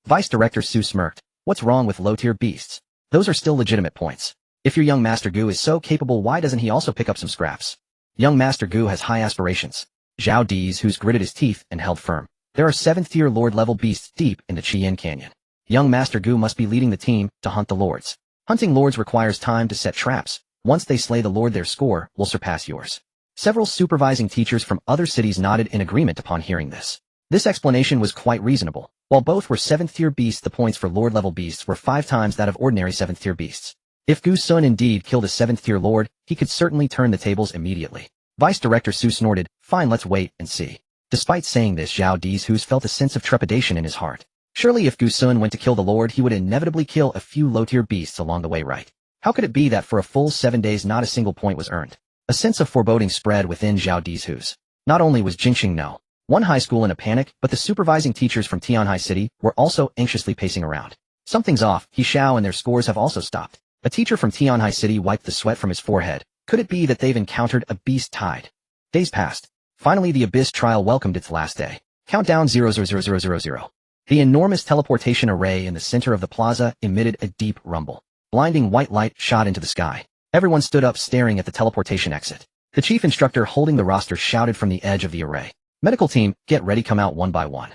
Vice Director Su smirked. What's wrong with low-tier beasts? Those are still legitimate points. If your young Master Gu is so capable, why doesn't he also pick up some scraps? Young Master Gu has high aspirations. Zhao Dizhu gritted his teeth and held firm. There are 7th tier lord-level beasts deep in the Qian Canyon. Young Master Gu must be leading the team to hunt the lords. Hunting lords requires time to set traps. Once they slay the lord, their score will surpass yours. Several supervising teachers from other cities nodded in agreement upon hearing this. This explanation was quite reasonable. While both were 7th tier beasts, the points for lord-level beasts were 5 times that of ordinary 7th tier beasts. If Gu Sun indeed killed a 7th tier lord, he could certainly turn the tables immediately. Vice Director Su snorted. Fine, let's wait and see. Despite saying this, Zhao Dizhu felt a sense of trepidation in his heart. Surely if Gu Sun went to kill the lord, he would inevitably kill a few low-tier beasts along the way, right? How could it be that for a full 7 days not a single point was earned? A sense of foreboding spread within Zhao Dizhu. Not only was Jingxing No. 1 high school in a panic, but the supervising teachers from Tianhai City were also anxiously pacing around. Something's off. He Xiao and their scores have also stopped. A teacher from Tianhai City wiped the sweat from his forehead. Could it be that they've encountered a beast tide? Days passed. Finally, the Abyss trial welcomed its last day. Countdown 00000. The enormous teleportation array in the center of the plaza emitted a deep rumble. Blinding white light shot into the sky. Everyone stood up staring at the teleportation exit. The chief instructor holding the roster shouted from the edge of the array. Medical team, get ready, come out one by one.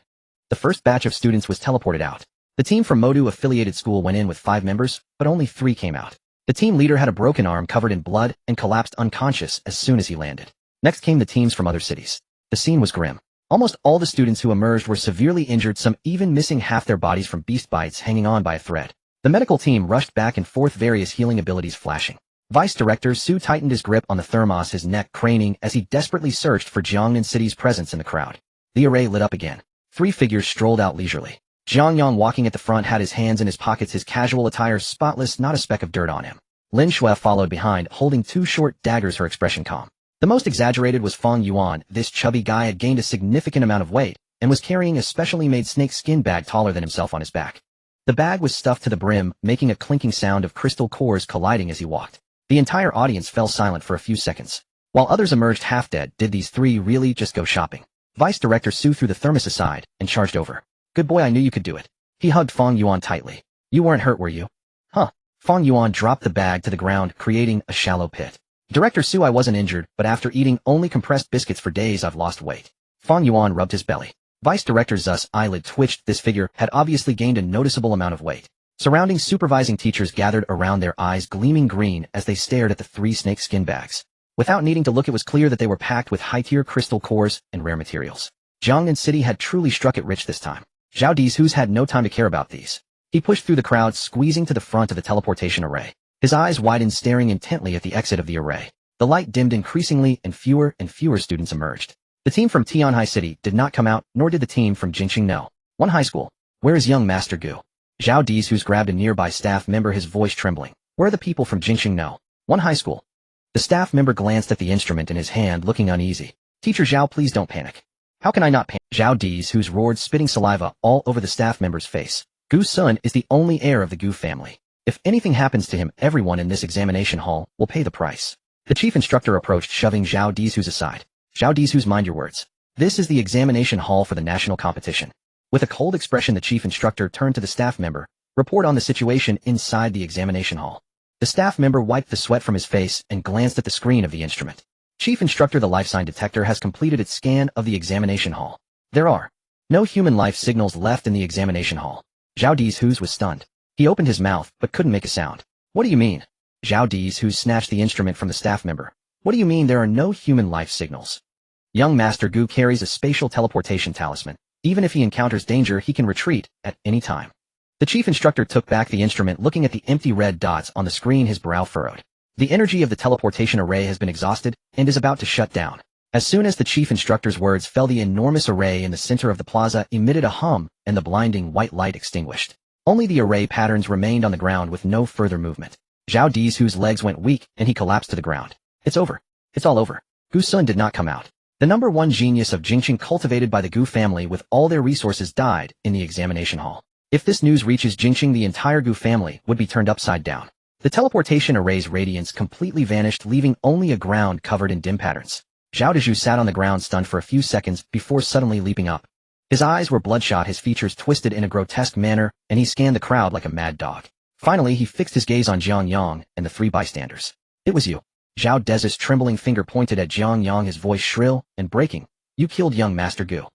The first batch of students was teleported out. The team from Modu affiliated school went in with 5 members, but only 3 came out. The team leader had a broken arm covered in blood and collapsed unconscious as soon as he landed. Next came the teams from other cities. The scene was grim. Almost all the students who emerged were severely injured, some even missing half their bodies from beast bites hanging on by a thread. The medical team rushed back and forth, various healing abilities flashing. Vice Director Su tightened his grip on the thermos, his neck craning as he desperately searched for Jiang Yang City's presence in the crowd. The array lit up again. 3 figures strolled out leisurely. Jiang Yang, walking at the front, had his hands in his pockets, his casual attire spotless, not a speck of dirt on him. Lin Shui followed behind, holding 2 short daggers, her expression calm. The most exaggerated was Feng Yuan. This chubby guy had gained a significant amount of weight and was carrying a specially made snake skin bag taller than himself on his back. The bag was stuffed to the brim, making a clinking sound of crystal cores colliding as he walked. The entire audience fell silent for a few seconds. While others emerged half dead, did these 3 really just go shopping? Vice Director Su threw the thermos aside and charged over. Good boy, I knew you could do it. He hugged Feng Yuan tightly. You weren't hurt, were you? Huh. Feng Yuan dropped the bag to the ground, creating a shallow pit. Director Su, I wasn't injured, but after eating only compressed biscuits for days, I've lost weight. Feng Yuan rubbed his belly. Vice Director Zu's eyelid twitched. This figure had obviously gained a noticeable amount of weight. Surrounding supervising teachers gathered around, their eyes gleaming green as they stared at the 3 snake skin bags. Without needing to look, it was clear that they were packed with high-tier crystal cores and rare materials. Jiang Yang City had truly struck it rich this time. Zhao Dizhu had no time to care about these. He pushed through the crowd, squeezing to the front of the teleportation array. His eyes widened, staring intently at the exit of the array. The light dimmed increasingly, and fewer students emerged. The team from Tianhai City did not come out, nor did the team from Jingxing No. 1 high school. Where is young Master Gu? Zhao Dizhu grabbed a nearby staff member, his voice trembling. Where are the people from Jingxing No. 1 high school? The staff member glanced at the instrument in his hand, looking uneasy. Teacher Zhao, please don't panic. How can I not panic? Zhao Dizhu roared, spitting saliva all over the staff member's face. Gu Sun is the only heir of the Gu family. If anything happens to him, everyone in this examination hall will pay the price. The chief instructor approached, shoving Zhao Dizhu aside. Zhao Dizhu, mind your words. This is the examination hall for the national competition. With a cold expression, the chief instructor turned to the staff member. Report on the situation inside the examination hall. The staff member wiped the sweat from his face and glanced at the screen of the instrument. Chief instructor, the life sign detector has completed its scan of the examination hall. There are no human life signals left in the examination hall. Zhao Dizhu was stunned. He opened his mouth, but couldn't make a sound. What do you mean? Zhao Dizhu snatched the instrument from the staff member. What do you mean there are no human life signals? Young Master Gu carries a spatial teleportation talisman. Even if he encounters danger, he can retreat at any time. The chief instructor took back the instrument, looking at the empty red dots on the screen, his brow furrowed. The energy of the teleportation array has been exhausted and is about to shut down. As soon as the chief instructor's words fell, the enormous array in the center of the plaza emitted a hum, and the blinding white light extinguished. Only the array patterns remained on the ground with no further movement. Zhao Dizhu's legs went weak, and he collapsed to the ground. It's over. It's all over. Gu Sun did not come out. The number one genius of Jingqing cultivated by the Gu family with all their resources died in the examination hall. If this news reaches Jingqing, the entire Gu family would be turned upside down. The teleportation array's radiance completely vanished, leaving only a ground covered in dim patterns. Zhao Dezhu sat on the ground stunned for a few seconds before suddenly leaping up. His eyes were bloodshot, his features twisted in a grotesque manner, and he scanned the crowd like a mad dog. Finally, he fixed his gaze on Jiang Yang and the three bystanders. It was you. Zhao Dezhu's trembling finger pointed at Jiang Yang, his voice shrill and breaking. You killed young Master Gu.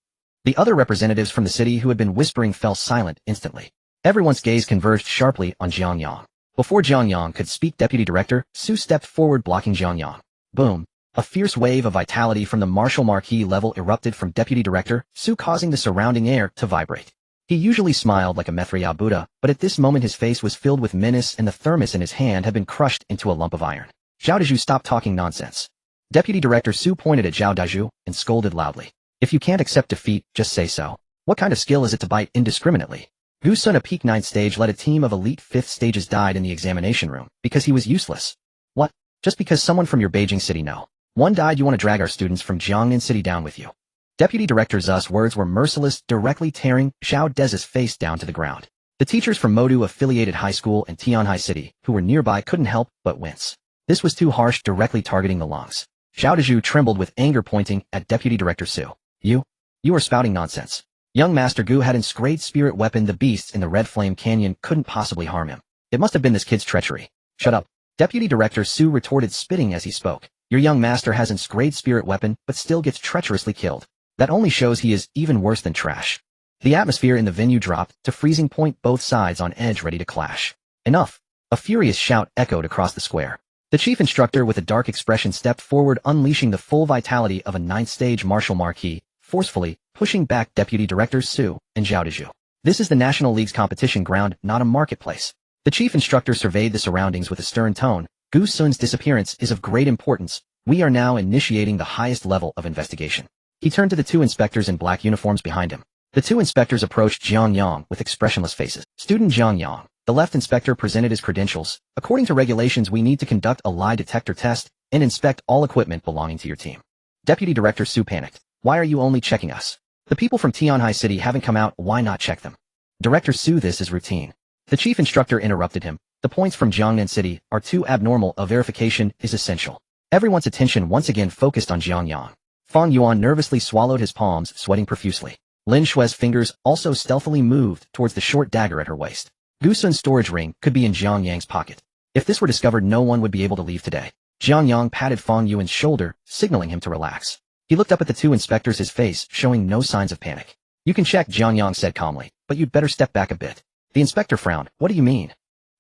The other representatives from the city who had been whispering fell silent instantly. Everyone's gaze converged sharply on Jiang Yang. Before Jiang Yang could speak, Deputy Director Su stepped forward, blocking Jiang Yang. Boom. A fierce wave of vitality from the Martial Marquis level erupted from Deputy Director Su, causing the surrounding air to vibrate. He usually smiled like a Methriyao Buddha, but at this moment his face was filled with menace and the thermos in his hand had been crushed into a lump of iron. Zhao Dezhu, stop talking nonsense. Deputy Director Su pointed at Zhao Dezhu and scolded loudly. If you can't accept defeat, just say so. What kind of skill is it to bite indiscriminately? Gu Sun, a peak 9th stage, led a team of elite 5th stages, died in the examination room because he was useless. What? Just because someone from your Beijing city no. One died, you want to drag our students from Jiangnan city down with you? Deputy Director Zu's words were merciless, directly tearing Zhao Dezhu's face down to the ground. The teachers from Modu-affiliated high school and Tianhai City, who were nearby, couldn't help but wince. This was too harsh, directly targeting the lungs. Zhao Dezhu trembled with anger, pointing at Deputy Director Su. You are spouting nonsense. Young Master Gu had an great spirit weapon. The beasts in the Red Flame Canyon couldn't possibly harm him. It must have been this kid's treachery. Shut up. Deputy Director Su retorted, spitting as he spoke. Your young master has an great spirit weapon, but still gets treacherously killed. That only shows he is even worse than trash. The atmosphere in the venue dropped to freezing point, both sides on edge, ready to clash. Enough. A furious shout echoed across the square. The chief instructor with a dark expression stepped forward, unleashing the full vitality of a 9th stage martial marquis, forcefully pushing back Deputy Directors Su and Zhao Dezhu. This is the National League's competition ground, not a marketplace. The chief instructor surveyed the surroundings with a stern tone. Gu Sun's disappearance is of great importance. We are now initiating the highest level of investigation. He turned to the two inspectors in black uniforms behind him. The two inspectors approached Jiang Yang with expressionless faces. Student Jiang Yang. The left inspector presented his credentials. According to regulations, we need to conduct a lie detector test and inspect all equipment belonging to your team. Deputy Director Su panicked. Why are you only checking us? The people from Tianhai City haven't come out, why not check them? Director Su, this is routine. The chief instructor interrupted him. The points from Jiangnan City are too abnormal, a verification is essential. Everyone's attention once again focused on Jiang Yang. Fang Yuan nervously swallowed his palms, sweating profusely. Lin Shui's fingers also stealthily moved towards the short dagger at her waist. Gu Sun's storage ring could be in Jiang Yang's pocket. If this were discovered, no one would be able to leave today. Jiang Yang patted Fang Yuan's shoulder, signaling him to relax. He looked up at the two inspectors, his face showing no signs of panic. You can check, Jiang Yang said calmly, but you'd better step back a bit. The inspector frowned. What do you mean?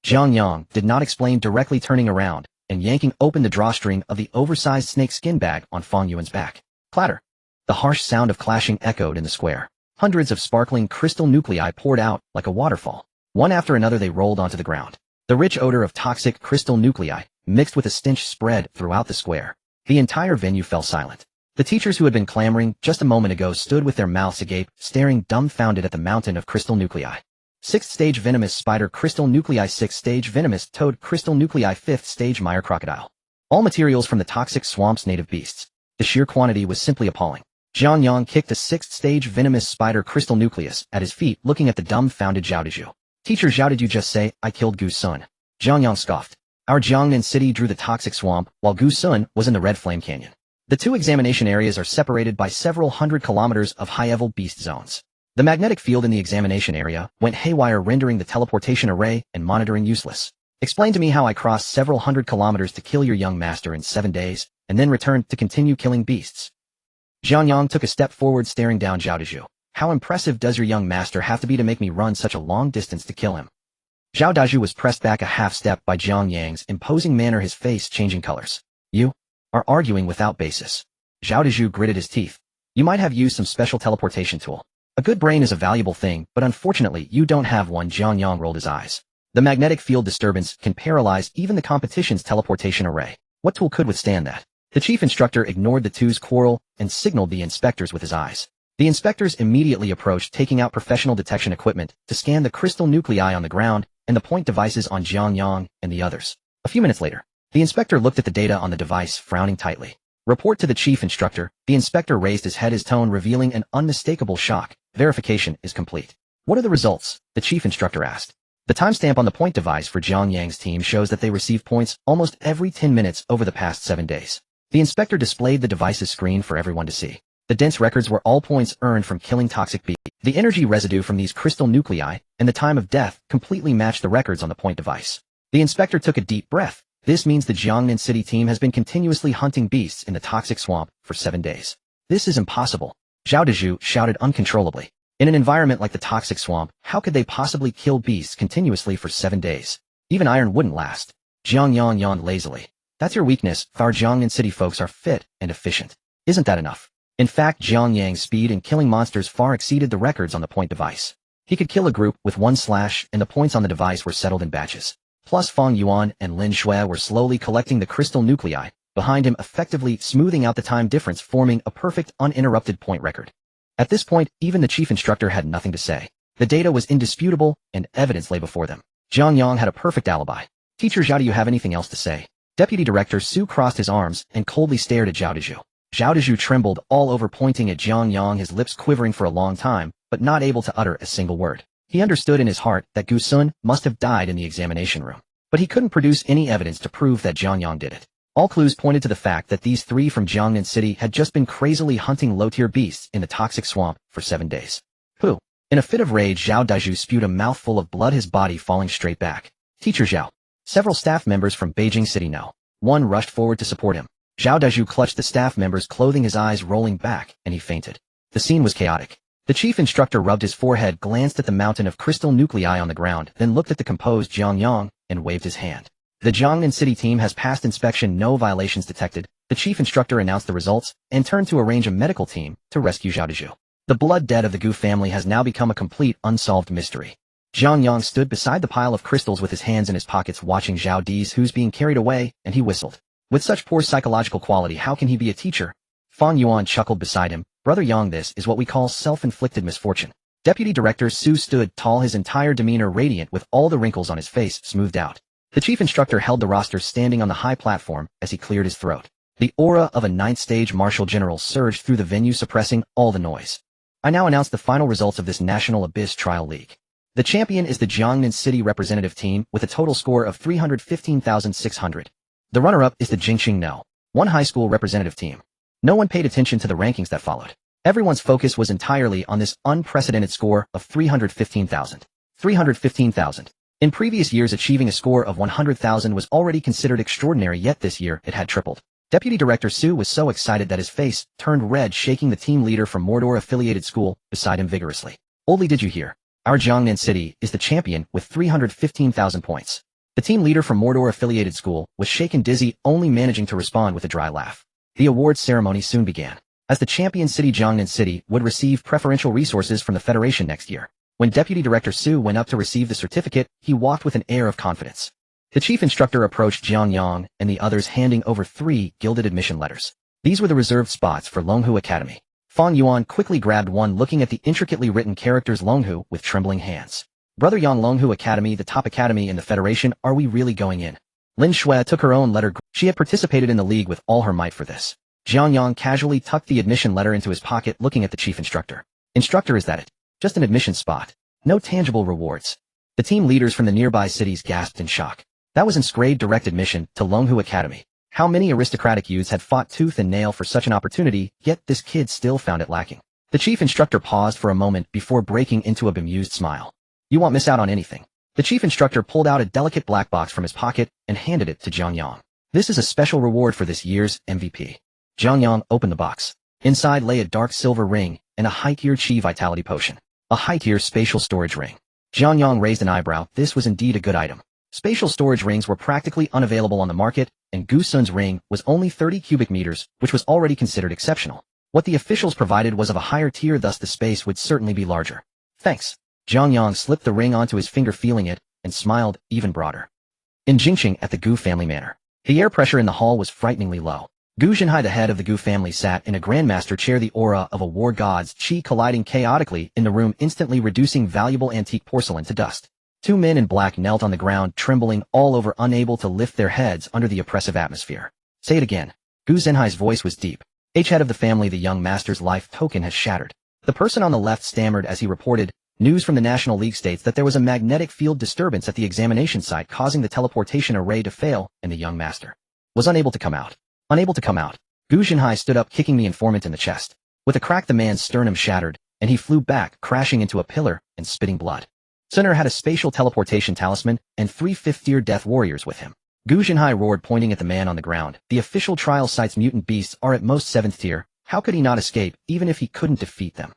Jiang Yang did not explain, directly turning around and yanking open the drawstring of the oversized snake skin bag on Fang Yuan's back. Clatter. The harsh sound of clashing echoed in the square. Hundreds of sparkling crystal nuclei poured out like a waterfall. One after another they rolled onto the ground. The rich odor of toxic crystal nuclei, mixed with a stench, spread throughout the square. The entire venue fell silent. The teachers who had been clamoring just a moment ago stood with their mouths agape, staring dumbfounded at the mountain of crystal nuclei. 6th stage venomous spider crystal nuclei, 6th stage venomous toad crystal nuclei, 5th stage mire crocodile. All materials from the toxic swamp's native beasts. The sheer quantity was simply appalling. Jiang Yang kicked a 6th stage venomous spider crystal nucleus at his feet, looking at the dumbfounded Zhao Dezhu. Teacher Zhao, did you just say, I killed Gu Sun? Jiang Yang scoffed. Our Jiangnan city drew the toxic swamp, while Gu Sun was in the Red Flame Canyon. The two examination areas are separated by several hundred kilometers of high-level beast zones. The magnetic field in the examination area went haywire, rendering the teleportation array and monitoring useless. Explain to me how I crossed several hundred kilometers to kill your young master in 7 days, and then returned to continue killing beasts. Jiang Yang took a step forward, staring down Zhao Dezhu. How impressive does your young master have to be to make me run such a long distance to kill him? Zhao Dezhu was pressed back a half step by Jiang Yang's imposing manner, his face changing colors. You are arguing without basis. Zhao Dezhu gritted his teeth. You might have used some special teleportation tool. A good brain is a valuable thing, but unfortunately you don't have one. Jiang Yang rolled his eyes. The magnetic field disturbance can paralyze even the competition's teleportation array. What tool could withstand that? The chief instructor ignored the two's quarrel and signaled the inspectors with his eyes. The inspectors immediately approached, taking out professional detection equipment to scan the crystal nuclei on the ground and the point devices on Jiang Yang and the others. A few minutes later, the inspector looked at the data on the device, frowning tightly. Report to the chief instructor. The inspector raised his head, his tone revealing an unmistakable shock. Verification is complete. What are the results? The chief instructor asked. The timestamp on the point device for Jiang Yang's team shows that they receive points almost every 10 minutes over the past 7 days. The inspector displayed the device's screen for everyone to see. The dense records were all points earned from killing toxic beasts. The energy residue from these crystal nuclei and the time of death completely matched the records on the point device. The inspector took a deep breath. This means the Jiangnan City team has been continuously hunting beasts in the toxic swamp for 7 days. This is impossible. Zhao Dezhu shouted uncontrollably. In an environment like the toxic swamp, how could they possibly kill beasts continuously for 7 days? Even iron wouldn't last. Jiang Yang yawned lazily. That's your weakness. Our Jiangnan City folks are fit and efficient. Isn't that enough? In fact, Jiang Yang's speed in killing monsters far exceeded the records on the point device. He could kill a group with one slash, and the points on the device were settled in batches. Plus Fang Yuan and Lin Shui were slowly collecting the crystal nuclei behind him, effectively smoothing out the time difference, forming a perfect, uninterrupted point record. At this point, even the chief instructor had nothing to say. The data was indisputable, and evidence lay before them. Jiang Yang had a perfect alibi. Teacher Zhao, do you have anything else to say? Deputy Director Su crossed his arms and coldly stared at Zhao Dezhu. Zhao Dezhu trembled all over, pointing at Jiang Yang, his lips quivering for a long time, but not able to utter a single word. He understood in his heart that Gu Sun must have died in the examination room, but he couldn't produce any evidence to prove that Jiang Yang did it. All clues pointed to the fact that these three from Jiangnan City had just been crazily hunting low-tier beasts in the toxic swamp for 7 days. Who? In a fit of rage, Zhao Dezhu spewed a mouthful of blood, his body falling straight back. Teacher Zhao. Several staff members from Beijing City know. One rushed forward to support him. Zhao Dezhu clutched the staff member's clothing, his eyes rolling back, and he fainted. The scene was chaotic. The chief instructor rubbed his forehead, glanced at the mountain of crystal nuclei on the ground, then looked at the composed Jiang Yang, and waved his hand. The Jiangnan City team has passed inspection, no violations detected. The chief instructor announced the results, and turned to arrange a medical team to rescue Zhao Dezhu. The blood debt of the Gu family has now become a complete unsolved mystery. Jiang Yang stood beside the pile of crystals with his hands in his pockets, watching Zhao Dezhu's being carried away, and he whistled. With such poor psychological quality, how can he be a teacher? Fang Yuan chuckled beside him. Brother Yang, this is what we call self-inflicted misfortune. Deputy Director Su stood tall, his entire demeanor radiant, with all the wrinkles on his face smoothed out. The chief instructor held the roster, standing on the high platform as he cleared his throat. The aura of a 9th-stage martial general surged through the venue, suppressing all the noise. I now announce the final results of this National Abyss Trial League. The champion is the Jiangnan City representative team with a total score of 315,600. The runner-up is the Jingxing No. 1 high school representative team. No one paid attention to the rankings that followed. Everyone's focus was entirely on this unprecedented score of 315,000. 315,000. In previous years, achieving a score of 100,000 was already considered extraordinary, yet this year it had tripled. Deputy Director Su was so excited that his face turned red, shaking the team leader from Mordor-affiliated school beside him vigorously. Only did you hear? Our Jiangnan City is the champion with 315,000 points. The team leader from Mordor-affiliated school was shaken dizzy, only managing to respond with a dry laugh. The awards ceremony soon began. As the champion city, Jiangnan City would receive preferential resources from the Federation next year. When Deputy Director Su went up to receive the certificate, he walked with an air of confidence. The chief instructor approached Jiang Yang and the others, handing over 3 gilded admission letters. These were the reserved spots for Longhu Academy. Fang Yuan quickly grabbed one, looking at the intricately written characters Longhu with trembling hands. Brother Yang, Longhu Academy, the top academy in the Federation, are we really going in? Lin Shui took her own letter. She had participated in the league with all her might for this. Jiang Yang casually tucked the admission letter into his pocket, looking at the chief instructor. Instructor, is that it? Just an admission spot. No tangible rewards. The team leaders from the nearby cities gasped in shock. That was inscribed direct admission to Longhu Academy. How many aristocratic youths had fought tooth and nail for such an opportunity, yet this kid still found it lacking. The chief instructor paused for a moment before breaking into a bemused smile. You won't miss out on anything. The chief instructor pulled out a delicate black box from his pocket and handed it to Jiang Yang. This is a special reward for this year's MVP. Jiang Yang opened the box. Inside lay a dark silver ring and a high-tier chi vitality potion. A high-tier spatial storage ring. Jiang Yang raised an eyebrow. This was indeed a good item. Spatial storage rings were practically unavailable on the market, and Gu Sun's ring was only 30 cubic meters, which was already considered exceptional. What the officials provided was of a higher tier, thus the space would certainly be larger. Thanks. Jiang Yang slipped the ring onto his finger, feeling it, and smiled even broader. In Jingxing, at the Gu family manor, the air pressure in the hall was frighteningly low. Gu Zhenhai, the head of the Gu family, sat in a grandmaster chair, the aura of a war god's chi colliding chaotically in the room, instantly reducing valuable antique porcelain to dust. 2 men in black knelt on the ground, trembling all over, unable to lift their heads under the oppressive atmosphere. Say it again. Gu Zhenhai's voice was deep. Head of the family, the young master's life token has shattered. The person on the left stammered as he reported, news from the National League states that there was a magnetic field disturbance at the examination site causing the teleportation array to fail, and the young master was unable to come out. Unable to come out. Gu Zhenhai stood up, kicking the informant in the chest. With a crack, the man's sternum shattered, and he flew back, crashing into a pillar and spitting blood. Sun had a spatial teleportation talisman and 3 fifth-tier death warriors with him. Gu Zhenhai roared, pointing at the man on the ground. The official trial site's mutant beasts are at most 7th tier. How could he not escape, even if he couldn't defeat them?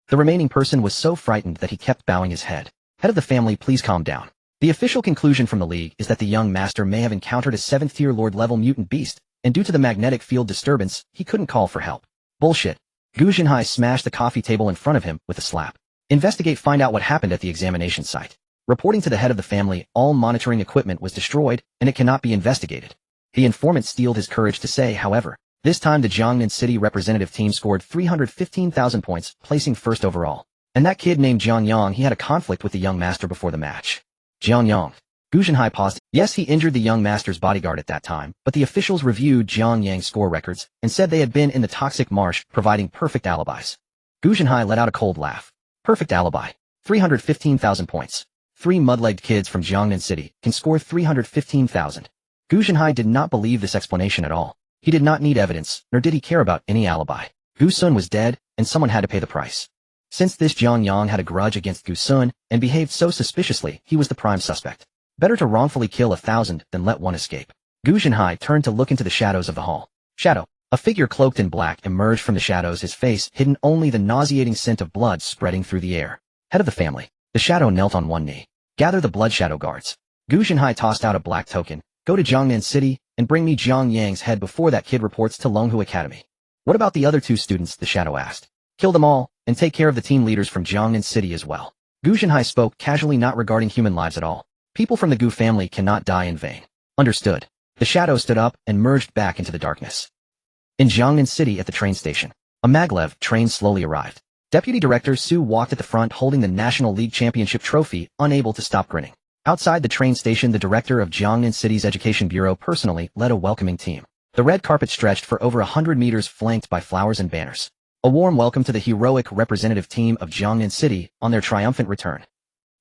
The remaining person was so frightened that he kept bowing his head. Head of the family, please calm down. The official conclusion from the league is that the young master may have encountered a 7th-tier Lord-level mutant beast, and due to the magnetic field disturbance, he couldn't call for help. Bullshit. Gu Zhenhai smashed the coffee table in front of him with a slap. Investigate, find out what happened at the examination site. Reporting to the head of the family, all monitoring equipment was destroyed, and it cannot be investigated. The informant steeled his courage to say, however, this time the Jiangnan City representative team scored 315,000 points, placing first overall. And that kid named Jiang Yang, he had a conflict with the young master before the match. Jiang Yang. Gu Zhenhai paused. Yes, he injured the young master's bodyguard at that time, but the officials reviewed Jiang Yang's score records and said they had been in the toxic marsh, providing perfect alibis. Gu Zhenhai let out a cold laugh. Perfect alibi. 315,000 points. 3 mud-legged kids from Jiangnan City can score 315,000. Gu Zhenhai did not believe this explanation at all. He did not need evidence, nor did he care about any alibi. Gu Sun was dead, and someone had to pay the price. Since this Jiang Yang had a grudge against Gu Sun and behaved so suspiciously, he was the prime suspect. Better to wrongfully kill 1,000 than let one escape. Gu Zhenhai turned to look into the shadows of the hall. Shadow. A figure cloaked in black emerged from the shadows, his face hidden, only the nauseating scent of blood spreading through the air. Head of the family. The shadow knelt on one knee. Gather the blood shadow guards. Gu Zhenhai tossed out a black token. Go to Jiangnan City and bring me Jiang Yang's head before that kid reports to Longhu Academy. What about the other 2 students? The shadow asked. Kill them all, and take care of the team leaders from Jiangnan City as well. Gu Zhenhai spoke casually, not regarding human lives at all. People from the Gu family cannot die in vain. Understood. The shadow stood up and merged back into the darkness. In Jiangnan City at the train station, a maglev train slowly arrived. Deputy Director Su walked at the front holding the National League Championship trophy, unable to stop grinning. Outside the train station, the director of Jiangnan City's Education Bureau personally led a welcoming team. The red carpet stretched for over 100 meters, flanked by flowers and banners. A warm welcome to the heroic representative team of Jiangnan City on their triumphant return.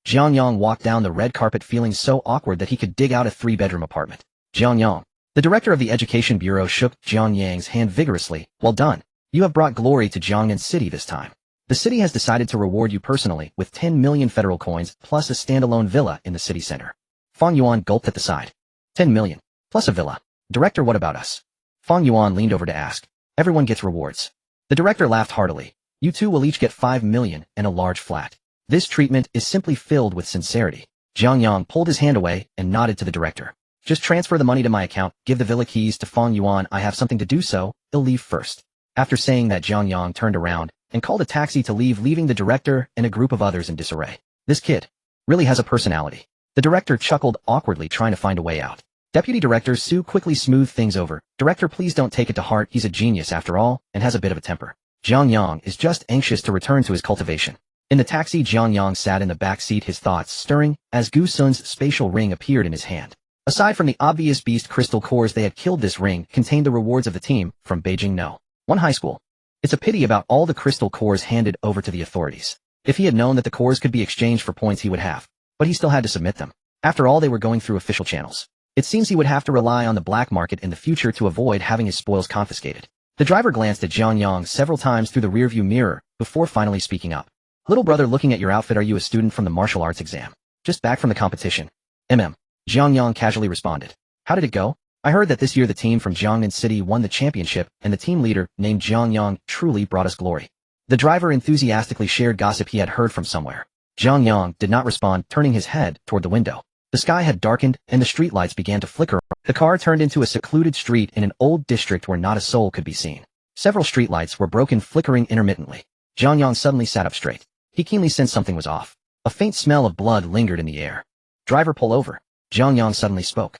Jiang Yang walked down the red carpet feeling so awkward that he could dig out a 3-bedroom apartment. Jiang Yang. The director of the Education Bureau shook Jiang Yang's hand vigorously. Well done. You have brought glory to Jiangnan City this time. The city has decided to reward you personally with 10 million federal coins plus a standalone villa in the city center. Fang Yuan gulped at the side. 10 million. Plus a villa. Director, what about us? Fang Yuan leaned over to ask. Everyone gets rewards. The director laughed heartily. You 2 will each get 5 million and a large flat. This treatment is simply filled with sincerity. Jiang Yang pulled his hand away and nodded to the director. Just transfer the money to my account, give the villa keys to Fang Yuan. I have something to do, so he'll leave first. After saying that, Jiang Yang turned around and called a taxi to leave, leaving the director and a group of others in disarray. This kid really has a personality. The director chuckled awkwardly, trying to find a way out. Deputy Director Su quickly smoothed things over. Director, please don't take it to heart. He's a genius after all, and has a bit of a temper. Jiang Yang is just anxious to return to his cultivation. In the taxi, Jiang Yang sat in the back seat, his thoughts stirring, as Gu Sun's spatial ring appeared in his hand. Aside from the obvious beast crystal cores they had killed, this ring contained the rewards of the team from Beijing No. 1 high school. It's a pity about all the crystal cores handed over to the authorities. If he had known that the cores could be exchanged for points, he would have. But he still had to submit them. After all, they were going through official channels. It seems he would have to rely on the black market in the future to avoid having his spoils confiscated. The driver glanced at Jiang Yang several times through the rearview mirror before finally speaking up. Little brother, looking at your outfit, are you a student from the martial arts exam? Just back from the competition. Jiang Yang casually responded. How did it go? I heard that this year the team from Jiangnan City won the championship, and the team leader, named Jiang Yang, truly brought us glory. The driver enthusiastically shared gossip he had heard from somewhere. Jiang Yang did not respond, turning his head toward the window. The sky had darkened, and the streetlights began to flicker. The car turned into a secluded street in an old district where not a soul could be seen. Several streetlights were broken, flickering intermittently. Jiang Yang suddenly sat up straight. He keenly sensed something was off. A faint smell of blood lingered in the air. Driver, pull over. Jiang Yang suddenly spoke.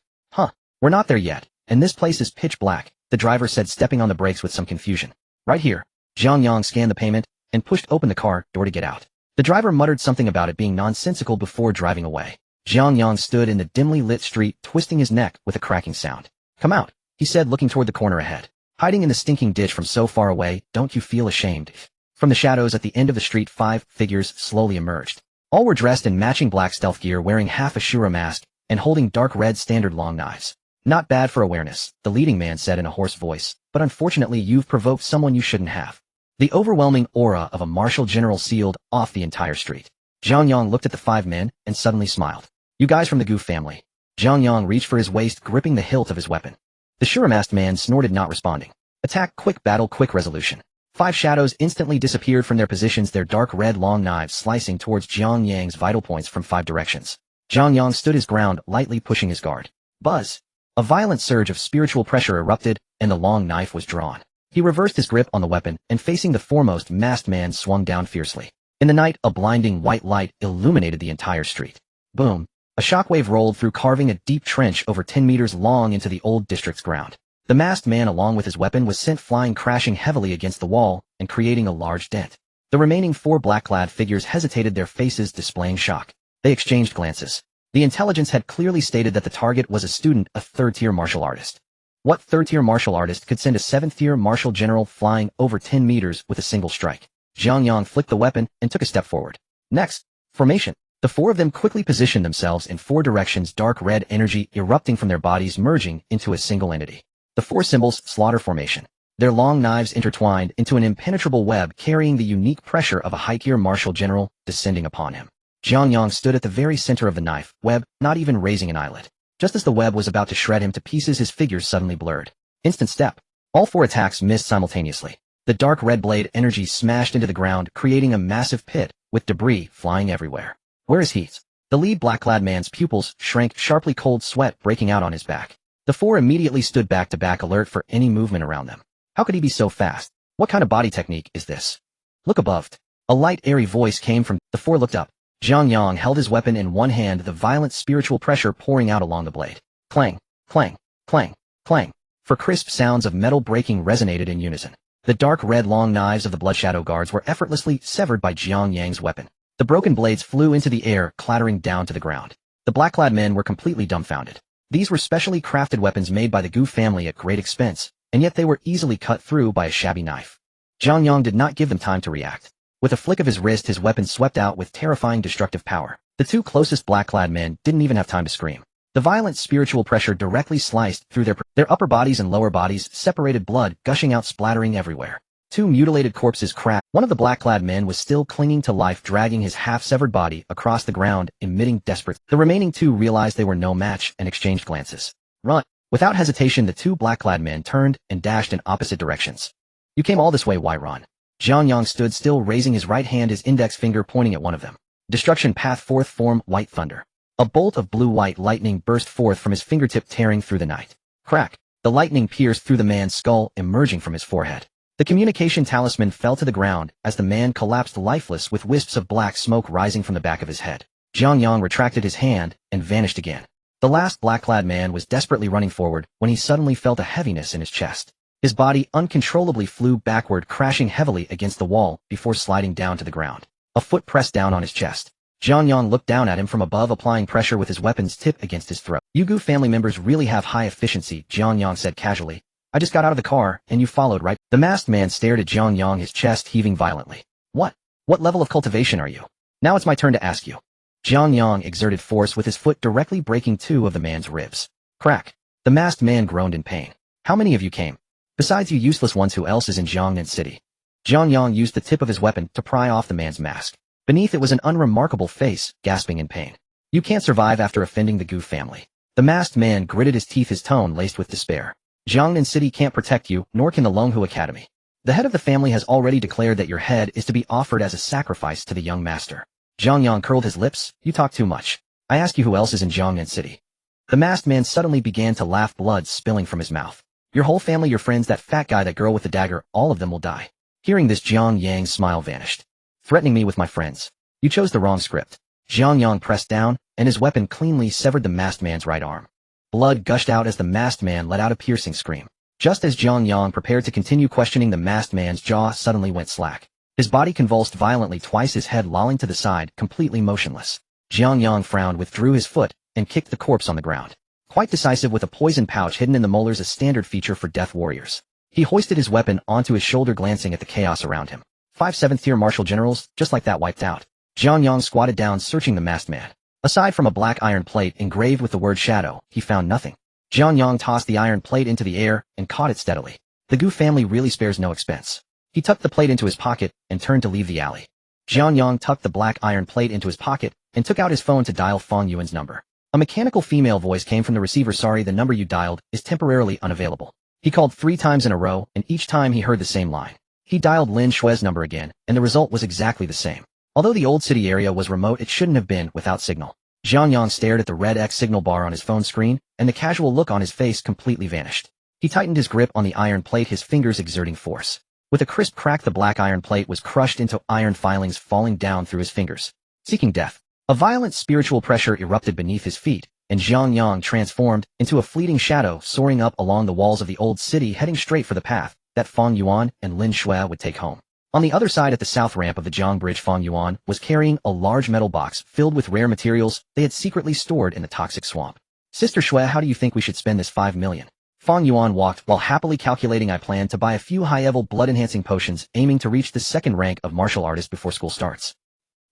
We're not there yet, and this place is pitch black, the driver said, stepping on the brakes with some confusion. Right here. Jiang Yang scanned the payment and pushed open the car door to get out. The driver muttered something about it being nonsensical before driving away. Jiang Yang stood in the dimly lit street, twisting his neck with a cracking sound. Come out, he said, looking toward the corner ahead. Hiding in the stinking ditch from so far away, don't you feel ashamed? From the shadows at the end of the street 5 figures slowly emerged. All were dressed in matching black stealth gear, wearing half a Shura mask and holding dark red standard long knives. Not bad for awareness, the leading man said in a hoarse voice, but unfortunately you've provoked someone you shouldn't have. The overwhelming aura of a martial general sealed off the entire street. Jiang Yang looked at the 5 men and suddenly smiled. You guys from the Gu family. Jiang Yang reached for his waist, gripping the hilt of his weapon. The Shura-masked man snorted, not responding. Attack, quick battle, quick resolution. 5 shadows instantly disappeared from their positions, their dark red long knives slicing towards Jiang Yang's vital points from 5 directions. Jiang Yang stood his ground, lightly pushing his guard. Buzz! A violent surge of spiritual pressure erupted, and the long knife was drawn. He reversed his grip on the weapon, and facing the foremost masked man swung down fiercely. In the night, a blinding white light illuminated the entire street. Boom! A shockwave rolled through, carving a deep trench over 10 meters long into the old district's ground. The masked man, along with his weapon, was sent flying, crashing heavily against the wall and creating a large dent. The remaining 4 black-clad figures hesitated, their faces displaying shock. They exchanged glances. The intelligence had clearly stated that the target was a student, a 3rd-tier martial artist. What 3rd-tier martial artist could send a 7th-tier martial general flying over 10 meters with a single strike? Jiang Yang flicked the weapon and took a step forward. Next, formation. The 4 of them quickly positioned themselves in 4 directions, dark red energy erupting from their bodies, merging into a single entity. The 4 symbols, slaughter formation. Their long knives intertwined into an impenetrable web, carrying the unique pressure of a high-tier martial general descending upon him. Jiang Yang stood at the very center of the knife web, not even raising an eyelid. Just as the web was about to shred him to pieces, his figure suddenly blurred. Instant step. All 4 attacks missed simultaneously. The dark red blade energy smashed into the ground, creating a massive pit, with debris flying everywhere. Where is he? The lead black-clad man's pupils shrank sharply, cold sweat breaking out on his back. The 4 immediately stood back to back, alert for any movement around them. How could he be so fast? What kind of body technique is this? Look above. A light, airy voice came from. The 4 looked up. Jiang Yang held his weapon in one hand, the violent spiritual pressure pouring out along the blade. Clang, clang, clang, clang. For crisp sounds of metal breaking resonated in unison. The dark red long knives of the Blood Shadow guards were effortlessly severed by Jiang Yang's weapon. The broken blades flew into the air, clattering down to the ground. The black-clad men were completely dumbfounded. These were specially crafted weapons made by the Gu family at great expense, and yet they were easily cut through by a shabby knife. Jiang Yang did not give them time to react. With a flick of his wrist, his weapon swept out with terrifying destructive power. The 2 closest black-clad men didn't even have time to scream. The violent spiritual pressure directly sliced through their upper bodies and lower bodies, separated, blood gushing out, splattering everywhere. 2 mutilated corpses cracked. One of the black-clad men was still clinging to life, dragging his half-severed body across the ground, emitting desperate. The remaining 2 realized they were no match and exchanged glances. Run! Without hesitation, the 2 black-clad men turned and dashed in opposite directions. You came all this way, why run? Jiang Yang stood still, raising his right hand, his index finger pointing at one of them. Destruction path, 4th form, white thunder. A bolt of blue-white lightning burst forth from his fingertip, tearing through the night. Crack! The lightning pierced through the man's skull, emerging from his forehead. The communication talisman fell to the ground as the man collapsed lifeless, with wisps of black smoke rising from the back of his head. Jiang Yang retracted his hand and vanished again. The last black-clad man was desperately running forward when he suddenly felt a heaviness in his chest. His body uncontrollably flew backward, crashing heavily against the wall before sliding down to the ground. A foot pressed down on his chest. Jiang Yang looked down at him from above, applying pressure with his weapon's tip against his throat. You Gu family members really have high efficiency, Jiang Yang said casually. I just got out of the car, and you followed, right? The masked man stared at Jiang Yang, his chest heaving violently. What level of cultivation are you? Now it's my turn to ask you. Jiang Yang exerted force with his foot, directly breaking 2 of the man's ribs. Crack! The masked man groaned in pain. How many of you came? Besides you useless ones, who else is in Jiangnan City? Jiang Yang used the tip of his weapon to pry off the man's mask. Beneath it was an unremarkable face, gasping in pain. You can't survive after offending the Gu family. The masked man gritted his teeth, his tone laced with despair. Jiangnan City can't protect you, nor can the Longhu Academy. The head of the family has already declared that your head is to be offered as a sacrifice to the young master. Jiang Yang curled his lips. You talk too much. I ask you, who else is in Jiangnan City? The masked man suddenly began to laugh, blood spilling from his mouth. Your whole family, your friends, that fat guy, that girl with the dagger, all of them will die. Hearing this, Jiang Yang's smile vanished. Threatening me with my friends. You chose the wrong script. Jiang Yang pressed down, and his weapon cleanly severed the masked man's right arm. Blood gushed out as the masked man let out a piercing scream. Just as Jiang Yang prepared to continue questioning, the masked man's jaw suddenly went slack. His body convulsed violently, twice his head lolling to the side, completely motionless. Jiang Yang frowned, withdrew his foot, and kicked the corpse on the ground. Quite decisive, with a poison pouch hidden in the molars, a standard feature for death warriors. He hoisted his weapon onto his shoulder, glancing at the chaos around him. 5 7th-tier martial generals, just like that, wiped out. Jiang Yang squatted down, searching the masked man. Aside from a black iron plate engraved with the word shadow, he found nothing. Jiang Yang tossed the iron plate into the air and caught it steadily. The Gu family really spares no expense. He tucked the plate into his pocket and turned to leave the alley. Jiang Yang tucked the black iron plate into his pocket and took out his phone to dial Fang Yuan's number. A mechanical female voice came from the receiver. Sorry, the number you dialed is temporarily unavailable. He called 3 times in a row, and each time he heard the same line. He dialed Lin Shue's number again, and the result was exactly the same. Although the old city area was remote, it shouldn't have been without signal. Jiang Yang stared at the red X signal bar on his phone screen, and the casual look on his face completely vanished. He tightened his grip on the iron plate, his fingers exerting force. With a crisp crack, the black iron plate was crushed into iron filings, falling down through his fingers. Seeking death. A violent spiritual pressure erupted beneath his feet, and Jiang Yang transformed into a fleeting shadow, soaring up along the walls of the old city, heading straight for the path that Fang Yuan and Lin Shue would take home. On the other side, at the south ramp of the Jiang Bridge, Fang Yuan was carrying a large metal box filled with rare materials they had secretly stored in the toxic swamp. Sister Shue, how do you think we should spend this 5 million? Fang Yuan walked while happily calculating. I plan to buy a few high-level blood-enhancing potions, aiming to reach the 2nd rank of martial artist before school starts.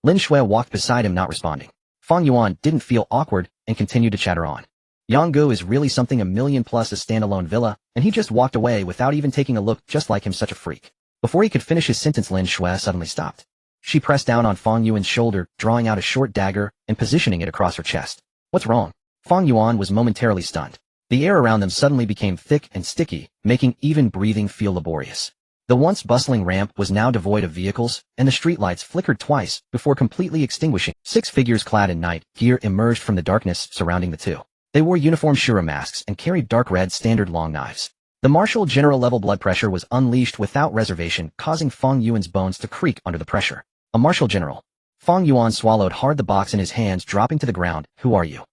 Lin Shue walked beside him, not responding. Fang Yuan didn't feel awkward and continued to chatter on. Yanggu is really something, $1 million plus a standalone villa, and he just walked away without even taking a look, just like him, such a freak. Before he could finish his sentence, Lin Shue suddenly stopped. She pressed down on Fang Yuan's shoulder, drawing out a short dagger and positioning it across her chest. What's wrong? Fang Yuan was momentarily stunned. The air around them suddenly became thick and sticky, making even breathing feel laborious. The once bustling ramp was now devoid of vehicles, and the streetlights flickered twice before completely extinguishing. 6 figures clad in night gear emerged from the darkness surrounding the two. They wore uniform Shura masks and carried dark red standard long knives. The martial general level blood pressure was unleashed without reservation, causing Fang Yuan's bones to creak under the pressure. A martial general. Fang Yuan swallowed hard, the box in his hands dropping to the ground. Who are you?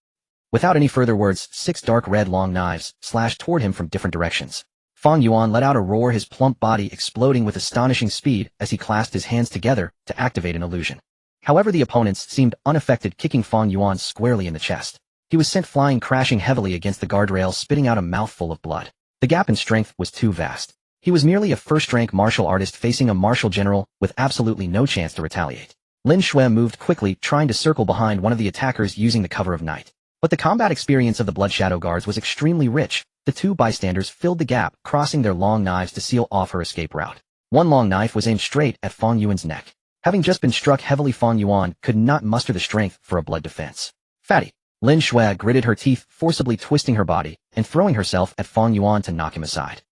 Without any further words, 6 dark red long knives slashed toward him from different directions. Fang Yuan let out a roar, his plump body exploding with astonishing speed as he clasped his hands together to activate an illusion. However, the opponents seemed unaffected, kicking Fang Yuan squarely in the chest. He was sent flying, crashing heavily against the guardrail, spitting out a mouthful of blood. The gap in strength was too vast. He was merely a first-rank martial artist facing a martial general with absolutely no chance to retaliate. Lin Shue moved quickly, trying to circle behind one of the attackers using the cover of night. But the combat experience of the Blood Shadow Guards was extremely rich. The 2 bystanders filled the gap, crossing their long knives to seal off her escape route. One long knife was aimed straight at Fang Yuan's neck. Having just been struck heavily, Fang Yuan could not muster the strength for a blood defense. Fatty. Lin Shue gritted her teeth, forcibly twisting her body and throwing herself at Fang Yuan to knock him aside.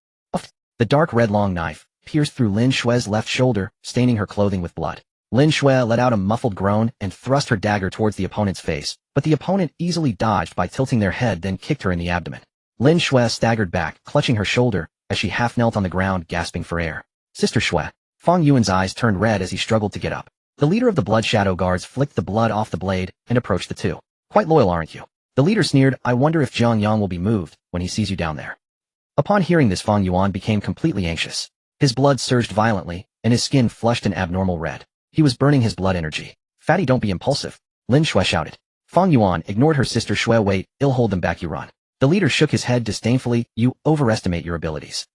The dark red long knife pierced through Lin Shue's left shoulder, staining her clothing with blood. Lin Shue let out a muffled groan and thrust her dagger towards the opponent's face, but the opponent easily dodged by tilting their head, then kicked her in the abdomen. Lin Shue staggered back, clutching her shoulder as she half knelt on the ground, gasping for air. Sister Shue. Fang Yuan's eyes turned red as he struggled to get up. The leader of the Blood Shadow Guards flicked the blood off the blade and approached the two. Quite loyal, aren't you? The leader sneered. I wonder if Jiang Yang will be moved when he sees you down there. Upon hearing this, Fang Yuan became completely anxious. His blood surged violently, and his skin flushed an abnormal red. He was burning his blood energy. Fatty, don't be impulsive. Lin Shue shouted. Fang Yuan ignored her. Sister Shue, wait, I'll hold them back, you run. The leader shook his head disdainfully. You overestimate your abilities.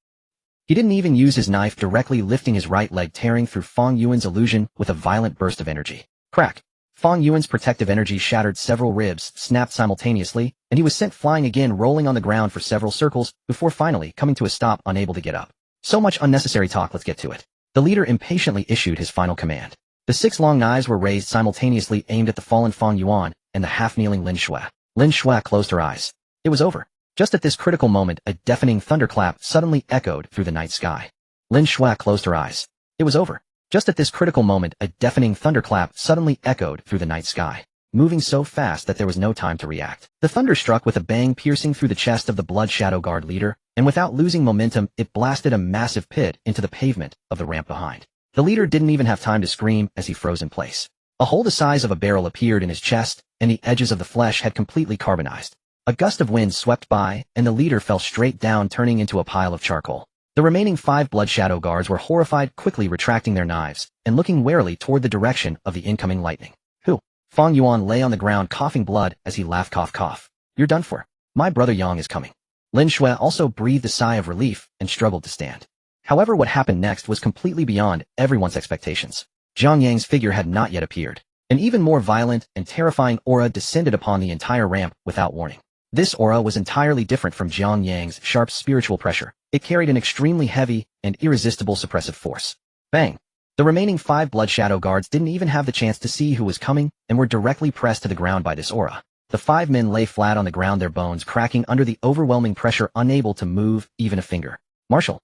He didn't even use his knife, directly lifting his right leg, tearing through Fang Yuan's illusion with a violent burst of energy. Crack. Fang Yuan's protective energy shattered, several ribs snapped simultaneously, and he was sent flying again, rolling on the ground for several circles before finally coming to a stop, unable to get up. So much unnecessary talk, let's get to it. The leader impatiently issued his final command. The 6 long knives were raised simultaneously, aimed at the fallen Fang Yuan and the half-kneeling Lin Shue. Lin Shue closed her eyes. It was over. Just at this critical moment, a deafening thunderclap suddenly echoed through the night sky. Lin Shue closed her eyes. It was over. Just at this critical moment, a deafening thunderclap suddenly echoed through the night sky, moving so fast that there was no time to react. The thunder struck with a bang, piercing through the chest of the Blood Shadow Guard leader, and without losing momentum, it blasted a massive pit into the pavement of the ramp behind. The leader didn't even have time to scream as he froze in place. A hole the size of a barrel appeared in his chest, and the edges of the flesh had completely carbonized. A gust of wind swept by, and the leader fell straight down, turning into a pile of charcoal. The remaining 5 Blood Shadow Guards were horrified, quickly retracting their knives and looking warily toward the direction of the incoming lightning. Who? Fang Yuan lay on the ground, coughing blood as he laughed. Cough, cough. You're done for. My brother Yang is coming. Lin Shue also breathed a sigh of relief and struggled to stand. However, what happened next was completely beyond everyone's expectations. Jiang Yang's figure had not yet appeared. An even more violent and terrifying aura descended upon the entire ramp without warning. This aura was entirely different from Jiang Yang's sharp spiritual pressure. It carried an extremely heavy and irresistible suppressive force. Bang! The remaining 5 Blood Shadow guards didn't even have the chance to see who was coming and were directly pressed to the ground by this aura. The 5 men lay flat on the ground, their bones cracking under the overwhelming pressure, unable to move even a finger. Marshal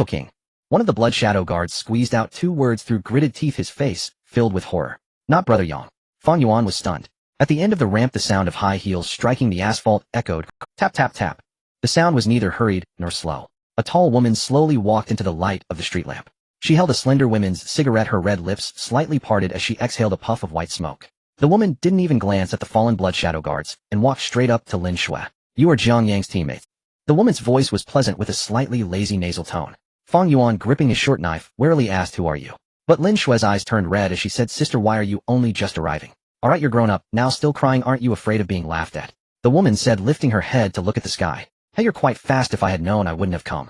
King. One of the Blood Shadow guards squeezed out 2 words through gritted teeth, his face filled with horror. Not Brother Yang. Fang Yuan was stunned. At the end of the ramp, the sound of high heels striking the asphalt echoed. Tap, tap, tap. The sound was neither hurried nor slow. A tall woman slowly walked into the light of the street lamp. She held a slender woman's cigarette, her red lips slightly parted as she exhaled a puff of white smoke. The woman didn't even glance at the fallen Blood Shadow guards and walked straight up to Lin Shui. You are Jiang Yang's teammates. The woman's voice was pleasant with a slightly lazy nasal tone. Fang Yuan, gripping his short knife, warily asked, who are you? But Lin Shui's eyes turned red as she said, sister, why are you only just arriving? Alright, you're grown up, now still crying, aren't you afraid of being laughed at? The woman said, lifting her head to look at the sky. Hey, you're quite fast, if I had known I wouldn't have come.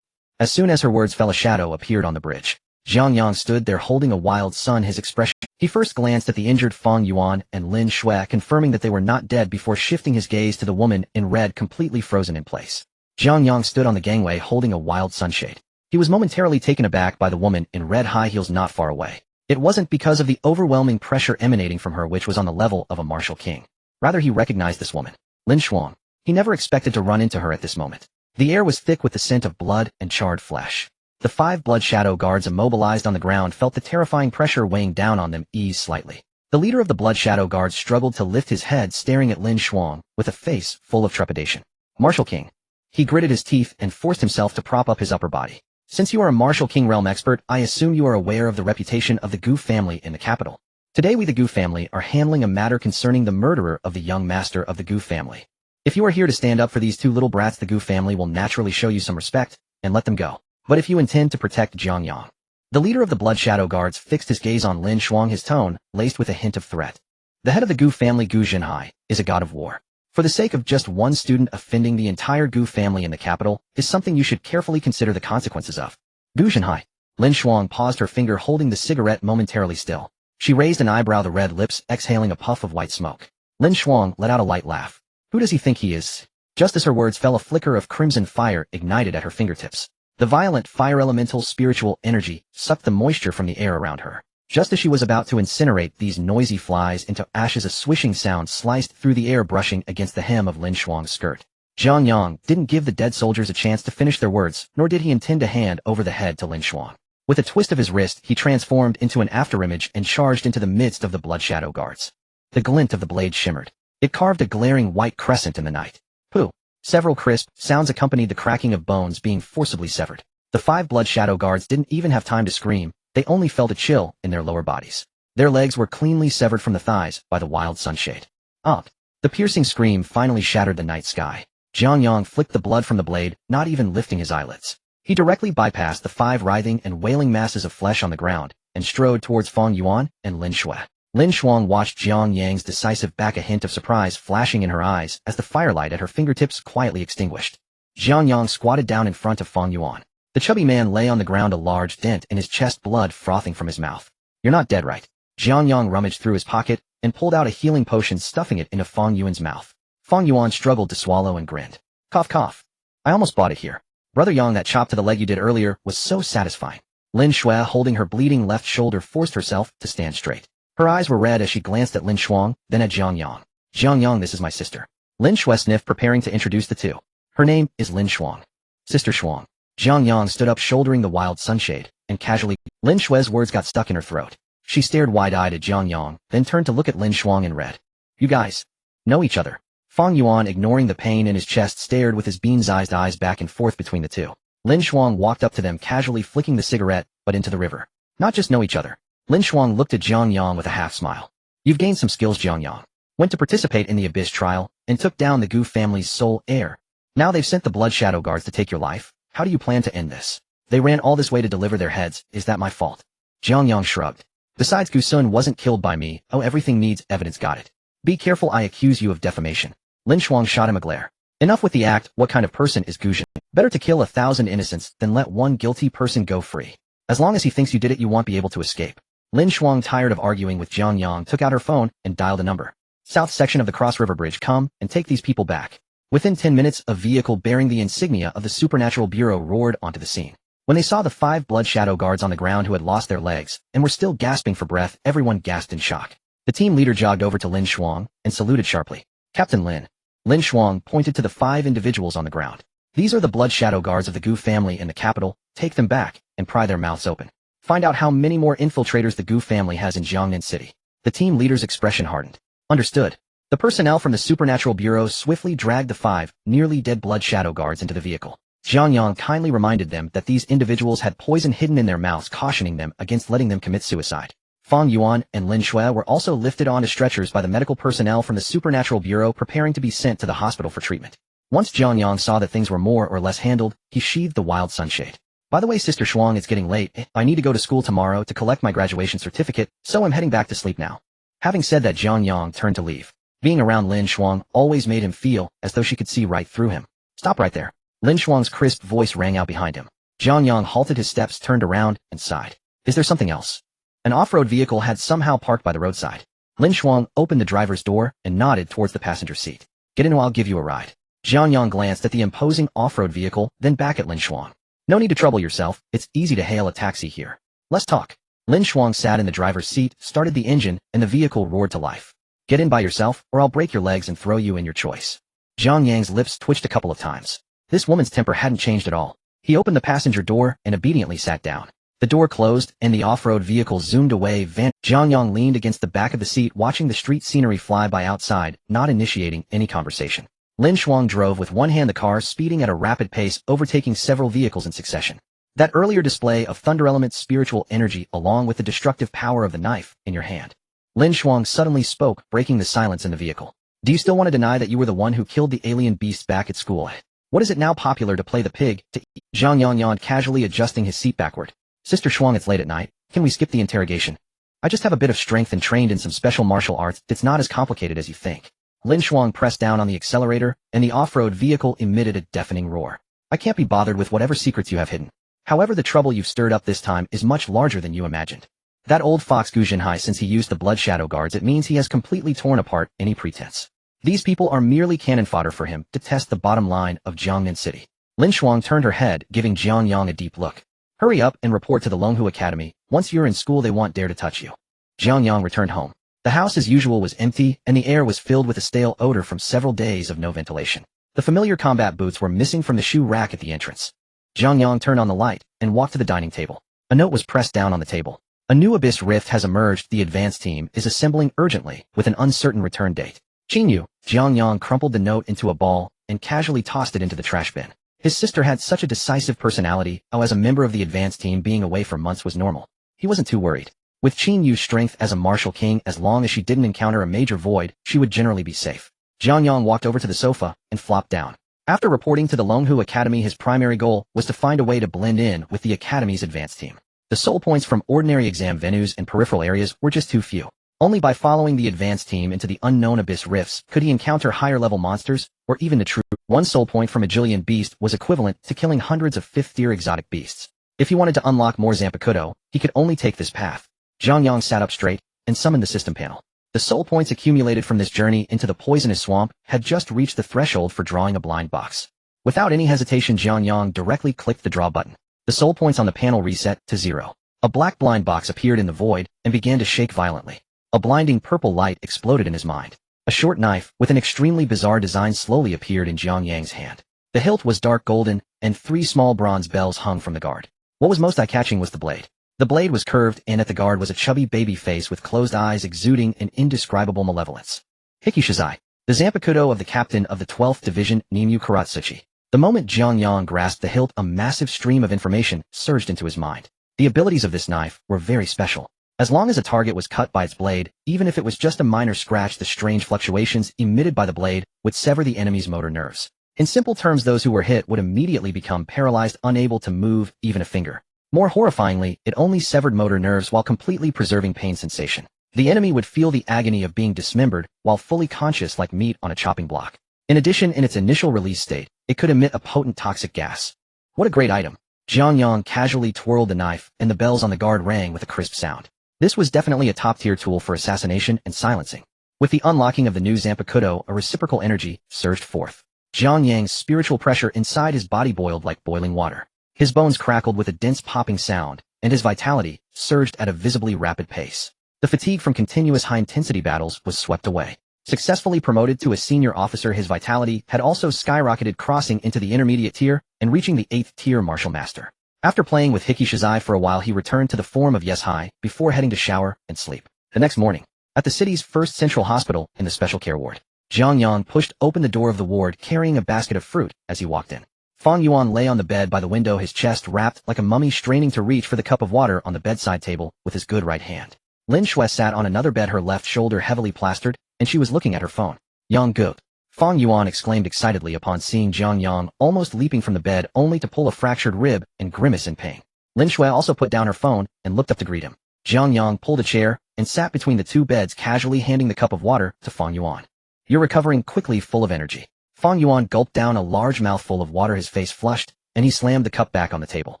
As soon as her words fell, a shadow appeared on the bridge. Jiang Yang stood there holding a wild sun, his expression. He first glanced at the injured Fang Yuan and Lin Shui, confirming that they were not dead before shifting his gaze to the woman in red, completely frozen in place. Jiang Yang stood on the gangway holding a wild sunshade. He was momentarily taken aback by the woman in red high heels not far away. It wasn't because of the overwhelming pressure emanating from her, which was on the level of a martial king. Rather, he recognized this woman, Lin Shuang. He never expected to run into her at this moment. The air was thick with the scent of blood and charred flesh. The 5 Blood Shadow guards immobilized on the ground felt the terrifying pressure weighing down on them ease slightly. The leader of the Blood Shadow guards struggled to lift his head, staring at Lin Shuang with a face full of trepidation. Martial King. He gritted his teeth and forced himself to prop up his upper body. Since you are a Martial King realm expert, I assume you are aware of the reputation of the Gu family in the capital. Today we, the Gu family, are handling a matter concerning the murderer of the young master of the Gu family. If you are here to stand up for these 2 little brats, the Gu family will naturally show you some respect and let them go. But if you intend to protect Jiang Yang. The leader of the Blood Shadow guards fixed his gaze on Lin Shuang, his tone laced with a hint of threat. The head of the Gu family, Gu Zhenhai, is a god of war. For the sake of just one student, offending the entire Gu family in the capital is something you should carefully consider the consequences of. Gu Zhenhai. Lin Shuang paused, her finger holding the cigarette momentarily still. She raised an eyebrow, the red lips exhaling a puff of white smoke. Lin Shuang let out a light laugh. Who does he think he is? Just as her words fell, a flicker of crimson fire ignited at her fingertips. The violent fire elemental spiritual energy sucked the moisture from the air around her. Just as she was about to incinerate these noisy flies into ashes, a swishing sound sliced through the air, brushing against the hem of Lin Shuang's skirt. Jiang Yang didn't give the dead soldiers a chance to finish their words, nor did he intend to hand over the head to Lin Shuang. With a twist of his wrist, he transformed into an afterimage and charged into the midst of the Blood Shadow guards. The glint of the blade shimmered. It carved a glaring white crescent in the night. Pooh! Several crisp sounds accompanied the cracking of bones being forcibly severed. The 5 Blood Shadow guards didn't even have time to scream, they only felt a chill in their lower bodies. Their legs were cleanly severed from the thighs by the wild sunshade. Up! The piercing scream finally shattered the night sky. Jiang Yang flicked the blood from the blade, not even lifting his eyelids. He directly bypassed the 5 writhing and wailing masses of flesh on the ground, and strode towards Fang Yuan and Lin Shui. Lin Shuang watched Jiang Yang's decisive back, a hint of surprise flashing in her eyes as the firelight at her fingertips quietly extinguished. Jiang Yang squatted down in front of Fang Yuan. The chubby man lay on the ground, a large dent in his chest, blood frothing from his mouth. You're not dead, right? Jiang Yang rummaged through his pocket and pulled out a healing potion, stuffing it into Fang Yuan's mouth. Fang Yuan struggled to swallow and grinned. Cough, cough. I almost bought it here. Brother Yang, that chop to the leg you did earlier was so satisfying. Lin Shui, holding her bleeding left shoulder, forced herself to stand straight. Her eyes were red as she glanced at Lin Shuang, then at Jiang Yang. Jiang Yang, this is my sister. Lin Shui sniffed, preparing to introduce the 2. Her name is Lin Shuang. Sister Shuang. Jiang Yang stood up, shouldering the wild sunshade, and casually, Lin Shui's words got stuck in her throat. She stared wide-eyed at Jiang Yang, then turned to look at Lin Shuang and read. You guys know each other. Fang Yuan, ignoring the pain in his chest, stared with his bean-sized eyes back and forth between the 2. Lin Shuang walked up to them, casually flicking the cigarette, but into the river. Not just know each other. Lin Shuang looked at Jiang Yang with a half-smile. You've gained some skills, Jiang Yang. Went to participate in the Abyss trial, and took down the Gu family's sole heir. Now they've sent the Blood Shadow guards to take your life. How do you plan to end this? They ran all this way to deliver their heads. Is that my fault? Jiang Yang shrugged. Besides, Gu Sun wasn't killed by me. Oh, everything needs evidence, got it. Be careful, I accuse you of defamation. Lin Shuang shot him a glare. Enough with the act, what kind of person is Gu Zhen? Better to kill 1,000 innocents than let one guilty person go free. As long as he thinks you did it, you won't be able to escape. Lin Shuang, tired of arguing with Jiang Yang, took out her phone and dialed a number. South section of the Cross River Bridge, come and take these people back. Within 10 minutes, a vehicle bearing the insignia of the Supernatural Bureau roared onto the scene. When they saw the 5 blood shadow guards on the ground who had lost their legs and were still gasping for breath, everyone gasped in shock. The team leader jogged over to Lin Shuang and saluted sharply. Captain Lin. Lin Shuang pointed to the 5 individuals on the ground. These are the blood shadow guards of the Gu family in the capital. Take them back and pry their mouths open. Find out how many more infiltrators the Gu family has in Jiangnan City. The team leader's expression hardened. Understood. The personnel from the Supernatural Bureau swiftly dragged the 5 nearly dead blood shadow guards into the vehicle. Jiang Yang kindly reminded them that these individuals had poison hidden in their mouths, cautioning them against letting them commit suicide. Fang Yuan and Lin Shui were also lifted onto stretchers by the medical personnel from the Supernatural Bureau, preparing to be sent to the hospital for treatment. Once Jiang Yang saw that things were more or less handled, he sheathed the wild sunshade. By the way, Sister Shuang, it's getting late. I need to go to school tomorrow to collect my graduation certificate, so I'm heading back to sleep now. Having said that, Jiang Yang turned to leave. Being around Lin Shuang always made him feel as though she could see right through him. Stop right there. Lin Shuang's crisp voice rang out behind him. Jiang Yang halted his steps, turned around, and sighed. Is there something else? An off-road vehicle had somehow parked by the roadside. Lin Shuang opened the driver's door and nodded towards the passenger seat. Get in or I'll give you a ride. Jiang Yang glanced at the imposing off-road vehicle, then back at Lin Shuang. No need to trouble yourself, it's easy to hail a taxi here. Let's talk. Lin Shuang sat in the driver's seat, started the engine, and the vehicle roared to life. Get in by yourself, or I'll break your legs and throw you in your choice. Jiang Yang's lips twitched a couple of times. This woman's temper hadn't changed at all. He opened the passenger door and obediently sat down. The door closed and the off-road vehicle zoomed away. Jiang Yang leaned against the back of the seat, watching the street scenery fly by outside, not initiating any conversation. Lin Shuang drove with one hand, the car speeding at a rapid pace, overtaking several vehicles in succession. That earlier display of Thunder Element's spiritual energy along with the destructive power of the knife in your hand. Lin Shuang suddenly spoke, breaking the silence in the vehicle. Do you still want to deny that you were the one who killed the alien beasts back at school? What is it now popular to play the pig, to eat? Jiang Yang yawned, casually adjusting his seat backward. Sister Shuang, it's late at night. Can we skip the interrogation? I just have a bit of strength and trained in some special martial arts. It's not as complicated as you think. Lin Shuang pressed down on the accelerator, and the off-road vehicle emitted a deafening roar. I can't be bothered with whatever secrets you have hidden. However, the trouble you've stirred up this time is much larger than you imagined. That old fox Gu Jinhai, since he used the blood shadow guards, it means he has completely torn apart any pretense. These people are merely cannon fodder for him to test the bottom line of Jiangnan City. Lin Shuang turned her head, giving Jiang Yang a deep look. Hurry up and report to the Longhu Academy. Once you're in school, they won't dare to touch you. Jiang Yang returned home. The house as usual was empty, and the air was filled with a stale odor from several days of no ventilation. The familiar combat boots were missing from the shoe rack at the entrance. Jiang Yang turned on the light and walked to the dining table. A note was pressed down on the table. A new abyss rift has emerged. The advance team is assembling urgently with an uncertain return date. Qingyu. Jiang Yang crumpled the note into a ball and casually tossed it into the trash bin. His sister had such a decisive personality, as a member of the advance team being away for months was normal. He wasn't too worried. With Qingyu's strength as a martial king, as long as she didn't encounter a major void, she would generally be safe. Jiang Yang walked over to the sofa and flopped down. After reporting to the Longhu Academy, his primary goal was to find a way to blend in with the Academy's advance team. The soul points from ordinary exam venues and peripheral areas were just too few. Only by following the advance team into the unknown abyss rifts could he encounter higher-level monsters, or even the true. One soul point from a Jillian beast was equivalent to killing hundreds of fifth-tier exotic beasts. If he wanted to unlock more Zanpakutō, he could only take this path. Jiang Yang sat up straight and summoned the system panel. The soul points accumulated from this journey into the poisonous swamp had just reached the threshold for drawing a blind box. Without any hesitation, Jiang Yang directly clicked the draw button. The soul points on the panel reset to 0. A black blind box appeared in the void and began to shake violently. A blinding purple light exploded in his mind. A short knife with an extremely bizarre design slowly appeared in Jiang Yang's hand. The hilt was dark golden, and 3 small bronze bells hung from the guard. What was most eye-catching was the blade. The blade was curved, and at the guard was a chubby baby face with closed eyes exuding an indescribable malevolence. Hikishizai, the Zanpakutō of the captain of the 12th Division, Nimyu Karatsuchi. The moment Jiang Yang grasped the hilt, a massive stream of information surged into his mind. The abilities of this knife were very special. As long as a target was cut by its blade, even if it was just a minor scratch, the strange fluctuations emitted by the blade would sever the enemy's motor nerves. In simple terms, those who were hit would immediately become paralyzed, unable to move even a finger. More horrifyingly, it only severed motor nerves while completely preserving pain sensation. The enemy would feel the agony of being dismembered while fully conscious, like meat on a chopping block. In addition, in its initial release state, It could emit a potent toxic gas. What a great item. Jiang Yang casually twirled the knife, and the bells on the guard rang with a crisp sound. This was definitely a top-tier tool for assassination and silencing. With the unlocking of the new Zanpakutō, a reciprocal energy surged forth. Jiang Yang's spiritual pressure inside his body boiled like boiling water. His bones crackled with a dense popping sound, and his vitality surged at a visibly rapid pace. The fatigue from continuous high-intensity battles was swept away. Successfully promoted to a senior officer, his vitality had also skyrocketed, crossing into the intermediate tier and reaching the 8th tier martial master. After playing with Hiki Shizai for a while, he returned to the form of Yes-Hai before heading to shower and sleep. The next morning, at the city's first central hospital in the special care ward, Jiang Yang pushed open the door of the ward carrying a basket of fruit as he walked in. Fang Yuan lay on the bed by the window, his chest wrapped like a mummy, straining to reach for the cup of water on the bedside table with his good right hand. Lin Shui sat on another bed, her left shoulder heavily plastered, and she was looking at her phone. Yang Gu! Fang Yuan exclaimed excitedly upon seeing Jiang Yang almost leaping from the bed only to pull a fractured rib and grimace in pain. Lin Shui also put down her phone and looked up to greet him. Jiang Yang pulled a chair and sat between the two beds, casually handing the cup of water to Fang Yuan. You're recovering quickly, full of energy. Fang Yuan gulped down a large mouthful of water, his face flushed, and he slammed the cup back on the table.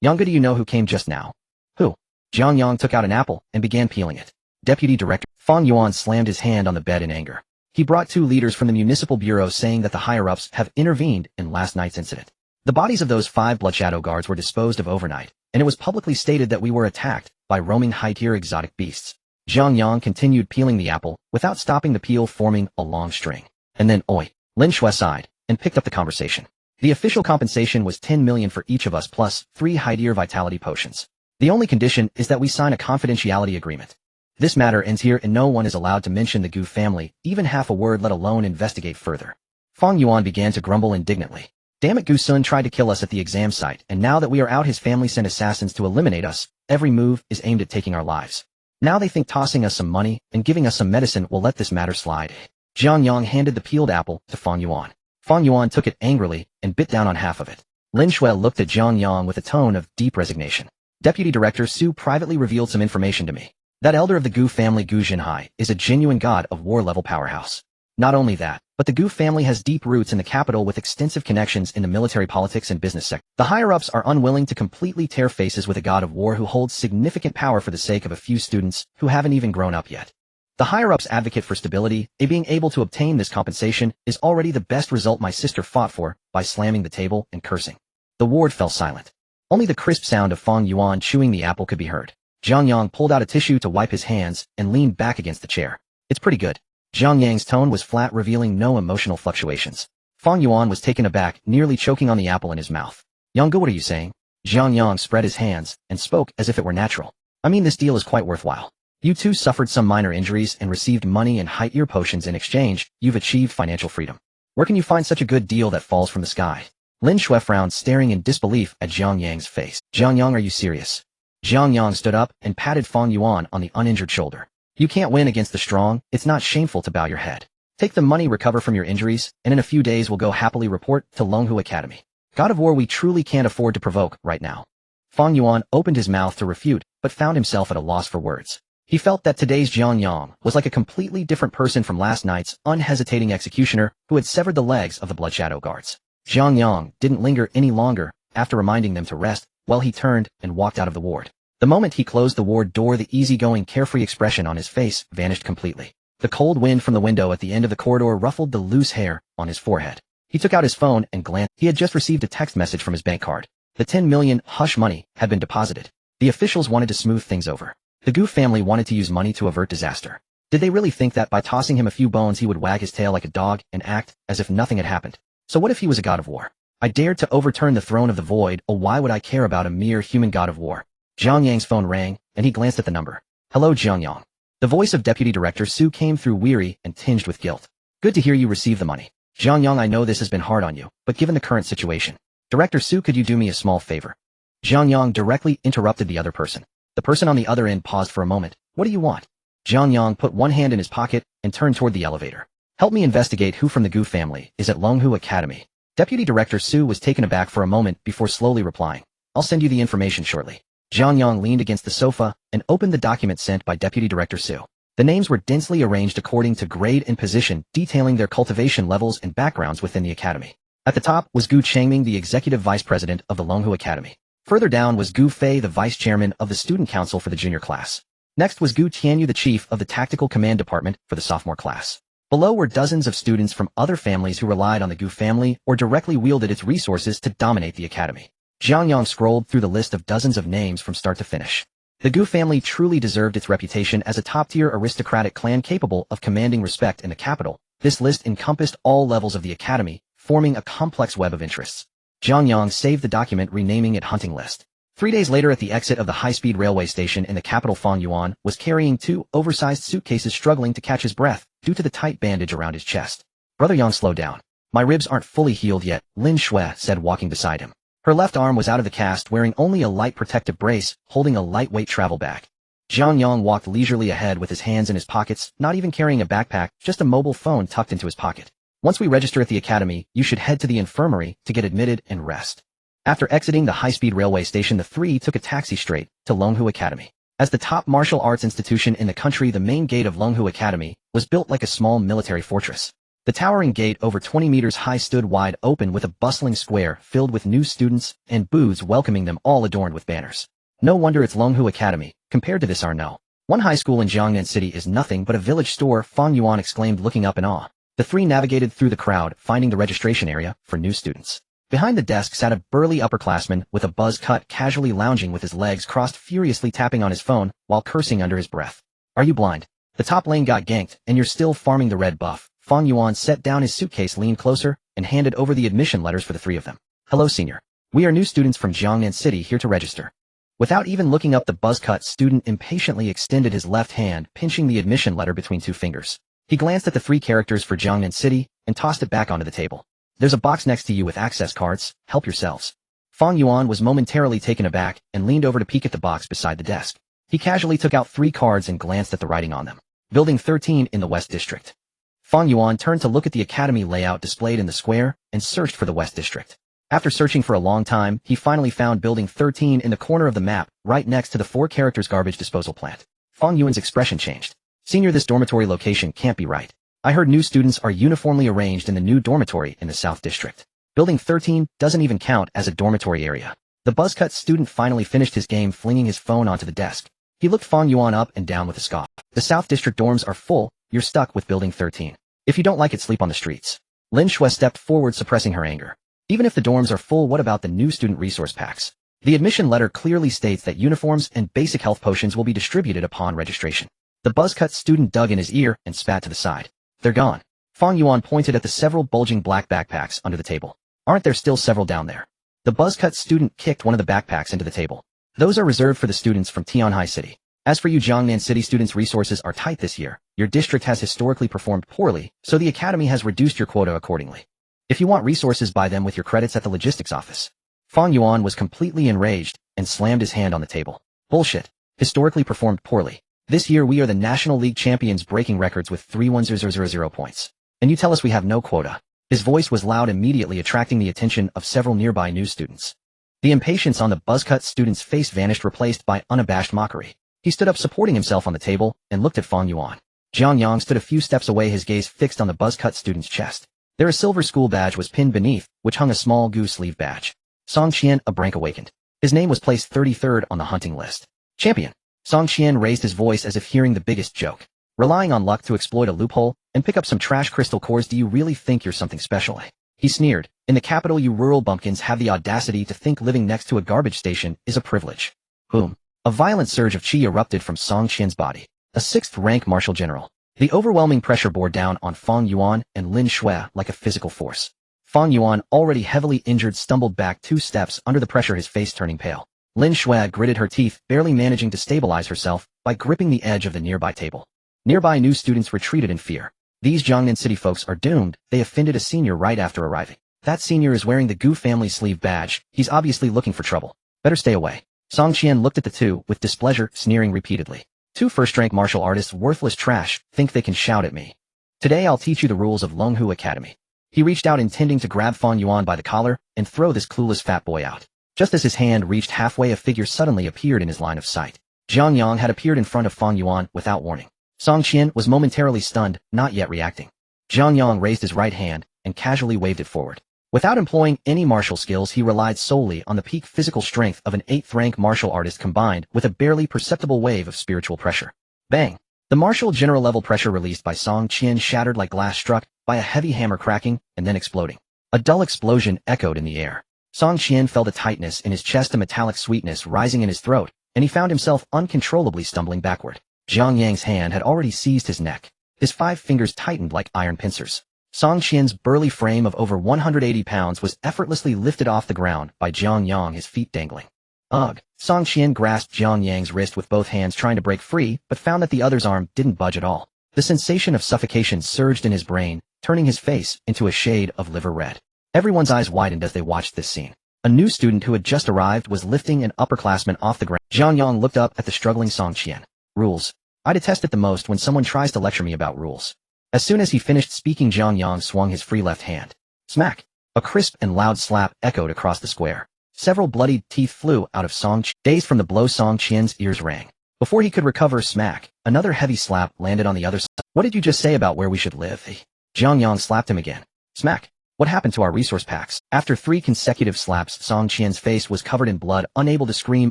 Yang Gu, do you know who came just now? Who? Jiang Yang took out an apple and began peeling it. Deputy Director. Fang Yuan slammed his hand on the bed in anger. He brought 2 leaders from the municipal bureau, saying that the higher-ups have intervened in last night's incident. The bodies of those 5 Blood Shadow guards were disposed of overnight, and it was publicly stated that we were attacked by roaming high-tier exotic beasts. Jiang Yang continued peeling the apple, without stopping the peel, forming a long string. And then, oi! Lin Shui sighed, and picked up the conversation. The official compensation was 10 million for each of us, plus 3 high-tier vitality potions. The only condition is that we sign a confidentiality agreement. This matter ends here, and no one is allowed to mention the Gu family, even half a word, let alone investigate further. Fang Yuan began to grumble indignantly. Damn it, Gu Sun tried to kill us at the exam site, and now that we are out, his family sent assassins to eliminate us. Every move is aimed at taking our lives. Now they think tossing us some money and giving us some medicine will let this matter slide. Jiang Yang handed the peeled apple to Fang Yuan. Fang Yuan took it angrily and bit down on half of it. Lin Shui looked at Jiang Yang with a tone of deep resignation. Deputy Director Su privately revealed some information to me. That elder of the Gu family, Gu Jinhai, is a genuine god of war-level powerhouse. Not only that, but the Gu family has deep roots in the capital with extensive connections in the military, politics, and business sector. The higher-ups are unwilling to completely tear faces with a god of war who holds significant power for the sake of a few students who haven't even grown up yet. The higher-ups advocate for stability, and being able to obtain this compensation is already the best result my sister fought for, by slamming the table and cursing. The ward fell silent. Only the crisp sound of Fang Yuan chewing the apple could be heard. Jiang Yang pulled out a tissue to wipe his hands and leaned back against the chair. It's pretty good. Jiang Yang's tone was flat, revealing no emotional fluctuations. Fang Yuan was taken aback, nearly choking on the apple in his mouth. Yang Gu, what are you saying? Jiang Yang spread his hands and spoke as if it were natural. I mean, this deal is quite worthwhile. You two suffered some minor injuries and received money and high-tier potions in exchange. You've achieved financial freedom. Where can you find such a good deal that falls from the sky? Lin Shui frowned, staring in disbelief at Jiang Yang's face. Jiang Yang, are you serious? Jiang Yang stood up and patted Fang Yuan on the uninjured shoulder. You can't win against the strong. It's not shameful to bow your head. Take the money, recover from your injuries, and in a few days we'll go happily report to Longhu Academy. God of War, we truly can't afford to provoke right now. Fang Yuan opened his mouth to refute, but found himself at a loss for words. He felt that today's Jiang Yang was like a completely different person from last night's unhesitating executioner who had severed the legs of the Blood Shadow guards. Jiang Yang didn't linger any longer after reminding them to rest, while he turned and walked out of the ward. The moment he closed the ward door, the easygoing, carefree expression on his face vanished completely. The cold wind from the window at the end of the corridor ruffled the loose hair on his forehead. He took out his phone and glanced. He had just received a text message from his bank card. The 10 million hush money had been deposited. The officials wanted to smooth things over. The Gu family wanted to use money to avert disaster. Did they really think that by tossing him a few bones he would wag his tail like a dog and act as if nothing had happened? So what if he was a god of war? I dared to overturn the throne of the void. Oh, why would I care about a mere human god of war? Jiang Yang's phone rang, and he glanced at the number. Hello, Jiang Yang. The voice of Deputy Director Su came through, weary and tinged with guilt. Good to hear you received the money. Jiang Yang, I know this has been hard on you, but given the current situation, Director Su, could you do me a small favor? Jiang Yang directly interrupted the other person. The person on the other end paused for a moment. What do you want? Jiang Yang put one hand in his pocket and turned toward the elevator. Help me investigate who from the Gu family is at Longhu Academy. Deputy Director Su was taken aback for a moment before slowly replying. I'll send you the information shortly. Jiang Yang leaned against the sofa and opened the document sent by Deputy Director Su. The names were densely arranged according to grade and position, detailing their cultivation levels and backgrounds within the academy. At the top was Gu Changming, the executive vice president of the Longhu Academy. Further down was Gu Fei, the vice chairman of the student council for the junior class. Next was Gu Tianyu, the chief of the tactical command department for the sophomore class. Below were dozens of students from other families who relied on the Gu family or directly wielded its resources to dominate the academy. Jiang Yang scrolled through the list of dozens of names from start to finish. The Gu family truly deserved its reputation as a top-tier aristocratic clan capable of commanding respect in the capital. This list encompassed all levels of the academy, forming a complex web of interests. Jiang Yang saved the document, renaming it Hunting List. 3 days later, at the exit of the high-speed railway station in the capital, Fang Yuan was carrying 2 oversized suitcases, struggling to catch his breath due to the tight bandage around his chest. Brother Yang, slow down. My ribs aren't fully healed yet, Lin Shui said, walking beside him. Her left arm was out of the cast, wearing only a light protective brace, holding a lightweight travel bag. Jiang Yang walked leisurely ahead with his hands in his pockets, not even carrying a backpack, just a mobile phone tucked into his pocket. Once we register at the academy, you should head to the infirmary to get admitted and rest. After exiting the high-speed railway station, the three took a taxi straight to Longhu Academy. As the top martial arts institution in the country, the main gate of Longhu Academy was built like a small military fortress. The towering gate, over 20 meters high, stood wide open with a bustling square filled with new students and booths welcoming them, all adorned with banners. No wonder it's Longhu Academy. Compared to this, our no. One high school in Jiang Yang City is nothing but a village store, Fang Yuan exclaimed, looking up in awe. The three navigated through the crowd, finding the registration area for new students. Behind the desk sat a burly upperclassman with a buzz cut, casually lounging with his legs crossed, furiously tapping on his phone while cursing under his breath. Are you blind? The top lane got ganked, and you're still farming the red buff. Fang Yuan set down his suitcase, leaned closer, and handed over the admission letters for the three of them. Hello, senior. We are new students from Jiang Yang City, here to register. Without even looking up, the buzz-cut student impatiently extended his left hand, pinching the admission letter between 2 fingers. He glanced at the 3 characters for Jiang Yang City and tossed it back onto the table. There's a box next to you with access cards. Help yourselves. Fang Yuan was momentarily taken aback and leaned over to peek at the box beside the desk. He casually took out 3 cards and glanced at the writing on them. Building 13 in the West District. Fang Yuan turned to look at the academy layout displayed in the square and searched for the West District. After searching for a long time, he finally found Building 13 in the corner of the map, right next to the 4 characters garbage disposal plant. Fang Yuan's expression changed. Senior, this dormitory location can't be right. I heard new students are uniformly arranged in the new dormitory in the South District. Building 13 doesn't even count as a dormitory area. The buzzcut student finally finished his game, flinging his phone onto the desk. He looked Fang Yuan up and down with a scoff. The South District dorms are full. You're stuck with Building 13. If you don't like it, sleep on the streets. Lin Shui stepped forward, suppressing her anger. Even if the dorms are full, what about the new student resource packs? The admission letter clearly states that uniforms and basic health potions will be distributed upon registration. The buzzcut student dug in his ear and spat to the side. They're gone. Fang Yuan pointed at the several bulging black backpacks under the table. Aren't there still several down there? The buzzcut student kicked one of the backpacks into the table. Those are reserved for the students from Tianhai City. As for you Jiang Yang City students, resources are tight this year. Your district has historically performed poorly, so the academy has reduced your quota accordingly. If you want resources, buy them with your credits at the logistics office. Fang Yuan was completely enraged and slammed his hand on the table. Bullshit. Historically performed poorly. This year we are the National League champions, breaking records with 31000 points. And you tell us we have no quota. His voice was loud, immediately attracting the attention of several nearby new students. The impatience on the buzzcut student's face vanished, replaced by unabashed mockery. He stood up, supporting himself on the table, and looked at Fang Yuan. Jiang Yang stood a few steps away, his gaze fixed on the buzzcut student's chest. There a silver school badge was pinned beneath, which hung a small goose sleeve badge. Song Qian, a rank awakened. His name was placed 33rd on the hunting list. Champion. Song Qian raised his voice as if hearing the biggest joke. Relying on luck to exploit a loophole and pick up some trash crystal cores, do you really think you're something special? He sneered. In the capital, you rural bumpkins have the audacity to think living next to a garbage station is a privilege. Boom. A violent surge of qi erupted from Song Qian's body. A 6th-rank martial general. The overwhelming pressure bore down on Fang Yuan and Lin Shui like a physical force. Fang Yuan, already heavily injured, stumbled back 2 steps under the pressure, his face turning pale. Lin Shui gritted her teeth, barely managing to stabilize herself by gripping the edge of the nearby table. Nearby new students retreated in fear. These Jiang Yang City folks are doomed. They offended a senior right after arriving. That senior is wearing the Gu family sleeve badge. He's obviously looking for trouble. Better stay away. Song Qian looked at the two with displeasure, sneering repeatedly. 2 first-rank martial artists, worthless trash, think they can shout at me. Today I'll teach you the rules of Longhu Academy. He reached out, intending to grab Fang Yuan by the collar and throw this clueless fat boy out. Just as his hand reached halfway, a figure suddenly appeared in his line of sight. Jiang Yang had appeared in front of Fang Yuan without warning. Song Qian was momentarily stunned, not yet reacting. Jiang Yang raised his right hand and casually waved it forward. Without employing any martial skills, he relied solely on the peak physical strength of an 8th-rank martial artist combined with a barely perceptible wave of spiritual pressure. Bang! The martial general level pressure released by Song Qian shattered like glass struck by a heavy hammer cracking and then exploding. A dull explosion echoed in the air. Song Qian felt a tightness in his chest, a metallic sweetness rising in his throat, and he found himself uncontrollably stumbling backward. Jiang Yang's hand had already seized his neck. His 5 fingers tightened like iron pincers. Song Qian's burly frame of over 180 pounds was effortlessly lifted off the ground by Jiang Yang, his feet dangling. Ugh! Song Qian grasped Jiang Yang's wrist with both hands, trying to break free, but found that the other's arm didn't budge at all. The sensation of suffocation surged in his brain, turning his face into a shade of liver red. Everyone's eyes widened as they watched this scene. A new student who had just arrived was lifting an upperclassman off the ground. Jiang Yang looked up at the struggling Song Qian. Rules. I detest it the most when someone tries to lecture me about rules. As soon as he finished speaking, Jiang Yang swung his free left hand. Smack! A crisp and loud slap echoed across the square. Several bloodied teeth flew out of Song Qian. Dazed from the blow, Song Qian's ears rang. Before he could recover, smack! Another heavy slap landed on the other side. What did you just say about where we should live? Jiang Yang slapped him again. Smack! What happened to our resource packs? After 3 consecutive slaps, Song Qian's face was covered in blood, unable to scream,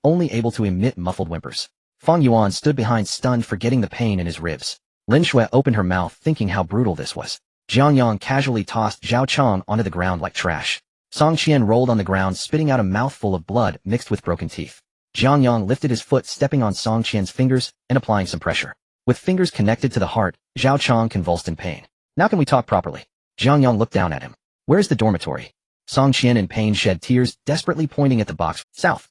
only able to emit muffled whimpers. Feng Yuan stood behind, stunned, forgetting the pain in his ribs. Lin Shui opened her mouth, thinking how brutal this was. Jiang Yang casually tossed Zhao Chang onto the ground like trash. Song Qian rolled on the ground, spitting out a mouthful of blood mixed with broken teeth. Jiang Yang lifted his foot, stepping on Song Qian's fingers and applying some pressure. With fingers connected to the heart, Zhao Chang convulsed in pain. Now can we talk properly? Jiang Yang looked down at him. Where's the dormitory? Song Qian in pain shed tears, desperately pointing at the box. South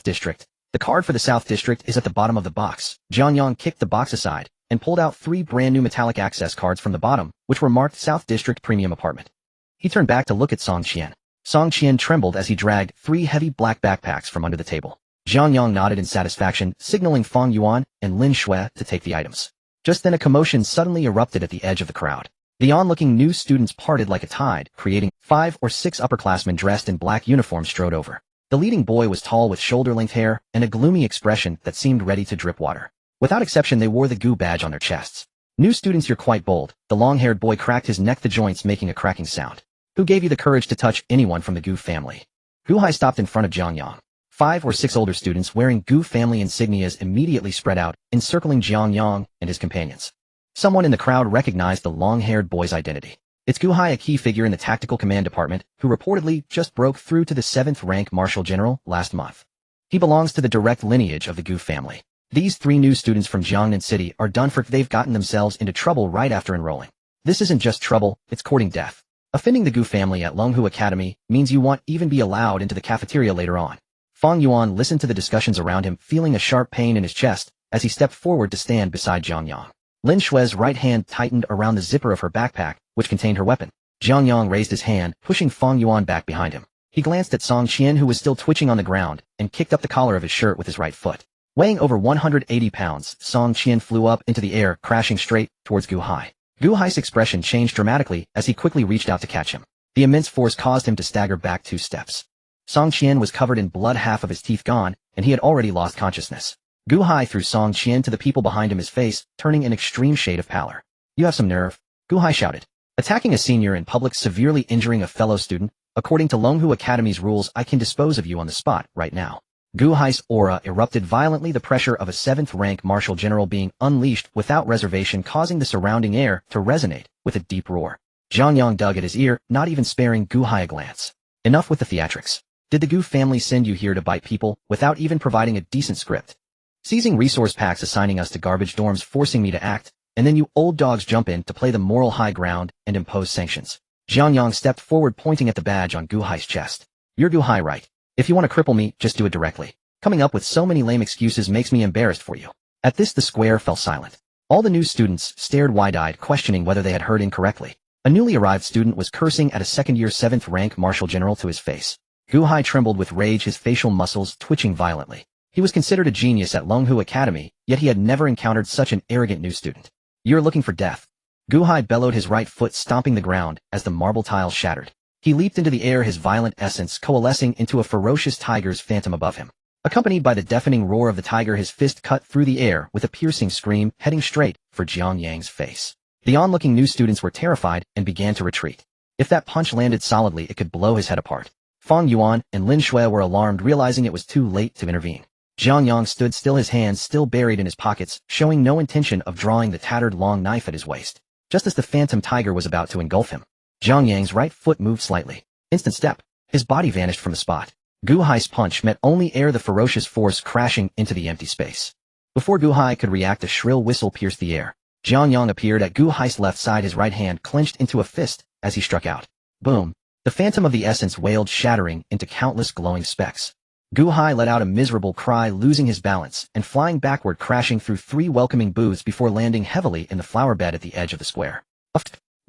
District. The card for the South District is at the bottom of the box. Jiang Yang kicked the box aside and pulled out 3 brand new metallic access cards from the bottom, which were marked South District Premium Apartment. He turned back to look at Song Qian. Song Qian trembled as he dragged 3 heavy black backpacks from under the table. Jiang Yang nodded in satisfaction, signaling Feng Yuan and Lin Shui to take the items. Just then a commotion suddenly erupted at the edge of the crowd. The on-looking new students parted like a tide, creating 5 or 6 upperclassmen dressed in black uniforms strode over. The leading boy was tall with shoulder-length hair and a gloomy expression that seemed ready to drip water. Without exception, they wore the Gu badge on their chests. New students, you're quite bold. The long-haired boy cracked his neck, the joints making a cracking sound. Who gave you the courage to touch anyone from the Gu family? Gu Hai stopped in front of Jiang Yang. 5 or 6 older students wearing Gu family insignias immediately spread out, encircling Jiang Yang and his companions. Someone in the crowd recognized the long-haired boy's identity. It's Gu Hai, a key figure in the Tactical Command Department, who reportedly just broke through to the 7th rank Marshal General last month. He belongs to the direct lineage of the Gu family. These 3 new students from Jiangnan City are done for. They've gotten themselves into trouble right after enrolling. This isn't just trouble, it's courting death. Offending the Gu family at Longhu Academy means you won't even be allowed into the cafeteria later on. Feng Yuan listened to the discussions around him, feeling a sharp pain in his chest as he stepped forward to stand beside Jiang Yang. Lin Shui's right hand tightened around the zipper of her backpack, which contained her weapon. Jiang Yang raised his hand, pushing Feng Yuan back behind him. He glanced at Song Qian, who was still twitching on the ground, and kicked up the collar of his shirt with his right foot. Weighing over 180 pounds, Song Qian flew up into the air, crashing straight towards Gu Hai. Gu Hai's expression changed dramatically as he quickly reached out to catch him. The immense force caused him to stagger back 2 steps. Song Qian was covered in blood, half of his teeth gone, and he had already lost consciousness. Gu Hai threw Song Qian to the people behind him, his face turning an extreme shade of pallor. You have some nerve, Gu Hai shouted. Attacking a senior in public, severely injuring a fellow student. According to Longhu Academy's rules, I can dispose of you on the spot right now. Gu Hai's aura erupted violently, the pressure of a 7th rank martial general being unleashed without reservation, causing the surrounding air to resonate with a deep roar. Jiang Yang dug at his ear, not even sparing Gu Hai a glance. Enough with the theatrics. Did the Gu family send you here to bite people without even providing a decent script? Seizing resource packs, assigning us to garbage dorms, forcing me to act, and then you old dogs jump in to play the moral high ground and impose sanctions. Jiang Yang stepped forward, pointing at the badge on Gu Hai's chest. You're Gu Hai, right? If you want to cripple me, just do it directly. Coming up with so many lame excuses makes me embarrassed for you. At this, the square fell silent. All the new students stared wide-eyed, questioning whether they had heard incorrectly. A newly arrived student was cursing at a second-year 7th rank martial general to his face. Gu Hai trembled with rage, his facial muscles twitching violently. He was considered a genius at Longhu Academy, yet he had never encountered such an arrogant new student. You're looking for death. Gu Hai bellowed, his right foot stomping the ground as the marble tiles shattered. He leaped into the air, his violent essence coalescing into a ferocious tiger's phantom above him. Accompanied by the deafening roar of the tiger, his fist cut through the air with a piercing scream, heading straight for Jiang Yang's face. The onlooking new students were terrified and began to retreat. If that punch landed solidly, it could blow his head apart. Fang Yuan and Lin Shui were alarmed, realizing it was too late to intervene. Jiang Yang stood still, his hands still buried in his pockets, showing no intention of drawing the tattered long knife at his waist. Just as the phantom tiger was about to engulf him, Jiang Yang's right foot moved slightly. Instant step. His body vanished from the spot. Gu Hai's punch met only air, the ferocious force crashing into the empty space. Before Gu Hai could react, a shrill whistle pierced the air. Jiang Yang appeared at Gu Hai's left side, his right hand clenched into a fist as he struck out. Boom. The phantom of the essence wailed, shattering into countless glowing specks. Gu Hai let out a miserable cry, losing his balance and flying backward, crashing through 3 welcoming booths before landing heavily in the flower bed at the edge of the square.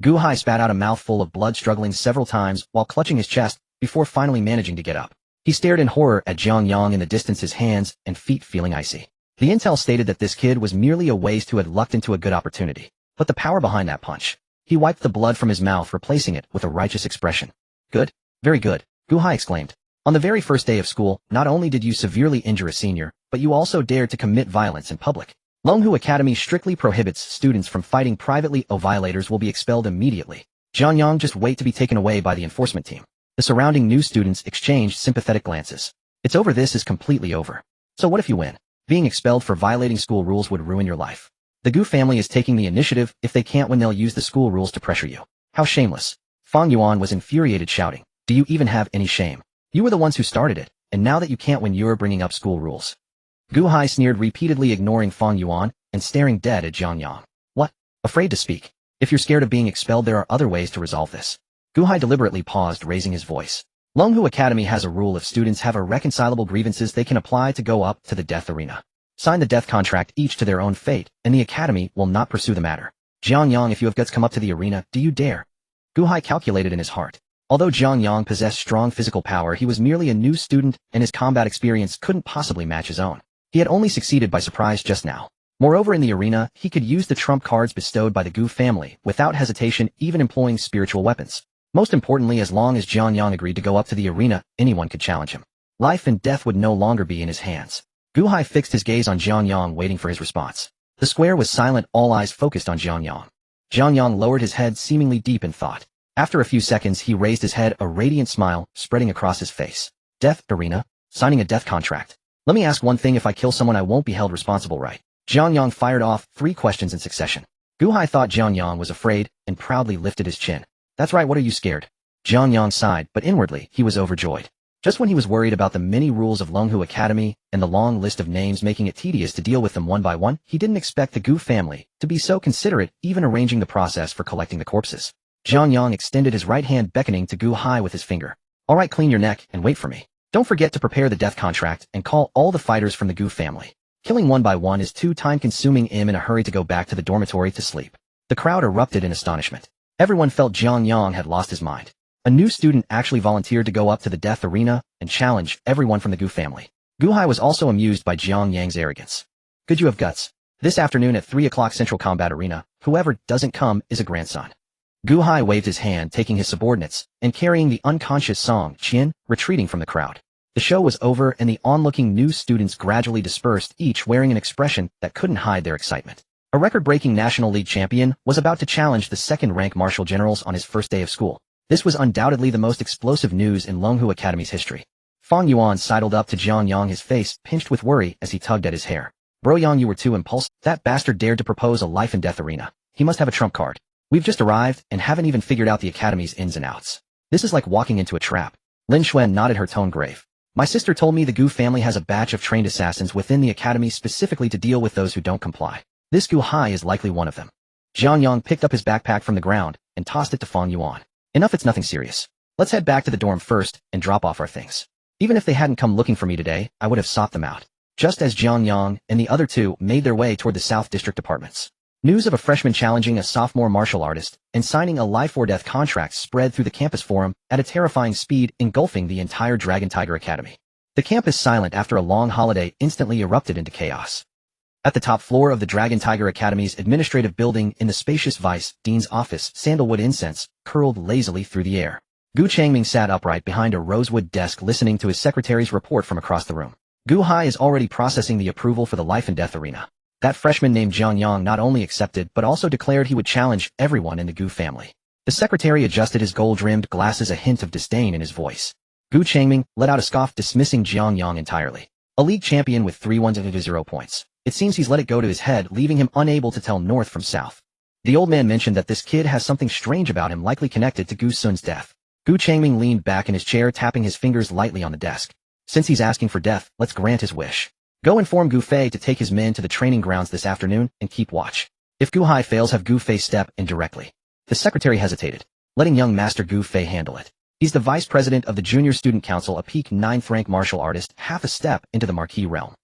Gu Hai spat out a mouthful of blood, struggling several times while clutching his chest before finally managing to get up. He stared in horror at Jiang Yang in the distance, his hands and feet feeling icy. The intel stated that this kid was merely a waste who had lucked into a good opportunity. But the power behind that punch. He wiped the blood from his mouth, replacing it with a righteous expression. Good. Very good, Gu Hai exclaimed. On the very first day of school, not only did you severely injure a senior, but you also dared to commit violence in public. Longhu Academy strictly prohibits students from fighting privately. Violators will be expelled immediately. Jiang Yang, just wait to be taken away by the enforcement team. The surrounding new students exchanged sympathetic glances. It's over. This is completely over. So what if you win? Being expelled for violating school rules would ruin your life. The Gu family is taking the initiative. If they can't win, they'll use the school rules to pressure you. How shameless. Fang Yuan was infuriated, shouting, do you even have any shame? You were the ones who started it, and now that you can't win, you're bringing up school rules. Gu Hai sneered, repeatedly ignoring Fang Yuan and staring dead at Jiang Yang. What? Afraid to speak? If you're scared of being expelled, there are other ways to resolve this. Gu Hai deliberately paused, raising his voice. Longhu Academy has a rule: if students have irreconcilable grievances, they can apply to go up to the death arena. Sign the death contract, each to their own fate, and the academy will not pursue the matter. Jiang Yang, if you have guts, come up to the arena. Do you dare? Gu Hai calculated in his heart. Although Jiang Yang possessed strong physical power, he was merely a new student, and his combat experience couldn't possibly match his own. He had only succeeded by surprise just now. Moreover, in the arena, he could use the trump cards bestowed by the Gu family without hesitation, even employing spiritual weapons. Most importantly, as long as Jiang Yang agreed to go up to the arena, anyone could challenge him. Life and death would no longer be in his hands. Gu Hai fixed his gaze on Jiang Yang, waiting for his response. The square was silent, all eyes focused on Jiang Yang. Jiang Yang lowered his head, seemingly deep in thought. After a few seconds, he raised his head, a radiant smile spreading across his face. Death arena? Signing a death contract. Let me ask one thing: if I kill someone, I won't be held responsible, right? Jiang Yang fired off 3 questions in succession. Gu Hai thought Jiang Yang was afraid and proudly lifted his chin. That's right, what are you scared? Jiang Yang sighed, but inwardly, he was overjoyed. Just when he was worried about the many rules of Longhu Academy and the long list of names making it tedious to deal with them one by one, he didn't expect the Gu family to be so considerate, even arranging the process for collecting the corpses. Jiang Yang extended his right hand, beckoning to Gu Hai with his finger. All right, clean your neck and wait for me. Don't forget to prepare the death contract and call all the fighters from the Gu family. Killing one by one is too time-consuming. I'm in a hurry to go back to the dormitory to sleep. The crowd erupted in astonishment. Everyone felt Jiang Yang had lost his mind. A new student actually volunteered to go up to the death arena and challenge everyone from the Gu family. Gu Hai was also amused by Jiang Yang's arrogance. Could you have guts? This afternoon at 3 o'clock Central Combat Arena, whoever doesn't come is a grandson. Gu Hai waved his hand, taking his subordinates, and carrying the unconscious Song Qian, retreating from the crowd. The show was over, and the onlooking new students gradually dispersed, each wearing an expression that couldn't hide their excitement. A record-breaking National League champion was about to challenge the second-rank martial generals on his first day of school. This was undoubtedly the most explosive news in Longhu Academy's history. Fang Yuan sidled up to Jiang Yang, his face pinched with worry as he tugged at his hair. Bro Yang, you were too impulsive. That bastard dared to propose a life and death arena. He must have a trump card. We've just arrived and haven't even figured out the academy's ins and outs. This is like walking into a trap. Lin Shui nodded, her tone grave. My sister told me the Gu family has a batch of trained assassins within the academy specifically to deal with those who don't comply. This Gu Hai is likely one of them. Jiang Yang picked up his backpack from the ground and tossed it to Fang Yuan. Enough, it's nothing serious. Let's head back to the dorm first and drop off our things. Even if they hadn't come looking for me today, I would have sought them out. Just as Jiang Yang and the other two made their way toward the South District apartments. News of a freshman challenging a sophomore martial artist and signing a life or death contract spread through the campus forum at a terrifying speed, engulfing the entire Dragon Tiger Academy. The campus, silent after a long holiday, instantly erupted into chaos. At the top floor of the Dragon Tiger Academy's administrative building, in the spacious vice dean's office, sandalwood incense curled lazily through the air. Gu Changming sat upright behind a rosewood desk, listening to his secretary's report from across the room. Gu Hai is already processing the approval for the life and death arena. That freshman named Jiang Yang not only accepted but also declared he would challenge everyone in the Gu family. The secretary adjusted his gold-rimmed glasses, a hint of disdain in his voice. Gu Changming let out a scoff, dismissing Jiang Yang entirely. A league champion with 3-1-0 points. It seems he's let it go to his head, leaving him unable to tell north from south. The old man mentioned that this kid has something strange about him, likely connected to Gu Sun's death. Gu Changming leaned back in his chair, tapping his fingers lightly on the desk. Since he's asking for death, let's grant his wish. Go inform Gu Fei to take his men to the training grounds this afternoon and keep watch. If Gu Hai fails, have Gu Fei step in directly. The secretary hesitated, letting young Master Gu Fei handle it. He's the vice president of the Junior Student Council, a peak 9th rank martial artist, half a step into the marquee realm.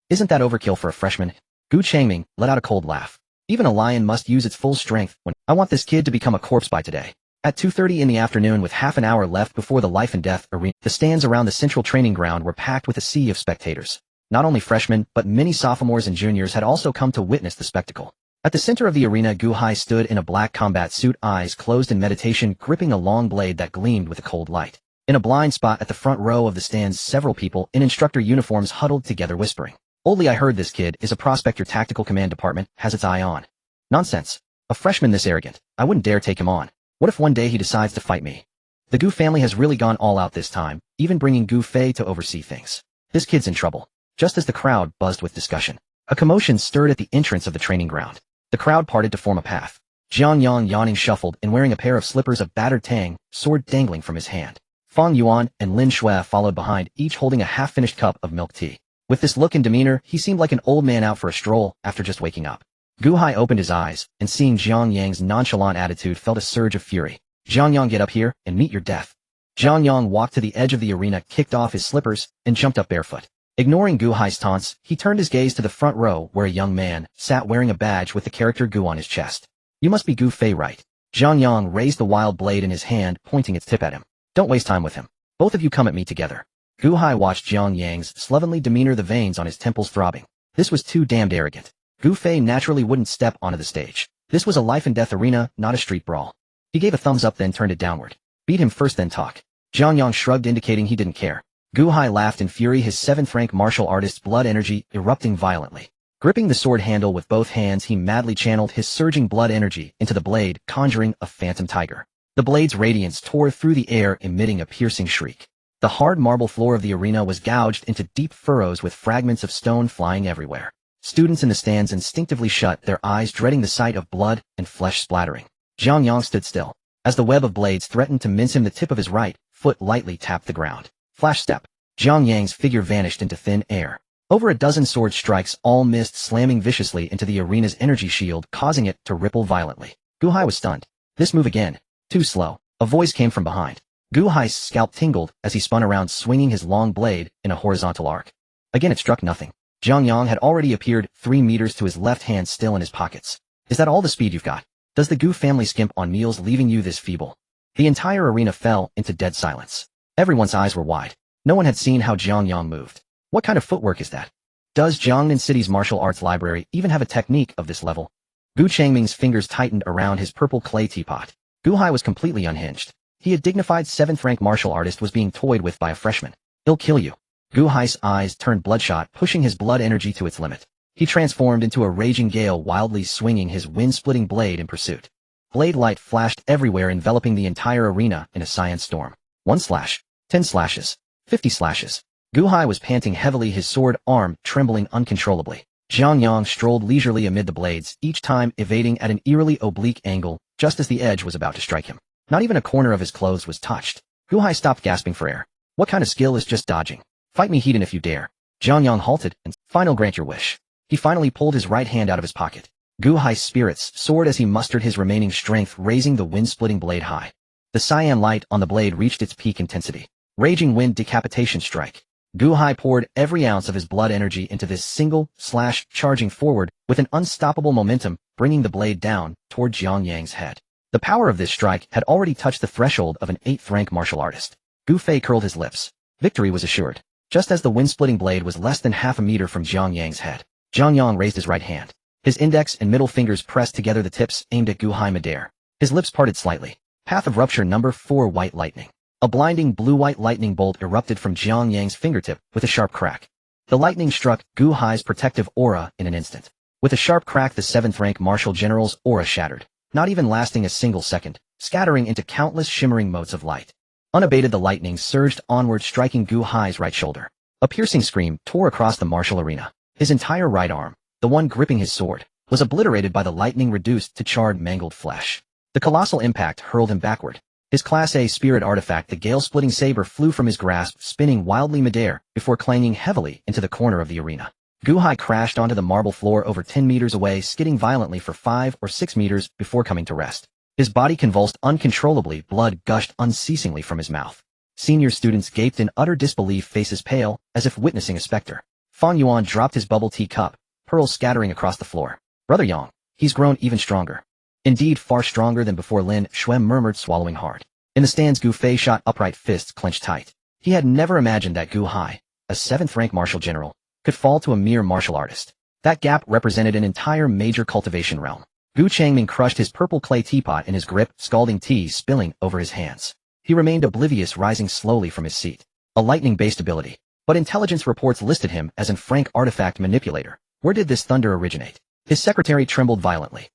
Isn't that overkill for a freshman? Gu Changming let out a cold laugh. Even a lion must use its full strength when I want this kid to become a corpse by today. At 2:30 in the afternoon, with half an hour left before the life and death arena, the stands around the central training ground were packed with a sea of spectators. Not only freshmen, but many sophomores and juniors had also come to witness the spectacle. At the center of the arena, Gu Hai stood in a black combat suit, eyes closed in meditation, gripping a long blade that gleamed with a cold light. In a blind spot at the front row of the stands, several people in instructor uniforms huddled together, whispering. Only I heard this kid is a prospect your tactical command department has its eye on. Nonsense. A freshman this arrogant. I wouldn't dare take him on. What if one day he decides to fight me? The Gu family has really gone all out this time, even bringing Gu Fei to oversee things. This kid's in trouble. Just as the crowd buzzed with discussion, a commotion stirred at the entrance of the training ground. The crowd parted to form a path. Jiang Yang, yawning, shuffled and wearing a pair of slippers of battered Tang, sword dangling from his hand. Fang Yuan and Lin Shui followed behind, each holding a half-finished cup of milk tea. With this look and demeanor, he seemed like an old man out for a stroll after just waking up. Gu Hai opened his eyes, and seeing Jiang Yang's nonchalant attitude, felt a surge of fury. Jiang Yang, get up here and meet your death. Jiang Yang walked to the edge of the arena, kicked off his slippers, and jumped up barefoot. Ignoring Gu Hai's taunts, he turned his gaze to the front row, where a young man sat wearing a badge with the character Gu on his chest. You must be Gu Fei, right? Jiang Yang raised the wild blade in his hand, pointing its tip at him. Don't waste time with him. Both of you come at me together. Gu Hai watched Jiang Yang's slovenly demeanor, the veins on his temples throbbing. This was too damned arrogant. Gu Fei naturally wouldn't step onto the stage. This was a life-and-death arena, not a street brawl. He gave a thumbs up, then turned it downward. Beat him first, then talk. Jiang Yang shrugged, indicating he didn't care. Gu Hai laughed in fury, his 7th rank martial artist's blood energy erupting violently. Gripping the sword handle with both hands, he madly channeled his surging blood energy into the blade, conjuring a phantom tiger. The blade's radiance tore through the air, emitting a piercing shriek. The hard marble floor of the arena was gouged into deep furrows, with fragments of stone flying everywhere. Students in the stands instinctively shut their eyes, dreading the sight of blood and flesh splattering. Jiang Yang stood still. As the web of blades threatened to mince him, the tip of his right foot lightly tapped the ground. Flash step. Jiang Yang's figure vanished into thin air. Over a dozen sword strikes all missed, slamming viciously into the arena's energy shield, causing it to ripple violently. Gu Hai was stunned. This move again. Too slow. A voice came from behind. Gu Hai's scalp tingled as he spun around, swinging his long blade in a horizontal arc. Again it struck nothing. Jiang Yang had already appeared 3 meters to his left, hand still in his pockets. Is that all the speed you've got? Does the Gu family skimp on meals, leaving you this feeble? The entire arena fell into dead silence. Everyone's eyes were wide. No one had seen how Jiang Yang moved. What kind of footwork is that? Does Jiangnan City's martial arts library even have a technique of this level? Gu Changming's fingers tightened around his purple clay teapot. Gu Hai was completely unhinged. He, a dignified 7th rank martial artist, was being toyed with by a freshman. He'll kill you. Gu Hai's eyes turned bloodshot, pushing his blood energy to its limit. He transformed into a raging gale, wildly swinging his wind-splitting blade in pursuit. Blade light flashed everywhere, enveloping the entire arena in a cyan storm. 1 slash. 10 slashes. 50 slashes. Gu Hai was panting heavily, his sword arm trembling uncontrollably. Jiang Yang strolled leisurely amid the blades, each time evading at an eerily oblique angle, just as the edge was about to strike him. Not even a corner of his clothes was touched. Gu Hai stopped, gasping for air. What kind of skill is just dodging? Fight me, Heathen, if you dare. Jiang Yang halted, and final grant your wish. He finally pulled his right hand out of his pocket. Gu Hai's spirits soared as he mustered his remaining strength, raising the wind-splitting blade high. The cyan light on the blade reached its peak intensity. Raging wind decapitation strike. Gu Hai poured every ounce of his blood energy into this single slash, charging forward with an unstoppable momentum, bringing the blade down toward Jiang Yang's head. The power of this strike had already touched the threshold of an 8th rank martial artist. Gu Fei curled his lips. Victory was assured. Just as the wind-splitting blade was less than half a meter from Jiang Yang's head, Jiang Yang raised his right hand. His index and middle fingers pressed together, the tips aimed at Gu Hai midair. His lips parted slightly. Path of rupture number 4, white lightning. A blinding blue-white lightning bolt erupted from Jiang Yang's fingertip with a sharp crack. The lightning struck Gu Hai's protective aura in an instant. With a sharp crack, the 7th rank martial general's aura shattered. Not even lasting a single second, scattering into countless shimmering motes of light. Unabated, the lightning surged onward, striking Gu Hai's right shoulder. A piercing scream tore across the martial arena. His entire right arm, the one gripping his sword, was obliterated by the lightning, reduced to charred, mangled flesh. The colossal impact hurled him backward. His Class A spirit artifact, the gale-splitting saber, flew from his grasp, spinning wildly midair before clanging heavily into the corner of the arena. Gu Hai crashed onto the marble floor over 10 meters away, skidding violently for 5 or 6 meters before coming to rest. His body convulsed uncontrollably, blood gushed unceasingly from his mouth. Senior students gaped in utter disbelief, faces pale, as if witnessing a specter. Fang Yuan dropped his bubble tea cup, pearls scattering across the floor. "Brother Yang, he's grown even stronger." "Indeed, far stronger than before," Lin Shuem murmured, swallowing hard. In the stands, Gu Fei shot upright, fists clenched tight. He had never imagined that Gu Hai, a 7th-rank martial general, could fall to a mere martial artist. That gap represented an entire major cultivation realm. Gu Changming crushed his purple clay teapot in his grip, scalding tea spilling over his hands. He remained oblivious, rising slowly from his seat. A lightning-based ability. But intelligence reports listed him as an frank artifact manipulator. Where did this thunder originate? His secretary trembled violently.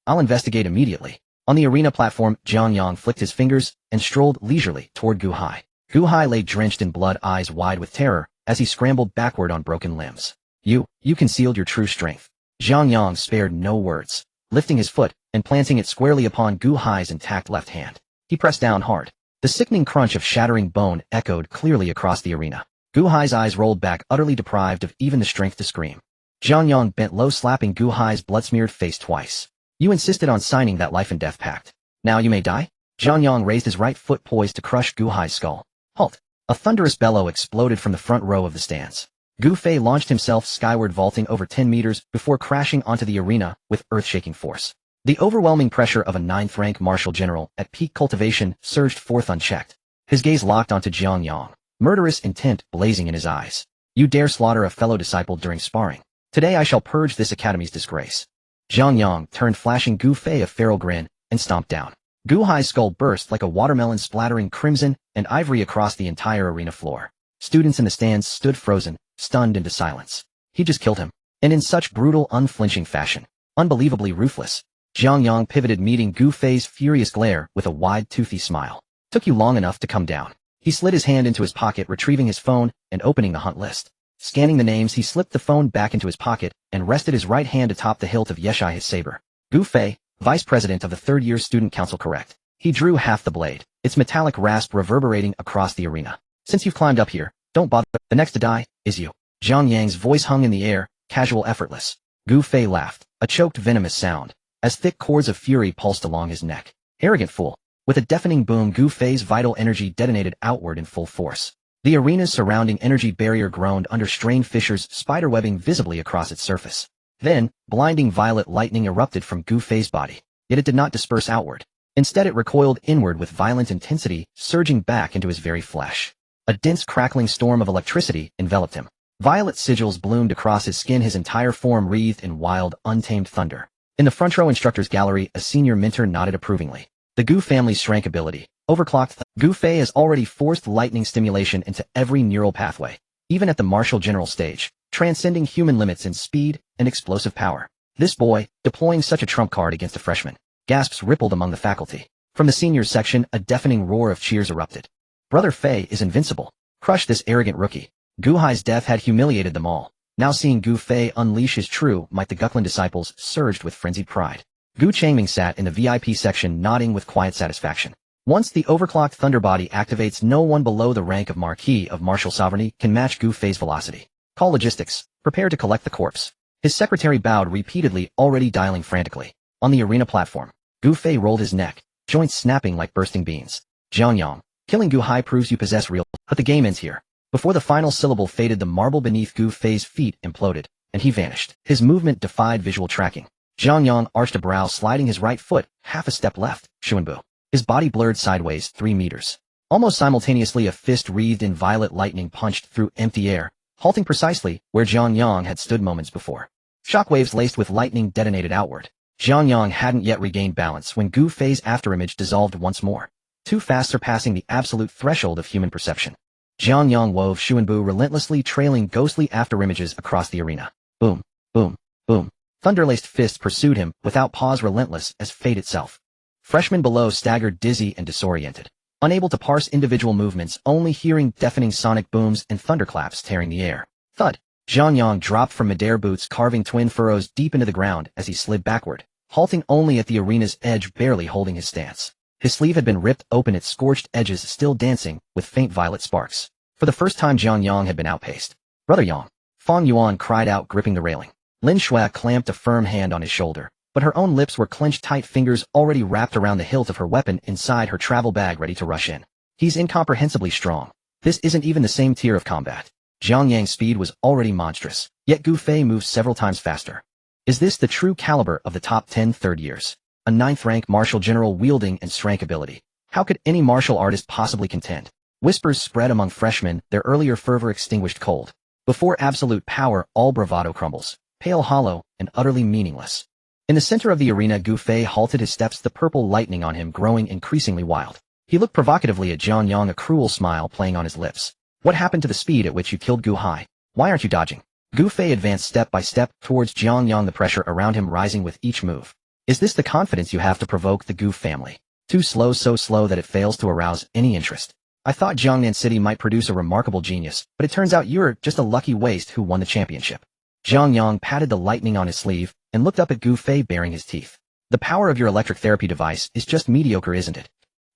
I'll investigate immediately." On the arena platform, Jiang Yang flicked his fingers and strolled leisurely toward Gu Hai. Gu Hai lay drenched in blood, eyes wide with terror, as he scrambled backward on broken limbs. You concealed your true strength." Jiang Yang spared no words, lifting his foot and planting it squarely upon Gu Hai's intact left hand. He pressed down hard. The sickening crunch of shattering bone echoed clearly across the arena. Gu Hai's eyes rolled back, utterly deprived of even the strength to scream. Jiang Yang bent low, slapping Gu Hai's blood-smeared face twice. "You insisted on signing that life and death pact. Now you may die?" Jiang Yang raised his right foot, poised to crush Gu Hai's skull. "Halt!" A thunderous bellow exploded from the front row of the stands. Gu Fei launched himself skyward, vaulting over 10 meters before crashing onto the arena with earth-shaking force. The overwhelming pressure of a 9th-rank martial general at peak cultivation surged forth unchecked. His gaze locked onto Jiang Yang, murderous intent blazing in his eyes. "You dare slaughter a fellow disciple during sparring. Today I shall purge this academy's disgrace." Jiang Yang turned, flashing Gu Fei a feral grin, and stomped down. Gu Hai's skull burst like a watermelon, splattering crimson and ivory across the entire arena floor. Students in the stands stood frozen, stunned into silence. He just killed him. And in such brutal, unflinching fashion. Unbelievably ruthless. Jiang Yang pivoted, meeting Gu Fei's furious glare with a wide, toothy smile. "Took you long enough to come down." He slid his hand into his pocket, retrieving his phone and opening the hunt list. Scanning the names, he slipped the phone back into his pocket and rested his right hand atop the hilt of Yeshai, his saber. "Gu Fei, vice president of the 3rd-year student council, correct?" He drew half the blade, its metallic rasp reverberating across the arena. "Since you've climbed up here, don't bother. The next to die is you." Jiang Yang's voice hung in the air, casual, effortless. Gu Fei laughed, a choked, venomous sound, as thick cords of fury pulsed along his neck. "Arrogant fool." With a deafening boom, Gu Fei's vital energy detonated outward in full force. The arena's surrounding energy barrier groaned under strained fissures, spiderwebbing visibly across its surface. Then, blinding violet lightning erupted from Gu Fei's body. Yet it did not disperse outward. Instead, it recoiled inward with violent intensity, surging back into his very flesh. A dense, crackling storm of electricity enveloped him. Violet sigils bloomed across his skin, his entire form wreathed in wild, untamed thunder. In the front row instructor's gallery, a senior mentor nodded approvingly. The Gu family's strength ability, overclocked. Gu Fei has already forced lightning stimulation into every neural pathway, even at the martial general stage, transcending human limits in speed and explosive power. This boy, deploying such a trump card against a freshman. Gasps rippled among the faculty. From the seniors section, a deafening roar of cheers erupted. Brother Fei is invincible. Crush this arrogant rookie. Gu Hai's death had humiliated them all. Now seeing Gu Fei unleash his true might, the Guklin disciples surged with frenzied pride. Gu Changming sat in the VIP section, nodding with quiet satisfaction. Once the overclocked thunderbody activates, no one below the rank of Marquis of Martial Sovereignty can match Gu Fei's velocity. Call logistics. Prepare to collect the corpse. His secretary bowed repeatedly, already dialing frantically. On the arena platform, Gu Fei rolled his neck, joints snapping like bursting beans. Jiang Yang, killing Gu Hai proves you possess real, but the game ends here. Before the final syllable faded, the marble beneath Gu Fei's feet imploded, and he vanished. His movement defied visual tracking. Jiang Yang arched a brow, sliding his right foot half a step left. Shunpo. His body blurred sideways 3 meters. Almost simultaneously, a fist wreathed in violet lightning punched through empty air, halting precisely where Jiang Yang had stood moments before. Shockwaves laced with lightning detonated outward. Jiang Yang hadn't yet regained balance when Gu Fei's afterimage dissolved once more, too fast, surpassing the absolute threshold of human perception. Jiang Yang wove Shunpo, relentlessly trailing ghostly afterimages across the arena. Boom, boom, boom. Thunder-laced fists pursued him, without pause, relentless as fate itself. Freshmen below staggered dizzy and disoriented, unable to parse individual movements, only hearing deafening sonic booms and thunderclaps tearing the air. Thud! Jiang Yang dropped from midair, boots carving twin furrows deep into the ground as he slid backward, halting only at the arena's edge, barely holding his stance. His sleeve had been ripped open, its scorched edges still dancing with faint violet sparks. For the first time, Jiang Yang had been outpaced. Brother Yang! Fang Yuan cried out, gripping the railing. Lin Shuai clamped a firm hand on his shoulder, but her own lips were clenched tight, fingers already wrapped around the hilt of her weapon inside her travel bag, ready to rush in. He's incomprehensibly strong. This isn't even the same tier of combat. Jiang Yang's speed was already monstrous, yet Gu Fei moved several times faster. Is this the true caliber of the top 10 third years? A 9th-rank martial general wielding and strength ability. How could any martial artist possibly contend? Whispers spread among freshmen, their earlier fervor extinguished cold. Before absolute power, all bravado crumbles, pale, hollow, and utterly meaningless. In the center of the arena, Gu Fei halted his steps, the purple lightning on him growing increasingly wild. He looked provocatively at Jiang Yang, a cruel smile playing on his lips. What happened to the speed at which you killed Gu Hai? Why aren't you dodging? Gu Fei advanced step by step towards Jiang Yang, the pressure around him rising with each move. Is this the confidence you have to provoke the Gu family? Too slow, so slow that it fails to arouse any interest. I thought Jiangnan City might produce a remarkable genius, but it turns out you're just a lucky waste who won the championship. Jiang Yang patted the lightning on his sleeve and looked up at Gu Fei, baring his teeth. The power of your electric therapy device is just mediocre, isn't it?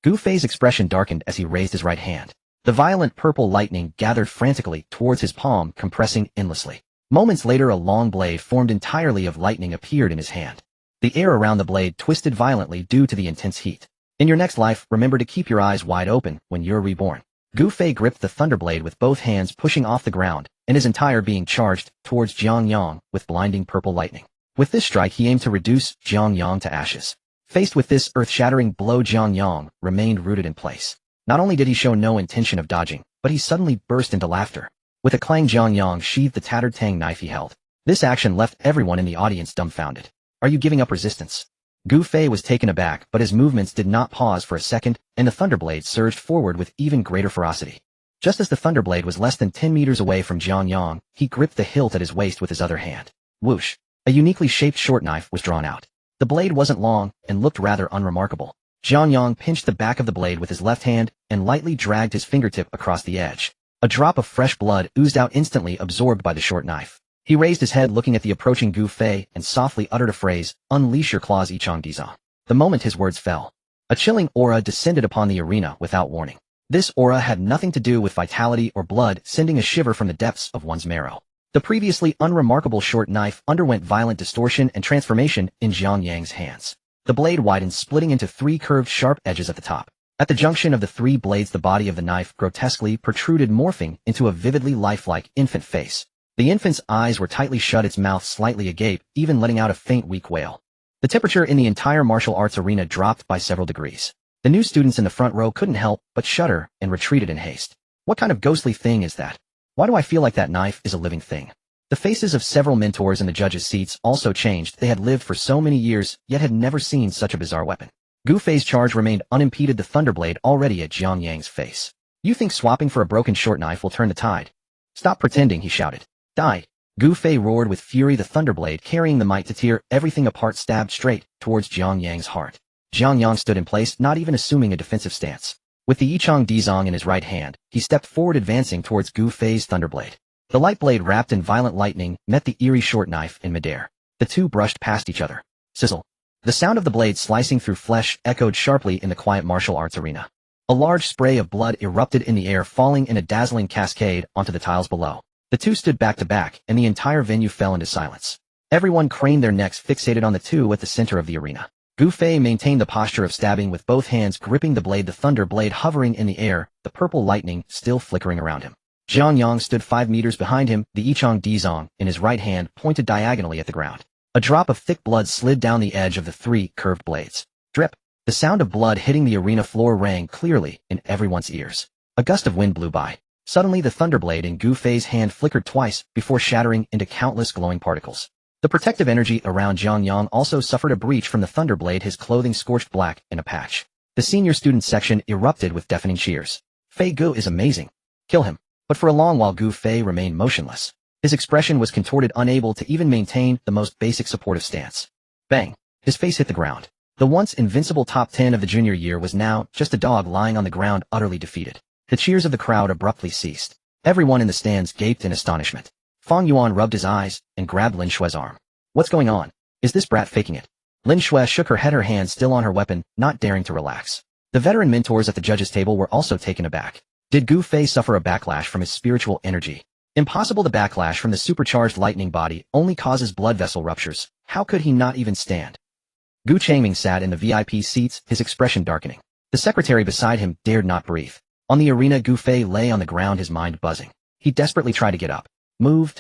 Gu Fei's expression darkened as he raised his right hand. The violent purple lightning gathered frantically towards his palm, compressing endlessly. Moments later, a long blade formed entirely of lightning appeared in his hand. The air around the blade twisted violently due to the intense heat. In your next life, remember to keep your eyes wide open when you're reborn. Gu Fei gripped the thunderblade with both hands, pushing off the ground, and his entire being charged towards Jiang Yang with blinding purple lightning. With this strike, he aimed to reduce Jiang Yang to ashes. Faced with this earth-shattering blow, Jiang Yang remained rooted in place. Not only did he show no intention of dodging, but he suddenly burst into laughter. With a clang, Jiang Yang sheathed the tattered Tang knife he held. This action left everyone in the audience dumbfounded. Are you giving up resistance? Gu Fei was taken aback, but his movements did not pause for a second, and the thunderblade surged forward with even greater ferocity. Just as the thunderblade was less than 10 meters away from Jiang Yang, he gripped the hilt at his waist with his other hand. Whoosh! A uniquely shaped short knife was drawn out. The blade wasn't long, and looked rather unremarkable. Jiang Yang pinched the back of the blade with his left hand, and lightly dragged his fingertip across the edge. A drop of fresh blood oozed out, instantly absorbed by the short knife. He raised his head, looking at the approaching Gu Fei, and softly uttered a phrase, "Unleash your claws, Yichang Dizang." The moment his words fell, a chilling aura descended upon the arena without warning. This aura had nothing to do with vitality or blood, sending a shiver from the depths of one's marrow. The previously unremarkable short knife underwent violent distortion and transformation in Jiang Yang's hands. The blade widened, splitting into 3 curved sharp edges at the top. At the junction of the 3 blades, the body of the knife grotesquely protruded, morphing into a vividly lifelike infant face. The infant's eyes were tightly shut, its mouth slightly agape, even letting out a faint, weak wail. The temperature in the entire martial arts arena dropped by several degrees. The new students in the front row couldn't help but shudder and retreated in haste. What kind of ghostly thing is that? Why do I feel like that knife is a living thing? The faces of several mentors in the judges' seats also changed. They had lived for so many years, yet had never seen such a bizarre weapon. Gu Fei's charge remained unimpeded, the thunderblade already at Jiang Yang's face. You think swapping for a broken short knife will turn the tide? Stop pretending, he shouted. Die! Gu Fei roared with fury, the thunderblade carrying the might to tear everything apart stabbed straight towards Jiang Yang's heart. Jiang Yang stood in place, not even assuming a defensive stance. With the Yichang Dizang in his right hand, he stepped forward, advancing towards Gu Fei's thunderblade. The light blade, wrapped in violent lightning, met the eerie short knife in midair. The two brushed past each other. Sizzle! The sound of the blade slicing through flesh echoed sharply in the quiet martial arts arena. A large spray of blood erupted in the air, falling in a dazzling cascade onto the tiles below. The two stood back to back, and the entire venue fell into silence. Everyone craned their necks, fixated on the two at the center of the arena. Gu Fei maintained the posture of stabbing, with both hands gripping the blade, the thunder blade hovering in the air, the purple lightning still flickering around him. Jiang Yang stood 5 meters behind him, the Yichang Dizang in his right hand pointed diagonally at the ground. A drop of thick blood slid down the edge of the 3 curved blades. Drip! The sound of blood hitting the arena floor rang clearly in everyone's ears. A gust of wind blew by. Suddenly, the thunderblade in Gu Fei's hand flickered twice before shattering into countless glowing particles. The protective energy around Jiang Yang also suffered a breach from the thunderblade, his clothing scorched black in a patch. The senior student section erupted with deafening cheers. Fei Gu is amazing. Kill him. But for a long while, Gu Fei remained motionless. His expression was contorted, unable to even maintain the most basic supportive stance. Bang! His face hit the ground. The once invincible top 10 of the junior year was now just a dog lying on the ground utterly defeated. The cheers of the crowd abruptly ceased. Everyone in the stands gaped in astonishment. Fang Yuan rubbed his eyes and grabbed Lin Shue's arm. What's going on? Is this brat faking it? Lin Shue shook her head, her hand still on her weapon, not daring to relax. The veteran mentors at the judges' table were also taken aback. Did Gu Fei suffer a backlash from his spiritual energy? Impossible. The backlash from the supercharged lightning body only causes blood vessel ruptures. How could he not even stand? Gu Changming sat in the VIP seats, his expression darkening. The secretary beside him dared not breathe. On the arena, Gu Fei lay on the ground, his mind buzzing. He desperately tried to get up. Move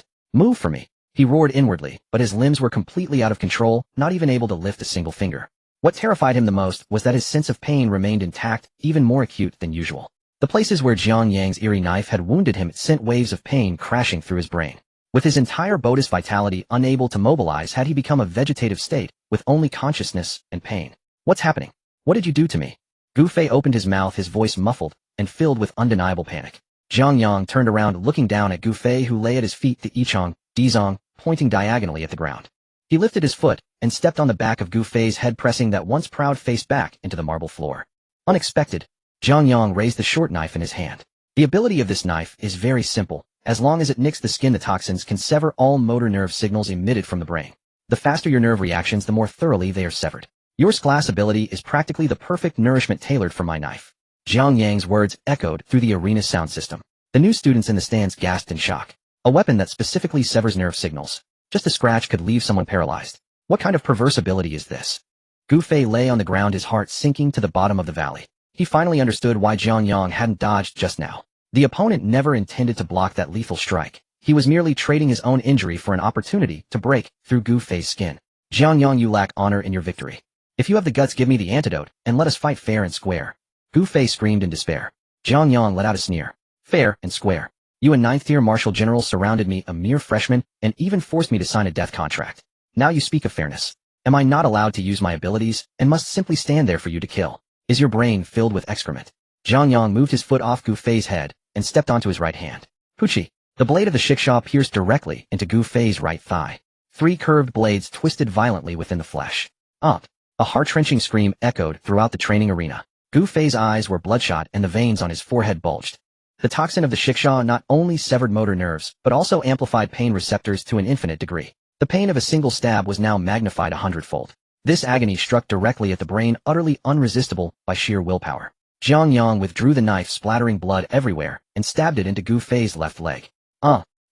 for me. He roared inwardly, but his limbs were completely out of control, not even able to lift a single finger. What terrified him the most was that his sense of pain remained intact, even more acute than usual. The places where Jiang Yang's eerie knife had wounded him sent waves of pain crashing through his brain. With his entire Buddhist vitality unable to mobilize, had he become a vegetative state, with only consciousness and pain. What's happening? What did you do to me? Gu Fei opened his mouth, his voice muffled and filled with undeniable panic. Jiang Yang turned around, looking down at Gu Fei, who lay at his feet, the Yichong, Dizong, pointing diagonally at the ground. He lifted his foot and stepped on the back of Gu Fei's head, pressing that once proud face back into the marble floor. Unexpected. Jiang Yang raised the short knife in his hand. The ability of this knife is very simple. As long as it nicks the skin, the toxins can sever all motor nerve signals emitted from the brain. The faster your nerve reactions, the more thoroughly they are severed. Yours class ability is practically the perfect nourishment tailored for my knife. Jiang Yang's words echoed through the arena's sound system. The new students in the stands gasped in shock. A weapon that specifically severs nerve signals. Just a scratch could leave someone paralyzed. What kind of perverse ability is this? Gu Fei lay on the ground, his heart sinking to the bottom of the valley. He finally understood why Jiang Yang hadn't dodged just now. The opponent never intended to block that lethal strike. He was merely trading his own injury for an opportunity to break through Gu Fei's skin. Jiang Yang, you lack honor in your victory. If you have the guts, give me the antidote, and let us fight fair and square. Gu Fei screamed in despair. Jiang Yang let out a sneer. Fair and square. You, a 9th-tier martial general, surrounded me, a mere freshman, and even forced me to sign a death contract. Now you speak of fairness. Am I not allowed to use my abilities, and must simply stand there for you to kill? Is your brain filled with excrement? Jiang Yang moved his foot off Gu Fei's head, and stepped onto his right hand. Puchi. The blade of the shiksha pierced directly into Gu Fei's right thigh. 3 curved blades twisted violently within the flesh. Up. A heart-wrenching scream echoed throughout the training arena. Gu Fei's eyes were bloodshot and the veins on his forehead bulged. The toxin of the shiksha not only severed motor nerves, but also amplified pain receptors to an infinite degree. The pain of a single stab was now magnified 100-fold. This agony struck directly at the brain, utterly unresistible by sheer willpower. Jiang Yang withdrew the knife, splattering blood everywhere, and stabbed it into Gu Fei's left leg.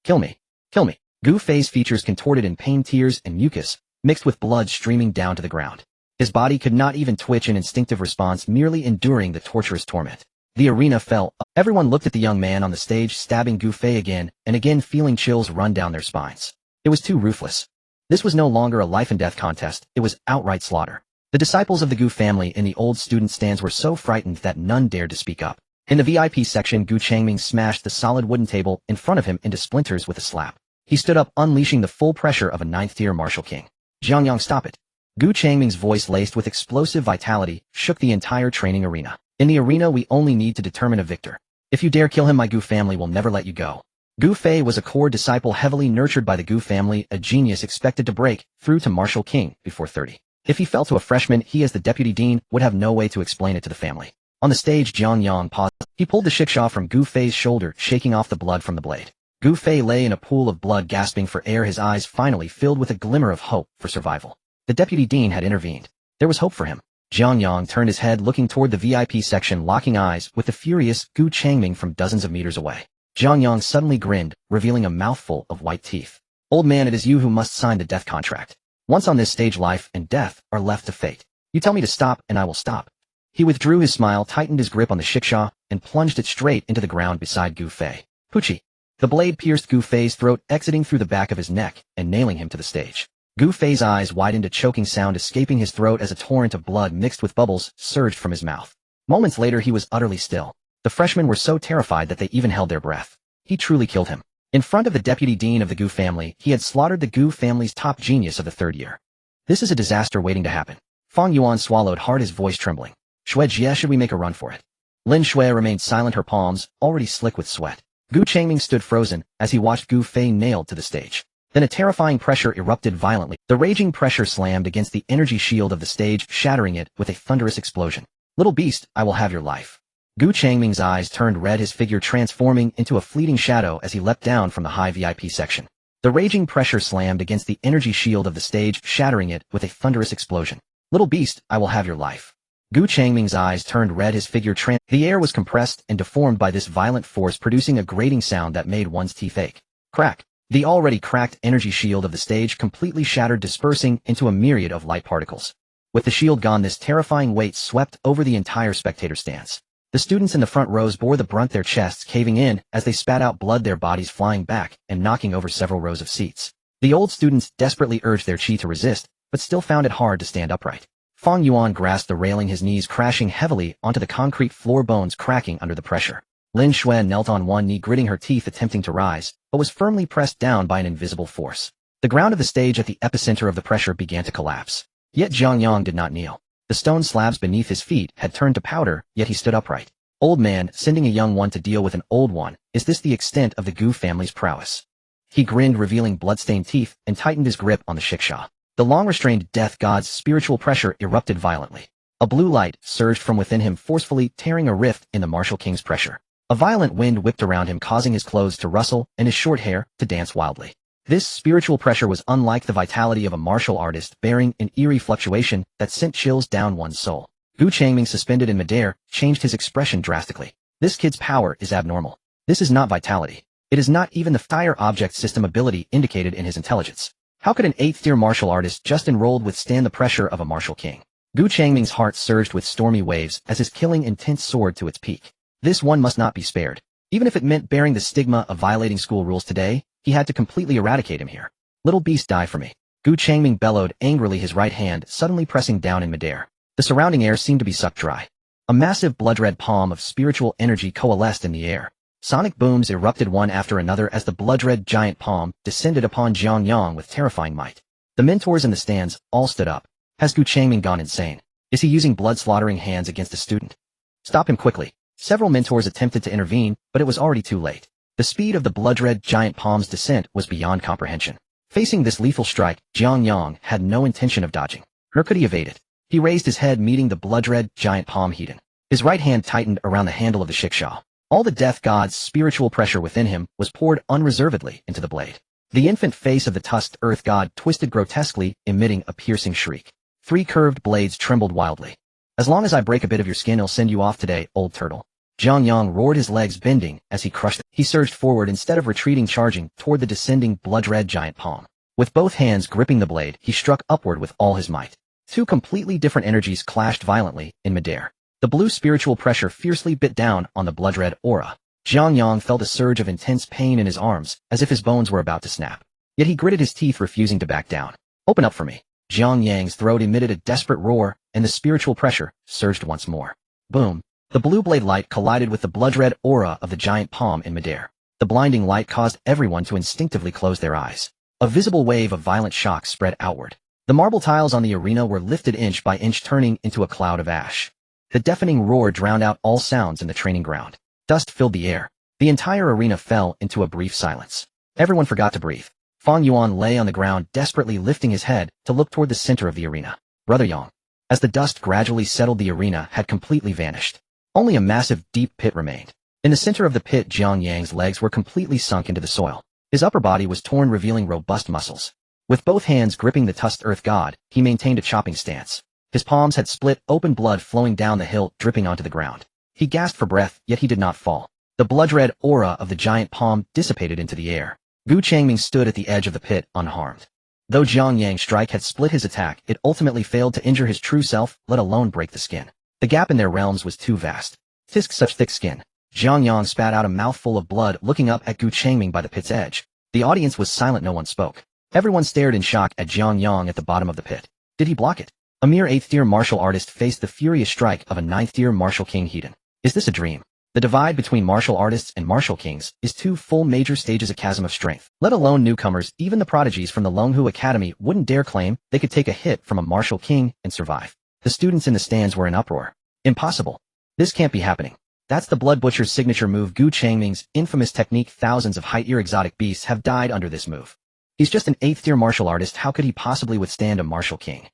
Kill me. Kill me. Gu Fei's features contorted in pain, tears and mucus, mixed with blood streaming down to the ground. His body could not even twitch in instinctive response, merely enduring the torturous torment. The arena fell. Everyone looked at the young man on the stage, stabbing Gu Fei again and again, feeling chills run down their spines. It was too ruthless. This was no longer a life-and-death contest, it was outright slaughter. The disciples of the Gu family in the old student stands were so frightened that none dared to speak up. In the VIP section, Gu Changming smashed the solid wooden table in front of him into splinters with a slap. He stood up, unleashing the full pressure of a 9th-tier martial king. Jiang Yang, stop it. Gu Changming's voice, laced with explosive vitality, shook the entire training arena. In the arena, we only need to determine a victor. If you dare kill him, my Gu family will never let you go. Gu Fei was a core disciple heavily nurtured by the Gu family, a genius expected to break through to martial king before 30. If he fell to a freshman, he as the deputy dean would have no way to explain it to the family. On the stage, Jiang Yang paused. He pulled the shiksha from Gu Fei's shoulder, shaking off the blood from the blade. Gu Fei lay in a pool of blood, gasping for air, his eyes finally filled with a glimmer of hope for survival. The deputy dean had intervened. There was hope for him. Jiang Yang turned his head, looking toward the VIP section, locking eyes with the furious Gu Changming from dozens of meters away. Jiang Yang suddenly grinned, revealing a mouthful of white teeth. Old man, it is you who must sign the death contract. Once on this stage, life and death are left to fate. You tell me to stop, and I will stop. He withdrew his smile, tightened his grip on the shiksha, and plunged it straight into the ground beside Gu Fei. Puchi. The blade pierced Gu Fei's throat, exiting through the back of his neck and nailing him to the stage. Gu Fei's eyes widened, a choking sound escaping his throat as a torrent of blood mixed with bubbles surged from his mouth. Moments later, he was utterly still. The freshmen were so terrified that they even held their breath. He truly killed him. In front of the deputy dean of the Gu family, he had slaughtered the Gu family's top genius of the 3rd year. This is a disaster waiting to happen. Fang Yuan swallowed hard, his voice trembling. Shui Jie, should we make a run for it? Lin Shui remained silent, her palms already slick with sweat. Gu Changming stood frozen as he watched Gu Fei nailed to the stage. Then a terrifying pressure erupted violently. The raging pressure slammed against the energy shield of the stage, shattering it with a thunderous explosion. Little beast, I will have your life. Gu Changming's eyes turned red, his figure transforming into a fleeting shadow as he leapt down from the high VIP section. The raging pressure slammed against the energy shield of the stage, shattering it with a thunderous explosion. Little beast, I will have your life. Gu Changming's eyes turned red, his figure The air was compressed and deformed by this violent force, producing a grating sound that made one's teeth ache. Crack. The already cracked energy shield of the stage completely shattered, dispersing into a myriad of light particles. With the shield gone, this terrifying weight swept over the entire spectator stance. The students in the front rows bore the brunt, their chests caving in as they spat out blood, their bodies flying back and knocking over several rows of seats. The old students desperately urged their chi to resist, but still found it hard to stand upright. Fang Yuan grasped the railing, his knees crashing heavily onto the concrete floor, bones cracking under the pressure. Lin Xuan knelt on one knee, gritting her teeth, attempting to rise, but was firmly pressed down by an invisible force. The ground of the stage at the epicenter of the pressure began to collapse. Yet Jiang Yang did not kneel. The stone slabs beneath his feet had turned to powder, yet he stood upright. Old man, sending a young one to deal with an old one, is this the extent of the Gu family's prowess? He grinned, revealing blood-stained teeth, and tightened his grip on the shiksha. The long-restrained death god's spiritual pressure erupted violently. A blue light surged from within him, forcefully tearing a rift in the martial king's pressure. A violent wind whipped around him, causing his clothes to rustle and his short hair to dance wildly. This spiritual pressure was unlike the vitality of a martial artist, bearing an eerie fluctuation that sent chills down one's soul. Gu Changming, suspended in midair, changed his expression drastically. This kid's power is abnormal. This is not vitality. It is not even the fire object system ability indicated in his intelligence. How could an 8th-tier martial artist just enrolled withstand the pressure of a martial king? Gu Changming's heart surged with stormy waves as his killing intent soared to its peak. This one must not be spared. Even if it meant bearing the stigma of violating school rules today, he had to completely eradicate him here. Little beast, die for me. Gu Changming bellowed angrily, his right hand suddenly pressing down in midair. The surrounding air seemed to be sucked dry. A massive blood-red palm of spiritual energy coalesced in the air. Sonic booms erupted one after another as the blood-red giant palm descended upon Jiang Yang with terrifying might. The mentors in the stands all stood up. Has Gu Changming gone insane? Is he using blood-slaughtering hands against a student? Stop him quickly. Several mentors attempted to intervene, but it was already too late. The speed of the blood-red giant palm's descent was beyond comprehension. Facing this lethal strike, Jiang Yang had no intention of dodging. Nor could he evade it. He raised his head, meeting the blood-red giant palm heat. His right hand tightened around the handle of the shiksha. All the death god's spiritual pressure within him was poured unreservedly into the blade. The infant face of the tusked earth god twisted grotesquely, emitting a piercing shriek. 3 curved blades trembled wildly. As long as I break a bit of your skin, I'll send you off today, old turtle. Jiang Yang roared, his legs bending as he crushed it. He surged forward instead of retreating, charging toward the descending blood-red giant palm. With both hands gripping the blade, he struck upward with all his might. 2 completely different energies clashed violently in midair. The blue spiritual pressure fiercely bit down on the blood-red aura. Jiang Yang felt a surge of intense pain in his arms, as if his bones were about to snap. Yet he gritted his teeth, refusing to back down. Open up for me. Jiang Yang's throat emitted a desperate roar, and the spiritual pressure surged once more. Boom. The blue blade light collided with the blood-red aura of the giant palm in midair. The blinding light caused everyone to instinctively close their eyes. A visible wave of violent shock spread outward. The marble tiles on the arena were lifted inch by inch, turning into a cloud of ash. The deafening roar drowned out all sounds in the training ground. Dust filled the air. The entire arena fell into a brief silence. Everyone forgot to breathe. Fang Yuan lay on the ground, desperately lifting his head to look toward the center of the arena. Brother Yang. As the dust gradually settled, the arena had completely vanished. Only a massive, deep pit remained. In the center of the pit, Jiang Yang's legs were completely sunk into the soil. His upper body was torn, revealing robust muscles. With both hands gripping the tusked earth god, he maintained a chopping stance. His palms had split open, blood flowing down the hilt, dripping onto the ground. He gasped for breath, yet he did not fall. The blood-red aura of the giant palm dissipated into the air. Gu Changming stood at the edge of the pit, unharmed. Though Jiang Yang's strike had split his attack, it ultimately failed to injure his true self, let alone break the skin. The gap in their realms was too vast. Tisk, such thick skin. Jiang Yang spat out a mouthful of blood, looking up at Gu Changming by the pit's edge. The audience was silent, no one spoke. Everyone stared in shock at Jiang Yang at the bottom of the pit. Did he block it? A mere 8th-tier martial artist faced the furious strike of a 9th-tier martial king Heaton. Is this a dream? The divide between martial artists and martial kings is 2 full major stages, a chasm of strength. Let alone newcomers, even the prodigies from the Longhu Academy wouldn't dare claim they could take a hit from a martial king and survive. The students in the stands were in uproar. Impossible. This can't be happening. That's the Blood Butcher's signature move, Gu Changming's infamous technique. Thousands of high-tier exotic beasts have died under this move. He's just an 8th-tier martial artist. How could he possibly withstand a martial king?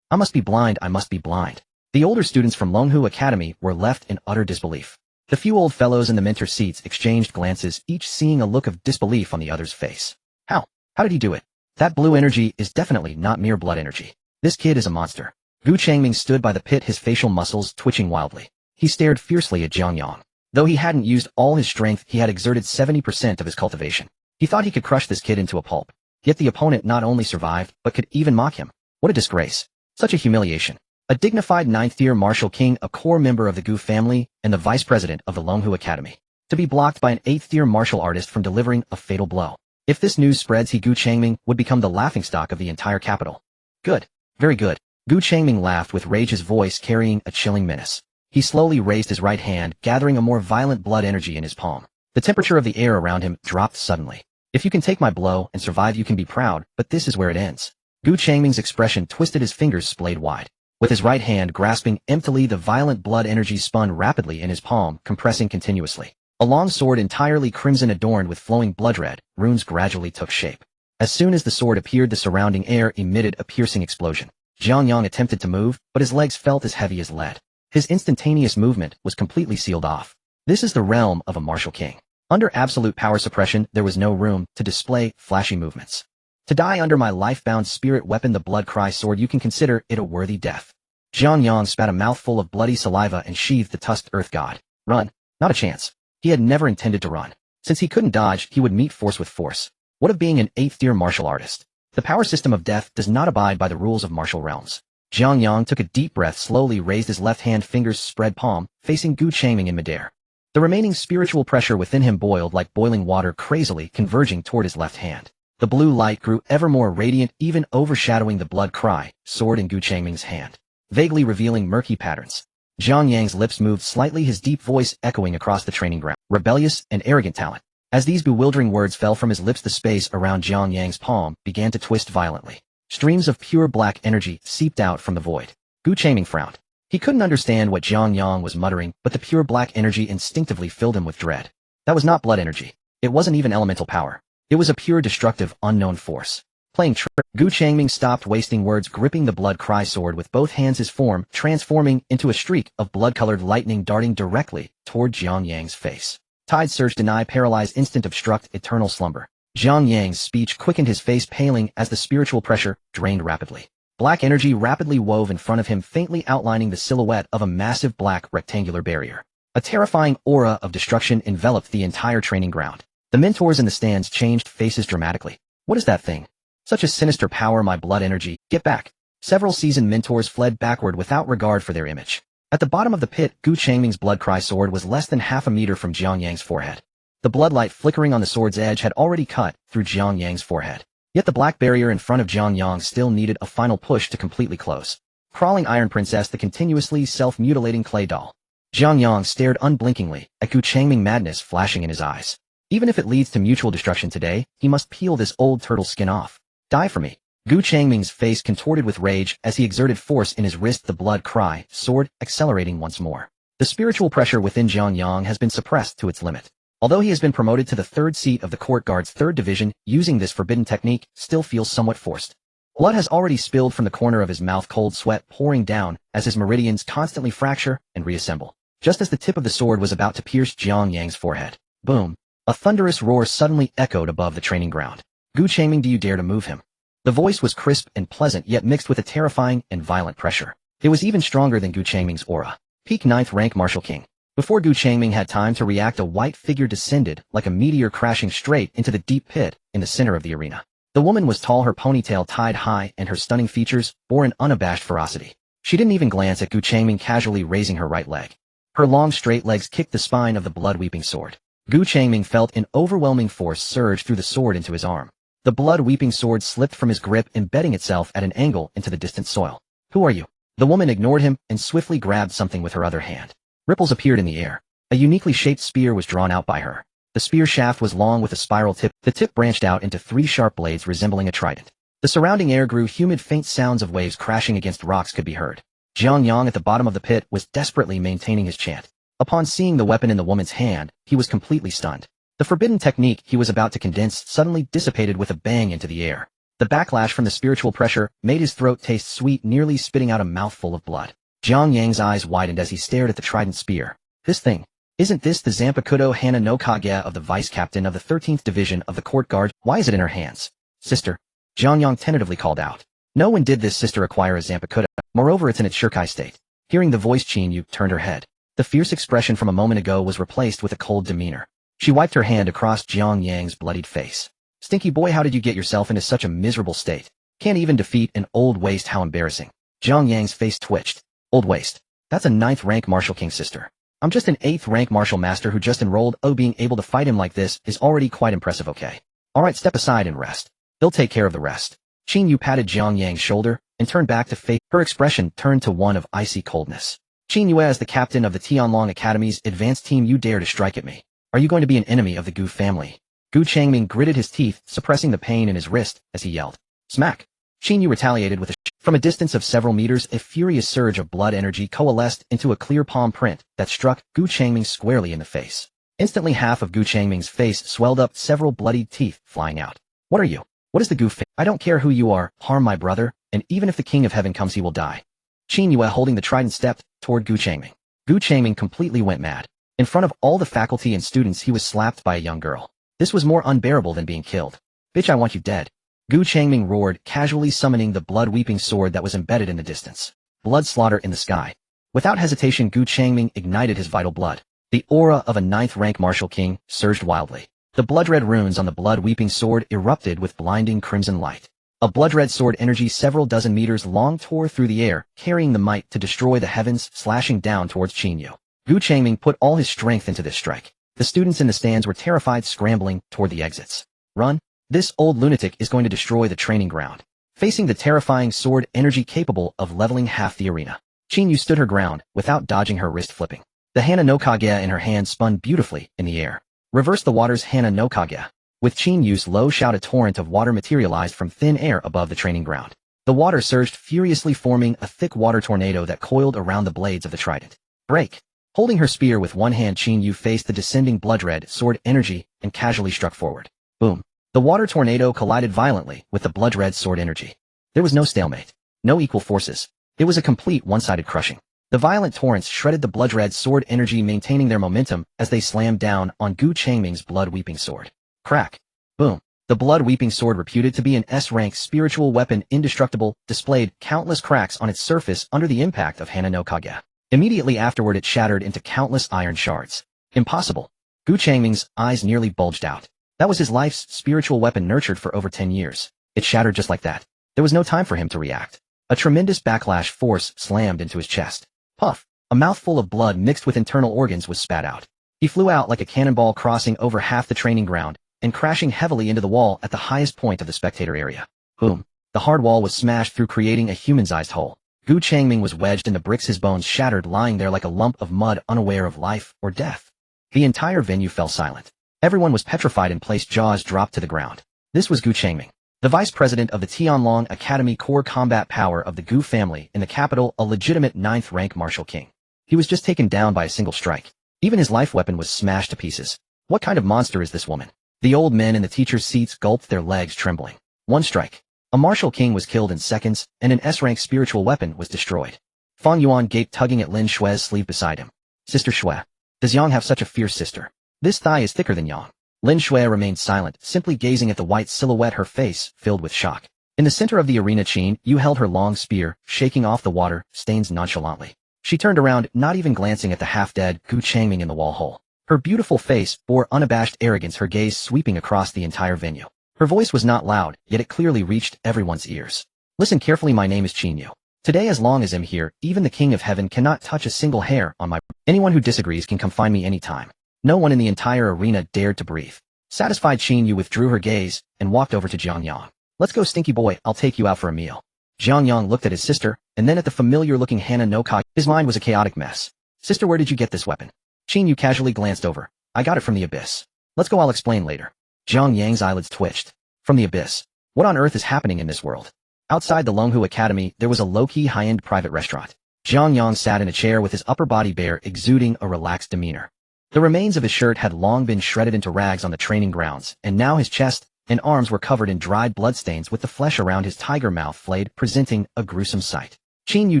I must be blind, I must be blind. The older students from Longhu Academy were left in utter disbelief. The few old fellows in the mentor seats exchanged glances, each seeing a look of disbelief on the other's face. How? How did he do it? That blue energy is definitely not mere blood energy. This kid is a monster. Gu Changming stood by the pit, his facial muscles twitching wildly. He stared fiercely at Jiang Yang. Though he hadn't used all his strength, he had exerted 70% of his cultivation. He thought he could crush this kid into a pulp. Yet the opponent not only survived, but could even mock him. What a disgrace. Such a humiliation. A dignified 9th-tier martial king, a core member of the Gu family, and the vice president of the Longhu Academy. To be blocked by an 8th-tier martial artist from delivering a fatal blow. If this news spreads, Gu Changming would become the laughingstock of the entire capital. Good. Very good. Gu Changming laughed with rage, his voice carrying a chilling menace. He slowly raised his right hand, gathering a more violent blood energy in his palm. The temperature of the air around him dropped suddenly. If you can take my blow and survive, you can be proud, but this is where it ends. Gu Changming's expression twisted, his fingers splayed wide. With his right hand grasping emptily, the violent blood energy spun rapidly in his palm, compressing continuously. A long sword entirely crimson adorned with flowing blood red runes gradually took shape. As soon as the sword appeared, the surrounding air emitted a piercing explosion. Jiang Yang attempted to move, but his legs felt as heavy as lead. His instantaneous movement was completely sealed off. This is the realm of a martial king. Under absolute power suppression, there was no room to display flashy movements. To die under my life-bound spirit weapon, the blood cry sword, you can consider it a worthy death. Jiang Yang spat a mouthful of bloody saliva and sheathed the tusked earth god. Run? Not a chance. He had never intended to run. Since he couldn't dodge, he would meet force with force. What of being an 8th-tier martial artist? The power system of death does not abide by the rules of martial realms. Jiang Yang took a deep breath, slowly raised his left hand, fingers spread palm, facing Gu Changming in midair. The remaining spiritual pressure within him boiled like boiling water, crazily converging toward his left hand. The blue light grew ever more radiant, even overshadowing the blood cry sword in Gu Changming's hand, vaguely revealing murky patterns. Jiang Yang's lips moved slightly, his deep voice echoing across the training ground. Rebellious and arrogant talent. As these bewildering words fell from his lips, the space around Jiang Yang's palm began to twist violently. Streams of pure black energy seeped out from the void. Gu Changming frowned. He couldn't understand what Jiang Yang was muttering, but the pure black energy instinctively filled him with dread. That was not blood energy. It wasn't even elemental power. It was a pure, destructive, unknown force. Playing trick. Gu Changming stopped wasting words, gripping the blood cry sword with both hands, his form transforming into a streak of blood-colored lightning darting directly toward Jiang Yang's face. Tide surge, deny, paralyze, instant, obstruct, eternal slumber. Jiang Yang's speech quickened, his face paling as the spiritual pressure drained rapidly. Black energy rapidly wove in front of him, faintly outlining the silhouette of a massive black rectangular barrier. A terrifying aura of destruction enveloped the entire training ground. The mentors in the stands changed faces dramatically. What is that thing? Such a sinister power, my blood energy. Get back. Several seasoned mentors fled backward without regard for their image. At the bottom of the pit, Gu Changming's blood cry sword was less than half a meter from Jiang Yang's forehead. The bloodlight flickering on the sword's edge had already cut through Jiang Yang's forehead. Yet the black barrier in front of Jiang Yang still needed a final push to completely close. Crawling iron princess, the continuously self-mutilating clay doll. Jiang Yang stared unblinkingly at Gu Changming, madness flashing in his eyes. Even if it leads to mutual destruction today, he must peel this old turtle skin off. Die for me. Gu Changming's face contorted with rage as he exerted force in his wrist, the blood cry sword accelerating once more. The spiritual pressure within Jiang Yang has been suppressed to its limit. Although he has been promoted to the 3rd seat of the court guard's 3rd division, using this forbidden technique still feels somewhat forced. Blood has already spilled from the corner of his mouth, cold sweat pouring down as his meridians constantly fracture and reassemble. Just as the tip of the sword was about to pierce Jiang Yang's forehead. Boom. A thunderous roar suddenly echoed above the training ground. Gu Changming, do you dare to move him? The voice was crisp and pleasant, yet mixed with a terrifying and violent pressure. It was even stronger than Gu Changming's aura. Peak 9th rank martial king. Before Gu Changming had time to react, a white figure descended like a meteor, crashing straight into the deep pit in the center of the arena. The woman was tall, her ponytail tied high, and her stunning features bore an unabashed ferocity. She didn't even glance at Gu Changming, casually raising her right leg. Her long straight legs kicked the spine of the blood-weeping sword. Gu Changming felt an overwhelming force surge through the sword into his arm. The blood-weeping sword slipped from his grip, embedding itself at an angle into the distant soil. Who are you? The woman ignored him and swiftly grabbed something with her other hand. Ripples appeared in the air. A uniquely shaped spear was drawn out by her. The spear shaft was long with a spiral tip. The tip branched out into 3 sharp blades resembling a trident. The surrounding air grew humid, faint sounds of waves crashing against rocks could be heard. Jiang Yang at the bottom of the pit was desperately maintaining his chant. Upon seeing the weapon in the woman's hand, he was completely stunned. The forbidden technique he was about to condense suddenly dissipated with a bang into the air. The backlash from the spiritual pressure made his throat taste sweet, nearly spitting out a mouthful of blood. Jiang Yang's eyes widened as he stared at the trident spear. This thing. Isn't this the Zanpakutō Hana no Kage of the vice-captain of the 13th Division of the Court Guard? Why is it in her hands? Sister. Jiang Yang tentatively called out. No one did this sister acquire a Zanpakutō. Moreover, it's in its Shirkai state. Hearing the voice, Chin-yu turned her head. The fierce expression from a moment ago was replaced with a cold demeanor. She wiped her hand across Jiang Yang's bloodied face. Stinky boy, how did you get yourself into such a miserable state? Can't even defeat an old waste, how embarrassing. Jiang Yang's face twitched. Old waste. That's a 9th rank martial king, sister. I'm just an 8th rank martial master who just enrolled. Oh, being able to fight him like this is already quite impressive, okay? Alright, step aside and rest. He'll take care of the rest. Chin-yu patted Jiang Yang's shoulder and turned back to face. Her expression turned to one of icy coldness. Chin-yu, as the captain of the Tianlong Academy's advanced team, you dare to strike at me. Are you going to be an enemy of the Gu family? Gu Changming gritted his teeth, suppressing the pain in his wrist as he yelled. Smack! Chin-yu retaliated with a From a distance of several meters, a furious surge of blood energy coalesced into a clear palm print that struck Gu Changming squarely in the face. Instantly, half of Gu Changming's face swelled up, several bloodied teeth flying out. What are you? What is the Gu fa- I don't care who you are, harm my brother, and even if the king of heaven comes, he will die. Chin-yu, holding the trident, stepped toward Gu Changming. Gu Changming completely went mad. In front of all the faculty and students, he was slapped by a young girl. This was more unbearable than being killed. Bitch, I want you dead. Gu Changming roared, casually summoning the blood-weeping sword that was embedded in the distance. Blood slaughter in the sky. Without hesitation, Gu Changming ignited his vital blood. The aura of a 9th rank martial king surged wildly. The blood-red runes on the blood-weeping sword erupted with blinding crimson light. A blood-red sword energy several dozen meters long tore through the air, carrying the might to destroy the heavens, slashing down towards Chin-yu. Gu Changming put all his strength into this strike. The students in the stands were terrified, scrambling toward the exits. Run! This old lunatic is going to destroy the training ground. Facing the terrifying sword energy capable of leveling half the arena, Chin-yu stood her ground, without dodging her wrist flipping. The Hana no Kage in her hand spun beautifully in the air. Reverse the water's Hana no Kage. With Chin-yu's low shout, a torrent of water materialized from thin air above the training ground. The water surged furiously, forming a thick water tornado that coiled around the blades of the trident. Break! Holding her spear with one hand, Chin-yu faced the descending blood-red sword energy and casually struck forward. Boom! The water tornado collided violently with the blood-red sword energy. There was no stalemate. No equal forces. It was a complete one-sided crushing. The violent torrents shredded the blood-red sword energy, maintaining their momentum as they slammed down on Gu Changming's blood-weeping sword. Crack. Boom. The blood-weeping sword, reputed to be an S-rank spiritual weapon, indestructible, displayed countless cracks on its surface under the impact of Hana no Kage. Immediately afterward, it shattered into countless iron shards. Impossible. Gu Changming's eyes nearly bulged out. That was his life's spiritual weapon, nurtured for over 10 years. It shattered just like that. There was no time for him to react. A tremendous backlash force slammed into his chest. Puff! A mouthful of blood mixed with internal organs was spat out. He flew out like a cannonball, crossing over half the training ground and crashing heavily into the wall at the highest point of the spectator area. Boom! The hard wall was smashed through, creating a human-sized hole. Gu Changming was wedged in the bricks, his bones shattered, lying there like a lump of mud, unaware of life or death. The entire venue fell silent. Everyone was petrified in place, jaws dropped to the ground. This was Gu Changming, the vice president of the Tianlong Academy, core combat power of the Gu family in the capital, a legitimate 9th rank martial king. He was just taken down by a single strike. Even his life weapon was smashed to pieces. What kind of monster is this woman? The old men in the teachers' seats gulped, their legs trembling. One strike. A martial king was killed in seconds, and an S-rank spiritual weapon was destroyed. Fang Yuan gaped, tugging at Lin Shue's sleeve beside him. Sister Shue. Does Yang have such a fierce sister? This thigh is thicker than Yang. Lin Shui remained silent, simply gazing at the white silhouette, her face filled with shock. In the center of the arena, Chin Yu held her long spear, shaking off the water stains nonchalantly. She turned around, not even glancing at the half-dead Gu Changming in the wall hole. Her beautiful face bore unabashed arrogance, her gaze sweeping across the entire venue. Her voice was not loud, yet it clearly reached everyone's ears. Listen carefully, my name is Chin Yu. Today, as long as I'm here, even the King of Heaven cannot touch a single hair on my... Anyone who disagrees can come find me anytime. No one in the entire arena dared to breathe. Satisfied, Chin Yu withdrew her gaze and walked over to Jiang Yang. Let's go, stinky boy, I'll take you out for a meal. Jiang Yang looked at his sister, and then at the familiar-looking Hana no Kage. His mind was a chaotic mess. Sister, where did you get this weapon? Chin Yu casually glanced over. I got it from the abyss. Let's go, I'll explain later. Jiang Yang's eyelids twitched. From the abyss? What on earth is happening in this world? Outside the Longhu Academy, there was a low-key high-end private restaurant. Jiang Yang sat in a chair with his upper body bare, exuding a relaxed demeanor. The remains of his shirt had long been shredded into rags on the training grounds, and now his chest and arms were covered in dried bloodstains with the flesh around his tiger mouth flayed, presenting a gruesome sight. Qin Yu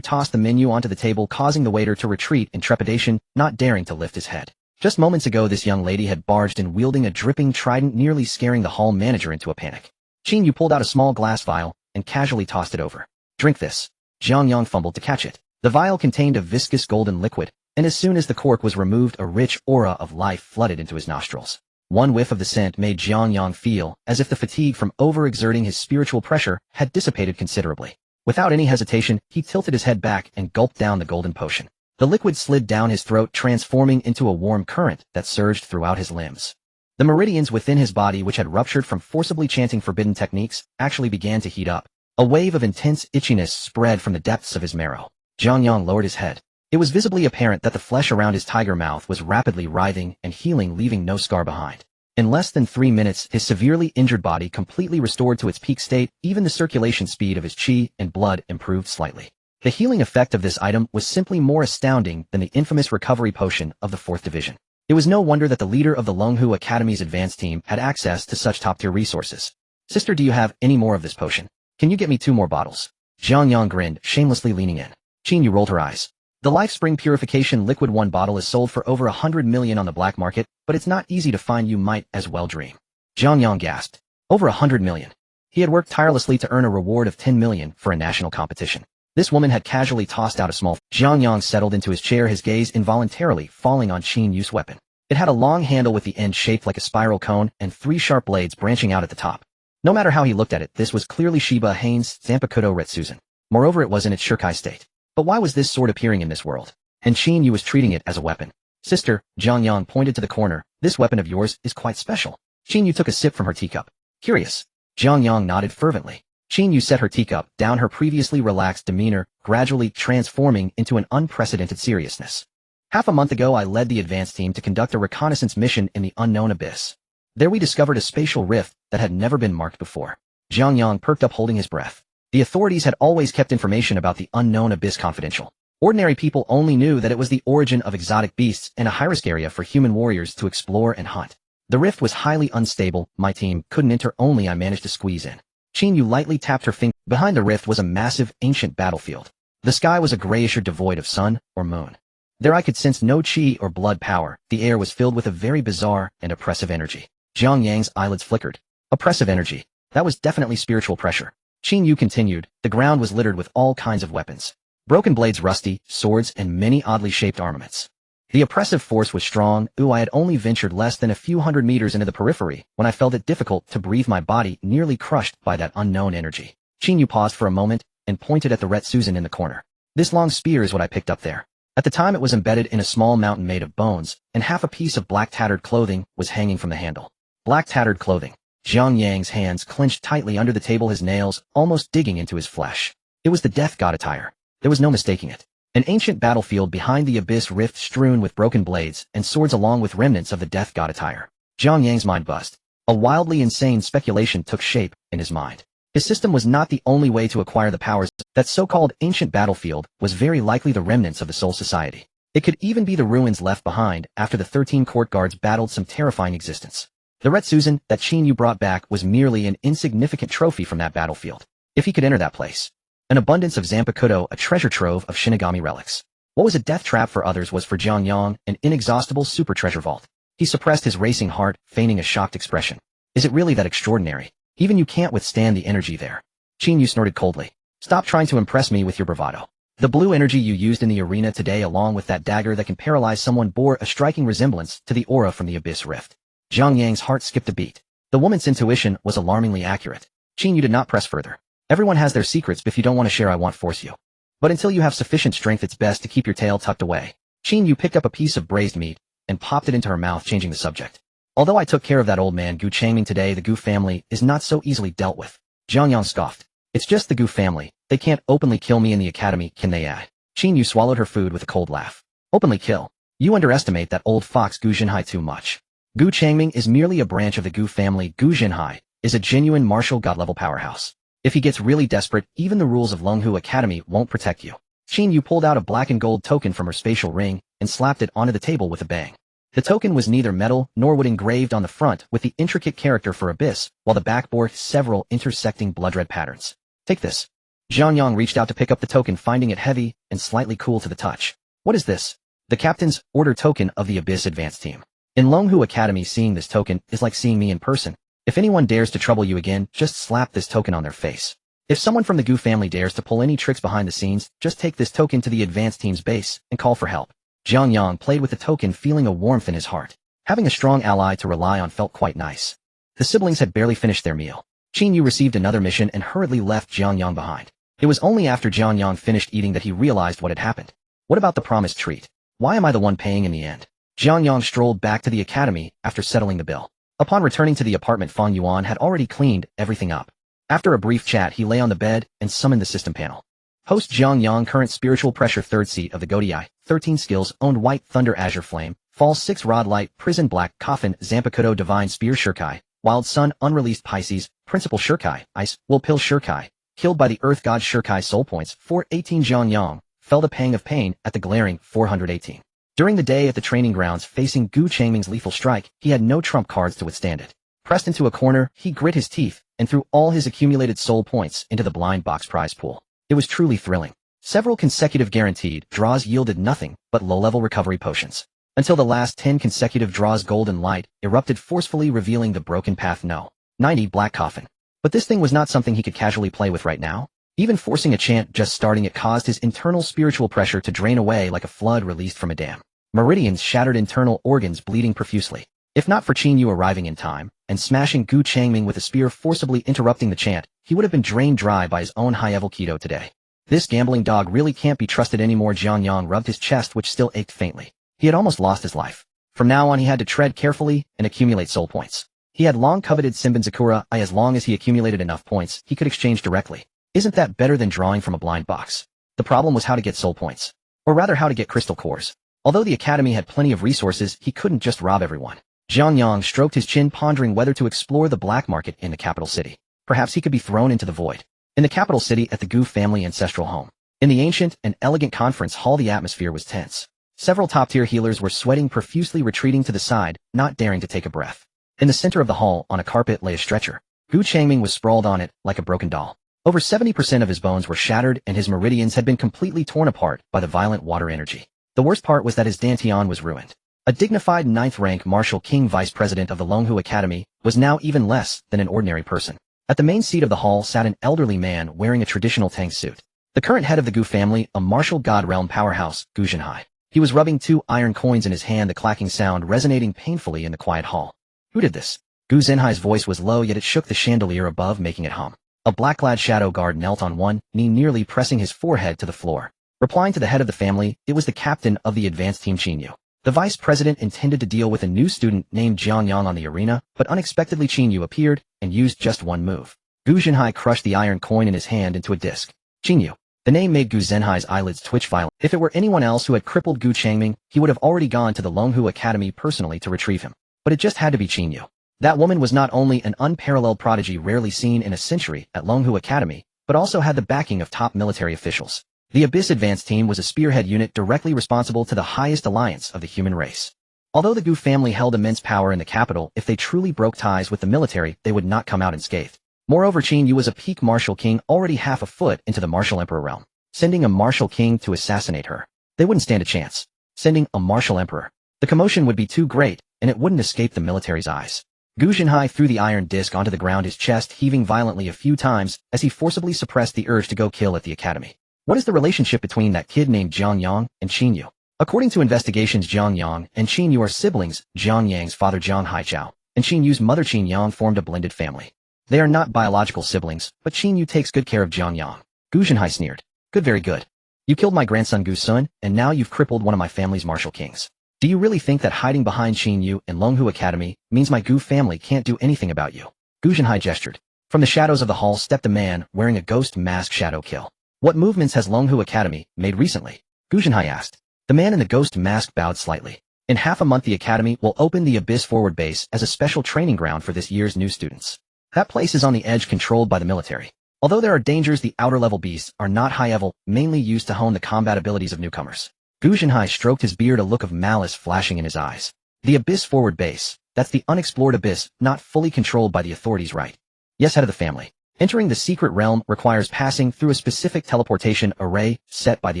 tossed the menu onto the table, causing the waiter to retreat in trepidation, not daring to lift his head. Just moments ago this young lady had barged in wielding a dripping trident, nearly scaring the hall manager into a panic. Qin Yu pulled out a small glass vial and casually tossed it over. "Drink this." Jiang Yang fumbled to catch it. The vial contained a viscous golden liquid, and as soon as the cork was removed, a rich aura of life flooded into his nostrils. One whiff of the scent made Jiang Yang feel as if the fatigue from overexerting his spiritual pressure had dissipated considerably. Without any hesitation, he tilted his head back and gulped down the golden potion. The liquid slid down his throat, transforming into a warm current that surged throughout his limbs. The meridians within his body, which had ruptured from forcibly chanting forbidden techniques, actually began to heat up. A wave of intense itchiness spread from the depths of his marrow. Jiang Yang lowered his head. It was visibly apparent that the flesh around his tiger mouth was rapidly writhing and healing, leaving no scar behind. In less than 3 minutes, his severely injured body completely restored to its peak state. Even the circulation speed of his qi and blood improved slightly. The healing effect of this item was simply more astounding than the infamous recovery potion of the 4th Division. It was no wonder that the leader of the Longhu Academy's advanced team had access to such top-tier resources. "Sister, do you have any more of this potion? Can you get me 2 more bottles?" Jiang Yang grinned, shamelessly leaning in. Qin Yu rolled her eyes. The Life Spring Purification Liquid 1 bottle is sold for over 100 million on the black market, but it's not easy to find. You might as well dream. Jiang Yang gasped. Over 100 million. He had worked tirelessly to earn a reward of 10 million for a national competition. This woman had casually tossed out a small. Jiang Yang settled into his chair, his gaze involuntarily falling on Qin Yu's weapon. It had a long handle with the end shaped like a spiral cone and 3 sharp blades branching out at the top. No matter how he looked at it, this was clearly Shiba Hain's Zanpakutō Retsuzan. Moreover, it was in its Shurkai state. But why was this sword appearing in this world? And Qin Yu was treating it as a weapon. "Sister," Jiang Yang pointed to the corner, "this weapon of yours is quite special." Qin Yu took a sip from her teacup. "Curious." Jiang Yang nodded fervently. Qin Yu set her teacup down, her previously relaxed demeanor gradually transforming into an unprecedented seriousness. "Half a month ago I led the advance team to conduct a reconnaissance mission in the unknown abyss. There we discovered a spatial rift that had never been marked before." Jiang Yang perked up, holding his breath. The authorities had always kept information about the unknown abyss confidential. Ordinary people only knew that it was the origin of exotic beasts and a high-risk area for human warriors to explore and hunt. The rift was highly unstable. My team couldn't enter, only I managed to squeeze in. Qin Yu lightly tapped her finger. Behind the rift was a massive, ancient battlefield. The sky was a grayish or devoid of sun or moon. There I could sense no qi or blood power. The air was filled with a very bizarre and oppressive energy. Jiang Yang's eyelids flickered. Oppressive energy. That was definitely spiritual pressure. Qin Yu continued. The ground was littered with all kinds of weapons. Broken blades, rusty swords, and many oddly shaped armaments. The oppressive force was strong. I had only ventured less than a few hundred meters into the periphery when I felt it difficult to breathe, my body nearly crushed by that unknown energy. Qin Yu paused for a moment and pointed at the Retsuzan in the corner. "This long spear is what I picked up there." At the time it was embedded in a small mountain made of bones, and half a piece of black tattered clothing was hanging from the handle. Black tattered clothing. Jiang Yang's hands clenched tightly under the table, his nails almost digging into his flesh. It was the death god attire. There was no mistaking it. An ancient battlefield behind the abyss rift strewn with broken blades and swords along with remnants of the death god attire. Jiang Yang's mind buzzed. A wildly insane speculation took shape in his mind. His system was not the only way to acquire the powers. That so-called ancient battlefield was very likely the remnants of the Soul Society. It could even be the ruins left behind after the 13 court guards battled some terrifying existence. The Retsuzan that Qin Yu brought back was merely an insignificant trophy from that battlefield. If he could enter that place. An abundance of Zanpakutō, a treasure trove of Shinigami relics. What was a death trap for others was for Jiang Yang an inexhaustible super treasure vault. He suppressed his racing heart, feigning a shocked expression. Is it really that extraordinary? Even you can't withstand the energy there. Qin Yu snorted coldly. Stop trying to impress me with your bravado. The blue energy you used in the arena today, along with that dagger that can paralyze someone, bore a striking resemblance to the aura from the Abyss Rift. Jiang Yang's heart skipped a beat. The woman's intuition was alarmingly accurate. Qin Yu did not press further. Everyone has their secrets, but if you don't want to share, I won't force you. But until you have sufficient strength, it's best to keep your tail tucked away. Qin Yu picked up a piece of braised meat and popped it into her mouth, changing the subject. Although I took care of that old man Gu Changming today, the Gu family is not so easily dealt with. Jiang Yang scoffed. It's just the Gu family. They can't openly kill me in the academy, can they? Qin Yu swallowed her food with a cold laugh. Openly kill? You underestimate that old fox Gu Jinhai too much. Gu Changming is merely a branch of the Gu family. Gu Jinhai is a genuine martial god-level powerhouse. If he gets really desperate, even the rules of Longhu Academy won't protect you. Qin Yu pulled out a black and gold token from her spatial ring and slapped it onto the table with a bang. The token was neither metal nor wood engraved on the front with the intricate character for Abyss, while the back bore several intersecting blood red patterns. Take this. Jiang Yang reached out to pick up the token, finding it heavy and slightly cool to the touch. What is this? The captain's order token of the Abyss Advanced Team. In Longhu Academy, seeing this token is like seeing me in person. If anyone dares to trouble you again, just slap this token on their face. If someone from the Gu family dares to pull any tricks behind the scenes, just take this token to the Advanced Team's base and call for help. Jiang Yang played with the token, feeling a warmth in his heart. Having a strong ally to rely on felt quite nice. The siblings had barely finished their meal. Qin Yu received another mission and hurriedly left Jiang Yang behind. It was only after Jiang Yang finished eating that he realized what had happened. What about the promised treat? Why am I the one paying in the end? Jiang Yang strolled back to the academy after settling the bill. Upon returning to the apartment, Fang Yuan had already cleaned everything up. After a brief chat, he lay on the bed and summoned the system panel. Host Jiang Yang, current spiritual pressure, third seat of the Godii, 13 skills, owned White Thunder, Azure Flame, Fall 6, Rod Light, Prison Black, Coffin, Zanpakutō, Divine Spear, Shurkai, Wild Sun, Unreleased Pisces, Principal Shurkai, Ice, Will Pill Shurkai, killed by the Earth God Shurkai. Soul points 418. Jiang Yang felt a pang of pain at the glaring 418. During the day at the training grounds facing Gu Changming's lethal strike, he had no trump cards to withstand it. Pressed into a corner, he grit his teeth and threw all his accumulated soul points into the blind box prize pool. It was truly thrilling. Several consecutive guaranteed draws yielded nothing but low-level recovery potions. Until the last 10 consecutive draws, golden light erupted forcefully, revealing the broken path. No. 90. Black Coffin. But this thing was not something he could casually play with right now. Even forcing a chant just starting it caused his internal spiritual pressure to drain away like a flood released from a dam. Meridians shattered, internal organs bleeding profusely. If not for Qin Yu arriving in time and smashing Gu Changming with a spear, forcibly interrupting the chant, he would have been drained dry by his own high-level Keto today. This gambling dog really can't be trusted anymore. Jiang Yang rubbed his chest, which still ached faintly. He had almost lost his life. From now on, he had to tread carefully and accumulate soul points. He had long coveted Senbonzakura. As long as he accumulated enough points, he could exchange directly. Isn't that better than drawing from a blind box? The problem was how to get soul points. Or rather, how to get crystal cores. Although the academy had plenty of resources, he couldn't just rob everyone. Jiang Yang stroked his chin, pondering whether to explore the black market in the capital city. Perhaps he could be thrown into the void. In the capital city, at the Gu family ancestral home. In the ancient and elegant conference hall, the atmosphere was tense. Several top-tier healers were sweating profusely, retreating to the side, not daring to take a breath. In the center of the hall, on a carpet, lay a stretcher. Gu Changming was sprawled on it, like a broken doll. Over 70% of his bones were shattered and his meridians had been completely torn apart by the violent water energy. The worst part was that his dantian was ruined. A dignified 9th-rank Marshal King Vice President of the Longhu Academy was now even less than an ordinary person. At the main seat of the hall sat an elderly man wearing a traditional Tang suit. The current head of the Gu family, a martial god realm powerhouse, Gu Zhenhai. He was rubbing 2 iron coins in his hand, the clacking sound resonating painfully in the quiet hall. Who did this? Gu Zhenhai's voice was low, yet it shook the chandelier above, making it hum. A black-clad shadow guard knelt on one knee, nearly pressing his forehead to the floor. Replying to the head of the family, it was the captain of the advanced team, Qin Yu. The vice president intended to deal with a new student named Jiang Yang on the arena, but unexpectedly Qin Yu appeared and used just one move. Gu Zhenhai crushed the iron coin in his hand into a disc. Qin Yu. The name made Gu Zhenhai's eyelids twitch violently. If it were anyone else who had crippled Gu Changming, he would have already gone to the Longhu Academy personally to retrieve him. But it just had to be Qin Yu. That woman was not only an unparalleled prodigy rarely seen in a century at Longhu Academy, but also had the backing of top military officials. The Abyss Advanced Team was a spearhead unit directly responsible to the highest alliance of the human race. Although the Gu family held immense power in the capital, if they truly broke ties with the military, they would not come out unscathed. Moreover, Qin Yu was a peak martial king, already half a foot into the martial emperor realm. Sending a martial king to assassinate her, they wouldn't stand a chance. Sending a martial emperor, the commotion would be too great, and it wouldn't escape the military's eyes. Gu Zhenhai threw the iron disc onto the ground, his chest heaving violently a few times as he forcibly suppressed the urge to go kill at the academy. What is the relationship between that kid named Jiang Yang and Qin Yu? According to investigations, Jiang Yang and Qin Yu are siblings. Jiang Yang's father Jiang Haichao and Qin Yu's mother Qin Yang formed a blended family. They are not biological siblings, but Qin Yu takes good care of Jiang Yang. Gu Zhenhai sneered. Good, very good. You killed my grandson Gu Sun, and now you've crippled one of my family's martial kings. Do you really think that hiding behind Qin Yu and Longhu Academy means my Gu family can't do anything about you? Gu Zhenhai gestured. From the shadows of the hall stepped a man wearing a ghost mask. Shadow Kill. What movements has Longhu Academy made recently? Gu Zhenhai asked. The man in the ghost mask bowed slightly. In half a month, the academy will open the Abyss Forward Base as a special training ground for this year's new students. That place is on the edge, controlled by the military. Although there are dangers, the outer-level beasts are not high-level, mainly used to hone the combat abilities of newcomers. Gu Zhenhai stroked his beard, a look of malice flashing in his eyes. The Abyss forward base. That's the unexplored abyss, not fully controlled by the authorities, right? Yes, head of the family. Entering the secret realm requires passing through a specific teleportation array set by the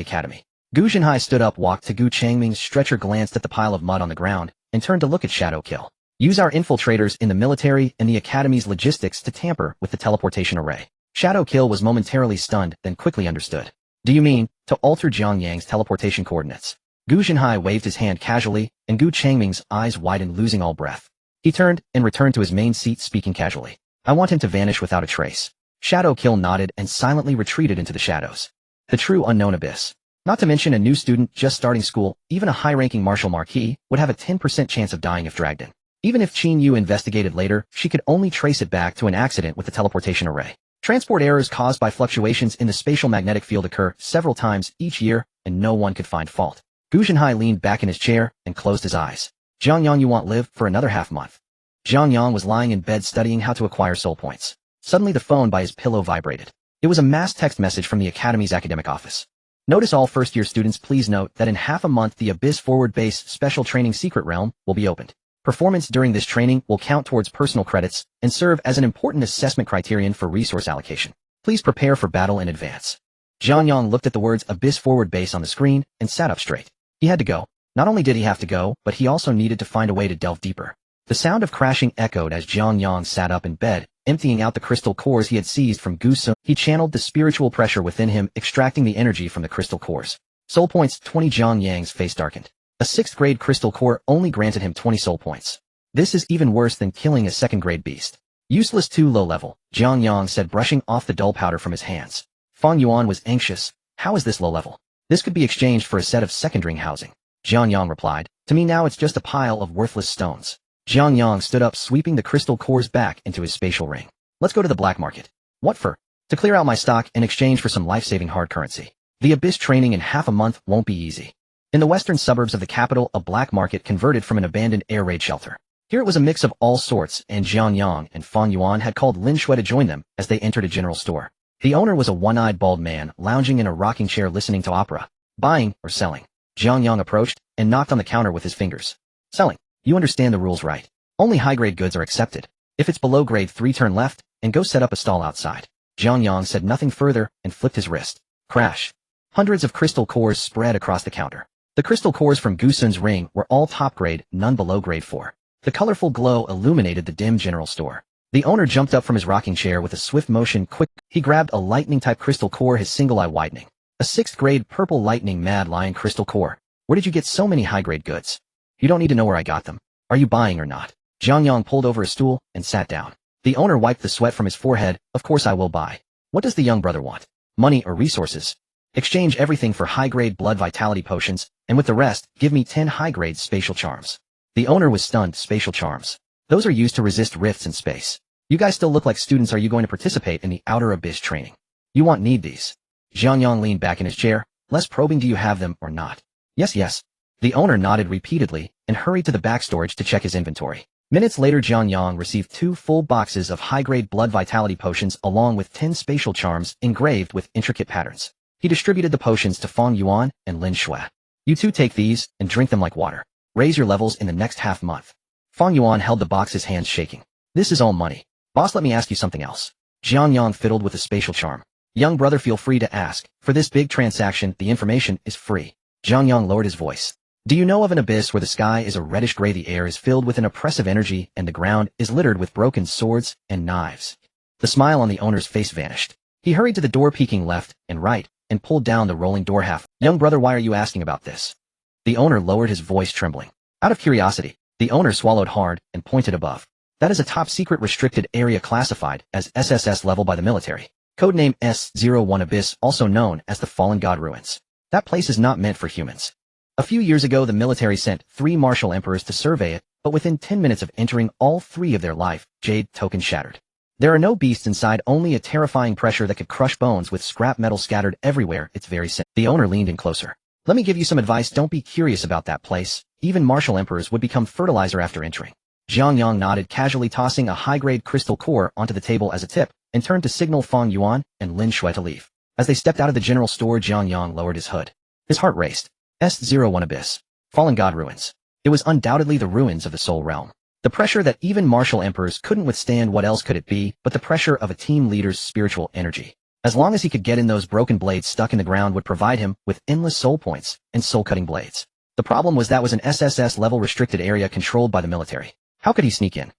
academy. Gu Zhenhai stood up, walked to Gu Changming's stretcher, glanced at the pile of mud on the ground, and turned to look at Shadow Kill. Use our infiltrators in the military and the academy's logistics to tamper with the teleportation array. Shadow Kill was momentarily stunned, then quickly understood. Do you mean, to alter Jiang Yang's teleportation coordinates? Gu Zhenhai waved his hand casually, and Gu Changming's eyes widened, losing all breath. He turned and returned to his main seat, speaking casually. I want him to vanish without a trace. Shadow Kill nodded and silently retreated into the shadows. The true unknown abyss. Not to mention a new student just starting school, even a high-ranking martial marquis, would have a 10% chance of dying if dragged in. Even if Qin Yu investigated later, she could only trace it back to an accident with the teleportation array. Transport errors caused by fluctuations in the spatial magnetic field occur several times each year, and no one could find fault. Gu Zhenhai leaned back in his chair and closed his eyes. Jiang Yang, you won't live for another half-month. Jiang Yang was lying in bed studying how to acquire soul points. Suddenly the phone by his pillow vibrated. It was a mass text message from the Academy's academic office. Notice all first-year students, please note that in half a month the Abyss Forward Base Special Training Secret Realm will be opened. Performance during this training will count towards personal credits and serve as an important assessment criterion for resource allocation. Please prepare for battle in advance. Jiang Yang looked at the words Abyss Forward Base on the screen and sat up straight. He had to go. Not only did he have to go, but he also needed to find a way to delve deeper. The sound of crashing echoed as Jiang Yang sat up in bed, emptying out the crystal cores he had seized from Gu Sun. He channeled the spiritual pressure within him, extracting the energy from the crystal cores. Soul points 20. Jiang Yang's face darkened. A 6th grade crystal core only granted him 20 soul points. This is even worse than killing a 2nd grade beast. Useless, too low level, Jiang Yang said, brushing off the dull powder from his hands. Fang Yuan was anxious. How is this low level? This could be exchanged for a set of second-ring housing. Jiang Yang replied. To me now it's just a pile of worthless stones. Jiang Yang stood up, sweeping the crystal cores back into his spatial ring. Let's go to the black market. What for? To clear out my stock in exchange for some life-saving hard currency. The Abyss training in half a month won't be easy. In the western suburbs of the capital, a black market converted from an abandoned air raid shelter. Here it was a mix of all sorts, and Jiang Yang and Fang Yuan had called Lin Shui to join them as they entered a general store. The owner was a one-eyed bald man lounging in a rocking chair listening to opera. Buying or selling? Jiang Yang approached and knocked on the counter with his fingers. Selling. You understand the rules, right? Only high-grade goods are accepted. If it's below grade 3, turn left and go set up a stall outside. Jiang Yang said nothing further and flipped his wrist. Crash. Hundreds of crystal cores spread across the counter. The crystal cores from Gu Sun's ring were all top grade, none below grade 4. The colorful glow illuminated the dim general store. The owner jumped up from his rocking chair with a swift motion. He grabbed a lightning-type crystal core, his single eye widening. A 6th grade purple lightning mad lion crystal core. Where did you get so many high-grade goods? You don't need to know where I got them. Are you buying or not? Jiang Yang pulled over a stool and sat down. The owner wiped the sweat from his forehead. Of course I will buy. What does the young brother want? Money or resources? Exchange everything for high-grade blood vitality potions, and with the rest, give me 10 high-grade spatial charms. The owner was stunned. Spatial charms. Those are used to resist rifts in space. You guys still look like students. Are you going to participate in the outer abyss training? You won't need these. Jiang Yang leaned back in his chair, less probing. Do you have them or not? Yes. The owner nodded repeatedly and hurried to the back storage to check his inventory. Minutes later, Jiang Yang received 2 full boxes of high-grade blood vitality potions along with 10 spatial charms engraved with intricate patterns. He distributed the potions to Fang Yuan and Lin Shui. You two take these and drink them like water. Raise your levels in the next half month. Fang Yuan held the box, his hands shaking. This is all money. Boss, let me ask you something else. Jiang Yang fiddled with a spatial charm. Young brother, feel free to ask. For this big transaction, the information is free. Jiang Yang lowered his voice. Do you know of an abyss where the sky is a reddish gray, the air is filled with an oppressive energy, and the ground is littered with broken swords and knives? The smile on the owner's face vanished. He hurried to the door, peeking left and right, and pulled down the rolling door half. Young brother, why are you asking about this? The owner lowered his voice, trembling. Out of curiosity. The owner swallowed hard and pointed above. That is a top-secret restricted area classified as SSS level by the military. Codename S01 Abyss, also known as the Fallen God Ruins. That place is not meant for humans. A few years ago, the military sent 3 martial emperors to survey it, but within 10 minutes of entering, all 3 of their life jade tokens shattered. There are no beasts inside, only a terrifying pressure that could crush bones with scrap metal scattered everywhere. It's very simple. The owner leaned in closer. Let me give you some advice. Don't be curious about that place. Even martial emperors would become fertilizer after entering. Jiang Yang nodded, casually tossing a high-grade crystal core onto the table as a tip, and turned to signal Fang Yuan and Lin Shui to leave. As they stepped out of the general store, Jiang Yang lowered his hood. His heart raced. S01 Abyss. Fallen God Ruins. It was undoubtedly the ruins of the Soul Realm. The pressure that even martial emperors couldn't withstand. What else could it be but the pressure of a team leader's spiritual energy? As long as he could get in, those broken blades stuck in the ground would provide him with endless soul points and soul-cutting blades. The problem was that was an SSS-level restricted area controlled by the military. How could he sneak in?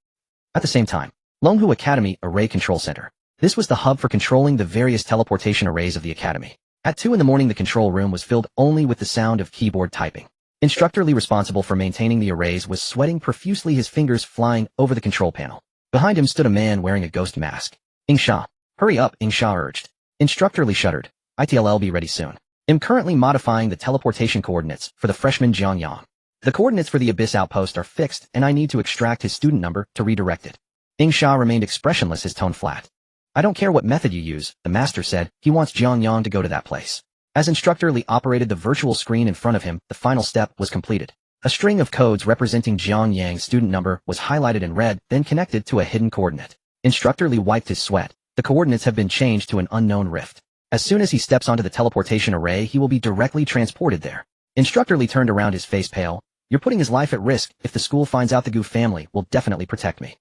At the same time, Longhu Academy Array Control Center. This was the hub for controlling the various teleportation arrays of the academy. At 2 in the morning, the control room was filled only with the sound of keyboard typing. Instructor Lee, responsible for maintaining the arrays, was sweating profusely, his fingers flying over the control panel. Behind him stood a man wearing a ghost mask. Sha. Hurry up, Sha urged. Instructor Lee shuddered. It'll be ready soon. I'm currently modifying the teleportation coordinates for the freshman Jiang Yang. The coordinates for the Abyss outpost are fixed, and I need to extract his student number to redirect it. Sha remained expressionless, his tone flat. I don't care what method you use, the master said. He wants Jiang Yang to go to that place. As Instructor Lee operated the virtual screen in front of him, the final step was completed. A string of codes representing Jiang Yang's student number was highlighted in red, then connected to a hidden coordinate. Instructor Lee wiped his sweat. The coordinates have been changed to an unknown rift. As soon as he steps onto the teleportation array, he will be directly transported there. Instructor Lee turned around, his face pale. You're putting his life at risk. If the school finds out, the Gu family will definitely protect me.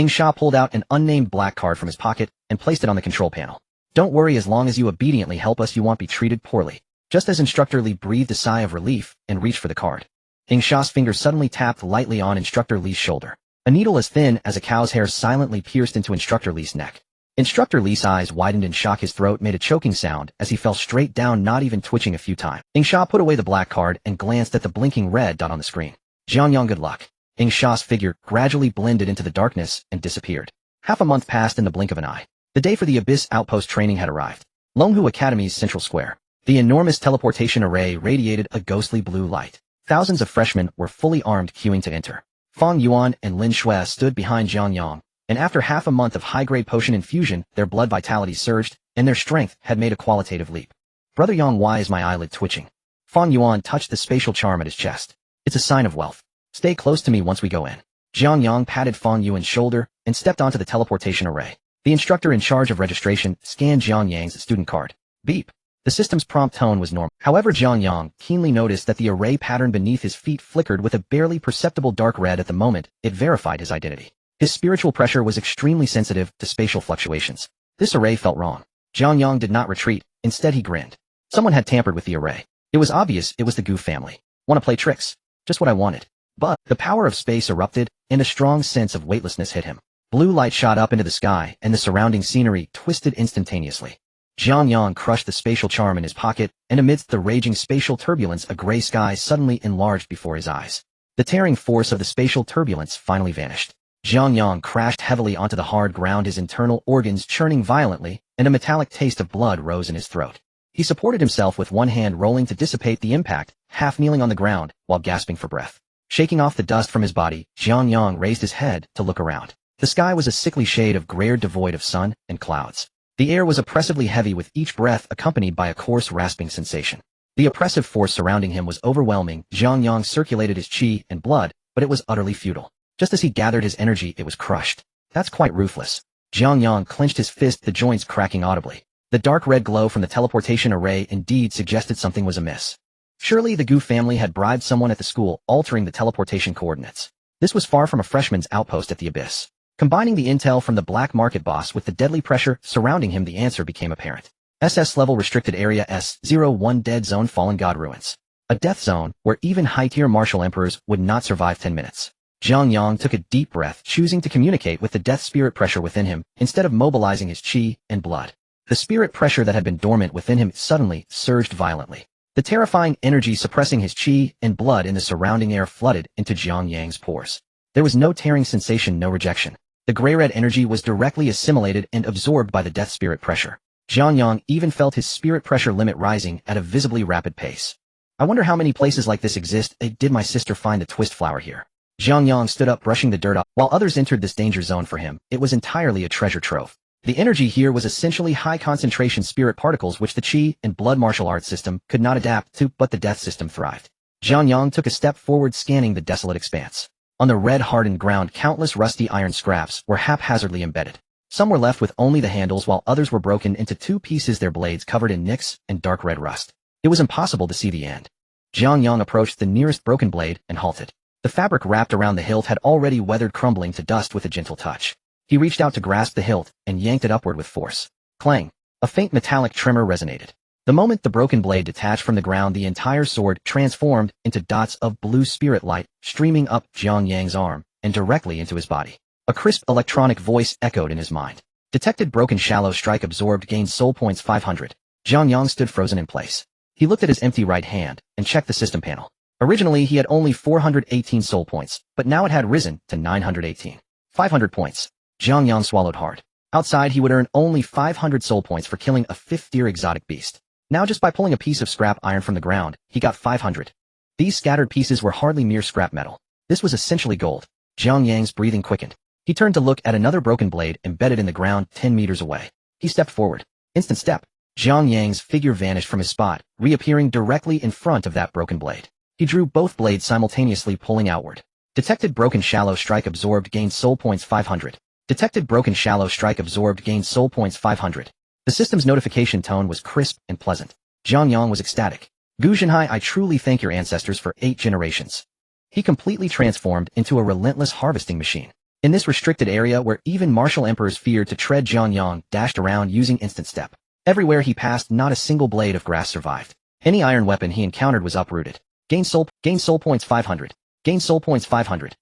Sha pulled out an unnamed black card from his pocket and placed it on the control panel. Don't worry, as long as you obediently help us, you won't be treated poorly. Just as Instructor Lee breathed a sigh of relief and reached for the card, Sha's finger suddenly tapped lightly on Instructor Lee's shoulder. A needle as thin as a cow's hair silently pierced into Instructor Lee's neck. Instructor Lee's eyes widened in shock. His throat made a choking sound as he fell straight down, not even twitching a few times. Sha put away the black card and glanced at the blinking red dot on the screen. Jiang Yang, good luck. Sha's figure gradually blended into the darkness and disappeared. Half a month passed in the blink of an eye. The day for the Abyss outpost training had arrived. Longhu Academy's central square. The enormous teleportation array radiated a ghostly blue light. Thousands of freshmen were fully armed, queuing to enter. Fang Yuan and Lin Shui stood behind Jiang Yang, and after half a month of high-grade potion infusion, their blood vitality surged, and their strength had made a qualitative leap. Brother Yang, why is my eyelid twitching? Fang Yuan touched the spatial charm at his chest. It's a sign of wealth. Stay close to me once we go in. Jiang Yang patted Fang Yuan's shoulder and stepped onto the teleportation array. The instructor in charge of registration scanned Jiang Yang's student card. Beep. The system's prompt tone was normal. However, Jiang Yang keenly noticed that the array pattern beneath his feet flickered with a barely perceptible dark red. At the moment it verified his identity. His spiritual pressure was extremely sensitive to spatial fluctuations. This array felt wrong. Jiang Yang did not retreat. Instead, he grinned. Someone had tampered with the array. It was obvious it was the Gu family. Want to play tricks? Just what I wanted. But the power of space erupted, and a strong sense of weightlessness hit him. Blue light shot up into the sky, and the surrounding scenery twisted instantaneously. Jiang Yang crushed the spatial charm in his pocket, and amidst the raging spatial turbulence, a gray sky suddenly enlarged before his eyes. The tearing force of the spatial turbulence finally vanished. Jiang Yang crashed heavily onto the hard ground, his internal organs churning violently, and a metallic taste of blood rose in his throat. He supported himself with one hand, rolling to dissipate the impact, half kneeling on the ground, while gasping for breath. Shaking off the dust from his body, Jiang Yang raised his head to look around. The sky was a sickly shade of gray, devoid of sun and clouds. The air was oppressively heavy, with each breath accompanied by a coarse rasping sensation. The oppressive force surrounding him was overwhelming. Jiang Yang circulated his qi and blood, but it was utterly futile. Just as he gathered his energy, it was crushed. That's quite ruthless. Jiang Yang clenched his fist, the joints cracking audibly. The dark red glow from the teleportation array indeed suggested something was amiss. Surely the Gu family had bribed someone at the school, altering the teleportation coordinates. This was far from a freshman's outpost at the Abyss. Combining the intel from the black market boss with the deadly pressure surrounding him, the answer became apparent. SS-level restricted area S01 Dead Zone, Fallen God Ruins. A death zone where even high-tier martial emperors would not survive 10 minutes. Jiang Yang took a deep breath, choosing to communicate with the death spirit pressure within him, instead of mobilizing his qi and blood. The spirit pressure that had been dormant within him suddenly surged violently. The terrifying energy suppressing his qi and blood in the surrounding air flooded into Jiang Yang's pores. There was no tearing sensation, no rejection. The gray-red energy was directly assimilated and absorbed by the death spirit pressure. Jiang Yang even felt his spirit pressure limit rising at a visibly rapid pace. I wonder how many places like this exist. Did my sister find the twist flower here? Jiang Yang stood up, brushing the dirt off. While others entered this danger zone, for him, it was entirely a treasure trove. The energy here was essentially high-concentration spirit particles which the qi and blood martial arts system could not adapt to, but the death system thrived. Jiang Yang took a step forward, scanning the desolate expanse. On the red-hardened ground, countless rusty iron scraps were haphazardly embedded. Some were left with only the handles, while others were broken into two pieces, their blades covered in nicks and dark red rust. It was impossible to see the end. Jiang Yang approached the nearest broken blade and halted. The fabric wrapped around the hilt had already weathered, crumbling to dust with a gentle touch. He reached out to grasp the hilt and yanked it upward with force. Clang! A faint metallic tremor resonated. The moment the broken blade detached from the ground, the entire sword transformed into dots of blue spirit light, streaming up Jiang Yang's arm and directly into his body. A crisp electronic voice echoed in his mind. Detected broken shallow strike absorbed, gained soul points 500. Jiang Yang stood frozen in place. He looked at his empty right hand and checked the system panel. Originally he had only 418 soul points, but now it had risen to 918. 500 points. Jiang Yang swallowed hard. Outside he would earn only 500 soul points for killing a 5th-tier exotic beast. Now just by pulling a piece of scrap iron from the ground, he got 500. These scattered pieces were hardly mere scrap metal. This was essentially gold. Jiang Yang's breathing quickened. He turned to look at another broken blade embedded in the ground 10 meters away. He stepped forward. Instant step. Jiang Yang's figure vanished from his spot, reappearing directly in front of that broken blade. He drew both blades simultaneously, pulling outward. Detected broken shallow strike absorbed, gained soul points 500. Detected broken shallow strike absorbed, gained soul points 500. The system's notification tone was crisp and pleasant. Jiang Yang was ecstatic. Guzhenhai, I truly thank your ancestors for 8 generations. He completely transformed into a relentless harvesting machine. In this restricted area where even martial emperors feared to tread, Jiang Yang dashed around using instant step. Everywhere he passed, not a single blade of grass survived. Any iron weapon he encountered was uprooted. Gain soul points 500. Gain soul points 500.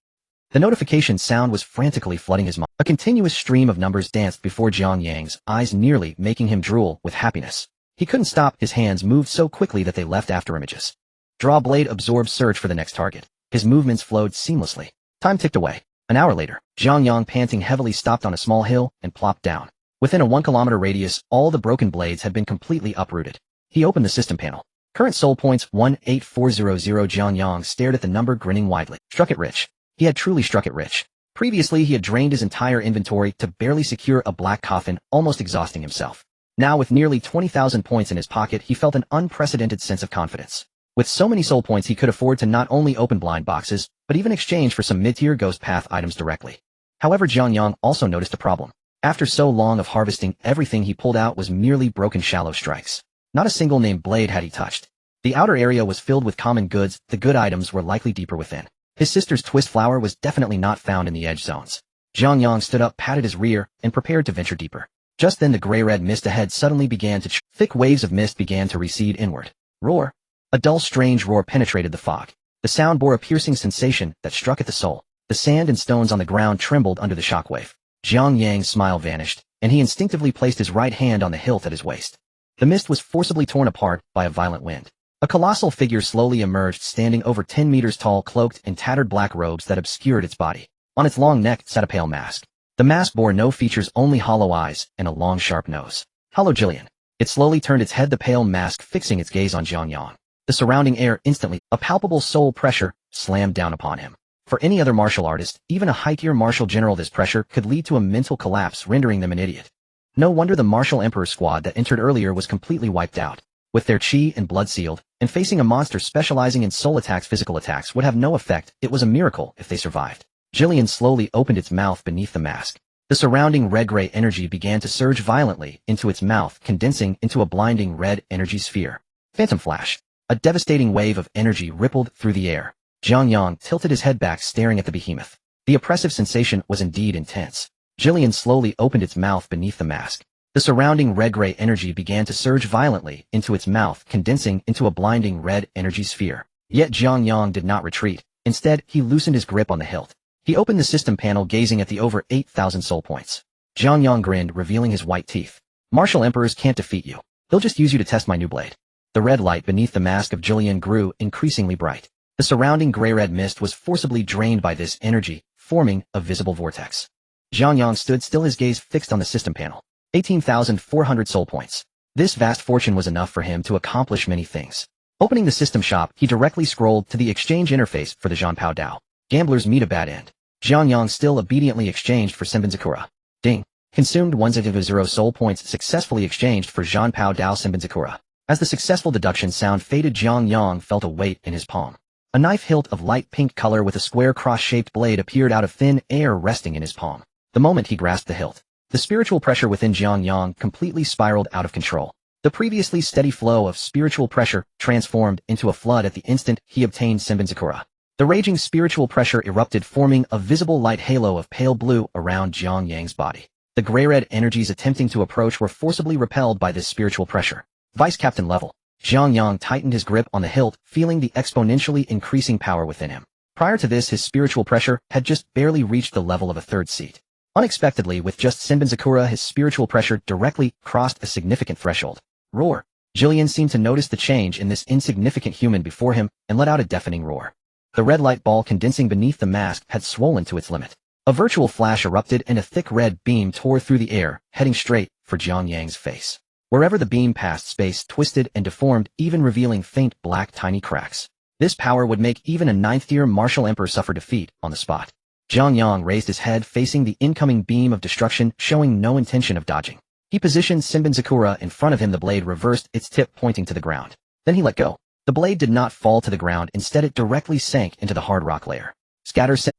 The notification sound was frantically flooding his mind. A continuous stream of numbers danced before Jiang Yang's eyes, nearly making him drool with happiness. He couldn't stop. His hands moved so quickly that they left after images. Draw blade, absorb, search for the next target. His movements flowed seamlessly. Time ticked away. An hour later, Jiang Yang, panting heavily, stopped on a small hill and plopped down. Within a 1-kilometer radius, all the broken blades had been completely uprooted. He opened the system panel. Current soul points 18400. Jiang Yang stared at the number, grinning widely. Struck it rich. He had truly struck it rich. Previously he had drained his entire inventory to barely secure a black coffin, almost exhausting himself. Now with nearly 20,000 points in his pocket, he felt an unprecedented sense of confidence. With so many soul points, he could afford to not only open blind boxes, but even exchange for some mid-tier ghost path items directly. However, Jiang Yang also noticed a problem. After so long of harvesting, everything he pulled out was merely broken shallow strikes. Not a single named blade had he touched. The outer area was filled with common goods. The good items were likely deeper within. His sister's twist flower was definitely not found in the edge zones. Jiang Yang stood up, patted his rear, and prepared to venture deeper. Just then the gray-red mist ahead suddenly began to thick waves of mist began to recede inward. Roar! A dull, strange roar penetrated the fog. The sound bore a piercing sensation that struck at the soul. The sand and stones on the ground trembled under the shockwave. Jiang Yang's smile vanished, and he instinctively placed his right hand on the hilt at his waist. The mist was forcibly torn apart by a violent wind. A colossal figure slowly emerged, standing over 10 meters tall, cloaked in tattered black robes that obscured its body. On its long neck sat a pale mask. The mask bore no features, only hollow eyes and a long, sharp nose. Hello, Jillian. It slowly turned its head, the pale mask fixing its gaze on Jiang Yang. The surrounding air instantly, a palpable soul pressure, slammed down upon him. For any other martial artist, even a high-tier martial general, this pressure could lead to a mental collapse, rendering them an idiot. No wonder the martial emperor squad that entered earlier was completely wiped out. With their chi and blood sealed, and facing a monster specializing in soul attacks, physical attacks would have no effect. It was a miracle if they survived. Jillian slowly opened its mouth beneath the mask. The surrounding red-gray energy began to surge violently into its mouth, condensing into a blinding red energy sphere. Phantom flash. A devastating wave of energy rippled through the air. Jiang Yang tilted his head back, staring at the behemoth. The oppressive sensation was indeed intense. Jillian slowly opened its mouth beneath the mask. The surrounding red-gray energy began to surge violently into its mouth, condensing into a blinding red energy sphere. Yet Jiang Yang did not retreat. Instead, he loosened his grip on the hilt. He opened the system panel, gazing at the over 8,000 soul points. Jiang Yang grinned, revealing his white teeth. Martial emperors can't defeat you. They'll just use you to test my new blade. The red light beneath the mask of Jillian grew increasingly bright. The surrounding gray-red mist was forcibly drained by this energy, forming a visible vortex. Jiang Yang stood still, his gaze fixed on the system panel. 18,400 soul points. This vast fortune was enough for him to accomplish many things. Opening the system shop, he directly scrolled to the exchange interface for the Zanpakutō. Gamblers meet a bad end. Jiang Yang still obediently exchanged for Senbonzakura. Ding. Consumed 100 soul points, successfully exchanged for Shunpo Senbonzakura. As the successful deduction sound faded, Jiang Yang felt a weight in his palm. A knife hilt of light pink color with a square cross-shaped blade appeared out of thin air, resting in his palm. The moment he grasped the hilt, the spiritual pressure within Jiang Yang completely spiraled out of control. The previously steady flow of spiritual pressure transformed into a flood at the instant he obtained Senbonzakura. The raging spiritual pressure erupted, forming a visible light halo of pale blue around Jiang Yang's body. The gray-red energies attempting to approach were forcibly repelled by this spiritual pressure. Vice Captain level. Jiang Yang tightened his grip on the hilt, feeling the exponentially increasing power within him. Prior to this, his spiritual pressure had just barely reached the level of a third seat. Unexpectedly, with just Senbonzakura, his spiritual pressure directly crossed a significant threshold. Roar. Jillian seemed to notice the change in this insignificant human before him and let out a deafening roar. The red light ball condensing beneath the mask had swollen to its limit. A virtual flash erupted and a thick red beam tore through the air, heading straight for Jiang Yang's face. Wherever the beam passed, space twisted and deformed, even revealing faint black tiny cracks. This power would make even a ninth-tier martial emperor suffer defeat on the spot. Jiang Yang raised his head, facing the incoming beam of destruction, showing no intention of dodging. He positioned Senbonzakura in front of him. The blade reversed, its tip pointing to the ground. Then he let go. The blade did not fall to the ground, instead it directly sank into the hard rock layer.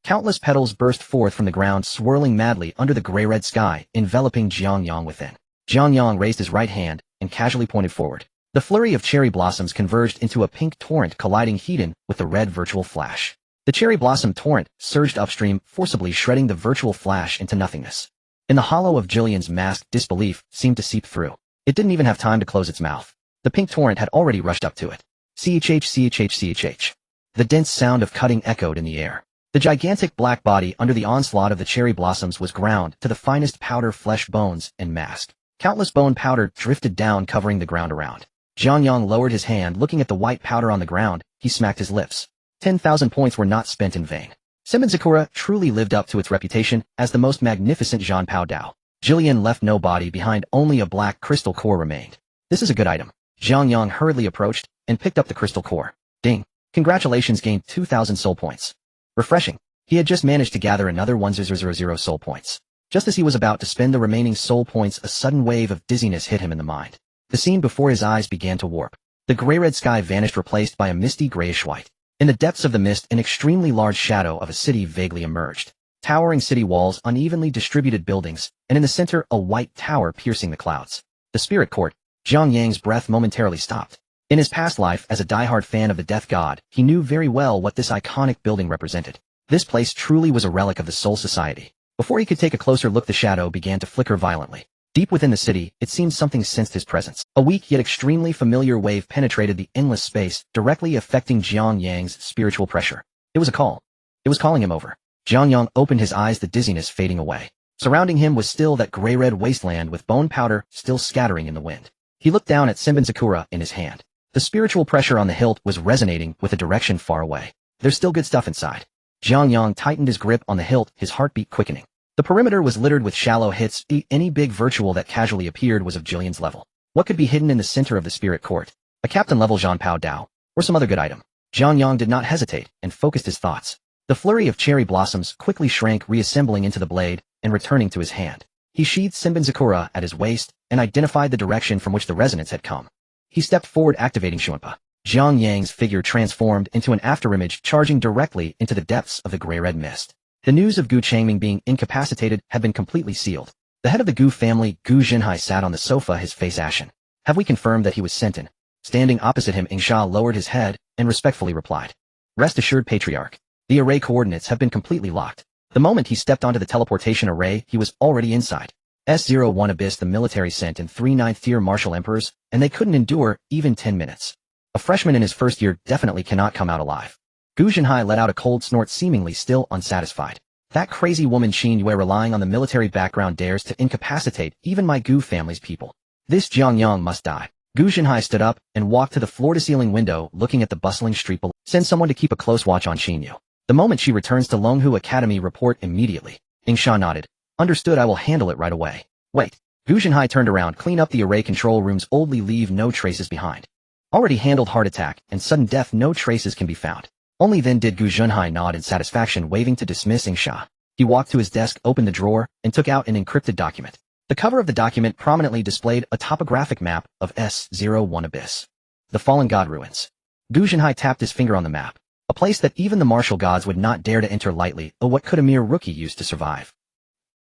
Countless petals burst forth from the ground, swirling madly under the gray-red sky, enveloping Jiang Yang within. Jiang Yang raised his right hand and casually pointed forward. The flurry of cherry blossoms converged into a pink torrent, colliding heat-in with the red virtual flash. The cherry blossom torrent surged upstream, forcibly shredding the virtual flash into nothingness. In the hollow of Jillian's mask, disbelief seemed to seep through. It didn't even have time to close its mouth. The pink torrent had already rushed up to it. Chhch. The dense sound of cutting echoed in the air. The gigantic black body under the onslaught of the cherry blossoms was ground to the finest powder, flesh, bones, and mask. Countless bone powder drifted down, covering the ground around. Jiang Yang lowered his hand, looking at the white powder on the ground. He smacked his lips. 10,000 points were not spent in vain. Senbonzakura truly lived up to its reputation as the most magnificent Zanpakutō Dao. Jillian left no body behind, only a black crystal core remained. This is a good item. Jiang Yang hurriedly approached and picked up the crystal core. Ding. Congratulations, gained 2,000 soul points. Refreshing. He had just managed to gather another 1,000 soul points. Just as he was about to spend the remaining soul points, a sudden wave of dizziness hit him in the mind. The scene before his eyes began to warp. The gray-red sky vanished, replaced by a misty grayish-white. In the depths of the mist, an extremely large shadow of a city vaguely emerged. Towering city walls, unevenly distributed buildings, and in the center, a white tower piercing the clouds. The spirit court. Jiang Yang's breath momentarily stopped. In his past life as a diehard fan of the death god, he knew very well what this iconic building represented. This place truly was a relic of the Soul Society. Before he could take a closer look, the shadow began to flicker violently. Deep within the city, it seemed something sensed his presence. A weak yet extremely familiar wave penetrated the endless space, directly affecting Jiang Yang's spiritual pressure. It was a call. It was calling him over. Jiang Yang opened his eyes, the dizziness fading away. Surrounding him was still that gray-red wasteland with bone powder still scattering in the wind. He looked down at Senbonzakura in his hand. The spiritual pressure on the hilt was resonating with a direction far away. There's still good stuff inside. Jiang Yang tightened his grip on the hilt, his heartbeat quickening. The perimeter was littered with shallow hits. Any big virtual that casually appeared was of Jillian's level. What could be hidden in the center of the spirit court? A captain-level Zanpakutō Dao, or some other good item? Jiang Yang did not hesitate and focused his thoughts. The flurry of cherry blossoms quickly shrank, reassembling into the blade and returning to his hand. He sheathed Senbonzakura at his waist and identified the direction from which the resonance had come. He stepped forward, activating Shunpo. Jiang Yang's figure transformed into an afterimage, charging directly into the depths of the gray-red mist. The news of Gu Changming being incapacitated had been completely sealed. The head of the Gu family, Gu Jinhai, sat on the sofa, his face ashen. Have we confirmed that he was sentient? Standing opposite him, Yingsha lowered his head and respectfully replied. Rest assured, Patriarch. The array coordinates have been completely locked. The moment he stepped onto the teleportation array, he was already inside. S01 Abyss the military sent in 3 9th-tier martial emperors, and they couldn't endure even 10 minutes. A freshman in his first year definitely cannot come out alive. Gu Jinhai let out a cold snort, seemingly still unsatisfied. That crazy woman Qin Yue, relying on the military background, dares to incapacitate even my Gu family's people. This Jiang Yang must die. Gu Jinhai stood up and walked to the floor-to-ceiling window, looking at the bustling street below. Send someone to keep a close watch on Qin Yue. The moment she returns to Longhu Academy, report immediately. Yingsha nodded. Understood, I will handle it right away. Wait. Gu Jinhai turned around. Clean up the array control rooms, oldly, leave no traces behind. Already handled heart attack and sudden death, no traces can be found. Only then did Gu Jinhai nod in satisfaction, waving to dismiss Yingsha. He walked to his desk, opened the drawer, and took out an encrypted document. The cover of the document prominently displayed a topographic map of S01 Abyss. The fallen god ruins. Gu Jinhai tapped his finger on the map. A place that even the martial gods would not dare to enter lightly, or what could a mere rookie use to survive?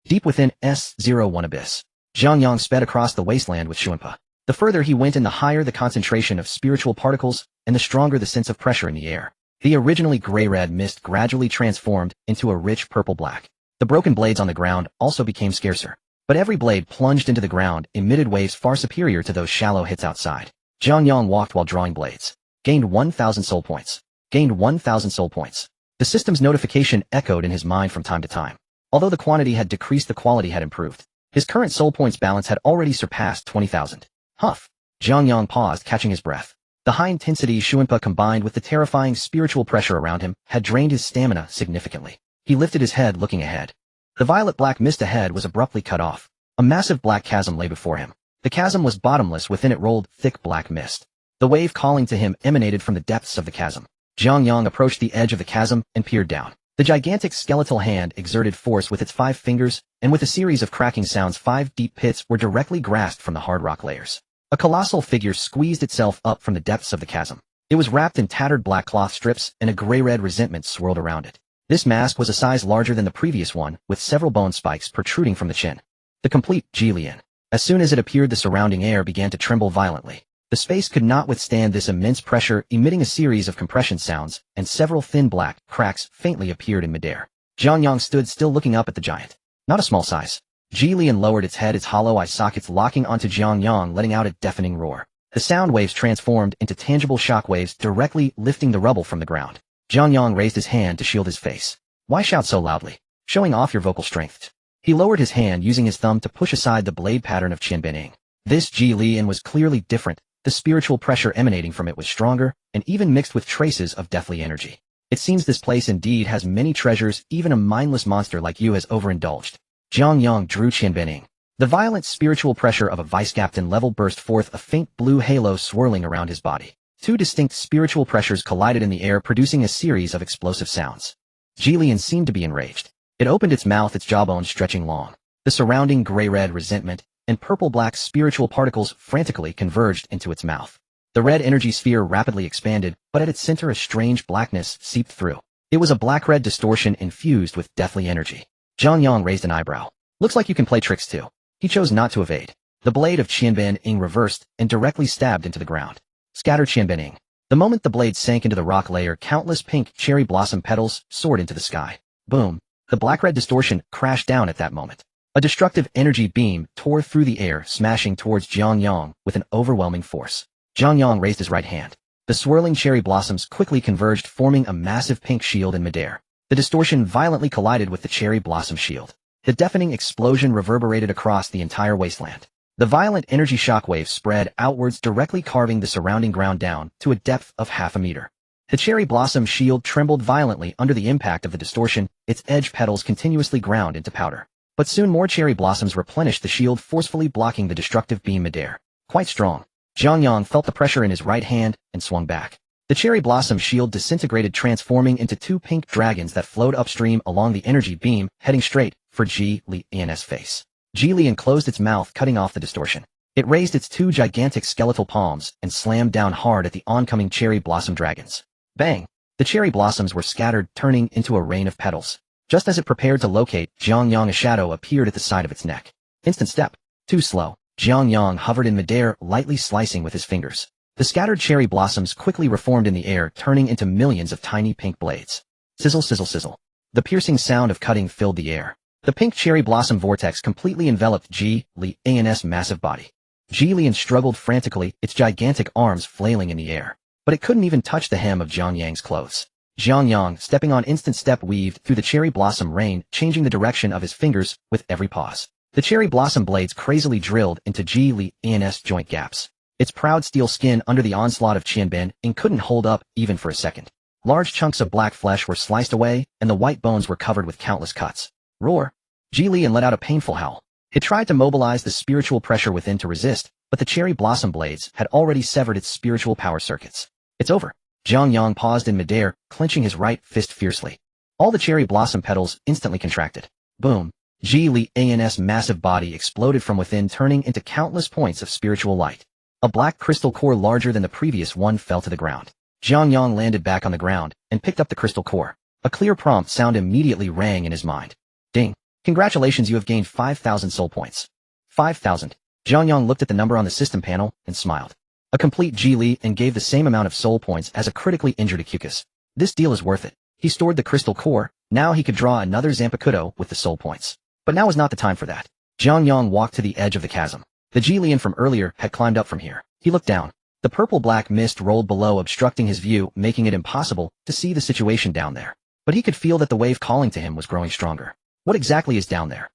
Deep within S01 Abyss, Jiang Yang sped across the wasteland with Shunpo. The further he went in, the higher the concentration of spiritual particles, and the stronger the sense of pressure in the air. The originally gray-red mist gradually transformed into a rich purple-black. The broken blades on the ground also became scarcer. But every blade plunged into the ground emitted waves far superior to those shallow hits outside. Jiang Yang walked while drawing blades. Gained 1,000 soul points. Gained 1,000 soul points. The system's notification echoed in his mind from time to time. Although the quantity had decreased, the quality had improved. His current soul points balance had already surpassed 20,000. Huff. Jiang Yang paused, catching his breath. The high-intensity Shunpo combined with the terrifying spiritual pressure around him had drained his stamina significantly. He lifted his head, looking ahead. The violet-black mist ahead was abruptly cut off. A massive black chasm lay before him. The chasm was bottomless, within it rolled thick black mist. The wave calling to him emanated from the depths of the chasm. Jiang Yang approached the edge of the chasm and peered down. The gigantic skeletal hand exerted force with its 5 fingers, and with a series of cracking sounds 5 deep pits were directly grasped from the hard rock layers. A colossal figure squeezed itself up from the depths of the chasm. It was wrapped in tattered black cloth strips, and a gray-red resentment swirled around it. This mask was a size larger than the previous one, with several bone spikes protruding from the chin. The complete Jiang. As soon as it appeared, the surrounding air began to tremble violently. The space could not withstand this immense pressure, emitting a series of compression sounds, and several thin black cracks faintly appeared in midair. Jiang Yang stood still, looking up at the giant. Not a small size. Jiang lowered its head, its hollow eye sockets locking onto Jiang Yang, letting out a deafening roar. The sound waves transformed into tangible shock waves, directly lifting the rubble from the ground. Jiang Yang raised his hand to shield his face. Why shout so loudly? Showing off your vocal strength. He lowered his hand, using his thumb to push aside the blade pattern of Qianbenning. This Jiang was clearly different. The spiritual pressure emanating from it was stronger, and even mixed with traces of deathly energy. It seems this place indeed has many treasures. Even a mindless monster like you has overindulged. Jiang Yang drew Qianbenning. The violent spiritual pressure of a vice-captain level burst forth, a faint blue halo swirling around his body. 2 distinct spiritual pressures collided in the air, producing a series of explosive sounds. Jiang seemed to be enraged. It opened its mouth, its jawbones stretching long. The surrounding gray-red resentment and purple-black spiritual particles frantically converged into its mouth. The red energy sphere rapidly expanded, but at its center a strange blackness seeped through. It was a black-red distortion infused with deathly energy. Jiang Yang raised an eyebrow. Looks like you can play tricks too. He chose not to evade. The blade of Qianbenning reversed and directly stabbed into the ground. Scatter Qianbenning. The moment the blade sank into the rock layer, countless pink cherry blossom petals soared into the sky. Boom. The black-red distortion crashed down at that moment. A destructive energy beam tore through the air, smashing towards Jiang Yang with an overwhelming force. Jiang Yang raised his right hand. The swirling cherry blossoms quickly converged, forming a massive pink shield in midair. The distortion violently collided with the cherry blossom shield. The deafening explosion reverberated across the entire wasteland. The violent energy shockwaves spread outwards, directly carving the surrounding ground down to a depth of half a meter. The cherry blossom shield trembled violently under the impact of the distortion, its edge petals continuously ground into powder. But soon more cherry blossoms replenished the shield, forcefully blocking the destructive beam midair. Quite strong. Jiang Yang felt the pressure in his right hand and swung back. The cherry blossom shield disintegrated, transforming into 2 pink dragons that flowed upstream along the energy beam, heading straight for Jiang's face. Jiang closed its mouth, cutting off the distortion. It raised its 2 gigantic skeletal palms and slammed down hard at the oncoming cherry blossom dragons. Bang! The cherry blossoms were scattered, turning into a rain of petals. Just as it prepared to locate Jiang Yang, a shadow appeared at the side of its neck. Instant step. Too slow. Jiang Yang hovered in midair, lightly slicing with his fingers. The scattered cherry blossoms quickly reformed in the air, turning into millions of tiny pink blades. Sizzle, sizzle, sizzle. The piercing sound of cutting filled the air. The pink cherry blossom vortex completely enveloped Jiang's massive body. Jiang struggled frantically, its gigantic arms flailing in the air. But it couldn't even touch the hem of Jiang Yang's clothes. Jiang Yang, stepping on instant step, weaved through the cherry blossom rain, changing the direction of his fingers with every pause. The cherry blossom blades crazily drilled into Jiang's joint gaps. Its proud steel skin under the onslaught of Qianbenning couldn't hold up even for a second. Large chunks of black flesh were sliced away, and the white bones were covered with countless cuts. Roar! Jiang let out a painful howl. It tried to mobilize the spiritual pressure within to resist, but the cherry blossom blades had already severed its spiritual power circuits. It's over. Jiang Yang paused in midair, clenching his right fist fiercely. All the cherry blossom petals instantly contracted. Boom! Jiang's massive body exploded from within, turning into countless points of spiritual light. A black crystal core larger than the previous one fell to the ground. Jiang Yang landed back on the ground and picked up the crystal core. A clear prompt sound immediately rang in his mind. Ding! Congratulations, you have gained 5,000 soul points. 5,000. Jiang Yang looked at the number on the system panel and smiled. A complete Jiang and gave the same amount of soul points as a critically injured Akukas. This deal is worth it. He stored the crystal core, now he could draw another Zanpakutō with the soul points. But now was not the time for that. Jiang Yang walked to the edge of the chasm. The Jiang from earlier had climbed up from here. He looked down. The purple-black mist rolled below, obstructing his view, making it impossible to see the situation down there. But he could feel that the wave calling to him was growing stronger. What exactly is down there?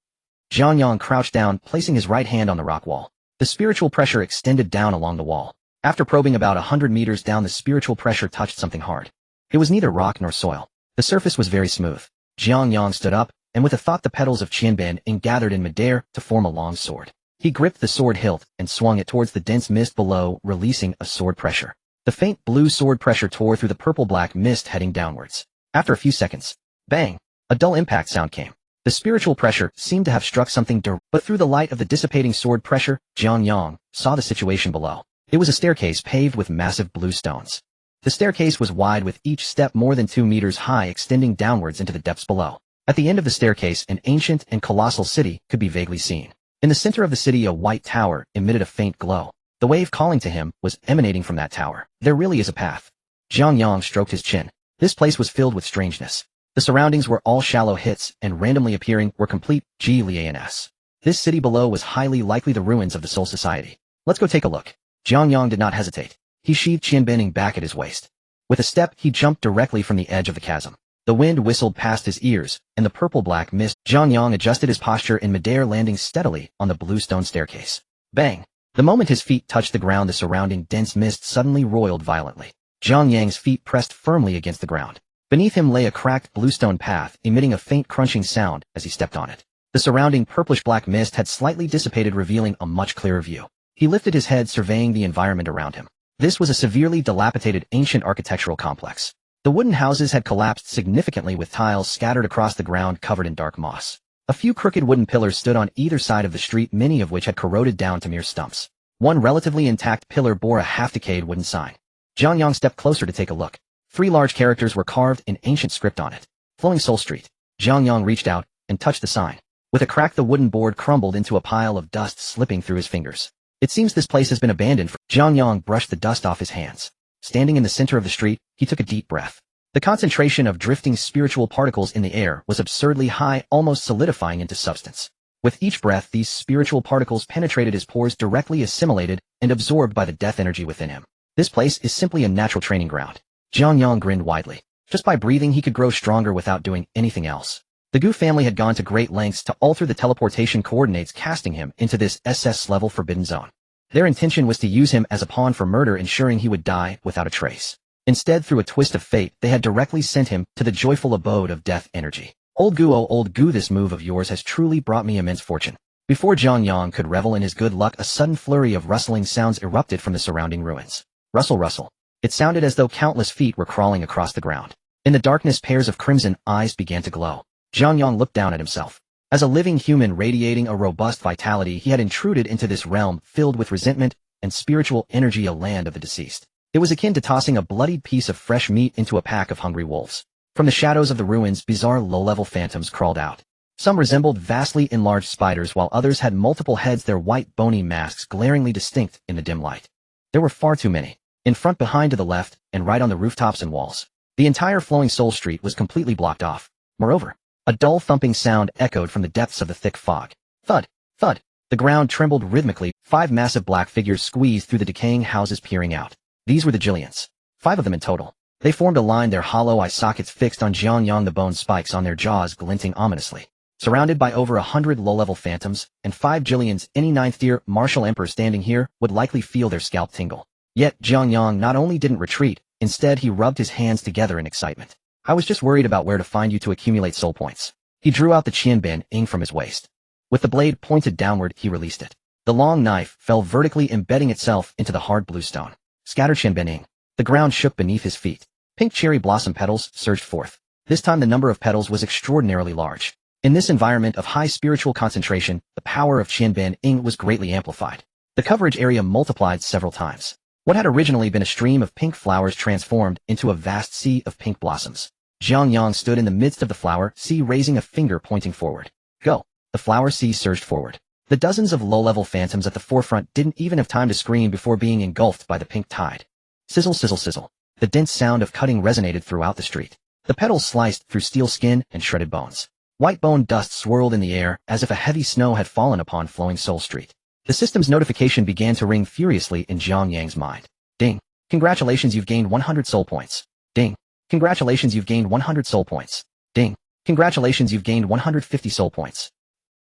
Jiang Yang crouched down, placing his right hand on the rock wall. The spiritual pressure extended down along the wall. After probing about 100 meters down, the spiritual pressure touched something hard. It was neither rock nor soil. The surface was very smooth. Jiang Yang stood up, and with a thought the petals of Qianban gathered in midair to form a long sword. He gripped the sword hilt and swung it towards the dense mist below, releasing a sword pressure. The faint blue sword pressure tore through the purple-black mist heading downwards. After a few seconds, bang! A dull impact sound came. The spiritual pressure seemed to have struck something but through the light of the dissipating sword pressure, Jiang Yang saw the situation below. It was a staircase paved with massive blue stones. The staircase was wide with each step more than 2 meters high, extending downwards into the depths below. At the end of the staircase, an ancient and colossal city could be vaguely seen. In the center of the city, a white tower emitted a faint glow. The wave calling to him was emanating from that tower. There really is a path. Jiang Yang stroked his chin. This place was filled with strangeness. The surroundings were all shallow hits, and randomly appearing were complete GLANS. This city below was highly likely the ruins of the Soul Society. Let's go take a look. Jiang Yang did not hesitate. He sheathed Qianban back at his waist. With a step, he jumped directly from the edge of the chasm. The wind whistled past his ears, and the purple-black mist. Jiang Yang adjusted his posture in midair, landing steadily on the blue stone staircase. Bang! The moment his feet touched the ground, the surrounding dense mist suddenly roiled violently. Jiang Yang's feet pressed firmly against the ground. Beneath him lay a cracked bluestone path, emitting a faint crunching sound as he stepped on it. The surrounding purplish-black mist had slightly dissipated, revealing a much clearer view. He lifted his head, surveying the environment around him. This was a severely dilapidated ancient architectural complex. The wooden houses had collapsed significantly, with tiles scattered across the ground covered in dark moss. A few crooked wooden pillars stood on either side of the street, many of which had corroded down to mere stumps. One relatively intact pillar bore a half-decayed wooden sign. Jiang Yang stepped closer to take a look. 3 large characters were carved in ancient script on it. Flowing Soul Street. Jiang Yang reached out and touched the sign. With a crack, the wooden board crumbled into a pile of dust, slipping through his fingers. It seems this place has been abandoned. Jiang Yang brushed the dust off his hands. Standing in the center of the street, he took a deep breath. The concentration of drifting spiritual particles in the air was absurdly high, almost solidifying into substance. With each breath, these spiritual particles penetrated his pores, directly assimilated and absorbed by the death energy within him. This place is simply a natural training ground. Jiang Yang grinned widely. Just by breathing, he could grow stronger without doing anything else. The Gu family had gone to great lengths to alter the teleportation coordinates, casting him into this SS-level forbidden zone. Their intention was to use him as a pawn for murder, ensuring he would die without a trace. Instead, through a twist of fate, they had directly sent him to the joyful abode of death energy. Old Gu, oh old Gu, this move of yours has truly brought me immense fortune. Before Jiang Yang could revel in his good luck, a sudden flurry of rustling sounds erupted from the surrounding ruins. Rustle, rustle. It sounded as though countless feet were crawling across the ground. In the darkness, pairs of crimson eyes began to glow. Jiang Yang looked down at himself. As a living human radiating a robust vitality, he had intruded into this realm filled with resentment and spiritual energy, a land of the deceased. It was akin to tossing a bloodied piece of fresh meat into a pack of hungry wolves. From the shadows of the ruins, bizarre low-level phantoms crawled out. Some resembled vastly enlarged spiders, while others had multiple heads, their white bony masks glaringly distinct in the dim light. There were far too many. In front, behind, to the left, and right on the rooftops and walls. The entire flowing Soul Street was completely blocked off. Moreover, a dull thumping sound echoed from the depths of the thick fog. Thud, thud. The ground trembled rhythmically. 5 massive black figures squeezed through the decaying houses, peering out. These were the Jillians. 5 of them in total. They formed a line, their hollow eye sockets fixed on Jiang Yang, the bone spikes on their jaws glinting ominously. Surrounded by over 100 low-level phantoms, and 5 Jillians, any 9th-tier martial emperor standing here would likely feel their scalp tingle. Yet Jiang Yang not only didn't retreat, instead he rubbed his hands together in excitement. I was just worried about where to find you to accumulate soul points. He drew out the Qianban from his waist. With the blade pointed downward, he released it. The long knife fell vertically, embedding itself into the hard blue stone. Scattered Qianban. The ground shook beneath his feet. Pink cherry blossom petals surged forth. This time the number of petals was extraordinarily large. In this environment of high spiritual concentration, the power of Qianban was greatly amplified. The coverage area multiplied several times. What had originally been a stream of pink flowers transformed into a vast sea of pink blossoms. Jiang Yang stood in the midst of the flower sea, raising a finger pointing forward. Go. The flower sea surged forward. The dozens of low-level phantoms at the forefront didn't even have time to scream before being engulfed by the pink tide. Sizzle, sizzle, sizzle. The dense sound of cutting resonated throughout the street. The petals sliced through steel skin and shredded bones. White bone dust swirled in the air as if a heavy snow had fallen upon flowing Soul Street. The system's notification began to ring furiously in Jiang Yang's mind. Ding. Congratulations, you've gained 100 soul points. Ding. Congratulations, you've gained 100 soul points. Ding. Congratulations, you've gained 150 soul points.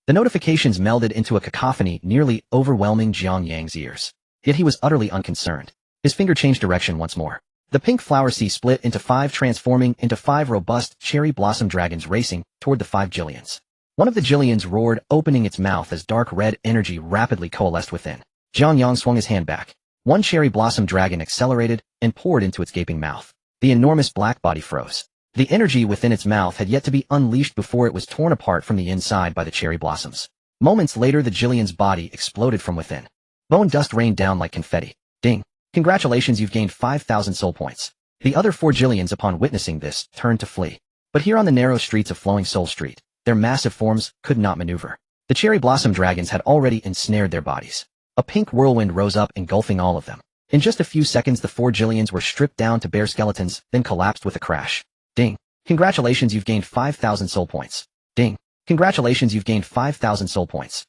The notifications melded into a cacophony nearly overwhelming Jiang Yang's ears. Yet he was utterly unconcerned. His finger changed direction once more. The pink flower sea split into 5, transforming into 5 robust cherry blossom dragons racing toward the 5 Jillians. One of the Jillians roared, opening its mouth as dark red energy rapidly coalesced within. Jiang Yang swung his hand back. One cherry blossom dragon accelerated and poured into its gaping mouth. The enormous black body froze. The energy within its mouth had yet to be unleashed before it was torn apart from the inside by the cherry blossoms. Moments later, the Jillian's body exploded from within. Bone dust rained down like confetti. Ding. Congratulations, you've gained 5,000 soul points. The other 4 Jillians, upon witnessing this, turned to flee. But here on the narrow streets of flowing Soul Street, their massive forms could not maneuver. The cherry blossom dragons had already ensnared their bodies. A pink whirlwind rose up, engulfing all of them. In just a few seconds, the 4 Jillians were stripped down to bare skeletons, then collapsed with a crash. Ding. Congratulations, you've gained 5,000 soul points. Ding. Congratulations, you've gained 5,000 soul points.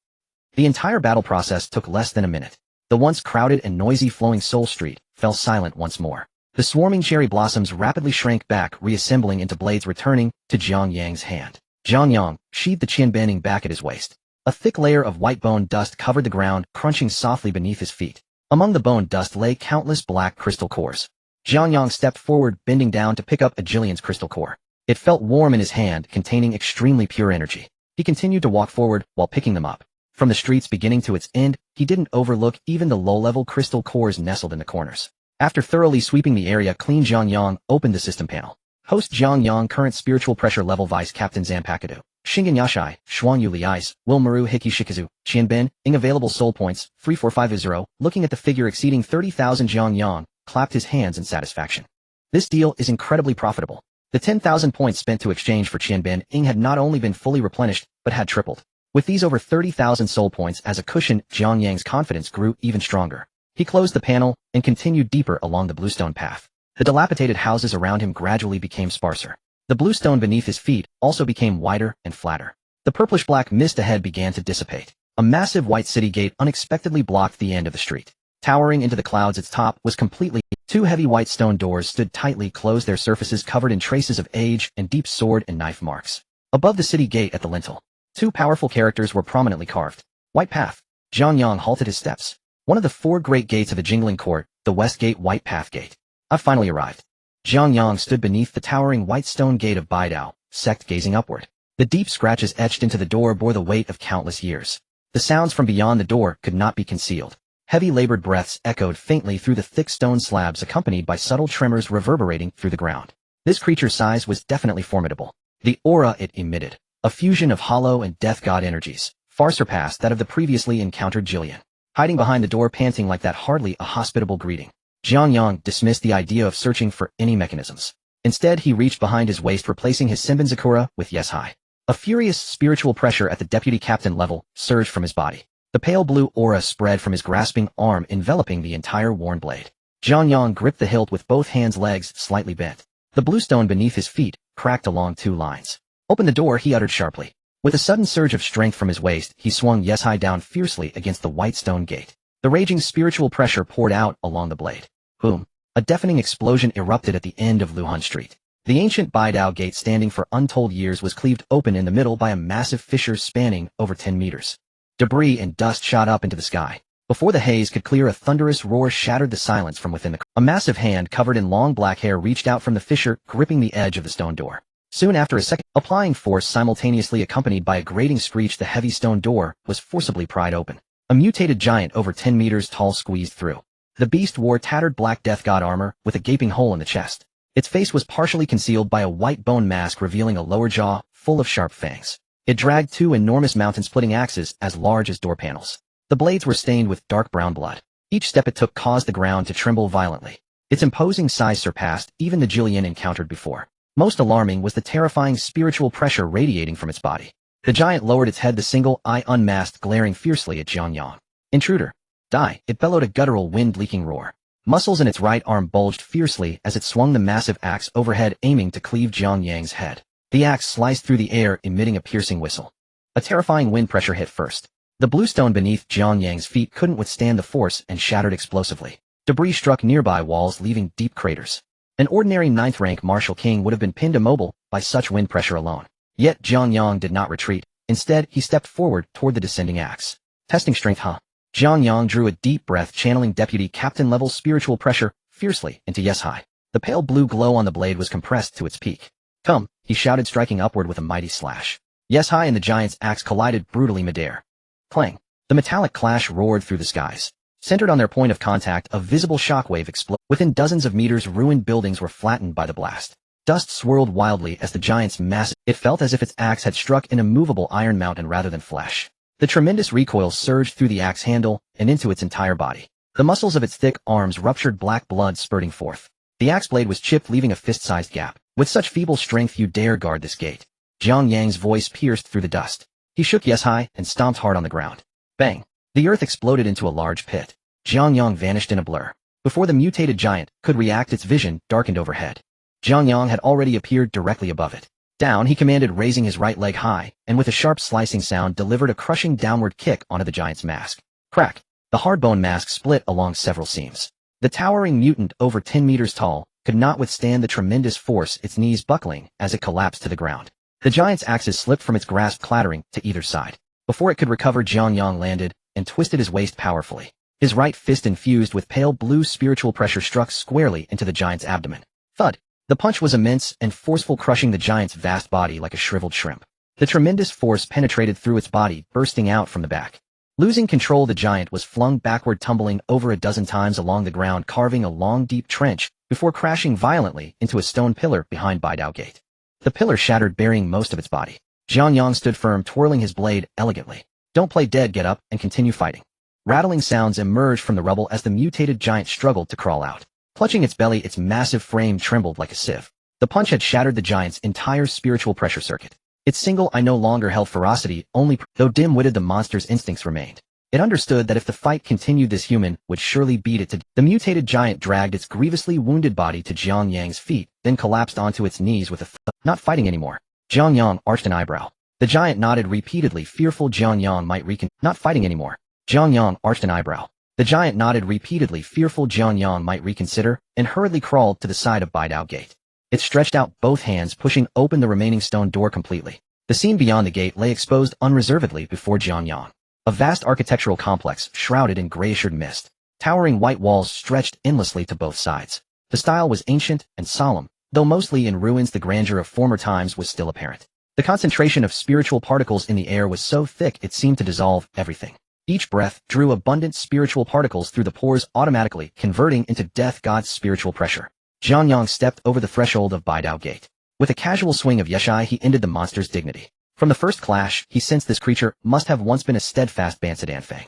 The entire battle process took less than a minute. The once crowded and noisy flowing Soul Street fell silent once more. The swarming cherry blossoms rapidly shrank back, reassembling into blades, returning to Jiang Yang's hand. Jiang Yang sheathed the qianbening back at his waist. A thick layer of white bone dust covered the ground, crunching softly beneath his feet. Among the bone dust lay countless black crystal cores. Jiang Yang stepped forward, bending down to pick up a Jillian's crystal core. It felt warm in his hand, containing extremely pure energy. He continued to walk forward while picking them up. From the street's beginning to its end, he didn't overlook even the low-level crystal cores nestled in the corners. After thoroughly sweeping the area clean, Jiang Yang opened the system panel. Host Jiang Yang, current spiritual pressure level Vice Captain Zanpakutō. Shingen Yashai, Xuanyu Liais, Wilmaru Hiki Shikazu, Qianben, Ing available soul points, 3450. Looking at the figure exceeding 30,000, Jiang Yang clapped his hands in satisfaction. This deal is incredibly profitable. The 10,000 points spent to exchange for Qianben Ing had not only been fully replenished, but had tripled. With these over 30,000 soul points as a cushion, Jiang Yang's confidence grew even stronger. He closed the panel and continued deeper along the bluestone path. The dilapidated houses around him gradually became sparser. The bluestone beneath his feet also became wider and flatter. The purplish-black mist ahead began to dissipate. A massive white city gate unexpectedly blocked the end of the street. Towering into the clouds, its top was completely. 2 heavy white stone doors stood tightly closed, their surfaces covered in traces of age and deep sword and knife marks. Above the city gate at the lintel, 2 powerful characters were prominently carved. White Path. Jiang Yang halted his steps. One of the 4 great gates of the Jingling Court, the West Gate, White Path Gate. I've finally arrived. Jiang Yang stood beneath the towering white stone gate of Baidao, sect gazing upward. The deep scratches etched into the door bore the weight of countless years. The sounds from beyond the door could not be concealed. Heavy labored breaths echoed faintly through the thick stone slabs, accompanied by subtle tremors reverberating through the ground. This creature's size was definitely formidable. The aura it emitted, a fusion of hollow and death god energies, far surpassed that of the previously encountered Jillian. Hiding behind the door, panting like that, hardly a hospitable greeting. Jiang Yang dismissed the idea of searching for any mechanisms. Instead, he reached behind his waist, replacing his Senbonzakura with Yes Hai. A furious spiritual pressure at the deputy captain level surged from his body. The pale blue aura spread from his grasping arm, enveloping the entire worn blade. Jiang Yang gripped the hilt with both hands, legs slightly bent. The bluestone beneath his feet cracked along 2 lines. Open the door, he uttered sharply. With a sudden surge of strength from his waist, he swung Yes Hai down fiercely against the white stone gate. The raging spiritual pressure poured out along the blade. Boom! A deafening explosion erupted at the end of Luhan Street. The ancient Baidao gate, standing for untold years, was cleaved open in the middle by a massive fissure spanning over 10 meters. Debris and dust shot up into the sky. Before the haze could clear, a thunderous roar shattered the silence from within the. A massive hand covered in long black hair reached out from the fissure, gripping the edge of the stone door. Soon after, a second, applying force simultaneously accompanied by a grating screech, the heavy stone door was forcibly pried open. A mutated giant over 10 meters tall squeezed through. The beast wore tattered black death god armor with a gaping hole in the chest. Its face was partially concealed by a white bone mask, revealing a lower jaw full of sharp fangs. It dragged 2 enormous mountain-splitting axes as large as door panels. The blades were stained with dark brown blood. Each step it took caused the ground to tremble violently. Its imposing size surpassed even the Jillian encountered before. Most alarming was the terrifying spiritual pressure radiating from its body. The giant lowered its head, the single eye unmasked, glaring fiercely at Jiang Yang. Intruder! Die! It bellowed, a guttural, wind-leaking roar. Muscles in its right arm bulged fiercely as it swung the massive axe overhead, aiming to cleave Jiang Yang's head. The axe sliced through the air, emitting a piercing whistle. A terrifying wind pressure hit first. The blue stone beneath Jiang Yang's feet couldn't withstand the force and shattered explosively. Debris struck nearby walls, leaving deep craters. An ordinary 9th-rank martial king would have been pinned immobile by such wind pressure alone. Yet Jiang Yang did not retreat. Instead, he stepped forward toward the descending axe. Testing strength, huh? Jiang Yang drew a deep breath, channeling deputy captain-level spiritual pressure fiercely into yes high. The pale blue glow on the blade was compressed to its peak. Come, he shouted, striking upward with a mighty slash. Yes high and the giant's axe collided brutally midair. Clang! The metallic clash roared through the skies. Centered on their point of contact, a visible shockwave exploded. Within dozens of meters, ruined buildings were flattened by the blast. Dust swirled wildly as the giant's massive... It felt as if its axe had struck an immovable iron mountain rather than flesh. The tremendous recoil surged through the axe handle and into its entire body. The muscles of its thick arms ruptured, black blood spurting forth. The axe blade was chipped, leaving a fist-sized gap. With such feeble strength, you dare guard this gate? Jiang Yang's voice pierced through the dust. He shook yes high and stomped hard on the ground. Bang! The earth exploded into a large pit. Jiang Yang vanished in a blur. Before the mutated giant could react, its vision darkened overhead. Jiang Yang had already appeared directly above it. Down, he commanded, raising his right leg high, and with a sharp slicing sound delivered a crushing downward kick onto the giant's mask. Crack! The hard-bone mask split along several seams. The towering mutant, over 10 meters tall, could not withstand the tremendous force, its knees buckling as it collapsed to the ground. The giant's axes slipped from its grasp, clattering to either side. Before it could recover, Jiang Yang landed and twisted his waist powerfully. His right fist, infused with pale blue spiritual pressure, struck squarely into the giant's abdomen. Thud! The punch was immense and forceful, crushing the giant's vast body like a shriveled shrimp. The tremendous force penetrated through its body, bursting out from the back. Losing control, the giant was flung backward, tumbling over a dozen times along the ground, carving a long, deep trench before crashing violently into a stone pillar behind Baidao Gate. The pillar shattered, burying most of its body. Jiang Yang stood firm, twirling his blade elegantly. Don't play dead, get up and continue fighting. Rattling sounds emerged from the rubble as the mutated giant struggled to crawl out. Clutching its belly, its massive frame trembled like a sieve. The punch had shattered the giant's entire spiritual pressure circuit. Its single eye no longer held ferocity, only though dim-witted, the monster's instincts remained. It understood that if the fight continued, this human would surely beat it to death. The mutated giant dragged its grievously wounded body to Jiang Yang's feet, then collapsed onto its knees with a thud. Not fighting anymore. Jiang Yang arched an eyebrow. The giant nodded repeatedly, fearful Jiang Yang might Not fighting anymore. Jiang Yang arched an eyebrow. The giant nodded repeatedly, fearful Jiang Yang might reconsider, and hurriedly crawled to the side of Baidao Gate. It stretched out both hands, pushing open the remaining stone door completely. The scene beyond the gate lay exposed unreservedly before Jiang Yang. A vast architectural complex shrouded in grayish-eyed mist. Towering white walls stretched endlessly to both sides. The style was ancient and solemn, though mostly in ruins. The grandeur of former times was still apparent. The concentration of spiritual particles in the air was so thick it seemed to dissolve everything. Each breath drew abundant spiritual particles through the pores, automatically converting into death god's spiritual pressure. Jiang Yang stepped over the threshold of Baidao Gate. With a casual swing of Yeshai, he ended the monster's dignity. From the first clash, he sensed this creature must have once been a steadfast Bankai.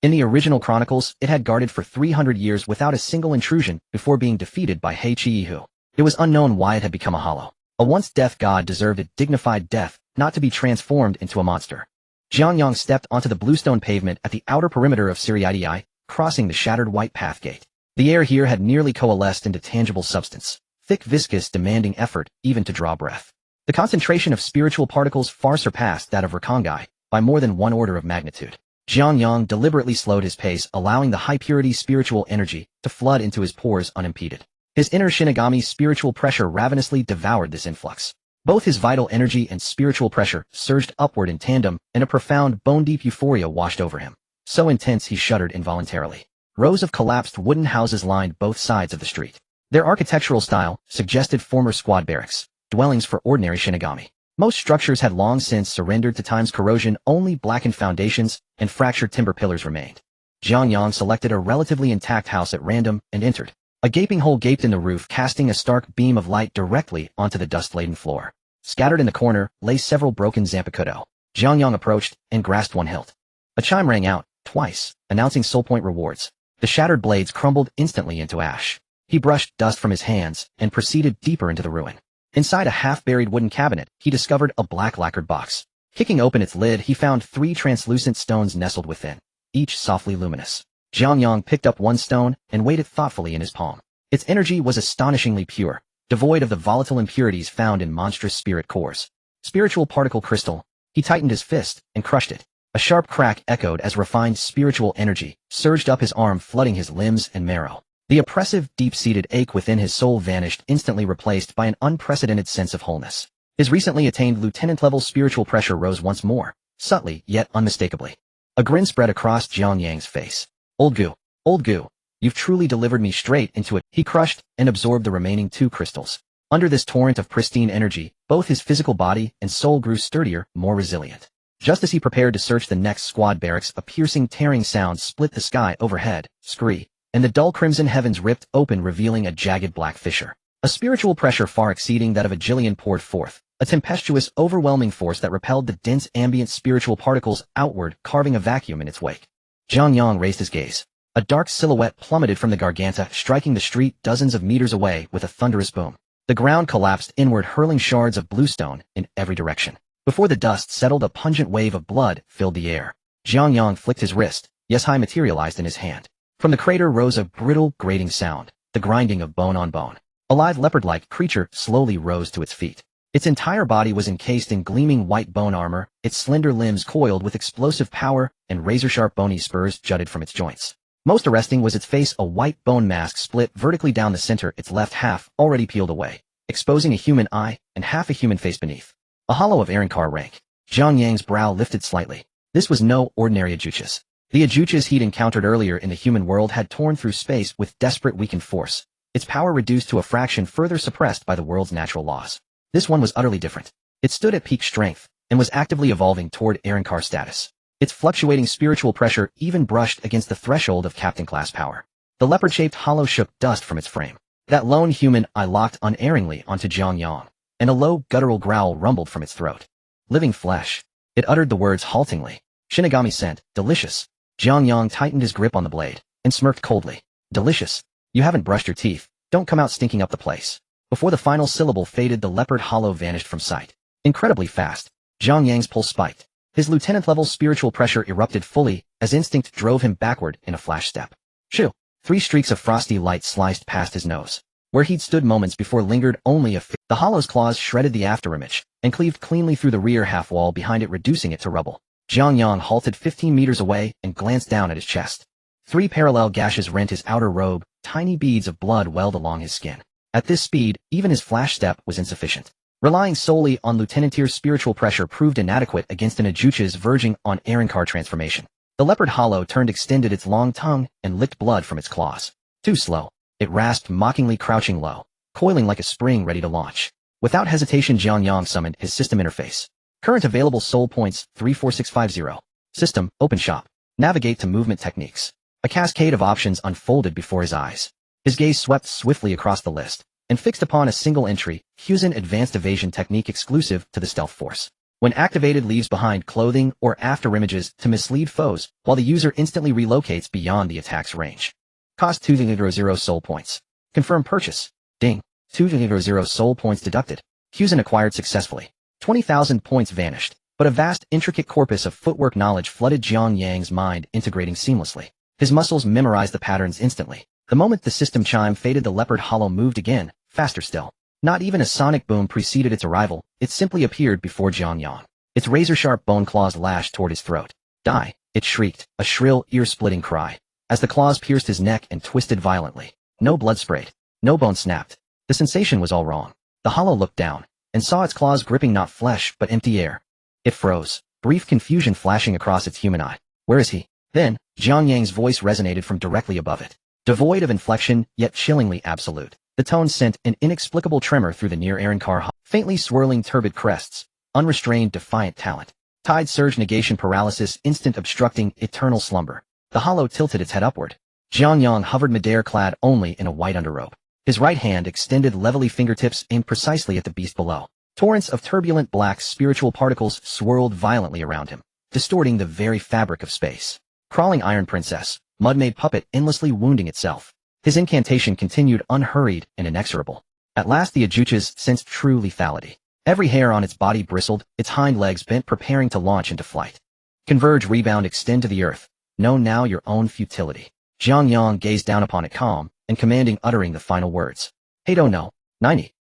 In the original chronicles, it had guarded for 300 years without a single intrusion before being defeated by He Chiyihu. It was unknown why it had become a hollow. A once death god deserved a dignified death, not to be transformed into a monster. Jiang Yang stepped onto the bluestone pavement at the outer perimeter of Siriidii, crossing the shattered white path gate. The air here had nearly coalesced into tangible substance, thick, viscous, demanding effort even to draw breath. The concentration of spiritual particles far surpassed that of Rakangai by more than one order of magnitude. Jiang Yang deliberately slowed his pace, allowing the high-purity spiritual energy to flood into his pores unimpeded. His inner Shinigami spiritual pressure ravenously devoured this influx. Both his vital energy and spiritual pressure surged upward in tandem, and a profound, bone-deep euphoria washed over him. So intense he shuddered involuntarily. Rows of collapsed wooden houses lined both sides of the street. Their architectural style suggested former squad barracks, dwellings for ordinary Shinigami. Most structures had long since surrendered to time's corrosion, only blackened foundations and fractured timber pillars remained. Jiang Yang selected a relatively intact house at random and entered. A gaping hole gaped in the roof, casting a stark beam of light directly onto the dust-laden floor. Scattered in the corner lay several broken Zanpakutō. Jiang Yang approached and grasped one hilt. A chime rang out, twice, announcing soul point rewards. The shattered blades crumbled instantly into ash. He brushed dust from his hands and proceeded deeper into the ruin. Inside a half-buried wooden cabinet, he discovered a black lacquered box. Kicking open its lid, he found 3 translucent stones nestled within, each softly luminous. Jiang Yang picked up one stone and weighed it thoughtfully in his palm. Its energy was astonishingly pure, devoid of the volatile impurities found in monstrous spirit cores. Spiritual particle crystal. He tightened his fist and crushed it. A sharp crack echoed as refined spiritual energy surged up his arm, flooding his limbs and marrow. The oppressive, deep-seated ache within his soul vanished, instantly replaced by an unprecedented sense of wholeness. His recently attained lieutenant-level spiritual pressure rose once more, subtly yet unmistakably. A grin spread across Jiang Yang's face. Old Gu, you've truly delivered me straight into it. He crushed and absorbed the remaining 2 crystals. Under this torrent of pristine energy, both his physical body and soul grew sturdier, more resilient. Just as he prepared to search the next squad barracks, a piercing, tearing sound split the sky overhead, scree, and the dull crimson heavens ripped open, revealing a jagged black fissure. A spiritual pressure far exceeding that of a Jillian poured forth, a tempestuous, overwhelming force that repelled the dense ambient spiritual particles outward, carving a vacuum in its wake. Jiang Yang raised his gaze. A dark silhouette plummeted from the Garganta, striking the street dozens of meters away with a thunderous boom. The ground collapsed inward, hurling shards of bluestone in every direction. Before the dust settled, a pungent wave of blood filled the air. Jiang Yang flicked his wrist. Yeshai materialized in his hand. From the crater rose a brittle, grating sound, the grinding of bone on bone. A lithe leopard-like creature slowly rose to its feet. Its entire body was encased in gleaming white bone armor, its slender limbs coiled with explosive power, and razor-sharp bony spurs jutted from its joints. Most arresting was its face, a white bone mask split vertically down the center, its left half already peeled away, exposing a human eye and half a human face beneath. A hollow of Arankar rank. Jiang Yang's brow lifted slightly. This was no ordinary Ajuchas. The Ajuchas he'd encountered earlier in the human world had torn through space with desperate, weakened force, its power reduced to a fraction, further suppressed by the world's natural laws. This one was utterly different. It stood at peak strength, and was actively evolving toward Arankar status. Its fluctuating spiritual pressure even brushed against the threshold of captain-class power. The leopard-shaped hollow shook dust from its frame. That lone human eye locked unerringly onto Jiang Yang, and a low, guttural growl rumbled from its throat. Living flesh. It uttered the words haltingly. Shinigami scent, delicious. Jiang Yang tightened his grip on the blade, and smirked coldly. Delicious. You haven't brushed your teeth. Don't come out stinking up the place. Before the final syllable faded, the leopard hollow vanished from sight. Incredibly fast. Jiang Yang's pulse spiked. His lieutenant-level spiritual pressure erupted fully, as instinct drove him backward in a flash step. Shoo! 3 streaks of frosty light sliced past his nose. Where he'd stood moments before lingered only a the hollow's claws shredded the afterimage, and cleaved cleanly through the rear half wall behind it, reducing it to rubble. Jiang Yang halted 15 meters away and glanced down at his chest. 3 parallel gashes rent his outer robe, tiny beads of blood welled along his skin. At this speed, even his flash step was insufficient. Relying solely on Lieutenant-tier spiritual pressure proved inadequate against an Ajuchas verging on Arankar transformation. The leopard hollow turned, extended its long tongue, and licked blood from its claws. Too slow. It rasped mockingly, crouching low, coiling like a spring ready to launch. Without hesitation, Jiang Yang summoned his system interface. Current available soul points, 34650. System, open shop. Navigate to movement techniques. A cascade of options unfolded before his eyes. His gaze swept swiftly across the list, and fixed upon a single entry, Fusion Advanced Evasion Technique exclusive to the Stealth Force. When activated, leaves behind clothing or afterimages to mislead foes, while the user instantly relocates beyond the attack's range. Cost 200 soul points. Confirm purchase. Ding. 200 soul points deducted. Fusion acquired successfully. 20,000 points vanished, but a vast, intricate corpus of footwork knowledge flooded Jiang Yang's mind, integrating seamlessly. His muscles memorized the patterns instantly. The moment the system chime faded, the leopard hollow moved again, faster still. Not even a sonic boom preceded its arrival, it simply appeared before Jiang Yang. Its razor-sharp bone claws lashed toward his throat. Die! It shrieked, a shrill, ear-splitting cry, as the claws pierced his neck and twisted violently. No blood sprayed. No bone snapped. The sensation was all wrong. The hollow looked down, and saw its claws gripping not flesh but empty air. It froze, brief confusion flashing across its human eye. Where is he? Then, Jiang Yang's voice resonated from directly above it. Devoid of inflection, yet chillingly absolute. The tone sent an inexplicable tremor through the near Arankar, faintly swirling turbid crests, unrestrained defiant talent. Tide surge, negation, paralysis, instant obstructing, eternal slumber. The hollow tilted its head upward. Jiang Yang hovered midair, clad only in a white underrobe. His right hand extended levelly, fingertips aimed precisely at the beast below. Torrents of turbulent black spiritual particles swirled violently around him, distorting the very fabric of space. Crawling iron princess, mud-made puppet endlessly wounding itself. His incantation continued, unhurried and inexorable. At last the Ajuchas sensed true lethality. Every hair on its body bristled, its hind legs bent, preparing to launch into flight. Converge, rebound, extend to the earth. Know now your own futility. Jiang Yang gazed down upon it calm and commanding, uttering the final words. 809. 90.